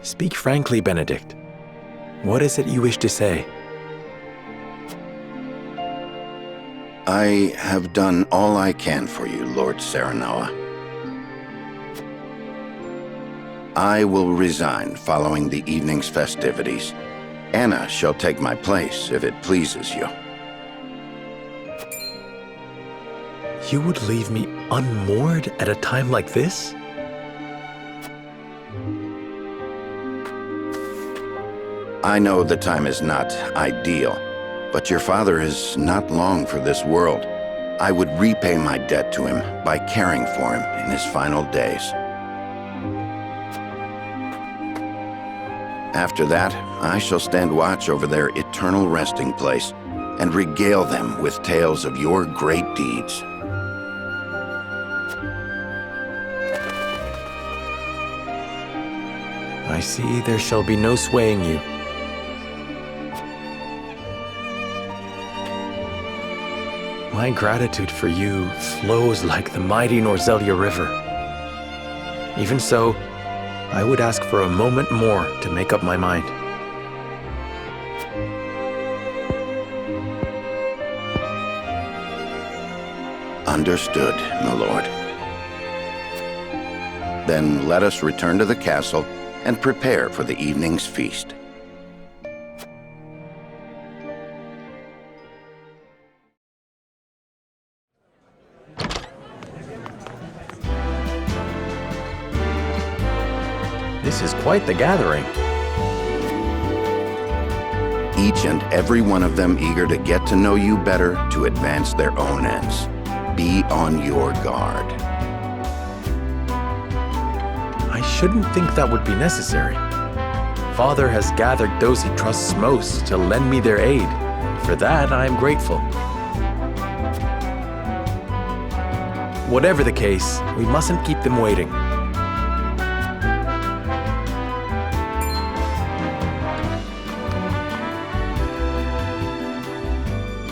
Speak frankly, Benedict. What is it you wish to say? I have done all I can for you, Lord Serenoa. I will resign following the evening's festivities. Anna shall take my place if it pleases you. You would leave me unmoored at a time like this? I know the time is not ideal, but your father is not long for this world. I would repay my debt to him by caring for him in his final days. After that, I shall stand watch over their eternal resting place and regale them with tales of your great deeds. I see there shall be no swaying you. My gratitude for you flows like the mighty Norzelia River. Even so, I would ask for a moment more to make up my mind. Understood, my lord. Then let us return to the castle and prepare for the evening's feast. This is quite the gathering. Each and every one of them eager to get to know you better to advance their own ends. Be on your guard. I shouldn't think that would be necessary. Father has gathered those he trusts most to lend me their aid. For that, I am grateful. Whatever the case, we mustn't keep them waiting.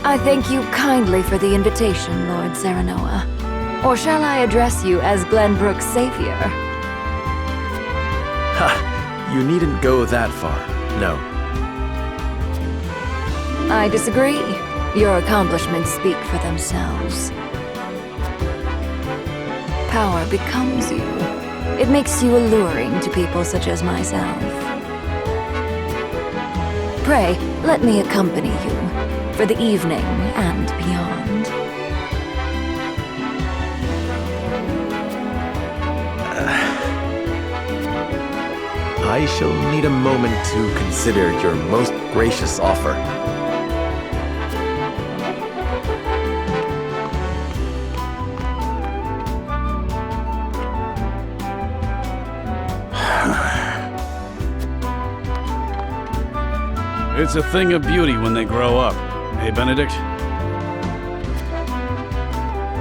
I thank you kindly for the invitation, Lord Serenoa. Or shall I address you as Glenbrook's savior? Ha! You needn't go that far, no. I disagree. Your accomplishments speak for themselves. Power becomes you. It makes you alluring to people such as myself. Pray, let me accompany you for the evening and beyond. I shall need a moment to consider your most gracious offer. It's a thing of beauty when they grow up. Hey, Benedict?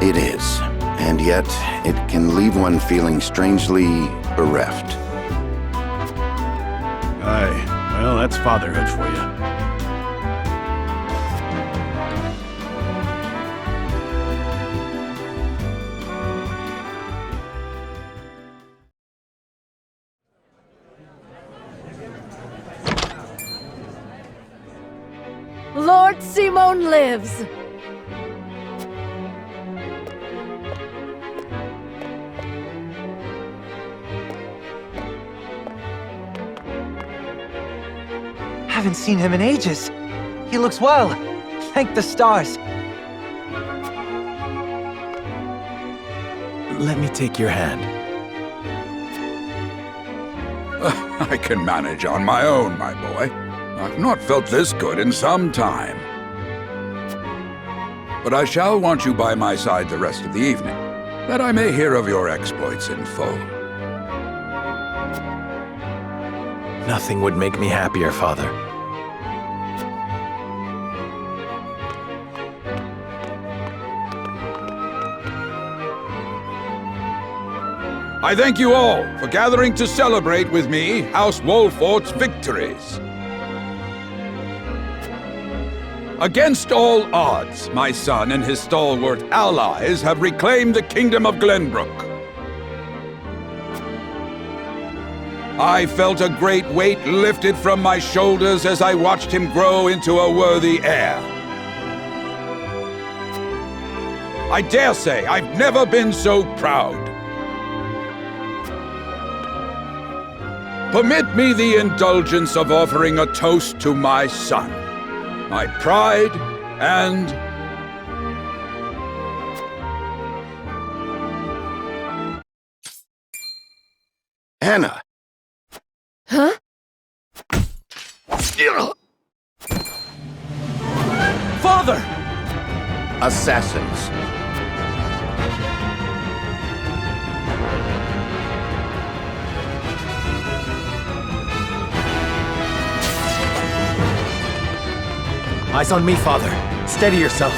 It is, and yet it can leave one feeling strangely bereft. Aye, well, that's fatherhood for you. Lord Simon lives! Haven't seen him in ages. He looks well. Thank the stars. Let me take your hand. I can manage on my own, my boy. I've not felt this good in some time. But I shall want you by my side the rest of the evening, that I may hear of your exploits in full. Nothing would make me happier, Father. I thank you all for gathering to celebrate with me House Wolfort's victories. Against all odds, my son and his stalwart allies have reclaimed the kingdom of Glenbrook. I felt a great weight lifted from my shoulders as I watched him grow into a worthy heir. I dare say I've never been so proud. Permit me the indulgence of offering a toast to my son, my pride, and... Anna! Huh? Father! Assassins. Eyes on me, Father. Steady yourself.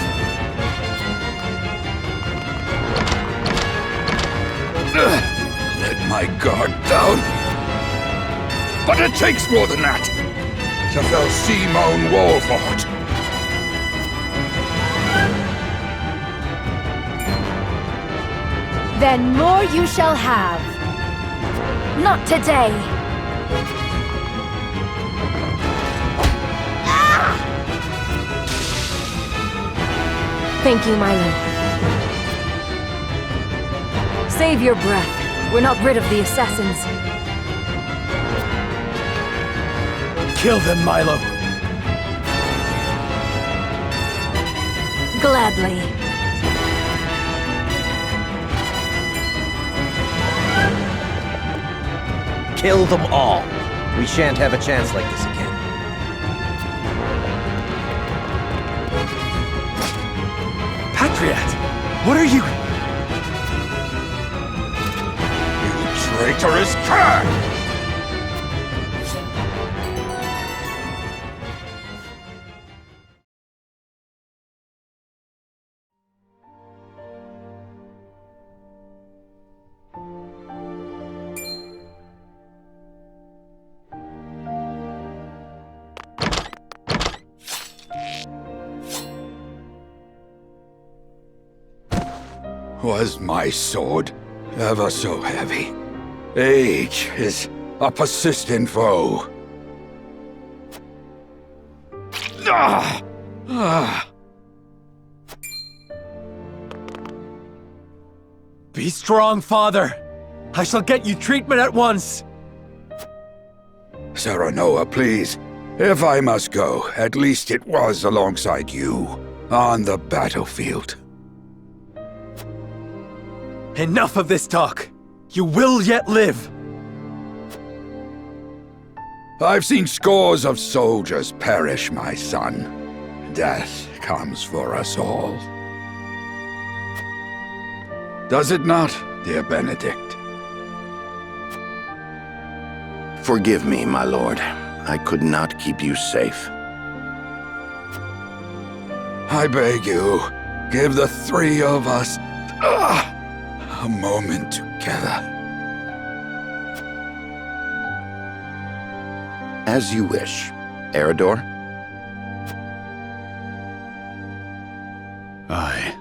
Let my guard down. But it takes more than that to fell Simon Wolfort. Then more you shall have. Not today. Thank you, Milo. Save your breath. We're not rid of the assassins. Kill them, Milo. Gladly. Kill them all. We shan't have a chance like this again. Patriot! What are you... You traitorous cur! Was my sword ever so heavy? Age is a persistent foe. Ah! Ah! Be strong, Father. I shall get you treatment at once. Serenoa, please. If I must go, at least it was alongside you, on the battlefield. Enough of this talk. You will yet live. I've seen scores of soldiers perish, my son. Death comes for us all. Does it not, dear Benedict? Forgive me, my lord. I could not keep you safe. I beg you, give the three of us a moment together. As you wish. Eridor? Aye.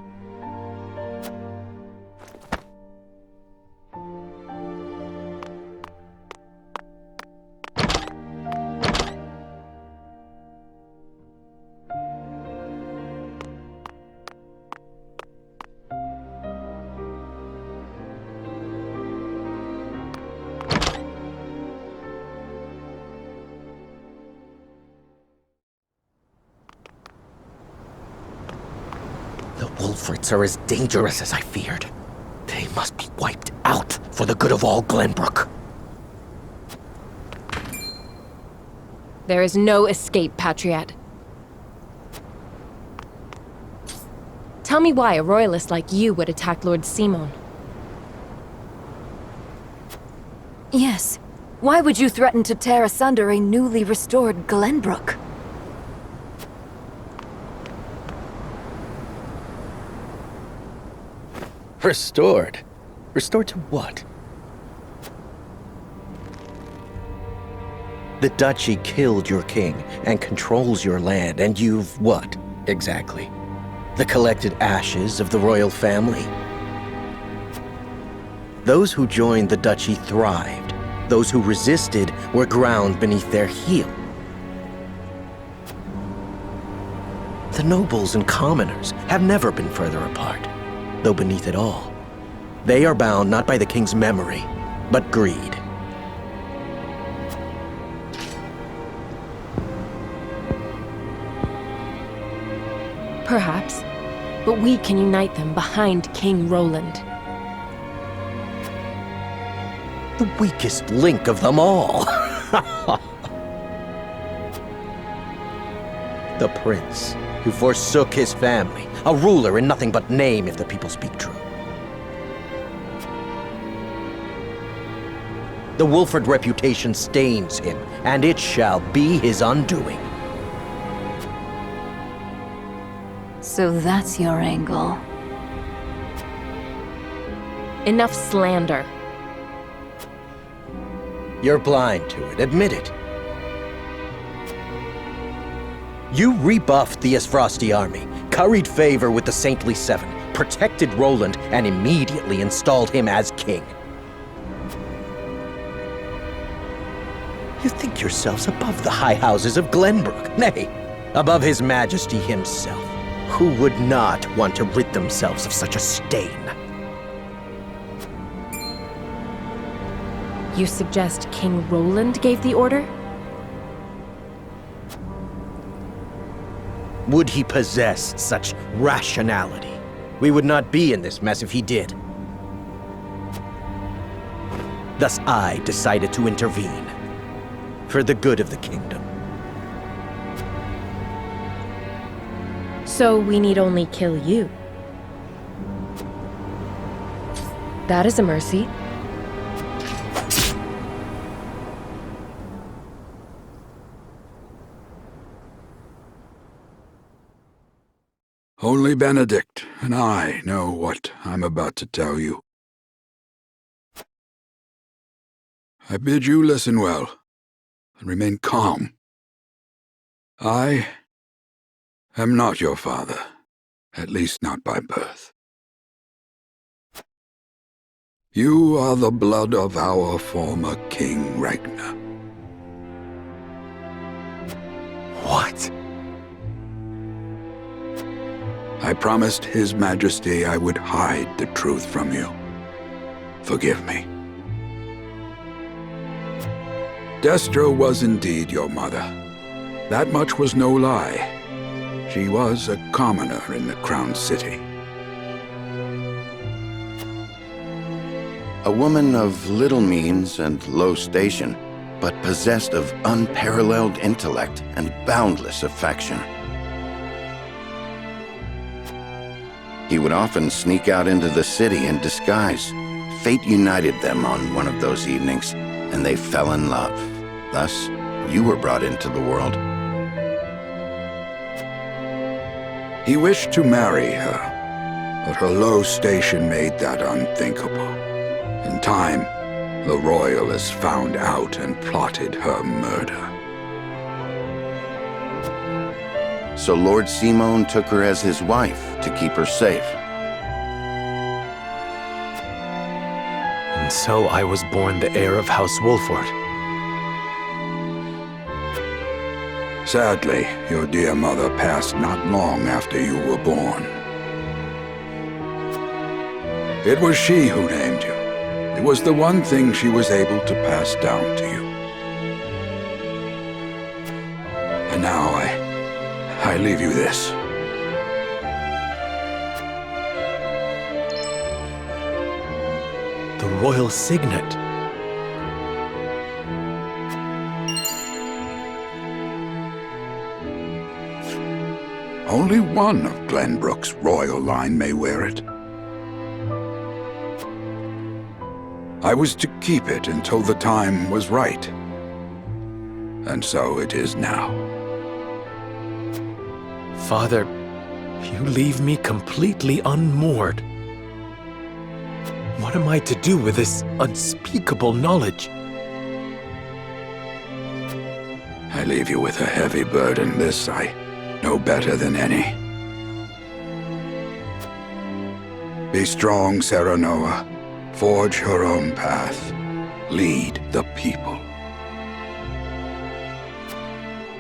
The Wolforts are as dangerous as I feared. They must be wiped out for the good of all Glenbrook. There is no escape, Patriot. Tell me why a royalist like you would attack Lord Simon. Yes. Why would you threaten to tear asunder a newly restored Glenbrook? Restored? Restored to what? The duchy killed your king and controls your land, and you've what, exactly? The collected ashes of the royal family? Those who joined the duchy thrived. Those who resisted were ground beneath their heel. The nobles and commoners have never been further apart, though beneath it all, they are bound not by the king's memory, but greed. Perhaps, but we can unite them behind King Roland. The weakest link of them all. The prince who forsook his family, a ruler in nothing but name if the people speak true. The Wolford reputation stains him, and it shall be his undoing. So that's your angle. Enough slander. You're blind to it, admit it. You rebuffed the Ysfrosti army, curried favor with the Saintly Seven, protected Roland, and immediately installed him as king. You think yourselves above the high houses of Glenbrook, nay, above his majesty himself. Who would not want to rid themselves of such a stain? You suggest King Roland gave the order? Would he possess such rationality? We would not be in this mess if he did. Thus I decided to intervene, for the good of the kingdom. So we need only kill you. That is a mercy. Only Benedict and I know what I'm about to tell you. I bid you listen well and remain calm. I am not your father, at least not by birth. You are the blood of our former King Ragnar. What? I promised His Majesty I would hide the truth from you. Forgive me. Destra was indeed your mother. That much was no lie. She was a commoner in the Crown City. A woman of little means and low station, but possessed of unparalleled intellect and boundless affection. He would often sneak out into the city in disguise. Fate united them on one of those evenings, and they fell in love. Thus, you were brought into the world. He wished to marry her, but her low station made that unthinkable. In time, the royalists found out and plotted her murder. So Lord Simon took her as his wife to keep her safe. And so I was born the heir of House Wolford. Sadly, your dear mother passed not long after you were born. It was she who named you. It was the one thing she was able to pass down to you. And now I leave you this. The royal signet. Only one of Glenbrook's royal line may wear it. I was to keep it until the time was right. And so it is now. Father, you leave me completely unmoored. What am I to do with this unspeakable knowledge? I leave you with a heavy burden. This I know better than any. Be strong, Serenoa. Forge her own path. Lead the people.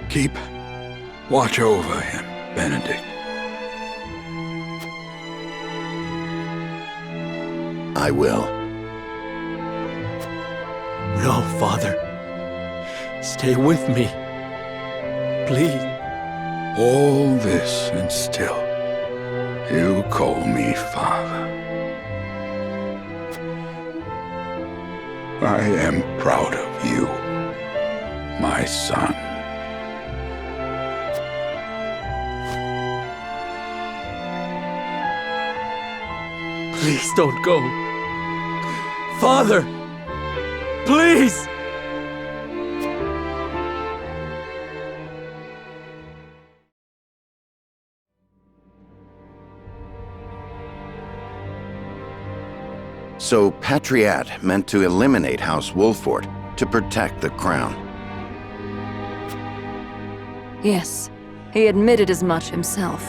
Keep watch over him, Benedict. I will. No, Father. Stay with me. Please. All this and still, you call me Father. I am proud of you, my son. Please don't go. Father! Please! So Patriat meant to eliminate House Wolford to protect the crown. Yes, he admitted as much himself.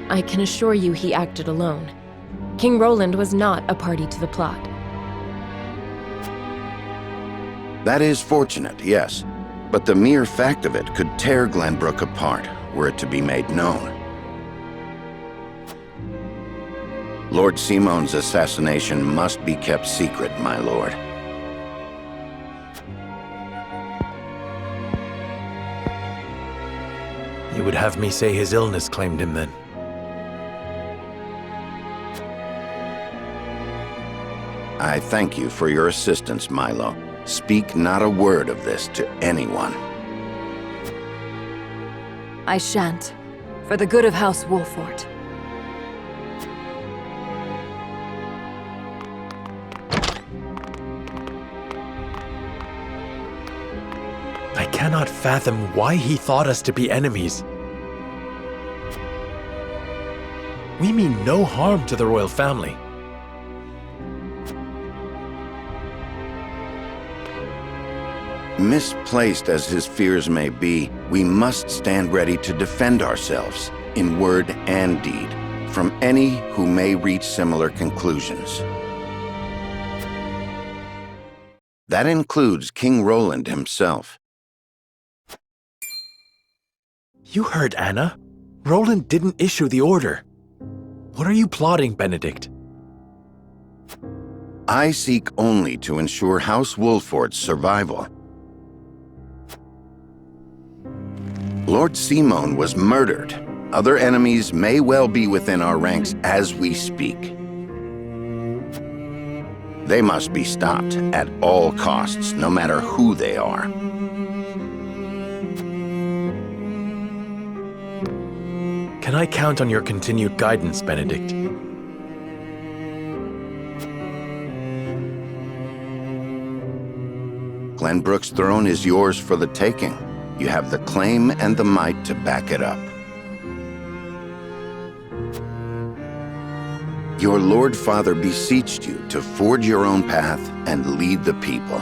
I can assure you he acted alone. King Roland was not a party to the plot. That is fortunate, yes, but the mere fact of it could tear Glenbrook apart were it to be made known. Lord Simon's assassination must be kept secret, my lord. You would have me say his illness claimed him then? I thank you for your assistance, Milo. Speak not a word of this to anyone. I shan't, for the good of House Wolford. I cannot fathom why he thought us to be enemies. We mean no harm to the royal family. Misplaced as his fears may be, we must stand ready to defend ourselves, in word and deed, from any who may reach similar conclusions. That includes King Roland himself. You heard Anna. Roland didn't issue the order. What are you plotting, Benedict? I seek only to ensure House Wolford's survival. Lord Simon was murdered. Other enemies may well be within our ranks as we speak. They must be stopped at all costs, no matter who they are. Can I count on your continued guidance, Benedict? Glenbrook's throne is yours for the taking. You have the claim and the might to back it up. Your Lord Father beseeched you to forge your own path and lead the people.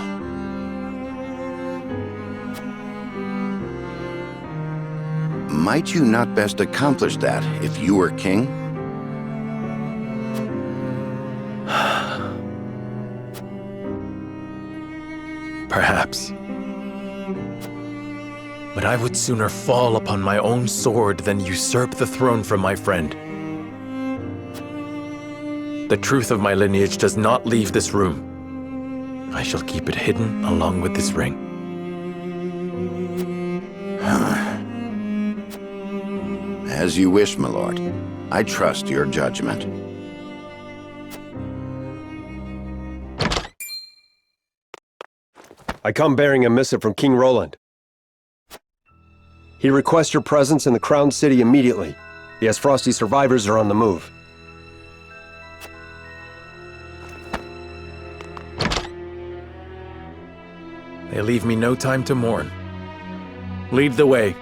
Might you not best accomplish that if you were king? Perhaps. But I would sooner fall upon my own sword than usurp the throne from my friend. The truth of my lineage does not leave this room. I shall keep it hidden along with this ring. As you wish, my lord. I trust your judgment. I come bearing a missive from King Roland. He requests your presence in the crowned city immediately. The Frosty survivors are on the move. They leave me no time to mourn. Lead the way.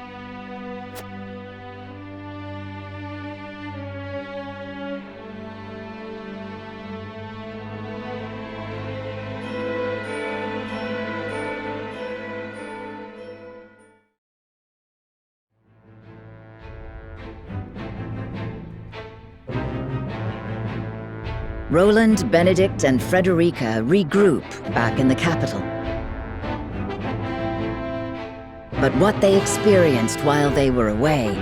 Roland, Benedict, and Frederica regroup back in the capital. But what they experienced while they were away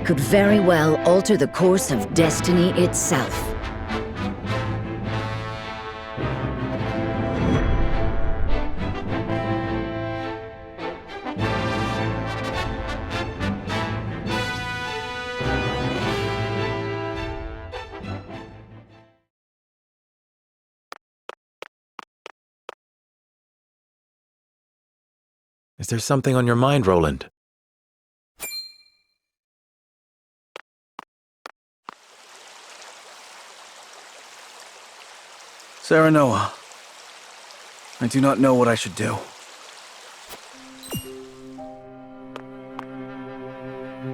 could very well alter the course of destiny itself. Is there something on your mind, Roland? Serenoa, I do not know what I should do.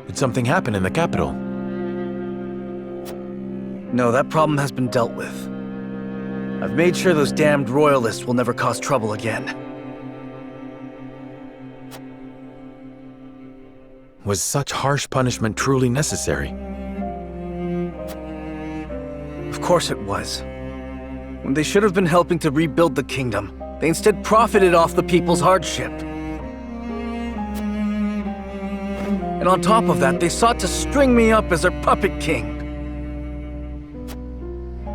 Did something happen in the capital? No, that problem has been dealt with. I've made sure those damned royalists will never cause trouble again. Was such harsh punishment truly necessary? Of course it was. When they should have been helping to rebuild the kingdom, they instead profited off the people's hardship. And on top of that, they sought to string me up as their puppet king.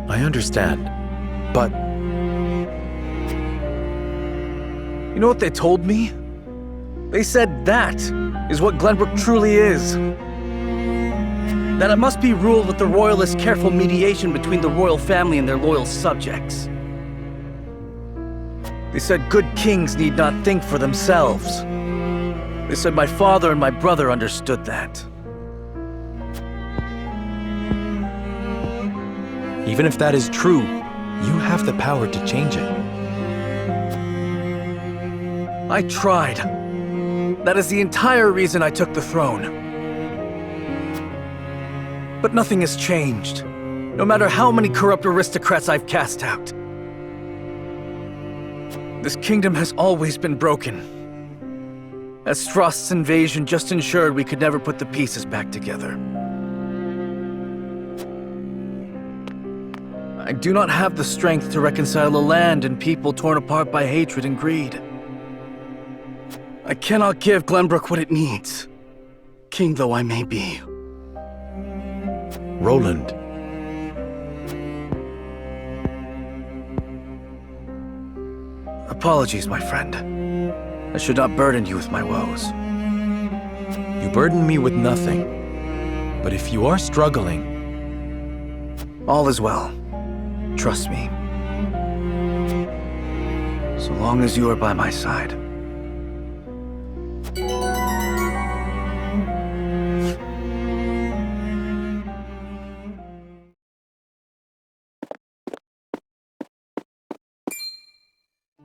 I understand, but... You know what they told me? They said that is what Glenbrook truly is. That it must be ruled with the royalists' careful mediation between the royal family and their loyal subjects. They said good kings need not think for themselves. They said my father and my brother understood that. Even if that is true, you have the power to change it. I tried. That is the entire reason I took the throne. But nothing has changed, no matter how many corrupt aristocrats I've cast out. This kingdom has always been broken. As Frost's invasion just ensured we could never put the pieces back together. I do not have the strength to reconcile a land and people torn apart by hatred and greed. I cannot give Glenbrook what it needs, king though I may be. Roland. Apologies, my friend. I should not burden you with my woes. You burden me with nothing. But if you are struggling... All is well. Trust me. So long as you are by my side.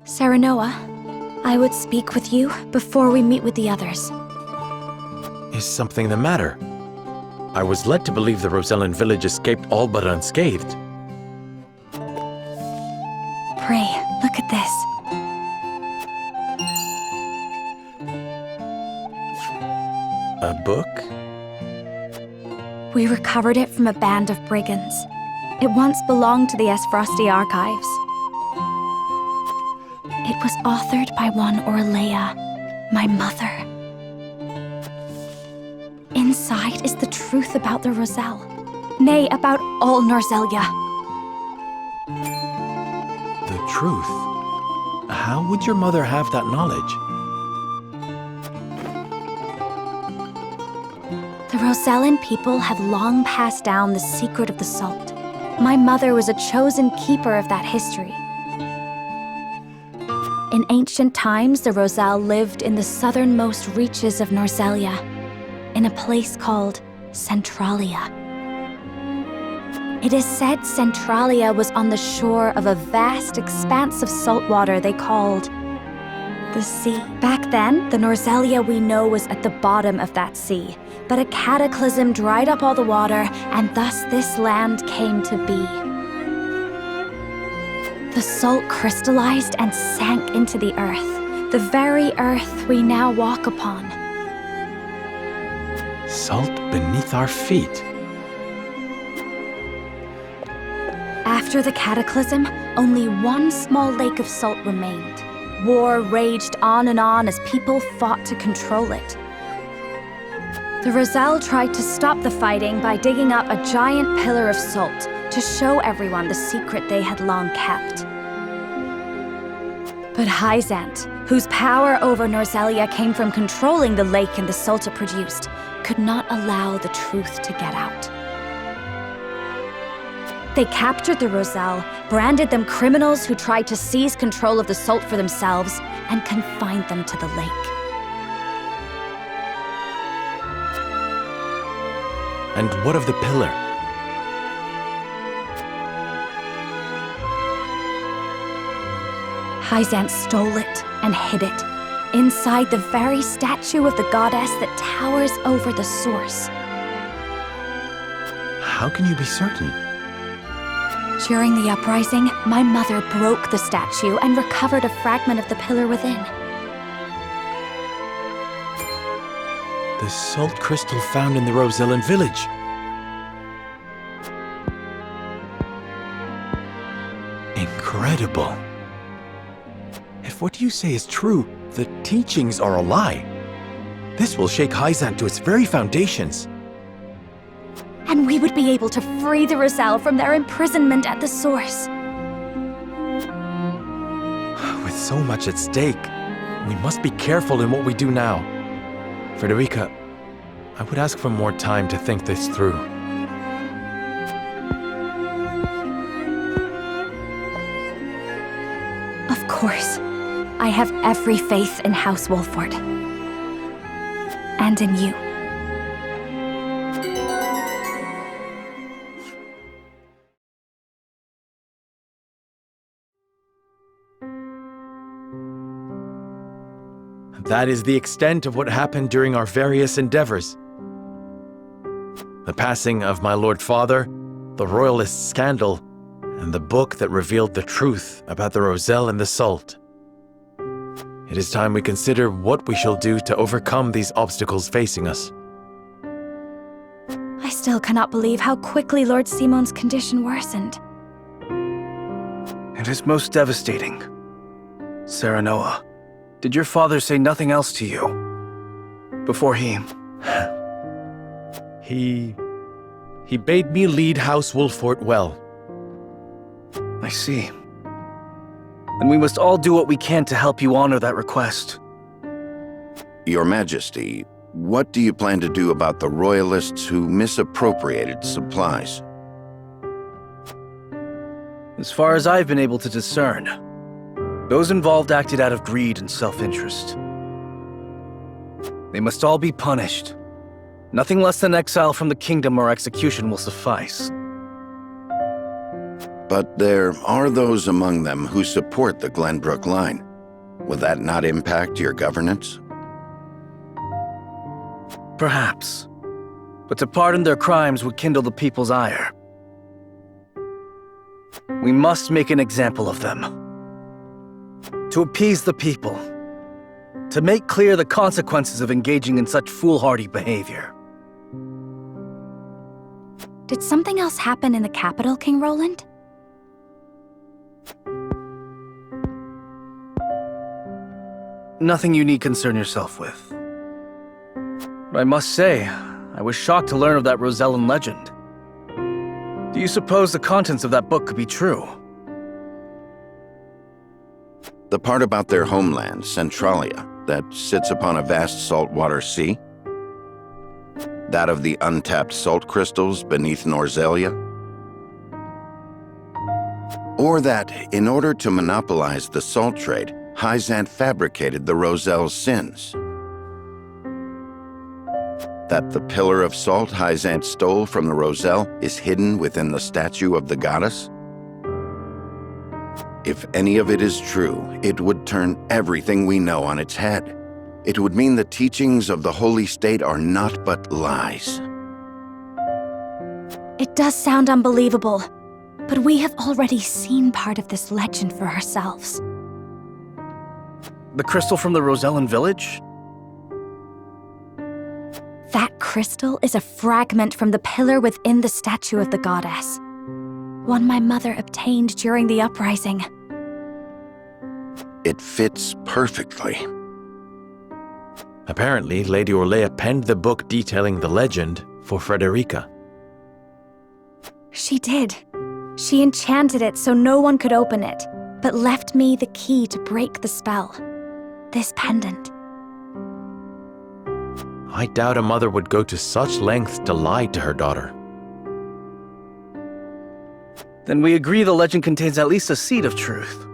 Serenoa, I would speak with you before we meet with the others. Is something the matter? I was led to believe the Rosellan village escaped all but unscathed. Pray, look at this. A book? We recovered it from a band of brigands. It once belonged to the Esfrosti archives. It was authored by one Orlea, my mother. Inside is the truth about the Roselle. Nay, about all Norzelia. The truth? How would your mother have that knowledge? The Rosellan people have long passed down the secret of the salt. My mother was a chosen keeper of that history. In ancient times, the Roselle lived in the southernmost reaches of Norzelia, in a place called Centralia. It is said Centralia was on the shore of a vast expanse of salt water they called the sea. Back then, the Norzelia we know was at the bottom of that sea, but a cataclysm dried up all the water, and thus this land came to be. The salt crystallized and sank into the earth, the very earth we now walk upon. Salt beneath our feet. After the cataclysm, only one small lake of salt remained. War raged on and on as people fought to control it. The Roselle tried to stop the fighting by digging up a giant pillar of salt to show everyone the secret they had long kept. But Hyzant, whose power over Norzelia came from controlling the lake and the salt it produced, could not allow the truth to get out. They captured the Roselle, branded them criminals who tried to seize control of the salt for themselves, and confined them to the lake. And what of the pillar? Hyzant stole it and hid it, inside the very statue of the goddess that towers over the source. How can you be certain? During the uprising, my mother broke the statue and recovered a fragment of the pillar within. The salt crystal found in the Rosellan village. Incredible. If what you say is true, the teachings are a lie. This will shake Hyzant to its very foundations. And we would be able to free the Roselle from their imprisonment at the source. With so much at stake, we must be careful in what we do now. Frederica, I would ask for more time to think this through. Of course. I have every faith in House Wolford. And in you. That is the extent of what happened during our various endeavors. The passing of my Lord Father, the Royalist scandal, and the book that revealed the truth about the Roselle and the salt. It is time we consider what we shall do to overcome these obstacles facing us. I still cannot believe how quickly Lord Simon's condition worsened. It is most devastating. Serenoa, did your father say nothing else to you? Before he... He bade me lead House Wolford well. I see. And we must all do what we can to help you honor that request. Your Majesty, what do you plan to do about the Royalists who misappropriated supplies? As far as I've been able to discern, Those involved acted out of greed and self-interest. They must all be punished. Nothing less than exile from the kingdom or execution will suffice. But there are those among them who support the Glenbrook line. Will that not impact your governance? Perhaps. But to pardon their crimes would kindle the people's ire. We must make an example of them. To appease the people. To make clear the consequences of engaging in such foolhardy behavior. Did something else happen in the capital, King Roland? Nothing you need concern yourself with. But I must say, I was shocked to learn of that Rosellan legend. Do you suppose the contents of that book could be true? The part about their homeland, Centralia, that sits upon a vast saltwater sea? That of the untapped salt crystals beneath Norzelia? Or that, in order to monopolize the salt trade, Hyzant fabricated the Rosel's sins? That the pillar of salt Hyzant stole from the Rosel is hidden within the statue of the goddess? If any of it is true, it would turn everything we know on its head. It would mean the teachings of the Holy State are not but lies. It does sound unbelievable, but we have already seen part of this legend for ourselves. The crystal from the Rosellan village? That crystal is a fragment from the pillar within the statue of the goddess. One my mother obtained during the uprising. It fits perfectly. Apparently, Lady Orlea penned the book detailing the legend for Frederica. She did. She enchanted it so no one could open it, but left me the key to break the spell. This pendant. I doubt a mother would go to such lengths to lie to her daughter. Then we agree the legend contains at least a seed of truth.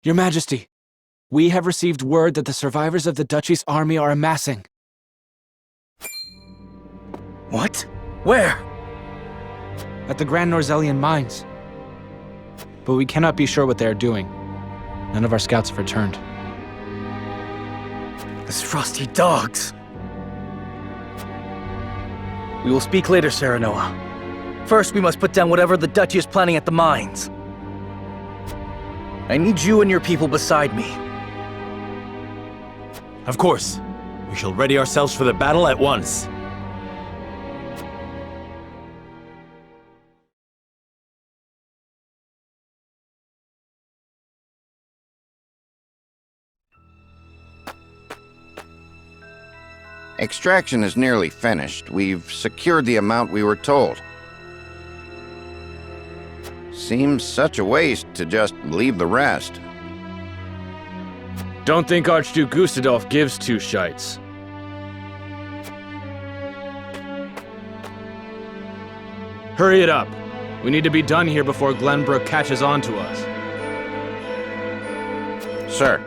Your Majesty, we have received word that the survivors of the Duchy's army are amassing. What? Where? At the Grand Norzelian mines. But we cannot be sure what they are doing. None of our scouts have returned. These frosty dogs. We will speak later, Serenoa. First, we must put down whatever the Duchy is planning at the mines. I need you and your people beside me. Of course. We shall ready ourselves for the battle at once. Extraction is nearly finished. We've secured the amount we were told. Seems such a waste to just leave the rest. Don't think Archduke Gustadolf gives two shites. Hurry it up. We need to be done here before Glenbrook catches on to us. Sir.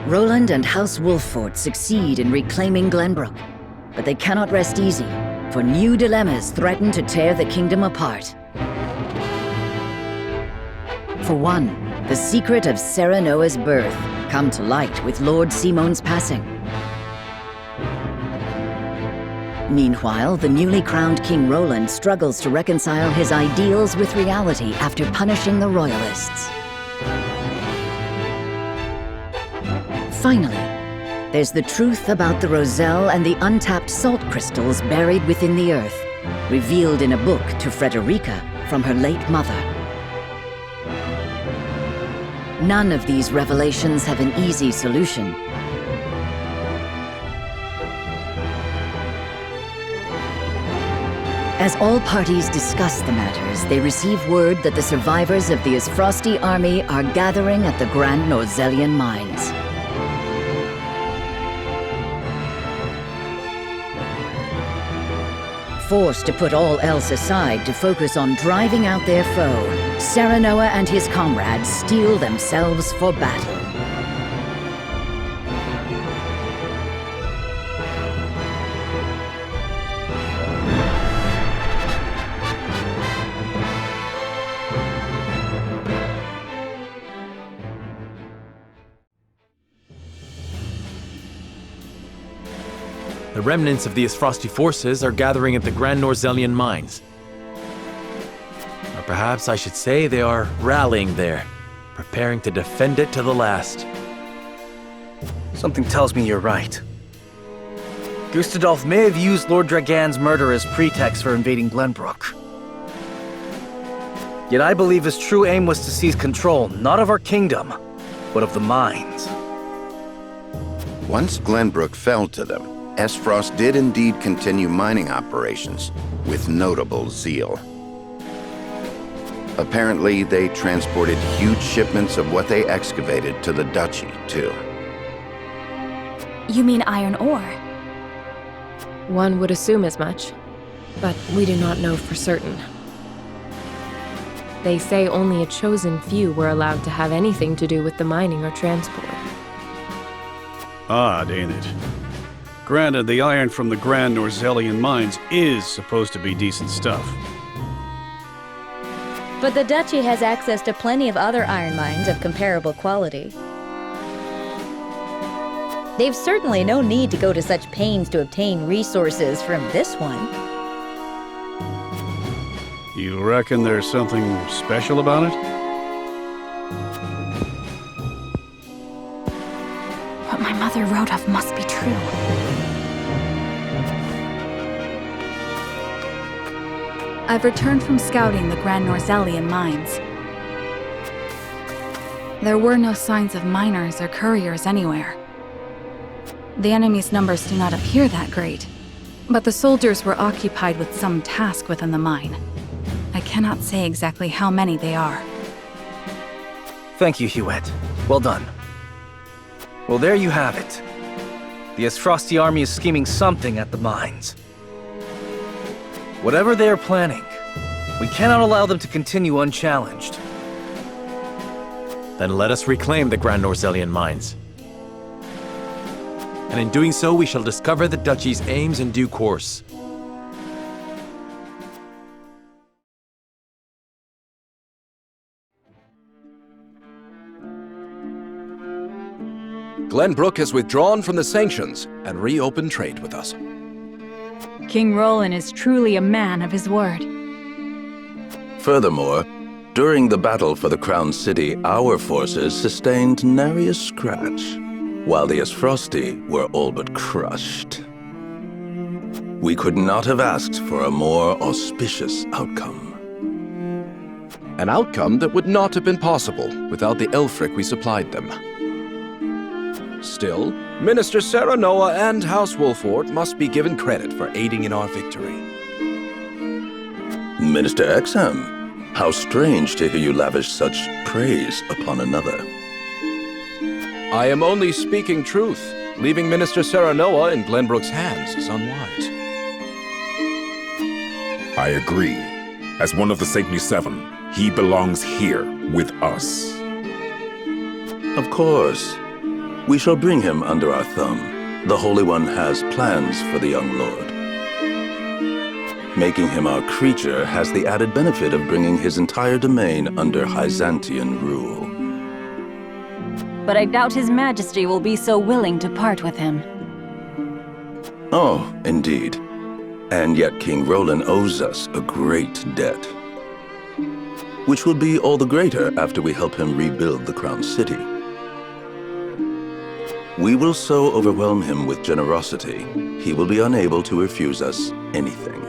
Roland and House Wolffort succeed in reclaiming Glenbrook, but they cannot rest easy, for new dilemmas threaten to tear the kingdom apart. For one, the secret of Serenoa's birth come to light with Lord Simon's passing. Meanwhile, the newly crowned King Roland struggles to reconcile his ideals with reality after punishing the Royalists. Finally, there's the truth about the Rosel and the untapped salt crystals buried within the earth, revealed in a book to Frederica from her late mother. None of these revelations have an easy solution. As all parties discuss the matters, they receive word that the survivors of the Ysfrosti army are gathering at the Grand Norzelian mines. Forced to put all else aside to focus on driving out their foe, Serenoa and his comrades steel themselves for battle. The remnants of the Ysfrosti forces are gathering at the Grand Norzelian mines. Or perhaps I should say they are rallying there, preparing to defend it to the last. Something tells me you're right. Gustadolf may have used Lord Dragan's murder as pretext for invading Glenbrook. Yet I believe his true aim was to seize control, not of our kingdom, but of the mines. Once Glenbrook fell to them, Ysfrost did indeed continue mining operations, with notable zeal. Apparently, they transported huge shipments of what they excavated to the duchy, too. You mean iron ore? One would assume as much, but we do not know for certain. They say only a chosen few were allowed to have anything to do with the mining or transport. Odd, ain't it? Granted, the iron from the Grand Norzelian mines is supposed to be decent stuff. But the Duchy has access to plenty of other iron mines of comparable quality. They've certainly no need to go to such pains to obtain resources from this one. You reckon there's something special about it? What my mother wrote of must be true. I've returned from scouting the Grand Norzelian mines. There were no signs of miners or couriers anywhere. The enemy's numbers do not appear that great, but the soldiers were occupied with some task within the mine. I cannot say exactly how many they are. Thank you, Hewitt. Well done. Well, there you have it. The Ysfrosti army is scheming something at the mines. Whatever they are planning, we cannot allow them to continue unchallenged. Then let us reclaim the Grand Norzelian mines. And in doing so, we shall discover the Duchy's aims in due course. Glenbrook has withdrawn from the sanctions and reopened trade with us. King Roland is truly a man of his word. Furthermore, during the battle for the Crown City, our forces sustained nary a scratch, while the Ysfrosti were all but crushed. We could not have asked for a more auspicious outcome. An outcome that would not have been possible without the Elfric we supplied them. Still, Minister Serenoa and House Wolford must be given credit for aiding in our victory. Minister Exham, how strange to hear you lavish such praise upon another. I am only speaking truth. Leaving Minister Serenoa in Glenbrook's hands is unwise. I agree. As one of the Saintly Seven, he belongs here with us. Of course. We shall bring him under our thumb. The Holy One has plans for the young lord. Making him our creature has the added benefit of bringing his entire domain under Hyzantian rule. But I doubt His Majesty will be so willing to part with him. Oh, indeed. And yet King Roland owes us a great debt. Which will be all the greater after we help him rebuild the Crown City. We will so overwhelm him with generosity, he will be unable to refuse us anything.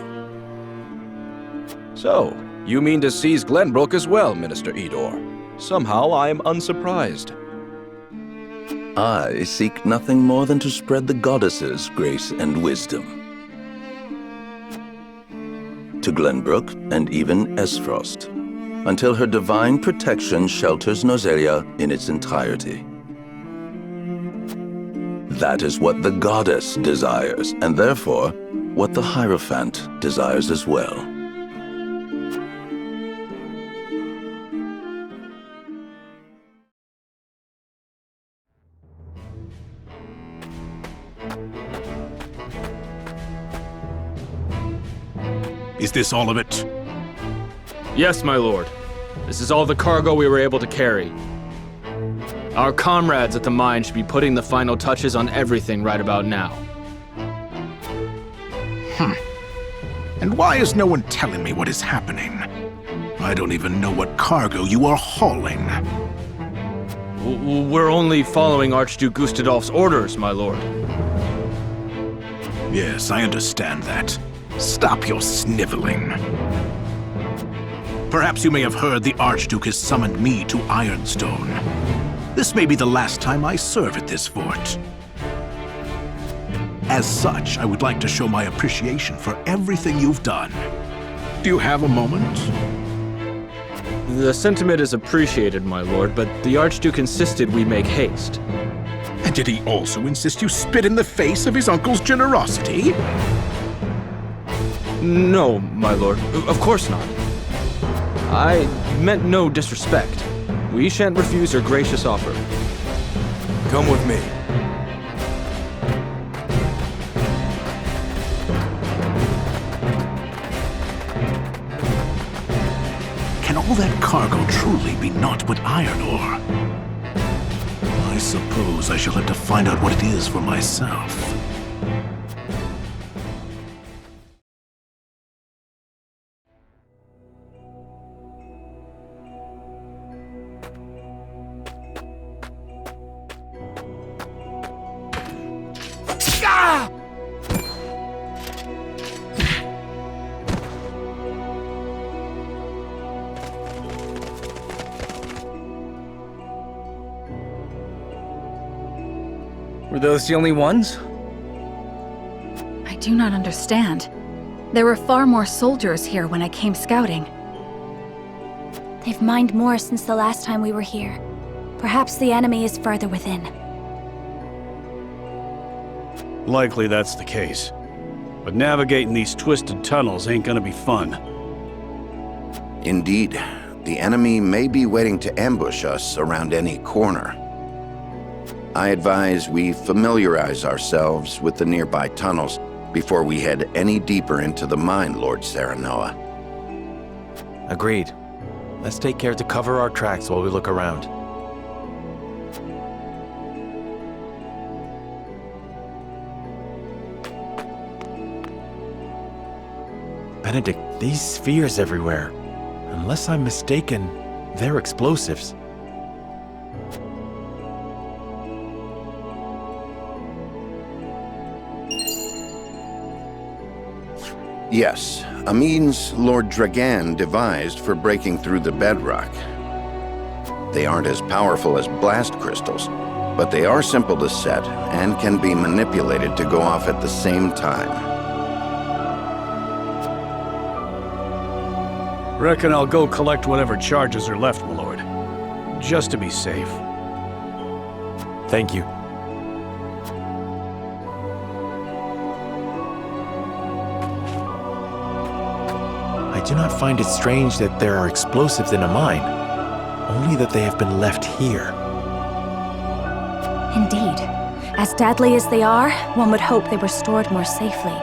So, you mean to seize Glenbrook as well, Minister Edor? Somehow I am unsurprised. I seek nothing more than to spread the goddess's grace and wisdom. to Glenbrook and even Esfrost, until her divine protection shelters Norzelia in its entirety. That is what the goddess desires, and therefore, what the Hierophant desires as well. Is this all of it? Yes, my lord. This is all the cargo we were able to carry. Our comrades at the mine should be putting the final touches on everything right about now. And why is no one telling me what is happening? I don't even know what cargo you are hauling. We're only following Archduke Gustadolf's orders, my lord. Yes, I understand that. Stop your sniveling. Perhaps you may have heard the Archduke has summoned me to Ironstone. This may be the last time I serve at this fort. As such, I would like to show my appreciation for everything you've done. Do you have a moment? The sentiment is appreciated, my lord, but the Archduke insisted we make haste. And did he also insist you spit in the face of his uncle's generosity? No, my lord. Of course not. I meant no disrespect. We shan't refuse your gracious offer. Come with me. Can all that cargo truly be naught but iron ore? I suppose I shall have to find out what it is for myself. Were those the only ones? I do not understand. There were far more soldiers here when I came scouting. They've mined more since the last time we were here. Perhaps the enemy is further within. Likely that's the case. But navigating these twisted tunnels ain't gonna be fun. Indeed, the enemy may be waiting to ambush us around any corner. I advise we familiarize ourselves with the nearby tunnels before we head any deeper into the mine, Lord Serenoa. Agreed. Let's take care to cover our tracks while we look around. Benedict, these spheres everywhere. Unless I'm mistaken, they're explosives. Yes, a means Lord Dragan devised for breaking through the bedrock. They aren't as powerful as blast crystals, but they are simple to set and can be manipulated to go off at the same time. Reckon I'll go collect whatever charges are left, my lord. Just to be safe. Thank you. I do not find it strange that there are explosives in a mine, only that they have been left here. Indeed. As deadly as they are, one would hope they were stored more safely.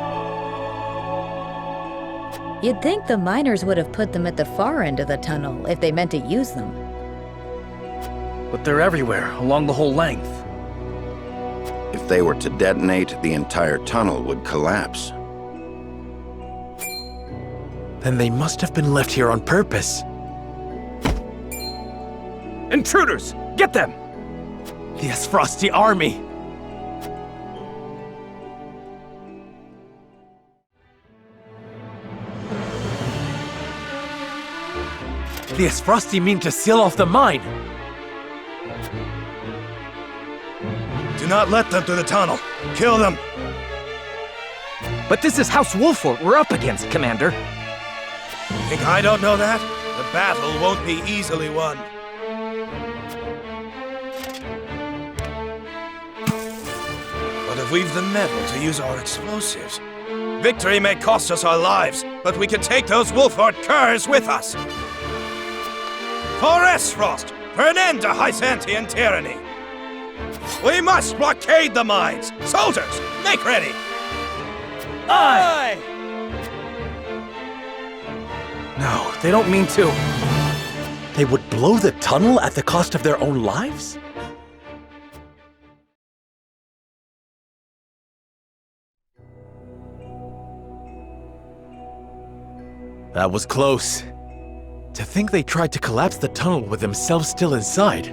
You'd think the miners would have put them at the far end of the tunnel if they meant to use them. But they're everywhere, along the whole length. If they were to detonate, the entire tunnel would collapse. Then they must have been left here on purpose. Intruders! Get them! The Esfrosti army! The Esfrosti mean to seal off the mine! Do not let them through the tunnel! Kill them! But this is House Wolfort we're up against, Commander! Think I don't know that? The battle won't be easily won. But if we've the mettle to use our explosives, victory may cost us our lives, but we can take those Wolford curs with us. For Esfrost, for an end to Hyzantian tyranny. We must blockade the mines! Soldiers, make ready! Aye! No, they don't mean to. They would blow the tunnel at the cost of their own lives? That was close. To think they tried to collapse the tunnel with themselves still inside.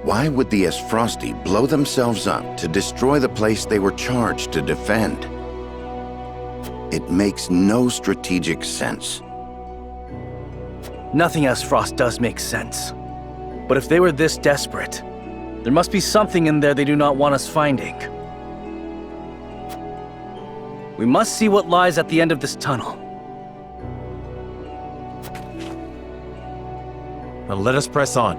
Why would the Esfrosti blow themselves up to destroy the place they were charged to defend? It makes no strategic sense. Nothing Esfrost does make sense. But if they were this desperate, there must be something in there they do not want us finding. We must see what lies at the end of this tunnel. Now let us press on.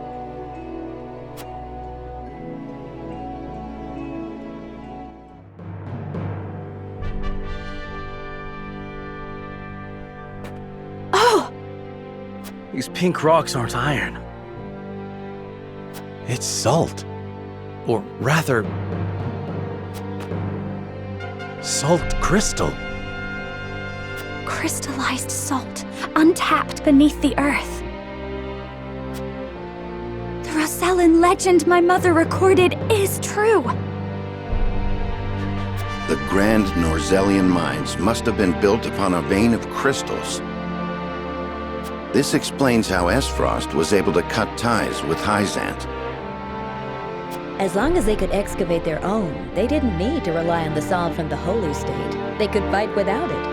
Oh! These pink rocks aren't iron. It's salt. Or rather, salt crystal. Crystallized salt, untapped beneath the earth. The Rosellan legend my mother recorded is true. The grand Norzellian mines must have been built upon a vein of crystals. This explains how Esfrost was able to cut ties with Hyzant. As long as they could excavate their own, they didn't need to rely on the salt from the Holy State. They could fight without it.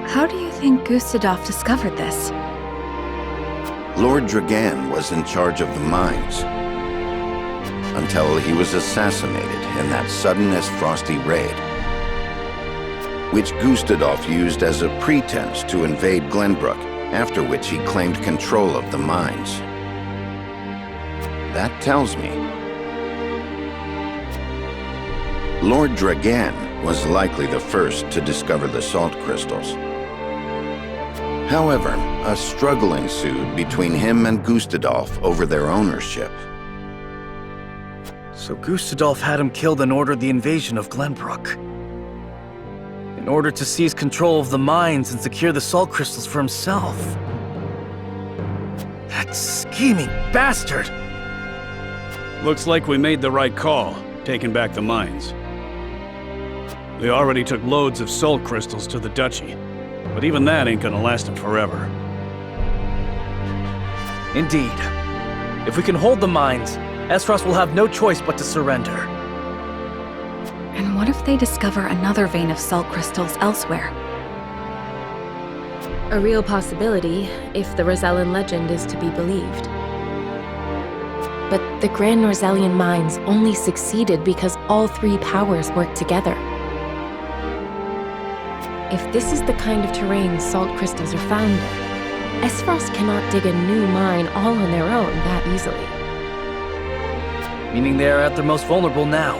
How do you think Gustadolf discovered this? Lord Dragan was in charge of the mines, until he was assassinated in that sudden Esfrosti raid, which Gustadolf used as a pretense to invade Glenbrook, after which he claimed control of the mines. That tells me Lord Dragan was likely the first to discover the salt crystals. However, a struggle ensued between him and Gustadolf over their ownership. So Gustadolf had him killed and ordered the invasion of Glenbrook, in order to seize control of the mines and secure the salt crystals for himself. That scheming bastard! Looks like we made the right call, taking back the mines. We already took loads of salt crystals to the Duchy, but even that ain't gonna last them forever. Indeed. If we can hold the mines, Esfrost will have no choice but to surrender. And what if they discover another vein of salt crystals elsewhere? A real possibility, if the Rosellan legend is to be believed. But the Grand Norzellian mines only succeeded because all three powers worked together. If this is the kind of terrain salt crystals are found in, Esfrost cannot dig a new mine all on their own that easily. Meaning they are at their most vulnerable now,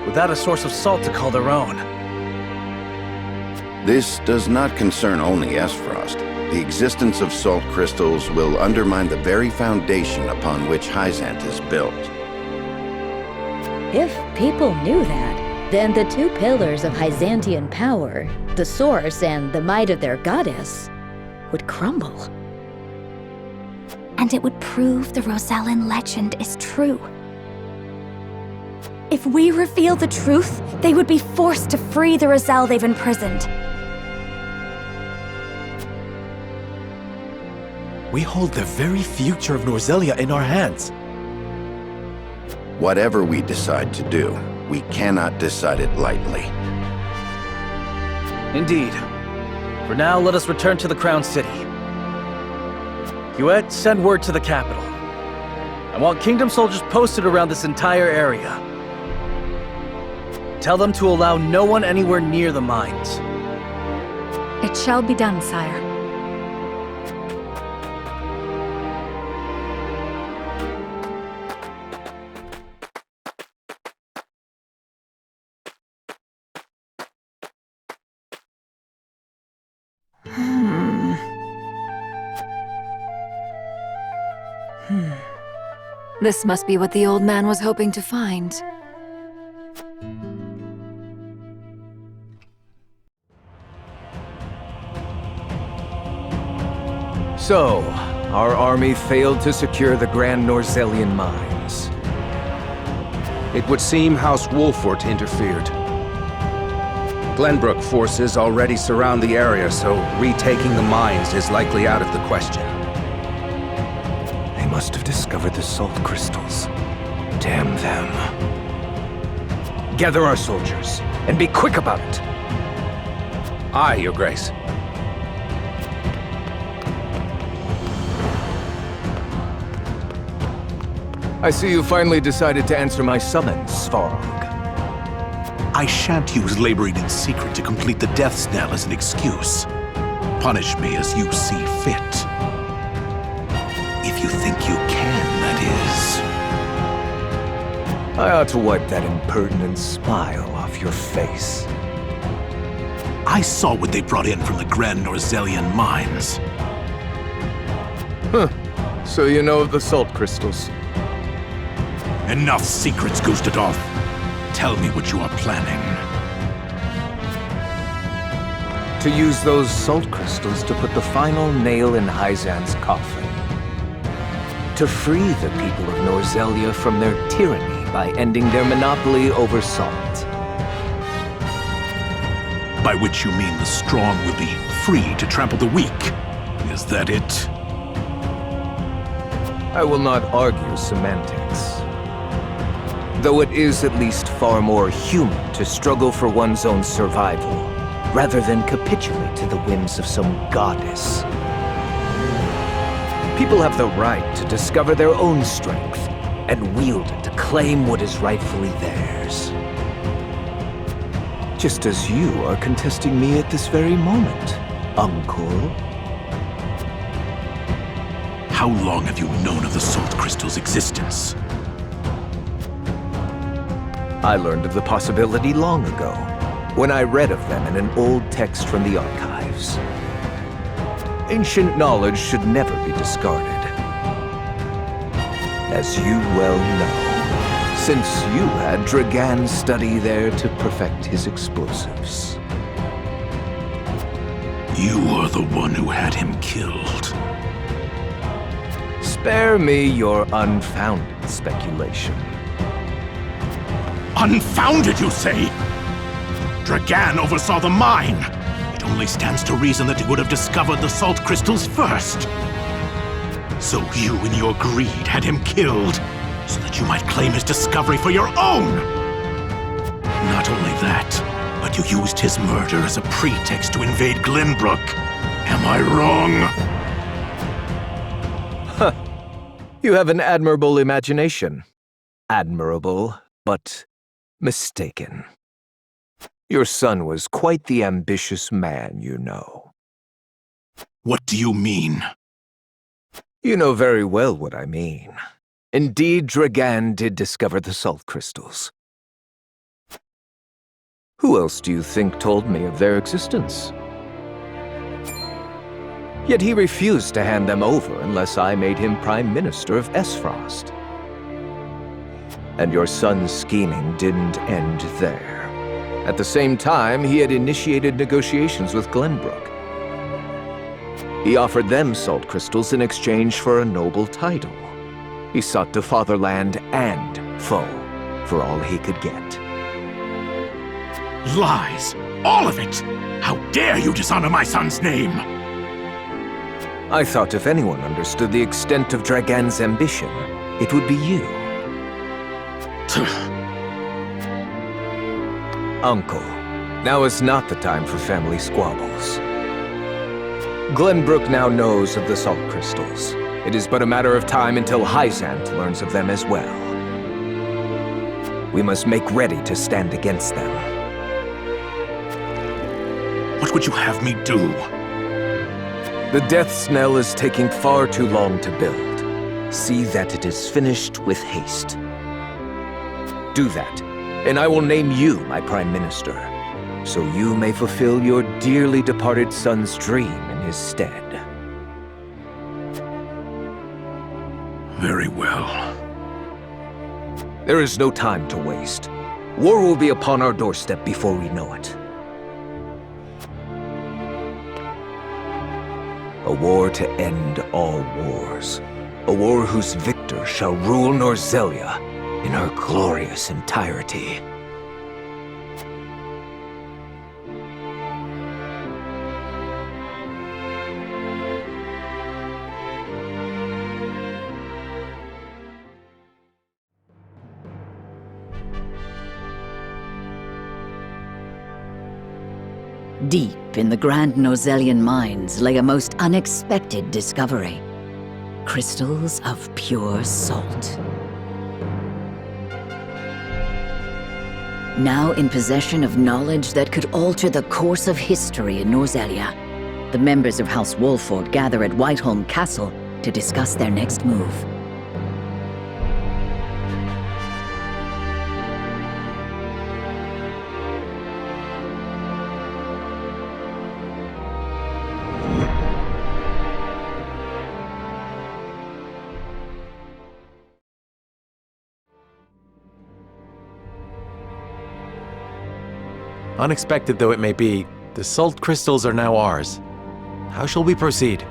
without a source of salt to call their own. This does not concern only Esfrost. The existence of salt crystals will undermine the very foundation upon which Hyzant is built. If people knew that, then the two pillars of Hyzantian power, the source and the might of their goddess, would crumble. And it would prove the Rosellan legend is true. If we reveal the truth, they would be forced to free the Rosell they've imprisoned. We hold the very future of Norzellia in our hands. Whatever we decide to do, we cannot decide it lightly. Indeed. For now, let us return to the Crown City. Huet, send word to the capital. I want Kingdom soldiers posted around this entire area. Tell them to allow no one anywhere near the mines. It shall be done, sire. This must be what the old man was hoping to find. So, our army failed to secure the Grand Norzelian mines. It would seem House Wolfort interfered. Glenbrook forces already surround the area, so retaking the mines is likely out of the question. They must have discovered the salt crystals. Damn them. Gather our soldiers, and be quick about it. Aye, Your Grace. I see you finally decided to answer my summons, Svarog. I shan't use laboring in secret to complete the death's knell as an excuse. Punish me as you see fit. If you think you can, that is. I ought to wipe that impertinent smile off your face. I saw what they brought in from the Grand Norzelian mines. Huh. So you know of the salt crystals? Enough secrets, Gustadolf. Tell me what you are planning. To use those salt crystals to put the final nail in Hyzan's coffin. To free the people of Norzelia from their tyranny by ending their monopoly over salt. By which you mean the strong will be free to trample the weak. Is that it? I will not argue semantics. Though it is at least far more human to struggle for one's own survival, rather than capitulate to the whims of some goddess. People have the right to discover their own strength, and wield it to claim what is rightfully theirs. Just as you are contesting me at this very moment, Uncle. How long have you known of the salt crystal's existence? I learned of the possibility long ago, when I read of them in an old text from the archives. Ancient knowledge should never be discarded. As you well know, since you had Dragan study there to perfect his explosives. You are the one who had him killed. Spare me your unfounded speculation. Unfounded, you say? Dragan oversaw the mine. It only stands to reason that he would have discovered the salt crystals first. So you, in your greed, had him killed, so that you might claim his discovery for your own. Not only that, but you used his murder as a pretext to invade Glenbrook. Am I wrong? Huh. You have an admirable imagination. Admirable, but mistaken. Your son was quite the ambitious man, you know. What do you mean? You know very well what I mean. Indeed, Dragan did discover the salt crystals. Who else do you think told me of their existence? Yet he refused to hand them over unless I made him Prime Minister of Esfrost. And your son's scheming didn't end there. At the same time, he had initiated negotiations with Glenbrook. He offered them salt crystals in exchange for a noble title. He sought to fatherland and foe for all he could get. Lies! All of it! How dare you dishonor my son's name! I thought if anyone understood the extent of Dragan's ambition, it would be you. Uncle, now is not the time for family squabbles. Glenbrook now knows of the salt crystals. It is but a matter of time until Hyzant learns of them as well. We must make ready to stand against them. What would you have me do? The death knell is taking far too long to build. See that it is finished with haste. Do that, and I will name you my Prime Minister, so you may fulfill your dearly departed son's dream in his stead. Very well. There is no time to waste. War will be upon our doorstep before we know it. A war to end all wars. A war whose victor shall rule Norzelia in her glorious entirety. Deep in the Grand Norzelian mines lay a most unexpected discovery. Crystals of pure salt. Now in possession of knowledge that could alter the course of history in Norzelia, the members of House Wolford gather at Whiteholm Castle to discuss their next move. Unexpected though it may be, the salt crystals are now ours. How shall we proceed?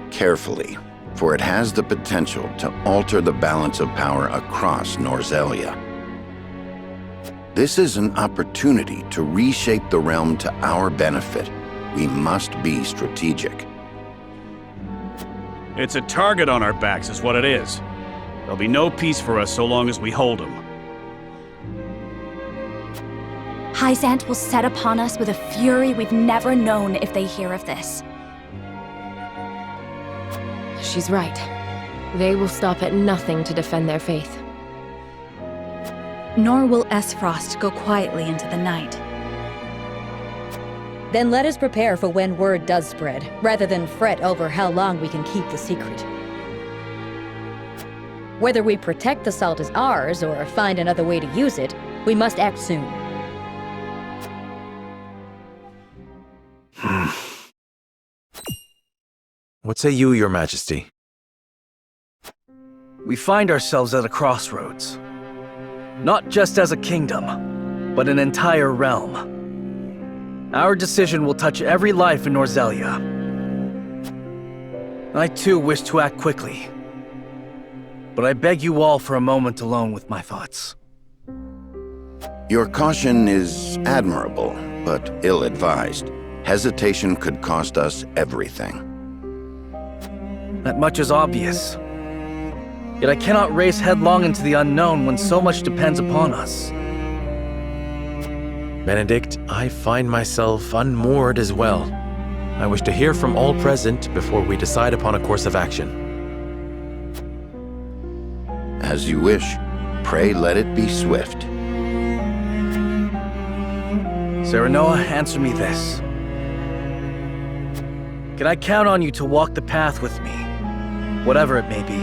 Carefully, for it has the potential to alter the balance of power across Norzelia. This is an opportunity to reshape the realm to our benefit. We must be strategic. It's a target on our backs is what it is. There'll be no peace for us so long as we hold him. Hyzant will set upon us with a fury we've never known if they hear of this. She's right. They will stop at nothing to defend their faith. Nor will Esfrost go quietly into the night. Then let us prepare for when word does spread, rather than fret over how long we can keep the secret. Whether we protect the salt as ours or find another way to use it, we must act soon. What say you, Your Majesty? We find ourselves at a crossroads. Not just as a kingdom, but an entire realm. Our decision will touch every life in Norzelia. I too wish to act quickly, but I beg you all for a moment alone with my thoughts. Your caution is admirable, but ill-advised. Hesitation could cost us everything. That much is obvious. Yet I cannot race headlong into the unknown when so much depends upon us. Benedict, I find myself unmoored as well. I wish to hear from all present before we decide upon a course of action. As you wish. Pray let it be swift. Serenoa, answer me this. Can I count on you to walk the path with me, whatever it may be?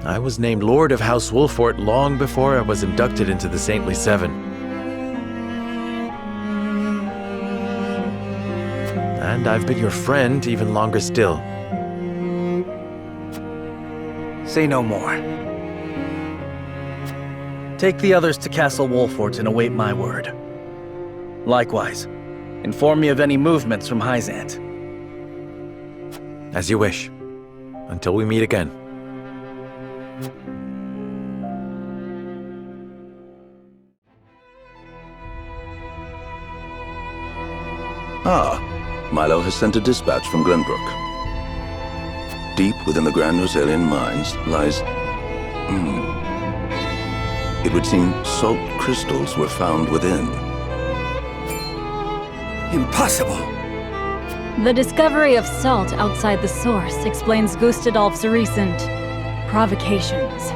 I was named Lord of House Wolford long before I was inducted into the Saintly Seven. And I've been your friend even longer still. Say no more. Take the others to Castle Wolford and await my word. Likewise, inform me of any movements from Hyzant. As you wish. Until we meet again. Ah, Milo has sent a dispatch from Glenbrook. Deep within the Grand Norzelian mines lies... It would seem salt crystals were found within. Impossible! The discovery of salt outside the source explains Gustadolf's recent provocations.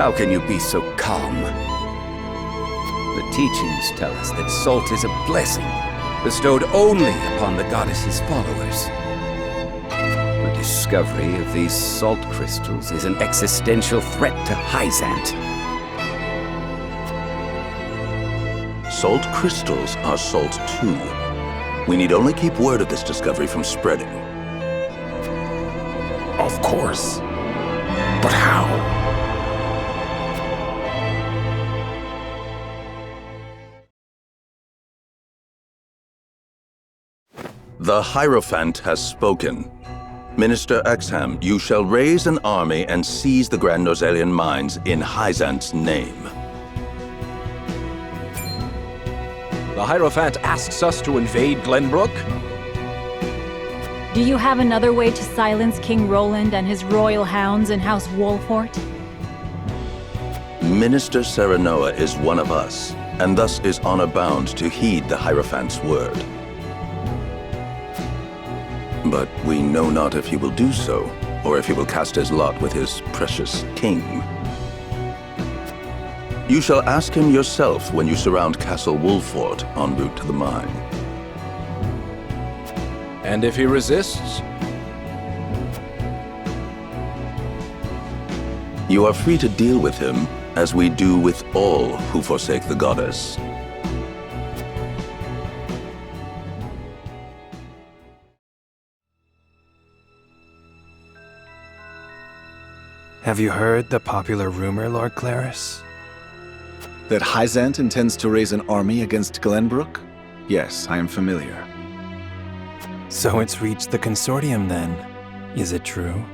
How can you be so calm? The teachings tell us that salt is a blessing, bestowed only upon the goddess's followers. The discovery of these salt crystals is an existential threat to Hyzant. Salt crystals are salt too. We need only keep word of this discovery from spreading. Of course. But how? The Hierophant has spoken. Minister Exham, you shall raise an army and seize the Grand Norzelian mines in Hyzant's name. The Hierophant asks us to invade Glenbrook? Do you have another way to silence King Roland and his royal hounds in House Wolfort? Minister Serenoa is one of us, and thus is honor-bound to heed the Hierophant's word. But we know not if he will do so, or if he will cast his lot with his precious king. You shall ask him yourself when you surround Castle Wolfort en route to the mine. And if he resists? You are free to deal with him, as we do with all who forsake the goddess. Have you heard the popular rumor, Lord Claris? That Hyzant intends to raise an army against Glenbrook? Yes, I am familiar. So it's reached the consortium then. Is it true?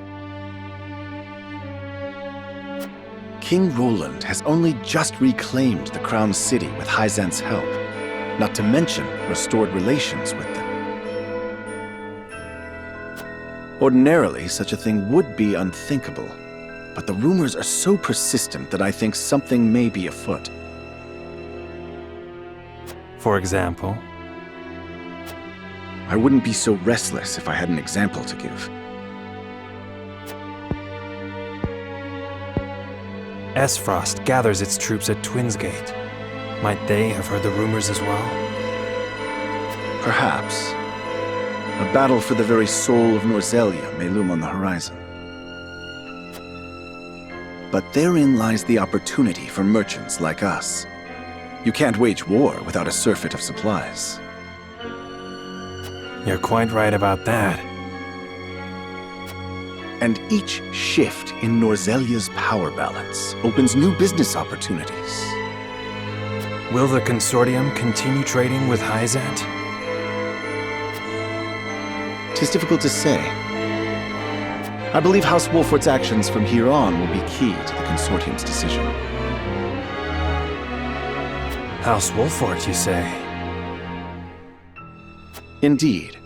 King Roland has only just reclaimed the Crown City with Hyzant's help, not to mention restored relations with them. Ordinarily, such a thing would be unthinkable, but the rumors are so persistent that I think something may be afoot. For example? I wouldn't be so restless if I had an example to give. Esfrost gathers its troops at Twinsgate. Might they have heard the rumors as well? Perhaps. A battle for the very soul of Norzelia may loom on the horizon. But therein lies the opportunity for merchants like us. You can't wage war without a surfeit of supplies. You're quite right about that. And each shift in Norzelia's power balance opens new business opportunities. Will the consortium continue trading with Hyzant? 'Tis difficult to say. I believe House Wolfort's actions from here on will be key to the consortium's decision. House Wolfort, you say? Indeed.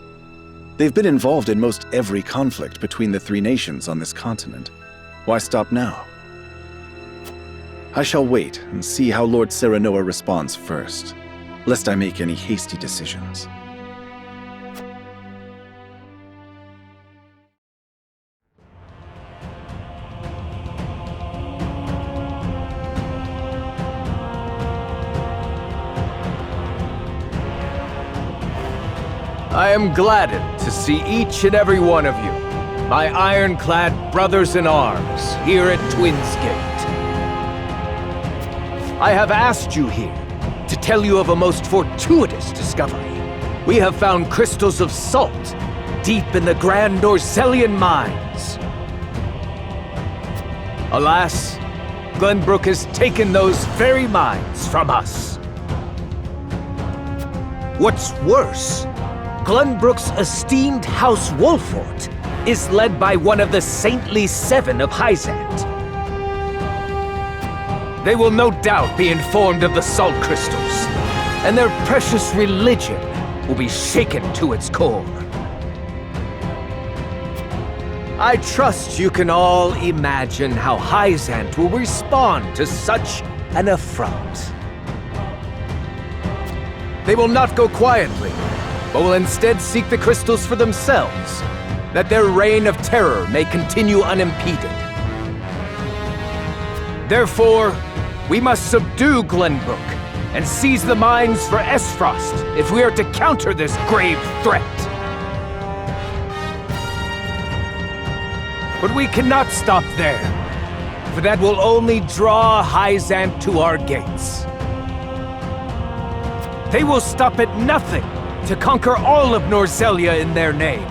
They've been involved in most every conflict between the three nations on this continent. Why stop now? I shall wait and see how Lord Serenoa responds first, lest I make any hasty decisions. I am gladdened to see each and every one of you, my ironclad brothers in arms, here at Twinsgate. I have asked you here to tell you of a most fortuitous discovery. We have found crystals of salt deep in the Grand Norzelian mines. Alas, Glenbrook has taken those very mines from us. What's worse, Glenbrook's esteemed House Wolfort is led by one of the saintly seven of Hyzant. They will no doubt be informed of the salt crystals, and their precious religion will be shaken to its core. I trust you can all imagine how Hyzant will respond to such an affront. They will not go quietly, but will instead seek the crystals for themselves, that their reign of terror may continue unimpeded. Therefore, we must subdue Glenbrook and seize the mines for Esfrost if we are to counter this grave threat. But we cannot stop there, for that will only draw Hyzant to our gates. They will stop at nothing to conquer all of Norzelia in their name.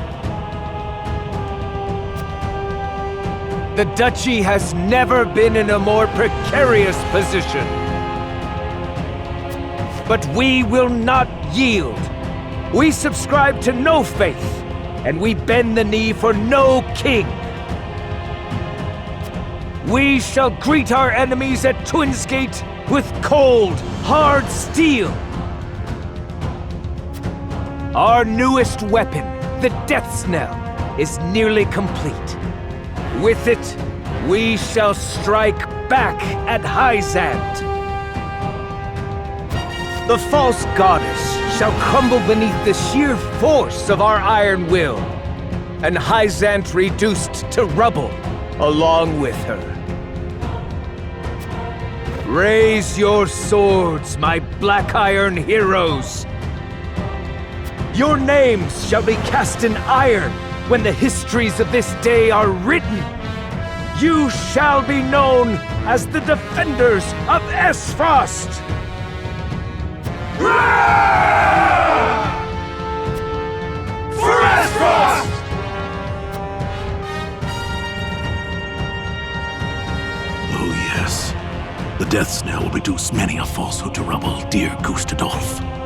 The Duchy has never been in a more precarious position. But we will not yield. We subscribe to no faith, and we bend the knee for no king. We shall greet our enemies at Twinsgate with cold, hard steel. Our newest weapon, the Death's Knell, is nearly complete. With it, we shall strike back at Hyzant. The false goddess shall crumble beneath the sheer force of our iron will, and Hyzant reduced to rubble along with her. Raise your swords, my black iron heroes! Your names shall be cast in iron when the histories of this day are written. You shall be known as the defenders of Esfrost! For Esfrost! Oh yes. The Death's Knell will reduce many a falsehood to rubble, dear Gustadolf.